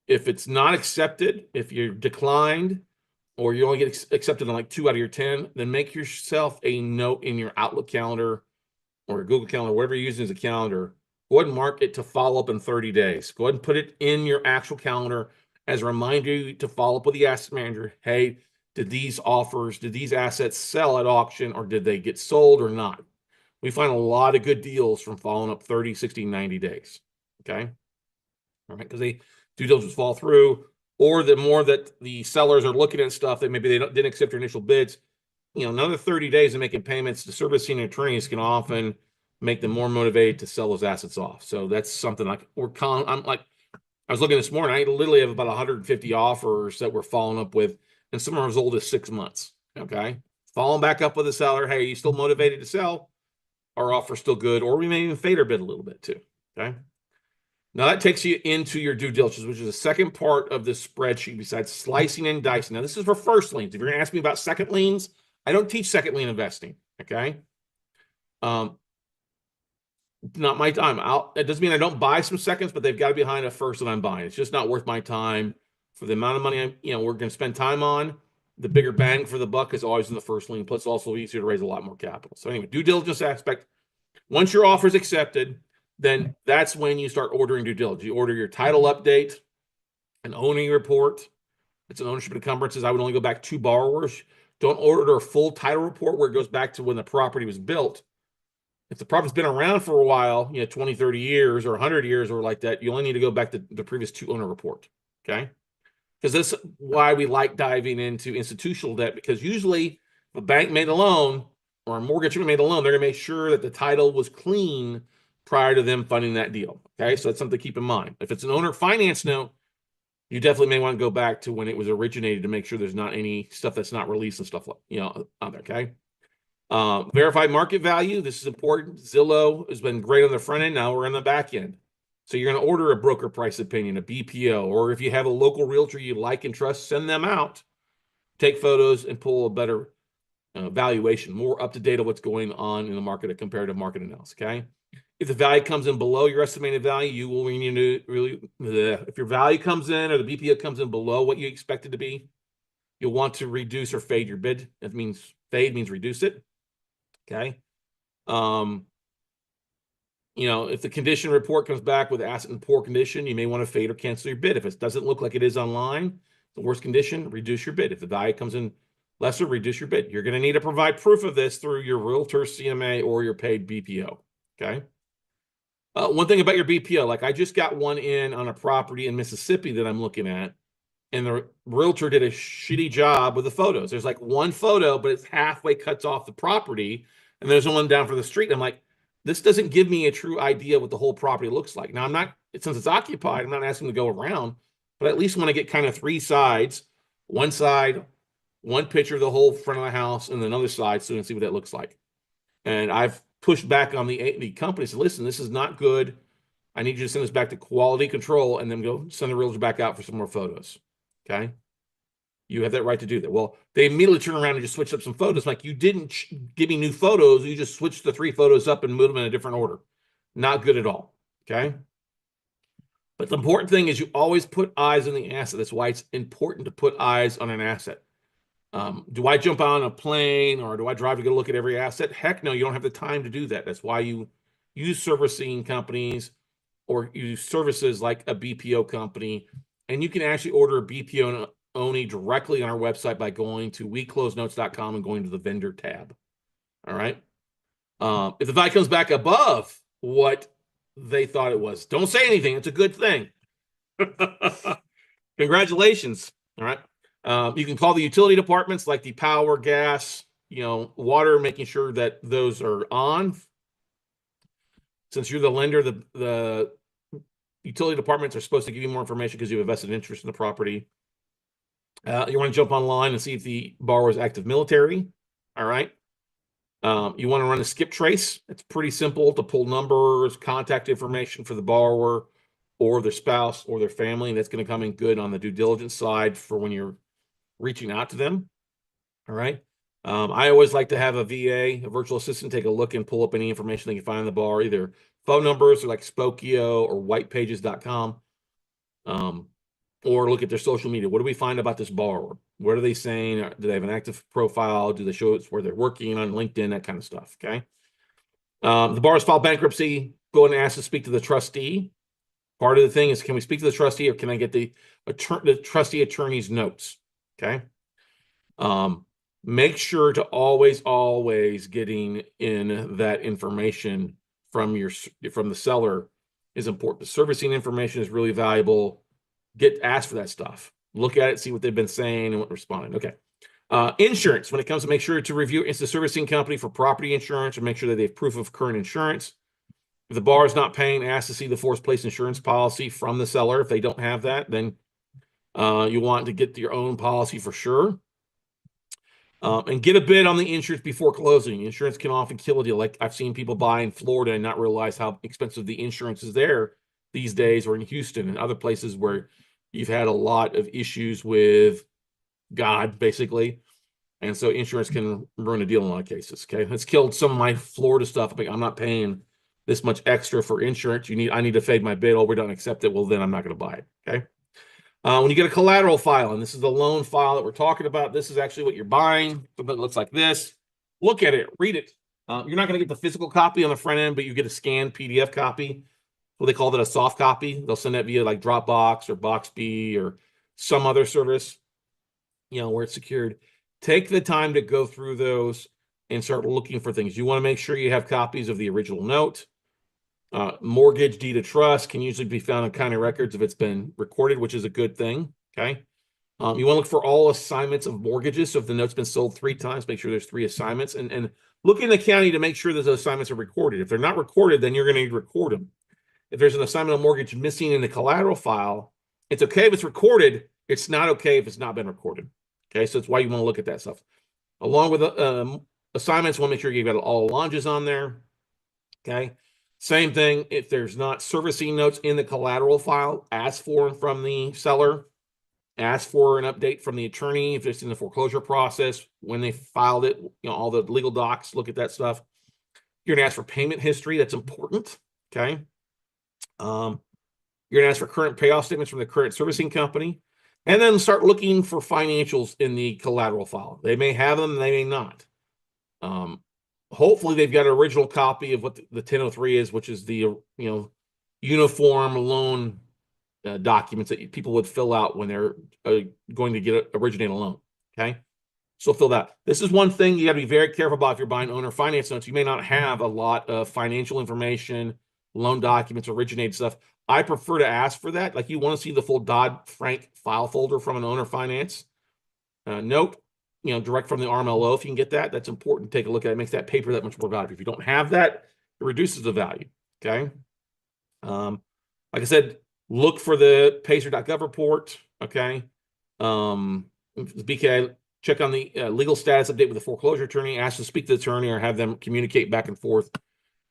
If it's not accepted, if you're declined, or you only get accepted on like 2 out of your 10, then make yourself a note in your Outlook calendar or Google Calendar, whatever you're using as a calendar. Go ahead and mark it to follow up in 30 days. Go ahead and put it in your actual calendar as a reminder to follow up with the asset manager. Hey, did these assets sell at auction, or did they get sold or not? We find a lot of good deals from following up 30, 60, 90 days. Okay. All right. Because due diligence fall through, or the more that the sellers are looking at stuff that maybe they didn't accept their initial bids, another 30 days of making payments to servicing attorneys can often make them more motivated to sell those assets off. So that's something like I was looking this morning, I literally have about 150 offers that we're following up with, and some are as old as 6 months. Okay. Following back up with the seller. Hey, are you still motivated to sell? Our offer's still good, or we may even fade our bid a little bit too. Okay. Now that takes you into your due diligence, which is the second part of this spreadsheet besides slicing and dicing. Now this is for first liens. If you're going to ask me about second liens, I don't teach second lien investing. Okay. Not my time. It doesn't mean I don't buy some seconds, but they've got to be behind a first that I'm buying. It's just not worth my time for the amount of money we're going to spend time on. The bigger bang for the buck is always in the first lien. Plus, it's also easier to raise a lot more capital. So anyway, due diligence aspect. Once your offer is accepted, then that's when you start ordering due diligence. You order your title update, an owning report. It's an ownership encumbrances. I would only go back 2 borrowers. Don't order a full title report where it goes back to when the property was built. If the property's been around for a while, 20, 30 years or 100 years or like that, you only need to go back to the previous 2 owner report. Okay. Because that's why we like diving into institutional debt, because usually if a bank made a loan or a mortgage company made a loan, they're going to make sure that the title was clean prior to them funding that deal. Okay. So that's something to keep in mind. If it's an owner finance note, you definitely may want to go back to when it was originated to make sure there's not any stuff that's not released and stuff like, on there. Okay. Verified market value. This is important. Zillow has been great on the front end. Now we're on the back end. So you're going to order a broker price opinion, a BPO, or if you have a local realtor you like and trust, send them out, take photos and pull a better valuation, more up to date of what's going on in the market, a comparative market analysis. Okay. If the value comes in below your estimated value, you will need to really, if your value comes in or the BPO comes in below what you expect it to be, you'll want to reduce or fade your bid. That means fade means reduce it. Okay. If the condition report comes back with asset in poor condition, you may want to fade or cancel your bid. If it doesn't look like it is online, the worst condition, reduce your bid. If the value comes in lesser, reduce your bid. You're going to need to provide proof of this through your realtor, CMA, or your paid BPO. Okay. One thing about your BPO, like I just got one in on a property in Mississippi that I'm looking at, and the realtor did a shitty job with the photos. There's like one photo, but it's halfway cuts off the property, and there's one down for the street. I'm like, this doesn't give me a true idea what the whole property looks like. Now, since it's occupied, I'm not asking to go around, but I at least want to get kind of three sides, one side, one picture of the whole front of the house, and another side, so you can see what that looks like. And I've pushed back on the company, said, listen, this is not good. I need you to send this back to quality control and then go send the realtor back out for some more photos. Okay. You have that right to do that. Well, they immediately turn around and just switch up some photos. Like, you didn't give me new photos. You just switched the 3 photos up and moved them in a different order. Not good at all. Okay. But the important thing is you always put eyes on the asset. That's why it's important to put eyes on an asset. Do I jump on a plane or do I drive to go look at every asset? Heck no, you don't have the time to do that. That's why you use servicing companies or use services like a BPO company. And you can actually order a BPO only directly on our website by going to weclosenotes.com and going to the vendor tab. All right. If the value comes back above what they thought it was, don't say anything. It's a good thing. Congratulations. All right. You can call the utility departments like the power, gas, water, making sure that those are on. Since you're the lender, the utility departments are supposed to give you more information because you have a vested interest in the property. You want to jump online and see if the borrower is active military. All right. You want to run a skip trace. It's pretty simple to pull numbers, contact information for the borrower or their spouse or their family. And that's going to come in good on the due diligence side for when you're reaching out to them. All right. I always like to have a VA, a virtual assistant, take a look and pull up any information they can find on the borrower, either phone numbers or like Spokio or whitepages.com. Or look at their social media. What do we find about this borrower? What are they saying? Do they have an active profile? Do they show us where they're working on LinkedIn? That kind of stuff. Okay. The borrower's filed bankruptcy. Go and ask to speak to the trustee. Part of the thing is, can we speak to the trustee or can I get the trustee attorney's notes? Okay. Make sure to always getting in that information from the seller is important. The servicing information is really valuable. Ask for that stuff. Look at it, see what they've been saying and what responding. Okay. Insurance, when it comes to make sure to review, it's the servicing company for property insurance or make sure that they have proof of current insurance. If the borrower is not paying, ask to see the forced place insurance policy from the seller. If they don't have that, then you want to get your own policy for sure. And get a bid on the insurance before closing. Insurance can often kill a deal. Like I've seen people buy in Florida and not realize how expensive the insurance is there these days, or in Houston and other places where you've had a lot of issues with God, basically. And so insurance can ruin a deal in a lot of cases. Okay. It's killed some of my Florida stuff. I'm not paying this much extra for insurance. I need to fade my bid. Oh, we don't accept it. Well, then I'm not going to buy it. Okay. When you get a collateral file, and this is the loan file that we're talking about, this is actually what you're buying. Something that looks like this. Look at it, read it. You're not going to get the physical copy on the front end, but you get a scanned PDF copy. Well, they call it a soft copy. They'll send that via like Dropbox or Boxbee or some other service, where it's secured. Take the time to go through those and start looking for things. You want to make sure you have copies of the original note. Mortgage deed of trust can usually be found in county records if it's been recorded, which is a good thing. Okay. You want to look for all assignments of mortgages. So if the note's been sold 3 times, make sure there's 3 assignments and look in the county to make sure that those assignments are recorded. If they're not recorded, then you're going to need to record them. If there's an assignment of mortgage missing in the collateral file, it's okay if it's recorded. It's not okay if it's not been recorded. Okay. So that's why you want to look at that stuff. Along with assignments, want to make sure you've got all allonges on there. Okay. Same thing, if there's not servicing notes in the collateral file, ask for them from the seller. Ask for an update from the attorney if it's in the foreclosure process, when they filed it, all the legal docs, look at that stuff. You're gonna ask for payment history. That's important. Okay. You're gonna ask for current payoff statements from the current servicing company, and then start looking for financials in the collateral file. They may have them, they may not. Hopefully they've got an original copy of what the 1003 is, which is the uniform loan documents that people would fill out when they're going to originate a loan. Okay. So fill that. This is one thing you got to be very careful about if you're buying owner finance notes. You may not have a lot of financial information, loan documents, originated stuff. I prefer to ask for that. Like, you want to see the full Dodd-Frank file folder from an owner finance note, direct from the RMLO. If you can get that, that's important to take a look at. It makes that paper that much more valuable. If you don't have that, it reduces the value. Okay. Like I said, look for the pacer.gov report. Okay. BK, check on the legal status update with the foreclosure attorney. Ask to speak to the attorney or have them communicate back and forth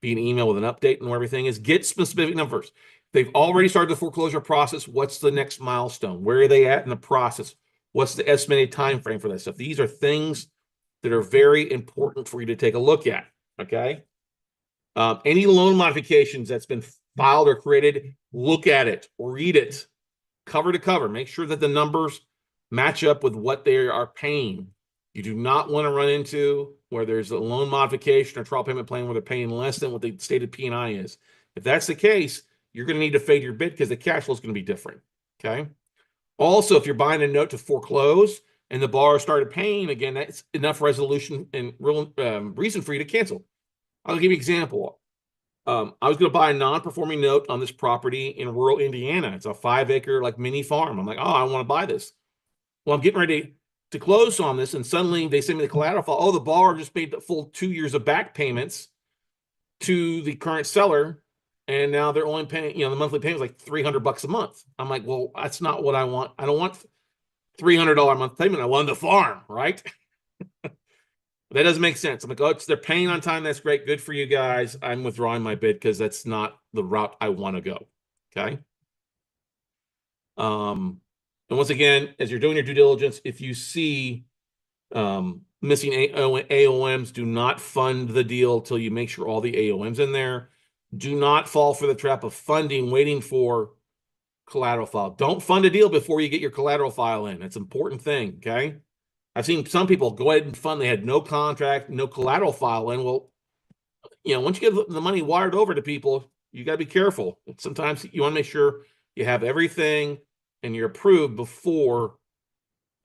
via an email with an update and where everything is. Get specific numbers. They've already started the foreclosure process. What's the next milestone? Where are they at in the process? What's the estimated time frame for that stuff? These are things that are very important for you to take a look at. Okay. Any loan modifications that's been filed or created, look at it, read it, cover to cover. Make sure that the numbers match up with what they are paying. You do not want to run into where there's a loan modification or trial payment plan where they're paying less than what the stated P&I is. If that's the case, you're going to need to fade your bid because the cash flow is going to be different. Okay. Also, if you're buying a note to foreclose and the borrower started paying again, that's enough resolution and real reason for you to cancel. I'll give you an example. I was going to buy a non-performing note on this property in rural Indiana. It's a 5-acre mini farm. I'm like, oh, I want to buy this. Well, I'm getting ready to close on this, and suddenly they send me the collateral file. Oh, the borrower just paid the full 2 years of back payments to the current seller, and now they're only paying, the monthly payment is like $300 a month. I'm like, well, that's not what I want. I don't want $300 a month payment. I want the farm, right? That doesn't make sense. I'm like, oh, they're paying on time. That's great. Good for you guys. I'm withdrawing my bid because that's not the route I want to go. Okay. And once again, as you're doing your due diligence, if you see missing AOMs, do not fund the deal till you make sure all the AOMs in there. Do not fall for the trap of funding, waiting for collateral file. Don't fund a deal before you get your collateral file in. It's an important thing. Okay. I've seen some people go ahead and fund. They had no contract, no collateral file in. Well, once you get the money wired over to people, you got to be careful. Sometimes you want to make sure you have everything and you're approved before,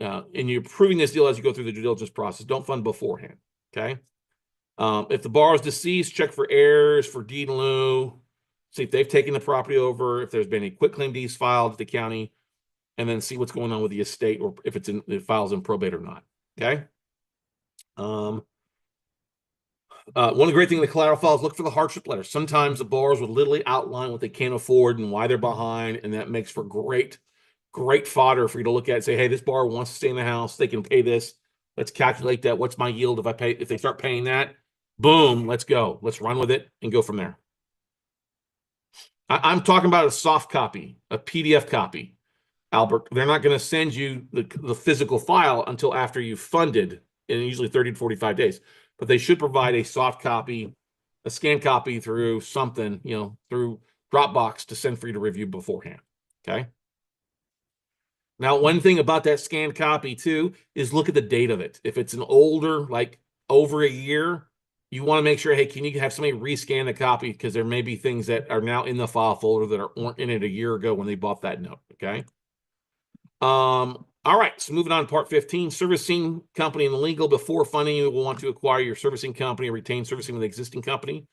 and you're approving this deal as you go through the due diligence process. Don't fund beforehand. Okay. If the borrower is deceased, check for errors, for deed in lieu. See if they've taken the property over, if there's been any quitclaim deeds filed at the county, and then see what's going on with the estate or if the file's in probate or not. Okay. One of the great things in the collateral file is look for the hardship letter. Sometimes the borrowers will literally outline what they can't afford and why they're behind, and that makes for great fodder for you to look at and say, hey, this borrower wants to stay in the house. They can pay this. Let's calculate that. What's my yield if they start paying that? Boom, let's go. Let's run with it and go from there. I'm talking about a soft copy, a PDF copy. Albert, they're not going to send you the physical file until after you've funded, in usually 30 to 45 days. But they should provide a soft copy, a scanned copy through something, through Dropbox to send for you to review beforehand. Okay. Now, one thing about that scanned copy too is look at the date of it. If it's an older, like over a year, you want to make sure, hey, can you have somebody rescan the copy? Because there may be things that are now in the file folder that weren't in it a year ago when they bought that note. Okay. All right, so moving on to part 15, servicing company and legal. Before funding, you will want to acquire your servicing company or retain servicing with the existing company.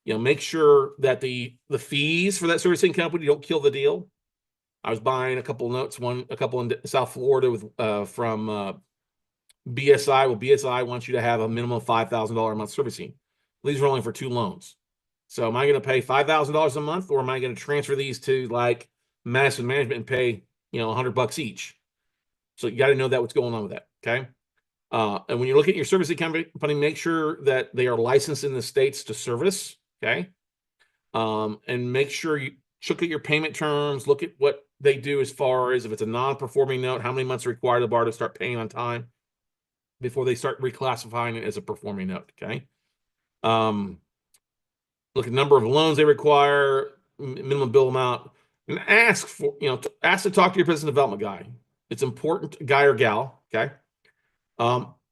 Make sure that the fees for that servicing company don't kill the deal. I was buying a couple notes, a couple in South Florida with from BSI. Well, BSI wants you to have a minimum of $5,000 a month servicing. These are only for 2 loans. So am I going to pay $5,000 a month, or am I going to transfer these to like Madison Management and pay $100 each? So you got to know what's going on with that. Okay. And when you look at your servicing company, make sure that they are licensed in the states to service. Okay. And make sure you look at your payment terms, look at what they do as far as if it's a non-performing note, how many months are required of the borrower to start paying on time before they start reclassifying it as a performing note. Okay. Look at number of loans they require, minimum bill amount, and ask for, ask to talk to your business development guy. It's important, guy or gal. Okay.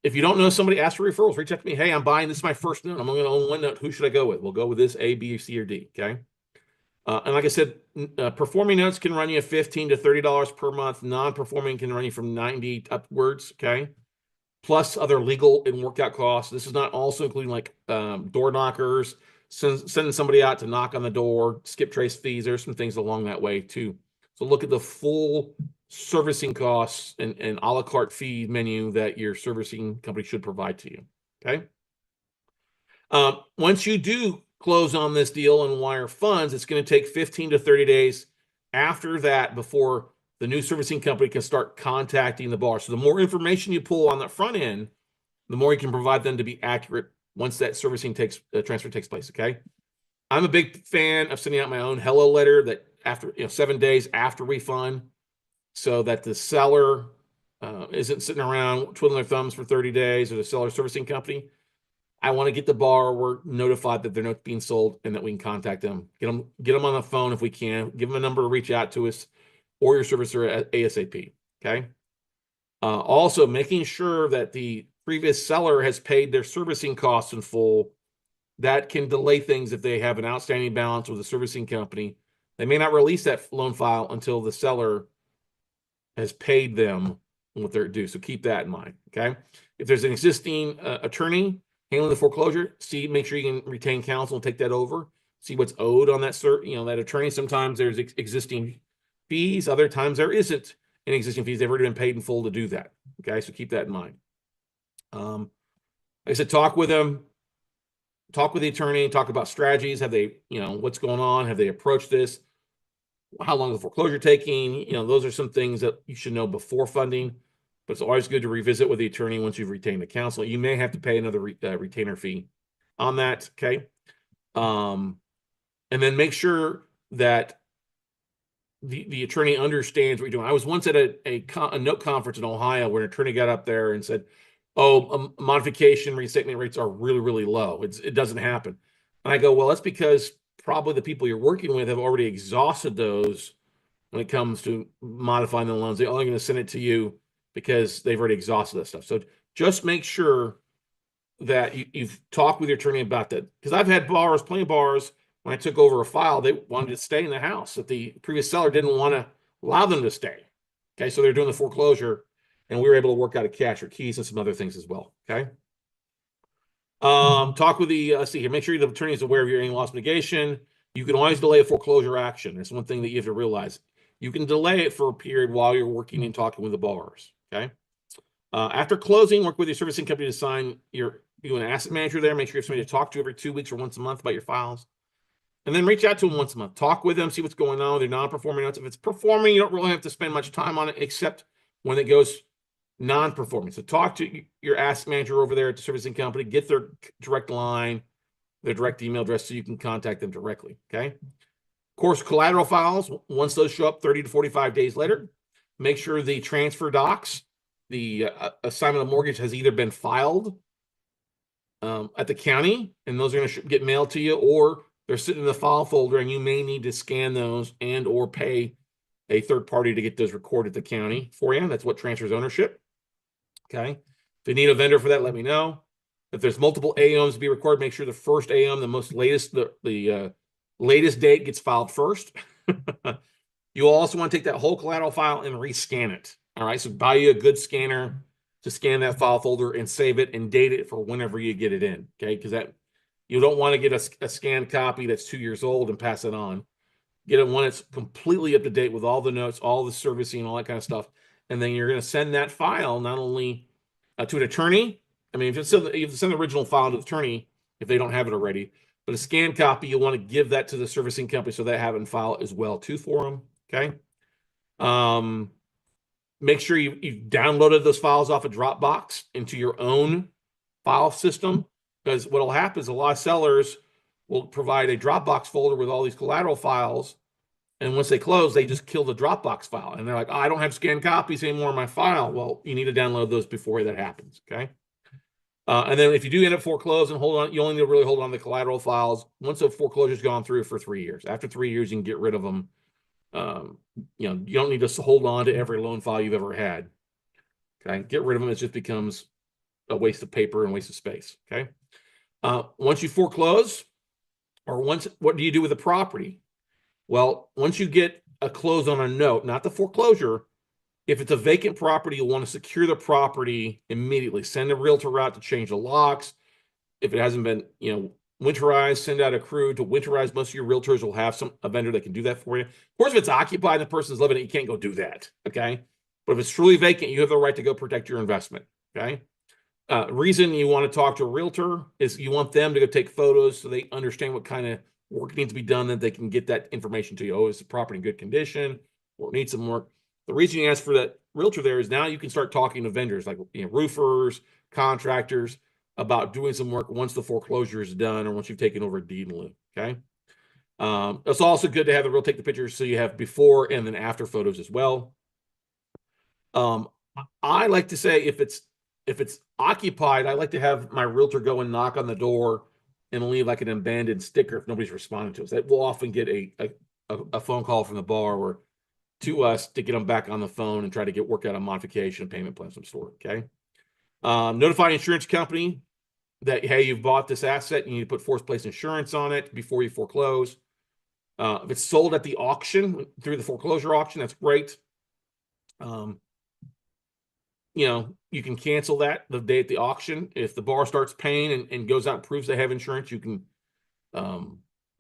If you don't know somebody, ask for referrals. Reach out to me. Hey, I'm buying. This is my first note. I'm only going to own one note. Who should I go with? We'll go with this A, B, C, or D. Okay. And like I said, performing notes can run you $15 to $30 per month. Non-performing can run you from 90 upwards. Okay. Plus other legal and workout costs. This is not also including like door knockers, sending somebody out to knock on the door, skip trace fees. There's some things along that way too. So look at the full servicing costs and a la carte fee menu that your servicing company should provide to you. Okay. Once you do close on this deal and wire funds, it's going to take 15 to 30 days after that before the new servicing company can start contacting the borrower. So the more information you pull on the front end, the more you can provide them to be accurate once that servicing transfer takes place. Okay. I'm a big fan of sending out my own hello letter that after 7 days after refund, so that the seller isn't sitting around twiddling their thumbs for 30 days, or the seller servicing company. I want to get the borrower notified that their note's being sold and that we can contact them. Get them on the phone if we can. Give them a number to reach out to us or your servicer at ASAP. Okay. Also, making sure that the previous seller has paid their servicing costs in full. That can delay things if they have an outstanding balance with a servicing company. They may not release that loan file until the seller has paid them what they're due. So keep that in mind. Okay. If there's an existing attorney handling the foreclosure, make sure you can retain counsel and take that over. See what's owed on that that attorney. Sometimes there's existing fees. Other times there isn't any existing fees. They've already been paid in full to do that. Okay, so keep that in mind. Like I said, talk with them. Talk with the attorney. Talk about strategies. Have they, what's going on? Have they approached this? How long is the foreclosure taking? Those are some things that you should know before funding. But it's always good to revisit with the attorney once you've retained the counsel. You may have to pay another retainer fee on that. Okay. And then make sure that the attorney understands what you're doing. I was once at a note conference in Ohio where an attorney got up there and said, "Oh, modification restatement rates are really, really low. It doesn't happen." And I go, "Well, that's because probably the people you're working with have already exhausted those when it comes to modifying the loans. They're only going to send it to you because they've already exhausted that stuff." So just make sure that you've talked with your attorney about that. Because I've had plenty of borrowers, when I took over a file, they wanted to stay in the house that the previous seller didn't want to allow them to stay. Okay, so they're doing the foreclosure, and we were able to work out a cash or keys and some other things as well. Okay. Talk with let's see here. Make sure the attorney is aware of your loss mitigation. You can always delay a foreclosure action. That's one thing that you have to realize. You can delay it for a period while you're working and talking with the borrowers. Okay. After closing, work with your servicing company to assign you an asset manager there. Make sure you have somebody to talk to every 2 weeks or once a month about your files. And then reach out to them once a month. Talk with them, see what's going on with their non-performing notes. If it's performing, you don't really have to spend much time on it, except when it goes non-performing. So talk to your asset manager over there at the servicing company. Get their direct line, their direct email address, so you can contact them directly. Okay. Of course, collateral files, once those show up 30 to 45 days later, make sure the transfer docs, the assignment of mortgage, has either been filed at the county, and those are going to get mailed to you, or they're sitting in the file folder, and you may need to scan those and or pay a third party to get those recorded at the county for you. That's what transfers ownership. Okay. If you need a vendor for that, let me know. If there's multiple AOMs to be recorded, make sure the first AOM, the latest date, gets filed first. You'll also want to take that whole collateral file and rescan it. All right. So buy you a good scanner to scan that file folder and save it and date it for whenever you get it in. Okay. Because you don't want to get a scanned copy that's 2 years old and pass it on. Get one that's completely up to date with all the notes, all the servicing, all that kind of stuff. And then you're going to send that file not only to an attorney. I mean, you have to send the original file to the attorney if they don't have it already. But a scanned copy, you'll want to give that to the servicing company so they have it in file as well too for them. Okay. Make sure you've downloaded those files off a Dropbox into your own file system, because what will happen is a lot of sellers will provide a Dropbox folder with all these collateral files, And once they close, they just kill the Dropbox file. And they're like, oh, I don't have scanned copies anymore in my file. Well, you need to download those before that happens, okay? And then if you do end up foreclosing, hold on, you only need to really hold on to the collateral files. Once the foreclosure's gone through for 3 years. After 3 years, you can get rid of them. You know, you don't need to hold on to every loan file you've ever had. Okay, get rid of them. It just becomes a waste of paper and waste of space. Okay. Once you foreclose, or what do you do with the property? Well, once you get a close on a note, not the foreclosure, if it's a vacant property, you'll want to secure the property immediately. Send a realtor out to change the locks. If it hasn't been, you know, winterized, send out a crew to winterize. Most of your realtors will have a vendor that can do that for you. Of course, if it's occupied and the person's living in it, you can't go do that. Okay. But if it's truly vacant, you have the right to go protect your investment. Okay. Reason you want to talk to a realtor is you want them to go take photos so they understand what kind of work needs to be done, that they can get that information to you. Oh, is the property in good condition or needs some work? The reason you ask for that realtor there is now you can start talking to vendors like, you know, roofers, contractors, about doing some work once the foreclosure is done or once you've taken over a deed in lieu. Okay. It's also good to have the real take the pictures so you have before and then after photos as well. I like to say if it's occupied, I like to have my realtor go and knock on the door and leave like an abandoned sticker if nobody's responding to us. That will often get a phone call from the borrower to us to get them back on the phone and try to work out a modification, payment plan of some sort. Okay. Notify insurance company that, hey, you've bought this asset, you need to put forced place insurance on it before you foreclose. If it's sold at the auction, through the foreclosure auction, that's great. You know, you can cancel that the day at the auction. If the borrower starts paying and goes out and proves they have insurance, you can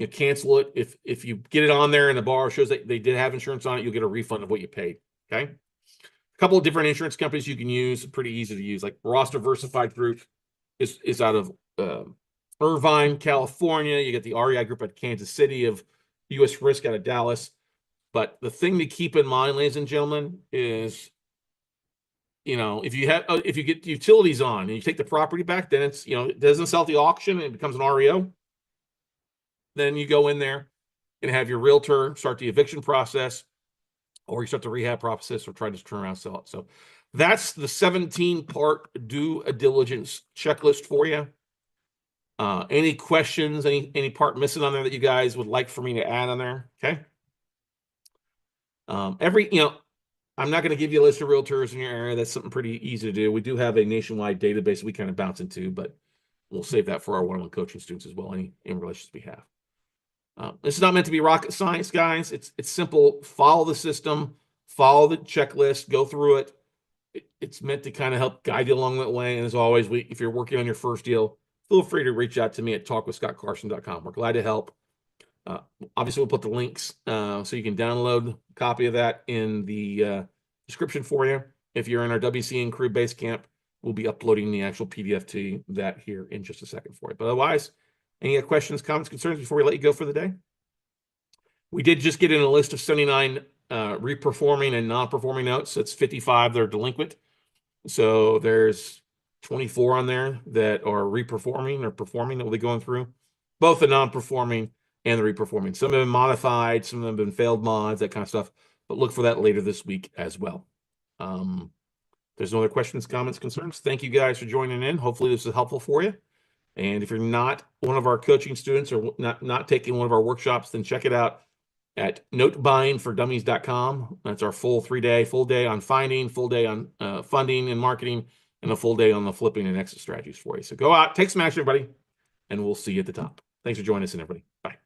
you cancel it. If you get it on there and the borrower shows that they did have insurance on it, you'll get a refund of what you paid. Okay. A couple of different insurance companies you can use, pretty easy to use, like Ross Diversified Group is out of Irvine, California. You get the REI Group at Kansas City, of US Risk out of Dallas. But the thing to keep in mind, ladies and gentlemen, is, you know, if you get utilities on and you take the property back, then it's, you know, it doesn't sell at the auction and it becomes an REO. Then you go in there and have your realtor start the eviction process, or you start the rehab process, or try to turn around and sell it. So that's the 17-part due diligence checklist for you. Any questions, any part missing on there that you guys would like for me to add on there? Okay. You know, I'm not going to give you a list of realtors in your area. That's something pretty easy to do. We do have a nationwide database we kind of bounce into, but we'll save that for our one-on-one coaching students as well, in relations we have. This is not meant to be rocket science, guys. It's simple. Follow the system, follow the checklist, go through it. It's meant to kind of help guide you along that way. And as always, if you're working on your first deal, feel free to reach out to me at talkwithscottcarson.com. We're glad to help. Obviously, we'll put the links so you can download a copy of that in the description for you. If you're in our WC and Crew Base Camp, we'll be uploading the actual PDF to that here in just a second for you. But otherwise, any questions, comments, concerns before we let you go for the day? We did just get in a list of 79 reperforming and non-performing notes. That's 55 that are delinquent. So there's 24 on there that are reperforming or performing that we'll be going through. Both the non-performing and the reperforming. Some have been modified, some of them have been failed mods, that kind of stuff. But look for that later this week as well. There's no other questions, comments, concerns. Thank you guys for joining in. Hopefully this is helpful for you. And if you're not one of our coaching students or not taking one of our workshops, then check it out at notebuyingfordummies.com. That's our full day on finding, full day on funding and marketing, and a full day on the flipping and exit strategies for you. So go out, take some action, everybody, and we'll see you at the top. Thanks for joining us, and everybody. Bye.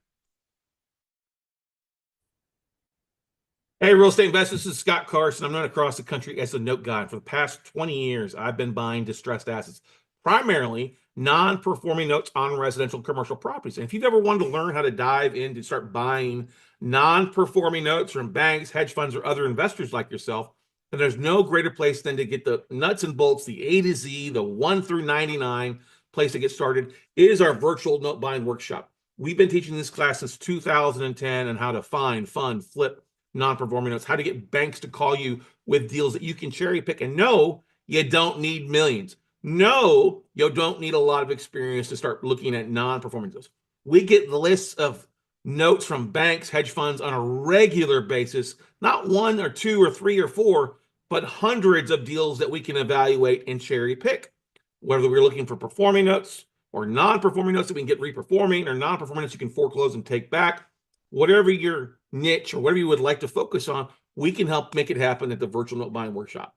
Hey, real estate investors, this is Scott Carson. I'm known across the country as a note guy. For the past 20 years, I've been buying distressed assets, primarily non-performing notes on residential and commercial properties. And if you've ever wanted to learn how to dive in to start buying non-performing notes from banks, hedge funds, or other investors like yourself, then there's no greater place than to get the nuts and bolts, the A to Z, the 1 through 99 place to get started is our virtual note buying workshop. We've been teaching this class since 2010 on how to find, fund, flip non-performing notes, how to get banks to call you with deals that you can cherry pick. And no, you don't need millions. No, you don't need a lot of experience to start looking at non-performing deals. We get the lists of notes from banks, hedge funds on a regular basis, not one or two or three or four, but hundreds of deals that we can evaluate and cherry pick. Whether we're looking for performing notes or non-performing notes that we can get reperforming, or non-performing notes you can foreclose and take back, whatever your niche or whatever you would like to focus on, we can help make it happen at the Virtual Note Buying Workshop.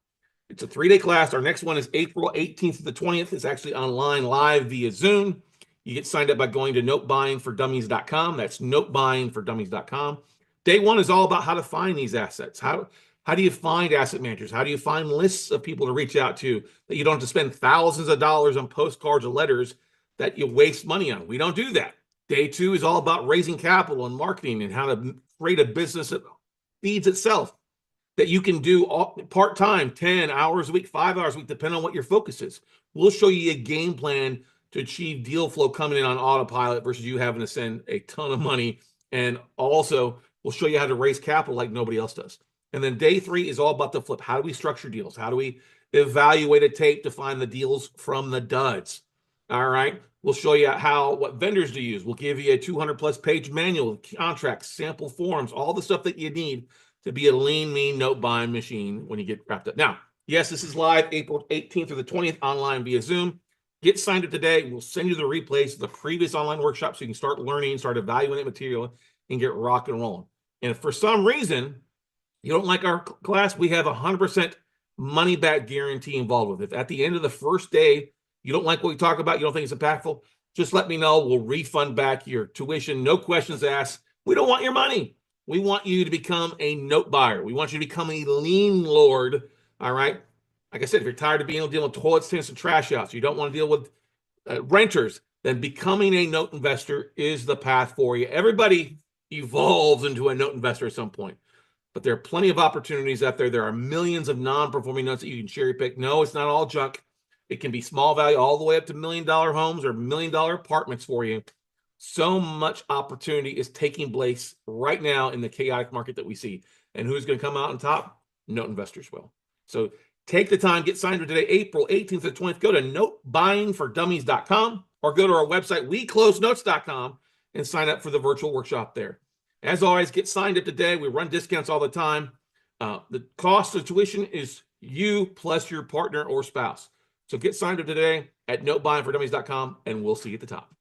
It's a 3-day class. Our next one is April 18th to the 20th. It's actually online live via Zoom. You get signed up by going to notebuyingfordummies.com. That's notebuyingfordummies.com. Day one is all about how to find these assets. How do you find asset managers? How do you find lists of people to reach out to that you don't have to spend thousands of dollars on postcards or letters that you waste money on? We don't do that. Day two is all about raising capital and marketing and how to create a business that feeds itself, that you can do part-time, 10 hours a week, 5 hours a week, depending on what your focus is. We'll show you a game plan to achieve deal flow coming in on autopilot versus you having to send a ton of money. And also, we'll show you how to raise capital like nobody else does. And then day three is all about the flip. How do we structure deals? How do we evaluate a tape to find the deals from the duds? All right. We'll show you what vendors to use. We'll give you a 200+ page manual, contracts, sample forms, all the stuff that you need to be a lean, mean note buying machine when you get wrapped up. Now, yes, this is live April 18th through the 20th online via Zoom. Get signed up today. We'll send you the replays of the previous online workshop so you can start learning, start evaluating material, and get rock and rolling. And if for some reason you don't like our class, we have a 100% money back guarantee involved with it. If at the end of the first day you don't like what we talk about, you don't think it's impactful, just let me know. We'll refund back your tuition, no questions asked. We don't want your money. We want you to become a note buyer. We want you to become a lien lord. All right. Like I said, if you're tired of dealing with toilet stands and trash outs, you don't want to deal with renters, then becoming a note investor is the path for you. Everybody evolves into a note investor at some point, but there are plenty of opportunities out there. There are millions of non-performing notes that you can cherry pick. No, it's not all junk. It can be small value all the way up to $1 million homes or $1 million apartments for you. So much opportunity is taking place right now in the chaotic market that we see. And who's going to come out on top? Note investors will. So take the time, get signed up today, April 18th to 20th. Go to notebuyingfordummies.com or go to our website, weclosenotes.com, and sign up for the virtual workshop there. As always, get signed up today. We run discounts all the time. The cost of tuition is you plus your partner or spouse. So get signed up today at notebuyingfordummies.com, and we'll see you at the top.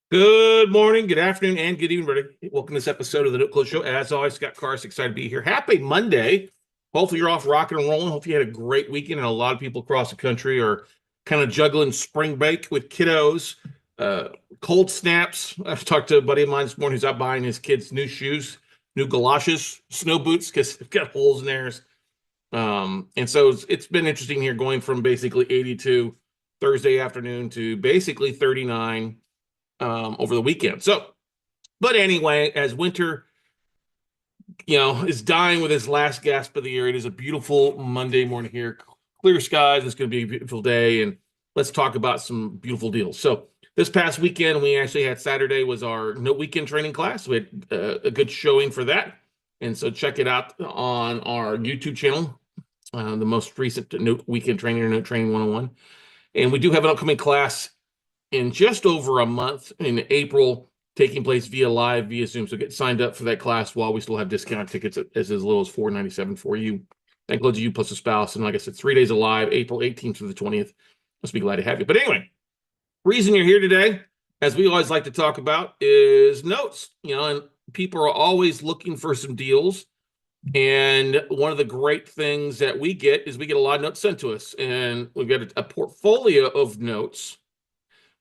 Good morning, good afternoon, and good evening, everybody. Welcome to this episode of the Note Close Show. As always, Scott Cory, excited to be here. Happy Monday. Hopefully you're off rocking and rolling. Hopefully you had a great weekend, and a lot of people across the country are kind of juggling spring break with kiddos, cold snaps. I've talked to a buddy of mine this morning who's out buying his kids new shoes, new galoshes, snow boots, because they've got holes in theirs. And so it's been interesting here, going from basically 82 Thursday afternoon to basically 39 over the weekend. So, but anyway, as winter, is dying with his last gasp of the year, it is a beautiful Monday morning here. Clear skies. It's going to be a beautiful day, and let's talk about some beautiful deals. So this past weekend, we actually had Saturday was our Note Weekend training class. We had a good showing for that. And so check it out on our YouTube channel, the most recent Note Weekend training or Note Training 101. And we do have an upcoming class in just over a month in April, taking place via Zoom. So get signed up for that class while we still have discount tickets as little as $497 for you. That includes you plus a spouse. And like I said, 3 days alive, April 18th through the 20th. Let's be glad to have you. But anyway, reason you're here today, as we always like to talk about, is notes. And people are always looking for some deals. And one of the great things that we get is we get a lot of notes sent to us. And we've got a portfolio of notes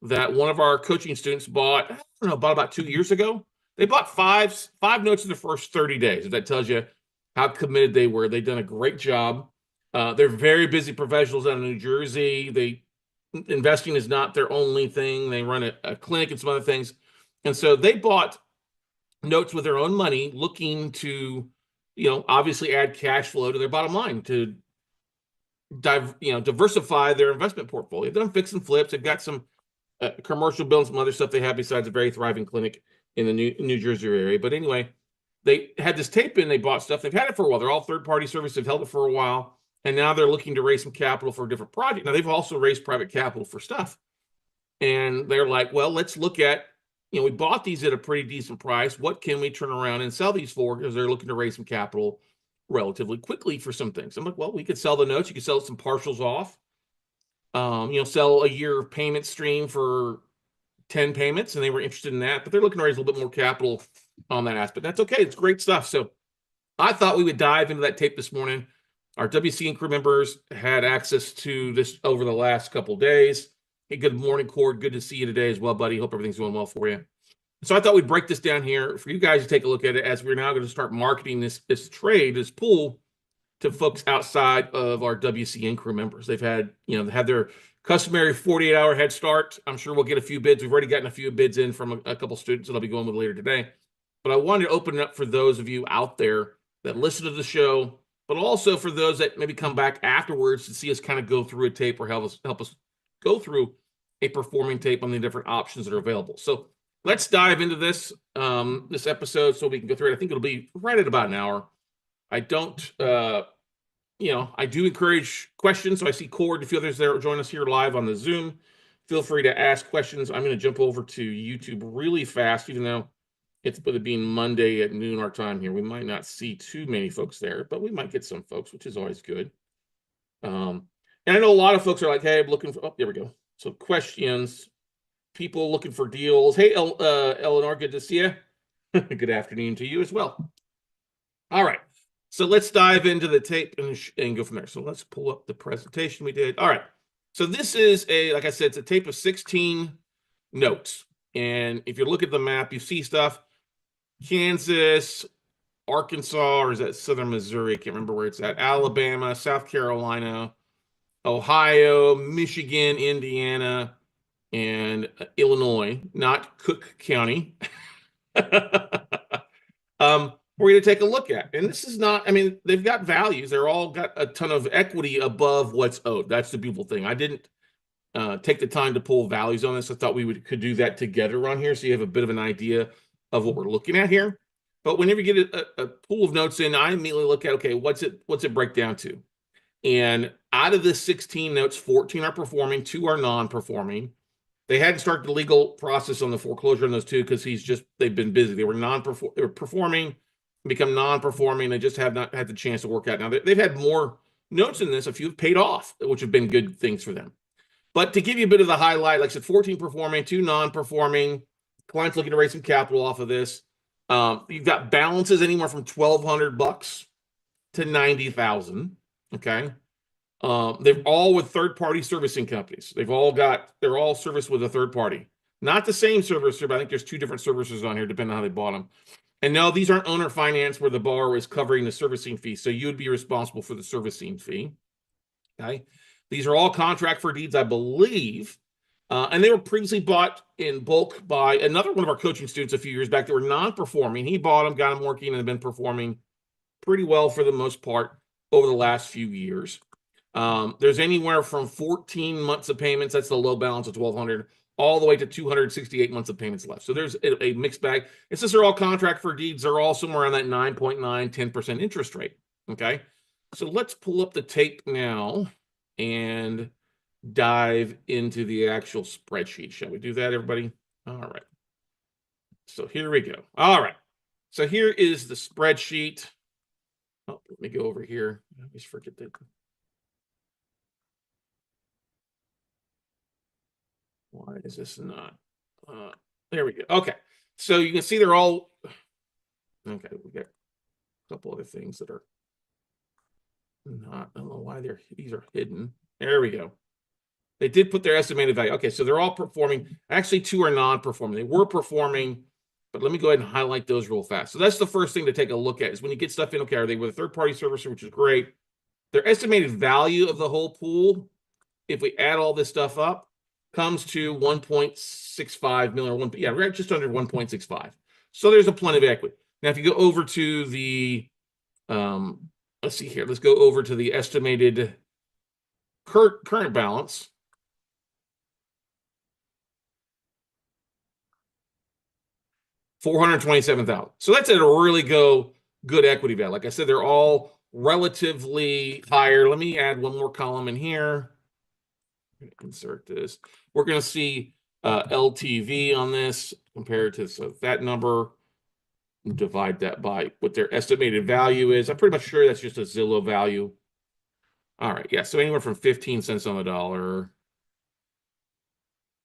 that one of our coaching students bought, about 2 years ago. They bought five notes in the first 30 days. If that tells you how committed they were. They've done a great job. They're very busy professionals out of New Jersey. Investing is not their only thing. They run a clinic and some other things. And so they bought notes with their own money, looking to, obviously add cash flow to their bottom line, to diversify their investment portfolio. They've done fix and flips. They've got some commercial bills, some other stuff they have besides a very thriving clinic in the New Jersey area. But anyway, they had this tape in, they bought stuff. They've had it for a while. They're all third-party service. They've held it for a while. and now they're looking to raise some capital for a different project. Now they've also raised private capital for stuff, and they're like, well, let's look at, we bought these at a pretty decent price. What can we turn around and sell these for? Because they're looking to raise some capital relatively quickly for some things. I'm like, well, we could sell the notes. You could sell some partials off. Sell a year of payment stream for 10 payments, and they were interested in that, but they're looking to raise a little bit more capital on that aspect. That's okay. It's great stuff. So I thought we would dive into that tape this morning. Our WC and crew members had access to this over the last couple of days. Hey, good morning, Cory. Good to see you today as well, buddy. Hope everything's going well for you. So I thought we'd break this down here for you guys to take a look at it, as we're now going to start marketing this trade, this pool, to folks outside of our WCN crew members. They've had, had their customary 48-hour head start. I'm sure we'll get a few bids. We've already gotten a few bids in from a couple students that I'll be going with later today. But I wanted to open it up for those of you out there that listen to the show, but also for those that maybe come back afterwards to see us kind of go through a tape or help us go through a performing tape on the different options that are available. So let's dive into this episode so we can go through it. I think it'll be right at about an hour. I don't, I do encourage questions. So I see Cory and a few others there join us here live on the Zoom. Feel free to ask questions. I'm going to jump over to YouTube really fast, even though it's with it being Monday at noon our time here. We might not see too many folks there, but we might get some folks, which is always good. And I know a lot of folks are like, hey, I'm looking for, there we go. So questions, people looking for deals. Hey, Eleanor, good to see you. Good afternoon to you as well. All right. So let's dive into the tape and go from there. So let's pull up the presentation we did. All right. So this is like I said, it's a tape of 16 notes. And if you look at the map, you see stuff. Kansas, Arkansas, or is that Southern Missouri? I can't remember where it's at. Alabama, South Carolina, Ohio, Michigan, Indiana, and Illinois, not Cook County. We're going to take a look at. And this is not, they've got values. They're all got a ton of equity above what's owed. That's the beautiful thing. I didn't take the time to pull values on this. I thought we could do that together on here so you have a bit of an idea of what we're looking at here. But whenever you get a pool of notes in, I immediately look at, okay, what's it break down to? And out of this 16 notes, 14 are performing, 2 are non-performing. They hadn't started the legal process on the foreclosure on those 2 because they've been busy. They were performing, become non-performing. They just have not had the chance to work out. Now they've had more notes in this. A few have paid off, which have been good things for them. But to give you a bit of the highlight, like I said, 14 performing, 2 non-performing. Clients looking to raise some capital off of this. You've got balances anywhere from $1,200 to $90,000. Okay. They're all with third-party servicing companies. They're all serviced with a third party. Not the same servicer, but I think there's 2 different servicers on here, depending on how they bought them. And no, these aren't owner finance where the borrower is covering the servicing fee. So you would be responsible for the servicing fee. Okay. These are all contract for deeds, I believe. And they were previously bought in bulk by another one of our coaching students a few years back that were non-performing. He bought them, got them working, and have been performing pretty well for the most part over the last few years. There's anywhere from 14 months of payments, that's the low balance of 1,200, all the way to 268 months of payments left. So there's a mixed bag. It's just they're all contract for deeds. They're all somewhere around that 9.9, 10% interest rate. Okay. So let's pull up the tape now and dive into the actual spreadsheet. Shall we do that, everybody? All right. So here we go. All right. So here is the spreadsheet. Oh, let me go over here. I always forget that. Why is this not? There we go. Okay. So you can see they're all, okay, we got a couple other things that are not, I don't know why these are hidden. There we go. They did put their estimated value. Okay, so they're all performing. Actually, 2 are non-performing. They were performing, but let me go ahead and highlight those real fast. So that's the first thing to take a look at is when you get stuff in, okay, are they with a third-party servicer, which is great. Their estimated value of the whole pool, if we add all this stuff up, comes to 1.65 million, or we're just under 1.65. So there's a plenty of equity. Now, if you go over to the, let's see here, let's go over to the estimated current balance. $427,000. So that's a really good equity value. Like I said, they're all relatively higher. Let me add one more column in here. I'm going to insert this. We're going to see LTV on this compared to that number. Divide that by what their estimated value is. I'm pretty much sure that's just a Zillow value. All right, yeah, so anywhere from 15 cents on the dollar,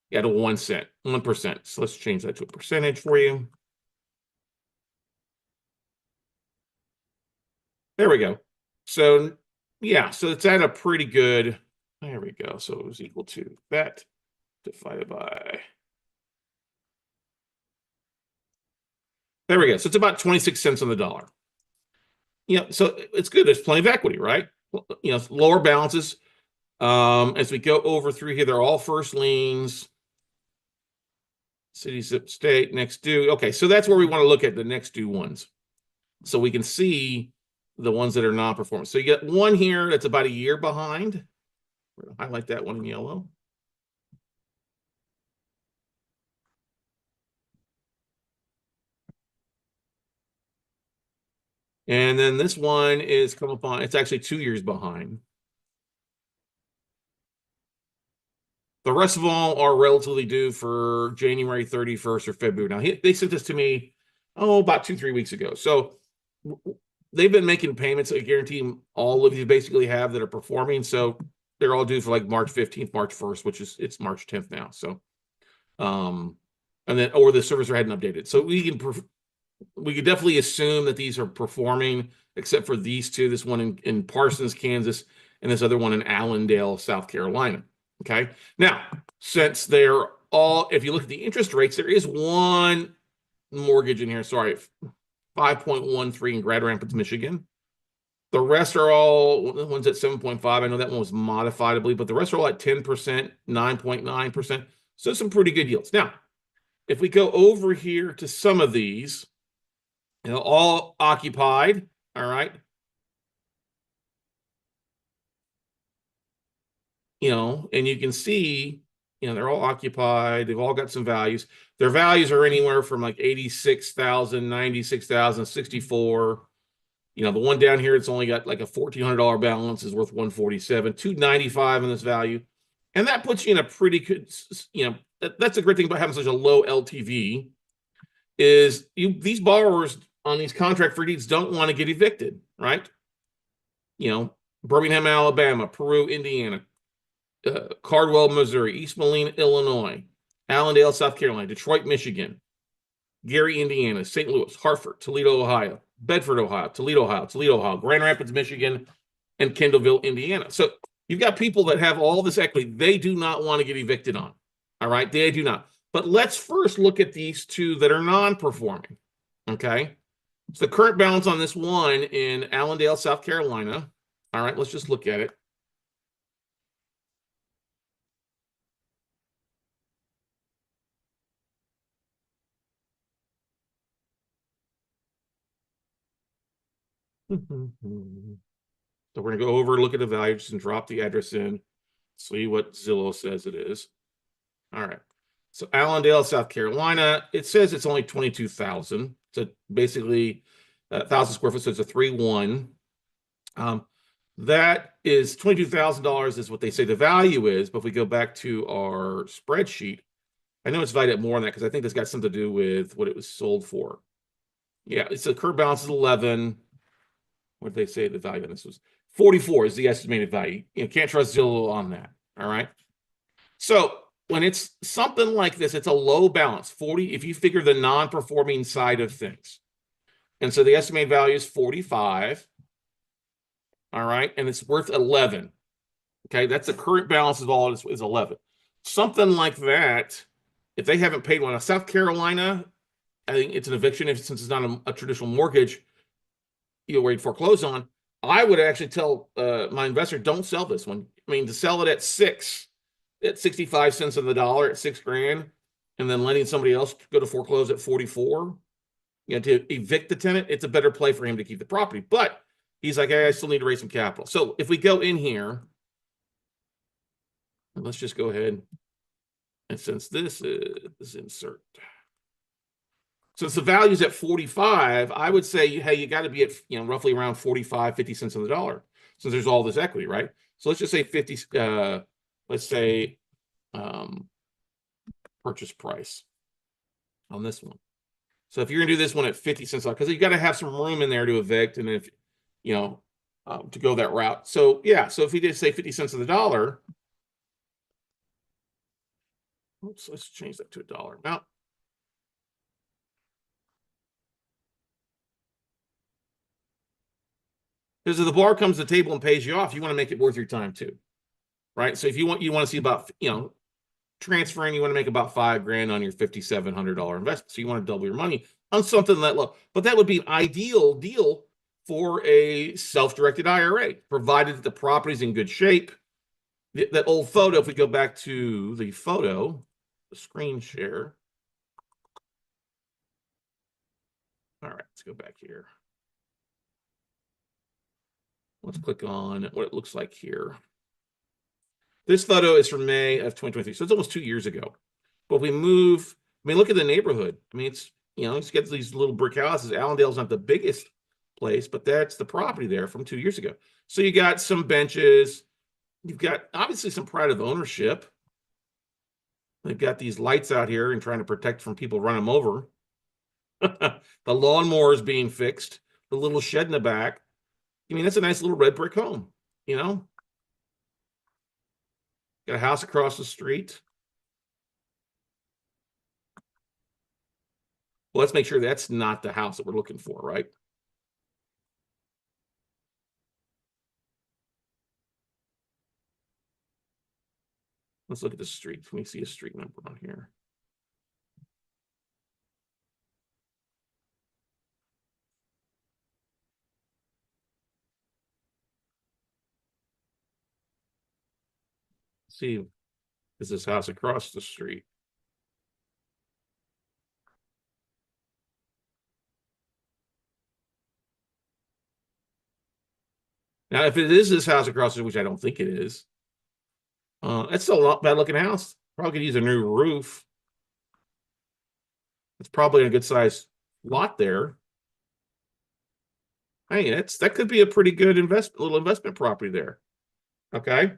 yeah, to 1 cent, 1%. So let's change that to a percentage for you. There we go. So yeah, so it's at a pretty good, there we go. So it was equal to that divided by, there we go. So it's about 26 cents on the dollar. So it's good. There's plenty of equity, right? Lower balances. As we go over through here, they're all first liens. City, zip, state, next due. Okay, so that's where we want to look at the next due ones. So we can see the ones that are non-performing. So you get one here that's about a year behind. We're going to highlight that one in yellow. And then this one is come upon, it's actually 2 years behind. The rest of them are relatively due for January 31st or February. Now, they sent this to me, about 2-3 weeks ago. So they've been making payments. I guarantee all of you basically have that are performing. So they're all due for like March 15th, March 1st, which is, it's March 10th now. So, and then, or the servicer hadn't updated. So we could definitely assume that these are performing, except for these two, this one in Parsons, Kansas, and this other one in Allendale, South Carolina. Okay. Now, since they're all, if you look at the interest rates, there is one mortgage in here, sorry, 5.13 in Grand Rapids, Michigan. The rest are all, the one's at 7.5. I know that one was modified, I believe, but the rest are all at 10%, 9.9%. So some pretty good yields. Now, if we go over here to some of these, all occupied, all right. And you can see, they're all occupied. They've all got some values. Their values are anywhere from like 86,000, 96,000, 64. The one down here, it's only got like a $1,400 balance, is worth 147, 295 in this value. And that puts you in a pretty good, that's a great thing about having such a low LTV is these borrowers on these contract for deeds don't want to get evicted, right? Birmingham, Alabama, Peru, Indiana, Cardwell, Missouri, East Moline, Illinois, Allendale, South Carolina, Detroit, Michigan, Gary, Indiana, St. Louis, Hartford, Toledo, Ohio, Bedford, Ohio, Toledo, Ohio, Grand Rapids, Michigan, and Kendallville, Indiana. So you've got people that have all this equity. They do not want to get evicted on. All right, they do not. But let's first look at these two that are non-performing. Okay, so the current balance on this one in Allendale, South Carolina. All right, let's just look at it. So we're going to go over, look at the values, and drop the address in, see what Zillow says it is. All right. So Allendale, South Carolina, it says it's only 22,000. So basically 1,000 square foot. So it's a 3-1. That is $22,000 is what they say the value is. But if we go back to our spreadsheet, I know it's valued at more than that because I think this got something to do with what it was sold for. Yeah, it's a current balance is 11. What did they say the value on this was? 44 is the estimated value. You can't trust Zillow on that. All right. So when it's something like this, it's a low balance, 40, if you figure the non-performing side of things. And so the estimated value is 45. All right. And it's worth 11. Okay. That's the current balance of all is 11. Something like that, if they haven't paid one. Now, South Carolina, I think it's an eviction since it's not a traditional mortgage where you'd foreclose on. I would actually tell my investor, don't sell this one. I mean, to sell it at 65 cents on the dollar at $6,000, and then letting somebody else go to foreclose at 44, to evict the tenant, it's a better play for him to keep the property. But he's like, hey, I still need to raise some capital. So if we go in here, and let's just go ahead, and since this is insert. Since the value's at 45, I would say, hey, you got to be at, roughly around 45, 50 cents on the dollar, since there's all this equity, right? So let's just say 50, let's say purchase price on this one. So if you're gonna do this one at 50 cents, because you got to have some room in there to evict, and if to go that route. So yeah, so if we did say 50 cents on the dollar, oops, let's change that to $1 now. Because if the bar comes to the table and pays you off, you want to make it worth your time too, right? So if you want to see about transferring, you want to make about $5,000 on your $5,700 investment. So you want to double your money on something that low. But that would be an ideal deal for a self-directed IRA, provided that the property's in good shape. That old photo, if we go back to the photo, the screen share. All right, let's go back here. Let's click on what it looks like here. This photo is from May of 2023, so it's almost 2 years ago. But if we move, look at the neighborhood. It's, it's got these little brick houses. Allendale's not the biggest place, but that's the property there from 2 years ago. So you got some benches. You've got obviously some pride of ownership. They've got these lights out here and trying to protect from people running them over. The lawnmower is being fixed. The little shed in the back. That's a nice little red brick home, Got a house across the street. Well, let's make sure that's not the house that we're looking for, right? Let's look at the street. Can we see a street number on here? See, is this house across the street? Now, if it is this house across the street, which I don't think it is, that's still not a bad looking house. Probably could use a new roof. It's probably a good size lot there. Hey, that could be a pretty good little investment property there. Okay.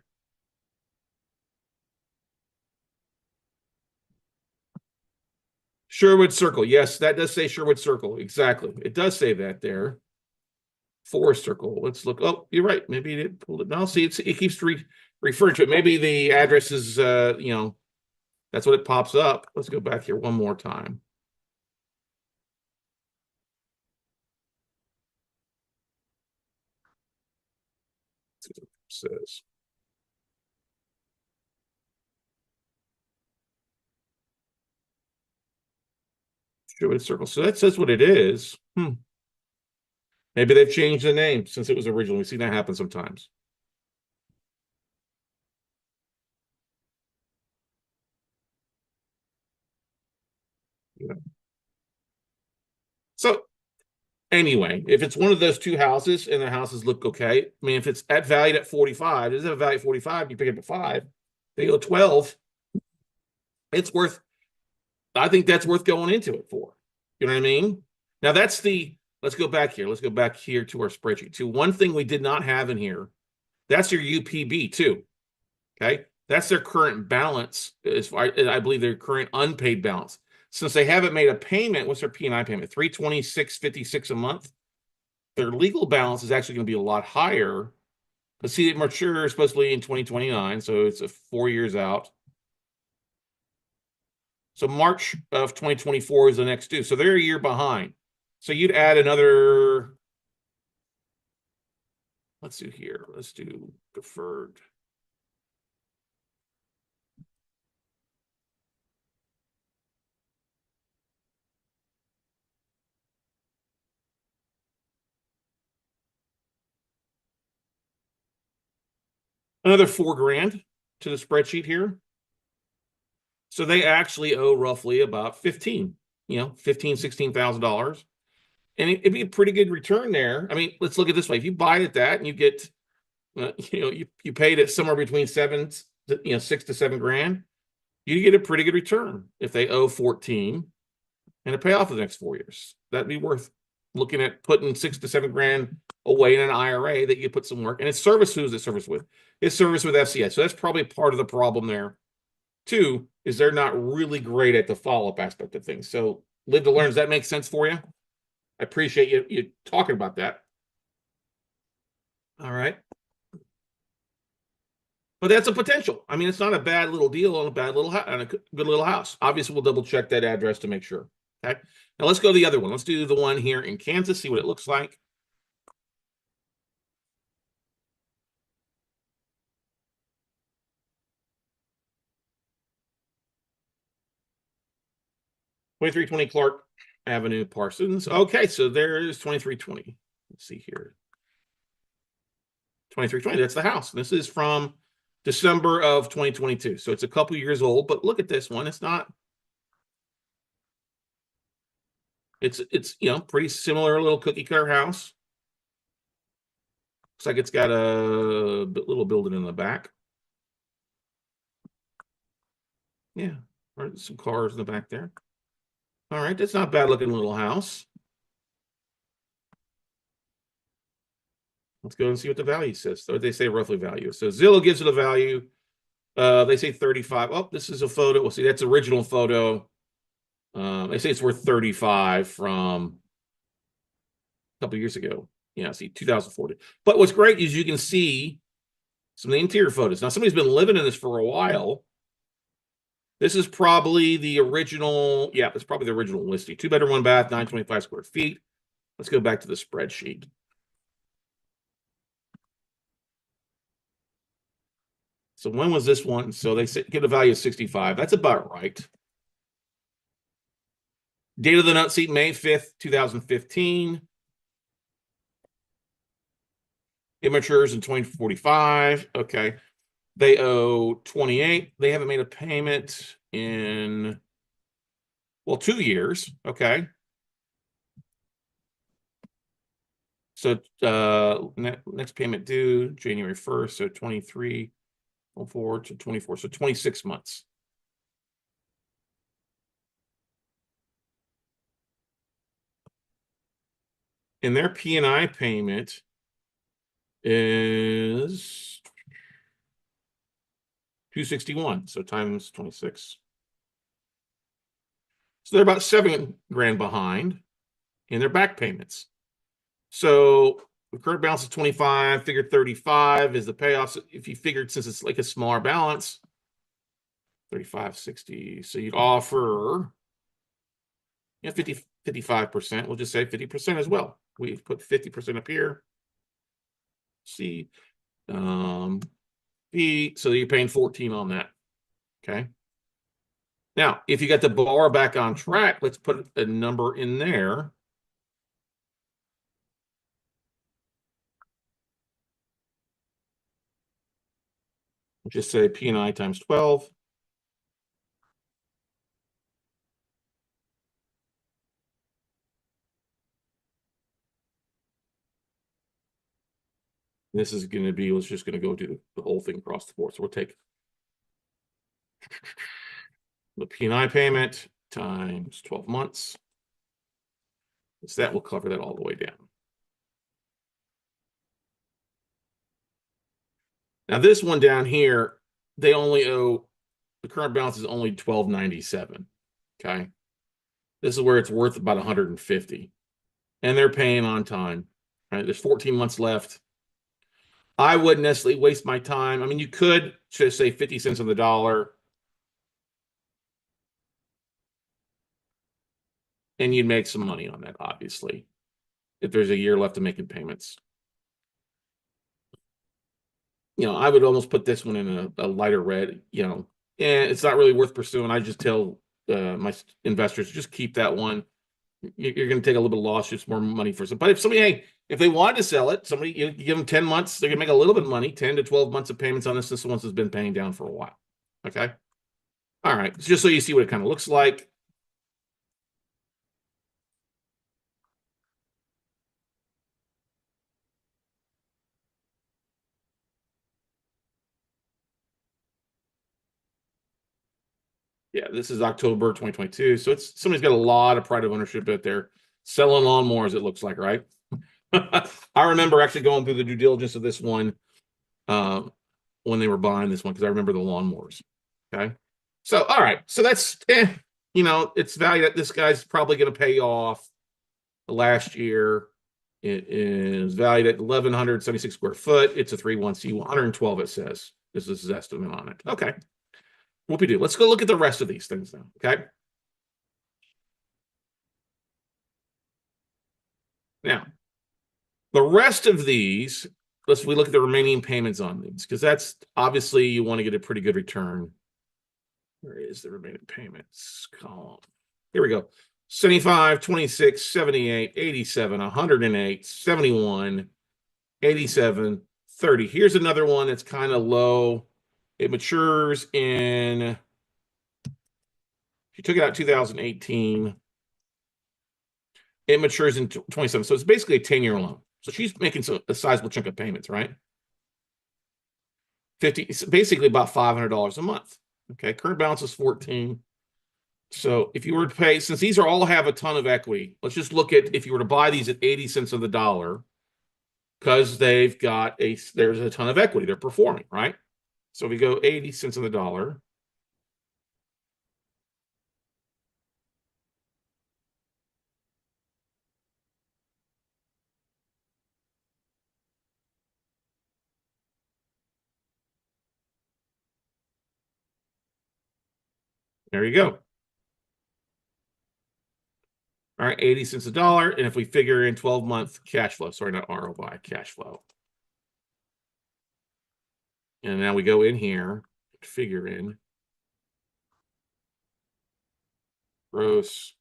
Sherwood Circle. Yes, that does say Sherwood Circle. Exactly. It does say that there. Forest Circle. Let's look. Oh, you're right. Maybe it pulled it. No, see, it keeps referring to it. Maybe the address is, that's what it pops up. Let's go back here one more time. Let's see what it says. Sherwood Circle. So that says what it is. Maybe they've changed the name since it was originally. We've seen that happen sometimes. Yeah. So anyway, if it's one of those two houses and the houses look okay, if it's valued at 45, does it have a value at 45? You pick it up at 5, they go 12. It's worth, I think that's worth going into it for. You know what I mean? Now that's let's go back here. Let's go back here to our spreadsheet. To one thing we did not have in here, that's your UPB too. Okay. That's their current balance. I believe their current unpaid balance. Since they haven't made a payment, what's their P&I payment? $326.56 a month. Their legal balance is actually going to be a lot higher. Let's see, it matures supposedly in 2029, so it's 4 years out. So March of 2024 is the next due. So they're a year behind. So you'd add another, let's do here. Let's do deferred. Another $4,000 to the spreadsheet here. So they actually owe roughly about 15, $16,000. And it'd be a pretty good return there. Let's look at it this way. If you buy it at that and you get, you paid it somewhere between $6 to $7 grand, you get a pretty good return if they owe 14. and a payoff for the next 4 years. That'd be worth looking at putting 6 to 7 grand away in an IRA that you put some work. And it's service. Who's it service with? It's service with FCA. So that's probably part of the problem there. Two is they're not really great at the follow-up aspect of things. So live to learn. Does that make sense for you? I appreciate you talking about that. All right. But that's a potential. I mean, it's not a bad little deal on a bad little on a good little house. Obviously, we'll double check that address to make sure. Okay. Now let's go to the other one. Let's do the one here in Kansas, see what it looks like. (2320) Clark Avenue, Parsons. Okay, so there's 2320. Let's see here. 2320, that's the house. This is from December of 2022. So it's a couple years old, but look at this one. It's not. It's pretty similar little cookie cutter house. Looks like it's got a little building in the back. Yeah, right, some cars in the back there. All right, that's not a bad looking little house. Let's go and see what the value says. What they say roughly value. So Zillow gives it a value. They say 35. Oh, this is a photo. We'll see. That's original photo. They say it's worth 35 from a couple years ago. Yeah, see, 2040. But what's great is you can see some of the interior photos. Now, somebody's been living in this for a while. This is probably the original. Yeah, it's probably the original listing. 2-bedroom, 1-bath, 925 square feet. Let's go back to the spreadsheet. So when was this one? So they say get a value of 65. That's about right. Date of the note sheet, May 5th, 2015. It matures in 2045. Okay. They owe 28. They haven't made a payment in, well, 2 years. Okay. So next payment due January 1st. So 23, 04 to 24. So 26 months. And their P&I payment is 261. So times 26. So they're about 7 grand behind in their back payments. So the current balance is 25, figured 35 is the payoff. So if you figured, since it's like a smaller balance, 35, 60. So you'd offer 55%. We'll just say 50% as well. We put 50% up here. C. B. So you're paying 14 on that. Okay. Now, if you got the borrower back on track, let's put a number in there. Just say P&I times 12. This is going to be, let's just going to go do the whole thing across the board. So we'll take the P&I payment times 12 months. So that will cover that all the way down. Now this one down here, they only owe, the current balance is only $12.97. Okay. This is where it's worth about 150. And they're paying on time. Right. There's 14 months left. I wouldn't necessarily waste my time. I mean, you could just say 50 cents on the dollar. And you'd make some money on that, obviously, if there's a year left of making payments. I would almost put this one in a lighter red, and it's not really worth pursuing. I just tell my investors, just keep that one. You're going to take a little bit of loss, just more money for some. But if they wanted to sell it, you give them 10 months, they're going to make a little bit of money, 10 to 12 months of payments on this. This one has been paying down for a while. Okay. All right. Just so you see what it kind of looks like. Yeah, this is October 2022. So it's somebody's got a lot of pride of ownership out there selling lawnmowers, it looks like, right? I remember actually going through the due diligence of this one when they were buying this one because I remember the lawnmowers. Okay. So, all right. So that's, it's valued at this guy's probably going to pay off last year. It is valued at 1,176 square foot. It's a 3.1C, 112, it says. This is his estimate on it. Okay. What we do? Let's go look at the rest of these things now. Okay. Now, the rest of these, we look at the remaining payments on these, because that's obviously you want to get a pretty good return. Where is the remaining payments column? Here we go. 75, 26, 78, 87, 108, 71, 87, 30. Here's another one that's kind of low. It matures in, she took it out 2018. It matures in 27. So it's basically a 10-year loan. So she's making a sizable chunk of payments, right? 50, basically about $500 a month. Okay, current balance is 14. So if you were to pay, since these are all have a ton of equity, let's just look at if you were to buy these at 80 cents on the dollar, because they've got there's a ton of equity. They're performing, right? So if we go 80 cents on the dollar. There you go. All right, 80 cents a dollar. And if we figure in 12-month cash flow, sorry, not ROI, cash flow. And now we go in here, figure in gross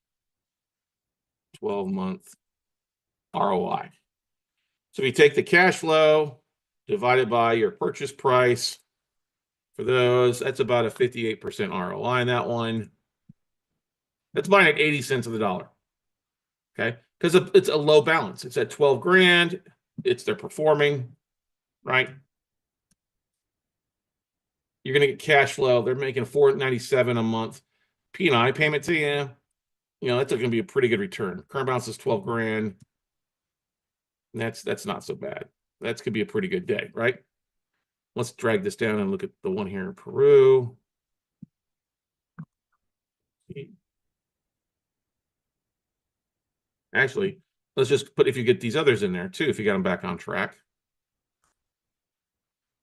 12-month ROI. So if you take the cash flow divided by your purchase price for those, that's about a 58% ROI in that one. That's buying at 80 cents on the dollar. Okay, because it's a low balance. It's at 12 grand. They're performing, right? You're gonna get cash flow. They're making $497 a month. P&I payment to you, that's gonna be a pretty good return. Current balance is 12 grand. That's not so bad. That could be a pretty good day, right? Let's drag this down and look at the one here in Peru. Actually, let's just put if you get these others in there too, if you got them back on track.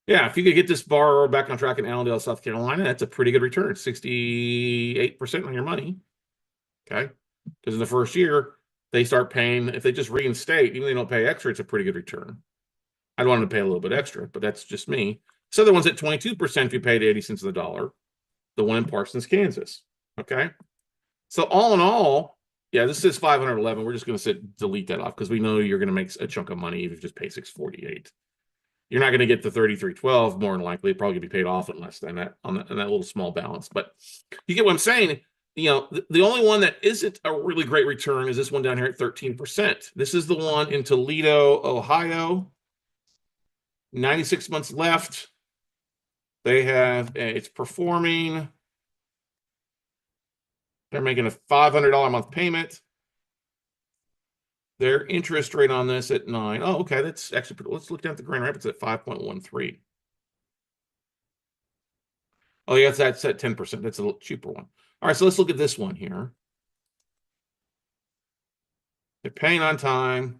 Yeah, if you could get this borrower back on track in Allendale, South Carolina, that's a pretty good return. 68% on your money. Okay. Because in the first year, they start paying, if they just reinstate, even if they don't pay extra, it's a pretty good return. I'd want them to pay a little bit extra, but that's just me. So the one's at 22% if you paid 80 cents on the dollar. The one in Parsons, Kansas. Okay. So all in all, yeah, this is 511. We're just going to delete that off because we know you're going to make a chunk of money if you just pay 648. You're not going to get the 3312 more than likely. It'd probably be paid off in less than that on that little small balance. But you get what I'm saying? The only one that isn't a really great return is this one down here at 13%. This is the one in Toledo, Ohio. 96 months left. They have, it's performing. They're making a $500 a month payment. Their interest rate on this at 9. Oh, okay. That's actually, let's look down at the Grand Rapids at 5.13. Oh, yeah, that's at 10%. That's a little cheaper one. All right, so let's look at this one here. They're paying on time.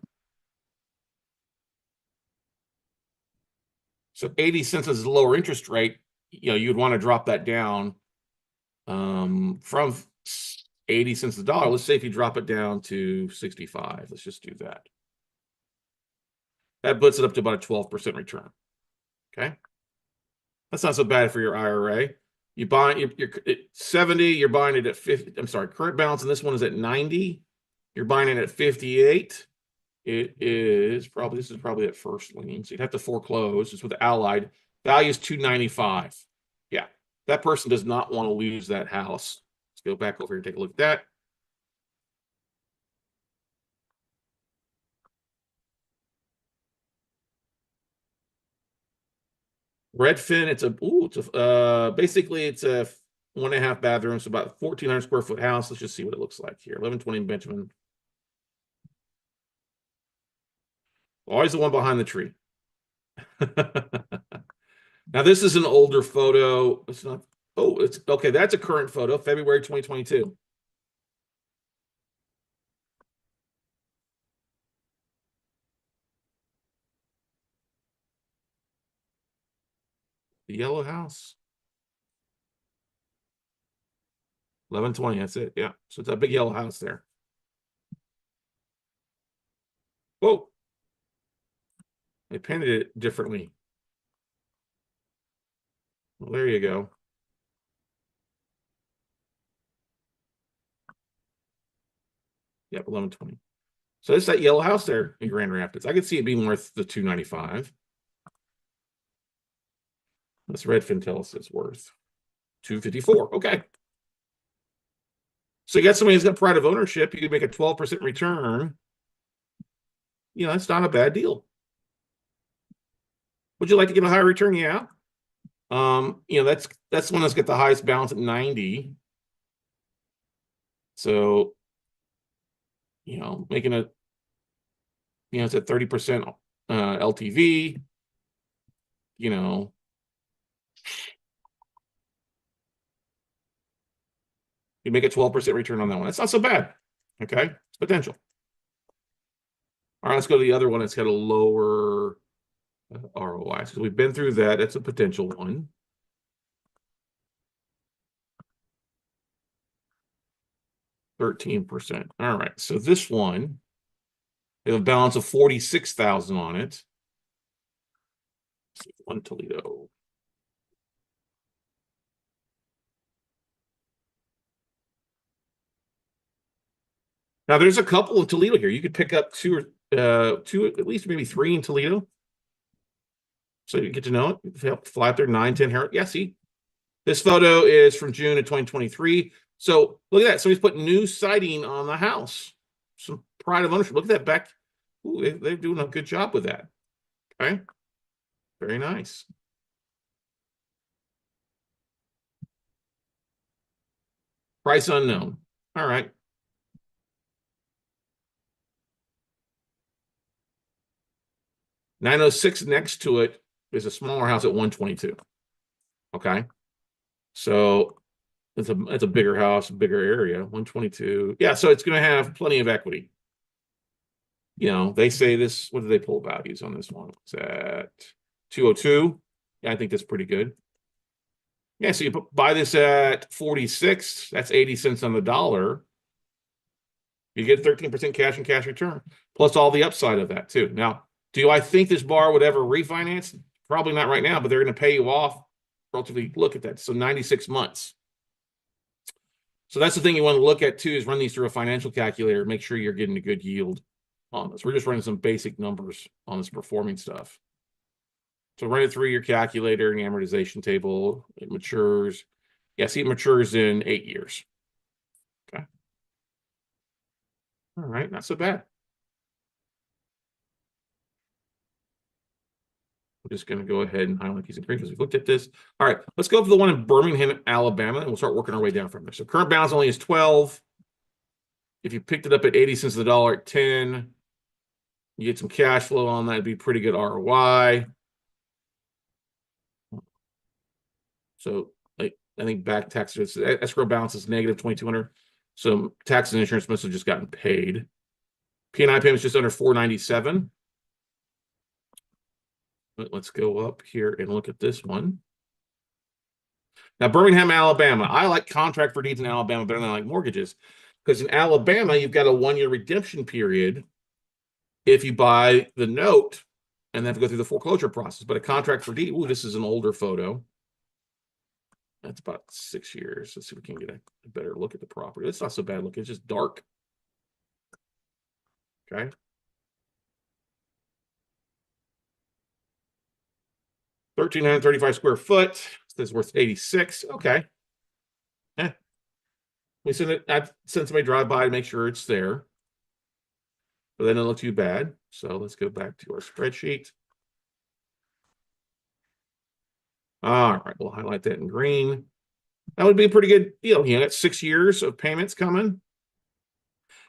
So 80 cents is a lower interest rate. You'd want to drop that down from 80 cents a dollar. Let's say if you drop it down to 65. Let's just do that. That puts it up to about a 12% return. Okay. That's not so bad for your IRA. You buy you're at 70, you're buying it at 50. I'm sorry, current balance on this one is at 90. You're buying it at 58. This is probably at first lien. So you'd have to foreclose. It's with Allied. Value is 295. Yeah. That person does not want to lose that house. Let's go back over here and take a look at that. Redfin, basically it's a 1.5 bathrooms, so about 1,400 square foot house. Let's just see what it looks like here. 1120 Benjamin. Always the one behind the tree. Now, this is an older photo. It's not, oh, it's okay. That's a current photo, February 2022. The yellow house. 1120, that's it. Yeah. So it's a big yellow house there. Whoa. They painted it differently. Well, there you go. Yep, 1120. So it's that yellow house there in Grand Rapids. I could see it being worth the 295. This Redfin tells us it's worth 254. Okay. So you got somebody who's got pride of ownership. You can make a 12% return. You know, that's not a bad deal. Would you like to get a higher return? Yeah. You know, that's the one that's got the highest balance at 90. So, you know, making a, you know, it's at 30% LTV. You know, you make a 12% return on that one. That's not so bad. Okay, it's potential. All right, let's go to the other one that's got a lower ROI. So we've been through that. That's a potential one. %13. All right, so this one, they have a balance of 46,000 on it. Let's see, one Toledo. Now there's a couple of Toledo here. You could pick up two, at least maybe 3 in Toledo. So you get to know it. Fly up there, 9, 10 Herald. Yeah, see, this photo is from June of 2023. So look at that. Somebody's put new siding on the house. Some pride of ownership. Look at that back. Ooh, they're doing a good job with that. Okay. Very nice. Price unknown. All right. 906 next to it is a smaller house at 122. Okay. So it's a bigger house, bigger area, 122. Yeah, so it's going to have plenty of equity. You know, they say this, what do they pull values on this one? It's at 202. Yeah, I think that's pretty good. Yeah, so you buy this at 46, that's 80 cents on the dollar. You get 13% cash and cash return, plus all the upside of that too. Now, do I think this bar would ever refinance? Probably not right now, but they're going to pay you off relatively. Look at that. So 96 months. So that's the thing you want to look at too, is run these through a financial calculator. Make sure you're getting a good yield on this. We're just running some basic numbers on this performing stuff. So run it through your calculator and amortization table. It matures. Yeah, see, it matures in 8 years. Okay. All right, not so bad. I'm just going to go ahead and highlight these increases. We've looked at this. All right, let's go for the one in Birmingham, Alabama, and we'll start working our way down from there. So current balance only is 12. If you picked it up at 80 cents of the dollar at 10, you get some cash flow on that. It'd be pretty good ROI. So like, I think back tax escrow balance is negative 2,200. So tax and insurance must have just gotten paid. P&I payments just under 497. Let's go up here and look at this one. Now, Birmingham, Alabama. I like contract for deeds in Alabama better than I like mortgages, because in Alabama, you've got a 1-year redemption period if you buy the note and then have to go through the foreclosure process. But a contract for deed, ooh, this is an older photo. That's about 6 years. Let's see if we can get a better look at the property. It's not so bad looking. It's just dark. Okay. 1,335 square foot. This is worth 86. Okay. We send it. I send somebody drive by to make sure it's there. But they don't look too bad. So let's go back to our spreadsheet. All right, we'll highlight that in green. That would be a pretty good deal. You got 6 years of payments coming.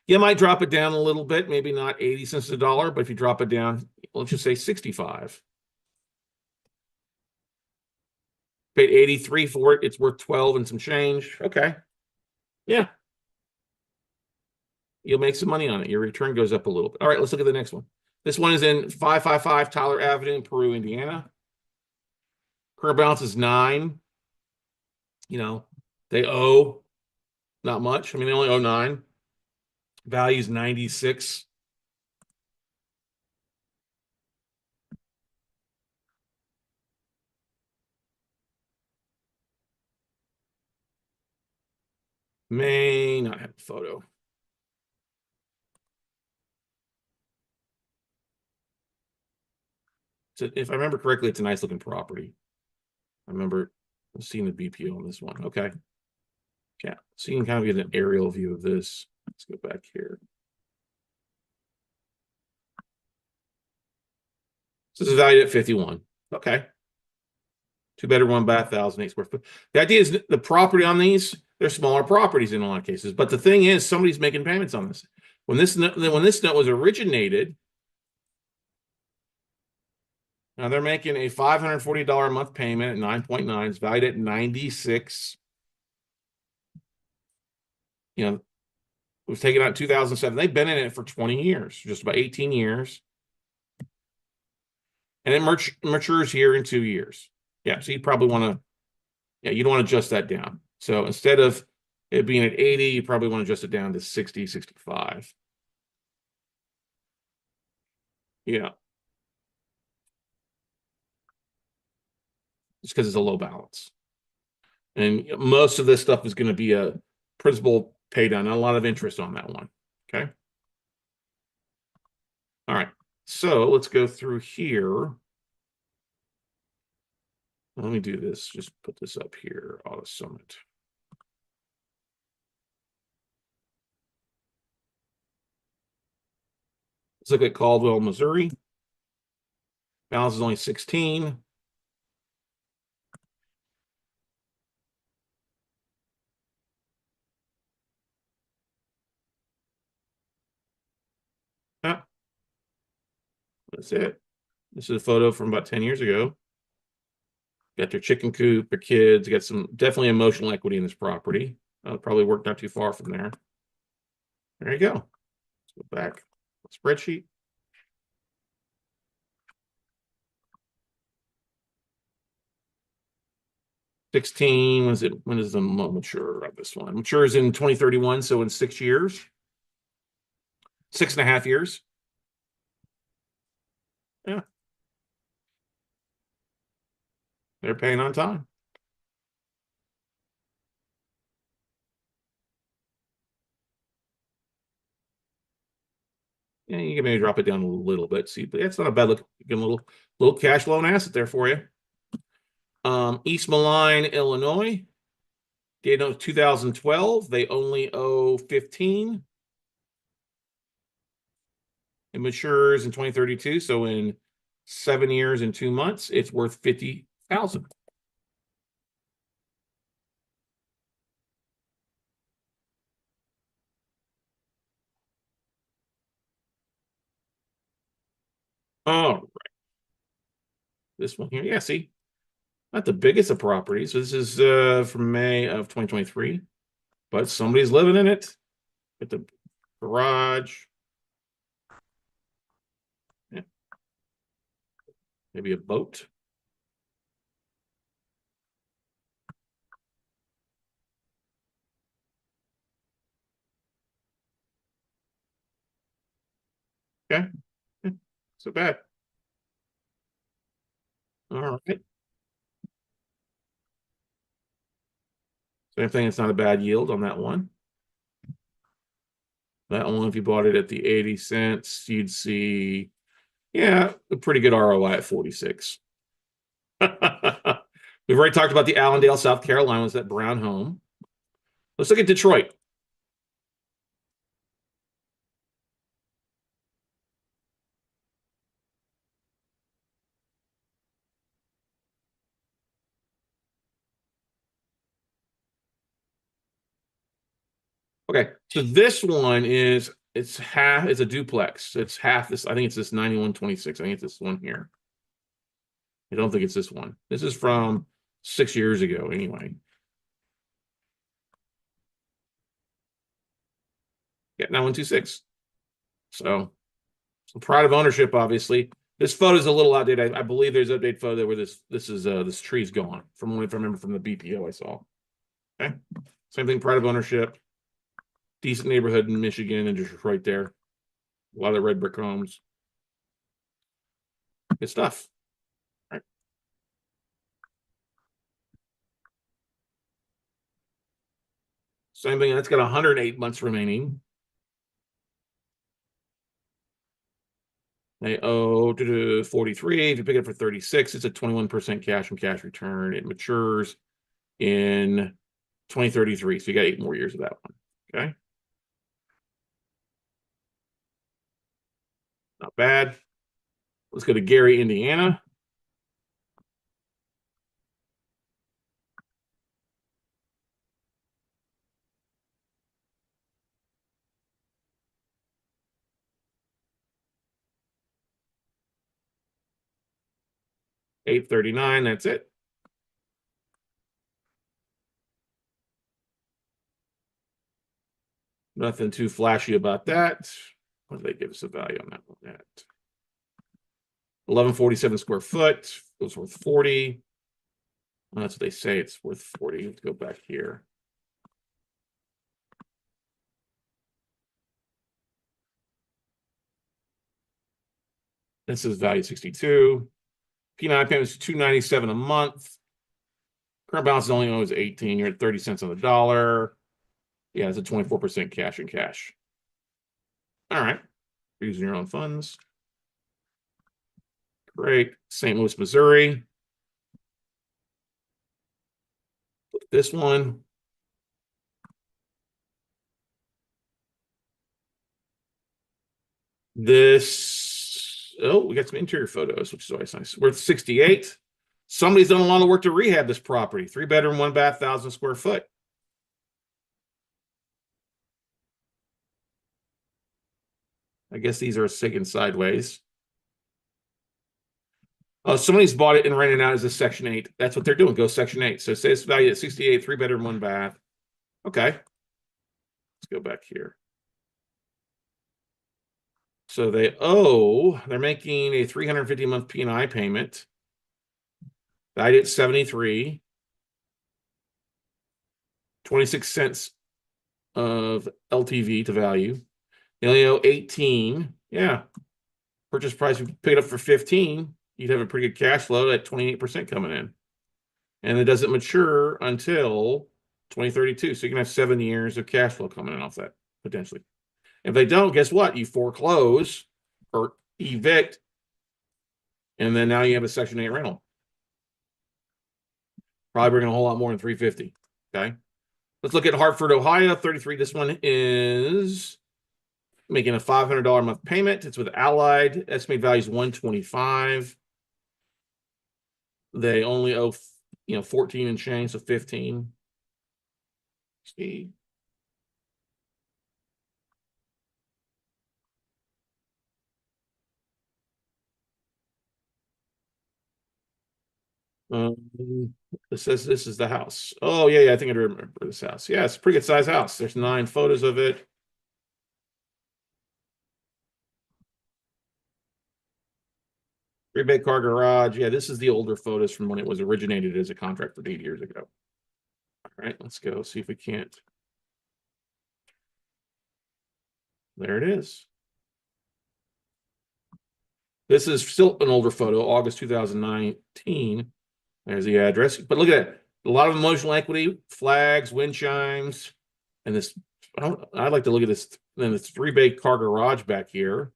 You might drop it down a little bit, maybe not 80 cents a dollar, but if you drop it down, let's just say 65. Paid 83 for it. It's worth 12 and some change. Okay. Yeah. You'll make some money on it. Your return goes up a little bit. All right, let's look at the next one. This one is in 555 Tyler Avenue in Peru, Indiana. Current balance is 9. You know, they owe not much. I mean, they only owe 9. Value is 96. May not have a photo. So if I remember correctly, it's a nice looking property. I remember seeing the BPO on this one. Okay. Yeah. So you can kind of get an aerial view of this. Let's go back here. So this is valued at 51. Okay. 2 bedroom, 1 bath, 1,008 square foot. The idea is the property on these, they're smaller properties in a lot of cases. But the thing is, somebody's making payments on this. When this note was originated, now they're making a $540 a month payment at 9.9. It's valued at 96. You know, it was taken out in 2007. They've been in it for 20 years, just about 18 years. And it matures here in 2 years. Yeah, so you probably want to, yeah, you don't want to adjust that down. So instead of it being at 80, you probably want to adjust it down to 60, 65. Yeah. Just because it's a low balance. And most of this stuff is going to be a principal pay down, not a lot of interest on that one. Okay. All right. So let's go through here. Let me do this. Just put this up here. Auto Summit. Let's look at Caldwell, Missouri. Balance is only 16. Ah, that's it. This is a photo from about 10 years ago. Got their chicken coop, their kids, got some definitely emotional equity in this property. Probably worked not too far from there. There you go. Let's go back. Spreadsheet. $16. Was it? When is the mature of this one? Matures in 2031, so in 6 years. 6.5 years. Yeah. They're paying on time. Yeah, you can maybe drop it down a little bit. See, but it's not a bad looking little cash loan asset there for you. East Moline, Illinois. Date of 2012. They only owe 15. It matures in 2032. So in 7 years and 2 months, it's worth 50,000. Oh, right. This one here. Yeah, see, not the biggest of properties. This is from May of 2023, but somebody's living in it. At the garage. Yeah. Maybe a boat. Okay. Yeah. So bad. All right. Same thing. It's not a bad yield on that one. That one, if you bought it at the 80 cents, you'd see, yeah, a pretty good ROI at 46. We've already talked about the Allendale, South Carolina, was that brown home. Let's look at Detroit. Okay, so this one is it's a duplex. It's half this. I think it's this 9126. I think it's this one here. I don't think it's this one. This is from 6 years ago, anyway. Yeah, 9126. So some pride of ownership, obviously. This photo is a little outdated. I believe there's an update photo where this tree's gone from what I remember from the BPO I saw. Okay, same thing, pride of ownership. Decent neighborhood in Michigan, and just right there, a lot of red brick homes. Good stuff. All right. Same thing. That's got 108 months remaining. They owe 43. If you pick it up for 36, it's a 21% cash and cash return. It matures in 2033. So you got 8 more years of that one. Okay. Not bad. Let's go to Gary, Indiana. $839. That's it. Nothing too flashy about that. What did they give us a value on that one? At 1147 square foot. It was worth 40. Well, that's what they say. It's worth 40. Let's go back here. This is value 62. P9 payment is $297 a month. Current balance is only owes 18. You're at 30 cents on the dollar. Yeah, it's a 24% cash and cash. All right. Using your own funds. Great. St. Louis, Missouri. Look at this one. We got some interior photos, which is always nice. Worth 68. Somebody's done a lot of work to rehab this property. 3-bedroom, 1-bath, 1,000 square foot. I guess these are sinking sideways. Oh, somebody's bought it and rented it out as a Section 8. That's what they're doing. Go Section 8. So it says value at 68, 3-bedroom, 1-bath. Okay. Let's go back here. So they're making a 350-month P&I payment. Valued at 73. 26 cents of LTV to value. They only owe 18. Yeah. Purchase price, if you pick it up for 15, you'd have a pretty good cash flow at 28% coming in. And it doesn't mature until 2032. So you can have 7 years of cash flow coming in off that, potentially. If they don't, guess what? You foreclose or evict, and then now you have a Section 8 rental. Probably bringing a whole lot more than 350. Okay. Let's look at Hartford, Ohio, 33. This one is making a $500 a month payment. It's with Allied. Estimated value is 125. They only owe 14 and change, so 15. See. It says this is the house. Oh, yeah, I think I remember this house. Yeah, it's a pretty good size house. There's 9 photos of it. Three-bed car garage. Yeah, this is the older photos from when it was originated as a contract for 8 years ago. All right, let's go see if we can't. There it is. This is still an older photo, August 2019. There's the address. But look at it. A lot of emotional equity, flags, wind chimes, and this. I'd like to look at this. Then it's 3-bay car garage back here.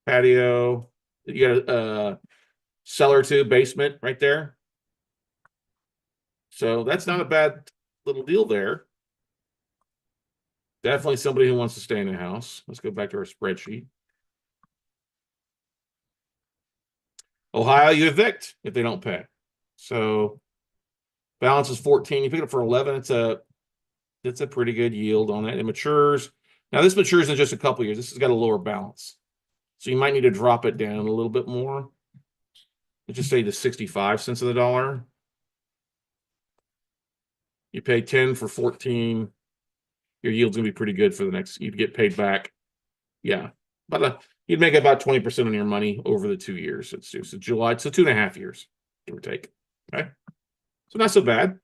Patio. You got a cellar too, basement right there. So that's not a bad little deal there. Definitely somebody who wants to stay in the house. Let's go back to our spreadsheet. Ohio, you evict if they don't pay. So balance is 14. You pick it up for 11. It's a It's a pretty good yield on it. It matures. Now this matures in just a couple years. This has got a lower balance. So you might need to drop it down a little bit more. Let's just say to 65 cents of the dollar. You pay 10 for 14. Your yield's gonna be pretty good for the next, you'd get paid back. Yeah. But you'd make about 20% on your money over the 2 years. It's July, so 2.5 years, give or take. Okay. So not so bad.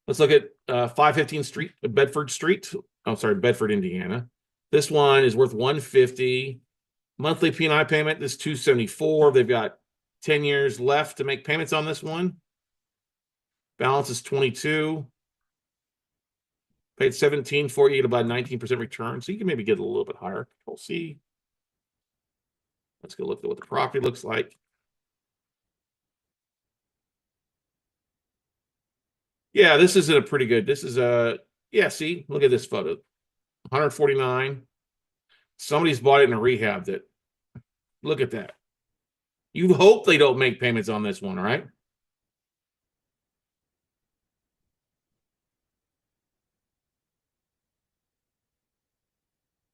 Let's look at 515 Street, Bedford Street. I'm sorry, Bedford, Indiana. This one is worth 150. Monthly P&I payment is 274. They've got 10 years left to make payments on this one. Balance is 22. Paid 17 for you, get about 19% return. So you can maybe get a little bit higher. We'll see. Let's go look at what the property looks like. Yeah, this is a pretty good. This is a, yeah, see, look at this photo. 149. Somebody's bought it and rehabbed it. Look at that. You hope they don't make payments on this one, all right?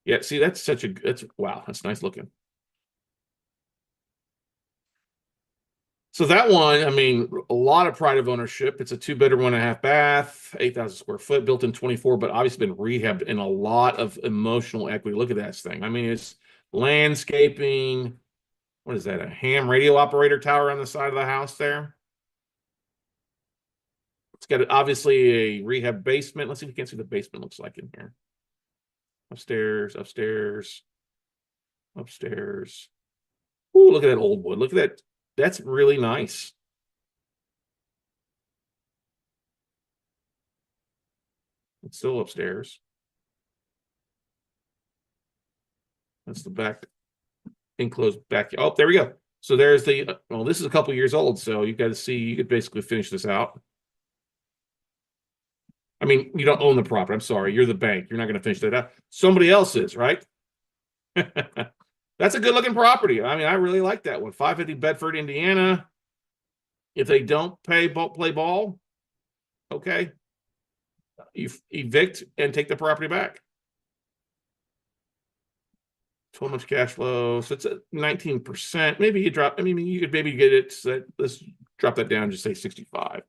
Yeah, see, that's such a, that's, wow, that's nice looking. So that one, I mean, a lot of pride of ownership. It's a 2-bedroom, 1.5 bath, 8,000 square foot, built in 24, but obviously been rehabbed in a lot of emotional equity. Look at that thing. I mean, it's landscaping. What is that? A ham radio operator tower on the side of the house there. It's got obviously a rehab basement. Let's see if we can see what the basement looks like in here. Upstairs, upstairs, upstairs. Ooh, look at that old wood. Look at that. That's really nice. It's still upstairs. That's the back, enclosed back. Oh, there we go. So there's the, well, this is a couple years old, so you got to see, you could basically finish this out. I mean, you don't own the property. I'm sorry. You're the bank. You're not going to finish that out. Somebody else is, right? That's a good looking property. I mean, I really like that one. 550 Bedford, Indiana. If they don't play ball, okay, you evict and take the property back. 12 months cash flow. So it's at 19%. Maybe you drop, I mean, you could maybe get it. So let's drop that down, just say 65.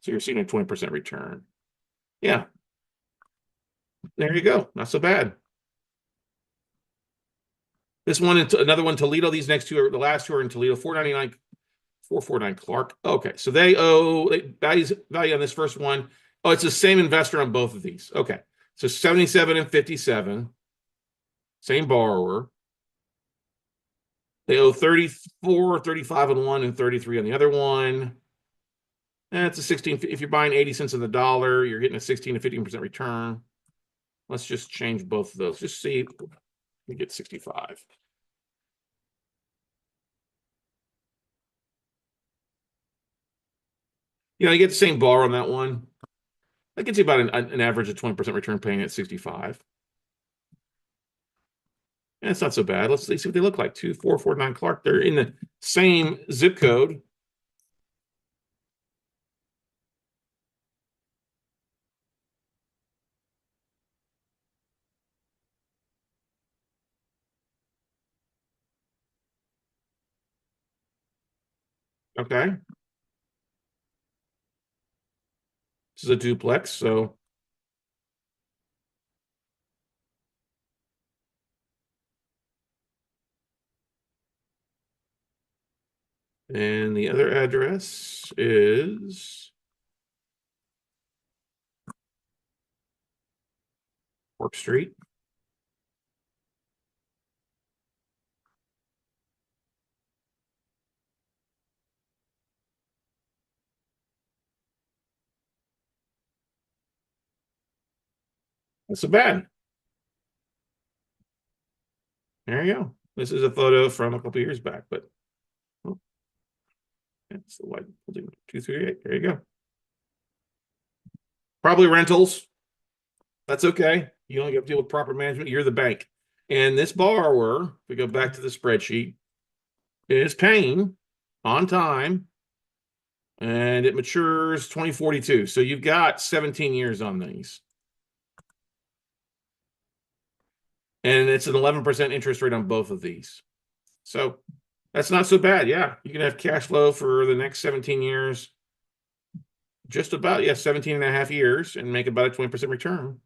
So you're seeing a 20% return. Yeah. There you go. Not so bad. This one, another one, Toledo. These next two are the last two are in Toledo. 499, 449 Clark. Okay, so they owe value on this first one. Oh, it's the same investor on both of these. Okay, so 77 and 57, same borrower. They owe 34, 35 on one and 33 on the other one. That's a 16. If you're buying 80 cents on the dollar, you're getting a 16 to 15% return. Let's just change both of those. Just see. We get 65. You know, you get the same bar on that one. That gets you about an average of 20% return paying at 65. And it's not so bad. Let's see what they look like. 2449 Clark. They're in the same zip code. Okay. This is a duplex, so and the other address is Park Street. Not so bad. There you go. This is a photo from a couple years back, but oh, it's the white building 238. There you go. Probably rentals. That's okay. You only got to deal with proper management. You're the bank. And this borrower, if we go back to the spreadsheet, is paying on time and it matures 2042. So you've got 17 years on these. And it's an 11% interest rate on both of these. So that's not so bad. Yeah, you can have cash flow for the next 17 years. Just about, 17 and a half years and make about a 20% return.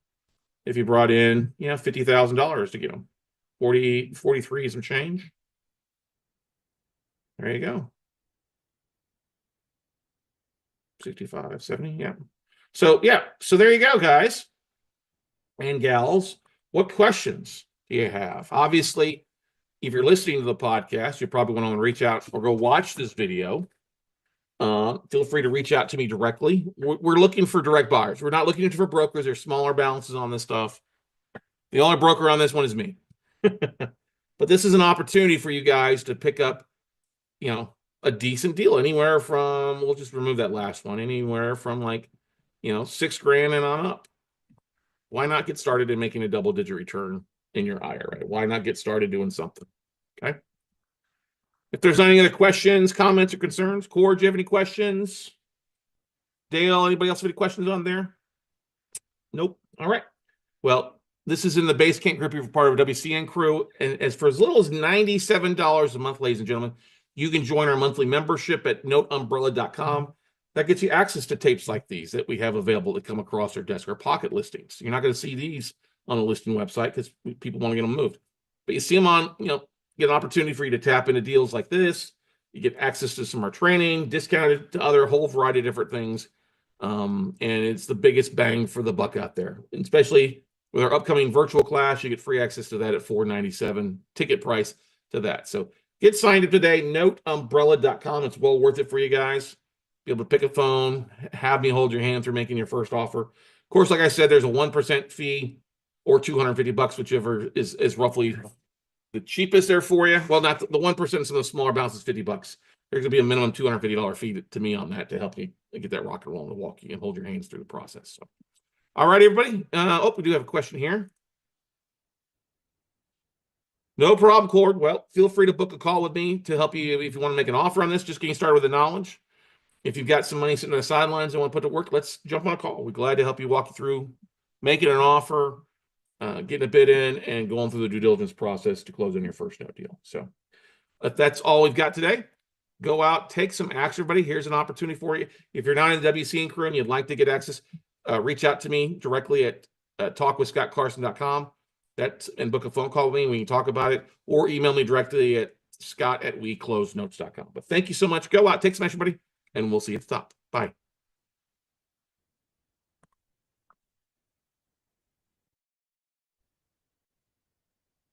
If you brought in, $50,000 to get them. 43 some change. There you go. 65, 70, yeah. So there you go, guys and gals. What questions do you have? Obviously, if you're listening to the podcast, you probably want to reach out or go watch this video. Feel free to reach out to me directly. We're looking for direct buyers. We're not looking for brokers. There's smaller balances on this stuff. The only broker on this one is me. But this is an opportunity for you guys to pick up, a decent deal anywhere from, we'll just remove that last one, anywhere from $6,000 and on up. Why not get started in making a double-digit return in your IRA? Why not get started doing something? Okay. If there's any other questions, comments, or concerns, Cory, do you have any questions? Dale, anybody else have any questions on there? Nope. All right. Well, this is in the base camp group. You're part of a WCN crew. And for as little as $97 a month, ladies and gentlemen, you can join our monthly membership at noteumbrella.com. That gets you access to tapes like these that we have available that come across our desk, our pocket listings. You're not going to see these on a listing website because people want to get them moved. But you see them on, get an opportunity for you to tap into deals like this. You get access to some of our training, discounted to other whole variety of different things. And it's the biggest bang for the buck out there. And especially with our upcoming virtual class, you get free access to that at $497 ticket price to that. So get signed up today, noteumbrella.com. It's well worth it for you guys. Be able to pick a phone, have me hold your hand through making your first offer. Of course, like I said, there's a 1% fee or $250, whichever is roughly the cheapest there for you. Well, not the 1%, some of the smaller balances, $50. There's going to be a minimum $250 fee to me on that to help you get that rock and roll and walk you and hold your hands through the process. So, all right, everybody. We do have a question here. No problem, Cory. Well, feel free to book a call with me to help you if you want to make an offer on this. Just getting started with the knowledge. If you've got some money sitting on the sidelines and want to put to work, let's jump on a call. We're glad to help you walk you through making an offer, getting a bid in, and going through the due diligence process to close on your first note deal. So if that's all we've got today, go out, take some action, everybody. Here's an opportunity for you. If you're not in the WCN crew and you'd like to get access, reach out to me directly at talkwithscottcarson.com. And book a phone call with me. We can talk about it, or email me directly at scott@weclosenotes.com. But thank you so much. Go out, take some action, everybody, and we'll see you at the top. Bye.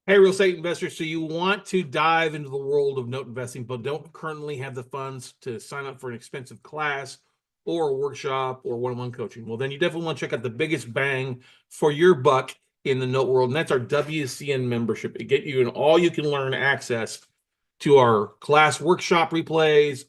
Hey, real estate investors. So you want to dive into the world of note investing, but don't currently have the funds to sign up for an expensive class or a workshop or one-on-one coaching. Well, then you definitely want to check out the biggest bang for your buck in the note world, and that's our WCN membership. It get you an all-you-can-learn access to our class workshop replays,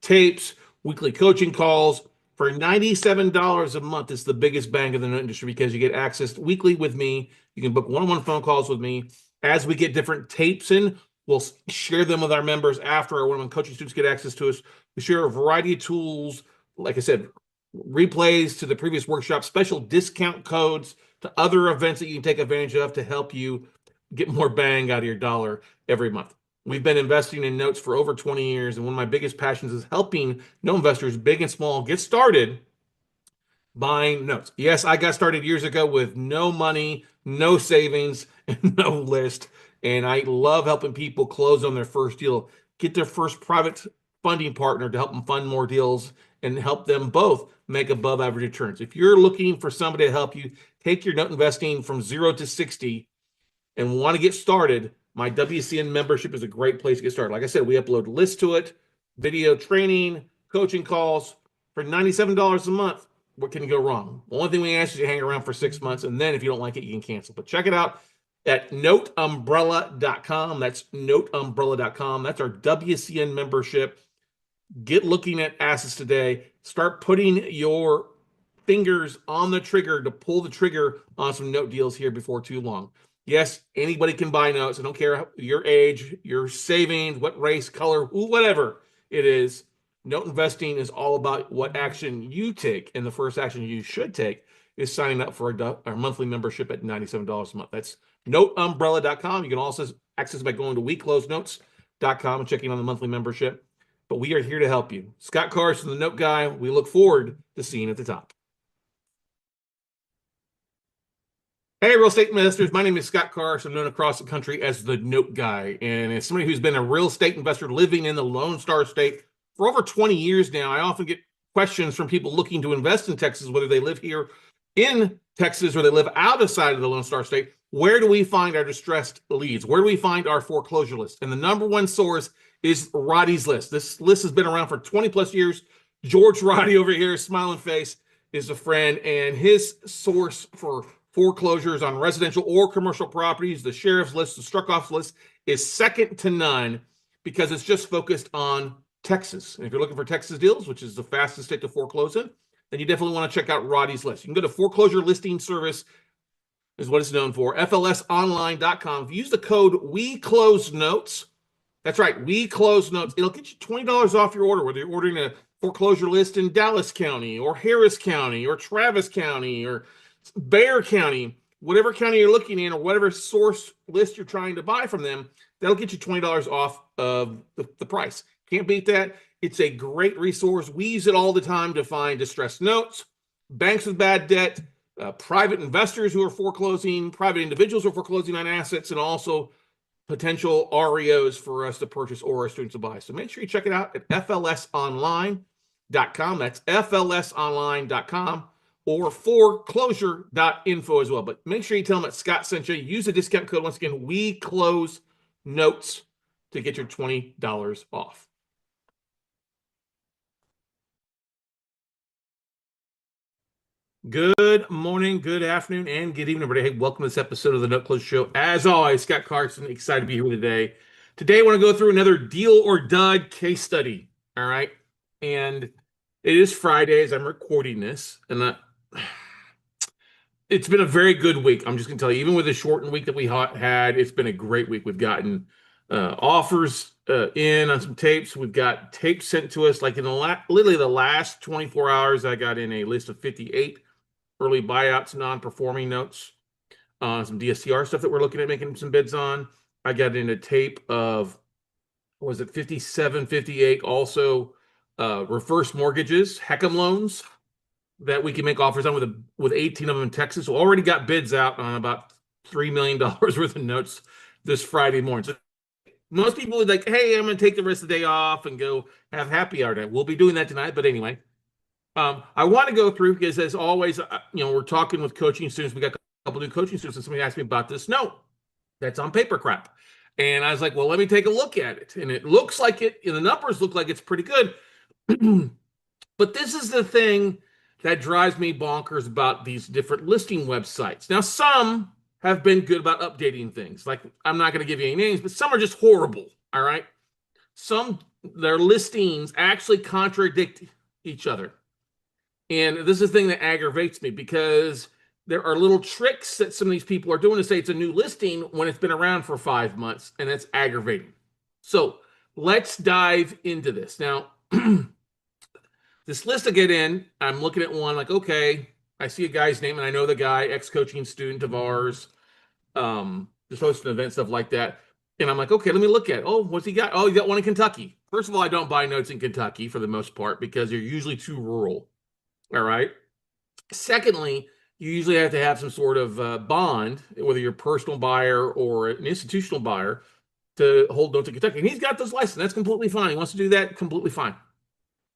tapes, weekly coaching calls. For $97 a month, it's the biggest bang in the note industry because you get access weekly with me. You can book one-on-one phone calls with me. As we get different tapes in, we'll share them with our members after our one-on-one coaching students get access to us. We share a variety of tools, like I said, replays to the previous workshop, special discount codes to other events that you can take advantage of to help you get more bang out of your dollar every month. We've been investing in notes for over 20 years, and one of my biggest passions is helping note investors, big and small, get started buying notes. Yes, I got started years ago with no money, no savings, and no list, and I love helping people close on their first deal, get their first private funding partner to help them fund more deals and help them both make above average returns. If you're looking for somebody to help you take your note investing from 0 to 60 and want to get started, my WCN membership is a great place to get started. Like I said, we upload lists to it, video training, coaching calls for $97 a month. What can go wrong? The only thing we ask is you hang around for 6 months, and then if you don't like it, you can cancel. But check it out at noteumbrella.com. That's noteumbrella.com. That's our WCN membership. Get looking at assets today. Start putting your fingers on the trigger to pull the trigger on some note deals here before too long. Yes, anybody can buy notes. I don't care your age, your savings, what race, color, whatever it is. Note investing is all about what action you take, and the first action you should take is signing up for our monthly membership at $97 a month. That's noteumbrella.com. You can also access it by going to weclosenotes.com and checking on the monthly membership. But we are here to help you. Scott Carson, the Note Guy. We look forward to seeing you at the top. Hey, real estate investors. My name is Scott Carson, known across the country as the Note Guy. And as somebody who's been a real estate investor living in the Lone Star State for over 20 years now, I often get questions from people looking to invest in Texas, whether they live here in Texas or they live outside of the Lone Star State. Where do we find our distressed leads? Where do we find our foreclosure list? And the number one source is Roddy's List. This list has been around for 20 plus years. George Roddy over here, smiling face, is a friend, and his source for foreclosures on residential or commercial properties, the sheriff's list, the struck off list, is second to none because it's just focused on Texas. And if you're looking for Texas deals, which is the fastest state to foreclose in, then you definitely want to check out Roddy's List. You can go to Foreclosure Listing Service, is what it's known for, flsonline.com. If you use the code WeCloseNotes, that's right, WeCloseNotes, it'll get you $20 off your order, whether you're ordering a foreclosure list in Dallas County or Harris County or Travis County or Bexar County, whatever county you're looking in or whatever source list you're trying to buy from them, that'll get you $20 off of the price. Can't beat that. It's a great resource. We use it all the time to find distressed notes, banks with bad debt, private investors who are foreclosing, private individuals who are foreclosing on assets, and also potential REOs for us to purchase or our students to buy. So make sure you check it out at flsonline.com. That's flsonline.com. or foreclosure.info as well. But make sure you tell them that Scott sent you. Use the discount code, once again, WeCloseNotes, to get your $20 off. Good morning, good afternoon, and good evening, everybody. Hey, welcome to this episode of the Note Close Show. As always, Scott Carson, excited to be here today. Today, I want to go through another deal or dud case study, all right? And it is Friday as I'm recording this, and it's been a very good week. I'm just going to tell you, even with the shortened week that we had, it's been a great week. We've gotten offers in on some tapes. We've got tapes sent to us. Like in literally the last 24 hours, I got in a list of 58 early buyouts, non-performing notes, some DSCR stuff that we're looking at making some bids on. I got in a tape of, was it 57, 58, also reverse mortgages, HECM loans that we can make offers on with 18 of them in Texas. So already got bids out on about $3 million worth of notes this Friday morning. So most people are like, hey, I'm going to take the rest of the day off and go have happy hour day. We'll be doing that tonight. But anyway, I want to go through because, as always, we're talking with coaching students. We got a couple new coaching students, and somebody asked me about this note that's on paper crap. And I was like, well, let me take a look at it. And it looks like the numbers look like it's pretty good. But this is the thing that drives me bonkers about these different listing websites. Now, some have been good about updating things. Like, I'm not going to give you any names, but some are just horrible, all right? Their listings actually contradict each other. And this is the thing that aggravates me, because there are little tricks that some of these people are doing to say it's a new listing when it's been around for 5 months, and it's aggravating. So let's dive into this. Now, this list I get in, I'm looking at one like, okay, I see a guy's name and I know the guy, ex-coaching student of ours, just hosting events, stuff like that. And I'm like, okay, let me look at it. Oh, what's he got? Oh, he got one in Kentucky. First of all, I don't buy notes in Kentucky for the most part because they're usually too rural. All right. Secondly, you usually have to have some sort of bond, whether you're a personal buyer or an institutional buyer, to hold notes in Kentucky. And he's got this license. That's completely fine. He wants to do that, completely fine.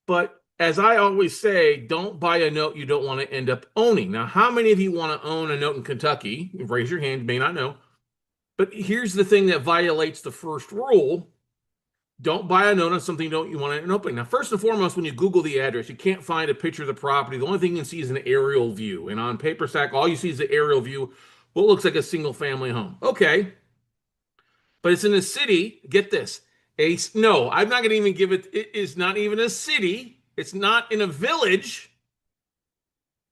But as I always say, don't buy a note you don't want to end up owning. Now, how many of you want to own a note in Kentucky? Raise your hand, you may not know. But here's the thing that violates the first rule. Don't buy a note on something you don't want to open. Now, first and foremost, when you Google the address, you can't find a picture of the property. The only thing you can see is an aerial view. And on PaperStack, all you see is the aerial view, what looks like a single family home. Okay. But it's in a city. Get this. No, I'm not going to even give it. It is not even a city. It's not in a village.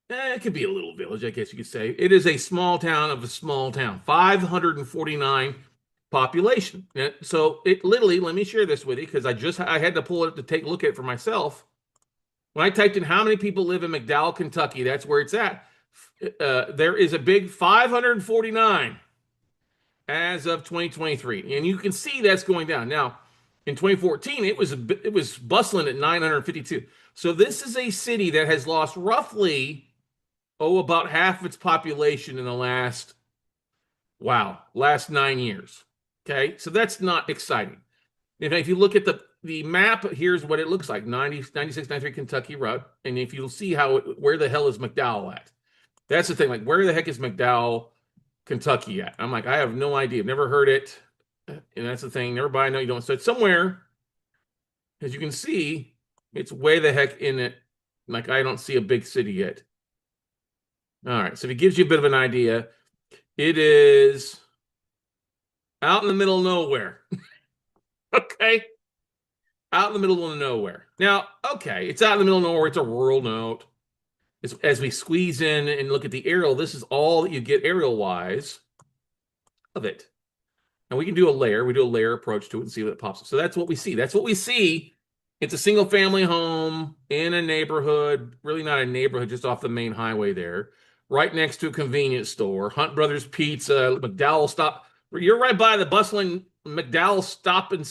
It could be a little village, I guess you could say. It is a small town of a small town. 549 population. And so it literally, let me share this with you because I had to pull it up to take a look at it for myself. When I typed in how many people live in McDowell, Kentucky, that's where it's at. There is a big 549 as of 2023, and you can see that's going down. Now, in 2014, it was bustling at 952. So this is a city that has lost roughly about half of its population in the last 9 years. Okay, so that's not exciting. If you look at the map, here's what it looks like: 9693 Kentucky Road. And if you'll see where the hell is McDowell at? That's the thing. Like, where the heck is McDowell, Kentucky at? I'm like, I have no idea. I've never heard it. And that's the thing. Everybody know you don't. So it's somewhere, as you can see, it's way the heck in it. Like, I don't see a big city yet. All right. So if it gives you a bit of an idea, it is out in the middle of nowhere. Okay. Out in the middle of nowhere. Now, okay, it's out in the middle of nowhere. It's a rural note. As we squeeze in and look at the aerial, this is all that you get aerial-wise of it. And we can do a layer. We do a layer approach to it and see what pops up. So that's what we see. That's what we see. It's a single-family home in a neighborhood, really not a neighborhood, just off the main highway there, right next to a convenience store, Hunt Brothers Pizza, McDowell Stop. You're right by the bustling McDowell Stop and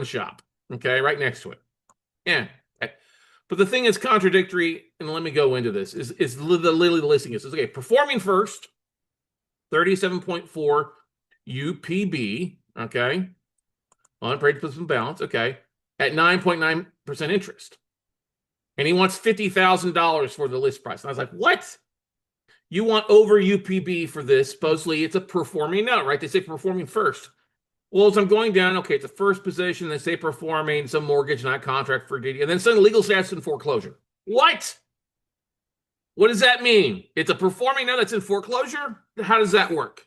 Shop. Okay, right next to it. Yeah. Okay. But the thing that's contradictory, and let me go into this, is literally the listing is okay, performing first, 37.4 UPB, okay, on paid principal balance, okay, at 9.9% interest. And he wants $50,000 for the list price. And I was like, what? You want over UPB for this? Supposedly it's a performing note, right? They say performing first. Well, as I'm going down, okay, it's a first position. They say performing, some mortgage, not contract for DD, and then some legal status in foreclosure. What? What does that mean? It's a performing note that's in foreclosure? How does that work?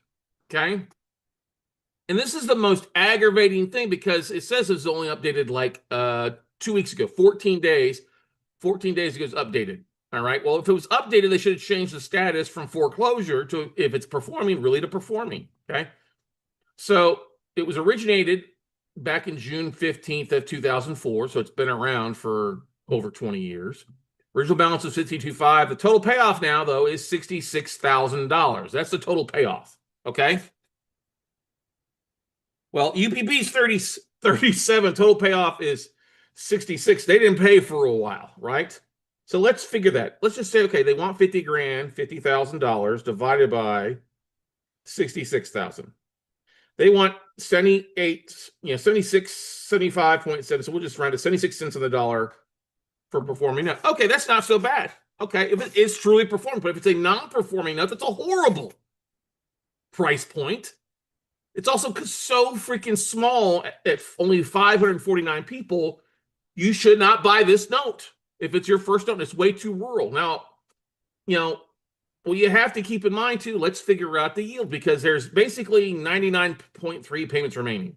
Okay. And this is the most aggravating thing because it says it's only updated like 2 weeks ago, 14 days. 14 days ago it's updated. All right. Well, if it was updated, they should have changed the status from foreclosure to, if it's performing, really to performing. Okay. So it was originated back in June 15th of 2004. So it's been around for over 20 years. Original balance is $52,500. The total payoff now, though, is $66,000. That's the total payoff. Okay. Well, UPB is 37. Total payoff is 66. They didn't pay for a while, right? So let's figure that. Let's just say, okay, they want 50 grand, $50,000 divided by 66,000. They want 76, 75.7. So we'll just round it 76 cents on the dollar for performing note. Okay, that's not so bad. Okay, if it is truly performing, but if it's a non-performing note, that's a horrible price point. It's also so freaking small at only 549 people. You should not buy this note. If it's your first note, it's way too rural. Now, well, you have to keep in mind too, let's figure out the yield because there's basically 99.3 payments remaining.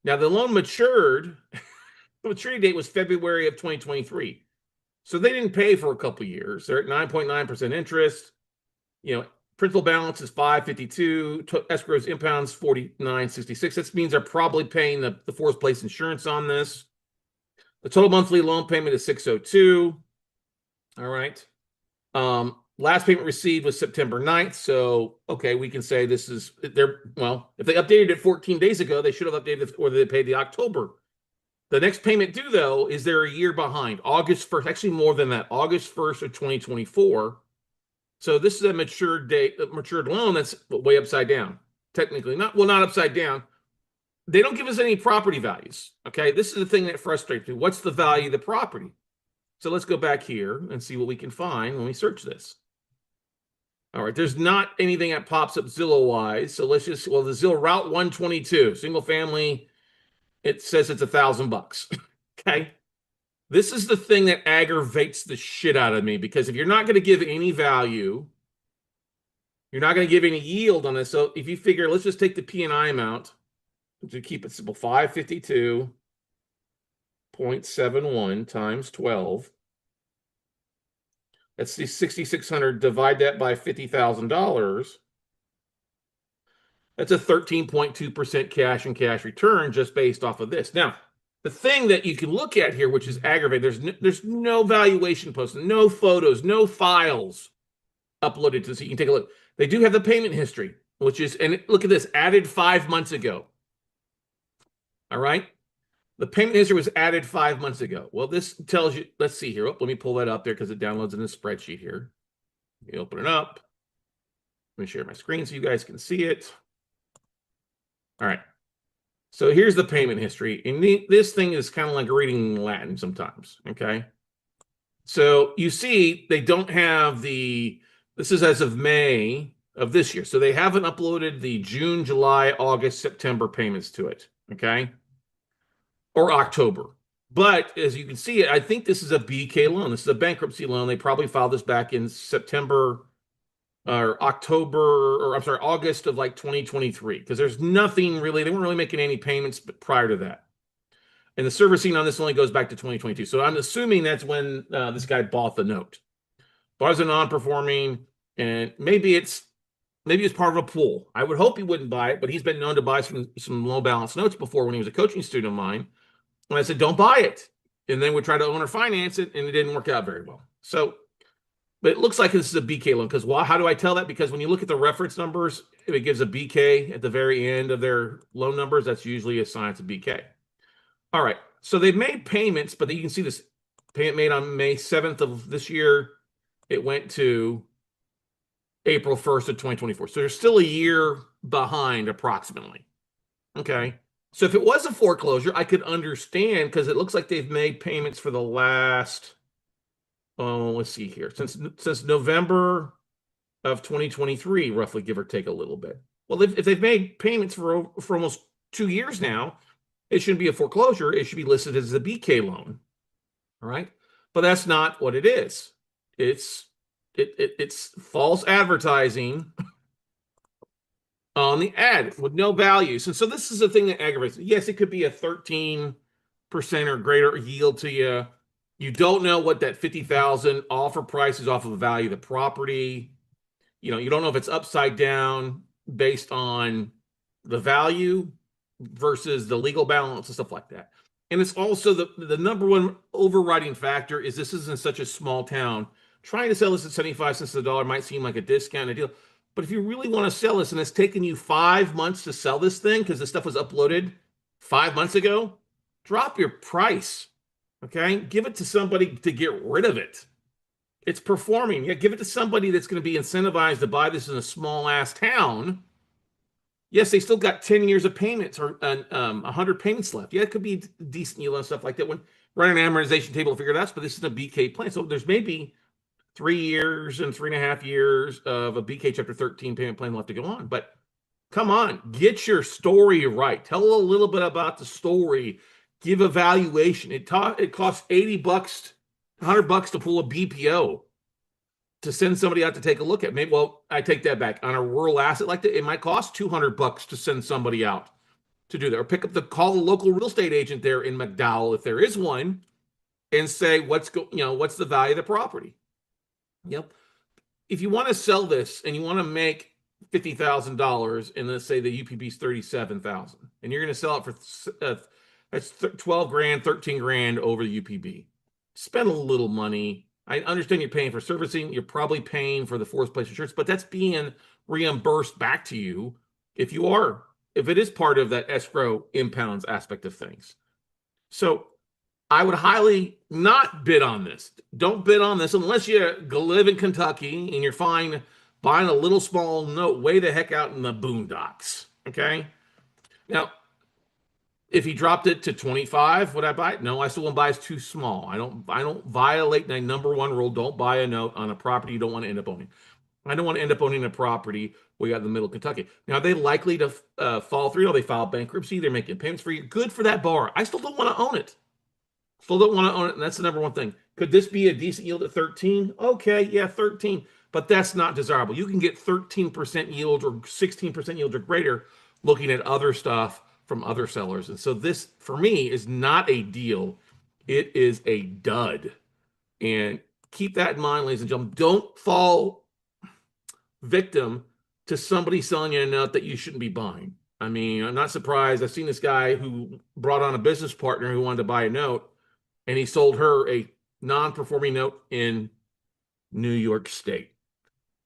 Now, the loan matured. The maturity date was February of 2023. So they didn't pay for a couple of years. They're at 9.9% interest. Principal balance is $552. Escrows impounds $49.66. That means they're probably paying the fourth place insurance on this. The total monthly loan payment is $602. All right. Last payment received was September 9th. So, okay, we can say this is if they updated it 14 days ago, they should have updated it, or they paid the October. The next payment due, though, is they're a year behind. August 1st, actually more than that, August 1st of 2024. So this is a matured loan that's way upside down. Technically, not upside down. They don't give us any property values. Okay, this is the thing that frustrates me. What's the value of the property? So let's go back here and see what we can find when we search this. All right, there's not anything that pops up Zillow-wise. So let's the Zillow Route 122, single family, it says it's $1,000. Okay. This is the thing that aggravates the shit out of me because if you're not going to give any value, you're not going to give any yield on this. So if you figure, let's just take the P&I amount to keep it simple, 552.71 times 12. That's the $6,600. Divide that by $50,000. That's a 13.2% cash and cash return just based off of this. Now, the thing that you can look at here, which is aggravating, there's no valuation posted, no photos, no files uploaded to, so you can take a look. They do have the payment history, which is, and look at this, added 5 months ago. All right. The payment history was added 5 months ago. Well, this tells you, let's see here. Oh, let me pull that up there because it downloads in a spreadsheet here. Let me open it up. Let me share my screen so you guys can see it. All right. So here's the payment history. And this thing is kind of like reading Latin sometimes. Okay. So you see, they don't have this is as of May of this year. So they haven't uploaded the June, July, August, September payments to it. Okay. Or October. But as you can see, I think this is a BK loan. This is a bankruptcy loan. They probably filed this back in September or October, or I'm sorry, August of like 2023, because there's nothing really, they weren't really making any payments prior to that. And the servicing on this only goes back to 2022. So I'm assuming that's when this guy bought the note. Bought as a non-performing, and maybe it's part of a pool. I would hope he wouldn't buy it, but he's been known to buy some low balance notes before when he was a coaching student of mine. And I said, don't buy it. And then we try to owner finance it, and it didn't work out very well. So, but it looks like this is a BK loan, because how do I tell that? Because when you look at the reference numbers, if it gives a BK at the very end of their loan numbers, that's usually a sign it's a BK. All right. So they've made payments, but you can see this payment made on May 7th of this year. It went to April 1st of 2024. So they're still a year behind approximately. Okay. So if it was a foreclosure, I could understand, because it looks like they've made payments for the last, let's see here, since November of 2023, roughly, give or take a little bit. Well, if they've made payments for almost 2 years now, it shouldn't be a foreclosure. It should be listed as a BK loan. All right. But that's not what it is. It's false advertising on the ad with no values. And so this is the thing that aggravates. Yes, it could be a 13% or greater yield to you. You don't know what that 50,000 offer price is off of the value of the property. You know, you don't know if it's upside down based on the value versus the legal balance and stuff like that. And it's also the number one overriding factor is this isn't such a small town. Trying to sell this at 75 cents a dollar might seem like a discounted deal. But if you really want to sell this and it's taken you 5 months to sell this thing because this stuff was uploaded 5 months ago, drop your price. Okay? Give it to somebody to get rid of it. It's performing. Yeah, give it to somebody that's going to be incentivized to buy this in a small ass town. Yes, they still got 10 years of payments or 100 payments left. Yeah, it could be decent yield and stuff like that when running an amortization table to figure it out. But this is a BK plan. So there's maybe 3 years and 3.5 years of a BK Chapter 13 payment plan left to go on. But come on, get your story right. Tell a little bit about the story. Give a valuation. It costs $80, $100 to pull a BPO to send somebody out to take a look at. Maybe, well, I take that back. On a rural asset like that, it might cost $200 to send somebody out to do that, or call a local real estate agent there in McDowell, if there is one, and say what's the value of the property. Yep. If you want to sell this and you want to make $50,000, and let's say the UPB is $37,000, and you're going to sell it for that's 12 grand, 13 grand over the UPB. Spend a little money. I understand you're paying for servicing. You're probably paying for the fourth place insurance, but that's being reimbursed back to you if it is part of that escrow impounds aspect of things. So I would highly not bid on this. Don't bid on this unless you live in Kentucky and you're fine buying a little small note way the heck out in the boondocks. Okay. Now, if he dropped it to 25, would I buy it? No, I still won't buy it. It's too small. I don't violate my number one rule. Don't buy a note on a property you don't want to end up owning. I don't want to end up owning a property way out in the middle of Kentucky. Now, are they likely to fall through? They file bankruptcy. They're making payments for you. Good for that borrower. I still don't want to own it. Still don't want to own it. And that's the number one thing. Could this be a decent yield at 13? Okay, yeah, 13. But that's not desirable. You can get 13% yield or 16% yield or greater looking at other stuff from other sellers. And so this, for me, is not a deal. It is a dud. And keep that in mind, ladies and gentlemen. Don't fall victim to somebody selling you a note that you shouldn't be buying. I mean, I'm not surprised. I've seen this guy who brought on a business partner who wanted to buy a note, and he sold her a non-performing note in New York State.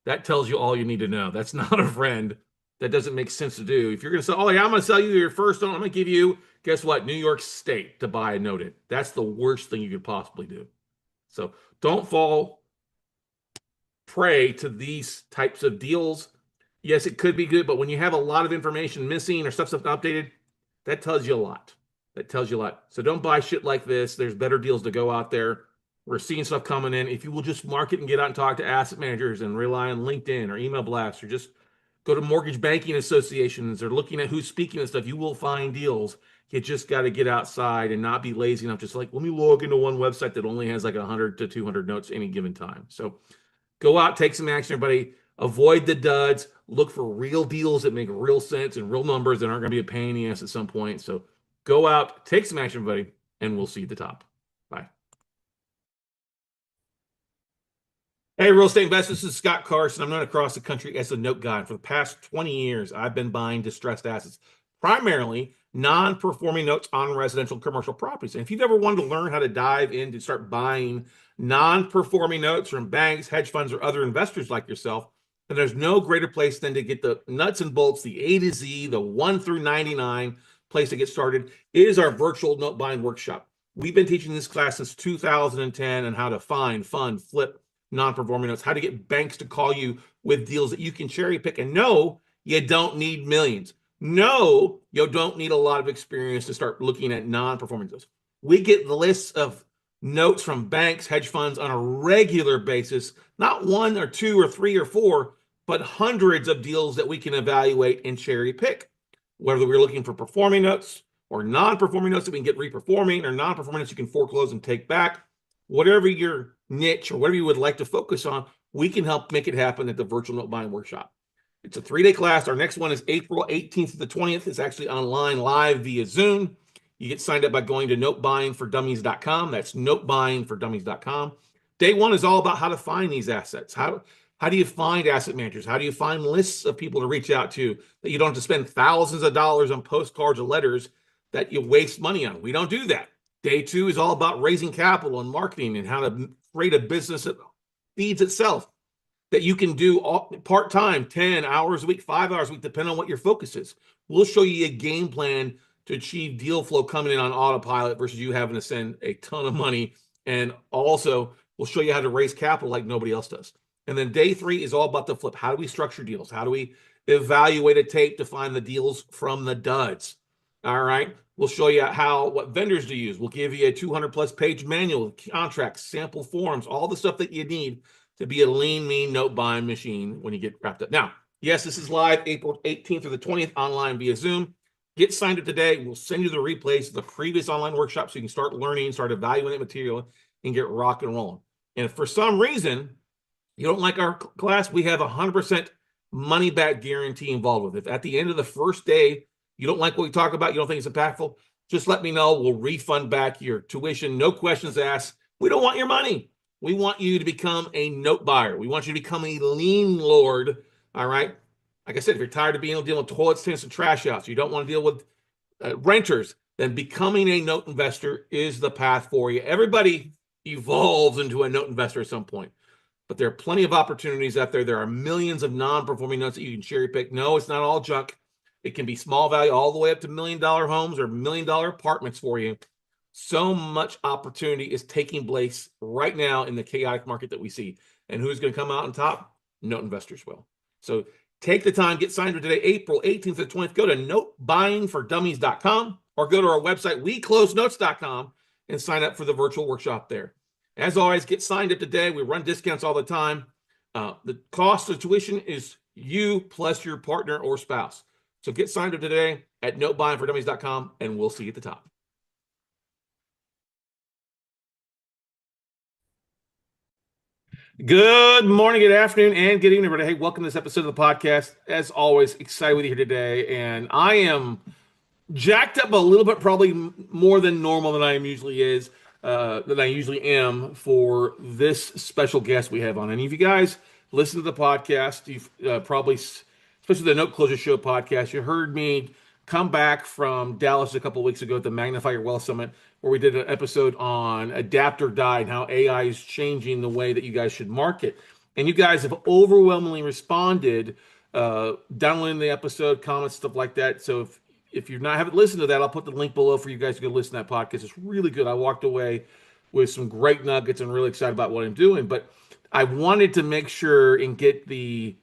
That tells you all you need to know. That's not a friend. That doesn't make sense to do. If you're going to say, oh, yeah, I'm going to sell you your first note, I'm going to give you, guess what, New York State to buy a note in. That's the worst thing you could possibly do. So don't fall prey to these types of deals. Yes, it could be good, but when you have a lot of information missing or stuff's not updated, that tells you a lot. That tells you a lot. So don't buy shit like this. There's better deals to go out there. We're seeing stuff coming in. If you will just market and get out and talk to asset managers and rely on LinkedIn or email blasts or just go to mortgage banking associations or looking at who's speaking and stuff, you will find deals. You just got to get outside and not be lazy enough. Just like, let me log into one website that only has like 100 to 200 notes any given time. So go out, take some action, everybody. Avoid the duds. Look for real deals that make real sense and real numbers that aren't going to be a pain in the ass at some point. So go out, take some action, everybody, and we'll see you at the top. Bye. Hey, real estate investors, this is Scott Carson. I'm known across the country as a note guy. For the past 20 years, I've been buying distressed assets, primarily non-performing notes on residential commercial properties. And if you've ever wanted to learn how to dive in to start buying non-performing notes from banks, hedge funds, or other investors like yourself, then there's no greater place than to get the nuts and bolts, the A to Z, the 1 through 99 place to get started is our virtual note buying workshop. We've been teaching this class since 2010 on how to find, fund, flip non-performing notes, how to get banks to call you with deals that you can cherry pick. And no, you don't need millions. No, you don't need a lot of experience to start looking at non-performing notes. We get lists of notes from banks, hedge funds on a regular basis, not one or two or three or four, but hundreds of deals that we can evaluate and cherry pick. Whether we're looking for performing notes or non-performing notes that we can get reperforming or non-performing notes you can foreclose and take back, whatever your niche or whatever you would like to focus on, we can help make it happen at the virtual note buying workshop. It's a 3-day class. Our next one is April 18th to the 20th. It's actually online live via Zoom. You get signed up by going to notebuyingfordummies.com. That's notebuyingfordummies.com. Day one is all about how to find these assets. How do you find asset managers? How do you find lists of people to reach out to that you don't have to spend thousands of dollars on postcards or letters that you waste money on? We don't do that. Day two is all about raising capital and marketing and how to create a business that feeds itself, that you can do part-time, 10 hours a week, 5 hours a week, depending on what your focus is. We'll show you a game plan to achieve deal flow coming in on autopilot versus you having to send a ton of money. And also, we'll show you how to raise capital like nobody else does. And then day three is all about the flip. How do we structure deals? How do we evaluate a tape to find the deals from the duds? All right. We'll show you what vendors to use. We'll give you a 200+ page manual, contracts, sample forms, all the stuff that you need to be a lean, mean note buying machine when you get wrapped up. Now, yes, this is live April 18th through the 20th online via Zoom. Get signed up today. We'll send you the replays of the previous online workshop so you can start learning, start evaluating material, and get rock and rolling. And if for some reason you don't like our class, we have 100% money back guarantee involved with it. If at the end of the first day you don't like what we talk about, you don't think it's impactful, just let me know. We'll refund back your tuition, no questions asked. We don't want your money. We want you to become a note buyer. We want you to become a lien lord. All right. Like I said, if you're tired of dealing with toilets, tanks, and trash outs, you don't want to deal with renters, then becoming a note investor is the path for you. Everybody evolves into a note investor at some point, but there are plenty of opportunities out there. There are millions of non-performing notes that you can cherry pick. No, it's not all junk. It can be small value all the way up to $1 million homes or $1 million apartments for you. So much opportunity is taking place right now in the chaotic market that we see. And who's going to come out on top? Note investors will. So take the time, get signed up today, April 18th to 20th. Go to notebuyingfordummies.com or go to our website, weclosenotes.com, and sign up for the virtual workshop there. As always, get signed up today. We run discounts all the time. The cost of tuition is you plus your partner or spouse. So get signed up today at notebuyingfordummies.com, and we'll see you at the top. Good morning, good afternoon, and good evening, everybody. Hey, welcome to this episode of the podcast. As always, excited with you here today. And I am jacked up a little bit, probably more than normal than I usually am for this special guest we have on. Any of you guys listen to the podcast, you've probably especially the Note Closure Show podcast. You heard me come back from Dallas a couple of weeks ago at the Magnify Your Wealth Summit, where we did an episode on adapt or die and how AI is changing the way that you guys should market. And you guys have overwhelmingly responded, downloading the episode, comments, stuff like that. So if you haven't listened to that, I'll put the link below for you guys to go listen to that podcast. It's really good. I walked away with some great nuggets and really excited about what I'm doing. But I wanted to make sure and get the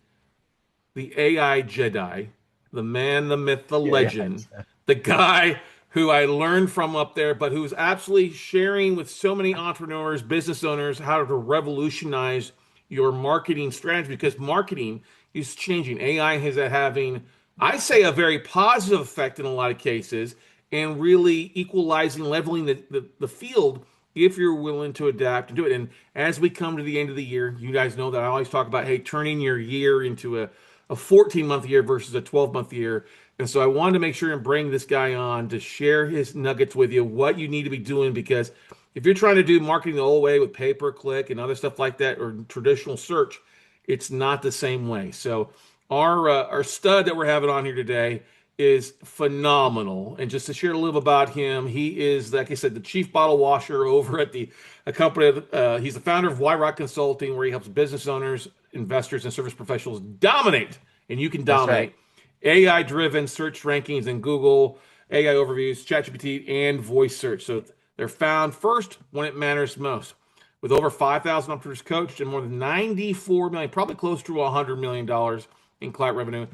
AI Jedi, the man, the myth, the Yeah. legend, the guy who I learned from up there, but who's absolutely sharing with so many entrepreneurs, business owners, how to revolutionize your marketing strategy because marketing is changing. AI is having, I say, a very positive effect in a lot of cases and really equalizing, leveling the field if you're willing to adapt and do it. And as we come to the end of the year, you guys know that I always talk about, hey, turning your year into a 14-month year versus a 12-month year. And so I wanted to make sure and bring this guy on to share his nuggets with you, what you need to be doing, because if you're trying to do marketing the old way with pay-per-click and other stuff like that or traditional search, it's not the same way. So our stud that we're having on here today is phenomenal. And just to share a little about him, he is, like I said, the chief bottle washer over at the a company. He's the founder of Y Rock Consulting, where he helps business owners, investors, and service professionals dominate, and you can That's dominate AI-driven search rankings in Google, AI overviews, ChatGPT, and voice search. So they're found first when it matters most. With over 5,000 entrepreneurs coached and more than 94 million, probably close to $100 million in client revenue,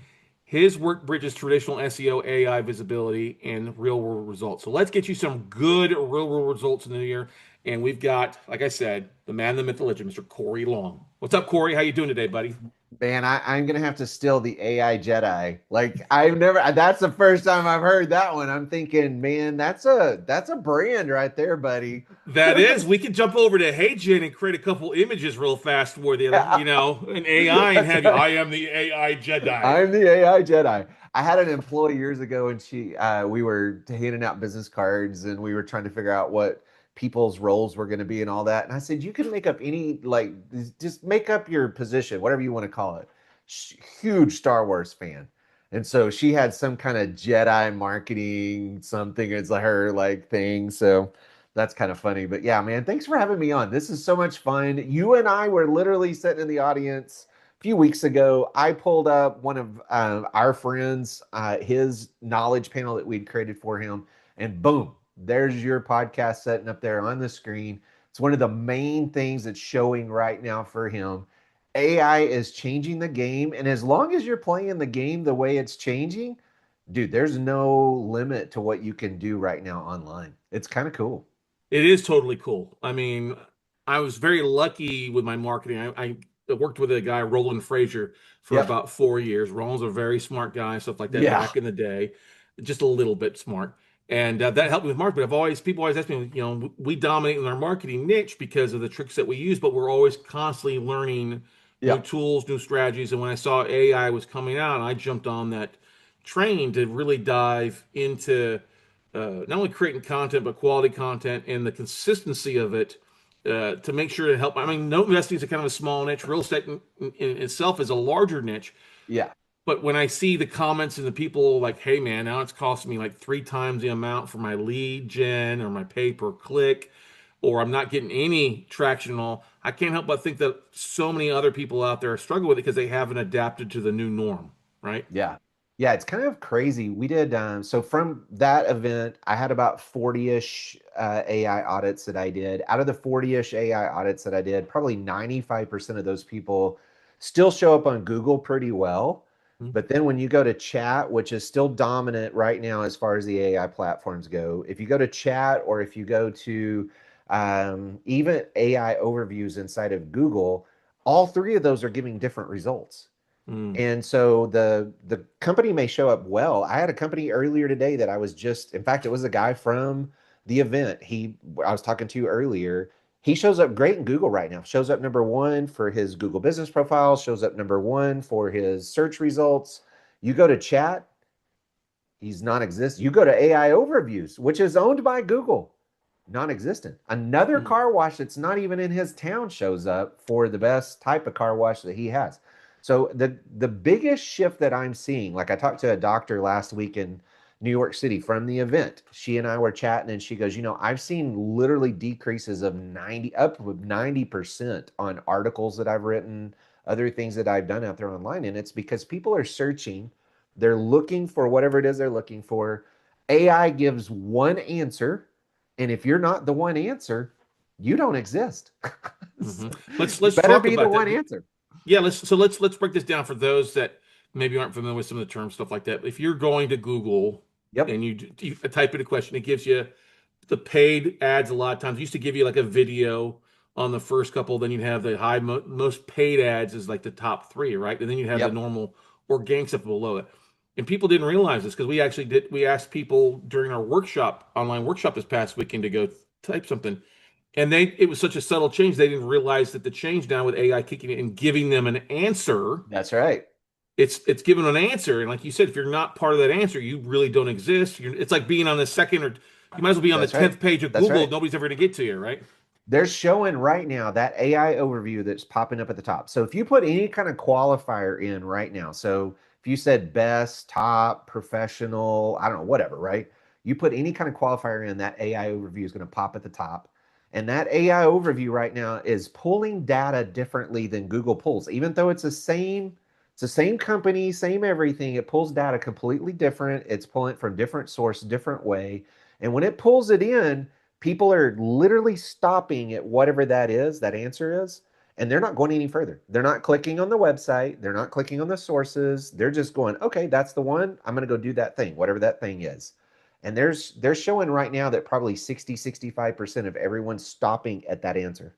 his work bridges traditional SEO, AI visibility, and real world results. So let's get you some good real world results in the new year. And we've got, like I said, the man, the myth, the legend, Mr. Cory Long. What's up, Cory? How you doing today, buddy? Man, I'm gonna have to steal the AI Jedi. Like I've never that's the first time I've heard that one. I'm thinking, man, that's a brand right there, buddy. That is, we can jump over to HeyGen and create a couple images real fast for the Yeah. an AI and That's have you. right. I am the AI Jedi. I'm the AI Jedi. I had an employee years ago, and we were handing out business cards, and we were trying to figure out what people's roles were going to be and all that. And I said, you can make up any, like, just make up your position, whatever you want to call it. Huge Star Wars fan. And so she had some kind of Jedi marketing, something. It's like her like thing. So that's kind of funny. But yeah, man, thanks for having me on. This is so much fun. You and I were literally sitting in the audience few weeks ago. I pulled up one of our friends, his knowledge panel that we'd created for him, and boom, there's your podcast sitting up there on the screen. It's one of the main things that's showing right now for him. AI is changing the game, and as long as you're playing the game the way it's changing, dude, there's no limit to what you can do right now online. It's kind of cool. It is totally cool. I mean, I was very lucky with my marketing. I worked with a guy, Roland Frazier, for Yep. about 4 years. Roland's a very smart guy, stuff like that Yeah. back in the day, just a little bit smart. And that helped me with marketing. But people always ask me, we dominate in our marketing niche because of the tricks that we use, but we're always constantly learning new Yeah. tools, new strategies. And when I saw AI was coming out, I jumped on that train to really dive into not only creating content, but quality content and the consistency of it to make sure to help. I mean, note investing is a kind of a small niche. Real estate in itself is a larger niche. Yeah. But when I see the comments and the people like, hey, man, now it's costing me like 3 times the amount for my lead gen or my pay per click, or I'm not getting any traction at all, I can't help but think that so many other people out there are struggling with it because they haven't adapted to the new norm, right? Yeah. Yeah, it's kind of crazy. We did so from that event, I had about 40-ish AI audits that I did. Out of the 40-ish AI audits that I did, probably 95% of those people still show up on Google pretty well. Mhm. But then when you go to chat, which is still dominant right now as far as the AI platforms go, if you go to chat or if you go to even AI overviews inside of Google, all three of those are giving different results. Mm. And so the company may show up well. I had a company earlier today that I was just, in fact, it was a guy from the event. I was talking to you earlier. He shows up great in Google right now. Shows up number one for his Google business profile, shows up number one for his search results. You go to chat, he's non-existent. You go to AI overviews, which is owned by Google, non-existent. Another Mm. car wash that's not even in his town shows up for the best type of car wash that he has. So the biggest shift that I'm seeing, like I talked to a doctor last week in New York City from the event. She and I were chatting and she goes, I've seen literally decreases of 90 up with 90% on articles that I've written, other things that I've done out there online. And it's because people are searching, they're looking for whatever it is they're looking for. AI gives one answer, and if you're not the one answer, you don't exist. Mhm. You Let's better talk be the about that. one answer. Yeah, let's break this down for those that maybe aren't familiar with some of the terms, stuff like that. If you're going to Google Yep. and you type in a question, it gives you the paid ads a lot of times. It used to give you like a video on the first couple, then you'd have the most paid ads is like the top three, right? And then you have the Yep. normal organic stuff below it. And people didn't realize this because we asked people during our online workshop this past weekend to go type something. And it was such a subtle change, they didn't realize that the change now with AI kicking in and giving them an answer, That's right. it's given an answer. And like you said, if you're not part of that answer, you really don't exist. It's like being on the second or you might as well be on the That's right. 10th page of That's Google. right. Nobody's ever going to get to you, right? They're showing right now that AI overview that's popping up at the top. So if you put any kind of qualifier in right now, so if you said best, top, professional, I don't know, whatever, right? You put any kind of qualifier in, that AI overview is going to pop at the top. And that AI overview right now is pulling data differently than Google pulls, even though it's the same company, same everything. It pulls data completely different. It's pulling it from different source, different way. And when it pulls it in, people are literally stopping at whatever that is, that answer is, and they're not going any further. They're not clicking on the website. They're not clicking on the sources. They're just going, okay, that's the one. I'm going to go do that thing, whatever that thing is. And they're showing right now that probably 65% of everyone's stopping at that answer.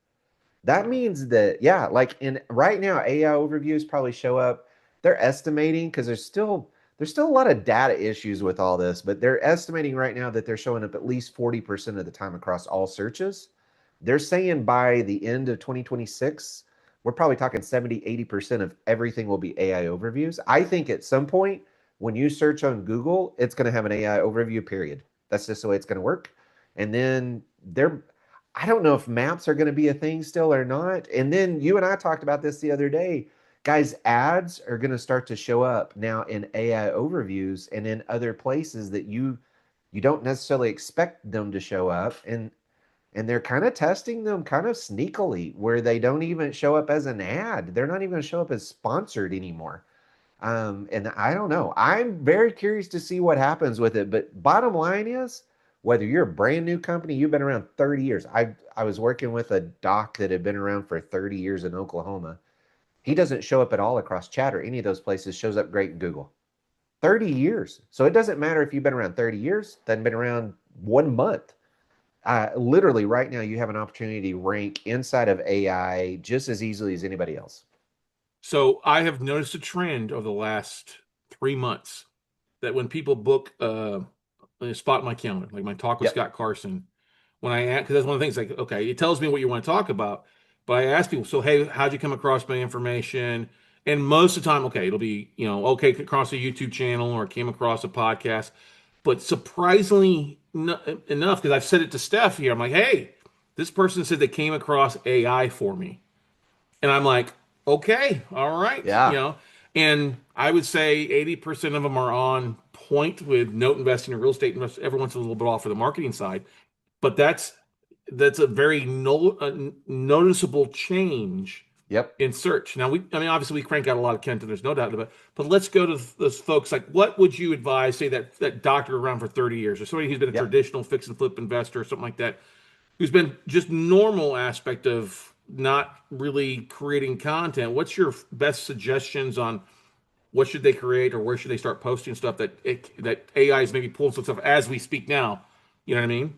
That means that, yeah, like in right now, AI overviews probably show up. They're estimating because there's still a lot of data issues with all this, but they're estimating right now that they're showing up at least 40% of the time across all searches. They're saying by the end of 2026, we're probably talking 70-80% of everything will be AI overviews. I think at some point when you search on Google, it's going to have an AI overview, period. That's just the way it's going to work. And then I don't know if maps are going to be a thing still or not. And then you and I talked about this the other day. Guys, ads are going to start to show up now in AI overviews and in other places that you don't necessarily expect them to show up. And they're kind of testing them kind of sneakily where they don't even show up as an ad. They're not even going to show up as sponsored anymore. And I don't know. I'm very curious to see what happens with it. But bottom line is, whether you're a brand new company, you've been around 30 years. I was working with a doc that had been around for 30 years in Oklahoma. He doesn't show up at all across chat or any of those places, shows up great in Google. 30 years. So it doesn't matter if you've been around 30 years, then been around 1 month. Literally, right now, you have an opportunity to rank inside of AI just as easily as anybody else. So I have noticed a trend over the last 3 months that when people book a spot in my calendar, like my talk with Yep. Scott Carson, when I ask, because that's one of the things, like, okay, it tells me what you want to talk about, but I ask people, so hey, how'd you come across my information? And most of the time, okay, it'll be, okay, across a YouTube channel or came across a podcast. But surprisingly enough, because I've said it to Steph here, I'm like, hey, this person said they came across AI for me. And I'm like, okay, all right. Yeah. And I would say 80% of them are on point with note investing and real estate investing. Everyone's a little bit off for the marketing side, but that's a very noticeable change Yep. in search. Now, I mean, obviously we crank out a lot of content. There's no doubt about it. But let's go to those folks. Like, what would you advise? Say that doctor around for 30 years, or somebody who's been a Yep. traditional fix and flip investor, or something like that, who's been just normal aspect of not really creating content. What's your best suggestions on what should they create or where should they start posting stuff that AI is maybe pulling some stuff as we speak now? You know what I mean?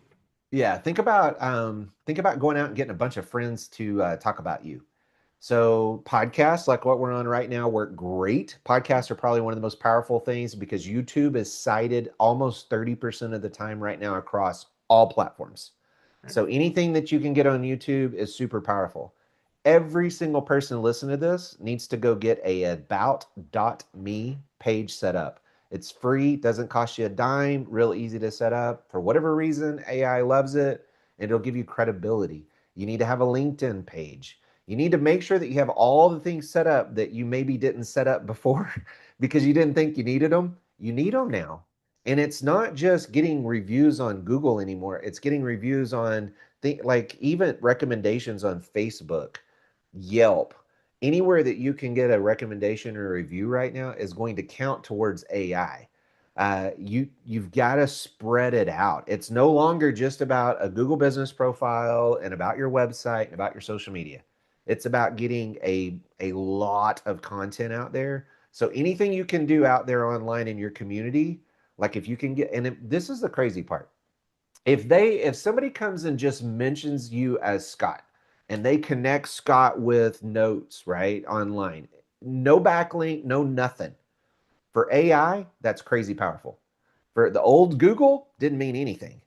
Yeah, think about going out and getting a bunch of friends to talk about you. So podcasts like what we're on right now work great. Podcasts are probably one of the most powerful things because YouTube is cited almost 30% of the time right now across all platforms. So anything that you can get on YouTube is super powerful. Every single person listening to this needs to go get a about.me page set up. It's free, doesn't cost you a dime, real easy to set up. For whatever reason, AI loves it, and it'll give you credibility. You need to have a LinkedIn page. You need to make sure that you have all the things set up that you maybe didn't set up before because you didn't think you needed them. You need them now. And it's not just getting reviews on Google anymore. It's getting reviews on like even recommendations on Facebook, Yelp, anywhere that you can get a recommendation or a review right now is going to count towards AI. You've got to spread it out. It's no longer just about a Google business profile and about your website and about your social media. It's about getting a lot of content out there. So anything you can do out there online in your community, like if you can get, and this is the crazy part. If somebody comes and just mentions you as Scott and they connect Scott with notes, right, online, no backlink, no nothing. For AI, that's crazy powerful. For the old Google, didn't mean anything.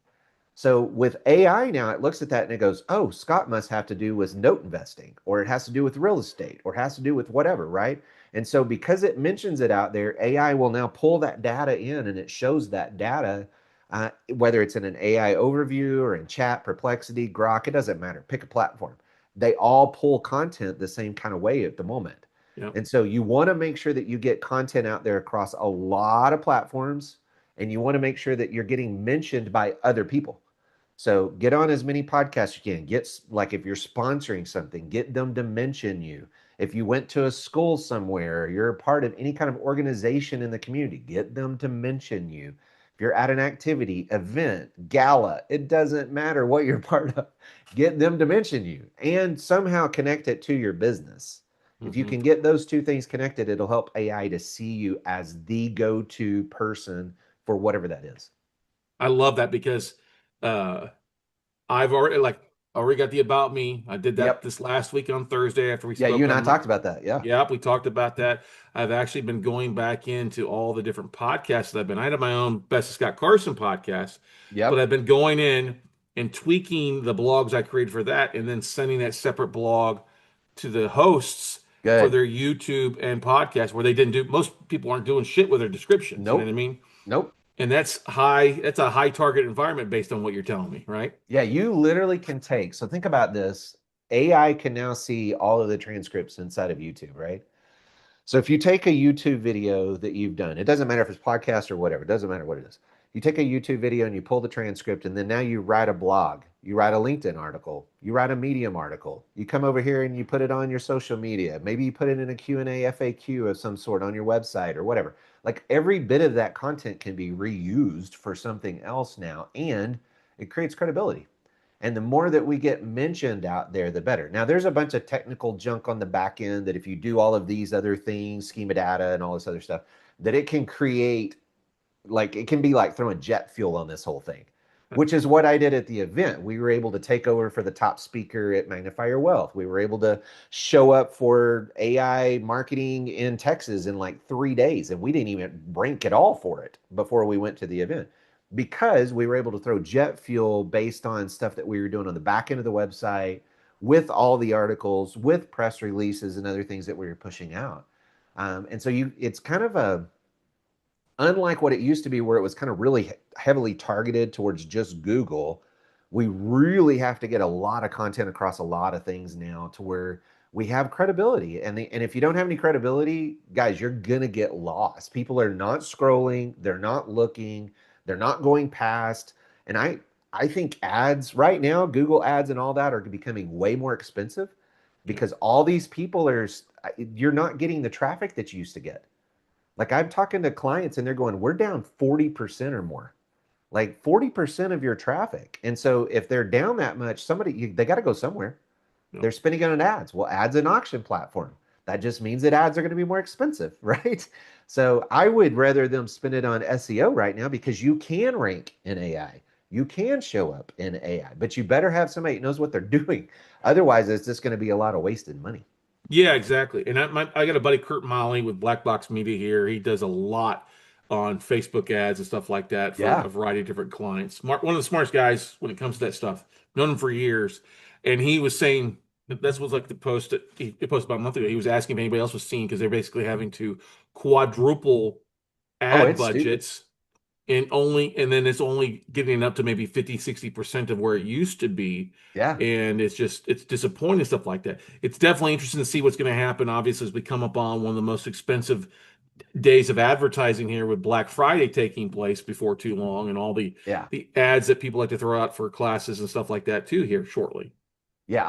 So with AI now, it looks at that and it goes, oh, Scott must have to do with note investing, or it has to do with real estate, or it has to do with whatever, right? And so because it mentions it out there, AI will now pull that data in and it shows that data, whether it's in an AI overview or in chat, Perplexity, Grok, it doesn't matter. Pick a platform. They all pull content the same kind of way at the moment. Yep. And so you want to make sure that you get content out there across a lot of platforms, and you want to make sure that you're getting mentioned by other people. So get on as many podcasts you can. Like if you're sponsoring something, get them to mention you. If you went to a school somewhere, or you're a part of any kind of organization in the community, get them to mention you. If you're at an activity, event, gala, it doesn't matter what you're part of, get them to mention you and somehow connect it to your business. If you Mhm. can get those two things connected, it'll help AI to see you as the go-to person for whatever that is. I love that because uh, I've already got the about me. I did that Yep. this last week on Thursday after we Yeah, you spoke and I on my. talked about that. Yeah. Yep, we talked about that. I've actually been going back into all the different podcasts that I've been. I had my own Best of Scott Carson podcast, but Yep. I've been going in and tweaking the blogs I created for that, and then sending that separate blog to the hosts for Good. their YouTube and podcast where they didn't do. Most people aren't doing shit with their descriptions. You know what I Nope. mean? Nope. And that's high. That's a high target environment based on what you're telling me, right? Yeah, you literally can take. So think about this. AI can now see all of the transcripts inside of YouTube, right? So if you take a YouTube video that you've done, it doesn't matter if it's podcast or whatever, it doesn't matter what it is. You take a YouTube video and you pull the transcript, and then now you write a blog, you write a LinkedIn article, you write a Medium article. You come over here and you put it on your social media. Maybe you put it in a Q&A FAQ of some sort on your website or whatever. Like every bit of that content can be reused for something else now, and it creates credibility. And the more that we get mentioned out there, the better. Now, there's a bunch of technical junk on the back end that if you do all of these other things, schema data and all this other stuff, that it can create, like, it can be like throwing jet fuel on this whole thing, which is what I did at the event. We were able to take over for the top speaker at Magnify Your Wealth. We were able to show up for AI marketing in Texas in like 3 days, and we didn't even rank at all for it before we went to the event because we were able to throw jet fuel based on stuff that we were doing on the back end of the website with all the articles, with press releases and other things that we were pushing out. And so it's kind of unlike what it used to be where it was kind of really heavily targeted towards just Google. We really have to get a lot of content across a lot of things now to where we have credibility. And if you don't have any credibility, guys, you're gonna get lost. People are not scrolling, they're not looking, they're not going past. And I think ads right now, Google ads and all that are becoming way more expensive Yeah. because all these people you're not getting the traffic that you used to get. Like I'm talking to clients and they're going, we're down 40% or more, like 40% of your traffic. And so if they're down that much, they got to go somewhere. Yeah. They're spending on ads. Well, ads an auction platform. That just means that ads are going to be more expensive, right? So I would rather them spend it on SEO right now because you can rank in AI. You can show up in AI, but you better have somebody that knows what they're doing. Otherwise, it's just going to be a lot of wasted money. Yeah, exactly. And I got a buddy, Kurt Molly, with Black Box Media here. He does a lot on Facebook ads and stuff like that for Yeah. a variety of different clients. Smart, one of the smartest guys when it comes to that stuff. Known him for years, and he was saying that was like the post that he posted about a month ago. He was asking if anybody else was seeing because they're basically having to quadruple Oh, ad it's stupid. budgets and then it's only getting up to maybe 50-60% of where it used to be. Yeah. And it's disappointing, stuff like that. It's definitely interesting to see what's going to happen, obviously, as we come up on one of the most expensive days of advertising here, with Black Friday taking place before too long, and all Yeah. the ads that people like to throw out for classes and stuff like that too here shortly. Yeah.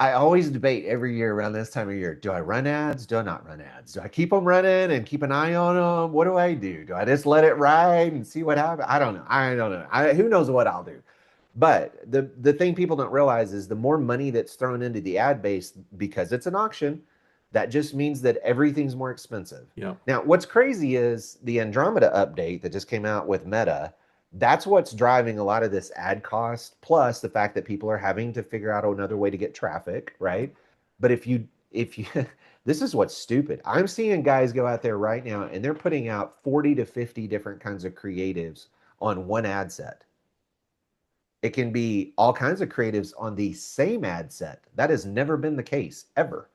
I always debate every year around this time of year. Do I run ads? Do I not run ads? Do I keep them running and keep an eye on them? What do I do? Do I just let it ride and see what happens? I don't know. I don't know. Who knows what I'll do? But the thing people don't realize is the more money that's thrown into the ad base, because it's an auction, that just means that everything's more expensive. Yeah. Now, what's crazy is the Andromeda update that just came out with Meta. That's what's driving a lot of this ad cost, plus the fact that people are having to figure out another way to get traffic, right? But if you this is what's stupid. I'm seeing guys go out there right now and they're putting out 40 to 50 different kinds of creatives on one ad set. It can be all kinds of creatives on the same ad set. That has never been the case, ever.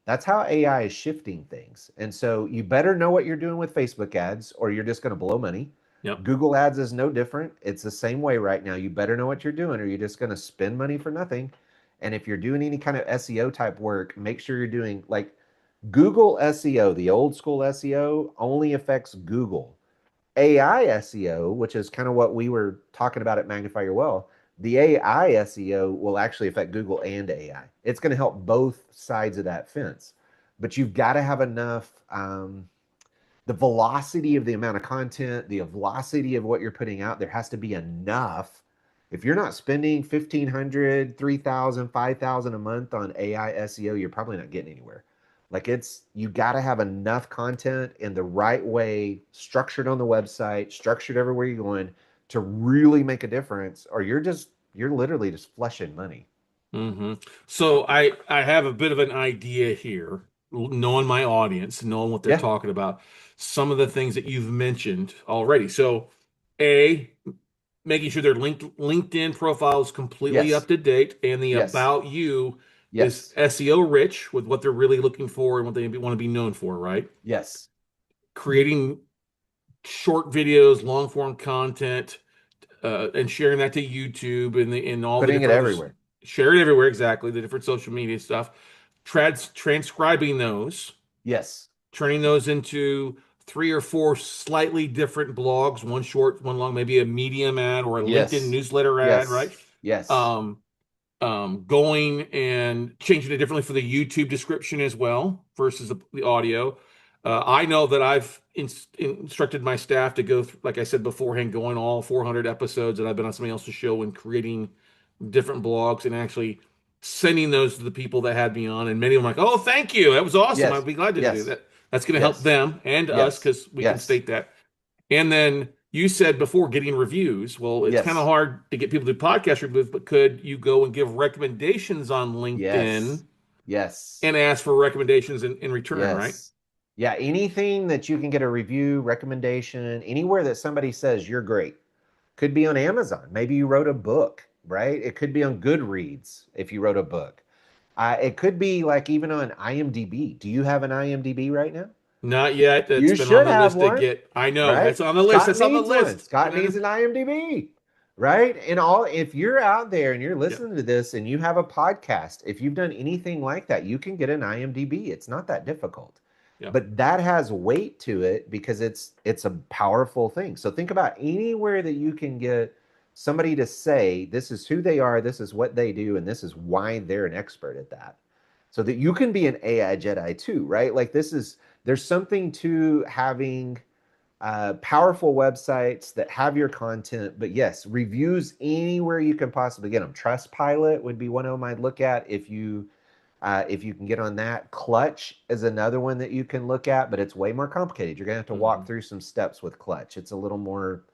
That's how AI is shifting things. And so you better know what you're doing with Facebook ads, or you're just going to blow money. Yep. Google ads is no different. It's the same way right now. You better know what you're doing, or you're just going to spend money for nothing. And if you're doing any kind of SEO type work, make sure you're doing like Google SEO. The old school SEO only affects Google. AI SEO, which is kind of what we were talking about at Magnify Your Well, the AI SEO will actually affect Google and AI. It's going to help both sides of that fence. But you've got to have enough, the velocity of the amount of content, the velocity of what you're putting out, there has to be enough. If you're not spending 1,500, 3,000, 5,000 a month on AI SEO, you're probably not getting anywhere. Like you got to have enough content in the right way, structured on the website, structured everywhere you're going to really make a difference, or you're literally just flushing money. So I have a bit of an idea here, knowing my audience, knowing what they're Yeah. talking about, some of the things that you've mentioned already. So, A, making sure their LinkedIn profile is completely Yes. up to date, and the Yes. about you is Yes. SEO rich with what they're really looking for and what they want to be known for, right? Yes. Creating short videos, long form content, and sharing that to YouTube and all the Putting it different everywhere. share it everywhere, exactly, the different social media stuff. Transcribing those, Yes. turning those into 3 or 4 slightly different blogs, one short, one long, maybe a Medium ad or a LinkedIn Yes. newsletter ad, right? Yes. Yes. Um, Going and changing it differently for the YouTube description as well versus the audio. I know that I've instructed my staff to go through, like I said beforehand, going all 400 episodes that I've been on somebody else's show and creating different blogs and actually sending those to the people that had me on. And many of them are like, oh, thank you. That was awesome. Yes. I'd be glad to do Yes. that. That's going to help Yes. them and us, Yes. because we can Yes. state that. And then you said before, getting reviews. Well, it's kind of Yes. hard to get people to podcast reviews, but could you go and give recommendations on LinkedIn Yes. Yes. and ask for recommendations in return, right? Yes. Yeah. Anything that you can get a review, recommendation, anywhere that somebody says you're great. Could be on Amazon. Maybe you wrote a book, right? It could be on Goodreads if you wrote a book. It could be like even on IMDb. Do you have an IMDb right now? Not yet. That's You been on should the have list to one, get. I know right? that's on the list. Scott That's on the needs one. list. Scott needs an IMDb, right? And if you're out there and you're listening to this and you have a podcast, if you've done anything like that, you can get an IMDb. It's not that difficult. Yeah. But that has weight to it because it's a powerful thing. So think about anywhere that you can get somebody to say this is who they are, this is what they do, and this is why they're an expert at that. So that you can be an AI Jedi too, right? Like there's something to having powerful websites that have your content, but yes, reviews anywhere you can possibly get them. Trustpilot would be one of them I'd look at if you can get on that. Clutch is another one that you can look at, but it's way more complicated. You're gonna have to walk through some steps with Clutch. It's a little more,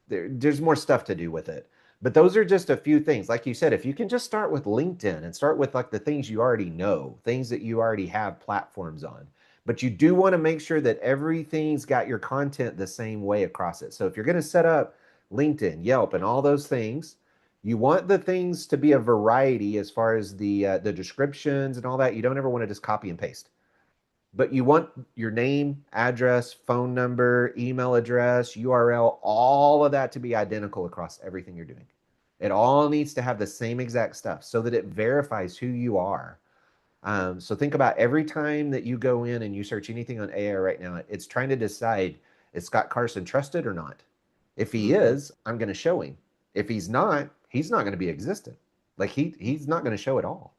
there's more stuff to do with it. But those are just a few things. Like you said, if you can just start with LinkedIn and start with like the things you already know, things that you already have platforms on. But you do want to make sure that everything's got your content the same way across it. So if you're going to set up LinkedIn, Yelp, and all those things, you want the things to be a variety as far as the descriptions and all that. You don't ever want to just copy and paste. but you want your name, address, phone number, email address, URL, all of that to be identical across everything you're doing. It all needs to have the same exact stuff so that it verifies who you are. So think about every time that you go in and you search anything on AI right now, it's trying to decide, is Scott Carson trusted or not? If he is, I'm going to show him. If he's not going to be existent. Like he's not going to show at all.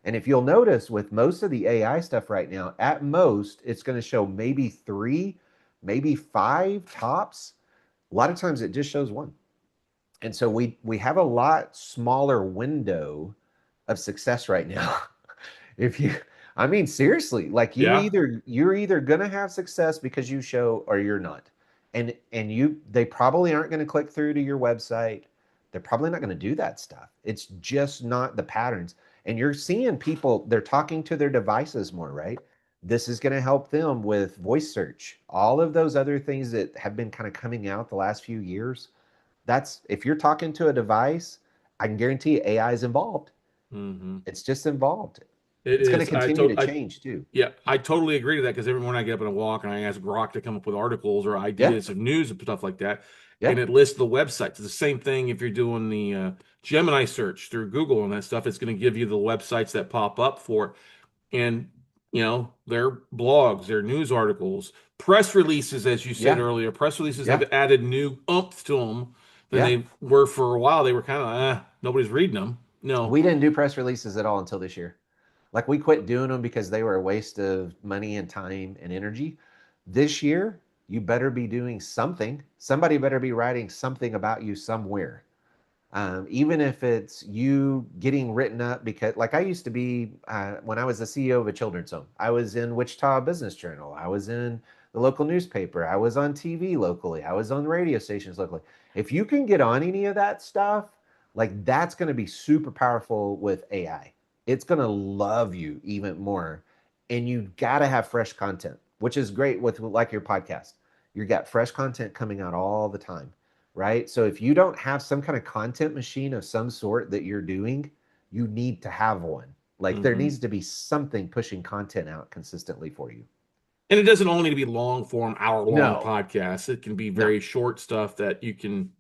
And if you'll notice with most of the AI stuff right now, at most it's going to show maybe 3, maybe 5 tops. A lot of times it just shows 1. And so we have a lot smaller window of success right now. If you, I mean, seriously, like Yeah. you're either gonna have success because you show or you're not. And they probably aren't gonna click through to your website. They're probably not gonna do that stuff. It's just not the patterns. And you're seeing people, they're talking to their devices more, right? This is gonna help them with voice search. All of those other things that have been kind of coming out the last few years. That's if you're talking to a device, I can guarantee you AI is involved. Mm-hmm. It's just involved. It It's going to is. continue to change too. Yeah, I totally agree to that because every morning I get up and I walk and I ask Grok to come up with articles or Yeah. ideas of news and stuff like that, Yeah. and it lists the websites. It's the same thing if you're doing the Gemini search through Google and that stuff. It's going to give you the websites that pop up for it. And their blogs, their news articles, press releases, as you said Yeah. earlier. Press releases have Yeah. added new oomph to them than Yeah. they were for a while. They were kind of nobody's reading them. No. We didn't do press releases at all until this year. Like we quit doing them because they were a waste of money and time and energy. This year, you better be doing something. Somebody better be writing something about you somewhere. Even if it's you getting written up because like I used to be when I was the CEO of a children's home, I was in Wichita Business Journal, I was in the local newspaper, I was on TV locally, I was on radio stations locally. If you can get on any of that stuff, like that's going to be super powerful with AI. It's going to love you even more. And you got to have fresh content, which is great with like your podcast. You got fresh content coming out all the time, right? So if you don't have some kind of content machine of some sort that you're doing, you need to have one. Like there Mm-hmm. needs to be something pushing content out consistently for you. And it doesn't only need to be long form, hour long No, podcasts. It can be no. very short stuff that you can,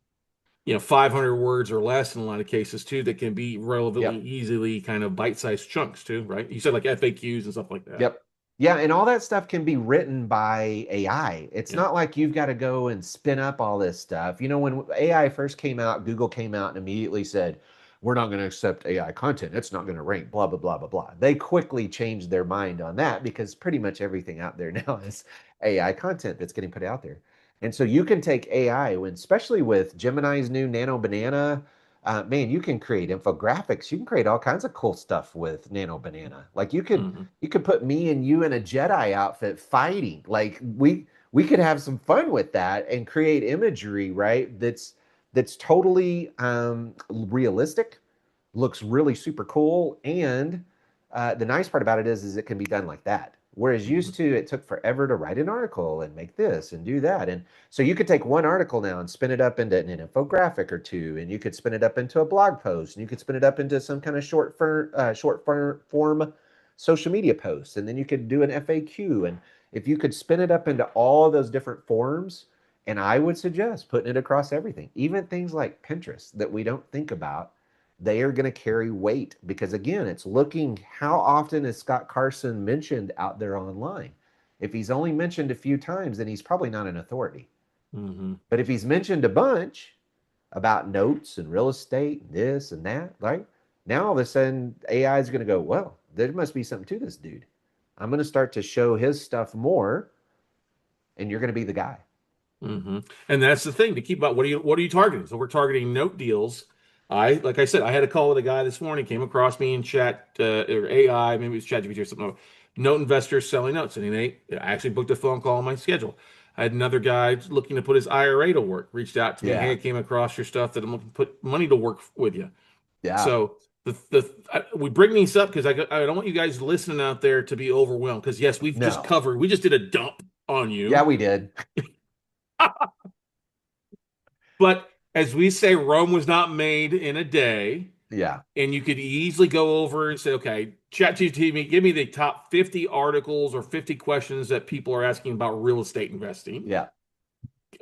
500 words or less in a lot of cases too, that can be relatively Yep. easily kind of bite-sized chunks too, right? You said like FAQs and stuff like that. Yep. Yeah, and all that stuff can be written by AI. It's Yeah. not like you've got to go and spin up all this stuff. You know, when AI first came out, Google came out and immediately said, we're not going to accept AI content. It's not going to rank, blah, blah, blah, blah, blah. They quickly changed their mind on that because pretty much everything out there now is AI content that's getting put out there. And so you can take AI, when, especially with Gemini's new Nano Banana, man, you can create infographics. You can create all kinds of cool stuff with Nano Banana. Like Mm-hmm. you could put me and you in a Jedi outfit fighting. Like we could have some fun with that and create imagery, right? That's totally realistic, looks really super cool, and the nice part about it is it can be done like that. Whereas Mm-hmm. used to, it took forever to write an article and make this and do that. And so you could take one article now and spin it up into an infographic or two, and you could spin it up into a blog post, and you could spin it up into some kind of form social media post, and then you could do an FAQ. And if you could spin it up into all of those different forms, and I would suggest putting it across everything, even things like Pinterest that we don't think about, they are going to carry weight because again, it's looking how often is Scott Carson mentioned out there online. If he's only mentioned a few times, then he's probably not an authority. Mm-hmm. But if he's mentioned a bunch about notes and real estate and this and that, right? Now all of a sudden AI is going to go, well, there must be something to this dude. I'm going to start to show his stuff more, and you're going to be the guy. Mm-hmm. And that's the thing to keep about. What are you targeting? So we're targeting note deals. Like I said, I had a call with a guy this morning, came across me in chat or AI, maybe it was ChatGPT or something. Note investors selling notes, and I actually booked a phone call on my schedule. I had another guy looking to put his IRA to work, reached out to me, hey, Yeah. I came across your stuff that I'm looking to put money to work with you. Yeah. So we bring these up because I don't want you guys listening out there to be overwhelmed because yes, No. we just did a dump on Yeah, you. we did. But as we say, Rome was not made in a day. Yeah. And you could easily go over and say, okay, ChatGPT, give me the top 50 articles or 50 questions that people are asking about real estate investing. Yeah.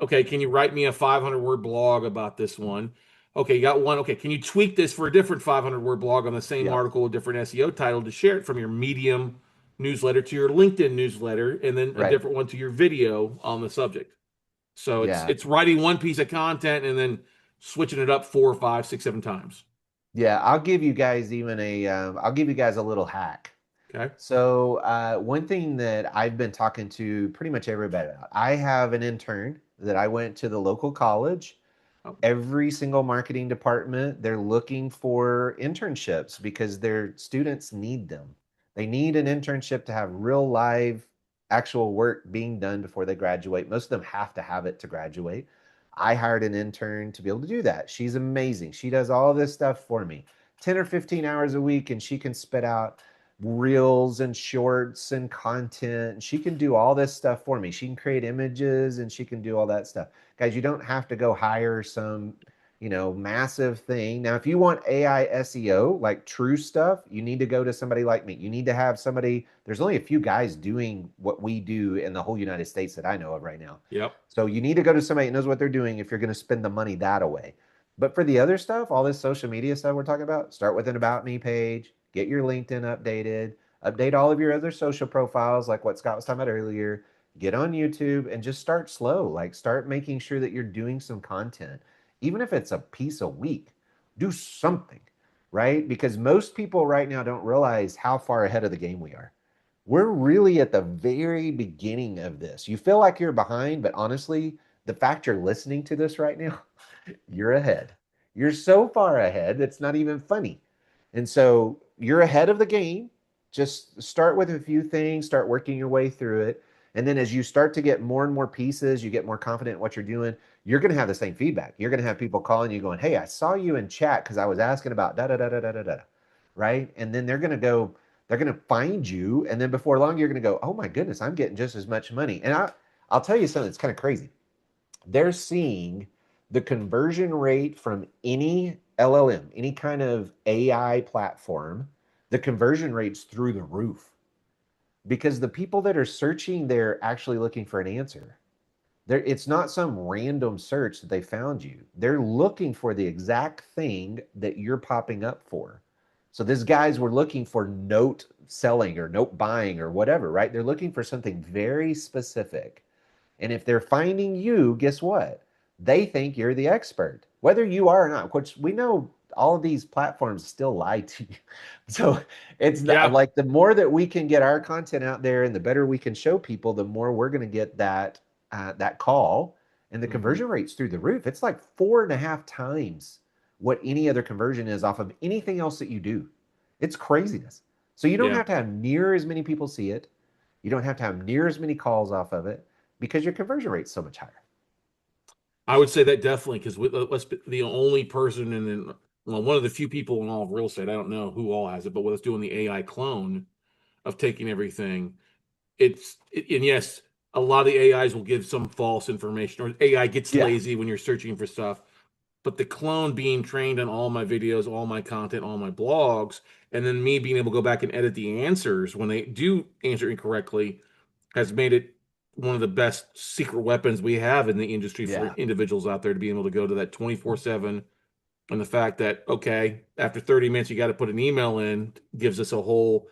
Okay, can you write me a 500-word blog about this one? Okay, you got one. Okay, can you tweak this for a different 500-word blog on the same Yeah. article, a different SEO title to share it from your Medium newsletter to your LinkedIn newsletter, and then a Right. different one to your video on the subject. So it's Yeah. it's writing one piece of content and then switching it up 4, 5, 6, 7 times. Yeah. I'll give you guys a little hack. Okay. So, one thing that I've been talking to pretty much everybody about, I have an intern that I went to the local college. Oh, Every single marketing department, they're looking for internships because their students need them. They need an internship to have real live actual work being done before they graduate. Most of them have to have it to graduate. I hired an intern to be able to do that. She's amazing. She does all this stuff for me, 10 or 15 hours a week, and she can spit out reels and shorts and content. She can do all this stuff for me. She can create images and she can do all that stuff. Guys, you don't have to go hire some, massive thing. Now, if you want AI SEO, like true stuff, you need to go to somebody like me. You need to have somebody, there's only a few guys doing what we do in the whole United States that I know of right now. yep. So you need to go to somebody that knows what they're doing if you're going to spend the money that away. But for the other stuff, all this social media stuff we're talking about, start with an About Me page, get your LinkedIn updated, update all of your other social profiles, like what Scott was talking about earlier, get on YouTube and just start slow. Like start making sure that you're doing some content. Even if it's a piece a week, do something, right? Because most people right now don't realize how far ahead of the game we are. We're really at the very beginning of this. You feel like you're behind, but honestly, the fact you're listening to this right now, you're ahead. You're so far ahead, it's not even funny. And so you're ahead of the game. Just start with a few things, start working your way through it. And then as you start to get more and more pieces, you get more confident in what you're doing, you're going to have the same feedback. You're going to have people calling you going, hey, I saw you in chat because I was asking about da da da da da da da. Right. And then they're going to find you. And then before long, you're going to go, oh my goodness, I'm getting just as much money. And I'll tell you something that's kind of crazy. They're seeing the conversion rate from any LLM, any kind of AI platform, the conversion rate's through the roof because the people that are searching, they're actually looking for an answer. It's not some random search that they found you. They're looking for the exact thing that you're popping up for. So these guys were looking for note selling or note buying or whatever, right? They're looking for something very specific. And if they're finding you, guess what? They think you're the expert, whether you are or not, which we know all of these platforms still lie to you. So it's Yeah. like the more that we can get our content out there and the better we can show people, the more we're going to get that call. And the conversion rate's through the roof. It's like 4.5 times what any other conversion is off of anything else that you do. It's craziness. So you don't Yeah. have to have near as many people see it. You don't have to have near as many calls off of it because your conversion rate's so much higher. I would say that definitely because let's be the only person and then well, one of the few people in all of real estate. I don't know who all has it, but with us doing the AI clone of taking everything, and yes, a lot of the AIs will give some false information or AI gets Yeah. lazy when you're searching for stuff. But the clone being trained on all my videos, all my content, all my blogs, and then me being able to go back and edit the answers when they do answer incorrectly has made it one of the best secret weapons we have in the industry for Yeah. individuals out there to be able to go to that 24/7. And the fact that, okay, after 30 minutes, you got to put an email in gives us a whole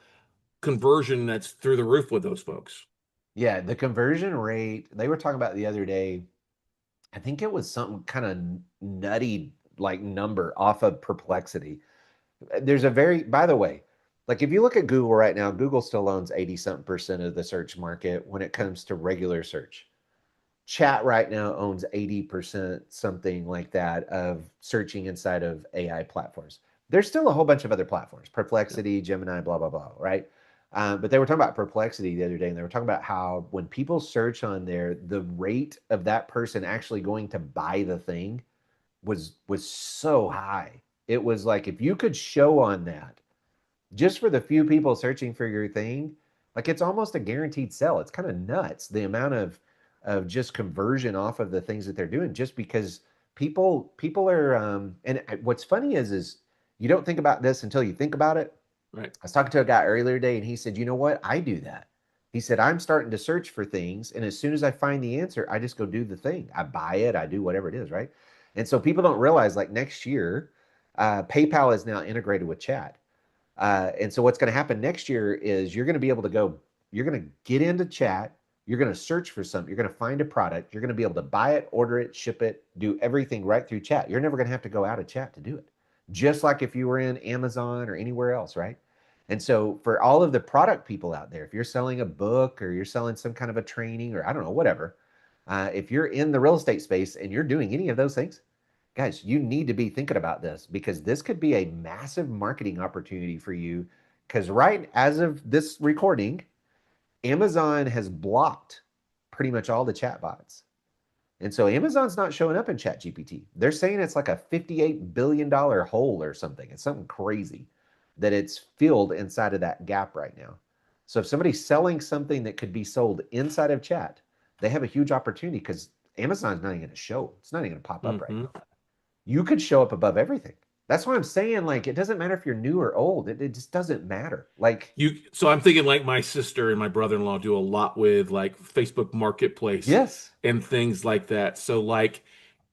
conversion that's through the roof with those folks. Yeah. The conversion rate, they were talking about the other day, I think it was something kind of nutty like number off of Perplexity. There's a very, by the way, like if you look at Google right now, Google still owns 80 something percent of the search market when it comes to regular search. Chat right now owns 80% something like that of searching inside of AI platforms. There's still a whole bunch of other platforms, Perplexity, Gemini, blah, blah, blah, right? But they were talking about Perplexity the other day, and they were talking about how when people search on there, the rate of that person actually going to buy the thing was so high. It was like if you could show on that just for the few people searching for your thing, like it's almost a guaranteed sell. It's kind of nuts the amount of just conversion off of the things that they're doing just because people are and what's funny is You don't think about this until you think about it. Right. I was talking to a guy earlier today and he said, you know what? I do that. He said, I'm starting to search for things. And as soon as I find the answer, I just go do the thing. I buy it, I do whatever it is, right? And so people don't realize like next year, PayPal is now integrated with chat. And so what's going to happen next year is you're going to be able to go, you're going to get into chat, you're going to search for something, you're going to find a product, you're going to be able to buy it, order it, ship it, do everything right through chat. You're never going to have to go out of chat to do it. Just like if you were in Amazon or anywhere else, right? And so for all of the product people out there, if you're selling a book or you're selling some kind of a training or I don't know, whatever, if you're in the real estate space and you're doing any of those things, guys, you need to be thinking about this because this could be a massive marketing opportunity for you. Because right as of this recording, Amazon has blocked pretty much all the chatbots. And so Amazon's not showing up in ChatGPT. They're saying it's like a $58 billion hole or something. It's something crazy that it's filled inside of that gap right now. So if somebody's selling something that could be sold inside of chat, they have a huge opportunity because Amazon's not even going to show. It's not even going to pop up right now. You could show up above everything. That's why I'm saying, like, it doesn't matter if you're new or old. It just doesn't matter. Like So I'm thinking like my sister and my brother-in-law do a lot with like Facebook Marketplace yes, and things like that. So like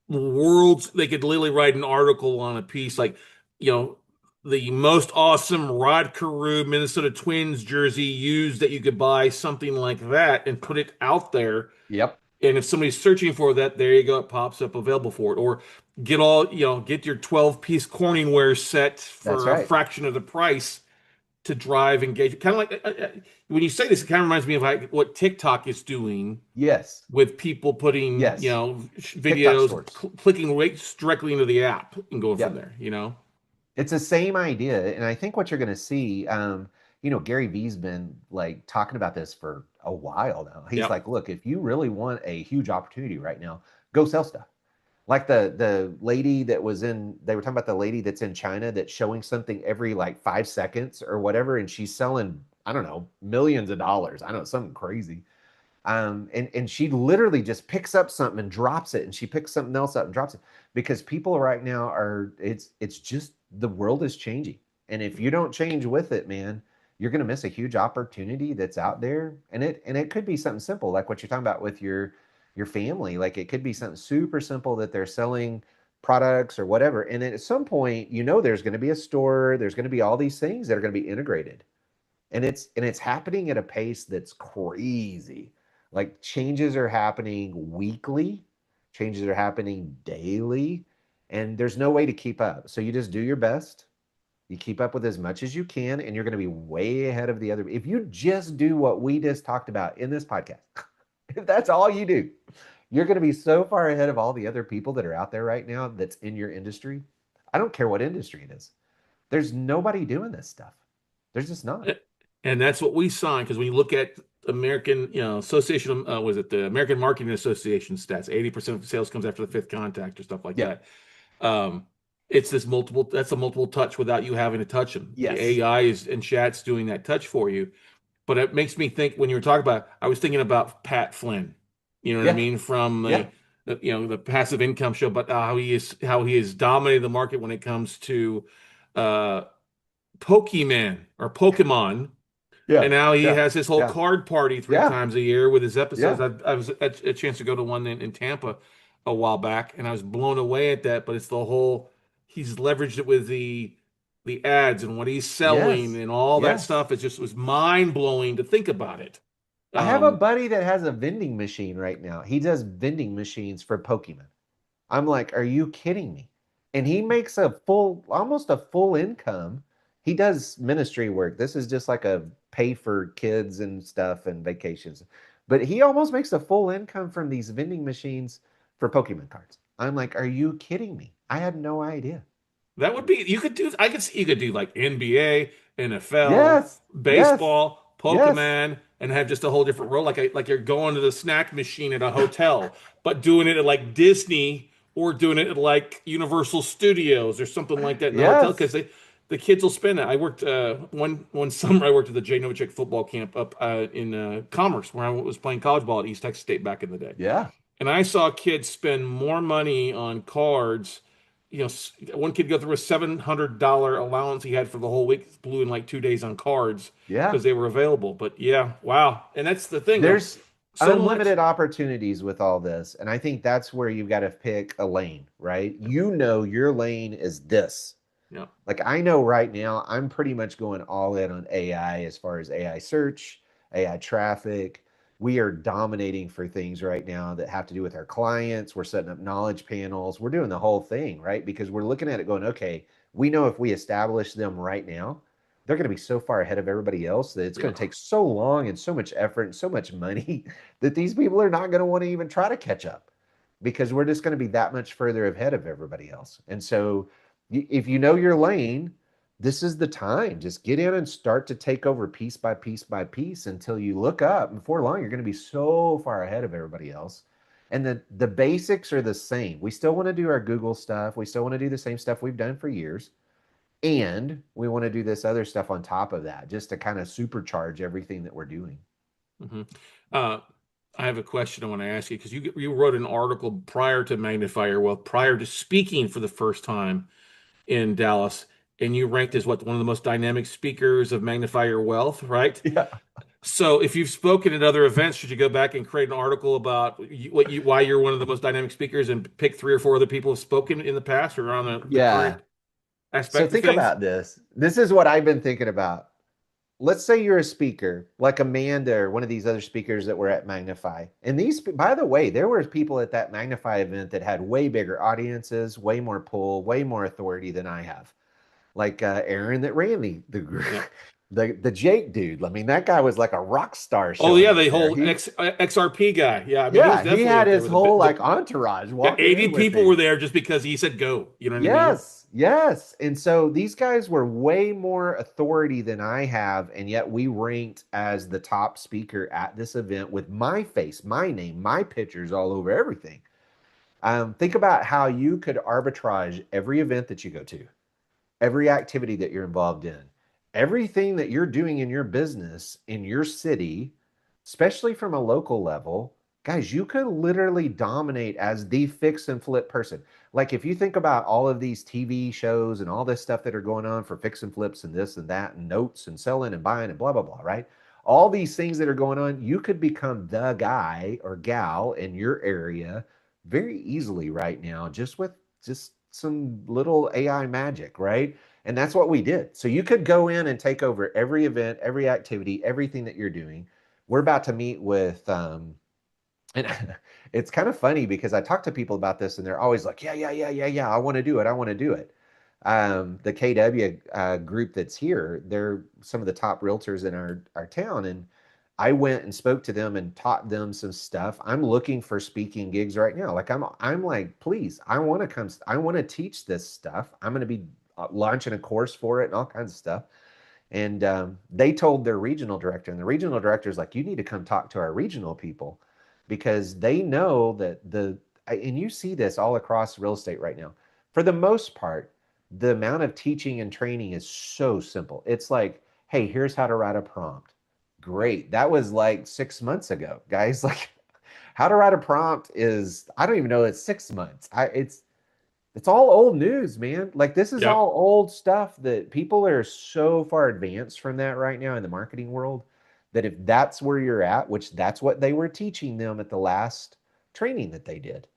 worlds, they could literally write an article on a piece like, you know, the most awesome Rod Carew Minnesota Twins jersey used that you could buy, something like that, and put it out there. yep, And if somebody's searching for that, there you go, it pops up available for it. Or get all, get your 12-piece Corningware set that's for a right. fraction of the price to drive engagement. Kind of like when you say this, it kind of reminds me of like what TikTok is doing Yes, with people putting, yes. TikTok videos, stores. clicking right directly into the app and going from Yep. there. It's the same idea. And I think what you're going to see, Gary Vee's been like talking about this for a while now. He's Yep. like, look, if you really want a huge opportunity right now, go sell stuff. Like the lady that was they were talking about the lady that's in China that's showing something every like 5 seconds or whatever, and she's selling, I don't know, millions of dollars. I don't know, something crazy. And she literally just picks up something and drops it, and she picks something else up and drops it because people right now it's just the world is changing, and if you don't change with it, man, you're going to miss a huge opportunity that's out there, and it could be something simple like what you're talking about with your family. Like it could be something super simple that they're selling products or whatever, and then at some point, there's going to be a store, there's going to be all these things that are going to be integrated, and it's happening at a pace that's crazy. Like changes are happening weekly, changes are happening daily, and there's no way to keep up. So you just do your best. You keep up with as much as you can, and you're going to be way ahead of the other. If you just do what we just talked about in this podcast, if that's all you do, you're going to be so far ahead of all the other people that are out there right now that's in your industry. I don't care what industry it is. There's nobody doing this stuff. There's just not. And that's what we signed because when you look at American, Association, was it the American Marketing Association stats? 80% of sales comes after the fifth contact or stuff like Yeah. that. It's that's a multiple touch without you having to touch them. Yes. The AI and chat's doing that touch for you. But it makes me think when you were talking about, I was thinking about Pat Flynn. You know what I Yeah. mean? From Yeah. the passive income show, but how he is dominating the market when it comes to uh Pokemon. Yeah. And now he Yeah. has his whole Yeah. card party three Yeah. times a year with his episodes. Yeah. I was at a chance to go to one in Tampa a while back, and I was blown away at that. But it's the whole he's leveraged it with the ads and what he's selling Yes. and all that Yes. stuff. It just was mind blowing to think about it. I have a buddy that has a vending machine right now. He does vending machines for Pokemon. I'm like, are you kidding me? And he makes almost a full income. He does ministry work. This is just like a pay for kids and stuff and vacations. But he almost makes a full income from these vending machines for Pokemon cards. I'm like, are you kidding me? I had no idea. That would be you could do. I could see you could do like NBA, NFL, Yes. Yes. baseball, Yes. Pokemon, and have just a whole different role. Like you're going to the snack machine at a hotel, but doing it at like Disney or doing it at like Universal Studios or something like that in the hotel because Yes. the kids will spend it. I worked one summer. I worked at the Jay Novacek football camp up in Commerce where I was playing college ball at East Texas State back in the day, Yeah. and I saw kids spend more money on cards one kid go through a $700 allowance he had for the whole week, blew in like 2 days on cards Yeah. because they were available. But yeah, wow. And that's the thing, though. There's So much. unlimited opportunities with all this. And I think that's where you've got to pick a lane, right? You know, your lane is this. Yeah. Like I know right now, I'm pretty much going all in on AI as far as AI search, AI traffic. We are dominating for things right now that have to do with our clients. We're setting up knowledge panels. We're doing the whole thing, right? Because we're looking at it going, okay, we know if we establish them right now, they're going to be so far ahead of everybody else that it's going to take so long and so much effort and so much money that these people are not going to want to even try to catch up because we're just going to be that much further ahead of everybody else. And so if you know your lane, this is the time. Just get in and start to take over piece by piece by piece until you look up. Before long, you're going to be so far ahead of everybody else. And the basics are the same. We still want to do our Google stuff. We still want to do the same stuff we've done for years. And we want to do this other stuff on top of that, just to kind of supercharge everything that we're doing. Mm-hmm. I have a question I want to ask you because you wrote an article prior to Magnifier, well, prior to speaking for the first time in Dallas, and you ranked as one of the most dynamic speakers of Magnify Your Wealth, right? Yeah. So if you've spoken at other events, should you go back and create an article about why you're one of the most dynamic speakers and pick 3 or 4 other people who've spoken in the past or on the current aspect So of think things? about this. This is what I've been thinking about. Let's say you're a speaker like Amanda or one of these other speakers that were at Magnify. And these, by the way, there were people at that Magnify event that had way bigger audiences, way more pull, way more authority than I have. Like Aaron that ran the group. Yeah. The Jake dude. I mean, that guy was like a rock star. Oh yeah, the there. whole He, XRP guy. Yeah, I mean, yeah, he was he definitely had up there his with whole like entourage yeah, walking 80 in with people him. were there just because he said go. You know what I mean? Yes, yes. And so these guys were way more authority than I have, and yet we ranked as the top speaker at this event with my face, my name, my pictures all over everything. Think about how you could arbitrage every event that you go to, every activity that you're involved in, everything that you're doing in your business, in your city, especially from a local level. Guys, you could literally dominate as the fix and flip person. Like if you think about all of these TV shows and all this stuff that are going on for fix and flips and this and that and notes and selling and buying and blah, blah, blah, right? All these things that are going on, you could become the guy or gal in your area very easily right now, just with just some little AI magic, right? And that's what we did. So you could go in and take over every event, every activity, everything that you're doing. We're about to meet with, and it's kind of funny because I talk to people about this and they're always like, yeah, I want to do it. I want to do it. The KW group that's here, they're some of the top realtors in our town. And I went and spoke to them and taught them some stuff. I'm looking for speaking gigs right now. Like I'm like, please, I want to come. I want to teach this stuff. I'm going to be launching a course for it and all kinds of stuff. And they told their regional director, and the regional director is like, you need to come talk to our regional people because they know that and you see this all across real estate right now. For the most part, the amount of teaching and training is so simple. It's like, hey, here's how to write a prompt. Great. That was like 6 months ago, guys. Like how to write a prompt is, I don't even know, it's 6 months. It's all old news, man. Like this is all old stuff that people are so far advanced from that right now in the marketing world that if that's where you're at, which that's what they were teaching them at the last training that they did.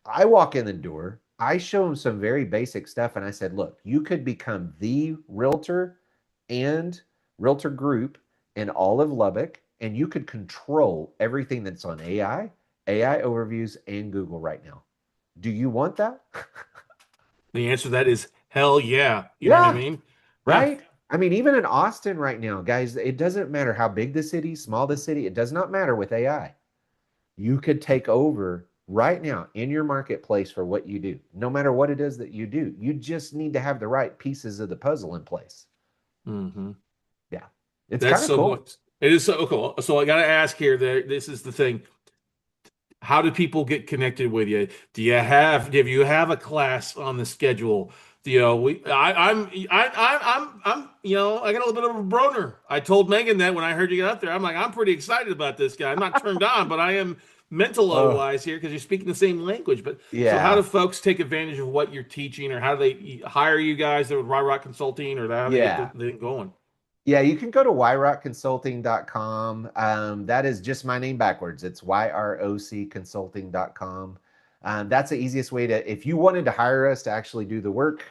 I walk in the door, I show them some very basic stuff and I said, look, you could become the realtor and realtor group in all of Lubbock, and you could control everything that's on AI overviews, and Google right now. Do you want that? The answer to that is hell yeah. You know what I Yeah, mean? right? I mean, even in Austin right now, guys, it doesn't matter how big the city, small the city, it does not matter with AI. You could take over right now in your marketplace for what you do. No matter what it is that you do, you just need to have the right pieces of the puzzle in place. Mm-hmm. Yeah, it's That's kind of so cool. much. It is so cool. So I got to ask here, this is the thing. How do people get connected with you? Do you have a class on the schedule? I got a little bit of a broner. I told Megan that when I heard you get out there, I'm like, I'm pretty excited about this guy. I'm not turned on, but I am mental Oh, wise here because you're speaking the same language. But so how do yeah. folks take advantage of what you're teaching, or how do they hire you guys with Rock Consulting, or how do they get the Yeah. thing going? Yeah, you can go to yrockconsulting.com. That is just my name backwards. It's YROCconsulting.com. That's the easiest way to, if you wanted to hire us to actually do the work,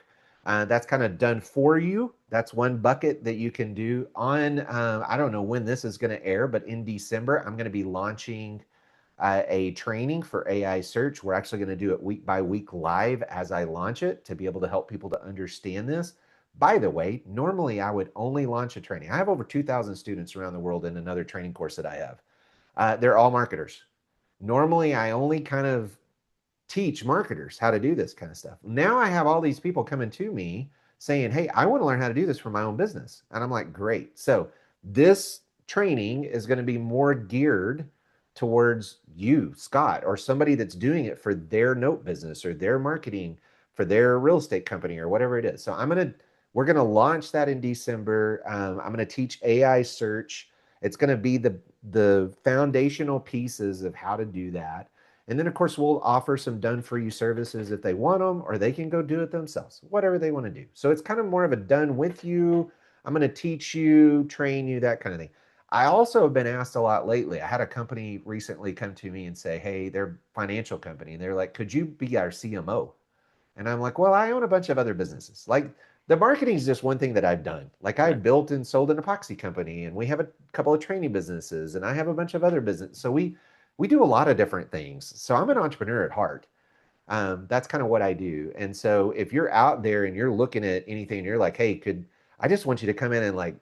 that's kind of done for you. That's one bucket that you can do on, I don't know when this is going to air, but in December, I'm going to be launching a training for AI search. We're actually going to do it week by week live as I launch it to be able to help people to understand this. By the way, normally I would only launch a training. I have over 2,000 students around the world in another training course that I have. They're all marketers. Normally, I only kind of teach marketers how to do this kind of stuff. Now I have all these people coming to me saying, hey, I want to learn how to do this for my own business. And I'm like, great. So this training is going to be more geared towards you, Scott, or somebody that's doing it for their note business or their marketing for their real estate company or whatever it is. So we're going to launch that in December. I'm going to teach AI search. It's going to be the foundational pieces of how to do that. And then, of course, we'll offer some done for you services if they want them, or they can go do it themselves, whatever they want to do. So it's kind of more of a done with you. I'm going to teach you, train you, that kind of thing. I also have been asked a lot lately. I had a company recently come to me and say, hey, they're a financial company. And they're like, could you be our CMO? And I'm like, well, I own a bunch of other businesses. Like the marketing is just one thing that I've done. Like I Right. built and sold an epoxy company, and we have a couple of training businesses, and I have a bunch of other business. So we do a lot of different things. So I'm an entrepreneur at heart. That's kind of what I do. And so if you're out there and you're looking at anything and you're like, hey, I just want you to come in and like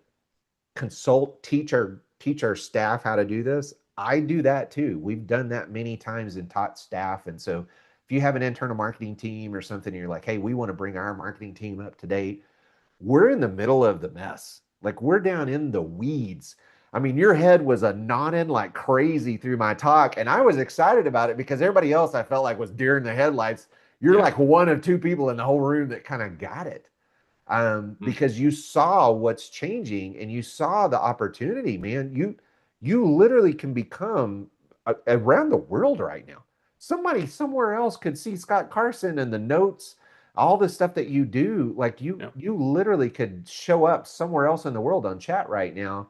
consult, teach our staff how to do this. I do that too. We've done that many times and taught staff. And so if you have an internal marketing team or something, and you're like, hey, we want to bring our marketing team up to date, we're in the middle of the mess. Like we're down in the weeds. I mean, your head was a nodding like crazy through my talk, and I was excited about it because everybody else I felt like was deer in the headlights. You're Yeah. like one of two people in the whole room that kind of got it, Mm. because you saw what's changing and you saw the opportunity, man. You literally can become around the world right now. Somebody somewhere else could see Scott Carson and the notes, all the stuff that you do. Like Yeah. you literally could show up somewhere else in the world on chat right now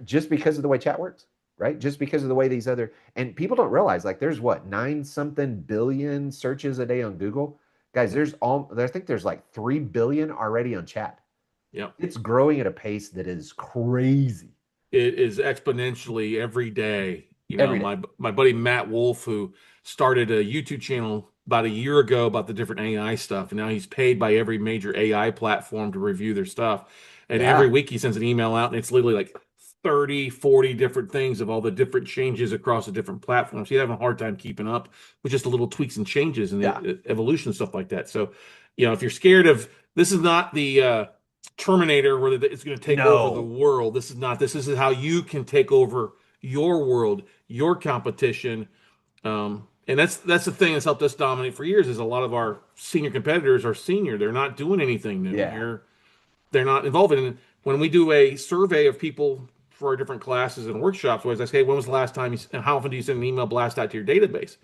just because of the way chat works, right? Just because of the way these other, and people don't realize like there's what, 9 something billion searches a day on Google. Guys, Yeah. I think there's like 3 billion already on chat. Yeah. It's growing at a pace that is crazy It is exponentially every day. You know, every day. my buddy Matt Wolf, who started a YouTube channel about a year ago about the different AI stuff, and now he's paid by every major AI platform to review their stuff. And every Yeah. week he sends an email out, and it's literally like 30, 40 different things of all the different changes across the different platforms. He's having a hard time keeping up with just the little tweaks and changes and Yeah. the evolution and stuff like that. So, you know, if you're scared of this is not the Terminator where it's going to take over the No. world. This is not. This is how you can take over your world, your competition. And that's the thing that's helped us dominate for years is a lot of our senior competitors are senior. They're not doing anything new. Yeah. They're not involved in it. When we do a survey of people for our different classes and workshops, we always ask, hey, when was the last time and how often do you send an email blast out to your database?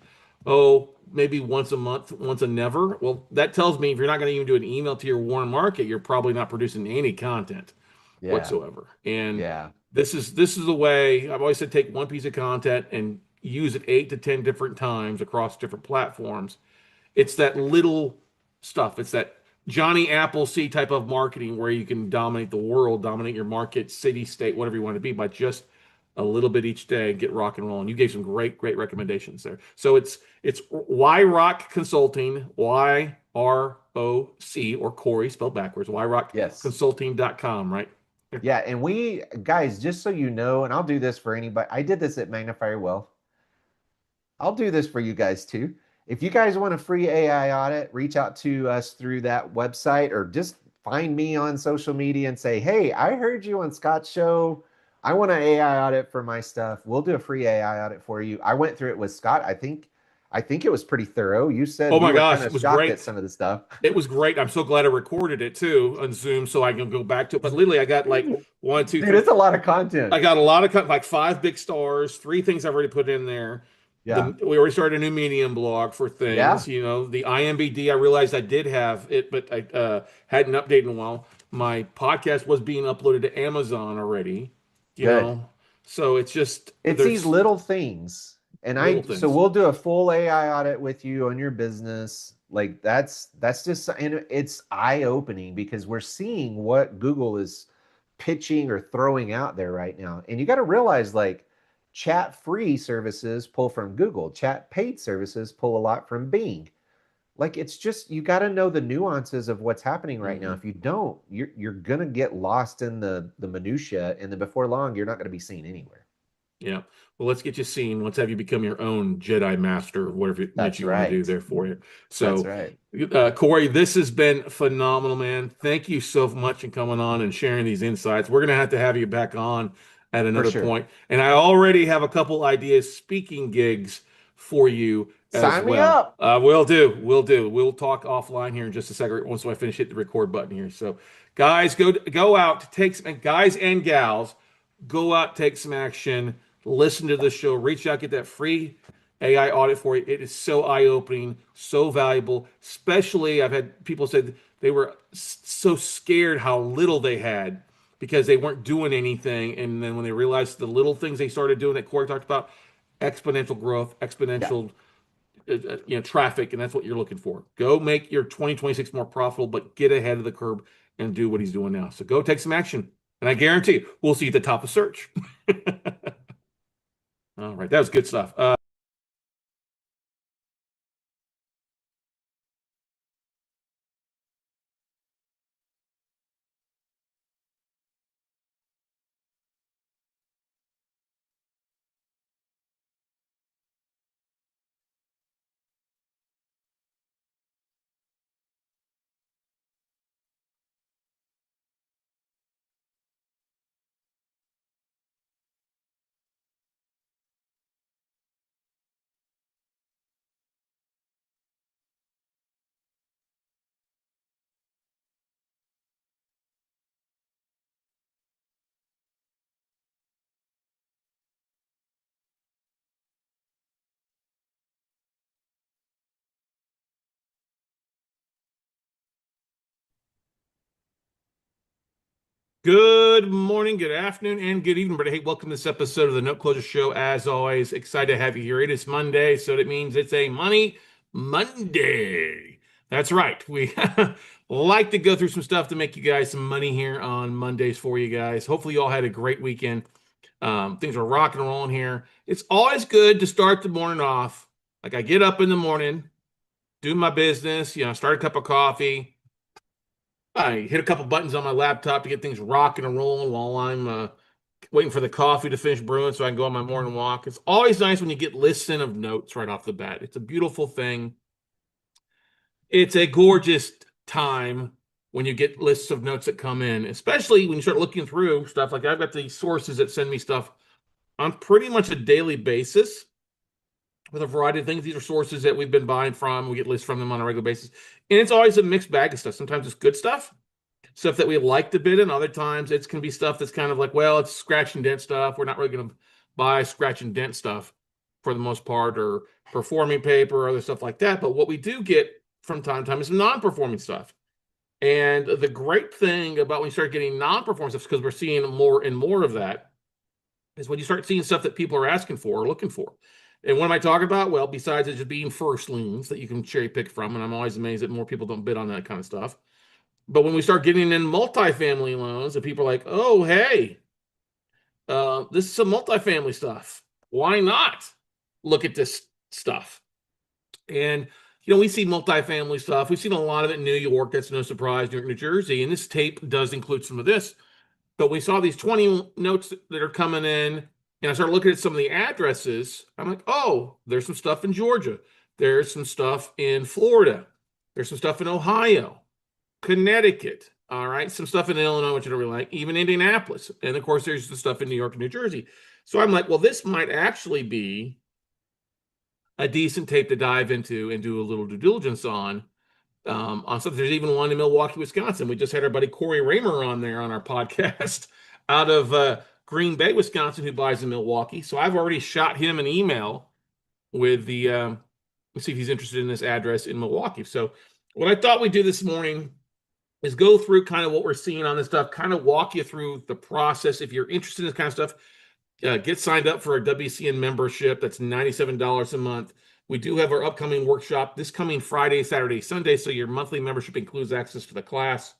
Oh, maybe once a month, once a never. Well, that tells me if you're not going to even do an email to your warm market, you're probably not producing any content Yeah. whatsoever. And Yeah. this is the way I've always said take one piece of content and use it 8 to 10 different times across different platforms. It's that little stuff. It's that Johnny Appleseed type of marketing where you can dominate the world, dominate your market, city, state, whatever you want to be by just a little bit each day and get rock and roll. And you gave some great recommendations there. So it's Y Rock Consulting, YROC or Cory spelled backwards, Yes. YRockConsulting.com, right? Yeah. And we, guys, just so you know, and I'll do this for anybody. I did this at Magnifier Wealth. I'll do this for you guys too. If you guys want a free AI audit, reach out to us through that website or just find me on social media and say, hey, I heard you on Scott's show. I want an AI audit for my stuff. We'll do a free AI audit for you. I went through it with Scott. I think it was pretty thorough. You Oh said you my were kind gosh, of it was shocked at great. some of the stuff. It was great. I'm so glad I recorded it too on Zoom so I can go back to it. But literally, I got like one, two, Dude, three. it's a lot of content. I got a lot of like 5 big stars, 3 things I've already put in there. Yeah. We already started a new Medium blog for Yeah. things. You know, the IMBD, I realized I did have it, but I hadn't updated in a while. My podcast was being uploaded to Amazon already, you Good. know. So it's just It's these there's little things. And little so things. we'll do a full AI audit with you on your business. Like that's just, and it's eye-opening because we're seeing what Google is pitching or throwing out there right now. And you got to realize like chat free services pull from Google, chat paid services pull a lot from Bing. Like it's just you got to know the nuances of what's happening right now. If you don't, you're gonna get lost in the minutia, and then before long, you're not gonna be seen anywhere. Yeah. Well, let's get you seen. Let's have you become your own Jedi Master, whatever niche That's you want to do right. there for you. That's So, right. Cory, this has been phenomenal, man. Thank you so much for coming on and sharing these insights. We're going to have you back on at For another sure. point. And I already have a couple ideas, speaking gigs for you as Sign me well. up. Will do. Will do. We'll talk offline here in just a second once I finish hitting the record button here. So, guys, go out, take some, guys and gals, go out, take some action, listen to the show, reach out, get that free AI audit for you. It is so eye-opening, so valuable. Especially, I've had people say they were so scared how little they had because they weren't doing anything. And then when they realized the little things they started doing that Cory talked about, exponential growth, Yeah. exponential traffic, and that's what you're looking for. Go make your 2026 more profitable, but get ahead of the curve and do what he's doing now. So go take some action. And I guarantee you, we'll see you at the top of search. All right, that was good stuff. Good morning, good afternoon, and good evening, everybody. Hey, welcome to this episode of the Note Closure Show. As always, excited to have you here. It is Monday, so that means it's a Money Monday. That's right. We like to go through some stuff to make you guys some money here on Mondays for you guys. Hopefully, you all had a great weekend. Things are rocking and rolling here. It's always good to start the morning off. Like I get up in the morning, do my business, start a cup of coffee. I hit a couple buttons on my laptop to get things rocking and rolling while I'm waiting for the coffee to finish brewing so I can go on my morning walk. It's always nice when you get lists in of notes right off the bat. It's a beautiful thing. It's a gorgeous time when you get lists of notes that come in, especially when you start looking through stuff. Like I've got these sources that send me stuff on pretty much a daily basis with a variety of things. These are sources that we've been buying from. We get lists from them on a regular basis. And it's always a mixed bag of stuff. Sometimes it's good stuff that we like to bid in. Other times it's can be stuff that's kind of like, well, it's scratch and dent stuff. We're not really going to buy scratch and dent stuff for the most part, or performing paper or other stuff like that. But what we do get from time to time is some non-performing stuff. And the great thing about when you start getting non-performing stuff, because we're seeing more and more of that, is when you start seeing stuff that people are asking for or looking for. And what am I talking about? Well, besides it just being first liens that you can cherry pick from, and I'm always amazed that more people don't bid on that kind of stuff. But when we start getting in multifamily loans, and people are like, oh, hey, this is some multifamily stuff. Why not look at this stuff? And, we see multifamily stuff. We've seen a lot of it in New York. That's no surprise. New York, New Jersey. And this tape does include some of this. But we saw these 20 notes that are coming in. And I started looking at some of the addresses. I'm like, oh, there's some stuff in Georgia. There's some stuff in Florida. There's some stuff in Ohio. Connecticut, all right, some stuff in Illinois, which I don't really like, even Indianapolis. And of course, there's the stuff in New York and New Jersey. So I'm like, well, this might actually be a decent tape to dive into and do a little due diligence on stuff. There's even one in Milwaukee, Wisconsin. We just had our buddy Cory Raymer on there on our podcast out of Green Bay, Wisconsin, who buys in Milwaukee. So I've already shot him an email with the, let's see if he's interested in this address in Milwaukee. So what I thought we'd do this morning is go through kind of what we're seeing on this stuff, kind of walk you through the process. If you're interested in this kind of stuff, get signed up for our WCN membership. That's $97 a month. We do have our upcoming workshop this coming Friday, Saturday, Sunday. So your monthly membership includes access to the class.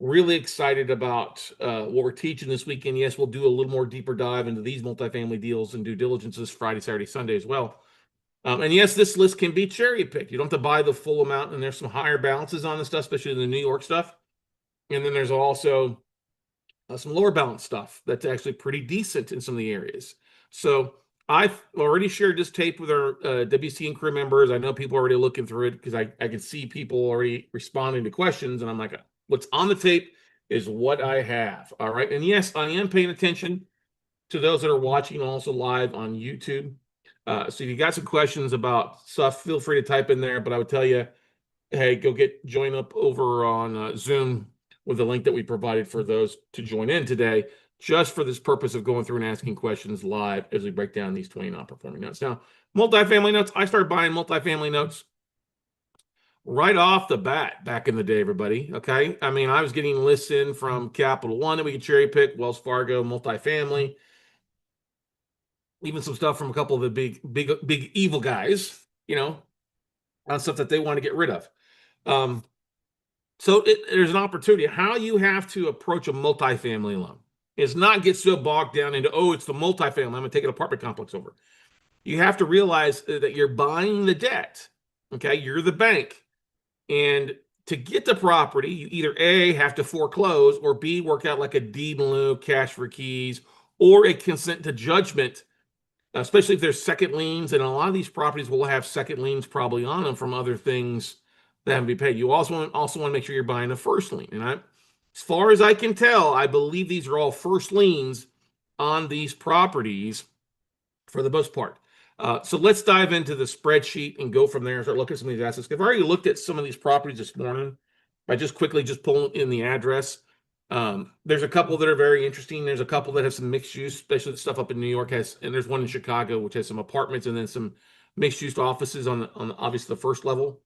Really excited about what we're teaching this weekend. Yes, we'll do a little more deeper dive into these multifamily deals and due diligence this Friday, Saturday, Sunday as well. And yes, this list can be cherry picked. You don't have to buy the full amount, and there's some higher balances on this stuff, especially the New York stuff. And then there's also some lower balance stuff that's actually pretty decent in some of the areas. So I've already shared this tape with our WC and crew members. I know people are already looking through it because I can see people already responding to questions. And I'm like, what's on the tape is what I have. All right. And yes, I am paying attention to those that are watching also live on YouTube. So if you got some questions about stuff, feel free to type in there. But I would tell you, hey, go join up over on Zoom with the link that we provided for those to join in today, just for this purpose of going through and asking questions live as we break down these 20 non-performing notes. Now, multifamily notes, I started buying multifamily notes right off the bat back in the day, everybody. Okay. I mean, I was getting lists in from Capital One that we could cherry pick, Wells Fargo, multifamily, even some stuff from a couple of the big evil guys, on stuff that they want to get rid of. So there's an opportunity. How you have to approach a multifamily loan is not get so bogged down into, oh, it's the multifamily, I'm going to take an apartment complex over. You have to realize that you're buying the debt. Okay, you're the bank. And to get the property, you either A, have to foreclose, or B, work out like a deed in lieu, cash for keys, or a consent to judgment, especially if there's second liens. And a lot of these properties will have second liens probably on them from other things that have to be paid. You also want to make sure you're buying a first lien. And as far as I can tell, I believe these are all first liens on these properties for the most part. So let's dive into the spreadsheet and go from there and start looking at some of these assets. I've already looked at some of these properties this morning by just quickly pulling in the address. There's a couple that are very interesting. There's a couple that have some mixed use, especially the stuff up in New York and there's one in Chicago, which has some apartments and then some mixed use offices on obviously the first level,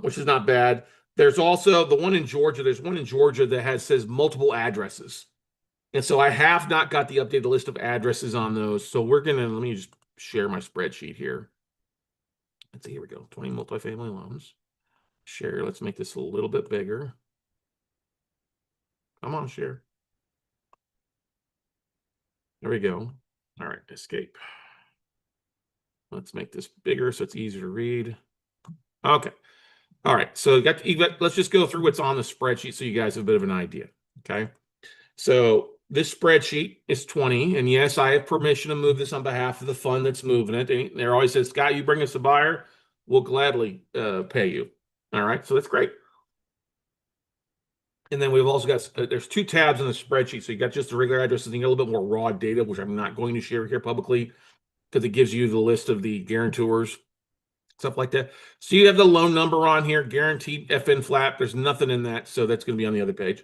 which is not bad. There's also the one in Georgia. There's one in Georgia that says multiple addresses. And so I have not got the updated list of addresses on those. So let me just share my spreadsheet here. Let's see, here we go. 20 multifamily loans. Share, let's make this a little bit bigger. Come on, share. There we go. All right, escape. Let's make this bigger so it's easier to read. Okay. All right, so let's just go through what's on the spreadsheet so you guys have a bit of an idea. Okay. So this spreadsheet is 20, and yes, I have permission to move this on behalf of the fund that's moving it. And there always says, Scott, you bring us a buyer, we'll gladly pay you. All right, so that's great. And then we've also got, there's two tabs in the spreadsheet. So you got just the regular addresses and you got a little bit more raw data, which I'm not going to share here publicly because it gives you the list of the guarantors, stuff like that. So you have the loan number on here, guaranteed FN flat. There's nothing in that, so that's going to be on the other page.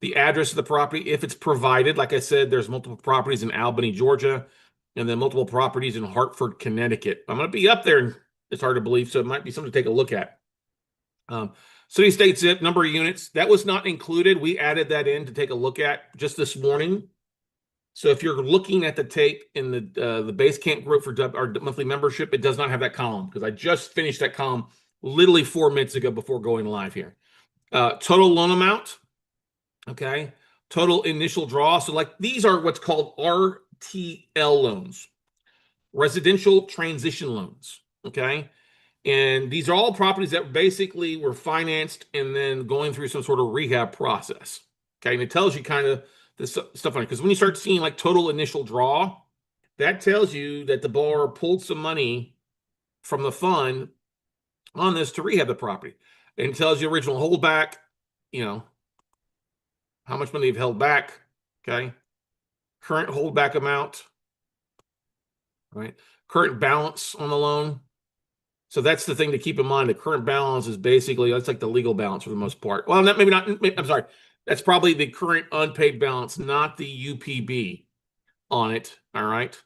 The address of the property, if it's provided, like I said, there's multiple properties in Albany, Georgia, and then multiple properties in Hartford, Connecticut. I'm going to be up there, and it's hard to believe, so it might be something to take a look at. City, state, zip, number of units. That was not included. We added that in to take a look at just this morning. So if you're looking at the tape in the base camp group for our monthly membership, it does not have that column because I just finished that column literally 4 minutes ago before going live here. Total loan amount. Okay. Total initial draw. So like these are what's called RTL loans, residential transition loans. Okay. And these are all properties that basically were financed and then going through some sort of rehab process. Okay. And it tells you kind of this stuff on it. Because when you start seeing like total initial draw, that tells you that the borrower pulled some money from the fund on this to rehab the property. And it tells you original holdback, how much money they've held back. Okay. Current holdback amount. Right. Current balance on the loan. So that's the thing to keep in mind. The current balance is basically, that's like the legal balance for the most part. Well, maybe not. I'm sorry. That's probably the current unpaid balance, not the UPB on it. All right.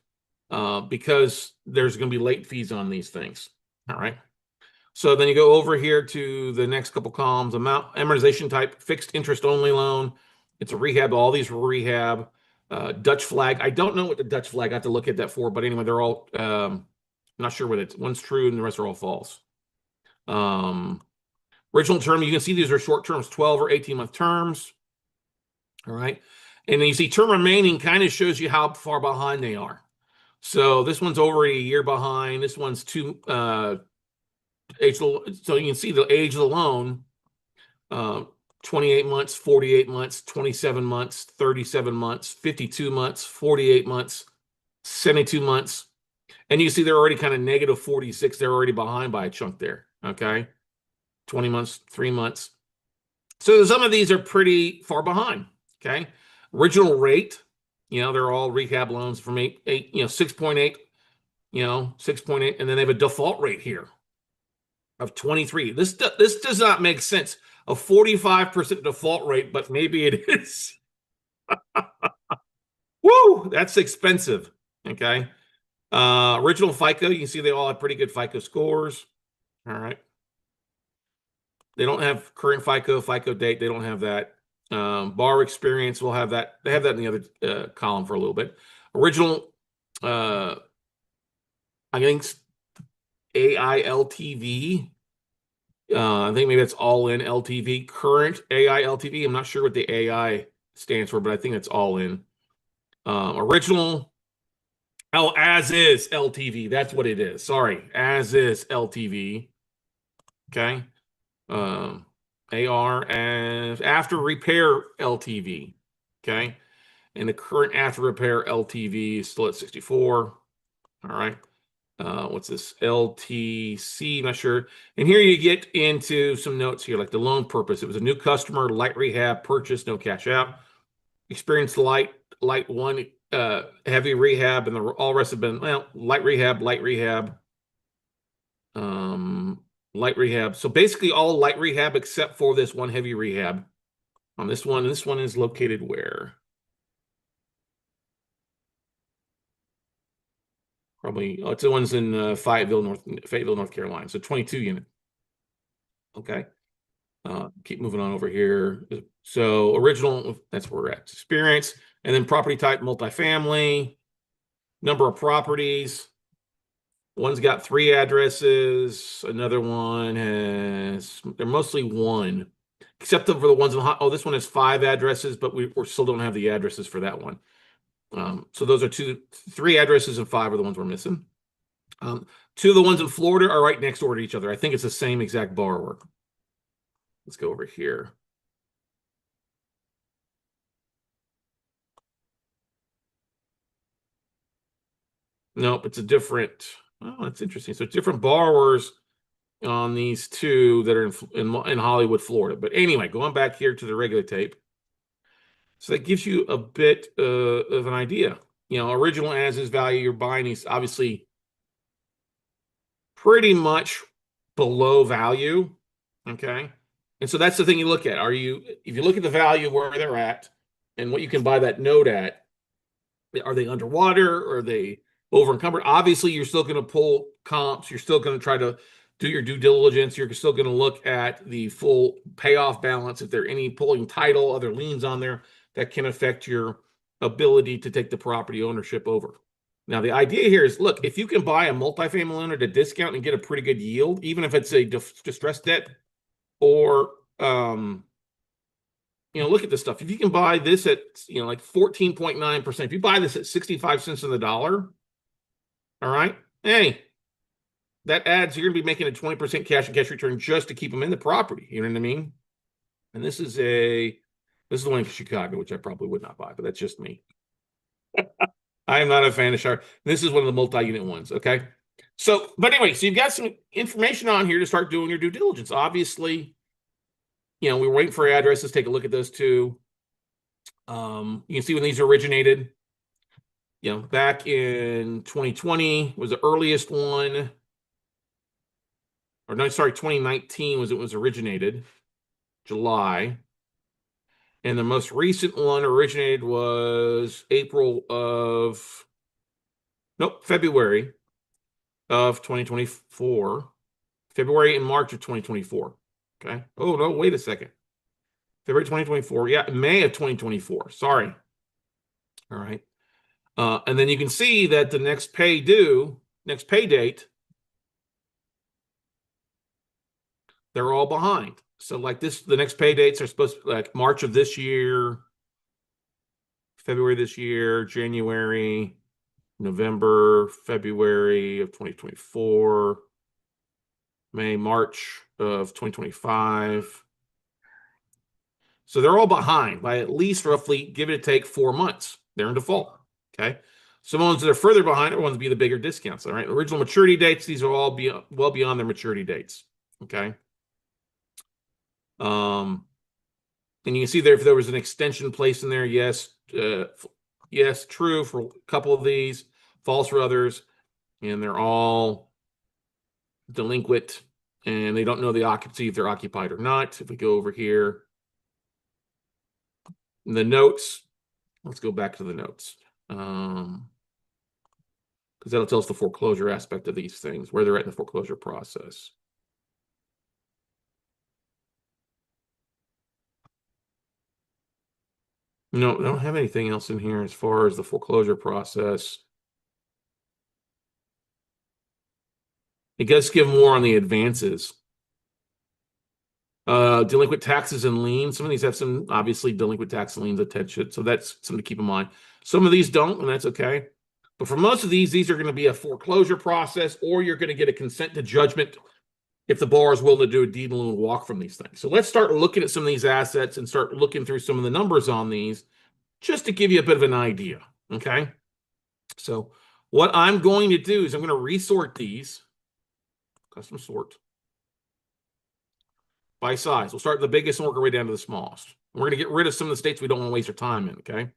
because there's going to be late fees on these things. All right. So then you go over here to the next couple columns, amortization type, fixed interest only loan. It's a rehab. All these were rehab. Dutch flag. I don't know what the Dutch flag, I have to look at that for, but anyway, they're all, not sure what it's, one's true and the rest are all false. Original term, you can see these are short terms, 12 or 18-month terms. All right. And then you see term remaining kind of shows you how far behind they are. So this one's over a year behind. This one's age. So you can see the age of the loan, 28 months, 48 months, 27 months, 37 months, 52 months, 48 months, 72 months. And you see they're already kind of negative 46. They're already behind by a chunk there. Okay. 20 months, 3 months. So some of these are pretty far behind. Okay. Original rate, they're all rehab loans from 6.8, 6.8. And then they have a default rate here of 23. This does not make sense. A 45% default rate, but maybe it is. Woo, that's expensive. Okay. Original FICO, you can see they all have pretty good FICO scores. All right. They don't have current FICO date. They don't have that. Borrower experience will have that. They have that in the other column for a little bit. Original, I think AI LTV. I think maybe that's all in LTV. Current AI LTV. I'm not sure what the AI stands for, but I think it's all in. Original. Oh, as is LTV. That's what it is. Sorry, as is LTV. Okay. AR and after repair LTV. Okay. And the current after repair LTV is still at 64. All right. What's this? LTC, not sure. And here you get into some notes here, like the loan purpose. It was a new customer, light rehab, purchase, no cash out. Experienced light one, heavy rehab, and the all rest have been, light rehab, light rehab. Light rehab. So basically all light rehab except for this one heavy rehab on this one. And this one is located where? Probably, it's the ones in Fayetteville, North Carolina. So 22 unit. Okay. Keep moving on over here. So original, that's where we're at. Experience, and then property type, multifamily, number of properties. One's got 3 addresses. Another one they're mostly 1, except for the ones in this one has 5 addresses, but we still don't have the addresses for that one. So those are 3 addresses and 5 are the ones we're missing. 2 of the ones in Florida are right next door to each other. I think it's the same exact borrower. Let's go over here. Nope, it's a different. Oh, that's interesting. So it's different borrowers on these 2 that are in Hollywood, Florida. But anyway, going back here to the regular tape. So that gives you a bit of an idea. Original as is value, you're buying these obviously pretty much below value. Okay. And so that's the thing you look at. If you look at the value where they're at and what you can buy that note at, are they underwater? Or are they over encumbered? Obviously, you're still going to pull comps. You're still going to try to do your due diligence. You're still going to look at the full payoff balance. If there are any pulling title, other liens on there that can affect your ability to take the property ownership over. Now, the idea here is, look, if you can buy a multifamily loan at a discount and get a pretty good yield, even if it's a distressed debt, or look at this stuff. If you can buy this at like 14.9%, if you buy this at 65 cents on the dollar, all right, hey, that adds, you're gonna be making a 20% cash and cash return just to keep them in the property. You know what I mean? And this is the one in Chicago, which I probably would not buy, but that's just me. I am not a fan of Sharp. This is one of the multi-unit ones. Okay. So, but anyway, so you've got some information on here to start doing your due diligence. Obviously, we were waiting for addresses. Take a look at those 2. You can see when these originated. Back in 2020 was the earliest one. Or no, sorry, 2019 was originated, July. And the most recent one originated was April of Nope, February of 2024. February and March of 2024. Okay. Oh, no, wait a second. February 2024. Yeah, May of 2024. Sorry. All right. And then you can see that the next pay date, they're all behind. So like this, the next pay dates are supposed to be like March of this year, February this year, January, November, February of 2024, May, March of 2025. So they're all behind by at least roughly, give it a take, 4 months. They're in default. Okay. Some ones that are further behind are ones that be the bigger discounts. All right. Original maturity dates, these are all well beyond their maturity dates. Okay. And you can see there if there was an extension placed in there, yes, yes, true for a couple of these, false for others, and they're all delinquent, and they don't know the occupancy if they're occupied or not. If we go over here, the notes, let's go back to the notes. Because that'll tell us the foreclosure aspect of these things, where they're at in the foreclosure process. No, I don't have anything else in here as far as the foreclosure process. It does give more on the advances. Delinquent taxes and liens. Some of these have some obviously delinquent tax and liens attached, so that's something to keep in mind. Some of these don't, and that's okay. But for most of these are going to be a foreclosure process, or you're going to get a consent to judgment if the borrower is willing to do a deed in lieu and walk from these things. So let's start looking at some of these assets and start looking through some of the numbers on these, just to give you a bit of an idea. Okay. So what I'm going to do is I'm going to resort these, custom sort by size. We'll start at the biggest and work our way down to the smallest. We're going to get rid of some of the states we don't want to waste our time in. Okay.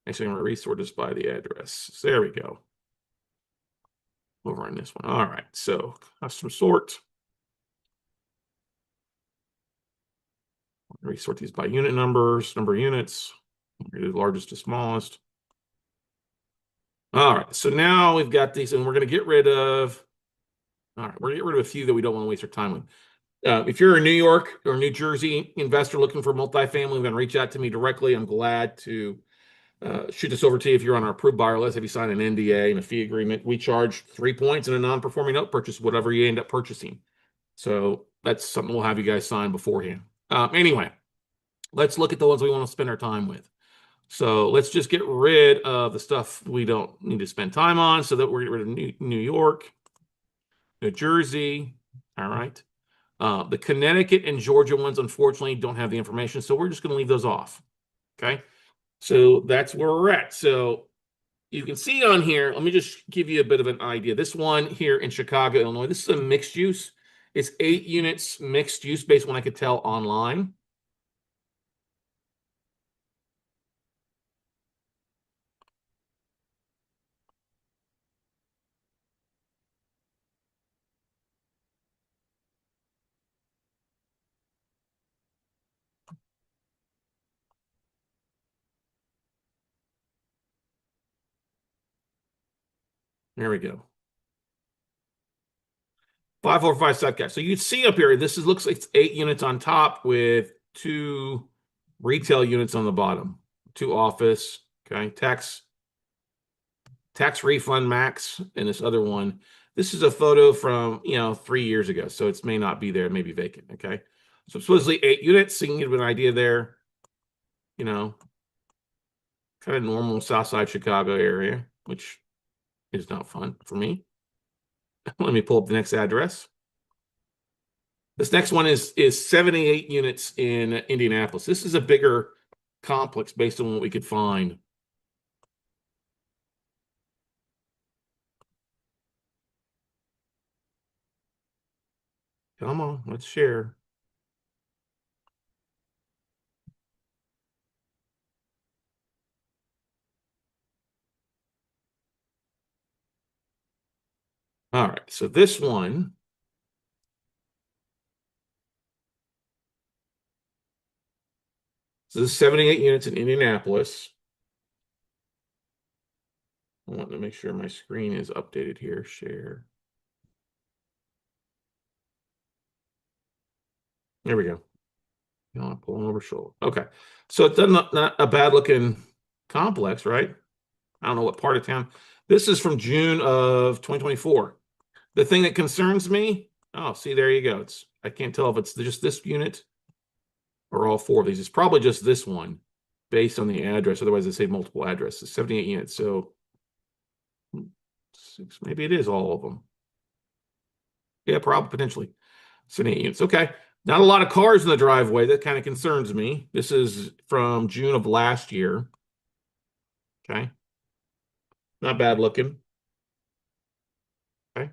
Actually, I'm going to resort this by the address. So there we go. Over on this one. All right. So custom sort. Resort these by unit numbers, number of units. We're going to do largest to smallest. All right. So now we've got these, and we're going to get rid of. All right. We're going to get rid of a few that we don't want to waste our time with. If you're a New York or New Jersey investor looking for multifamily, we're going to reach out to me directly. I'm glad to shoot this over to you if you're on our approved buyer list. If you sign an NDA and a fee agreement, we charge 3 points in a non-performing note purchase, whatever you end up purchasing. So that's something we'll have you guys sign beforehand. Anyway, let's look at the ones we want to spend our time with. So let's just get rid of the stuff we don't need to spend time on, so that we're getting rid of New York, New Jersey. All right. The Connecticut and Georgia ones, unfortunately, don't have the information, so we're just going to leave those off. Okay. So that's where we're at. So you can see on here, let me just give you a bit of an idea. This one here in Chicago, Illinois, this is a mixed use. It's 8 units mixed use based on what I could tell online. There we go. 545 side cap. So you see up here, this looks like it's 8 units on top with 2 retail units on the bottom, 2 office. Okay, tax refund max, and this other one. This is a photo from 3 years ago, so it may not be there, it may be vacant. Okay, so supposedly 8 units. So you can get an idea there. Kind of normal South Side Chicago area, which is not fun for me. Let me pull up the next address. This next one is 78 units in Indianapolis. This is a bigger complex based on what we could find. Come on, let's share. All right, so this one So this is 78 units in Indianapolis. I want to make sure my screen is updated here. Share. There we go. You know, pulling over shoulder. Okay. So it's not a bad looking complex, right? I don't know what part of town. This is from June of 2024. The thing that concerns me, oh, see, there you go. I can't tell if it's just this unit or all four of these. It's probably just this one based on the address. Otherwise, they say multiple addresses, 78 units. So maybe it is all of them. Yeah, probably potentially 78 units. Okay. Not a lot of cars in the driveway. That kind of concerns me. This is from June of last year. Okay. Not bad looking. Okay.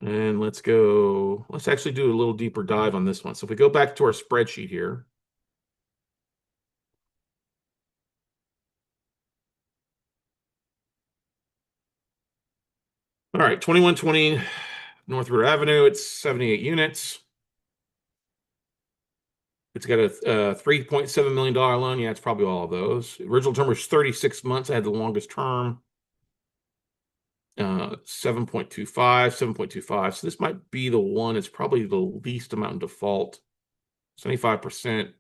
And let's actually do a little deeper dive on this one. So if we go back to our spreadsheet here. All right, 2120 North River Avenue. It's 78 units. It's got a $3.7 million loan. Yeah, it's probably all of those. Original term was 36 months. I had the longest term. 7.25, 7.25. So this might be the one. It's probably the least amount in default. 75%.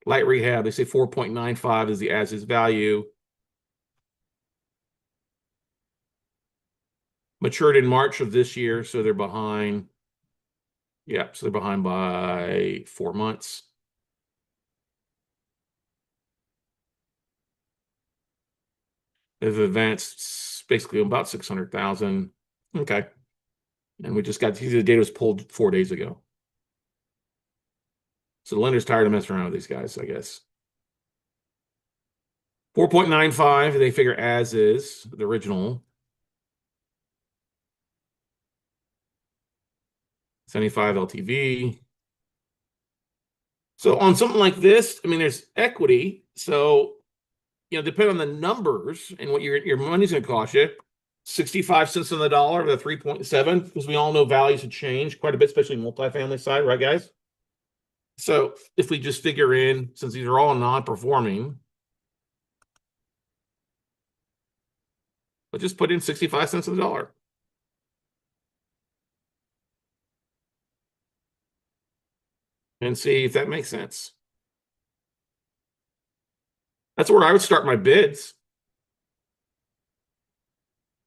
Light rehab, they say 4.95 is the as-is value. Matured in March of this year, so they're behind. Yeah, so they're behind by 4 months. They've advanced basically about 600,000. Okay. And we just got the data was pulled 4 days ago. So the lender's tired of messing around with these guys, I guess. 4.95, they figure as is, the original. 75 LTV. So on something like this, I mean, there's equity. So, depending on the numbers and what your money's going to cost you, 65 cents on the dollar, the 3.7, because we all know values have changed quite a bit, especially multifamily side, right, guys? So if we just figure in, since these are all non-performing, let's just put in 65 cents on the dollar. And see if that makes sense. That's where I would start my bids.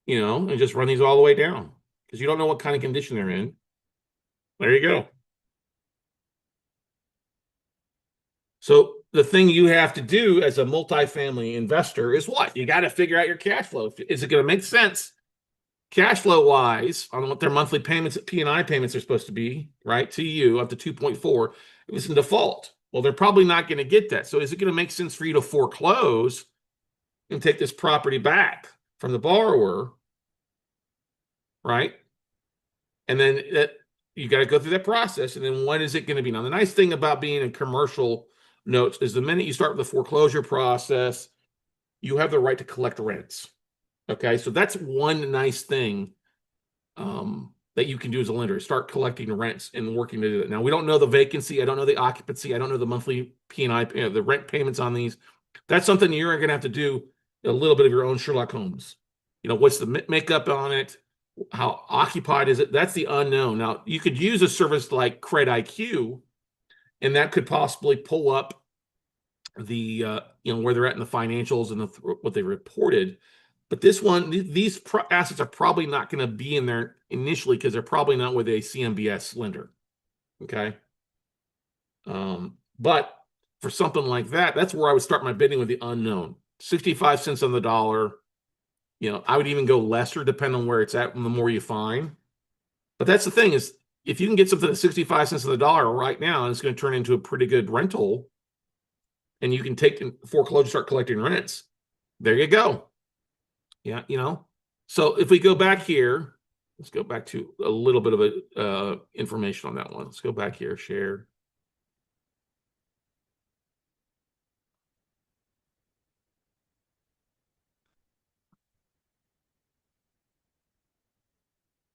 And just run these all the way down. Because you don't know what kind of condition they're in. There you go. So the thing you have to do as a multifamily investor is what? You got to figure out your cash flow. Is it going to make sense cash flow wise on what their monthly payments, P&I payments are supposed to be, right, to you up to 2.4 if it's in default? Well, they're probably not going to get that. So is it going to make sense for you to foreclose and take this property back from the borrower, right? And then you got to go through that process. And then what is it going to be? Now, the nice thing about being in commercial notes is the minute you start with the foreclosure process, you have the right to collect rents. Okay, so that's one nice thing that you can do as a lender, start collecting rents and working to do that. Now, we don't know the vacancy. I don't know the occupancy. I don't know the monthly P&I, the rent payments on these. That's something you're going to have to do a little bit of your own Sherlock Holmes. What's the makeup on it? How occupied is it? That's the unknown. Now, you could use a service like CredIQ, and that could possibly pull up the where they're at in the financials and what they reported. But this one, these assets are probably not going to be in there initially because they're probably not with a CMBS lender. Okay. But for something like that, that's where I would start my bidding with the unknown. 65 cents on the dollar. I would even go lesser depending on where it's at, the more you find. But that's the thing is, if you can get something at 65 cents on the dollar right now, and it's going to turn into a pretty good rental, and you can take foreclosure, start collecting rents, there you go. Yeah, So if we go back here, let's go back to a little bit of information on that one. Let's go back here, share.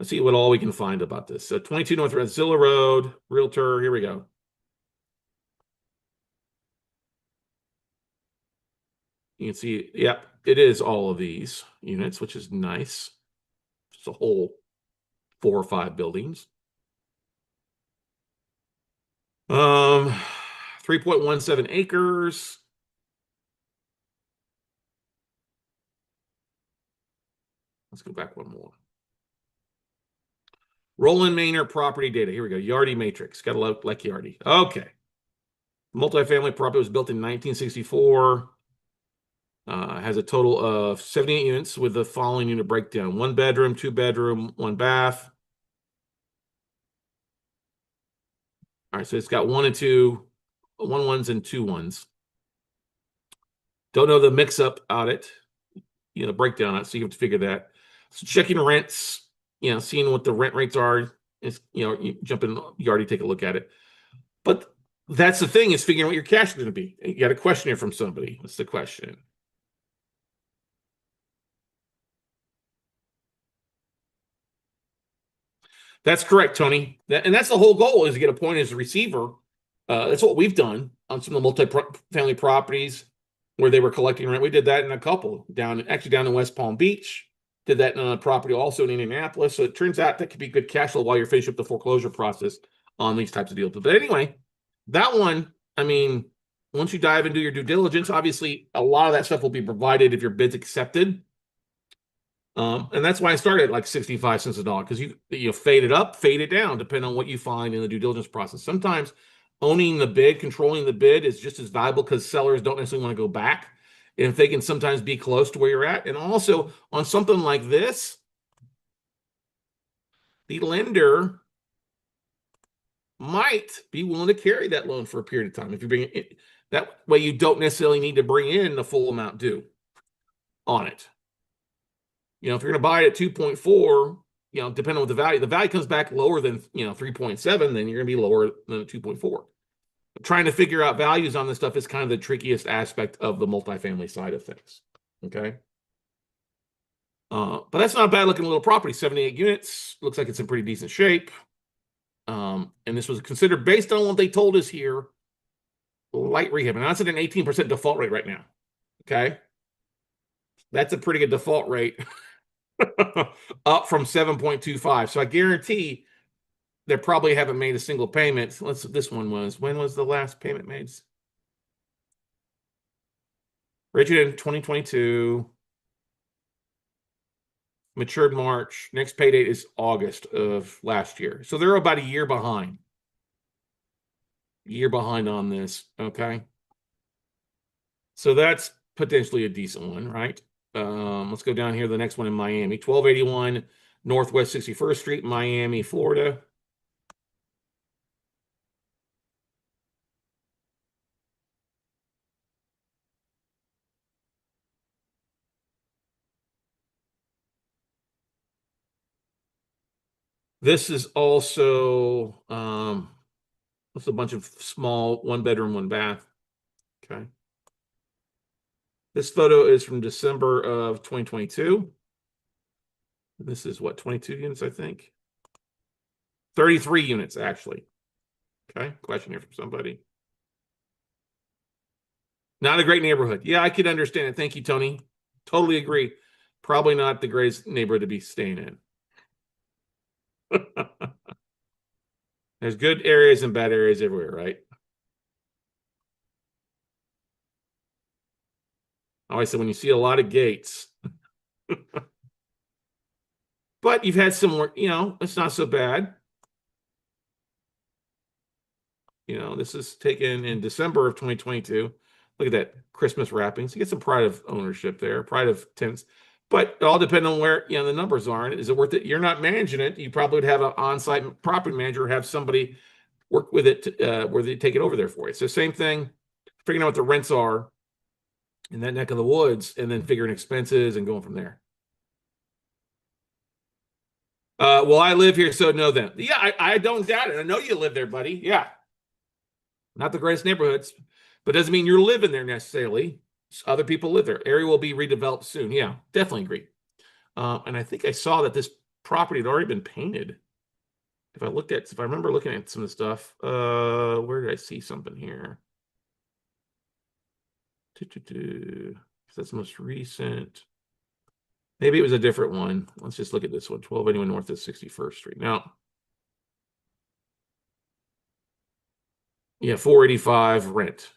Let's see what all we can find about this. So 22 North Zilla Road, Realtor, here we go. You can see, yep, it is all of these units, which is nice. It's a whole 4 or 5 buildings. 3.17 acres. Let's go back one more. Roland Maynard property data. Here we go. Yardi matrix. Got to look like Yardi. Okay. Multifamily property was built in 1964. Has a total of 78 units with the following unit breakdown: 1 bedroom, 2 bedroom, 1 bath. All right, so it's got 1 and 2, 1 ones and 2 ones. Don't know the mix up on it, breakdown on it, so you have to figure that. So checking rents, seeing what the rent rates are is, you jump in, you already take a look at it. But that's the thing, is figuring out what your cash is going to be. You got a question here from somebody. What's the question? That's correct, Tony. And that's the whole goal, is to get appointed as a receiver. That's what we've done on some of the multi-family properties where they were collecting rent. We did that in a couple down in West Palm Beach. Did that in a property also in Indianapolis. So it turns out that could be good cash flow while you're finishing up the foreclosure process on these types of deals. But anyway, that one, I mean, once you dive into your due diligence, obviously a lot of that stuff will be provided if your bid's accepted. And that's why I started at like 65 cents a dollar, because you fade it up, fade it down, depending on what you find in the due diligence process. Sometimes owning the bid, controlling the bid is just as valuable, because sellers don't necessarily want to go back if they can sometimes be close to where you're at. And also on something like this, the lender might be willing to carry that loan for a period of time. If you bring it that way, you don't necessarily need to bring in the full amount due on it. If you're going to buy it at 2.4, depending on the value comes back lower than, 3.7, then you're going to be lower than 2.4. Trying to figure out values on this stuff is kind of the trickiest aspect of the multifamily side of things. Okay. But that's not a bad looking little property. 78 units. Looks like it's in pretty decent shape. And this was considered, based on what they told us here, light rehab. And that's at an 18% default rate right now. Okay. That's a pretty good default rate. Up from 7.25. So I guarantee they probably haven't made a single payment. This one was, when was the last payment made? Richard in 2022. Matured March. Next pay date is August of last year. So they're about a year behind. Year behind on this. Okay. So that's potentially a decent one, right? Let's go down here. The next one in Miami, 1281 Northwest 61st Street, Miami, Florida. This is also it's a bunch of small 1 bedroom, 1 bath. Okay. This photo is from December of 2022. This is what, 22 units, I think. 33 units, actually. Okay, question here from somebody. Not a great neighborhood. Yeah, I could understand it. Thank you, Tony. Totally agree. Probably not the greatest neighborhood to be staying in. There's good areas and bad areas everywhere, right? I always say when you see a lot of gates, but you've had some more, it's not so bad. This is taken in December of 2022. Look at that Christmas wrappings. You get some pride of ownership there, pride of tenants. But it all depends on where the numbers are. Is it worth it? You're not managing it. You probably would have an on-site property manager, have somebody work with it where they take it over there for you. So same thing, figuring out what the rents are in that neck of the woods, and then figuring expenses and going from there. Well, I live here, so know them. Yeah, I don't doubt it. I know you live there, buddy. Yeah. Not the greatest neighborhoods, but doesn't mean you're living there necessarily. Other people live there. Area will be redeveloped soon. Yeah, definitely agree. And I think I saw that this property had already been painted. If I remember looking at some of the stuff, where did I see something here? That's the most recent. Maybe it was a different one. Let's just look at this one. 1281 North of 61st Street. Now, yeah, 485 rent.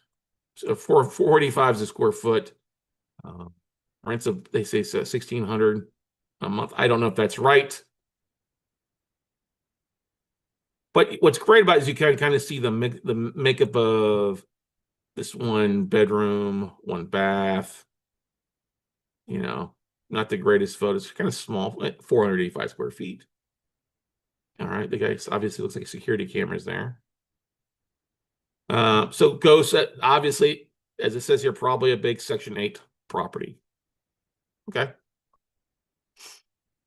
So 485 is a square foot. Rents of, they say 1,600 a month. I don't know if that's right. But what's great about it is you can kind of see the makeup of this one bedroom, one bath. You know, not the greatest photos. Kind of small, 485 square feet. All right, the guy obviously looks like security cameras there. So ghosts, obviously, as it says here, probably a big Section 8 property. Okay.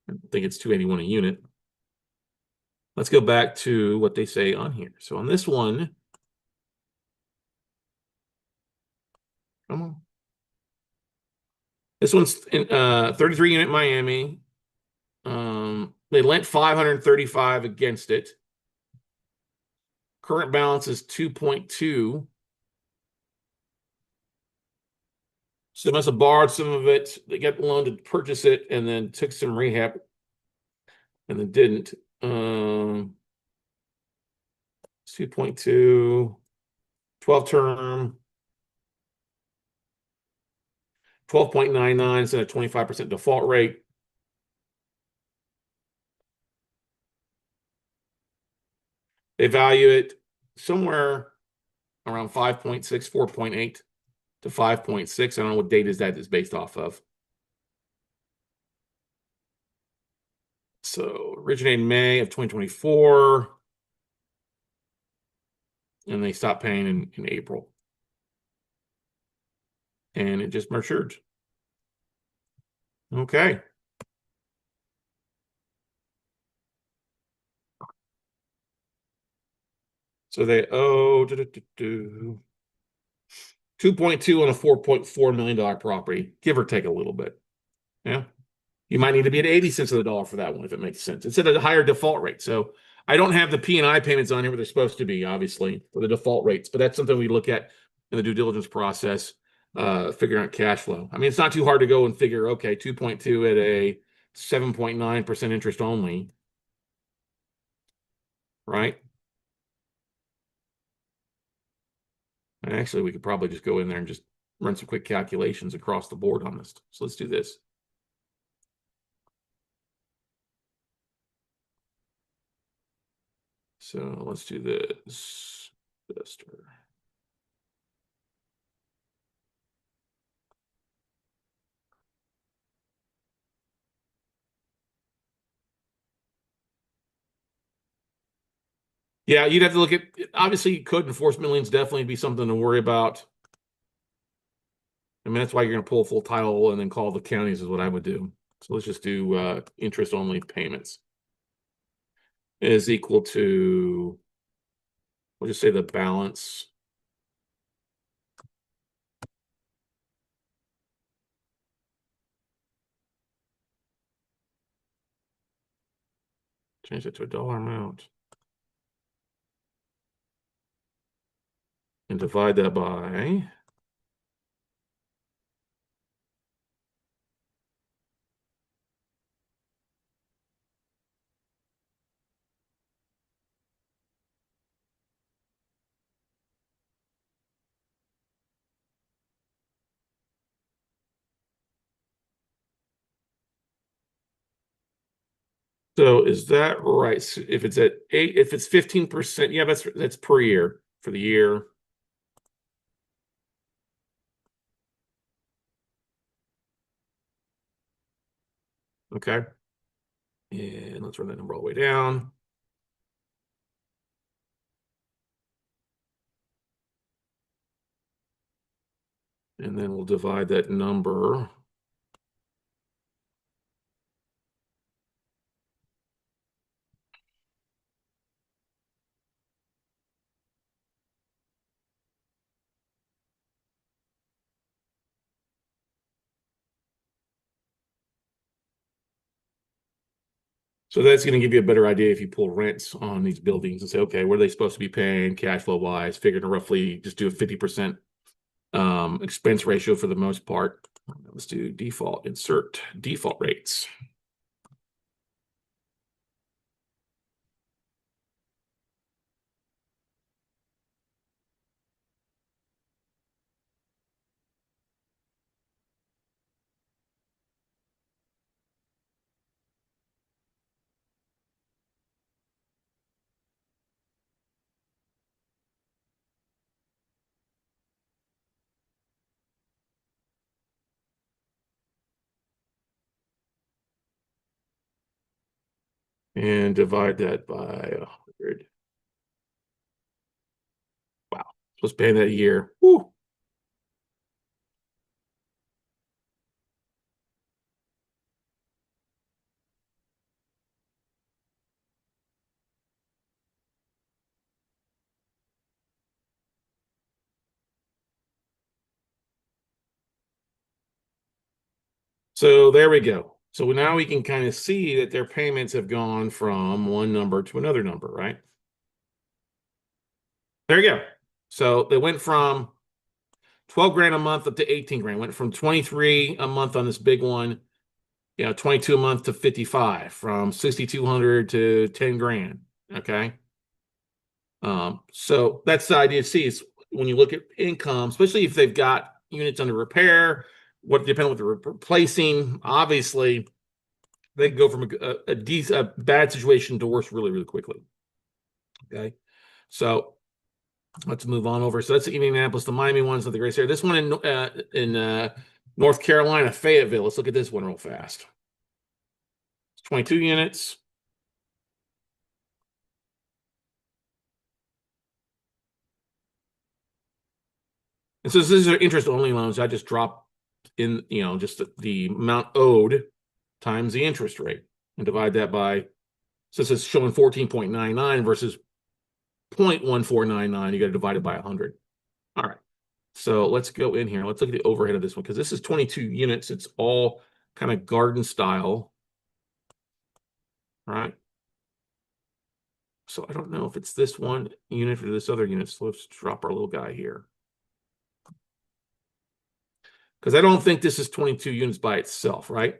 I think it's 281 a unit. Let's go back to what they say on here. So on this one, come on. This one's in 33 unit Miami. They lent 535 against it. Current balance is 2.2. So they must have borrowed some of it. They got the loan to purchase it and then took some rehab and then didn't. 2.2, 12 term, 12.99 instead of 25% default rate. They value it somewhere around 5.6, 4.8 to 5.6. I don't know what date is that is based off of. So originated May of 2024. And they stopped paying in April. And it just matured. Okay. So they owe 2.2 on a $4.4 million property, give or take a little bit. Yeah. You might need to be at 80 cents of the dollar for that one, if it makes sense. It's at a higher default rate. So I don't have the P&I payments on here where they're supposed to be, obviously, for the default rates, but that's something we look at in the due diligence process, figuring out cash flow. I mean, it's not too hard to go and figure, okay, 2.2 at a 7.9% interest only, right? And actually, we could probably just go in there and just run some quick calculations across the board on this. So let's do this. So let's do this. Yeah, you'd have to look at, obviously, code enforcement liens definitely be something to worry about. I mean, that's why you're going to pull a full title and then call the counties is what I would do. So let's just do interest only payments is equal to, we'll just say the balance. Change it to a dollar amount. And divide that by so is that right? So if it's at 8, if it's 15%, yeah, that's per year for the year. Okay. And let's run that number all the way down. And then we'll divide that number. So that's going to give you a better idea if you pull rents on these buildings and say, okay, what are they supposed to be paying cash flow wise? Figure to roughly just do a 50% expense ratio for the most part. Let's do default, insert default rates. And divide that by 100. Wow. Supposed to pay that a year. Woo. So there we go. So now we can kind of see that their payments have gone from one number to another number, right? There you go. So they went from 12 grand a month up to 18 grand. Went from 23 a month on this big one, 22 a month to 55, from 6,200 to 10 grand. Okay. So that's the idea to see is when you look at income, especially if they've got units under repair, depending on what they're replacing, obviously they can go from a bad situation to worse really, really quickly. Okay. So let's move on over. So that's the Indianapolis, the Miami one's not the greatest area. This one in North Carolina, Fayetteville. Let's look at this one real fast. It's 22 units. And so these are interest-only loans. I just dropped in, just the amount owed times the interest rate and divide that by, so this is showing 14.99 versus 0.1499. You got to divide it by 100. All right. So let's go in here. Let's look at the overhead of this one because this is 22 units. It's all kind of garden style. All right. So I don't know if it's this one unit or this other unit. So let's drop our little guy here. Because I don't think this is 22 units by itself, right?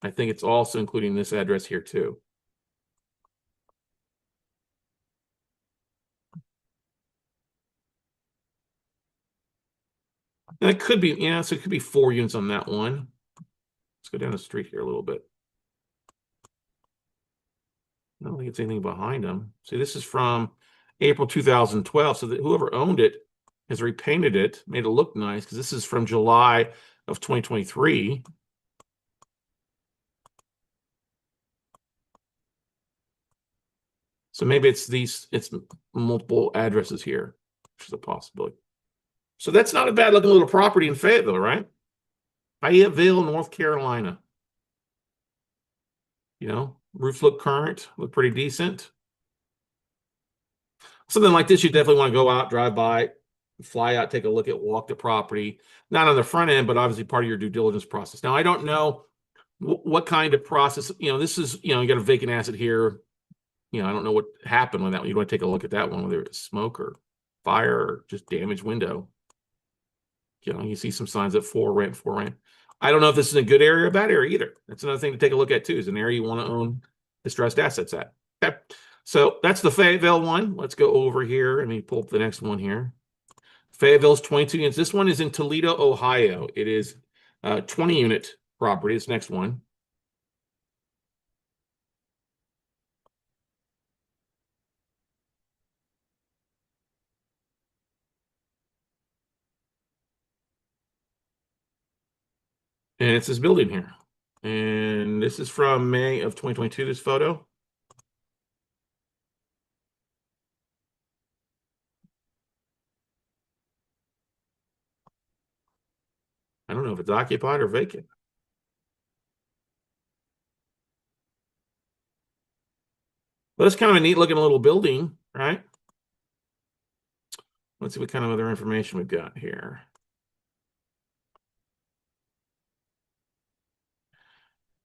I think it's also including this address here too. And it could be, so it could be 4 units on that one. Let's go down the street here a little bit. I don't think it's anything behind them. See, this is from April 2012. So that whoever owned it has repainted it, made it look nice, because this is from July of 2023. So maybe it's multiple addresses here, which is a possibility. So that's not a bad looking little property in Fayetteville, right? Fayetteville, North Carolina. Roofs look current, look pretty decent. Something like this, you definitely want to go out, drive by, fly out, take a look at, walk the property. Not on the front end, but obviously part of your due diligence process. Now, I don't know what kind of process, this is, you got a vacant asset here. I don't know what happened with that one. You want to take a look at that one, whether it's smoke or fire or just damaged window. You see some signs that for rent. I don't know if this is a good area or a bad area either. That's another thing to take a look at too, is an area you want to own distressed assets at. Okay. So that's the Fayetteville one. Let's go over here. Let me pull up the next one here. Fayetteville's 22 units. This one is in Toledo, Ohio. It is 20 unit property. This next one. And it's this building here. And this is from May of 2022, this photo. I don't know if it's occupied or vacant. But it's kind of a neat looking little building, right? Let's see what kind of other information we've got here.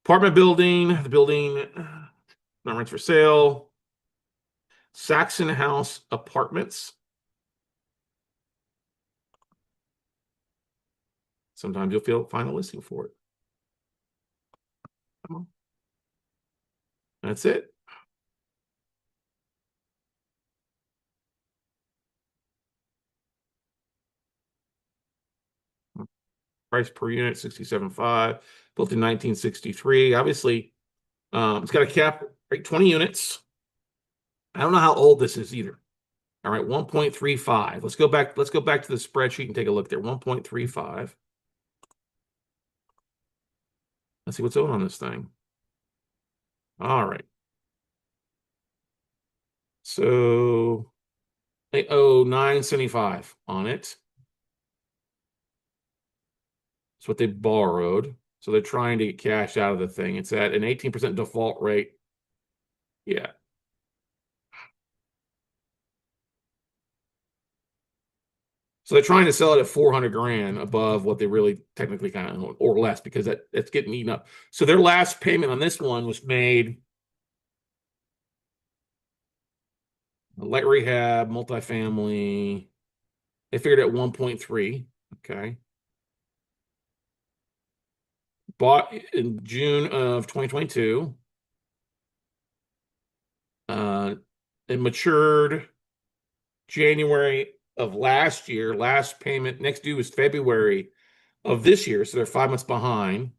Apartment building, the building not rents for sale. Saxon House Apartments. Sometimes you'll find a listing for it. Come on. That's it. Price per unit, 67.5, built in 1963. Obviously, it's got a cap rate 20 units. I don't know how old this is either. All right, 1.35. Let's go back to the spreadsheet and take a look there. 1.35. Let's see what's owed on this thing. All right. So they owe $975 on it. That's what they borrowed. So they're trying to get cash out of the thing. It's at an 18% default rate. Yeah. So they're trying to sell it at 400 grand above what they really technically kind of own, or less, because that's getting eaten up. So their last payment on this one was made light rehab, multifamily. They figured at 1.3. Okay. Bought in June of 2022. It matured January of last year. Last payment next due is February of this year, so they're 5 months behind.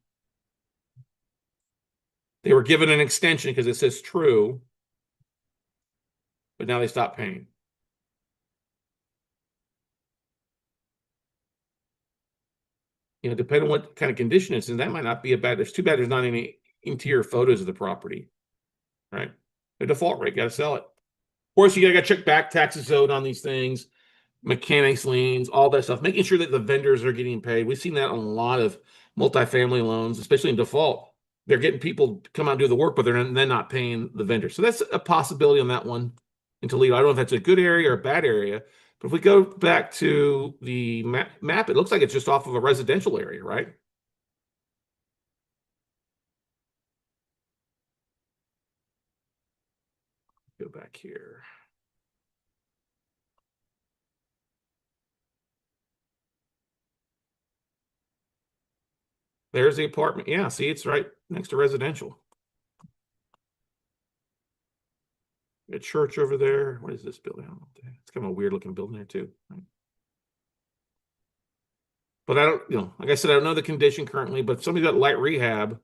They were given an extension because it says true, but now they stopped paying. You know, depending on what kind of condition it's in, that might not be a bad. It's too bad there's not any interior photos of the property, right? The default rate, got to sell it. Of course, you got to check back taxes owed on these things, mechanics liens, all that stuff, making sure that the vendors are getting paid. We've seen that on a lot of multifamily loans, especially in default. They're getting people to come out and do the work, but they're not paying the vendor. So that's a possibility on that one in Toledo. I don't know if that's a good area or a bad area, but if we go back to the map, it looks like it's just off of a residential area, right? Go back here. There's the apartment. Yeah, see, it's right next to residential. A church over there. What is this building? I don't know. It's kind of a weird looking building there too. Right? But I don't, like I said, I don't know the condition currently, but if somebody got light rehab,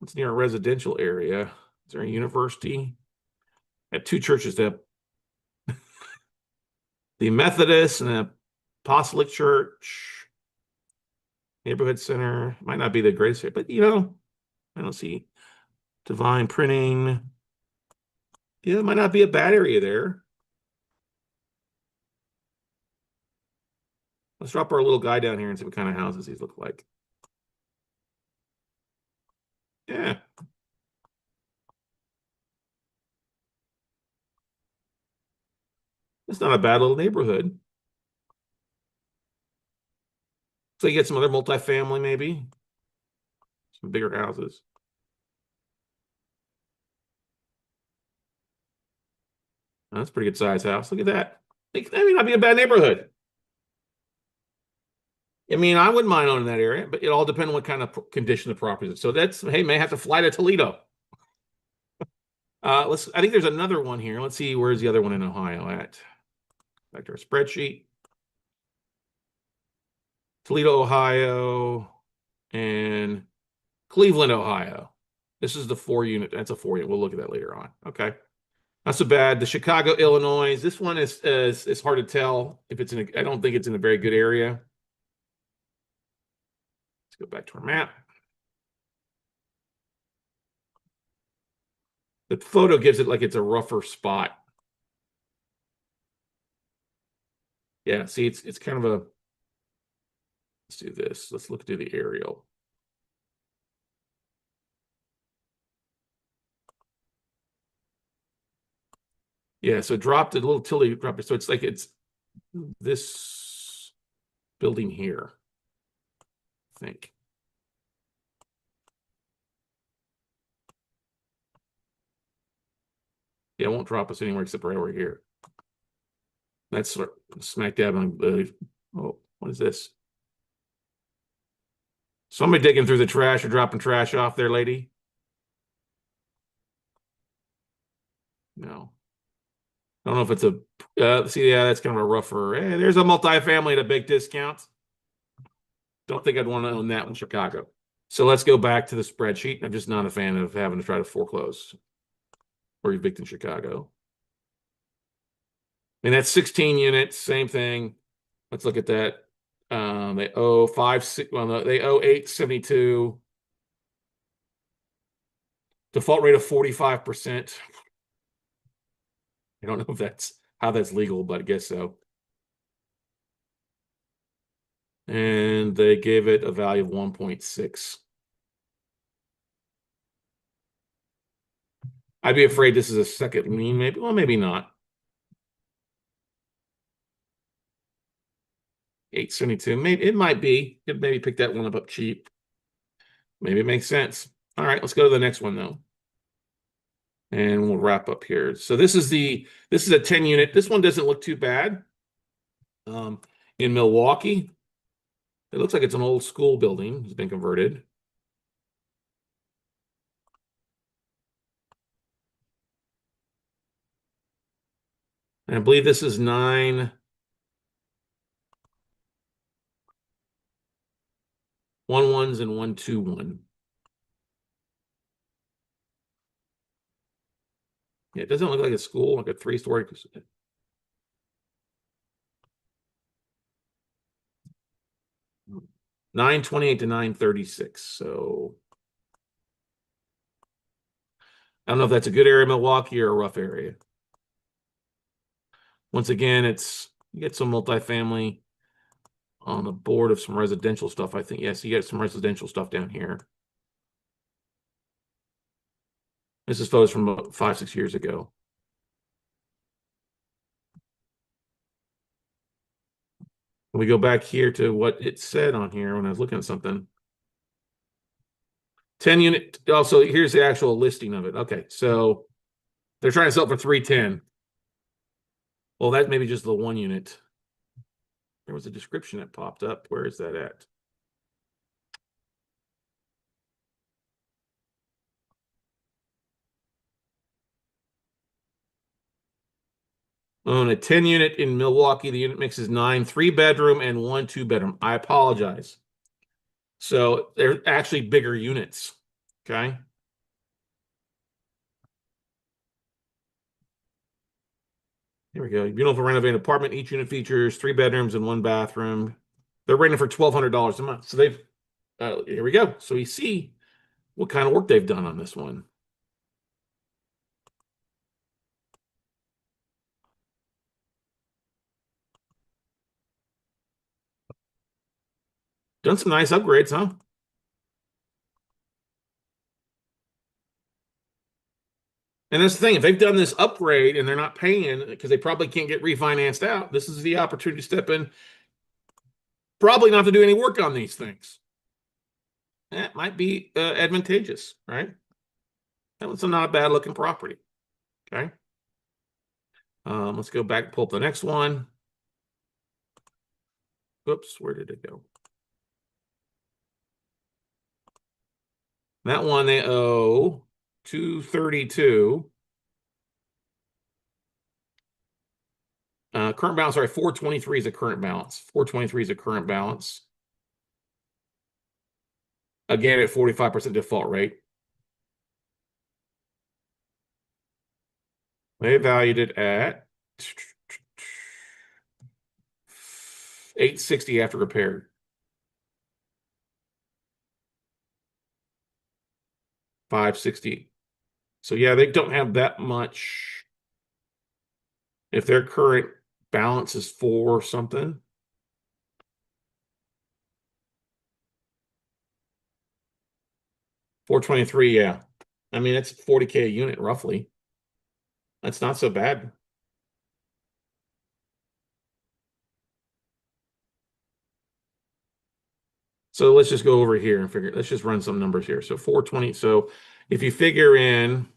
it's near a residential area. Is there a university? At two churches, the Methodist and the Apostolic Church, neighborhood center. Might not be the greatest here, but I don't see Divine Printing. Yeah, it might not be a bad area there. Let's drop our little guy down here and see what kind of houses these look like. Yeah. It's not a bad little neighborhood. So you get some other multifamily, maybe. Some bigger houses. That's a pretty good size house. Look at that. That may not be a bad neighborhood. I mean, I wouldn't mind owning that area, but it all depends on what kind of condition the property is. So that's, hey, may have to fly to Toledo. I think there's another one here. Let's see, where's the other one in Ohio at? Back to our spreadsheet. Toledo, Ohio, and Cleveland, Ohio. This is the 4-unit. That's a 4-unit. We'll look at that later on. Okay. Not so bad. The Chicago, Illinois. This one is hard to tell if it's I don't think it's in a very good area. Let's go back to our map. The photo gives it like it's a rougher spot. Yeah, see, it's kind of a. Let's do this. Let's look through the aerial. Yeah, so it dropped a little tilly dropped it. So it's like it's this building here, I think. Yeah, it won't drop us anywhere except right over here. That's smack dab on oh, what is this? Somebody digging through the trash or dropping trash off there, lady? No. I don't know if it's see, yeah, that's kind of a rougher. Hey, there's a multifamily at a big discount. Don't think I'd want to own that in Chicago. So let's go back to the spreadsheet. I'm just not a fan of having to try to foreclose or evict in Chicago. And that's 16 units, same thing. Let's look at that. They owe 5, well, no, they owe 872. Default rate of 45%. I don't know if that's how that's legal, but I guess so. And they gave it a value of 1.6. I'd be afraid this is a second lien, maybe. Well, maybe not. 872. Maybe it might be. Could maybe pick that one up cheap. Maybe it makes sense. All right, let's go to the next one though. And we'll wrap up here. So this is a 10 unit. This one doesn't look too bad. In Milwaukee. It looks like it's an old school building. It's been converted. And I believe this is 9 1-1s and 1-2-1. Yeah, it doesn't look like a school, like a 3-story. 928 to 936. So I don't know if that's a good area of Milwaukee or a rough area. Once again, you get some multifamily on the board of some residential stuff, I think. Yes, you get some residential stuff down here. This is photos from about 5-6 years ago. We go back here to what it said on here when I was looking at something. 10 unit. Also, here's the actual listing of it. Okay, so they're trying to sell it for 310. Well, that may be just the 1 unit. There was a description that popped up. Where is that at? Own a 10 unit in Milwaukee. The unit mix is 9 3-bedroom and 1 2-bedroom. I apologize. So they're actually bigger units. Okay. Here we go. Beautiful renovated apartment. Each unit features 3 bedrooms and 1 bathroom. They're renting for $1,200 a month. So here we go. So we see what kind of work they've done on this one. Done some nice upgrades, huh? And that's the thing. If they've done this upgrade and they're not paying because they probably can't get refinanced out, this is the opportunity to step in. Probably not to do any work on these things. That might be advantageous, right? That was not a bad looking property. Okay. Let's go back, pull up the next one. Whoops, where did it go? That one they owe 232. Current balance, sorry, 423 is a current balance. 423 is a current balance. Again, at 45% default rate. They valued it at 860 after repair. 560. So yeah, they don't have that much. If their current balance is 4 something. $423, yeah. I mean, it's 40K a unit roughly. That's not so bad. So let's just go over here and figure, let's just run some numbers here. So 420. So if you figure in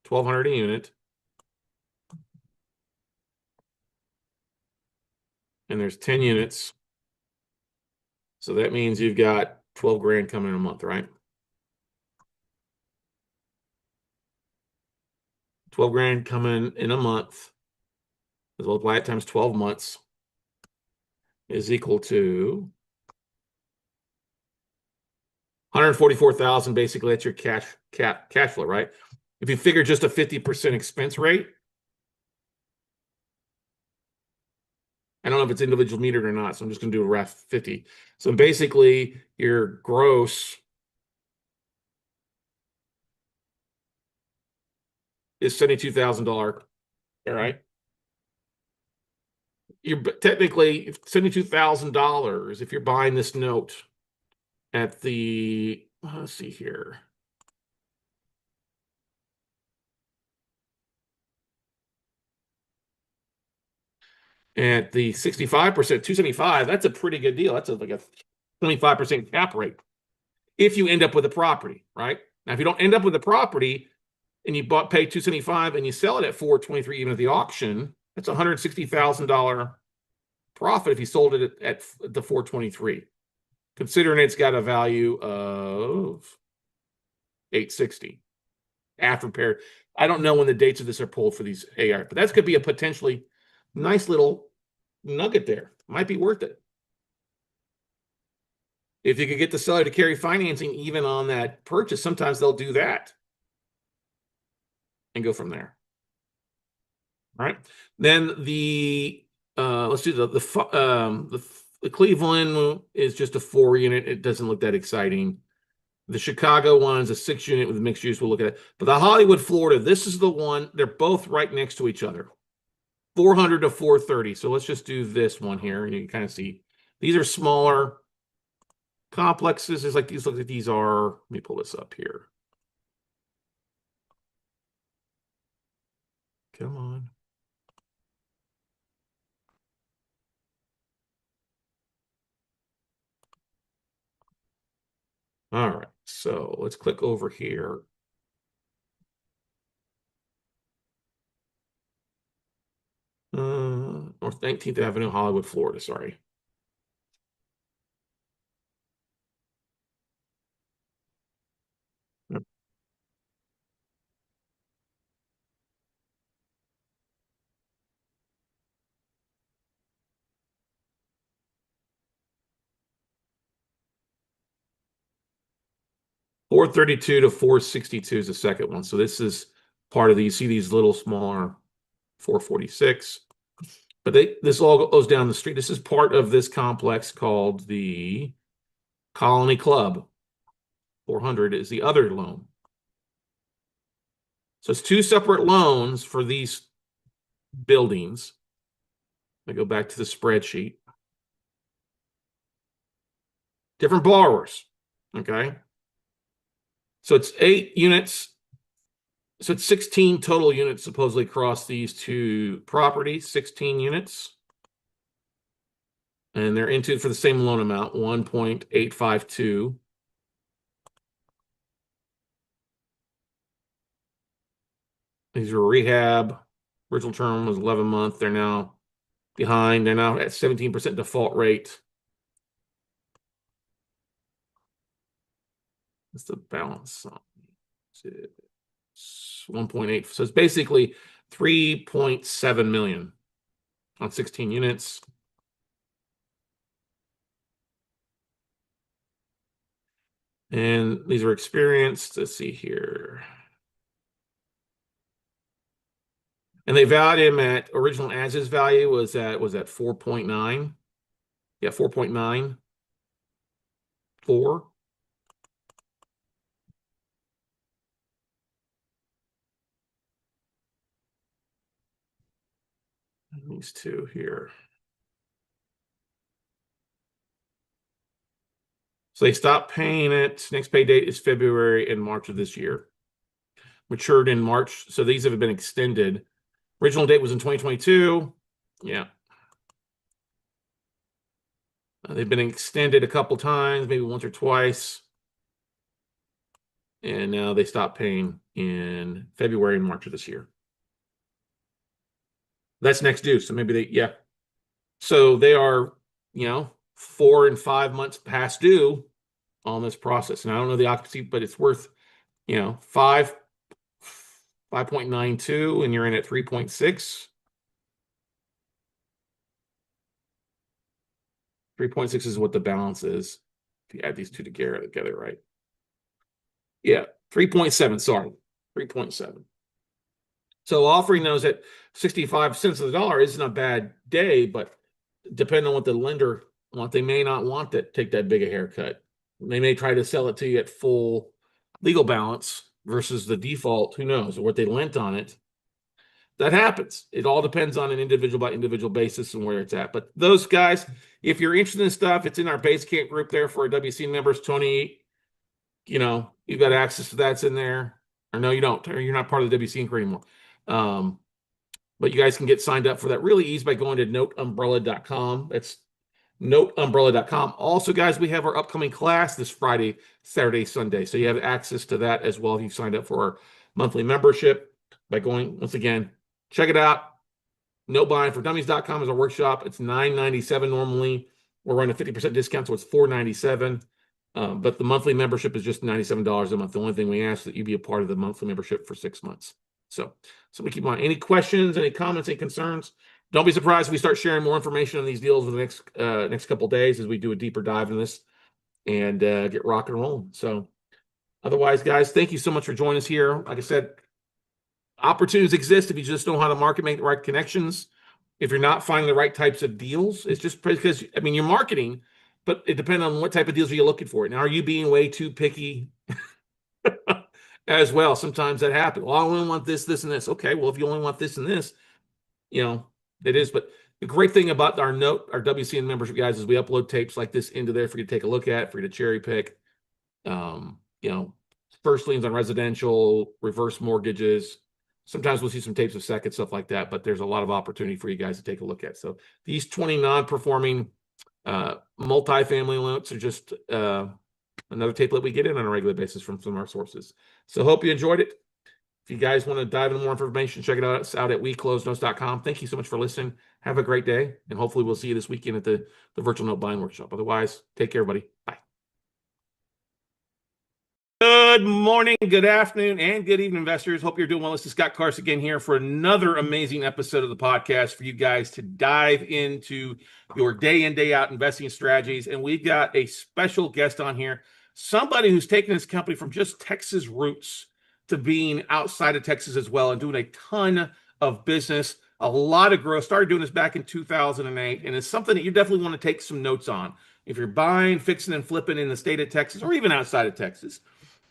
1,200 a unit, and there's 10 units. So that means you've got 12 grand coming in a month, right? 12 grand coming in a month, as well as multiply it times 12 months, is equal to 144,000. Basically, that's your cash flow, right? If you figure just a 50% expense rate, I don't know if it's individual metered or not, so I'm just going to do a rough 50. So basically, your gross is $72,000. All right. You're technically $72,000 if you're buying this note at the, let's see here. At the 65%, 275, that's a pretty good deal. That's like a 25% cap rate if you end up with a property, right? Now, if you don't end up with a property and you pay 275 and you sell it at 423 even at the auction, that's $160,000 profit if you sold it at the 423, considering it's got a value of 860 after repair. I don't know when the dates of this are pulled for these AR, but that's going to be a potentially nice little nugget there. Might be worth it. If you could get the seller to carry financing even on that purchase, sometimes they'll do that and go from there. All right. Then the let's do the Cleveland is just a 4-unit. It doesn't look that exciting. The Chicago one is a 6-unit with mixed use. We'll look at it. But the Hollywood, Florida, this is the one. They're both right next to each other. 400 to 430. So let's just do this one here. And you can kind of see these are smaller complexes. It's like these look like these are. Let me pull this up here. Come on. All right. So let's click over here. North 19th Avenue, Hollywood, Florida. Sorry. Yep. $432 to $462 is the second one. So this is part of the, you see these little smaller 446. But this all goes down the street. This is part of this complex called the Colony Club. 400 is the other loan. So it's two separate loans for these buildings. I go back to the spreadsheet. Different borrowers. Okay. So it's 8 units. So it's 16 total units supposedly across these two properties, 16 units. And they're into it for the same loan amount, 1.852. These are rehab. Original term was 11 months. They're now behind. They're now at 17% default rate. What's the balance? It's 1.8. So it's basically 3.7 million on 16 units. And these are experienced. Let's see here. And they valued him at original as is value was at 4.9. Yeah, 4.94. These two here. So they stopped paying it. Next pay date is February and March of this year. Matured in March. So these have been extended. Original date was in 2022. Yeah. They've been extended a couple times, maybe once or twice. And now they stopped paying in February and March of this year. That's next due. So maybe yeah. So they are, 4 and 5 months past due on this process. And I don't know the occupancy, but it's worth, 5.92, and you're in at 3.6. 3.6 is what the balance is. If you add these two together, right? Yeah, 3.7, sorry. 3.7. So offering those at 65 cents of the dollar isn't a bad day, but depending on what the lender wants, they may not want to take that big a haircut. They may try to sell it to you at full legal balance versus the default, who knows, or what they lent on it. That happens. It all depends on an individual by individual basis and where it's at. But those guys, if you're interested in stuff, it's in our Basecamp group there for our WC members. Tony, you've got access to that's in there. Or no, you don't. Or you're not part of the WC Inc. anymore. But you guys can get signed up for that really easy by going to noteumbrella.com. That's noteumbrella.com. Also, guys, we have our upcoming class this Friday, Saturday, Sunday. So you have access to that as well if you've signed up for our monthly membership by going, once again, check it out. NoteBuyingForDummies.com is our workshop. It's $9.97 normally. We're running a 50% discount, so it's $4.97. But the monthly membership is just $97 a month. The only thing we ask is that you be a part of the monthly membership for 6 months. So we keep on. Any questions, any comments, any concerns? Don't be surprised if we start sharing more information on these deals over the next couple of days as we do a deeper dive in this and get rock and rolling. So otherwise, guys, thank you so much for joining us here. Like I said, opportunities exist if you just know how to market, make the right connections. If you're not finding the right types of deals, it's just because, you're marketing, but it depends on what type of deals are you looking for. Now, are you being way too picky as well? Sometimes that happens. Well, I only want this, this, and this. Okay, well, if you only want this and this, it is. But the great thing about our WCN membership, guys, is we upload tapes like this into there for you to take a look at, for you to cherry pick. First liens on residential, reverse mortgages. Sometimes we'll see some tapes of second, stuff like that, but there's a lot of opportunity for you guys to take a look at. So these 20 non-performing multifamily loans are just another tape that we get in on a regular basis from some of our sources. So hope you enjoyed it. If you guys want to dive into more information, check it out. It's out at WeCloseNotes.com. Thank you so much for listening. Have a great day, and hopefully we'll see you this weekend at the virtual note buying workshop. Otherwise, take care, everybody. Bye. Good morning, good afternoon, and good evening, investors. Hope you're doing well. This is Scott Carson again here for another amazing episode of the podcast for you guys to dive into your day in, day out investing strategies. And we've got a special guest on here, somebody who's taken his company from just Texas roots to being outside of Texas as well and doing a ton of business, a lot of growth. Started doing this back in 2008, and it's something that you definitely want to take some notes on if you're buying, fixing, and flipping in the state of Texas or even outside of Texas.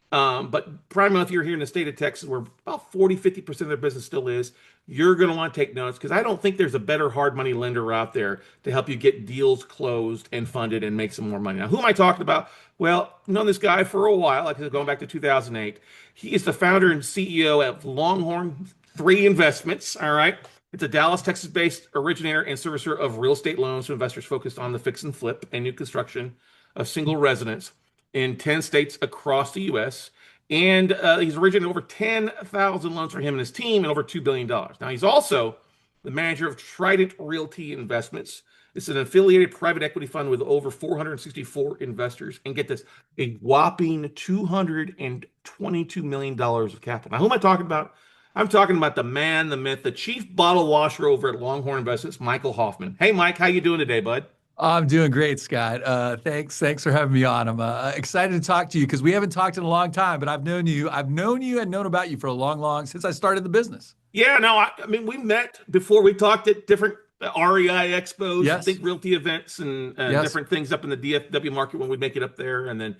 But primarily if you're here in the state of Texas, where about 40-50% of their business still is, you're going to want to take notes, because I don't think there's a better hard money lender out there to help you get deals closed and funded and make some more money. Now, who am I talking about? Well, I've known this guy for a while, like I said, going back to 2008. He is the founder and CEO of Longhorn 3 Investments. All right. It's a Dallas, Texas-based originator and servicer of real estate loans to investors focused on the fix and flip and new construction of single residence in 10 states across the U.S. And he's originated over 10,000 loans for him and his team and over $2 billion. Now, he's also the manager of Trident Realty Investments. It's an affiliated private equity fund with over 464 investors. And get this, a whopping $222 million of capital. Now, who am I talking about? I'm talking about the man, the myth, the chief bottle washer over at Longhorn Investments, Michael Hoffman. Hey, Mike, how you doing today, bud? I'm doing great, Scott. Thanks for having me on. I'm excited to talk to you because we haven't talked in a long time, but I've known you and known about you for a long since I started the business. Yeah, no, I mean, we met before. We talked at different REI expos, Yes. I think realty events and Yes. different things up in the DFW market when we'd make it up there. And then,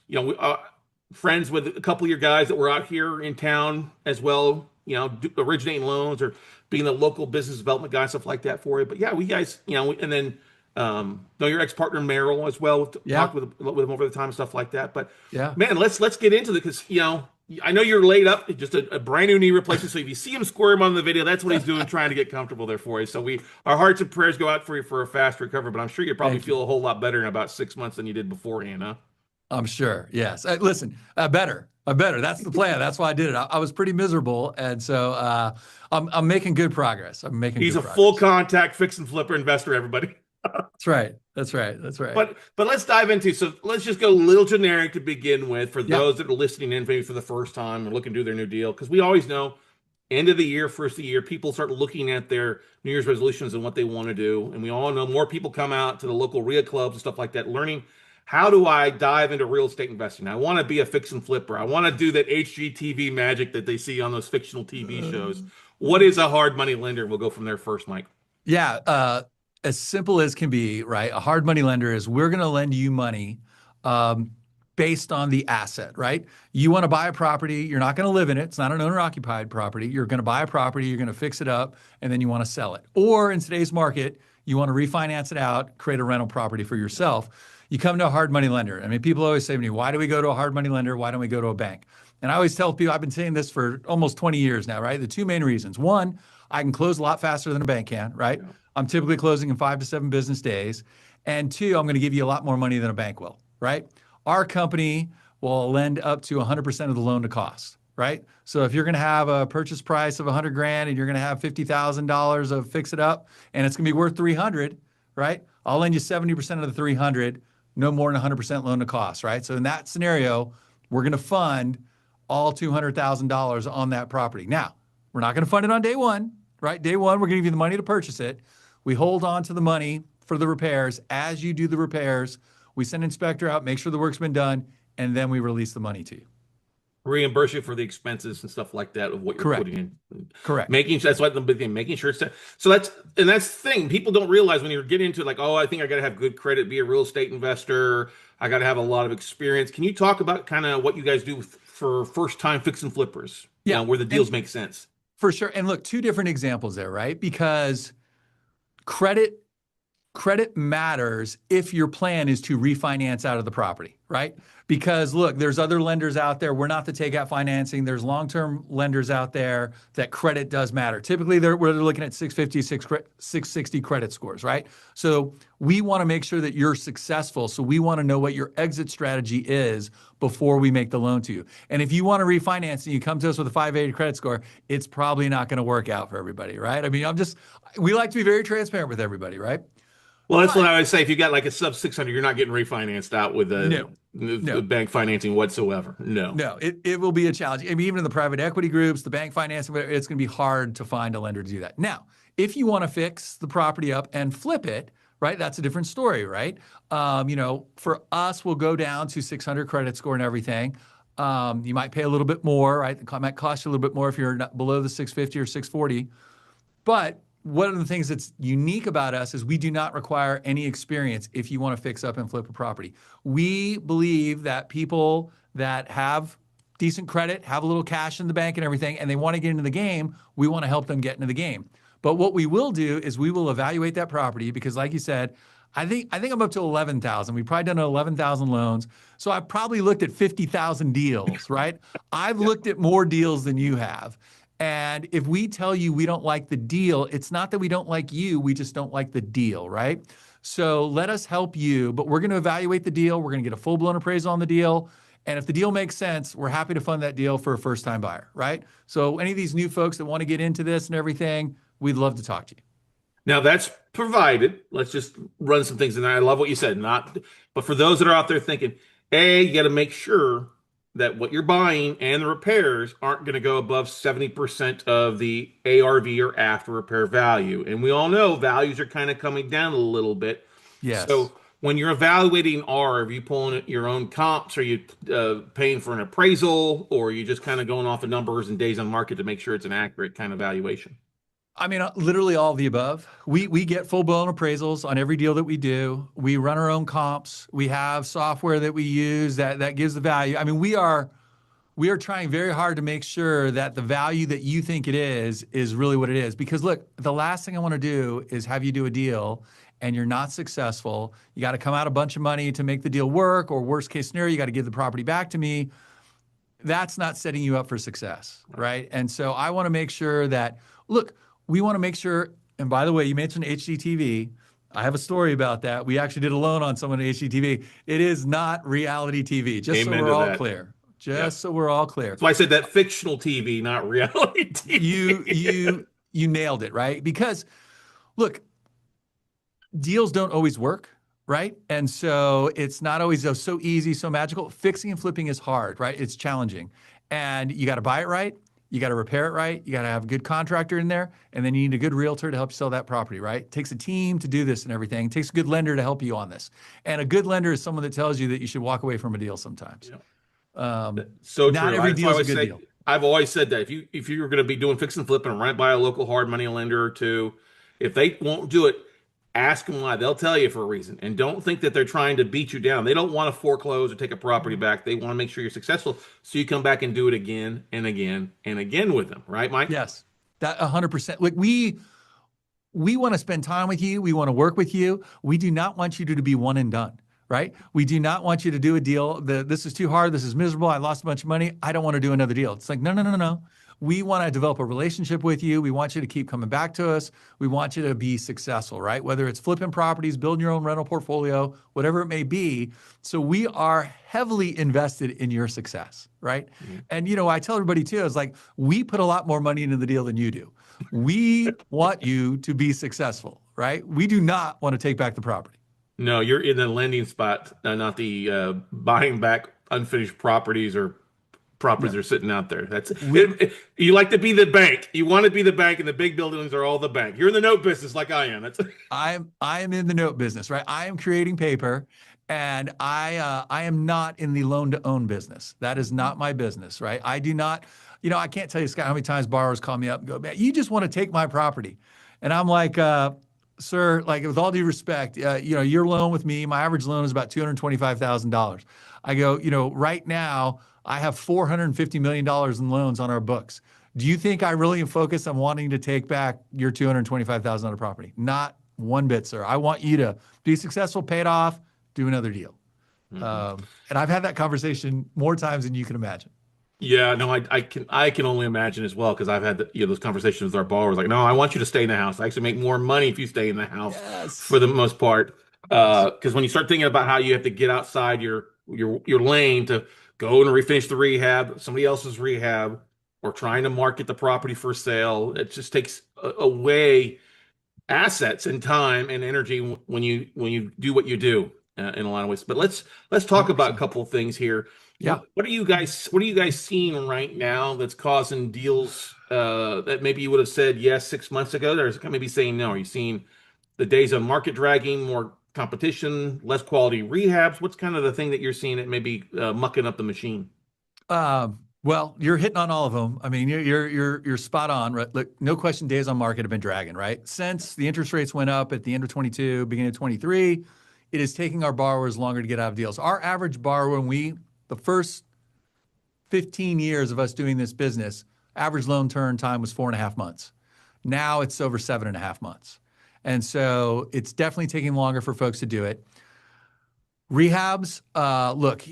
we friends with a couple of your guys that were out here in town as well, originating loans or being the local business development guy, stuff like that for you. But yeah, we guys, and then know your ex-partner Merrill as well. Talked with him over the time and stuff like that. But yeah, man, let's get into it, because I know you're laid up, just a brand new knee replacement. So if you see him squirm on the video, that's what he's doing, trying to get comfortable there for you. So our hearts and prayers go out for you for a fast recovery. But I'm sure you probably feel a whole lot better in about 6 months than you did beforehand, huh? I'm sure. Yes. Listen, better. That's the plan. That's why I did it. I was pretty miserable, and so I'm making good progress. He's a full contact fix and flipper investor, everybody. That's right. That's right. That's right. But let's dive into, so let's just go a little generic to begin with for Yeah. those that are listening in maybe for the first time or looking to do their new deal, because we always know end of the year, first of the year, people start looking at their New Year's resolutions and what they want to do. And we all know more people come out to the local RIA clubs and stuff like that, learning how do I dive into real estate investing? I want to be a fix and flipper. I want to do that HGTV magic that they see on those fictional TV shows. What is a hard money lender? We'll go from there first, Mike. Yeah. As simple as can be, right? A hard money lender is we're going to lend you money based on the asset, right? You want to buy a property, you're not going to live in it. It's not an owner-occupied property. You're going to buy a property, you're going to fix it up, and then you want to sell it. Or in today's market, you want to refinance it out, create a rental property for yourself. You come to a hard money lender. I mean, people always say to me, why do we go to a hard money lender? Why don't we go to a bank? And I always tell people, I've been saying this for almost 20 years now, right? The two main reasons. One, I can close a lot faster than a bank can, right? Yeah. I'm typically closing in 5 to 7 business days. And two, I'm going to give you a lot more money than a bank will, right? Our company will lend up to 100% of the loan to cost, right? So if you're going to have a purchase price of 100 grand and you're going to have $50,000 of fix it up and it's going to be worth 300, right? I'll lend you 70% of the 300, no more than 100% loan to cost, right? So in that scenario, we're going to fund all $200,000 on that property. Now, we're not going to fund it on day one, right? Day one, we're going to give you the money to purchase it. We hold on to the money for the repairs. As you do the repairs, we send an inspector out, make sure the work's been done, and then we release the money to you. Reimburse you for the expenses and stuff like that of what you're Correct. putting in. Correct. That's what the big thing, making sure it's so that's the thing. People don't realize when you're getting into it, like, oh, I think I got to have good credit, be a real estate investor. I got to have a lot of experience. Can you talk about kind of what you guys do for first time fix and flippers? Yeah. Where the deals make sense. For sure. And look, two different examples there, right? Because credit matters if your plan is to refinance out of the property, right? Because look, there's other lenders out there. We're not the takeout financing. There's long-term lenders out there that credit does matter. Typically, we're looking at 650, 660 credit scores, right? So we want to make sure that you're successful. So we want to know what your exit strategy is before we make the loan to you. And if you want to refinance and you come to us with a 580 credit score, it's probably not going to work out for everybody, right? I mean, we like to be very transparent with everybody, right? Well, that's what I would say. If you got like a sub 600, you're not getting refinanced out with the bank financing whatsoever. No, it will be a challenge. I mean, even in the private equity groups, the bank financing, it's going to be hard to find a lender to do that. Now, if you want to fix the property up and flip it, right, that's a different story, right? For us, we'll go down to 600 credit score and everything. You might pay a little bit more, right? It might cost you a little bit more if you're not below the 650 or 640. But one of the things that's unique about us is we do not require any experience if you want to fix up and flip a property. We believe that people that have decent credit, have a little cash in the bank and everything, and they want to get into the game, we want to help them get into the game. But what we will do is we will evaluate that property because, like you said, I think I'm up to 11,000. We've probably done 11,000 loans. So I've probably looked at 50,000 deals, right? I've looked at more deals than you have. And if we tell you we don't like the deal, it's not that we don't like you, we just don't like the deal, right? So let us help you, but we're going to evaluate the deal. We're going to get a full-blown appraisal on the deal. And if the deal makes sense, we're happy to fund that deal for a first-time buyer, right? So any of these new folks that want to get into this and everything, we'd love to talk to you. Now that's provided. Let's just run some things in there. I love what you said. But for those that are out there thinking, you got to make sure that what you're buying and the repairs aren't going to go above 70% of the ARV or after repair value. And we all know values are kind of coming down a little bit. Yes. So when you're evaluating are you pulling your own comps? Are you paying for an appraisal? Or are you just kind of going off of numbers and days on market to make sure it's an accurate kind of valuation? I mean, literally all of the above. We get full-blown appraisals on every deal that we do. We run our own comps. We have software that we use that gives the value. I mean, we are trying very hard to make sure that the value that you think it is really what it is. Because look, the last thing I want to do is have you do a deal and you're not successful. You got to come out a bunch of money to make the deal work, or worst case scenario, you got to give the property back to me. That's not setting you up for success, right? And so I want to make sure that, look, we want to make sure, and by the way, you mentioned HGTV. I have a story about that. We actually did a loan on someone at HGTV. It is not reality TV, just Amen so we're to all that. clear. So we're all clear. That's why I said that fictional TV, not reality TV. You nailed it, right? Because, look, deals don't always work, right? And so it's not always so easy, so magical. Fixing and flipping is hard, right? It's challenging. And you got to buy it right. You got to repair it right. You got to have a good contractor in there. And then you need a good realtor to help you sell that property, right? It takes a team to do this and everything. It takes a good lender to help you on this. And a good lender is someone that tells you that you should walk away from a deal sometimes. So not true. every That's deal why I is a always good say, deal. I've always said that if you're going to be doing fix and flip and run it by a local hard money lender or two, if they won't do it, ask them why. They'll tell you for a reason. And don't think that they're trying to beat you down. They don't want to foreclose or take a property back. They want to make sure you're successful, so you come back and do it again and again and again with them. Right, Mike? Yes, that 100%. Like we want to spend time with you. We want to work with you. We do not want you to be one and done, right? We do not want you to do a deal that this is too hard. This is miserable. I lost a bunch of money. I don't want to do another deal. It's like, no, no, no, no. We want to develop a relationship with you. We want you to keep coming back to us. We want you to be successful, right? Whether it's flipping properties, building your own rental portfolio, whatever it may be. So we are heavily invested in your success, right? Mm-hmm. And, you know, I tell everybody too, it's like, we put a lot more money into the deal than you do. We want you to be successful, right? We do not want to take back the property. No, you're in the lending spot, not the buying back unfinished properties or properties are sitting out there. That's you like to be the bank. You want to be the bank, and the big buildings are all the bank. You're in the note business like I am. I am in the note business, right? I am creating paper, and I am not in the loan to own business. That is not my business, right? I do not. You know, I can't tell you, Scott, how many times borrowers call me up and go, "Man, you just want to take my property," and I'm like, "Sir, like with all due respect, you know, your loan with me, my average loan is about $225,000." I go, you know, right now, I have $450 million in loans on our books. Do you think I really am focused on wanting to take back your $225,000 property? Not one bit, sir. I want you to be successful, pay it off, do another deal. Mm-hmm. And I've had that conversation more times than you can imagine. Yeah, no, I can only imagine as well, because I've had those conversations with our borrowers. Like, no, I want you to stay in the house. I actually make more money if you stay in the house. Yes. For the most part. Because when you start thinking about how you have to get outside your lane to go and refinish the rehab, somebody else's rehab, or trying to market the property for sale, it just takes away assets and time and energy when you do what you do in a lot of ways. But let's talk 100%. About a couple of things here. Yeah. What are you guys seeing right now that's causing deals that maybe you would have said yes 6 months ago? Or is it maybe saying no? Are you seeing the days on market dragging, more competition, less quality rehabs? What's kind of the thing that you're seeing that may be mucking up the machine? Well, you're hitting on all of them. I mean, you're spot on. Right? Look, no question, days on market have been dragging, right? Since the interest rates went up at the end of 22, beginning of 23, it is taking our borrowers longer to get out of deals. Our average borrower, the first 15 years of us doing this business, average loan turn time was 4.5 months. Now it's over 7.5 months. And so it's definitely taking longer for folks to do it. Rehabs, look,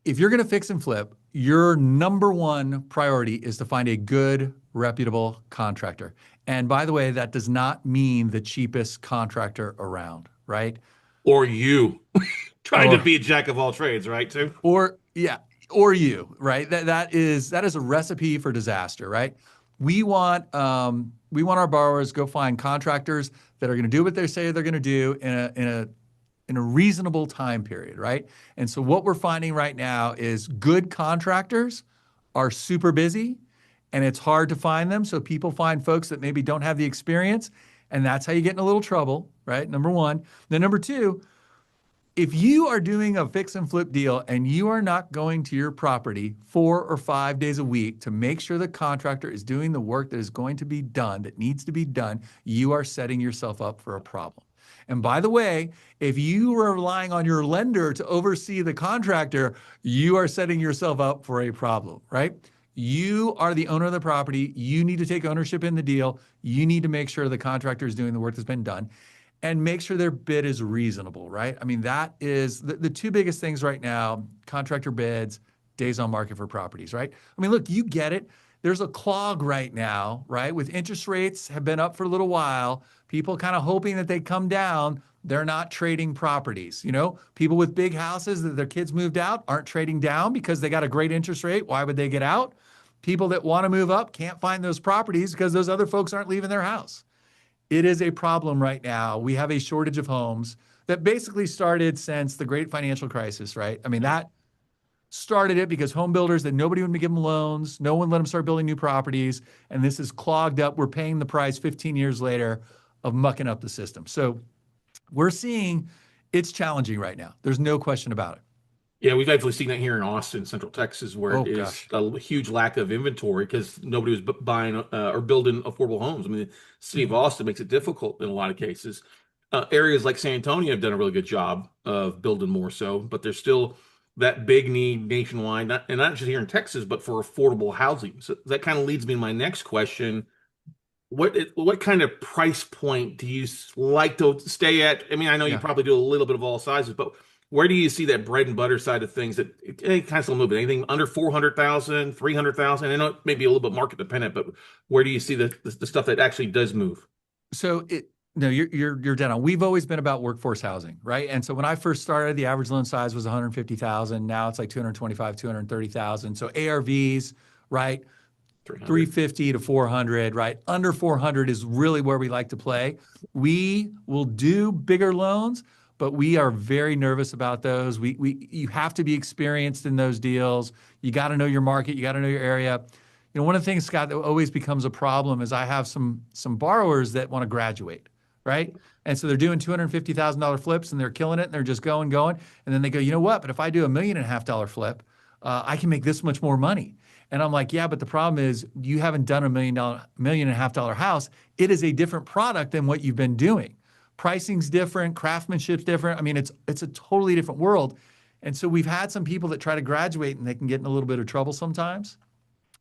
if you're going to fix and flip, your number one priority is to find a good, reputable contractor. And by the way, that does not mean the cheapest contractor around, right? Or you trying to be a jack of all trades, right? Too. Or you, right? That is a recipe for disaster, right? We want our borrowers to go find contractors that are going to do what they say they're going to do in a reasonable time period, right? And so what we're finding right now is good contractors are super busy, and it's hard to find them. So people find folks that maybe don't have the experience, and that's how you get in a little trouble, right? Number one. Then number two, if you are doing a fix and flip deal and you are not going to your property 4 or 5 days a week to make sure the contractor is doing the work that is going to be done, that needs to be done, you are setting yourself up for a problem. And by the way, if you are relying on your lender to oversee the contractor, you are setting yourself up for a problem, right? You are the owner of the property. You need to take ownership in the deal. You need to make sure the contractor is doing the work that's been done, and make sure their bid is reasonable, right? I mean, that is the two biggest things right now: contractor bids, days on market for properties, right? I mean, look, you get it. There's a clog right now, right? With interest rates have been up for a little while, people kind of hoping that they come down. They're not trading properties. You know, people with big houses that their kids moved out aren't trading down because they got a great interest rate. Why would they get out? People that want to move up can't find those properties because those other folks aren't leaving their house. It is a problem right now. We have a shortage of homes that basically started since the great financial crisis, right? I mean, that started it because home builders that nobody would give them loans, no one let them start building new properties, and this is clogged up. We're paying the price 15 years later of mucking up the system. So we're seeing it's challenging right now. There's no question about it. Yeah, we've actually seen that here in Austin, Central Texas, where Oh it is gosh. a huge lack of inventory because nobody was buying or building affordable homes. I mean, the city of Austin makes it difficult in a lot of cases. Areas like San Antonio have done a really good job of building more so, but there's still that big need nationwide, and not just here in Texas, but for affordable housing. So that kind of leads me to my next question. What kind of price point do you like to stay at? I mean, I know you Yeah. probably do a little bit of all sizes, but where do you see that bread and butter side of things that it kind of still moving? Anything under 400,000, 300,000? I know it may be a little bit market dependent, but where do you see the stuff that actually does move? So no, you're dead on. We've always been about workforce housing, right? And so when I first started, the average loan size was 150,000. Now it's like 225, 230,000. So ARVs, right? 300. 350 to 400, right? Under 400 is really where we like to play. We will do bigger loans, but we are very nervous about those. You have to be experienced in those deals. You got to know your market. You got to know your area. You know, one of the things, Scott, that always becomes a problem is I have some borrowers that want to graduate, right? And so they're doing $250,000 flips and they're killing it and they're just going. And then they go, you know what? But if I do $1.5 million flip, I can make this much more money. And I'm like, yeah, but the problem is you haven't done $1.5 million house. It is a different product than what you've been doing. Pricing's different, craftsmanship's different. I mean, it's a totally different world. And so we've had some people that try to graduate and they can get in a little bit of trouble sometimes,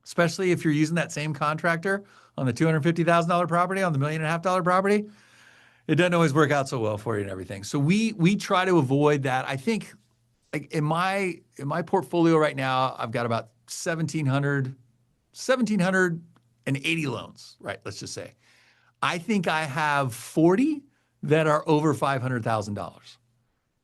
especially if you're using that same contractor on the $250,000 property, on the $1.5 million property. It doesn't always work out so well for you and everything. So we try to avoid that. I think like in my portfolio right now, I've got about 1,780 loans, right? Let's just say. I think I have 40 that are over $500,000.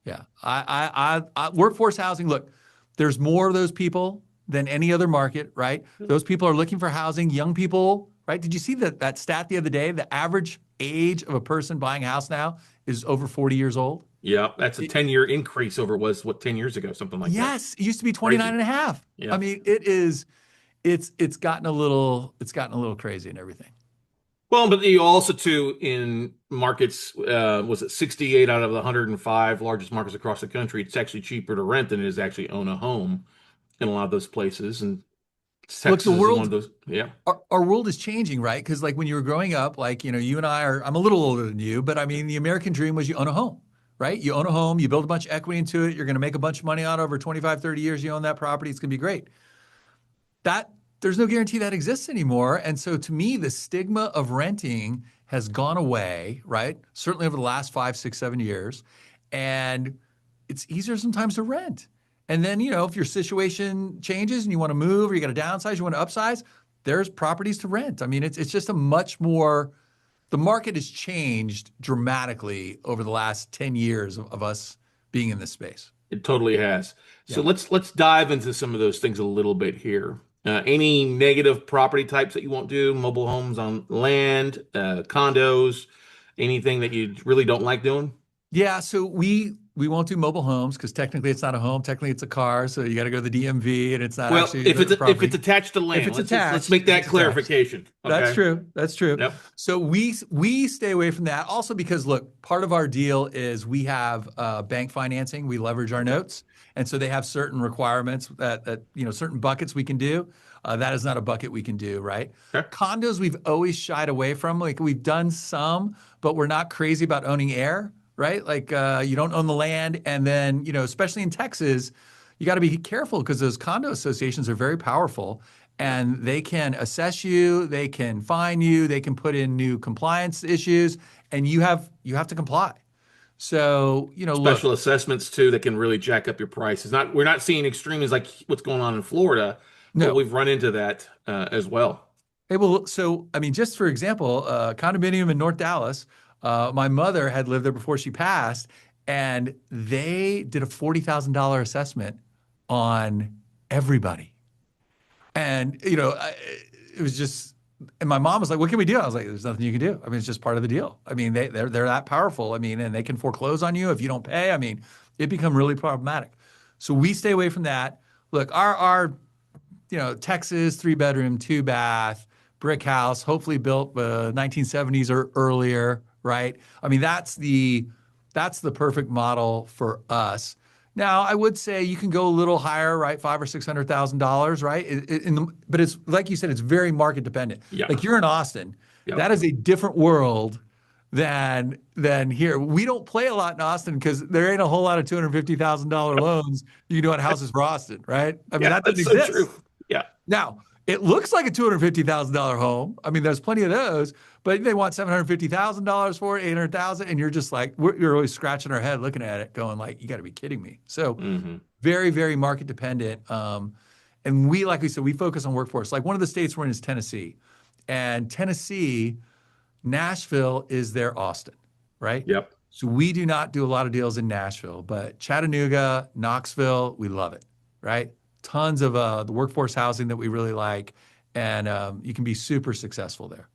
Yeah. I workforce housing, look, there's more of those people than any other market, right? Those people are looking for housing, young people, right? Did you see that stat the other day? The average age of a person buying a house now is over 40 years old. Yeah, that's a 10-year increase over what 10 years ago, something like that. Yes, it used to be 29 and a half. Yeah. I mean, it's gotten a little crazy and everything. Well, but you also too in markets, was it 68 out of the 105 largest markets across the country? It's actually cheaper to rent than it is actually own a home in a lot of those places. And Look, Texas is one of those. Yeah. Our world is changing, right? Because like when you were growing up, like, you know, you and I'm a little older than you, but I mean, the American dream was you own a home, right? You own a home, you build a bunch of equity into it. You're going to make a bunch of money on it over 25, 30 years. You own that property. It's going to be great. There's no guarantee that exists anymore. And so to me, the stigma of renting has gone away, right? Certainly over the last 5, 6, 7 years. And it's easier sometimes to rent. And then, you know, if your situation changes and you want to move or you got to downsize, you want to upsize, there's properties to rent. I mean, it's just a much more, the market has changed dramatically over the last 10 years of us being in this space. It totally has. So Yeah. let's dive into some of those things a little bit here. Any negative property types that you won't do? Mobile homes on land, condos, anything that you really don't like doing? Yeah, so we won't do mobile homes because technically it's not a home. Technically it's a car, so you got to go to the DMV, and it's not Well, actually if it's property. attached to land, If it's let's attached, make if that it's clarification. That's Okay? true. That's true. Yep. So we stay away from that. Also because look, part of our deal is we have bank financing. We leverage our notes, and so they have certain requirements that you know, certain buckets we can do. That is not a bucket we can do, right? Okay. Condos we've always shied away from. Like we've done some, but we're not crazy about owning air, right? Like you don't own the land, and then, you know, especially in Texas, you got to be careful because those condo associations are very powerful, and they can assess you, they can fine you, they can put in new compliance issues, and you have to comply. So, you know, Special look, assessments too that can really jack up your prices. We're not seeing extremes like what's going on in Florida, but no. we've run into that as well. Hey, well, so I mean, just for example, condominium in North Dallas, my mother had lived there before she passed, and they did a $40,000 assessment on everybody. And, you know, it was just, and my mom was like, what can we do? I was like, there's nothing you can do. I mean, it's just part of the deal. I mean, they're that powerful. I mean, and they can foreclose on you if you don't pay. I mean, it become really problematic. So we stay away from that. Look, our Texas 3-bedroom, 2-bath, brick house, hopefully built 1970s or earlier, right? I mean, that's the perfect model for us. Now, I would say you can go a little higher, right? $500,000 or $600,000, right? But it's like you said, it's very market dependent. Yeah. Like you're in Austin, Yep. that is a different world than here. We don't play a lot in Austin because there ain't a whole lot of $250,000 loans you can do on houses for Austin, right? I mean, Yeah, that doesn't that's so exist. true. Yeah. Now, it looks like a $250,000 home. I mean, there's plenty of those, but they want $750,000 for it, $800,000, and you're just like, you're always scratching our head looking at it, going like, you got to be kidding me. So, very, very market dependent. And we, like we said, we focus on workforce. Like one of the states we're in is Tennessee, and Tennessee, Nashville is their Austin, right? Yep. So we do not do a lot of deals in Nashville, but Chattanooga, Knoxville, we love it, right? Tons of the workforce housing that we really like, and you can be super successful there.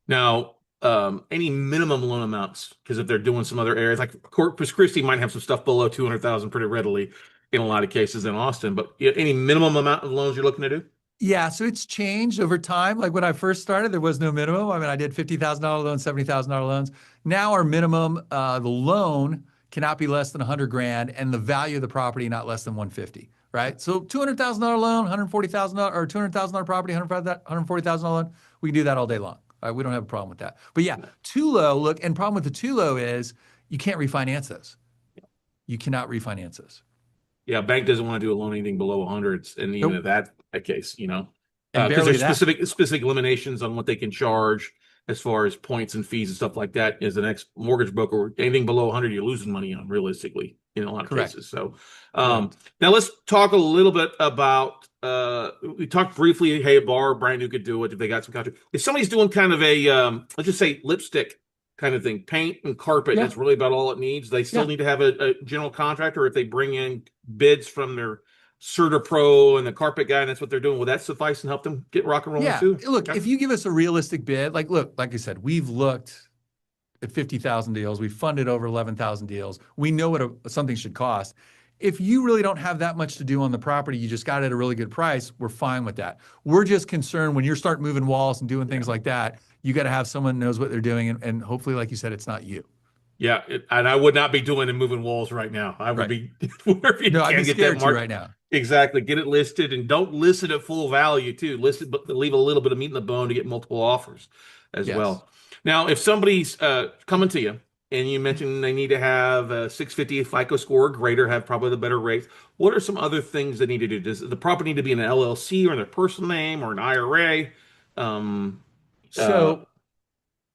Now, any minimum loan amounts, because if they're doing some other areas, like Corpus Christi might have some stuff below 200,000 pretty readily in a lot of cases in Austin, but any minimum amount of loans you're looking to do? Yeah, so it's changed over time. Like when I first started, there was no minimum. I mean, I did $50,000 loans, $70,000 loans. Now our minimum, the loan cannot be less than 100 grand, and the value of the property not less than 150. Right? So $200,000 loan, $140,000, or $200,000 property, $140,000 loan, we can do that all day long. We don't have a problem with that. But yeah, too low, look, and problem with the too low is you can't refinance those. You cannot refinance those. Yeah, bank doesn't want to do a loan anything below 100, and even if that case, And because barely there's that. specific limitations on what they can charge as far as points and fees and stuff like that. As an ex-mortgage broker, anything below 100, you're losing money on realistically in a lot of Correct. cases. So now let's talk a little bit about. We talked briefly. Hey, a bar, brand new could do it if they got some contract. If somebody's doing kind of a let's just say lipstick kind of thing, paint and carpet, Yeah. that's really about all it needs. They still need to have a general contractor. If they bring in bids from their Certa Pro and the carpet guy, and that's what they're doing, will that suffice and help them get rock and rolling too? Look, Okay. if you give us a realistic bid, like I said, we've looked at 50,000 deals. We've funded over 11,000 deals. We know what something should cost. If you really don't have that much to do on the property, you just got it at a really good price, we're fine with that. We're just concerned when you start moving walls and doing things like that, you got to have someone who knows what they're doing. And hopefully, like you said, it's not you. Yeah, and I would not be doing and moving walls right now. I would be wherever you No, can I'd be get scared that to mark. right now. Exactly. Get it listed, and don't list it at full value too. List it, but leave a little bit of meat in the bone to get multiple offers as well. Now, if somebody's coming to you and you mentioned they need to have a 650 FICO score or greater, have probably the better rates, what are some other things they need to do? Does the property need to be in an LLC or in their personal name or an IRA?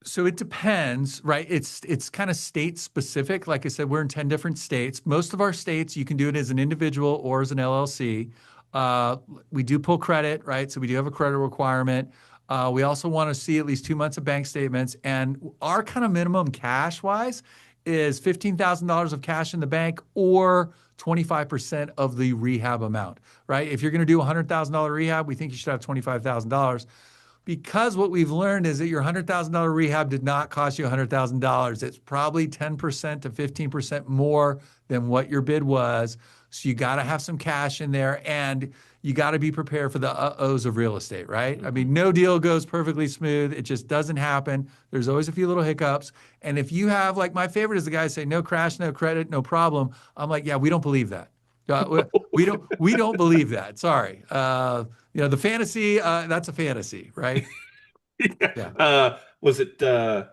So it depends, right? It's kind of state specific. Like I said, we're in 10 different states. Most of our states, you can do it as an individual or as an LLC. We do pull credit, right? So we do have a credit requirement. We also want to see at least 2 months of bank statements. And our kind of minimum cash wise is $15,000 of cash in the bank or 25% of the rehab amount, right? If you're going to do a $100,000 rehab, we think you should have $25,000. Because what we've learned is that your $100,000 rehab did not cost you $100,000. It's probably 10% to 15% more than what your bid was. So you got to have some cash in there, and you got to be prepared for the uh-ohs of real estate, right? I mean, no deal goes perfectly smooth. It just doesn't happen. There's always a few little hiccups. And if you have, like my favorite is the guys say, no crash, no credit, no problem. I'm like, yeah, we don't believe that. We don't believe that. Sorry. The fantasy, that's a fantasy, right? Yeah. Was it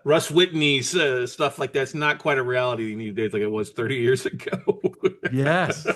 Russ Whitney's stuff like that's not quite a reality these days like it was 30 years ago. Yes.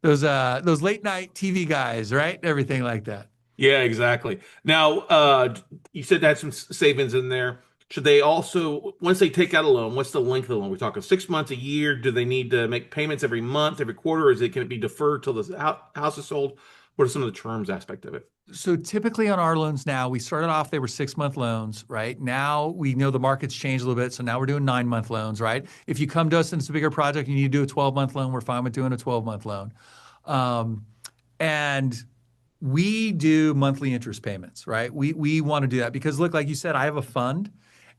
Those late night TV guys, right? Everything like that. Yeah, exactly. Now, you said that had some savings in there. Should they also, once they take out a loan, what's the length of the loan? We're talking 6 months, a year. Do they need to make payments every month, every quarter, or can it be deferred till the house is sold? What are some of the terms aspect of it? So typically on our loans now, we started off, they were 6-month loans, right? Now we know the market's changed a little bit. So now we're doing 9-month loans, right? If you come to us and it's a bigger project, you need to do a 12-month loan, we're fine with doing a 12-month loan. And We do monthly interest payments, right? We want to do that because look, like you said, I have a fund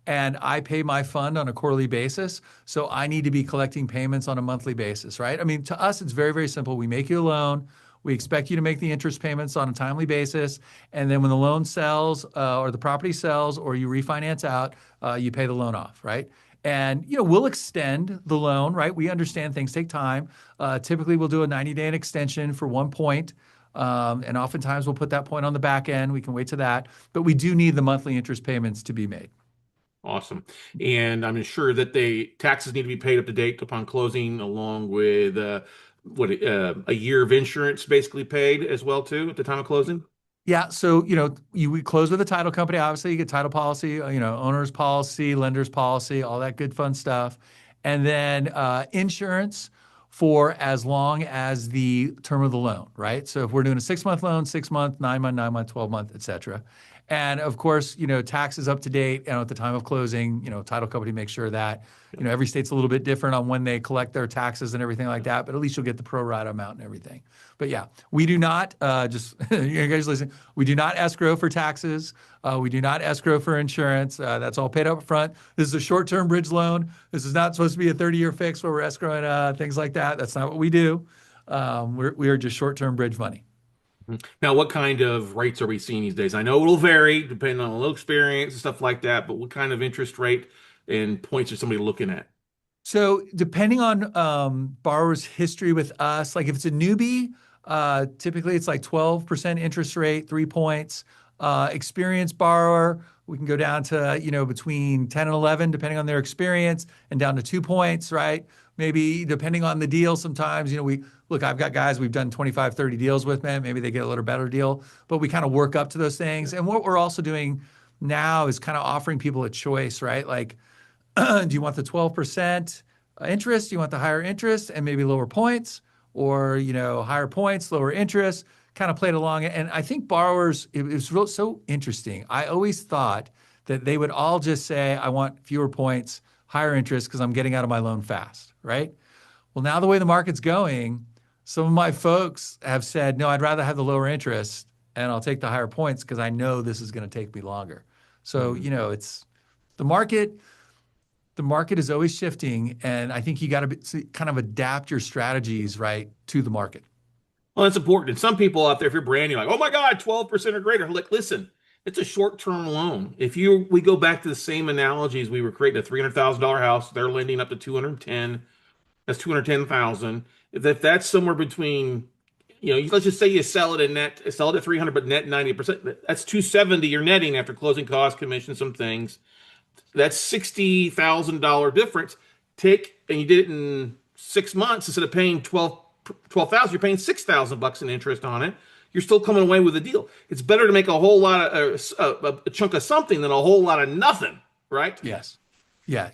and I pay my fund on a quarterly basis. So I need to be collecting payments on a monthly basis, right? I mean, to us, it's very, very simple. We make you a loan. We expect you to make the interest payments on a timely basis. And then when the loan sells or the property sells or you refinance out, you pay the loan off, right? And we'll extend the loan, right? We understand things take time. Typically, we'll do a 90-day extension for 1 point. And oftentimes we'll put that point on the back end. We can wait to that. But we do need the monthly interest payments to be made. Awesome. And I'm sure that taxes need to be paid up to date upon closing, along with a year of insurance basically paid as well too at the time of closing. Yeah. So, we close with a title company. Obviously, you get title policy, owner's policy, lender's policy, all that good fun stuff. And then insurance for as long as the term of the loan, right? So if we're doing a 6-month loan, 6-month, 9-month, 9-month, 12-month, et cetera. And of course, taxes up to date and at the time of closing, title company makes sure that, every state's a little bit different on when they collect their taxes and everything like that, but at least you'll get the pro rata amount and everything. But yeah, we do not, just, you guys listen, we do not escrow for taxes. We do not escrow for insurance. That's all paid up front. This is a short-term bridge loan. This is not supposed to be a 30-year fix where we're escrowing things like that. That's not what we do. We are just short-term bridge money. Now, what kind of rates are we seeing these days? I know it'll vary depending on a little experience and stuff like that, but what kind of interest rate and points are somebody looking at? So depending on borrower's history with us, like if it's a newbie, typically it's like 12% interest rate, 3 points. Experienced borrower, we can go down to, between 10 and 11, depending on their experience, and down to 2 points, right? Maybe depending on the deal, sometimes, I've got guys we've done 25, 30 deals with, man. Maybe they get a little better deal, but we kind of work up to those things. And what we're also doing now is kind of offering people a choice, right? Like, do you want the 12% interest? Do you want the higher interest and maybe lower points, or, higher points, lower interest? Kind of played along. And I think borrowers, it was so interesting. I always thought that they would all just say, I want fewer points, higher interest, because I'm getting out of my loan fast, right? Well, now the way the market's going, some of my folks have said, no, I'd rather have the lower interest and I'll take the higher points because I know this is going to take me longer. So, it's the market is always shifting. And I think you got to kind of adapt your strategies, right, to the market. Well, that's important. And some people out there, if you're brand new, like, oh my God, 12% or greater. Like, listen, it's a short-term loan. We go back to the same analogies, we were creating a $300,000 house. They're lending up to 210. That's 210,000. If that's somewhere between, let's just say you sell it at 300, but net 90%. That's 270 you're netting after closing costs, commission, some things. That's $60,000 difference. And you did it in 6 months instead of paying 12,000. You're paying $6,000 in interest on it. You're still coming away with a deal. It's better to make a whole lot of a chunk of something than a whole lot of nothing, right? Yes. Yeah.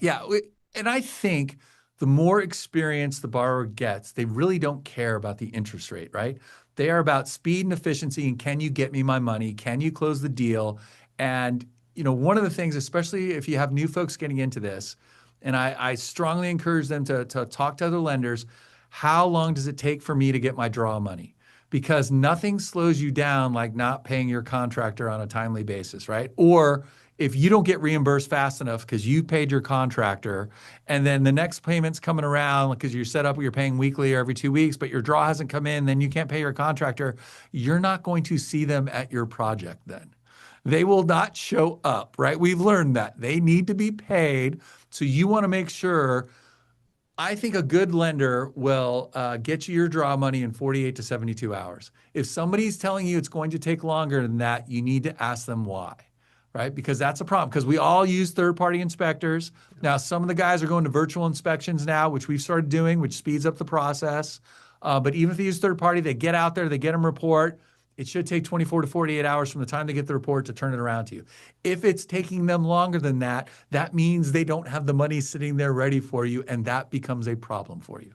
And I think the more experience the borrower gets, they really don't care about the interest rate, right? They are about speed and efficiency and can you get me my money? Can you close the deal? And, one of the things, especially if you have new folks getting into this, and I strongly encourage them to talk to other lenders, how long does it take for me to get my draw money? Because nothing slows you down like not paying your contractor on a timely basis, right? Or if you don't get reimbursed fast enough because you paid your contractor and then the next payment's coming around because you're set up, you're paying weekly or every 2 weeks, but your draw hasn't come in, then you can't pay your contractor, you're not going to see them at your project then. They will not show up, right? We've learned that. They need to be paid. So you want to make sure. I think a good lender will get you your draw money in 48 to 72 hours. If somebody's telling you it's going to take longer than that, you need to ask them why, right? Because that's a problem. Because we all use third-party inspectors. Now, some of the guys are going to virtual inspections now, which we've started doing, which speeds up the process. But even if they use third-party, they get out there, they get them report. It should take 24 to 48 hours from the time they get the report to turn it around to you. If it's taking them longer than that, that means they don't have the money sitting there ready for you, and that becomes a problem for you.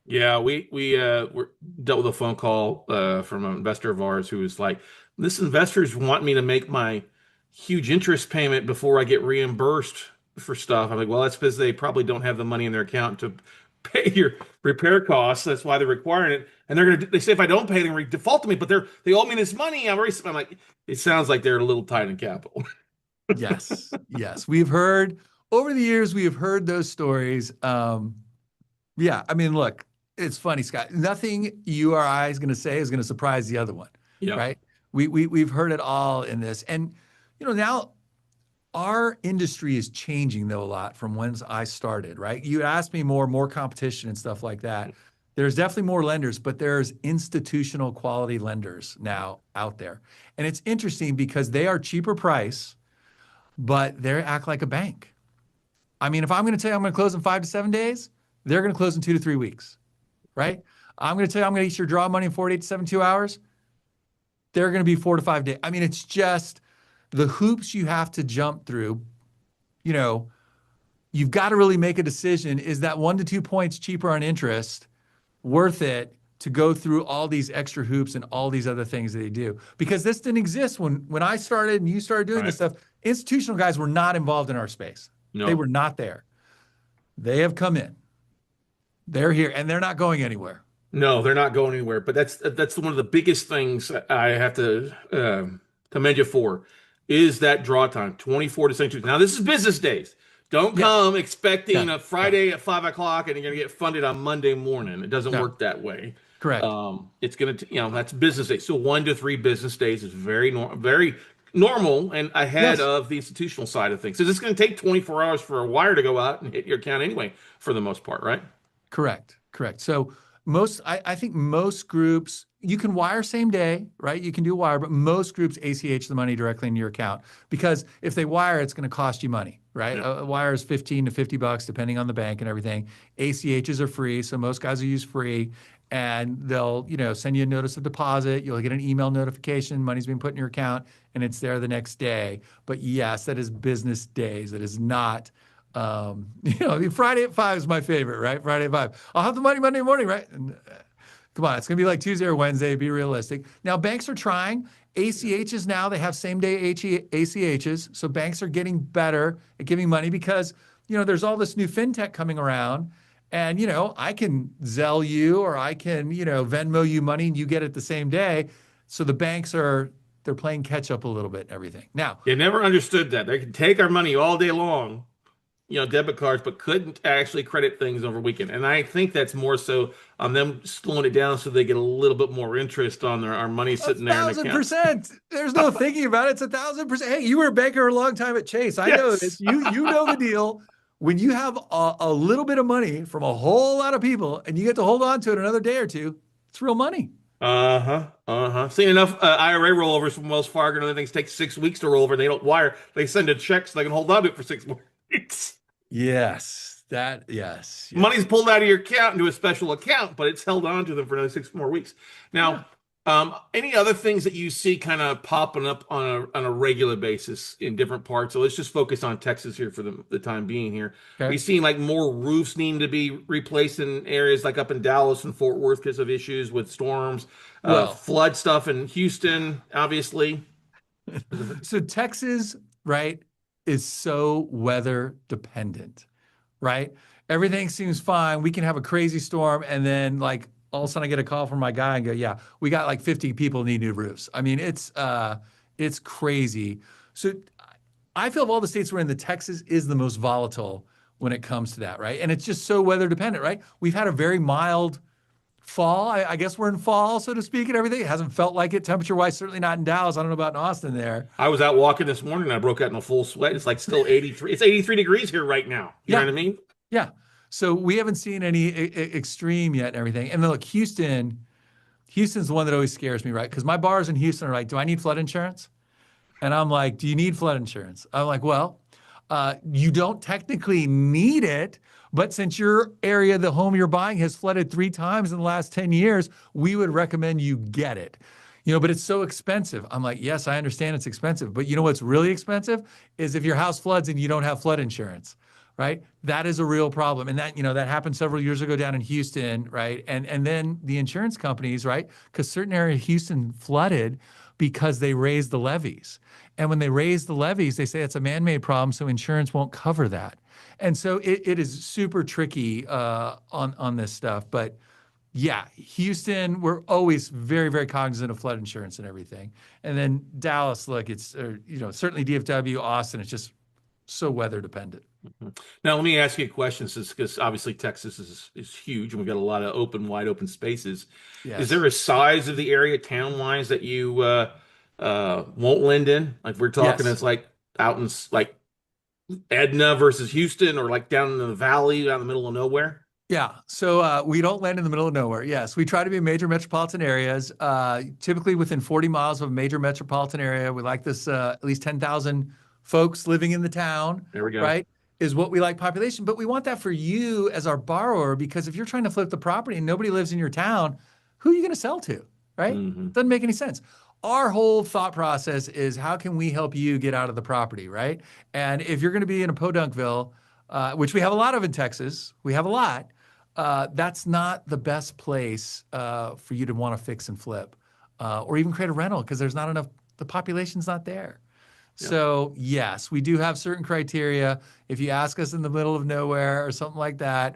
Yeah, we dealt with a phone call from an investor of ours who was like, "This investors want me to make my huge interest payment before I get reimbursed for stuff." I'm like, "Well, that's because they probably don't have the money in their account to pay your repair costs. That's why they're requiring it. And they say if I don't pay, they're going to default to me, but they owe me this money. I'm like, it sounds like they're a little tight in capital. Yes, yes. We've heard over the years, we have heard those stories. Yeah, I mean, look, it's funny, Scott. Nothing you or I is going to say is going to surprise the other one, Yeah. right? We've heard it all in this. And, now our industry is changing though a lot from when I started, right? You asked me more competition and stuff like that. There's definitely more lenders, but there's institutional quality lenders now out there. And it's interesting because they are cheaper price, but they act like a bank. I mean, if I'm going to tell you I'm going to close in 5 to 7 days, they're going to close in 2 to 3 weeks, right? I'm going to tell you I'm going to get your draw money in 48 to 72 hours. They're going to be 4 to 5 days. I mean, it's just the hoops you have to jump through. You've got to really make a decision. Is that 1 to 2 points cheaper on interest worth it to go through all these extra hoops and all these other things that they do? Because this didn't exist when I started and you started doing this stuff. Institutional guys were not involved in our space. No. They were not there. They have come in. They're here, and they're not going anywhere. No, they're not going anywhere. But that's one of the biggest things I have to commend you for is that draw time, 24 to 72. Now, this is business days. Don't come expecting a Friday at 5 o'clock and you're going to get funded on Monday morning. It doesn't work that way. Correct. It's going to, that's business days. So 1 to 3 business days is very normal and ahead of the institutional side of things. So it's going to take 24 hours for a wire to go out and hit your account anyway, for the most part, right? Correct. So I think most groups, you can wire same day, right? You can do a wire, but most groups ACH the money directly into your account because if they wire, it's going to cost you money, right? Yeah. A wire is $15 to $50 depending on the bank and everything. ACHs are free, so most guys will use free, and they'll send you a notice of deposit. You'll get an email notification, money's being put in your account, and it's there the next day. But yes, that is business days. That is not. Friday at 5 is my favorite, right? Friday at 5. I'll have the money Monday morning, right? And, come on, it's going to be like Tuesday or Wednesday. Be realistic. Now, banks are trying. ACHs now, they have same-day ACHs. So banks are getting better at giving money because, there's all this new fintech coming around. And, I can Zelle you or I can, Venmo you money and you get it the same day. So the banks they're playing catch up a little bit and everything. Now, they never understood that. They can take our money all day long, debit cards, but couldn't actually credit things over weekend. And I think that's more so on them slowing it down so they get a little bit more interest on our money sitting there in the account. 1,000%. There's no thinking about it. It's 1,000%. Hey, you were a banker a long time at Chase. I know this. You know the deal. When you have a little bit of money from a whole lot of people and you get to hold on to it another day or two, it's real money. Seen enough IRA rollovers from Wells Fargo and other things take 6 weeks to roll over. They don't wire. They send a check so they can hold on to it for 6 more weeks. Yes. Money's pulled out of your account into a special account, but it's held on to them for another 6 more weeks. Now, any other things that you see kind of popping up on a regular basis in different parts? So let's just focus on Texas here for the time being here. Okay. We've seen like more roofs needing to be replaced in areas like up in Dallas and Fort Worth because of issues with storms, flood stuff in Houston, obviously. So Texas, right, is so weather dependent, right? Everything seems fine. We can have a crazy storm and then like all of a sudden I get a call from my guy and go, yeah, we got like 50 people need new roofs. I mean, it's crazy. So I feel of all the states we're in, the Texas is the most volatile when it comes to that, right? And it's just so weather dependent, right? We've had a very mild fall. I guess we're in fall, so to speak, and everything. It hasn't felt like it temperature-wise, certainly not in Dallas. I don't know about in Austin there. I was out walking this morning and I broke out in a full sweat. It's like still 83. It's 83 degrees here right now. You know what I mean? Yeah. So we haven't seen any extreme yet and everything. And then look, Houston's the one that always scares me, right? Because my bars in Houston are like, do I need flood insurance? And I'm like, do you need flood insurance? I'm like, well, you don't technically need it, but since your area, the home you're buying has flooded 3 times in the last 10 years, we would recommend you get it. But it's so expensive. I'm like, yes, I understand it's expensive, but you know what's really expensive is if your house floods and you don't have flood insurance. Right? That is a real problem. And that, that happened several years ago down in Houston, right? And then the insurance companies, right? Because certain areas of Houston flooded because they raised the levees. And when they raise the levees, they say it's a man-made problem, so insurance won't cover that. And so it is super tricky on this stuff. But yeah, Houston, we're always very, very cognizant of flood insurance and everything. And then Dallas, look, it's certainly DFW, Austin, it's just so weather dependent. Now, let me ask you a question, because obviously Texas is huge and we've got a lot of wide open spaces. Is there Yes. a size of the area town-wise that you won't lend in? Like we're talking, Yes. it's like out in like Edna versus Houston, or like down in the valley, out in the middle of nowhere? Yeah. So we don't land in the middle of nowhere. Yes. We try to be in major metropolitan areas, typically within 40 miles of a major metropolitan area. We like this at least 10,000 folks living in the town, There we go. right? Is what we like population. But we want that for you as our borrower, because if you're trying to flip the property and nobody lives in your town, who are you going to sell to, right? Mhm. Doesn't make any sense. Our whole thought process is how can we help you get out of the property, right? And if you're going to be in a Podunkville, which we have a lot of in Texas, we have a lot. That's not the best place for you to want to fix and flip, or even create a rental, because there's not enough. The population's not there. Yeah. So yes, we do have certain criteria. If you ask us in the middle of nowhere or something like that,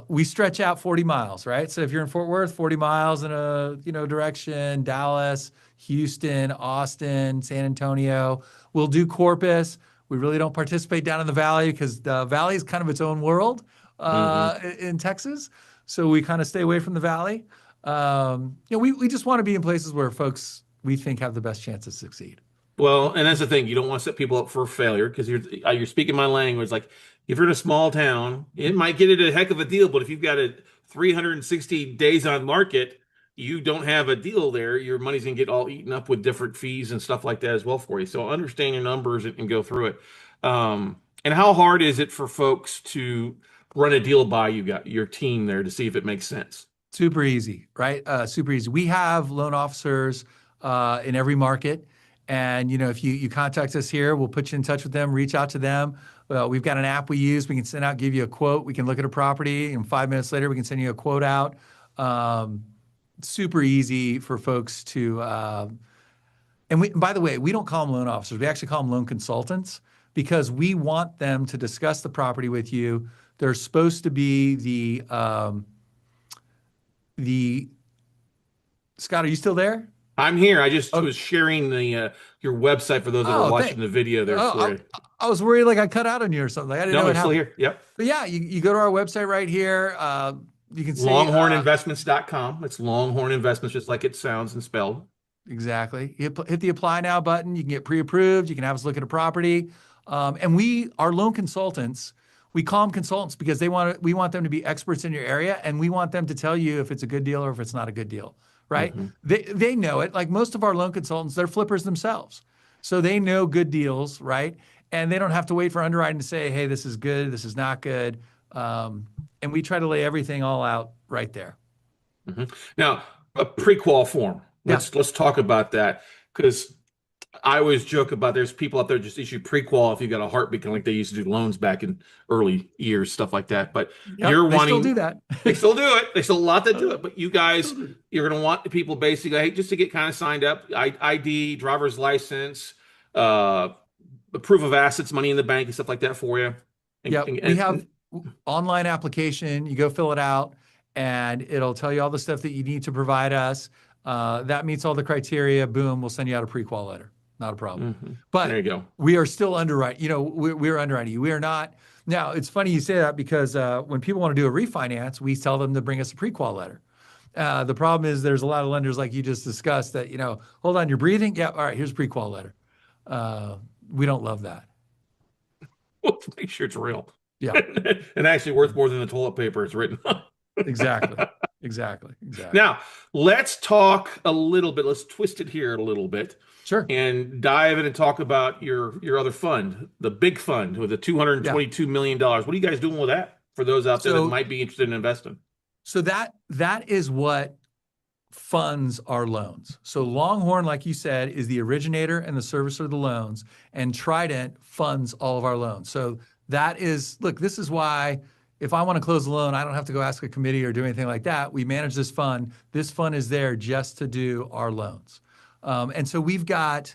we stretch out 40 miles, right? So if you're in Fort Worth, 40 miles in a direction, Dallas, Houston, Austin, San Antonio. We'll do Corpus. We really don't participate down in the valley because the valley is kind of its own world in Texas. So we kind of stay away from the valley. We just want to be in places where folks we think have the best chance to succeed. Well, and that's the thing. You don't want to set people up for failure, because you're speaking my language. Like if you're in a small town, it might get it a heck of a deal, but if you've got a 360 days on market, you don't have a deal there. Your money's gonna get all eaten up with different fees and stuff like that as well for you. So understand your numbers and go through it. And how hard is it for folks to run a deal by you got your team there to see if it makes sense? Super easy, right? Super easy. We have loan officers in every market. And, if you contact us here, we'll put you in touch with them, reach out to them. We've got an app we use. We can send out, give you a quote. We can look at a property, and 5 minutes later, we can send you a quote out. Super easy for folks to, by the way, we don't call them loan officers. We actually call them loan consultants, because we want them to discuss the property with you. They're supposed to be the Scott, are you still there? I'm here. I just was sharing the your website for those that are watching the video there for you. I was worried like I cut out on you or something. I didn't know No, what it's still happened. here. Yep. But yeah, you go to our website right here. You can see Longhorninvestments.com. It's Longhorn Investments, just like it sounds and spelled. Exactly. Hit the apply now button. You can get pre-approved. You can have us look at a property. And our loan consultants, we call them consultants because we want them to be experts in your area, and we want them to tell you if it's a good deal or if it's not a good deal, right? Mm-hmm. They know it. Like most of our loan consultants, they're flippers themselves. So they know good deals, right? And they don't have to wait for underwriting to say, hey, this is good, this is not good. And we try to lay everything all out right there. Mm-hmm. Now, a pre-qual form. Let's talk about that, because I always joke about there's people out there just issue pre-qual if you got a heartbeat, like they used to do loans back in early years, stuff like that. But Yep, you're they wanting still do that. They still do it. There's still a lot that do it. But you guys, you're going to want the people basically, hey, just to get kind of signed up, ID, driver's license, the proof of assets, money in the bank, and stuff like that for you. We have online application. You go fill it out, and it'll tell you all the stuff that you need to provide us. That meets all the criteria. Boom, we'll send you out a pre-qual letter. Not a problem. Mm-hmm. But there you go. We are still underwriting. We're underwriting you. We are not. Now, it's funny you say that, because when people want to do a refinance, we tell them to bring us a pre-qual letter. The problem is there's a lot of lenders, like you just discussed, that, hold on, you're breathing? Yeah, all right, here's a pre-qual letter. We don't love that. Well, make sure it's real. Yeah. And actually worth more than the toilet paper it's written on. Exactly. Now, let's talk a little bit. Let's twist it here a little bit. Sure. And dive in and talk about your other fund, the big fund with the $222 million. What are you guys doing with that for those out there that might be interested in investing? So that is what funds our loans. So Longhorn, like you said, is the originator and the servicer of the loans, and Trident funds all of our loans. So this is why if I want to close a loan, I don't have to go ask a committee or do anything like that. We manage this fund. This fund is there just to do our loans. And so we've got,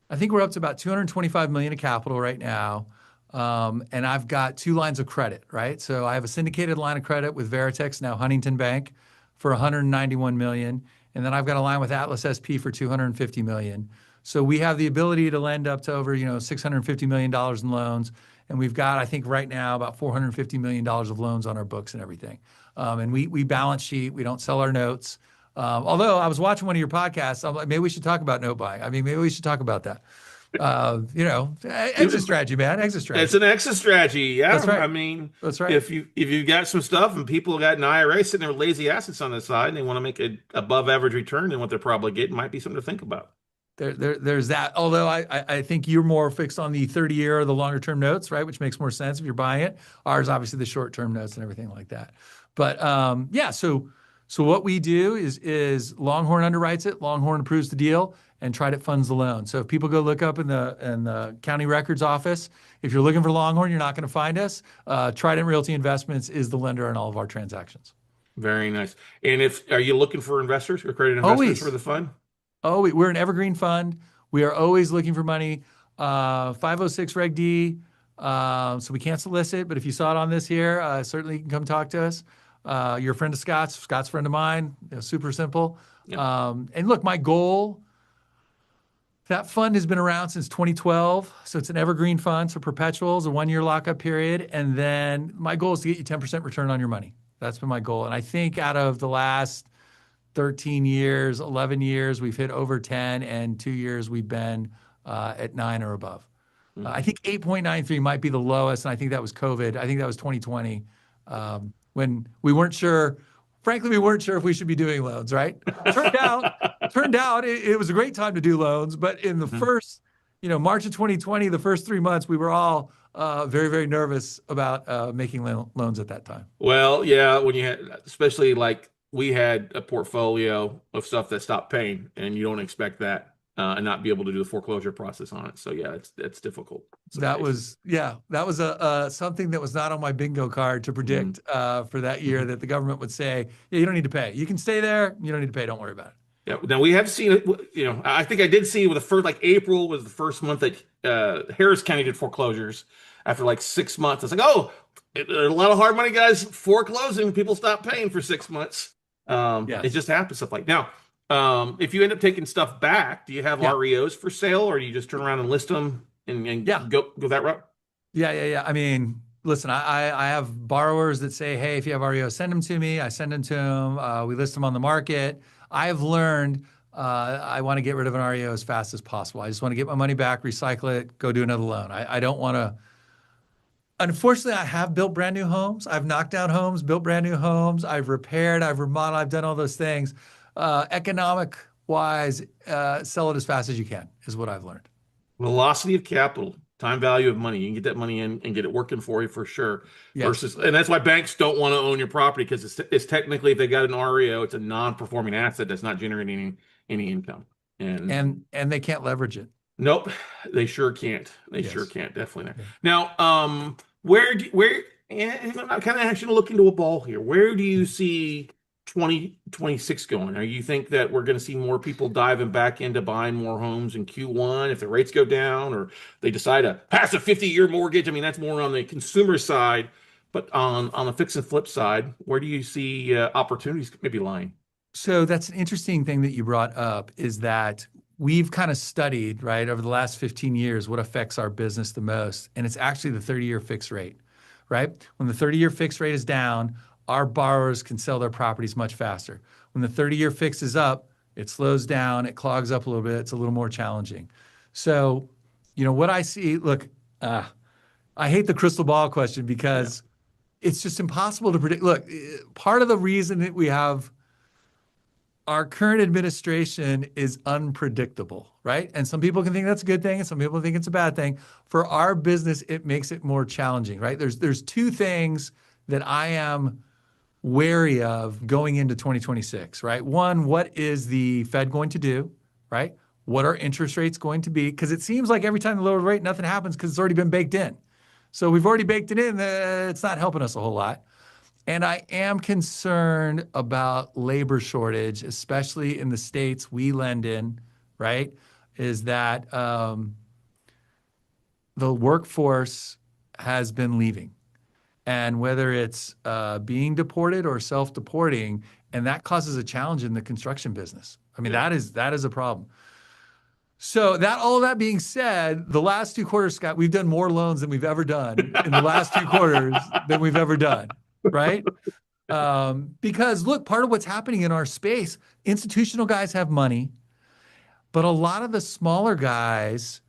I think we're up to about $225 million of capital right now. And I've got two lines of credit, right? So I have a syndicated line of credit with Veritex, now Huntington Bank, for 191 million. And then I've got a line with Atlas SP for 250 million. So we have the ability to lend up to over, $650 million in loans. And we've got, I think right now, about $450 million of loans on our books and everything. And we balance sheet, we don't sell our notes. Although I was watching one of your podcasts, I'm like, maybe we should talk about note buying. I mean, maybe we should talk about that. Exit strategy, man, exit strategy. It's an exit strategy. Yeah. That's right. I mean, That's right. if you've got some stuff and people got an IRA sitting there with lazy assets on the side and they want to make an above average return than what they're probably getting, might be something to think about. There's that. Although I think you're more fixed on the 30-year or the longer term notes, right? Which makes more sense if you're buying it. Ours, obviously, the short term notes and everything like that. But yeah, so what we do is Longhorn underwrites it, Longhorn approves the deal, and Trident funds the loan. So if people go look up in the county records office, if you're looking for Longhorn, you're not going to find us. Trident Realty Investments is the lender on all of our transactions. Very nice. And are you looking for investors or accredited investors Always. for the fund? Oh, we're an evergreen fund. We are always looking for money. 506 Reg D. So we can't solicit, but if you saw it on this here, certainly you can come talk to us. You're a friend of Scott's. Scott's a friend of mine. Super simple. Yep. And look, my goal, that fund has been around since 2012. So it's an evergreen fund. So perpetuals, a 1-year lockup period. And then my goal is to get you 10% return on your money. That's been my goal. And I think out of the last 13 years, 11 years, we've hit over 10, and 2 years we've been at 9 or above. I think 8.93 might be the lowest, and I think that was COVID. I think that was 2020 when we weren't sure. Frankly, we weren't sure if we should be doing loans, right? Turned out it was a great time to do loans, but in the first, March of 2020, the first 3 months, we were all very, very nervous about making loans at that time. Well, yeah, when you had, especially like we had a portfolio of stuff that stopped paying, and you don't expect that and not be able to do the foreclosure process on it. So yeah, it's difficult. That was a something that was not on my bingo card to predict for that year, that the government would say, yeah, you don't need to pay. You can stay there. You don't need to pay. Don't worry about it. Yeah. Now we have seen it. I think I did see with the first, like April was the first month that Harris County did foreclosures. After like 6 months, it's like, oh, a lot of hard money guys foreclosing. People stop paying for 6 months. Yes. It just happens stuff like now. If you end up taking stuff back, do you have REOs for sale, or do you just turn around and list them and go that route? Yeah. I mean, listen, I have borrowers that say, hey, if you have REO, send them to me. I send them to them. We list them on the market. I've learned I want to get rid of an REO as fast as possible. I just want to get my money back, recycle it, go do another loan. I don't want to. Unfortunately, I have built brand new homes. I've knocked down homes, built brand new homes. I've repaired, I've remodeled, I've done all those things. Economic wise, sell it as fast as you can is what I've learned. Velocity of capital, time value of money. You can get that money in and get it working for you for sure. Yes. And that's why banks don't want to own your property, because it's technically, if they got an REO, it's a non-performing asset that's not generating any income. And they can't leverage it. Nope, they sure can't. They Yes. sure can't. Definitely not. Now, and I'm kind of actually looking to a ball here. Where do you see 2026 going? Or you think that we're going to see more people diving back into buying more homes in Q1 if the rates go down, or they decide to pass a 50-year mortgage? I mean, that's more on the consumer side, but on the fix and flip side, where do you see opportunities maybe lying? So that's an interesting thing that you brought up, is that we've kind of studied, right, over the last 15 years, what affects our business the most. And it's actually the 30-year fixed rate, right? When the 30-year fixed rate is down, our borrowers can sell their properties much faster. When the 30-year fix is up, it slows down, it clogs up a little bit, it's a little more challenging. So, what I see, look, I hate the crystal ball question, because it's just impossible to predict. Look, part of the reason that we have our current administration is unpredictable, right? And some people can think that's a good thing, and some people think it's a bad thing. For our business, it makes it more challenging, right? There's two things that I am wary of going into 2026, right? One, what is the Fed going to do, right? What are interest rates going to be? Because it seems like every time they lower the rate, nothing happens because it's already been baked in. So we've already baked it in. It's not helping us a whole lot. And I am concerned about labor shortage, especially in the states we lend in, right? Is that the workforce has been leaving. And whether it's being deported or self-deporting, and that causes a challenge in the construction business. I mean, that is a problem. So all of that being said, the last 2 quarters, Scott, we've done more loans than we've ever done in the last 2 quarters than we've ever done, right? Because look, part of what's happening in our space, institutional guys have money, but a lot of the smaller guys,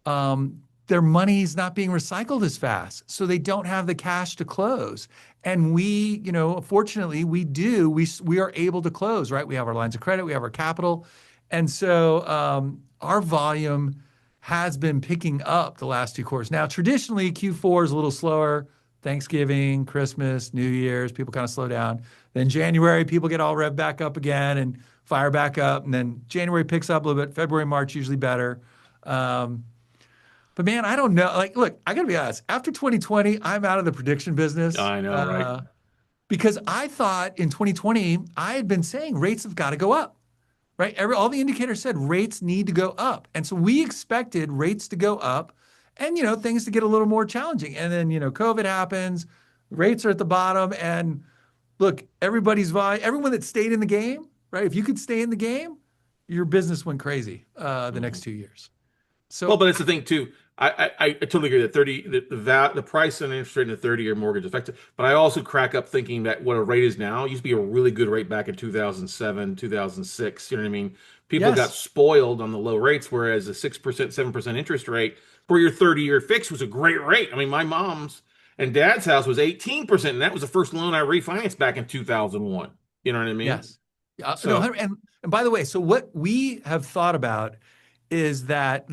their money's not being recycled as fast, so they don't have the cash to close. And we, fortunately, we do. We are able to close, right? We have our lines of credit, we have our capital, and so our volume has been picking up the last 2 quarters. Now, traditionally, Q4 is a little slower. Thanksgiving, Christmas, New Year's, people kind of slow down. Then January, people get all revved back up again and fire back up. And then January picks up a little bit. February, March, usually better. But man, I don't know. Like, look, I got to be honest. After 2020, I'm out of the prediction business. I know, right? Because I thought in 2020, I had been saying rates have got to go up. Right? All the indicators said rates need to go up. And so we expected rates to go up and, things to get a little more challenging. And then, COVID happens, rates are at the bottom. And look, everyone that stayed in the game, right? If you could stay in the game, your business went crazy the next 2 years. So, well, but it's the thing too. I totally agree that the price and interest rate in a 30-year mortgage effective. But I also crack up thinking that what a rate is now used to be a really good rate back in 2007, 2006. You know what I mean? People got spoiled on the low rates, whereas a 6%, 7% interest rate for your 30-year fix was a great rate. I mean, my mom's and dad's house was 18%, and that was the first loan I refinanced back in 2001. You know what I mean? Yes. And by the way, so what we have thought about is that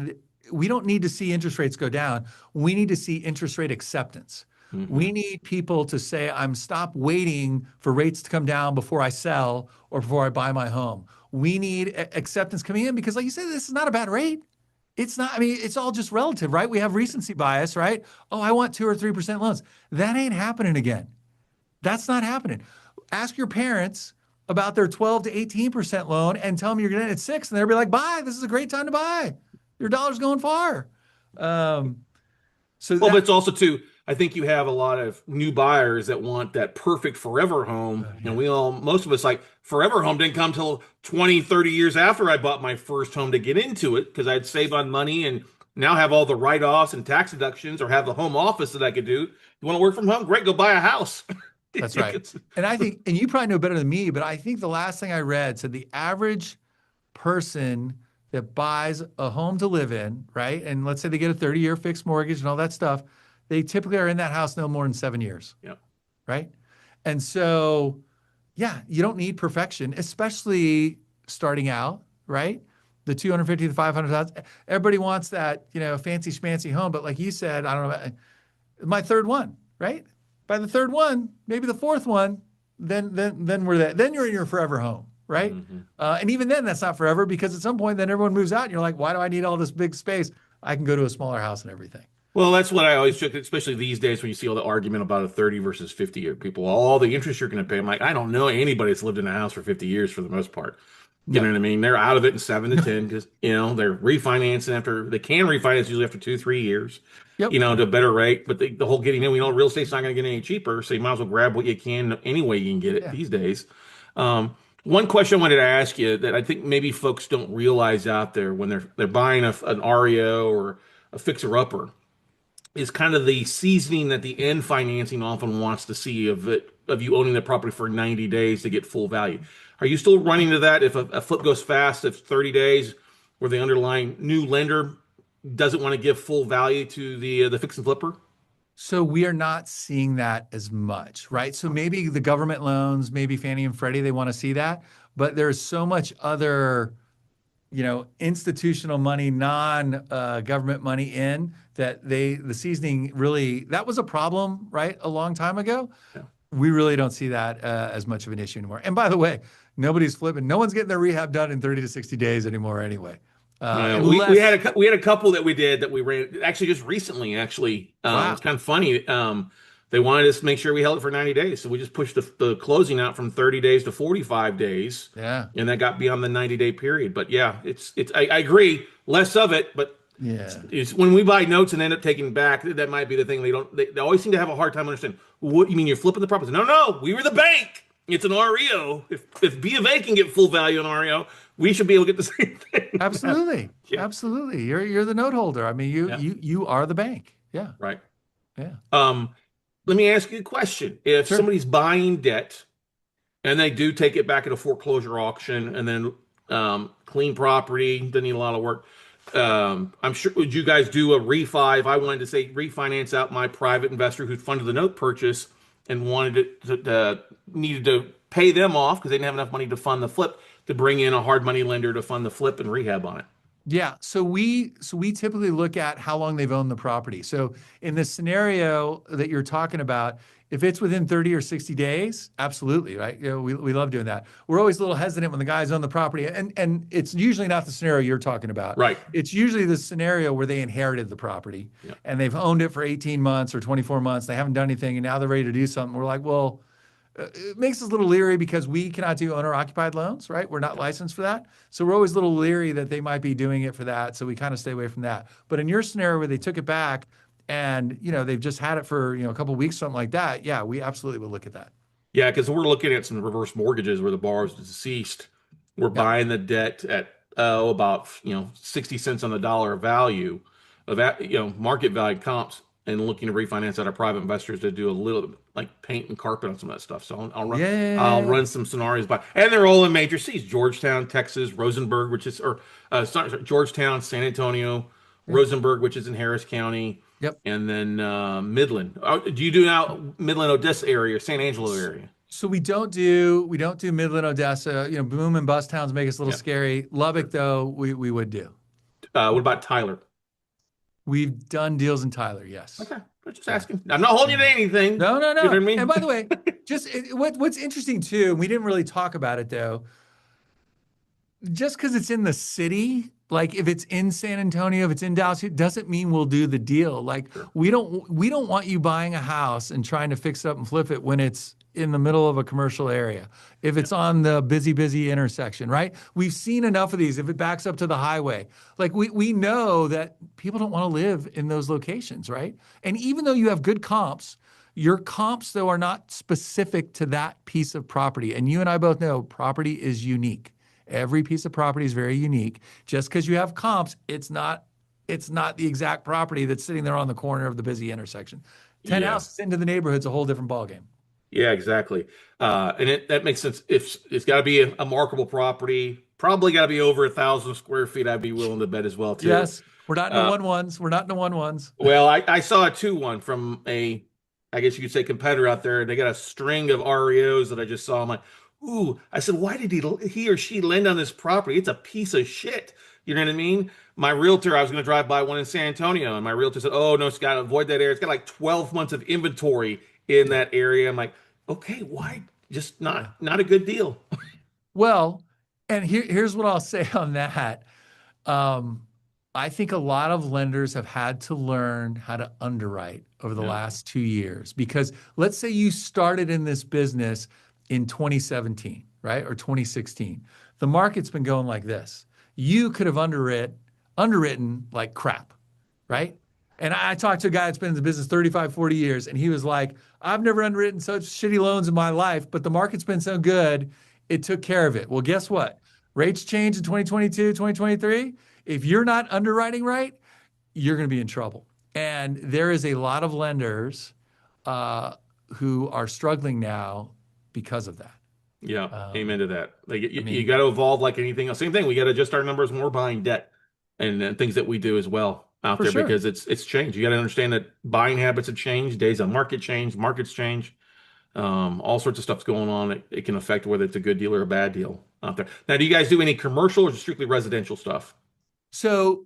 we don't need to see interest rates go down. We need to see interest rate acceptance. Mm-hmm. We need people to say, I'm stop waiting for rates to come down before I sell or before I buy my home. We need acceptance coming in because like you said, this is not a bad rate. It's not, it's all just relative, right? We have recency bias, right? Oh, I want 2 or 3% loans. That ain't happening again. That's not happening. Ask your parents about their 12 to 18% loan and tell them you're getting it at 6, and they'll be like, buy, this is a great time to buy. Your dollar's going far. But it's also too, I think you have a lot of new buyers that want that perfect forever home. And most of us like forever home didn't come till 20, 30 years after I bought my first home to get into it because I'd save on money and now have all the write-offs and tax deductions or have the home office that I could do. You want to work from home? Great, go buy a house. That's right. And and you probably know better than me, but I think the last thing I read said the average person that buys a home to live in, right? And let's say they get a 30-year fixed mortgage and all that stuff, they typically are in that house no more than 7 years. Yeah. Right? And so, you don't need perfection, especially starting out, right? The 250 to 500,000. Everybody wants that, fancy schmancy home, but like you said, I don't know, my third one, right? By the third one, maybe the fourth one, then we're there. Then you're in your forever home. Right? Mm-hmm. And even then, that's not forever because at some point, then everyone moves out and you're like, why do I need all this big space? I can go to a smaller house and everything. Well, that's what I always check, especially these days when you see all the argument about a 30 versus 50-year people, all the interest you're going to pay. I'm like, I don't know anybody that's lived in a house for 50 years for the most part. You know what I mean? They're out of it in 7 to 10 because, they're refinancing they can refinance usually after 2-3 years, to a better rate. But the whole getting in, real estate's not going to get any cheaper. So you might as well grab what you can any way you can get it these days. One question I wanted to ask you that I think maybe folks don't realize out there when they're buying an REO or a fixer-upper is kind of the seasoning that the end financing often wants to see of you owning the property for 90 days to get full value. Are you still running to that if a flip goes fast, if 30 days where the underlying new lender doesn't want to give full value to the fix and flipper? So we are not seeing that as much, right? So maybe the government loans, maybe Fannie and Freddie, they want to see that, but there's so much other, institutional money, non-government money in that the seasoning really, that was a problem, right? A long time ago. Yeah. We really don't see that as much of an issue anymore. And by the way, nobody's flipping. No one's getting their rehab done in 30 to 60 days anymore anyway. We had a couple that we did that we ran actually just recently. Wow. It's kind of funny. They wanted us to make sure we held it for 90 days, so we just pushed the closing out from 30 days to 45 days. Yeah, and that got beyond the 90-day period. But I agree, less of it, but Yeah. It's when we buy notes and end up taking back, that might be the thing. They always seem to have a hard time understanding. What you mean? You're flipping the property? No, we were the bank. It's an REO. If B of A can get full value on REO, we should be able to get the same thing. Absolutely. Yeah. Absolutely. You're the note holder. I mean, Yeah. you are the bank. Yeah. Right. Yeah. Let me ask you a question. If Sure. somebody's buying debt and they do take it back at a foreclosure auction and then clean property, doesn't need a lot of work. I'm sure, would you guys do a refi if I wanted to say refinance out my private investor who funded the note purchase and wanted to needed to pay them off because they didn't have enough money to fund the flip, to bring in a hard money lender to fund the flip and rehab on it? Yeah. So we typically look at how long they've owned the property. So in the scenario that you're talking about, if it's within 30 or 60 days, absolutely, right? You know, we love doing that. We're always a little hesitant when the guys own the property, and it's usually not the scenario you're talking about. Right. It's usually the scenario where they inherited the property and they've owned it for 18 months or 24 months. They haven't done anything, and now they're ready to do something. We're like, well, it makes us a little leery because we cannot do owner-occupied loans, right? We're not licensed for that. So we're always a little leery that they might be doing it for that. So we kind of stay away from that. But in your scenario where they took it back and, you know, they've just had it for, you know, a couple of weeks, something like that, yeah, we absolutely would look at that. Yeah, because we're looking at some reverse mortgages where the borrower's deceased. We're buying the debt at about 60 cents on the dollar of value of that, market value comps, and looking to refinance out our private investors to do a little like paint and carpet on some of that stuff. So I'll run some scenarios by, and they're all in major cities: Georgetown, Texas; Rosenberg, which is Georgetown, San Antonio; Rosenberg, which is in Harris County. Yep. And then Midland. Do you do now Midland, Odessa area, San Angelo area? So we don't do Midland, Odessa. You know, boom and bust towns make us a little scary. Lubbock, though, we would do. What about Tyler? We've done deals in Tyler, yes. Okay, I'm just asking. I'm not holding you to anything. No. You know what I mean? And by the way, what's interesting too, and we didn't really talk about it though, just because it's in the city, like if it's in San Antonio, if it's in Dallas, it doesn't mean we'll do the deal. Like we don't want you buying a house and trying to fix it up and flip it when it's in the middle of a commercial area. If it's on the busy intersection, right? We've seen enough of these. If it backs up to the highway, like we know that people don't want to live in those locations, right? And even though you have good comps, your comps though are not specific to that piece of property. And you and I both know property is unique. Every piece of property is very unique. Just because you have comps, it's not the exact property that's sitting there on the corner of the busy intersection. 10 houses into the neighborhood's a whole different ballgame. Yeah, exactly. And that makes sense. If it's got to be a marketable property, probably got to be over 1,000 square feet. I'd be willing to bet as well too. Yes, we're not in the 1-1s. We're not in the 1-1s. Well, I saw a 2-1 from I guess you could say competitor out there. They got a string of REOs that I just saw. I'm like, ooh. I said, why did he or she lend on this property? It's a piece of shit. You know what I mean? My realtor, I was going to drive by one in San Antonio, and my realtor said, oh, no, Scott, avoid that area. It's got like 12 months of inventory in that area. I'm like, okay, why? Just not a good deal. Well, and here's what I'll say on that. I think a lot of lenders have had to learn how to underwrite over the last 2 years, because let's say you started in this business in 2017, right? Or 2016. The market's been going like this. You could have underwritten like crap, right? And I talked to a guy that's been in the business 35, 40 years, and he was like, I've never underwritten such shitty loans in my life, but the market's been so good, it took care of it. Well, guess what? Rates changed in 2022, 2023. If you're not underwriting right, you're going to be in trouble. And there is a lot of lenders who are struggling now because of that. Yeah, amen to that. Like you got to evolve like anything else. Same thing. We got to adjust our numbers when we're buying debt and things that we do as well out there, because it's changed. You got to understand that buying habits have changed, days on market change, markets change, all sorts of stuff's going on. It can affect whether it's a good deal or a bad deal out there. Now, do you guys do any commercial or strictly residential stuff? So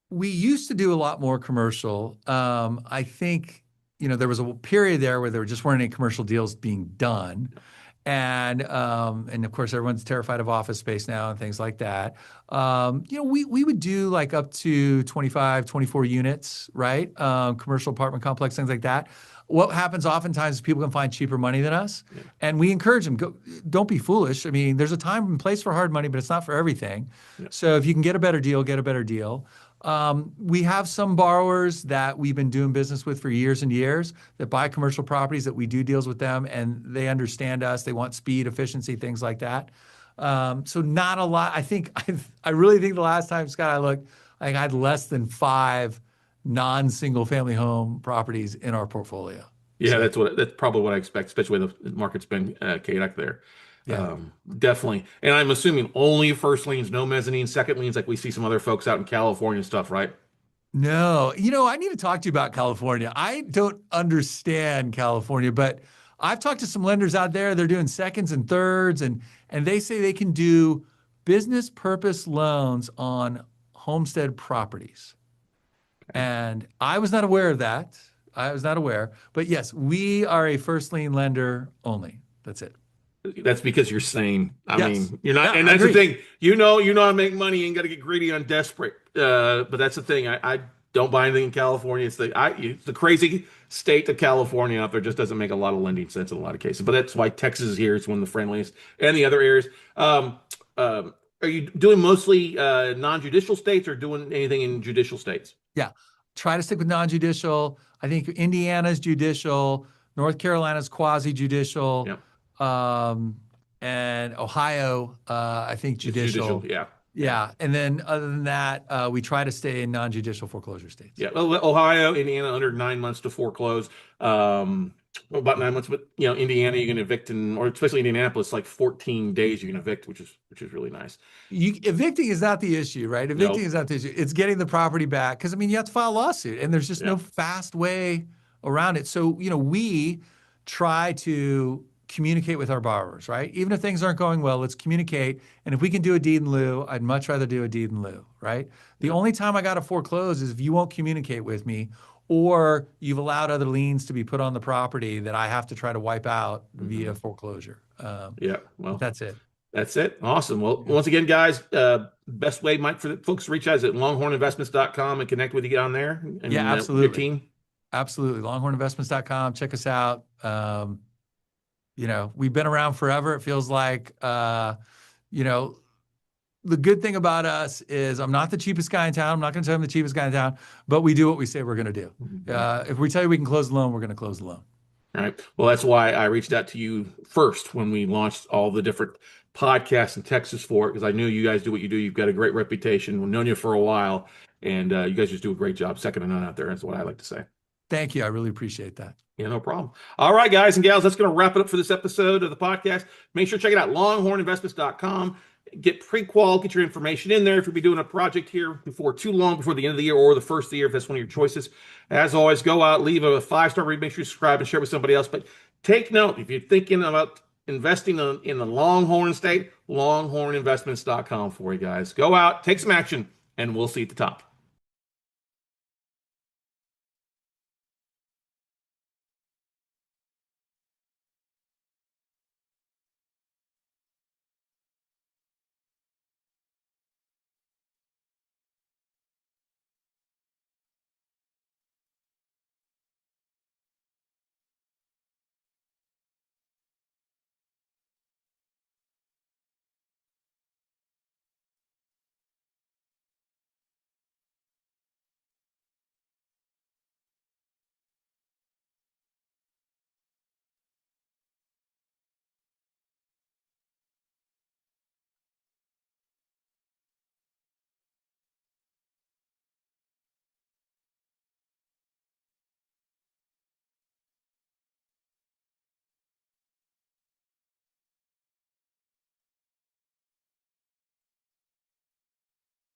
we used to do a lot more commercial. I think, there was a period there where there just weren't any commercial deals being done. And of course, everyone's terrified of office space now and things like that. We would do like up to 25, 24 units, right? Commercial apartment complex, things like that. What happens oftentimes is people can find cheaper money than us, and we encourage them, don't be foolish. I mean, there's a time and place for hard money, but it's not for everything. Yeah. So if you can get a better deal, get a better deal. We have some borrowers that we've been doing business with for years and years that buy commercial properties that we do deals with them, and they understand us. They want speed, efficiency, things like that. So not a lot. I really think the last time, Scott, I looked, I had less than 5 non-single family home properties in our portfolio. Yeah, So, that's probably what I expect, especially with the market's been chaotic there. yeah. Definitely. And I'm assuming only first liens, no mezzanine, second liens, like we see some other folks out in California and stuff, right? No, I need to talk to you about California. I don't understand California, but I've talked to some lenders out there. They're doing seconds and thirds, and they say they can do business purpose loans on homestead properties. And I was not aware of that. I was not aware. But yes, we are a first lien lender only. That's it. That's because you're sane. I Yes. mean, you're not, Yeah, and I that's the agree. thing. You know how to make money. You ain't got to get greedy on desperate. But that's the thing. I don't buy anything in California. It's the crazy state of California out there just doesn't make a lot of lending sense in a lot of cases. But that's why Texas is here. It's one of the friendliest, and the other areas. Are you doing mostly non-judicial states or doing anything in judicial states? Yeah. Try to stick with non-judicial. I think Indiana's judicial, North Carolina's quasi-judicial, Yeah, and Ohio, I think it's judicial. judicial. Yeah. Yeah. And then other than that, we try to stay in non-judicial foreclosure states. Yeah, well, Ohio, Indiana, under 9 months to foreclose. About 9 months, but Indiana, you can evict or especially Indianapolis, like 14 days you can evict, which is really nice. Evicting is not the issue, right? Evicting No, is not the issue. It's getting the property back. Because, I mean, you have to file a lawsuit, and there's just yeah, no fast way around it. So, we try to communicate with our borrowers, right? Even if things aren't going well, let's communicate. And if we can do a deed in lieu, I'd much rather do a deed in lieu, right? The yeah. only time I got to foreclose is if you won't communicate with me, or you've allowed other liens to be put on the property that I have to try to wipe out via foreclosure. Yeah. But Well, that's it. that's it. Awesome. Well, Yeah. once again, guys, best way, Mike, for the folks to reach out is at longhorninvestments.com and connect with you on there and Yeah, your absolutely. team. Absolutely. Longhorninvestments.com. Check us out. We've been around forever. It feels like, the good thing about us is I'm not the cheapest guy in town. I'm not going to tell you I'm the cheapest guy in town, but we do what we say we're going to do. If we tell you we can close the loan, we're going to close the loan. All right. Well, that's why I reached out to you first when we launched all the different podcasts in Texas for it, because I knew you guys do what you do. You've got a great reputation. We've known you for a while, and you guys just do a great job. Second to none out there. That's what I like to say. Thank you. I really appreciate that. Yeah, no problem. All right, guys and gals, that's going to wrap it up for this episode of the podcast. Make sure to check it out, longhorninvestments.com. Get pre-qual, get your information in there if you'll be doing a project here before too long, before the end of the year or the first of the year, if that's one of your choices. As always, go out, leave a 5-star review, make sure you subscribe and share with somebody else. But take note, if you're thinking about investing in the Longhorn state, longhorninvestments.com for you guys. Go out, take some action, and we'll see you at the top.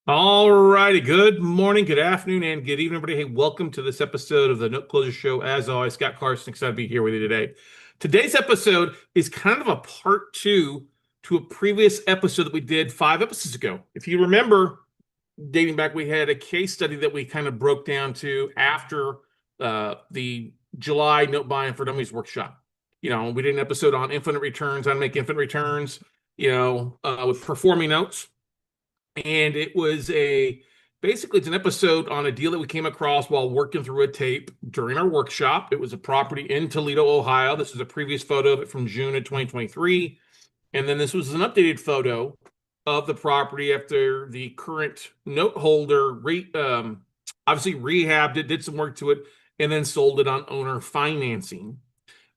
All righty. Good morning, good afternoon, and good evening, everybody. Hey, welcome to this episode of the Note Closure Show. As always, Scott Carson, excited to be here with you today. Today's episode is kind of a part two to a previous episode that we did 5 episodes ago. If you remember, dating back, we had a case study that we kind of broke down to after the July Note Buying for Dummies workshop. We did an episode on infinite returns, how to make infinite returns, with performing notes. And it was basically it's an episode on a deal that we came across while working through a tape during our workshop. It was a property in Toledo, Ohio. This is a previous photo of it from June of 2023. And then this was an updated photo of the property after the current note holder obviously rehabbed it, did some work to it, and then sold it on owner financing.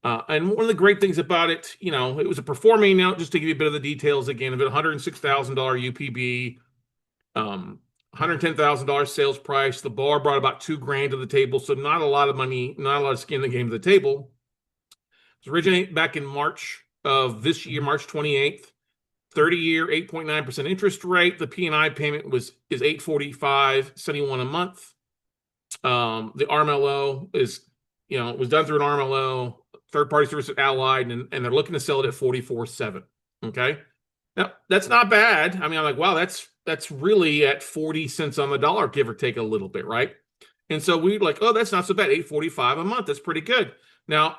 And one of the great things about it, it was a performing note, just to give you a bit of the details again, of it $106,000 UPB, $110,000 sales price. The bar brought about $2,000 to the table, so not a lot of money, not a lot of skin in the game to the table. It was originated back in March of this year, March 28th, 30-year, 8.9% interest rate. The P&I payment is $845.71 a month. The RMLO is, it was done through an RMLO, third-party service at Allied, and they're looking to sell it at $44.7. Okay. Now, that's not bad. I mean, I'm like, wow, that's really at 40 cents on the dollar, give or take a little bit, right? And so we're like, oh, that's not so bad. $845 a month. That's pretty good. Now,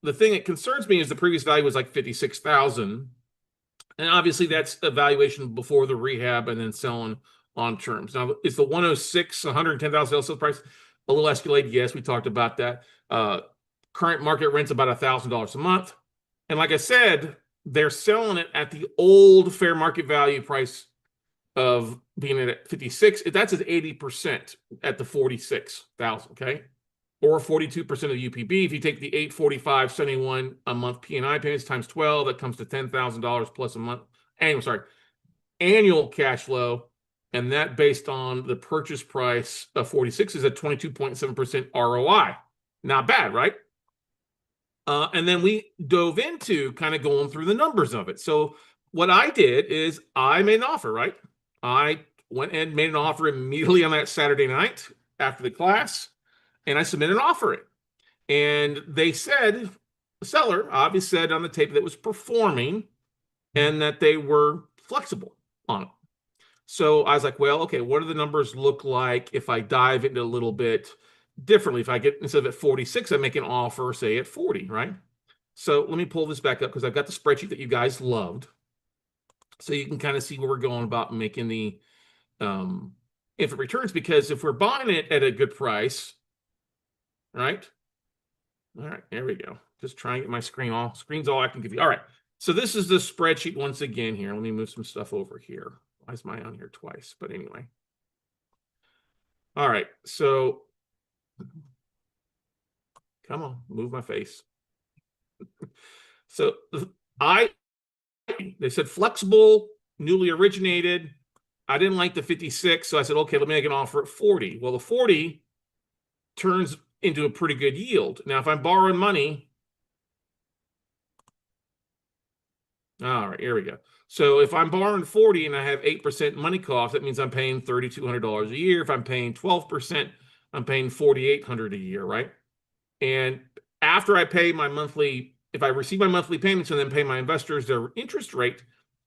the thing that concerns me is the previous value was like 56,000. And obviously that's a valuation before the rehab and then selling on terms. Now, is the 106, $110,000 sales price a little escalated? Yes, we talked about that. Current market rent's about $1,000 a month. And like I said, they're selling it at the old fair market value price of being at 56. That's at 80% at the 46,000, okay? Or 42% of the UPB. If you take the 845.71 a month P&I payments times 12, that comes to $10,000 plus a month annual cash flow, and that based on the purchase price of 46 is at 22.7% ROI. Not bad, right? And then we dove into kind of going through the numbers of it. So what I did is I made an offer, right? I went and made an offer immediately on that Saturday night after the class, and I submitted an offer. And they said, the seller obviously said on the tape that it was performing and that they were flexible on it. So I was like, well, okay, what do the numbers look like if I dive into a little bit differently? If I get, instead of at 46, I make an offer, say at 40, right? So let me pull this back up because I've got the spreadsheet that you guys loved. So you can kind of see where we're going about making the if it returns, because if we're buying it at a good price, right? All right, there we go. Just trying to get my screen's all acting confused. All right, so this is the spreadsheet once again here. Let me move some stuff over here. Why is mine on here twice? But anyway. All right, so come on, move my face. So they said flexible, newly originated. I didn't like the 56, so I said, okay, let me make an offer at 40. Well, the 40 turns into a pretty good yield. Now, if I'm borrowing money, all right, here we go. So if I'm borrowing 40 and I have 8% money cost, that means I'm paying $3,200 a year. If I'm paying 12%, I'm paying $4,800 a year, right? And after I pay my monthly, if I receive my monthly payments and then pay my investors their interest rate,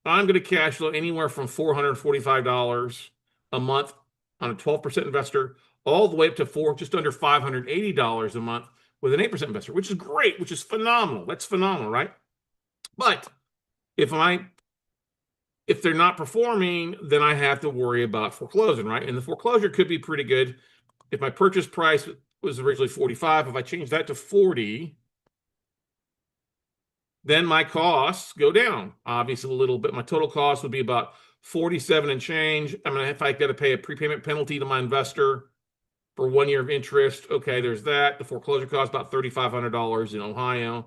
I'm going to cash flow anywhere from $445 a month on a 12% investor, all the way up to just under $580 a month with an 8% investor, which is great, which is phenomenal. That's phenomenal, right? But if they're not performing, then I have to worry about foreclosing, right? And the foreclosure could be pretty good. If my purchase price was originally 45, if I change that to 40, then my costs go down, obviously, a little bit. My total cost would be about 47 and change. I mean, if I got to pay a prepayment penalty to my investor for 1 year of interest, okay, there's that. The foreclosure cost about $3,500 in Ohio.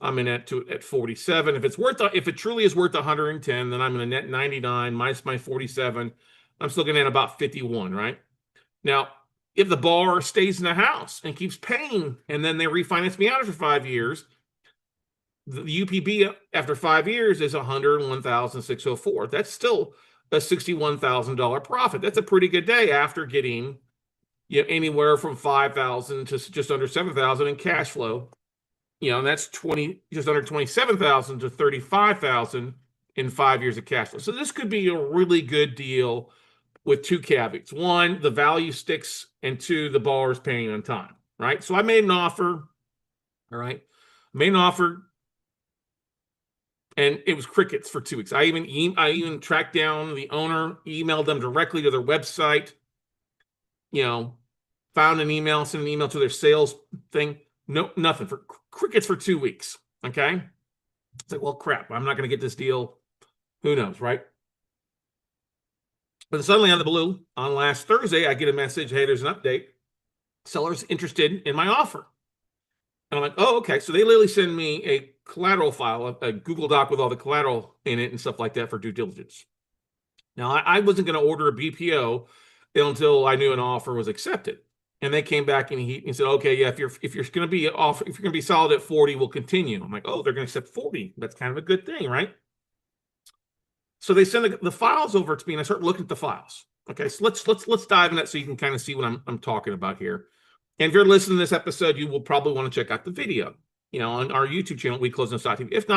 I'm in at 47. If it truly is worth 110, then I'm going to net 99 minus my 47. I'm still going to net about 51, right? Now, if the borrower stays in the house and keeps paying, and then they refinance me out after 5 years, the UPB after 5 years is $101,604. That's still a $61,000 profit. That's a pretty good day after getting anywhere from $5,000 to just under $7,000 in cash flow. And that's just under $27,000 to $35,000 in 5 years of cash flow. So this could be a really good deal with two caveats. One, the value sticks, and two, the borrower's paying on time, right? So I made an offer, all right? Made an offer, and it was crickets for 2 weeks. I even tracked down the owner, emailed them directly to their website, found an email, sent an email to their sales thing. No, nothing. For crickets for 2 weeks. Okay. It's like, well, crap, I'm not going to get this deal. Who knows, right? But suddenly, on the blue, on last Thursday, I get a message, hey, there's an update. Seller's interested in my offer. And I'm like, oh, okay. So they literally send me a collateral file, a Google Doc with all the collateral in it and stuff like that for due diligence. Now, I wasn't going to order a BPO until I knew an offer was accepted. And they came back and he said, okay, yeah, if you're going to be solid at 40, we'll continue. I'm like, oh, they're going to accept 40. That's kind of a good thing, right? So they send the files over to me, and I start looking at the files. Okay, so let's dive in that so you can kind of see what I'm talking about here. And if you're listening to this episode, you will probably want to check out the video, on our YouTube channel, WeCloseNotes.tv. If not,